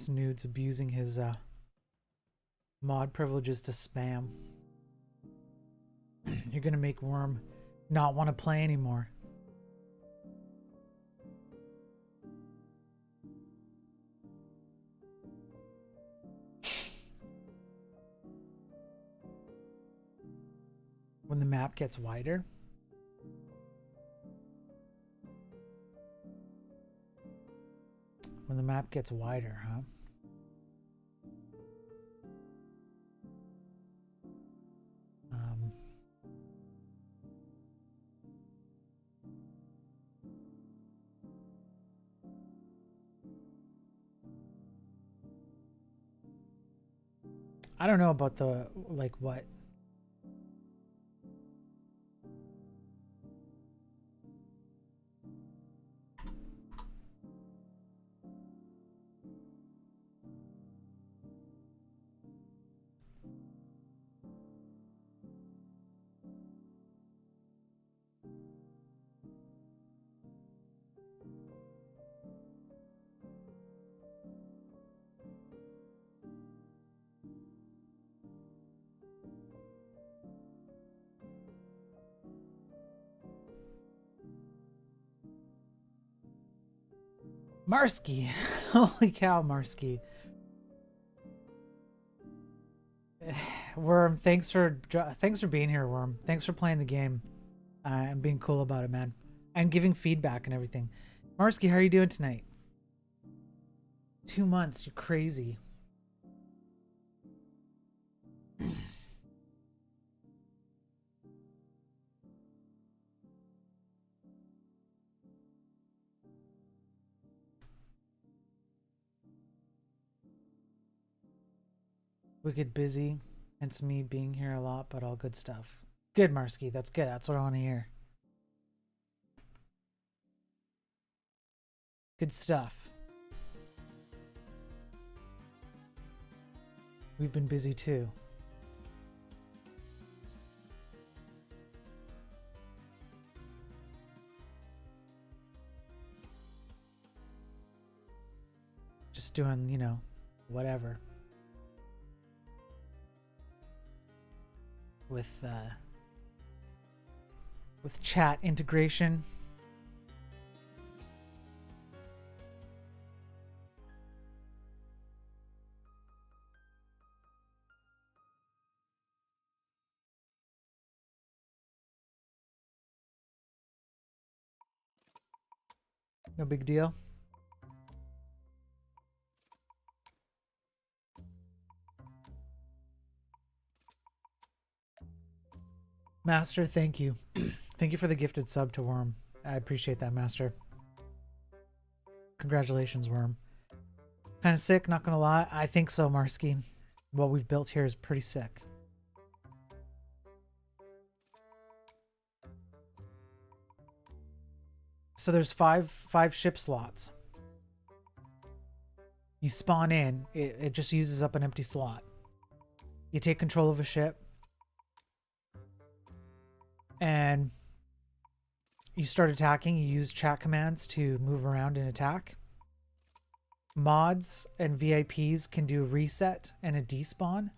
Snood's abusing his mod privileges to spam. You're gonna make Worm not want to play anymore. When the map gets wider. When the map gets wider, huh? I don't know about the, like, what? Marsky. Holy cow, Marsky. Worm, thanks for being here, Worm. Thanks for playing the game and being cool about it, man, and giving feedback and everything. Marsky, how are you doing tonight? 2 months, you're crazy. Wicked busy, hence me being here a lot, but all good stuff. Good, Marsky. That's good. That's what I want to hear. Good stuff. We've been busy too. Just doing, you know, whatever. With chat integration. No big deal. Master, thank you. Thank you for the gifted sub to Worm. I appreciate that, Master. Congratulations, Worm. Kind of sick, not gonna lie. I think so, Marsky. What we've built here is pretty sick. So there's five ship slots. You spawn in, it just uses up an empty slot. You take control of a ship, and you start attacking. You use chat commands to move around and attack. Mods and VIPs can do a reset and a despawn.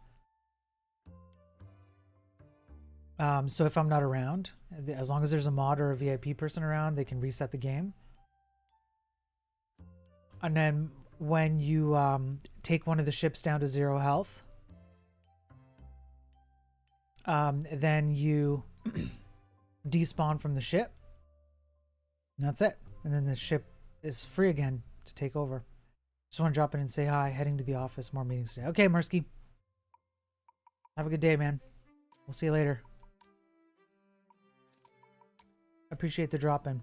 So if I'm not around, as long as there's a mod or a VIP person around, they can reset the game. And then when you take one of the ships down to 0 health, then you despawn from the ship. And that's it. And then the ship is free again to take over. Just want to drop in and say hi. Heading to the office. More meetings today. Okay, Mursky. Have a good day, man. We'll see you later. Appreciate the drop in.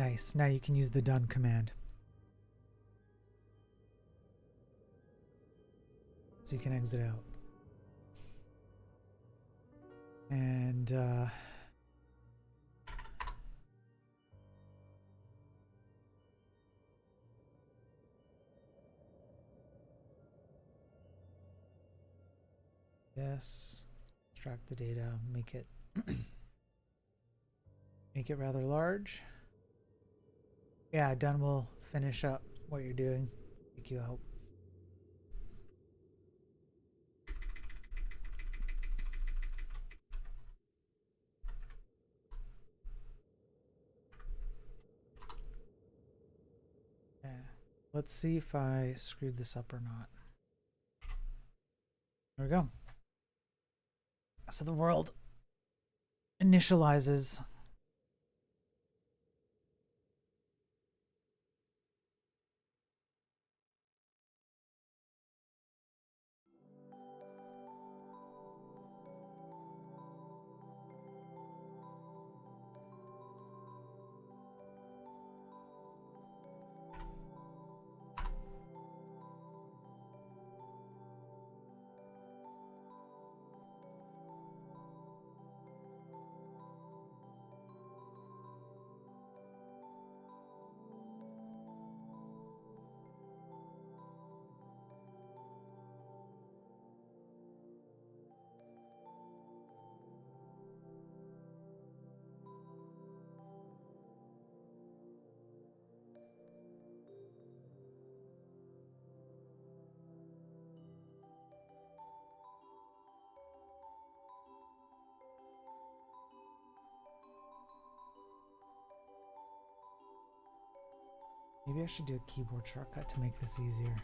Nice. Now you can use the done command. So you can exit out. And yes, extract the data, make it make it rather large. Yeah, done will finish up what you're doing. Take you out. Yeah. Let's see if I screwed this up or not. There we go. So the world initializes. Maybe I should do a keyboard shortcut to make this easier.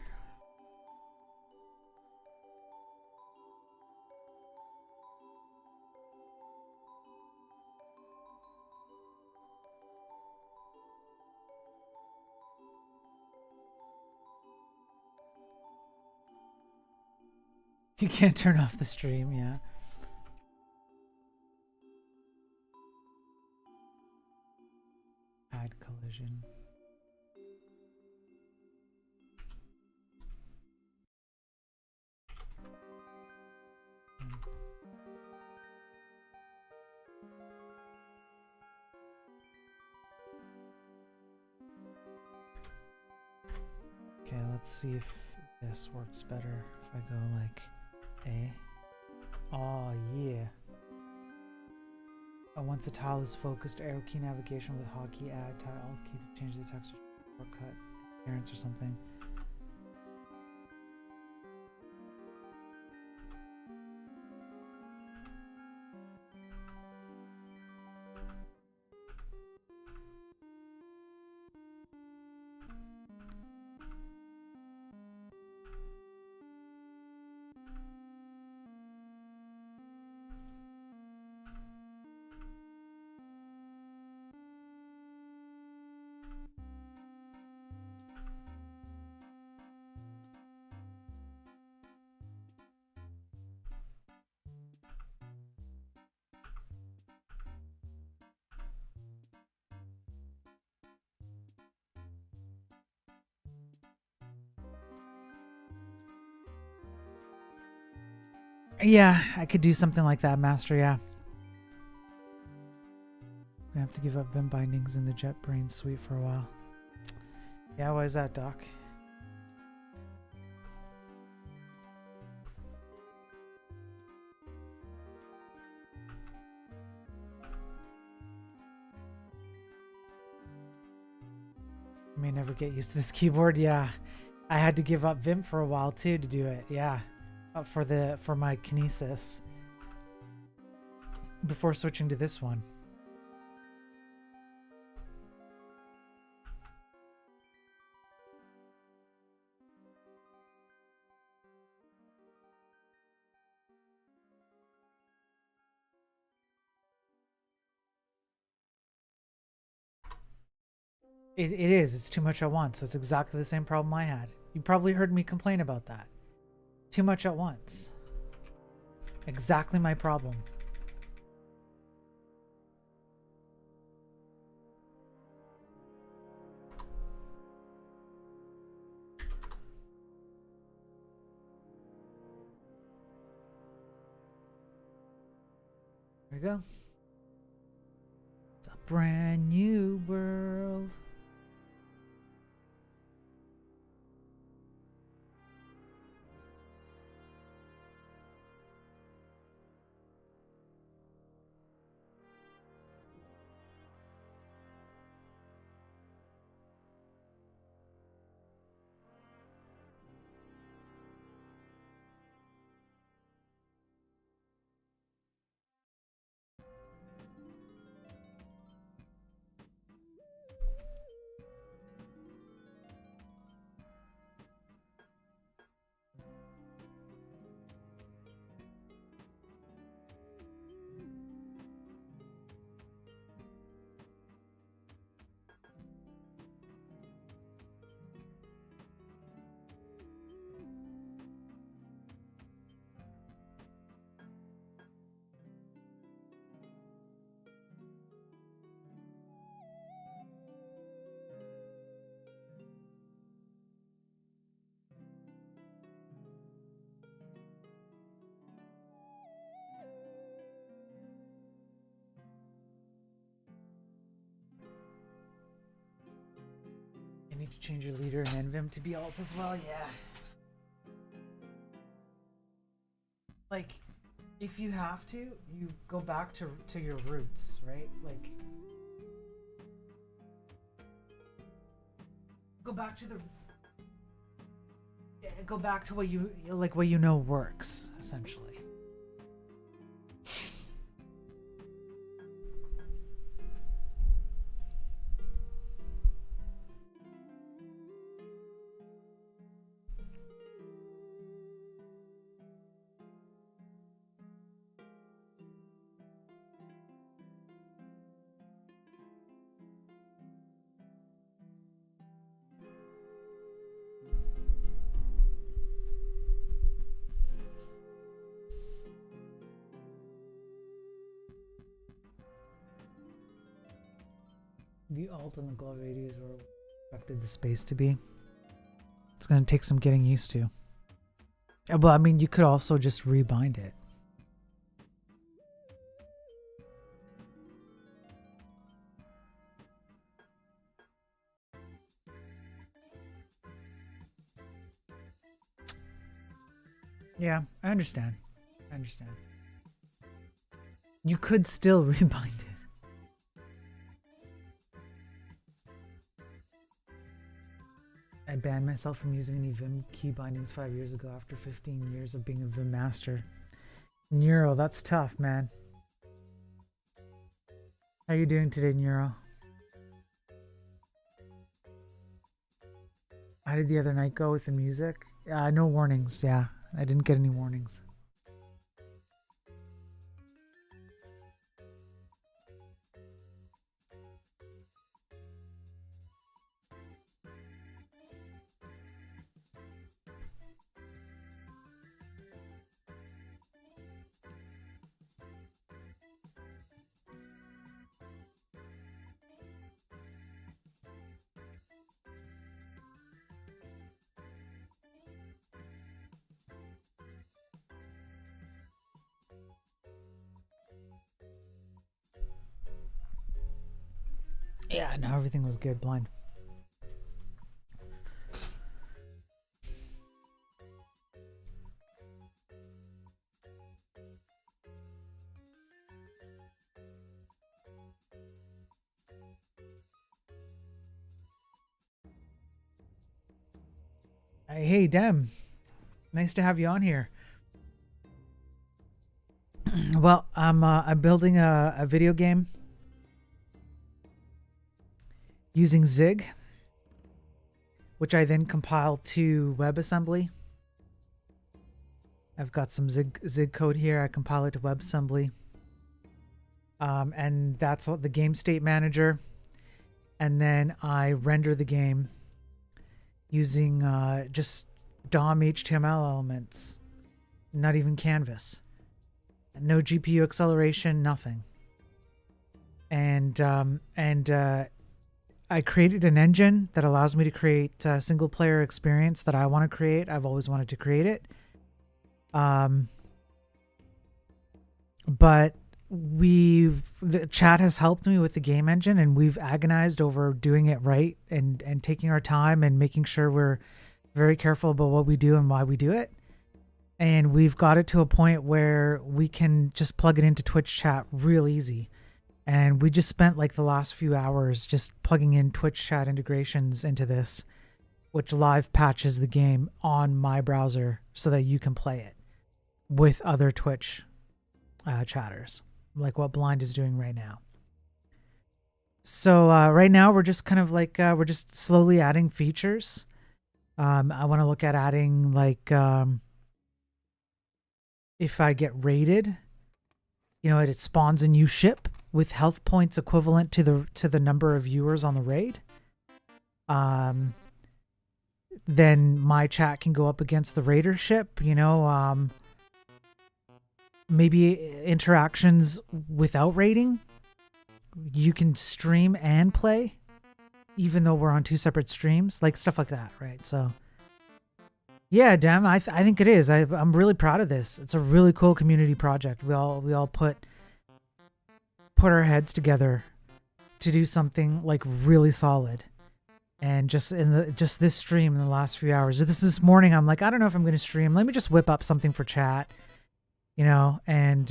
You can't turn off the stream, yeah. Add collision. Okay, let's see if this works better. If I go like A. Oh, yeah. Once a tile is focused, arrow key navigation with hotkey, add tile, alt key to change the texture shortcut, appearance or something. Yeah, I could do something like that, Master, yeah. I have to give up Vim bindings in the JetBrains suite for a while. Yeah, why is that, Doc? I may never get used to this keyboard. Yeah, I had to give up Vim for a while too to do it. Yeah, for my Kinesis before switching to this one. It is. It's too much at once. That's exactly the same problem I had. You probably heard me complain about that. Too much at once. Exactly my problem. There we go. It's a brand new world. You need to change your leader in NVim to be alt as well, yeah. Like, if you have to, you go back to your roots, right? Like, go back to what you like, what you know works, essentially. The alt and the glow radius are what I expected the space to be. It's going to take some getting used to. Well, I mean, you could also just rebind it. Yeah, I understand. You could still rebind it. I banned myself from using any Vim key bindings 5 years ago after 15 years of being a Vim master. Neuro, that's tough, man. How you doing today, Neuro? How did the other night go with the music? No warnings, yeah. I didn't get any warnings. Yeah, no, everything was good, blind. Hey, Dem. Nice to have you on here. Well, I'm building a video game using Zig, which I then compile to WebAssembly. I've got some Zig code here. I compile it to WebAssembly. And that's what the game state manager. And then I render the game using just DOM HTML elements, not even canvas. No GPU acceleration, nothing. And I created an engine that allows me to create a single player experience that I want to create. I've always wanted to create it. But the chat has helped me with the game engine, and we've agonized over doing it right and taking our time and making sure we're very careful about what we do and why we do it. And we've got it to a point where we can just plug it into Twitch chat real easy. And we just spent like the last few hours just plugging in Twitch chat integrations into this, which live patches the game on my browser so that you can play it with other Twitch chatters, like what Blind is doing right now. So right now we're just kind of like we're just slowly adding features. I want to look at adding like if I get raided, you know, it spawns a new ship with health points equivalent to the number of viewers on the raid. Then my chat can go up against the raider ship, you know, maybe interactions without raiding. You can stream and play, even though we're on two separate streams, like stuff like that, right? So, yeah, damn, I think it is. I'm really proud of this. It's a really cool community project. We all put our heads together to do something like really solid. And just this stream in the last few hours, this morning, I'm like, I don't know if I'm going to stream. Let me just whip up something for chat, you know, and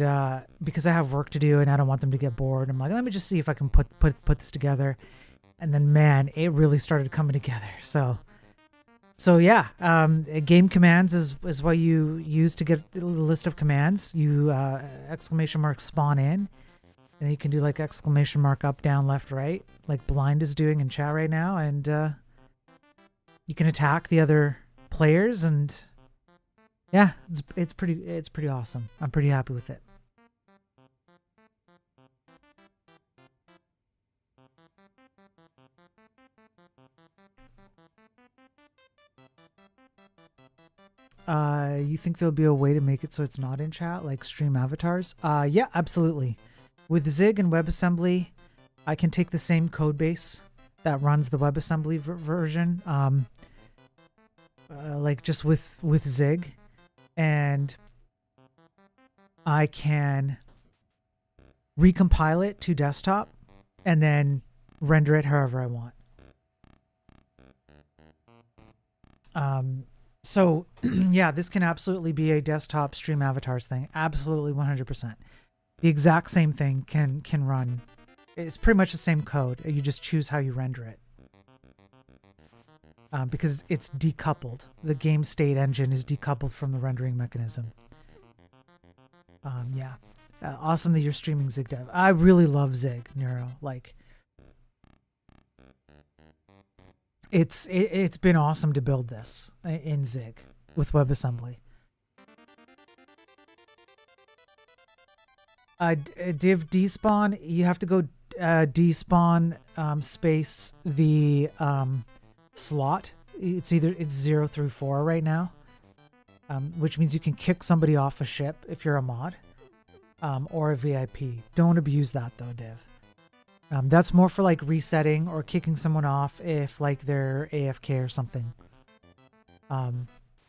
because I have work to do and I don't want them to get bored, I'm like, let me just see if I can put this together. And then, man, it really started coming together. So yeah, game commands is what you use to get the list of commands. You exclamation mark spawn in, and you can do like exclamation mark up, down, left, right, like Blind is doing in chat right now, and you can attack the other players, and yeah, it's pretty awesome. I'm pretty happy with it. You think there'll be a way to make it so it's not in chat, like stream avatars? Yeah, absolutely. With Zig and WebAssembly, I can take the same code base that runs the WebAssembly version, like just with Zig, and I can recompile it to desktop and then render it however I want. So yeah, this can absolutely be a desktop stream avatars thing. Absolutely 100%. The exact same thing can run. It's pretty much the same code. You just choose how you render it. Because it's decoupled. The game state engine is decoupled from the rendering mechanism. Yeah. Awesome that you're streaming Zig Dev. I really love Zig, Neuro. Like, it's been awesome to build this in Zig with WebAssembly. Div despawn, you have to go despawn space the slot. It's 0 through 4 right now, which means you can kick somebody off a ship if you're a mod or a VIP. Don't abuse that though, Div. That's more for like resetting or kicking someone off if like they're AFK or something.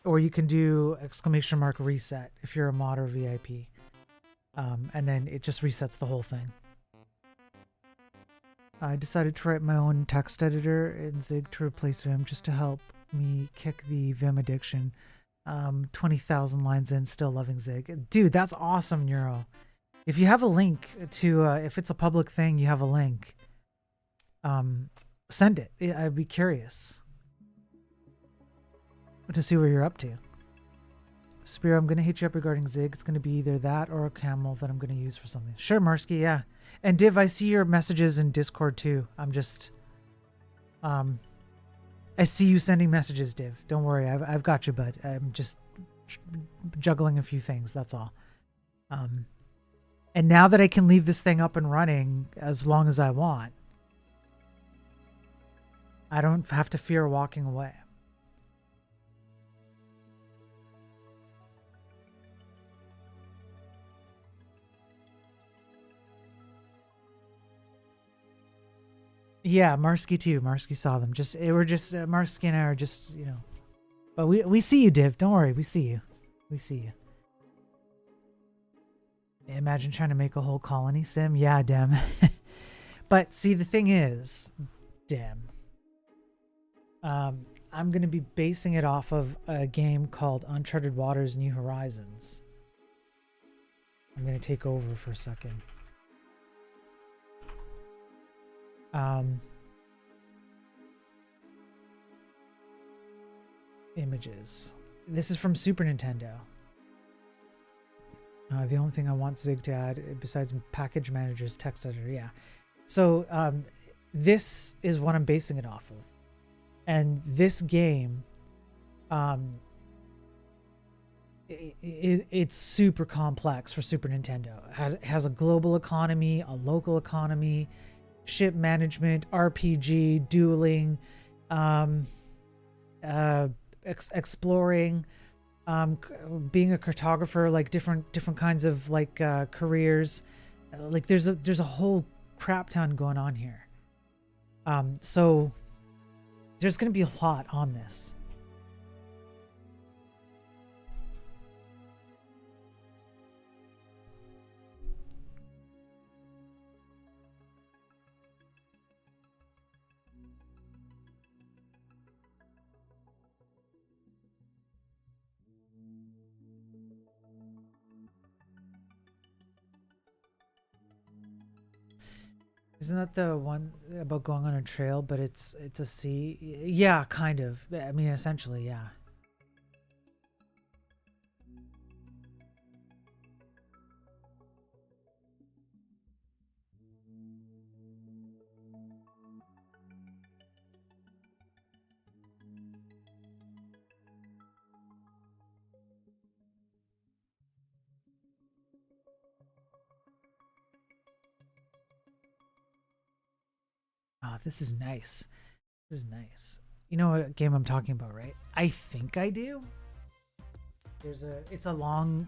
Or you can do exclamation mark reset if you're a mod or VIP. And then it just resets the whole thing. I decided to write my own text editor in Zig to replace Vim just to help me kick the Vim addiction. 20,000 lines in, still loving Zig. Dude, that's awesome, Neuro. If you have a link to, if it's a public thing, you have a link, send it. I'd be curious to see what you're up to. Spear, I'm going to hit you up regarding Zig. It's going to be either that or a camel that I'm going to use for something. Sure, Marsky, yeah. And Div, I see your messages in Discord too. I'm just, I see you sending messages, Div. Don't worry, I've got you, bud. I'm just juggling a few things, that's all. And now that I can leave this thing up and running as long as I want, I don't have to fear walking away. Yeah, Marsky too. Marsky saw them. Marsky and I are just, you know. But we see you, Div. Don't worry, we see you. We see you. Imagine trying to make a whole colony sim. Yeah, Dem. But see, the thing is, Dem, I'm going to be basing it off of a game called Uncharted Waters New Horizons. I'm going to take over for a second. Images. This is from Super Nintendo. The only thing I want Zig to add, besides package manager's text editor, yeah. So this is what I'm basing it off of. And this game, it's super complex for Super Nintendo. It has a global economy, a local economy, ship management, RPG, dueling, exploring, being a cartographer, like different kinds of like careers. Like there's a whole crap ton going on here. So there's going to be a lot on this. Isn't that the one about going on a trail, but it's a sea? Yeah, kind of. I mean, essentially, yeah. Oh, this is nice. This is nice. You know what game I'm talking about, right? I think I do. It's a long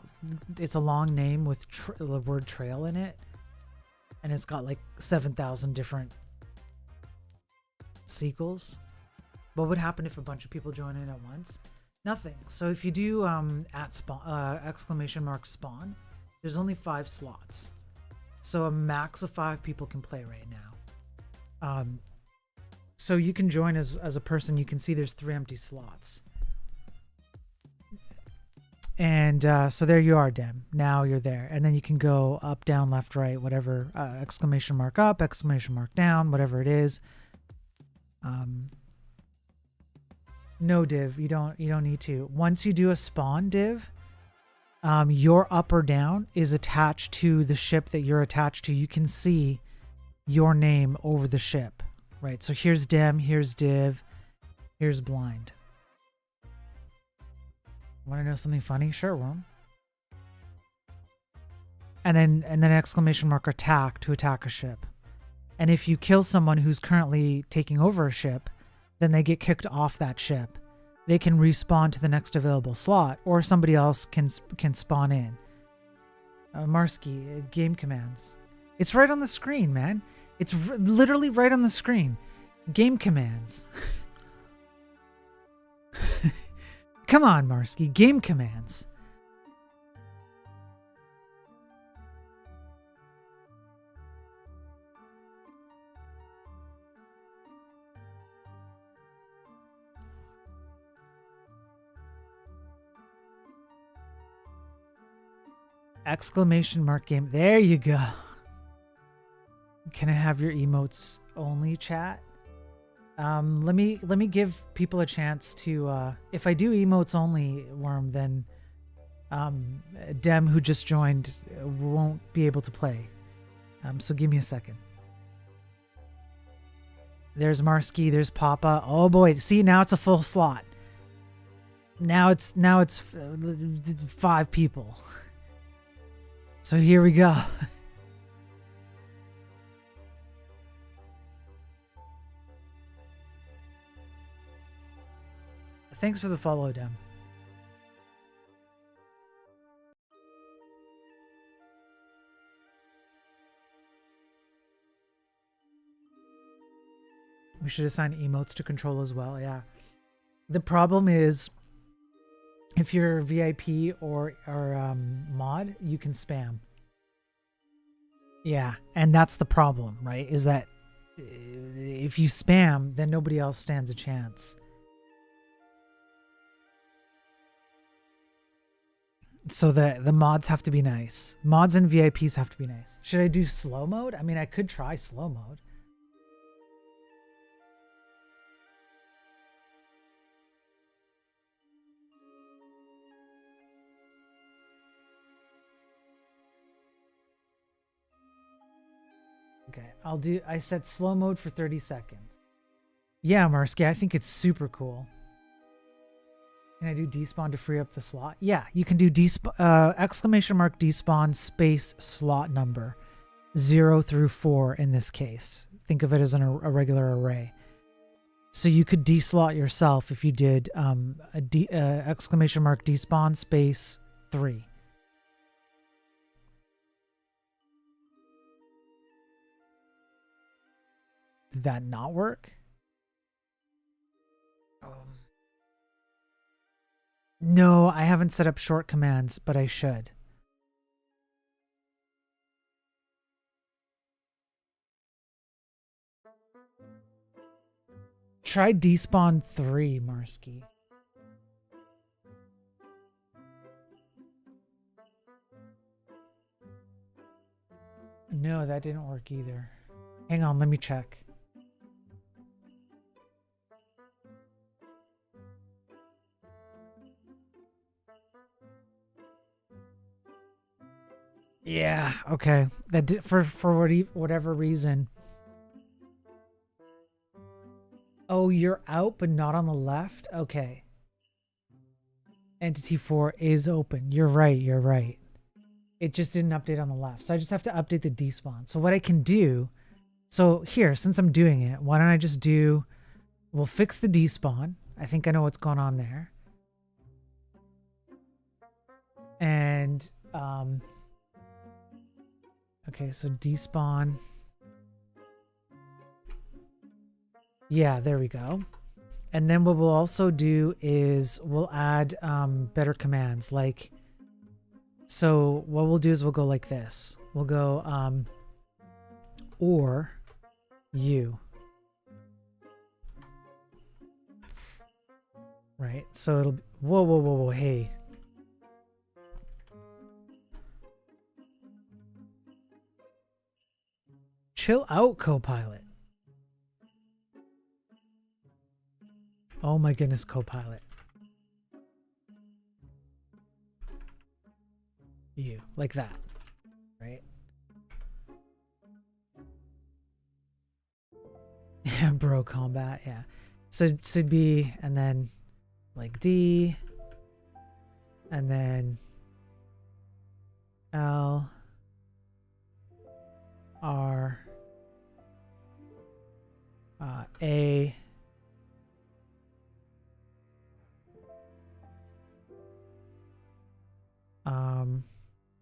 name with the word trail in it, and it's got like 7,000 different sequels. What would happen if a bunch of people join in at once? Nothing. So if you do at spawn exclamation mark spawn, there's only 5 slots, so a max of 5 people can play right now. So you can join as a person. You can see there's 3 empty slots. And so there you are, Dem. Now you're there. And then you can go up, down, left, right, whatever, exclamation mark up, exclamation mark down, whatever it is. No div, you don't need to. Once you do a spawn div, your up or down is attached to the ship that you're attached to. You can see your name over the ship, right? So here's Dem, here's div, here's blind. Want to know something funny? Sure, Worm. And then exclamation mark attack to attack a ship. And if you kill someone who's currently taking over a ship, then they get kicked off that ship. They can respawn to the next available slot, or somebody else can spawn in. Marsky, game commands. It's right on the screen, man. It's literally right on the screen. Game commands. Come on, Marsky. Game commands. Exclamation mark game. There you go. Can I have your emotes only, chat? Let me give people a chance to if I do emotes only, Worm, then Dem, who just joined, won't be able to play. So give me a second. There's Marsky, there's Papa. Oh boy, see, now it's a full slot. Now it's 5 people. So here we go. Thanks for the follow, Dem. We should assign emotes to control as well, yeah. The problem is, if you're VIP or mod, you can spam. Yeah, and that's the problem, right? Is that if you spam, then nobody else stands a chance. So the mods have to be nice. Mods and VIPs have to be nice. Should I do slow mode? I mean, I could try slow mode. Okay, I set slow mode for 30 seconds. Yeah, Marsky, I think it's super cool. Can I do despawn to free up the slot? Yeah, you can do exclamation mark despawn space slot number 0 through 4 in this case. Think of it as a regular array. So you could deslot yourself if you did exclamation mark despawn space 3. Did that not work? No, I haven't set up short commands, but I should. Try despawn 3, Marsky. No, that didn't work either. Hang on, let me check. Yeah, okay. That did, for whatever reason. Oh, you're out but not on the left? Okay. Entity 4 is open. You're right. It just didn't update on the left. So I just have to update the despawn. So what I can do, so here, since I'm doing it, why don't I just do, we'll fix the despawn. I think I know what's going on there. And, okay, so despawn. Yeah, there we go. And then what we'll also do is we'll add better commands. Like, so what we'll do is we'll go like this. We'll go or you. Right? So it'll be, whoa, hey. Chill out, Copilot. Oh my goodness, Copilot. You, like that, right? Yeah, bro combat, yeah. So it should be, and then like D, and then L, R, A,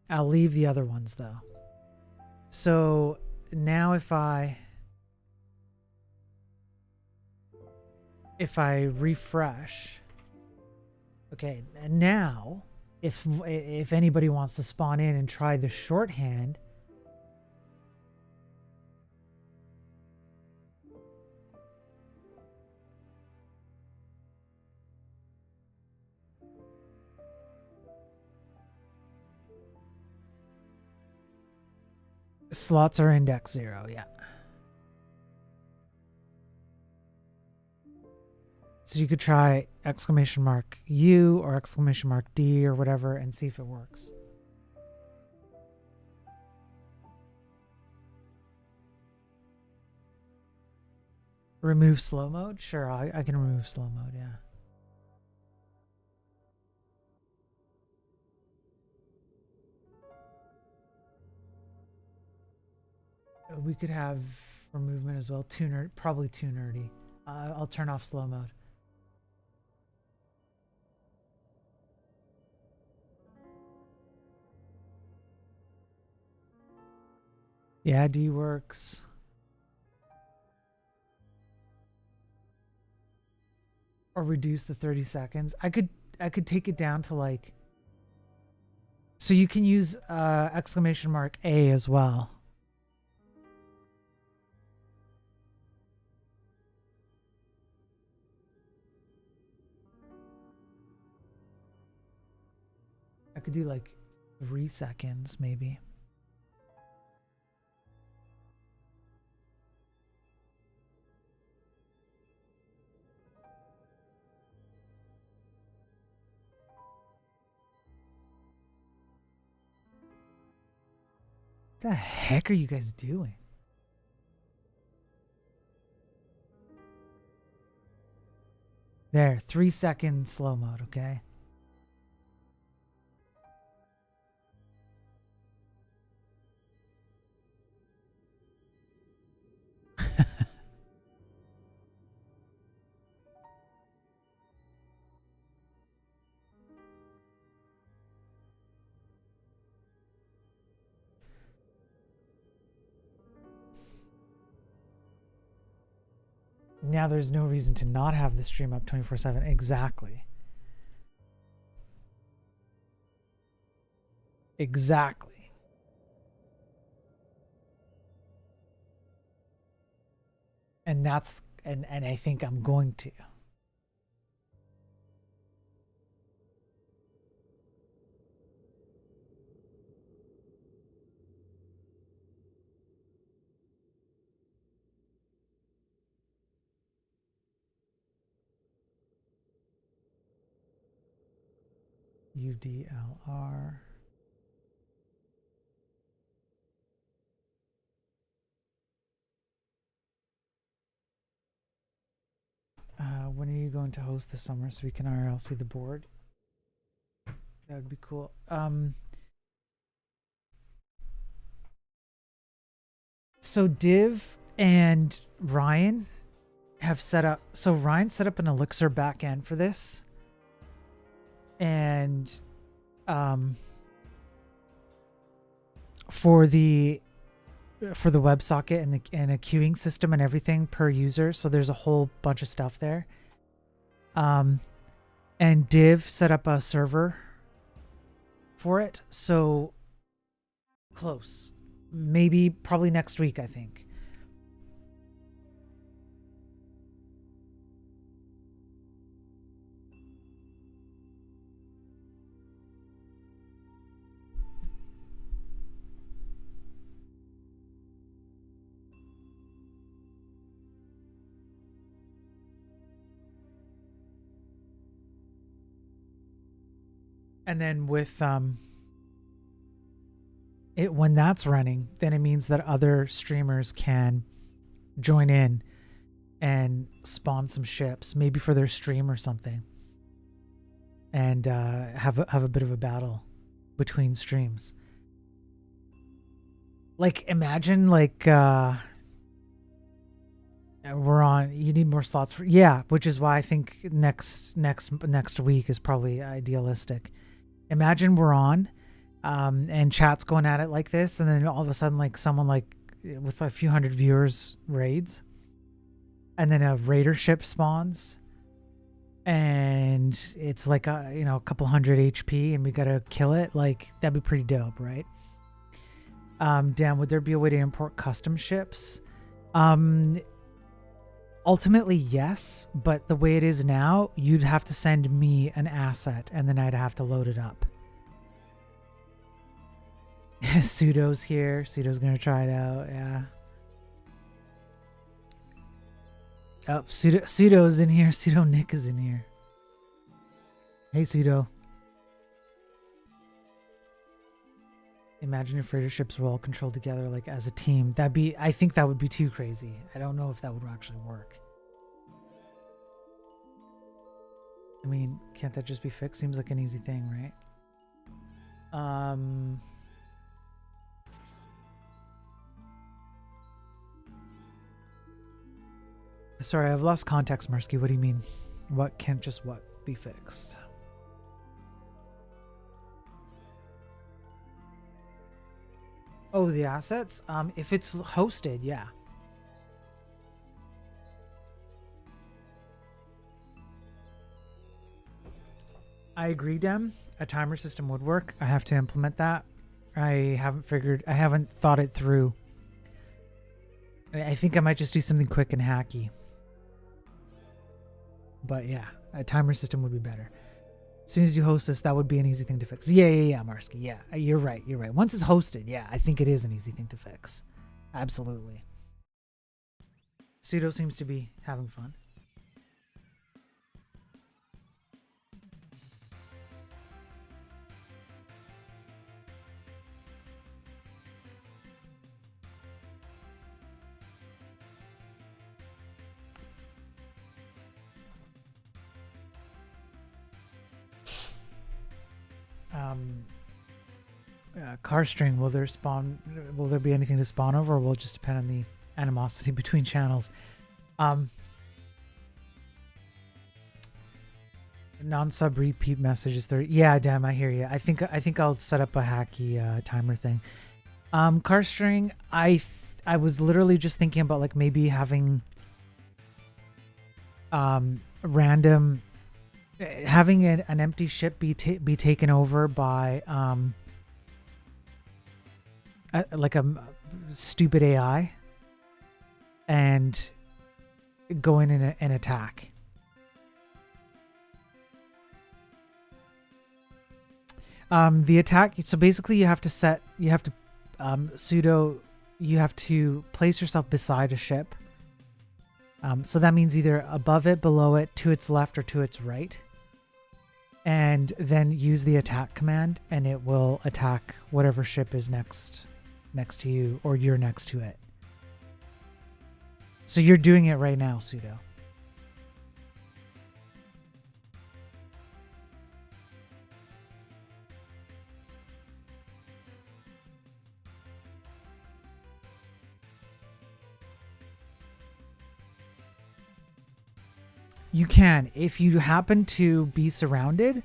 I'll leave the other ones though. So now if I refresh, okay, and now if anybody wants to spawn in and try the shorthand, slots are index 0, yeah. So you could try exclamation mark U or exclamation mark D or whatever and see if it works. Remove slow mode? Sure, I can remove slow mode, yeah. We could have for movement as well. Probably too nerdy. I'll turn off slow mode. Yeah, D works. Or reduce the 30 seconds. I could take it down to like, so you can use exclamation mark A as well. I could do like 3 seconds maybe. What the heck are you guys doing? There, 3-second slow mode, okay? Now there's no reason to not have the stream up 24/7. Exactly. Exactly. And that's and I think I'm going to. UDLR. When are you going to host this summer so we can IRL see the board? That would be cool. So Div and Ryan have set up. So Ryan set up an Elixir backend for this, and for the WebSocket and a queuing system and everything per user. So there's a whole bunch of stuff there. And Div set up a server for it. So close. Maybe probably next week, I think. And then with it, when that's running, then it means that other streamers can join in and spawn some ships, maybe for their stream or something, and have a bit of a battle between streams. Like imagine like we're on. You need more slots for which is why I think next week is probably idealistic. Imagine we're on, and chat's going at it like this, and then all of a sudden, like someone like with a few hundred viewers raids, and then a raider ship spawns, and it's like a couple hundred HP, and we gotta kill it. Like that'd be pretty dope, right? Dan, would there be a way to import custom ships? Ultimately, yes, but the way it is now, you'd have to send me an asset, and then I'd have to load it up. Pseudo's here. Pseudo's gonna try it out. Yeah. Oh, Pseudo's in here. Pseudo Nick is in here. Hey, Pseudo. Imagine if raider ships were all controlled together, like as a team. I think that would be too crazy. I don't know if that would actually work. I mean, can't that just be fixed? Seems like an easy thing, right? Sorry, I've lost context, Mursky. What do you mean? What can't just be fixed? Oh, the assets? If it's hosted, yeah. I agree, Dem. A timer system would work. I have to implement that. I haven't thought it through. I think I might just do something quick and hacky. But yeah, a timer system would be better. As soon as you host this, that would be an easy thing to fix. Yeah, Marsky. Yeah, you're right. Once it's hosted, yeah, I think it is an easy thing to fix. Absolutely. Sudo seems to be having fun. Car string, will there be anything to spawn over, or will it just depend on the animosity between channels? Non-sub repeat messages 30. Yeah, damn, I hear you. I think I'll set up a hacky timer thing. Car string, I was literally just thinking about like maybe having random having an empty ship be taken over by like a stupid AI and go in and attack. The attack, so basically you have to sudo, you have to place yourself beside a ship. So that means either above it, below it, to its left, or to its right. And then use the attack command, and it will attack whatever ship is next to you, or you're next to it. So you're doing it right now, sudo. You can, if you happen to be surrounded,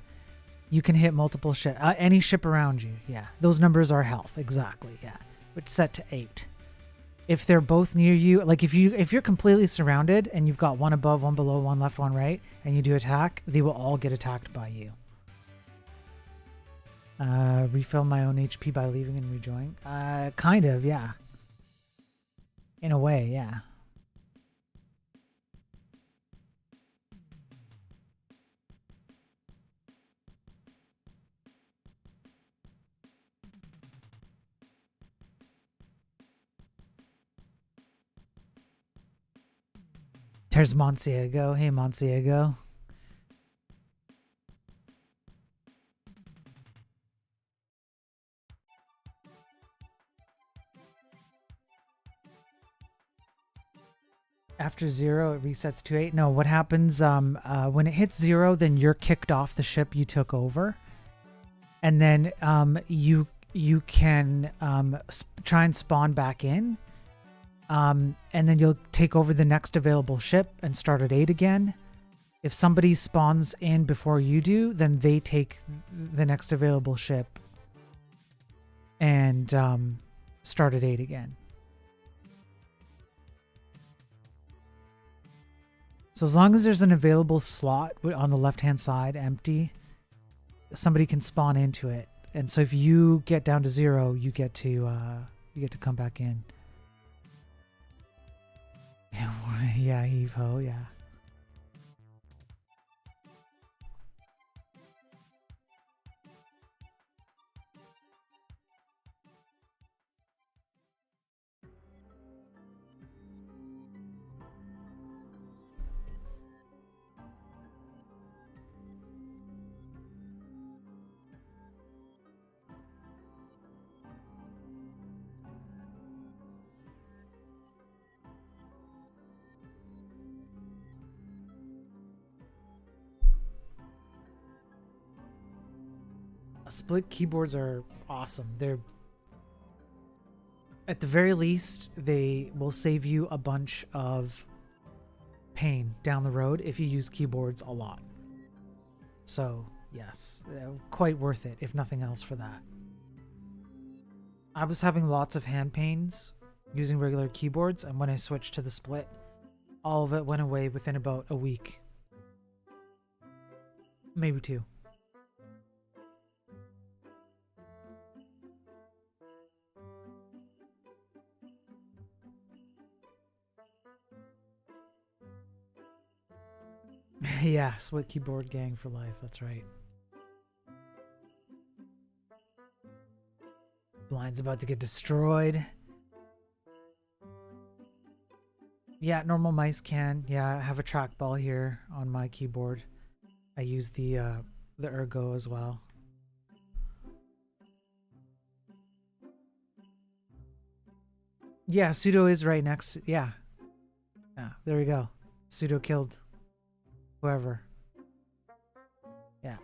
you can hit multiple ship, any ship around you. Yeah, those numbers are health, exactly. Yeah, it's set to 8. If they're both near you, like if you're completely surrounded and you've got one above, one below, one left, one right, and you do attack, they will all get attacked by you. Refill my own HP by leaving and rejoining. Kind of, yeah. In a way, yeah. There's Monsiego. Hey, Monsiego. After 0, it resets to 8. No, what happens when it hits 0, then you're kicked off the ship you took over. And then you can try and spawn back in. And then you'll take over the next available ship and start at 8 again. If somebody spawns in before you do, then they take the next available ship and start at 8 again. So as long as there's an available slot on the left-hand side empty, somebody can spawn into it. And so if you get down to 0, you get to come back in. Yeah, heave-ho, yeah. Split keyboards are awesome. They're, at the very least, they will save you a bunch of pain down the road if you use keyboards a lot. So yes, quite worth it, if nothing else, for that. I was having lots of hand pains using regular keyboards, and when I switched to the split, all of it went away within about a week. Maybe 2. Yeah, split keyboard gang for life, that's right. Blind's about to get destroyed. Yeah, normal mice can. Yeah, I have a trackball here on my keyboard. I use the ergo as well. Yeah, sudo is right next. Yeah. Yeah, there we go. Sudo killed whoever. Yeah.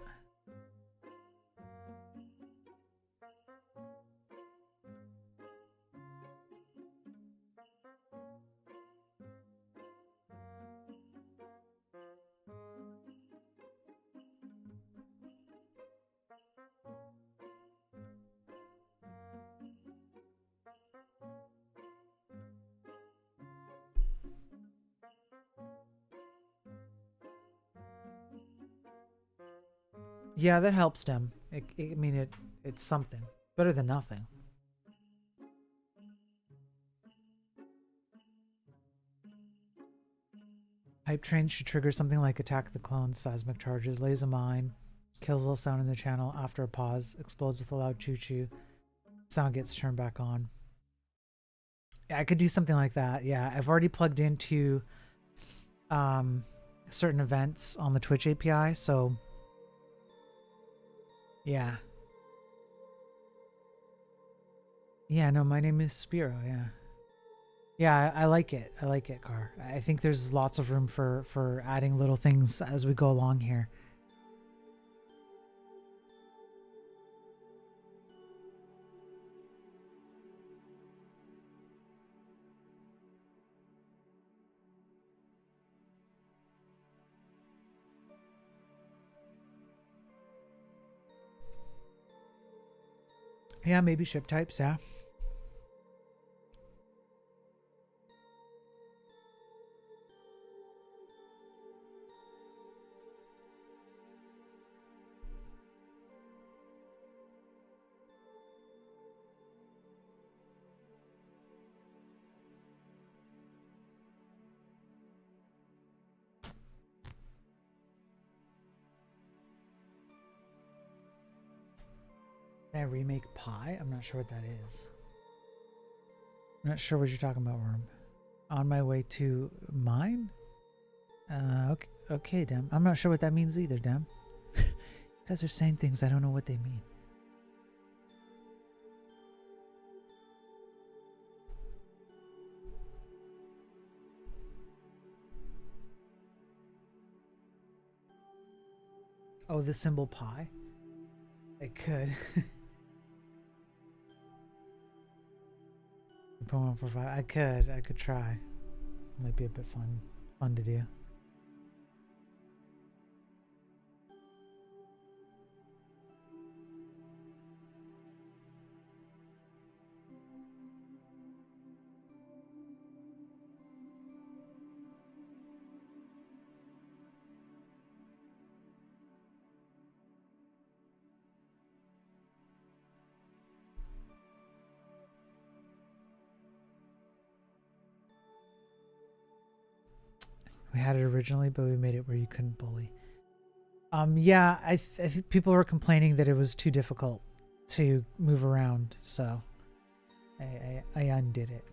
Yeah, that helps them. I mean, it's something. Better than nothing. Hype train should trigger something like attack the clone, seismic charges, lays a mine, kills all sound in the channel after a pause, explodes with a loud choo-choo, sound gets turned back on. Yeah, I could do something like that. Yeah, I've already plugged into certain events on the Twitch API, so yeah. Yeah, no, my name is Spiro, yeah. Yeah, I like it. I like it, Car. I think there's lots of room for adding little things as we go along here. Yeah, maybe ship types, yeah. Can I remake Pi? I'm not sure what that is. I'm not sure what you're talking about, Worm. On my way to mine? Okay, Dem. I'm not sure what that means either, Dem. You guys are saying things I don't know what they mean. Oh, the symbol pi? I could. Put 145. I could try. Might be a bit fun to do. We had it originally, but we made it where you couldn't bully. Yeah, I think people were complaining that it was too difficult to move around, so I undid it.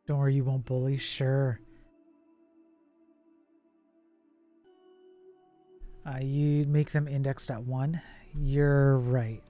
Don't worry, you won't bully. Sure. You make them indexed at 1. You're right.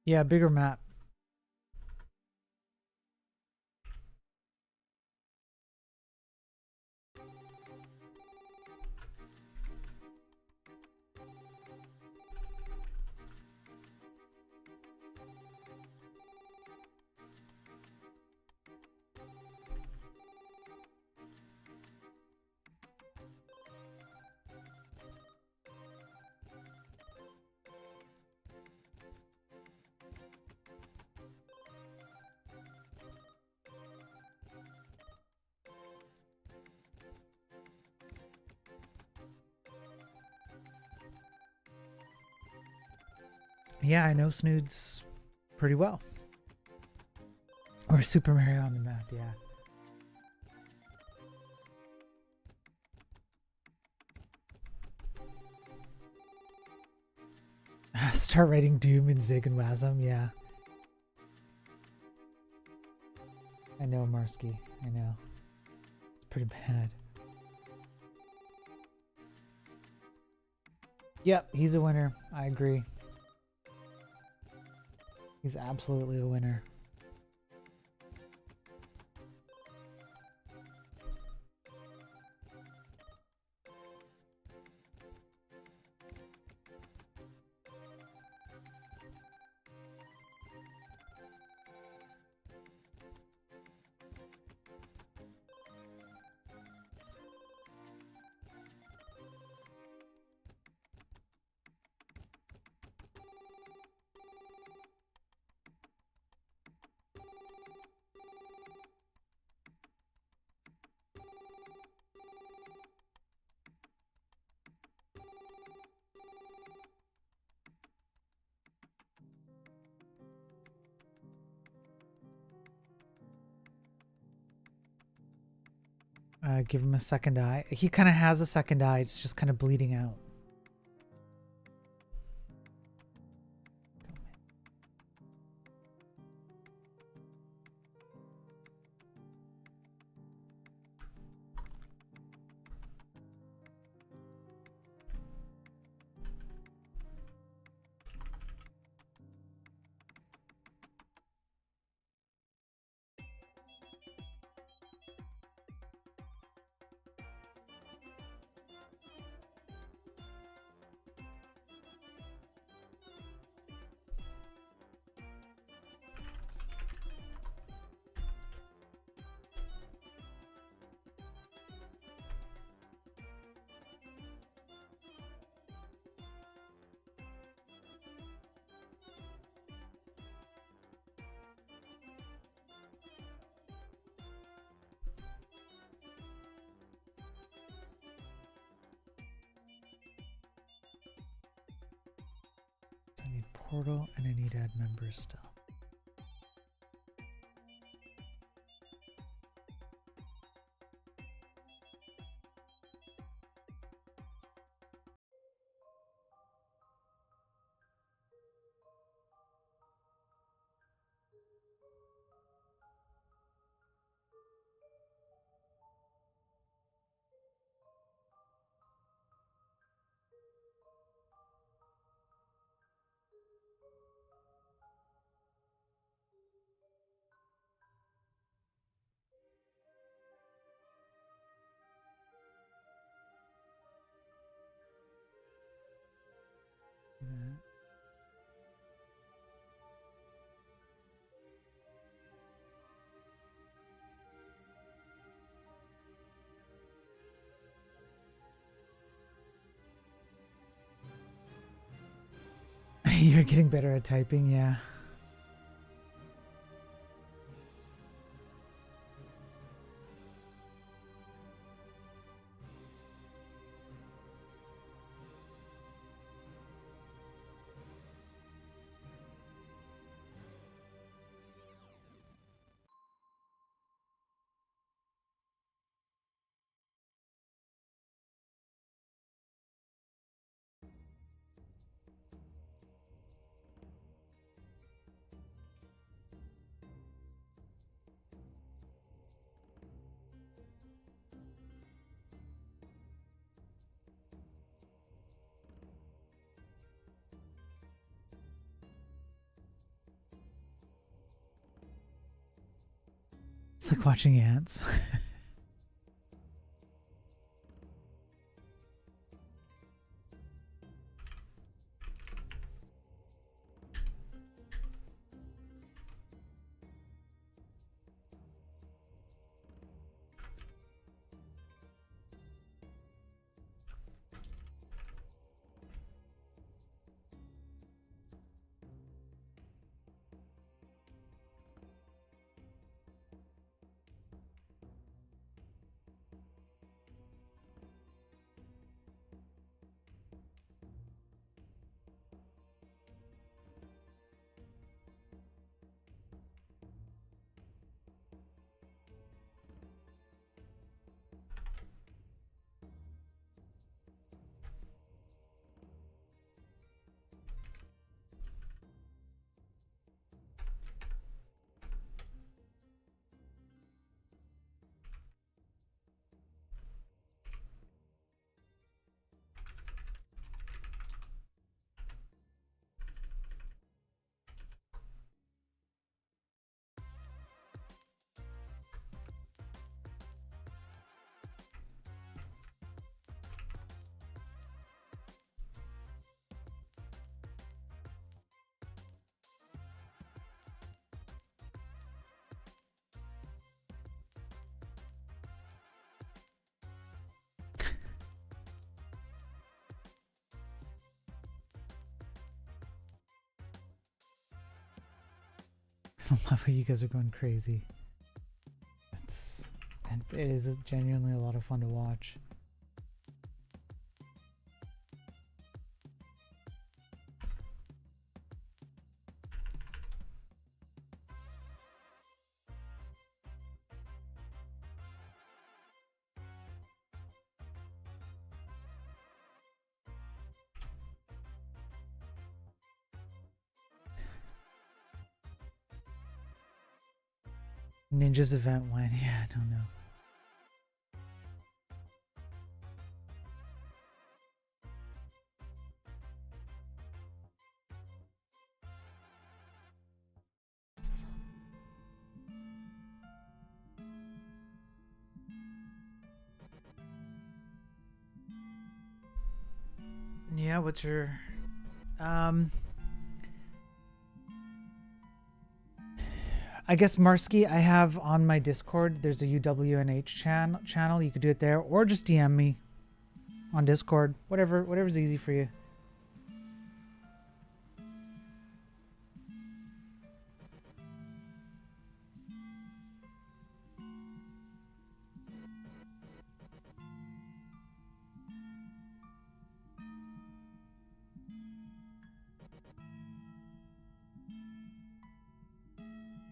Yeah, bigger map. Yeah, I know Snoods pretty well. Or Super Mario on the map, yeah. Start writing Doom and Zig and Wasm, yeah. I know, Marsky. I know. It's pretty bad. Yep, he's a winner. I agree. He's absolutely a winner. Give him a second eye. He kind of has a second eye. It's just kind of bleeding out. So I need portal and I need add members still. You're getting better at typing, yeah. It's like watching ants. I love how you guys are going crazy. It is genuinely a lot of fun to watch. Ninja's event when? Yeah, I don't know. Yeah, what's your I guess Marsky, I have on my Discord, there's a UWNH channel. You could do it there or just DM me on Discord. Whatever's easy for you.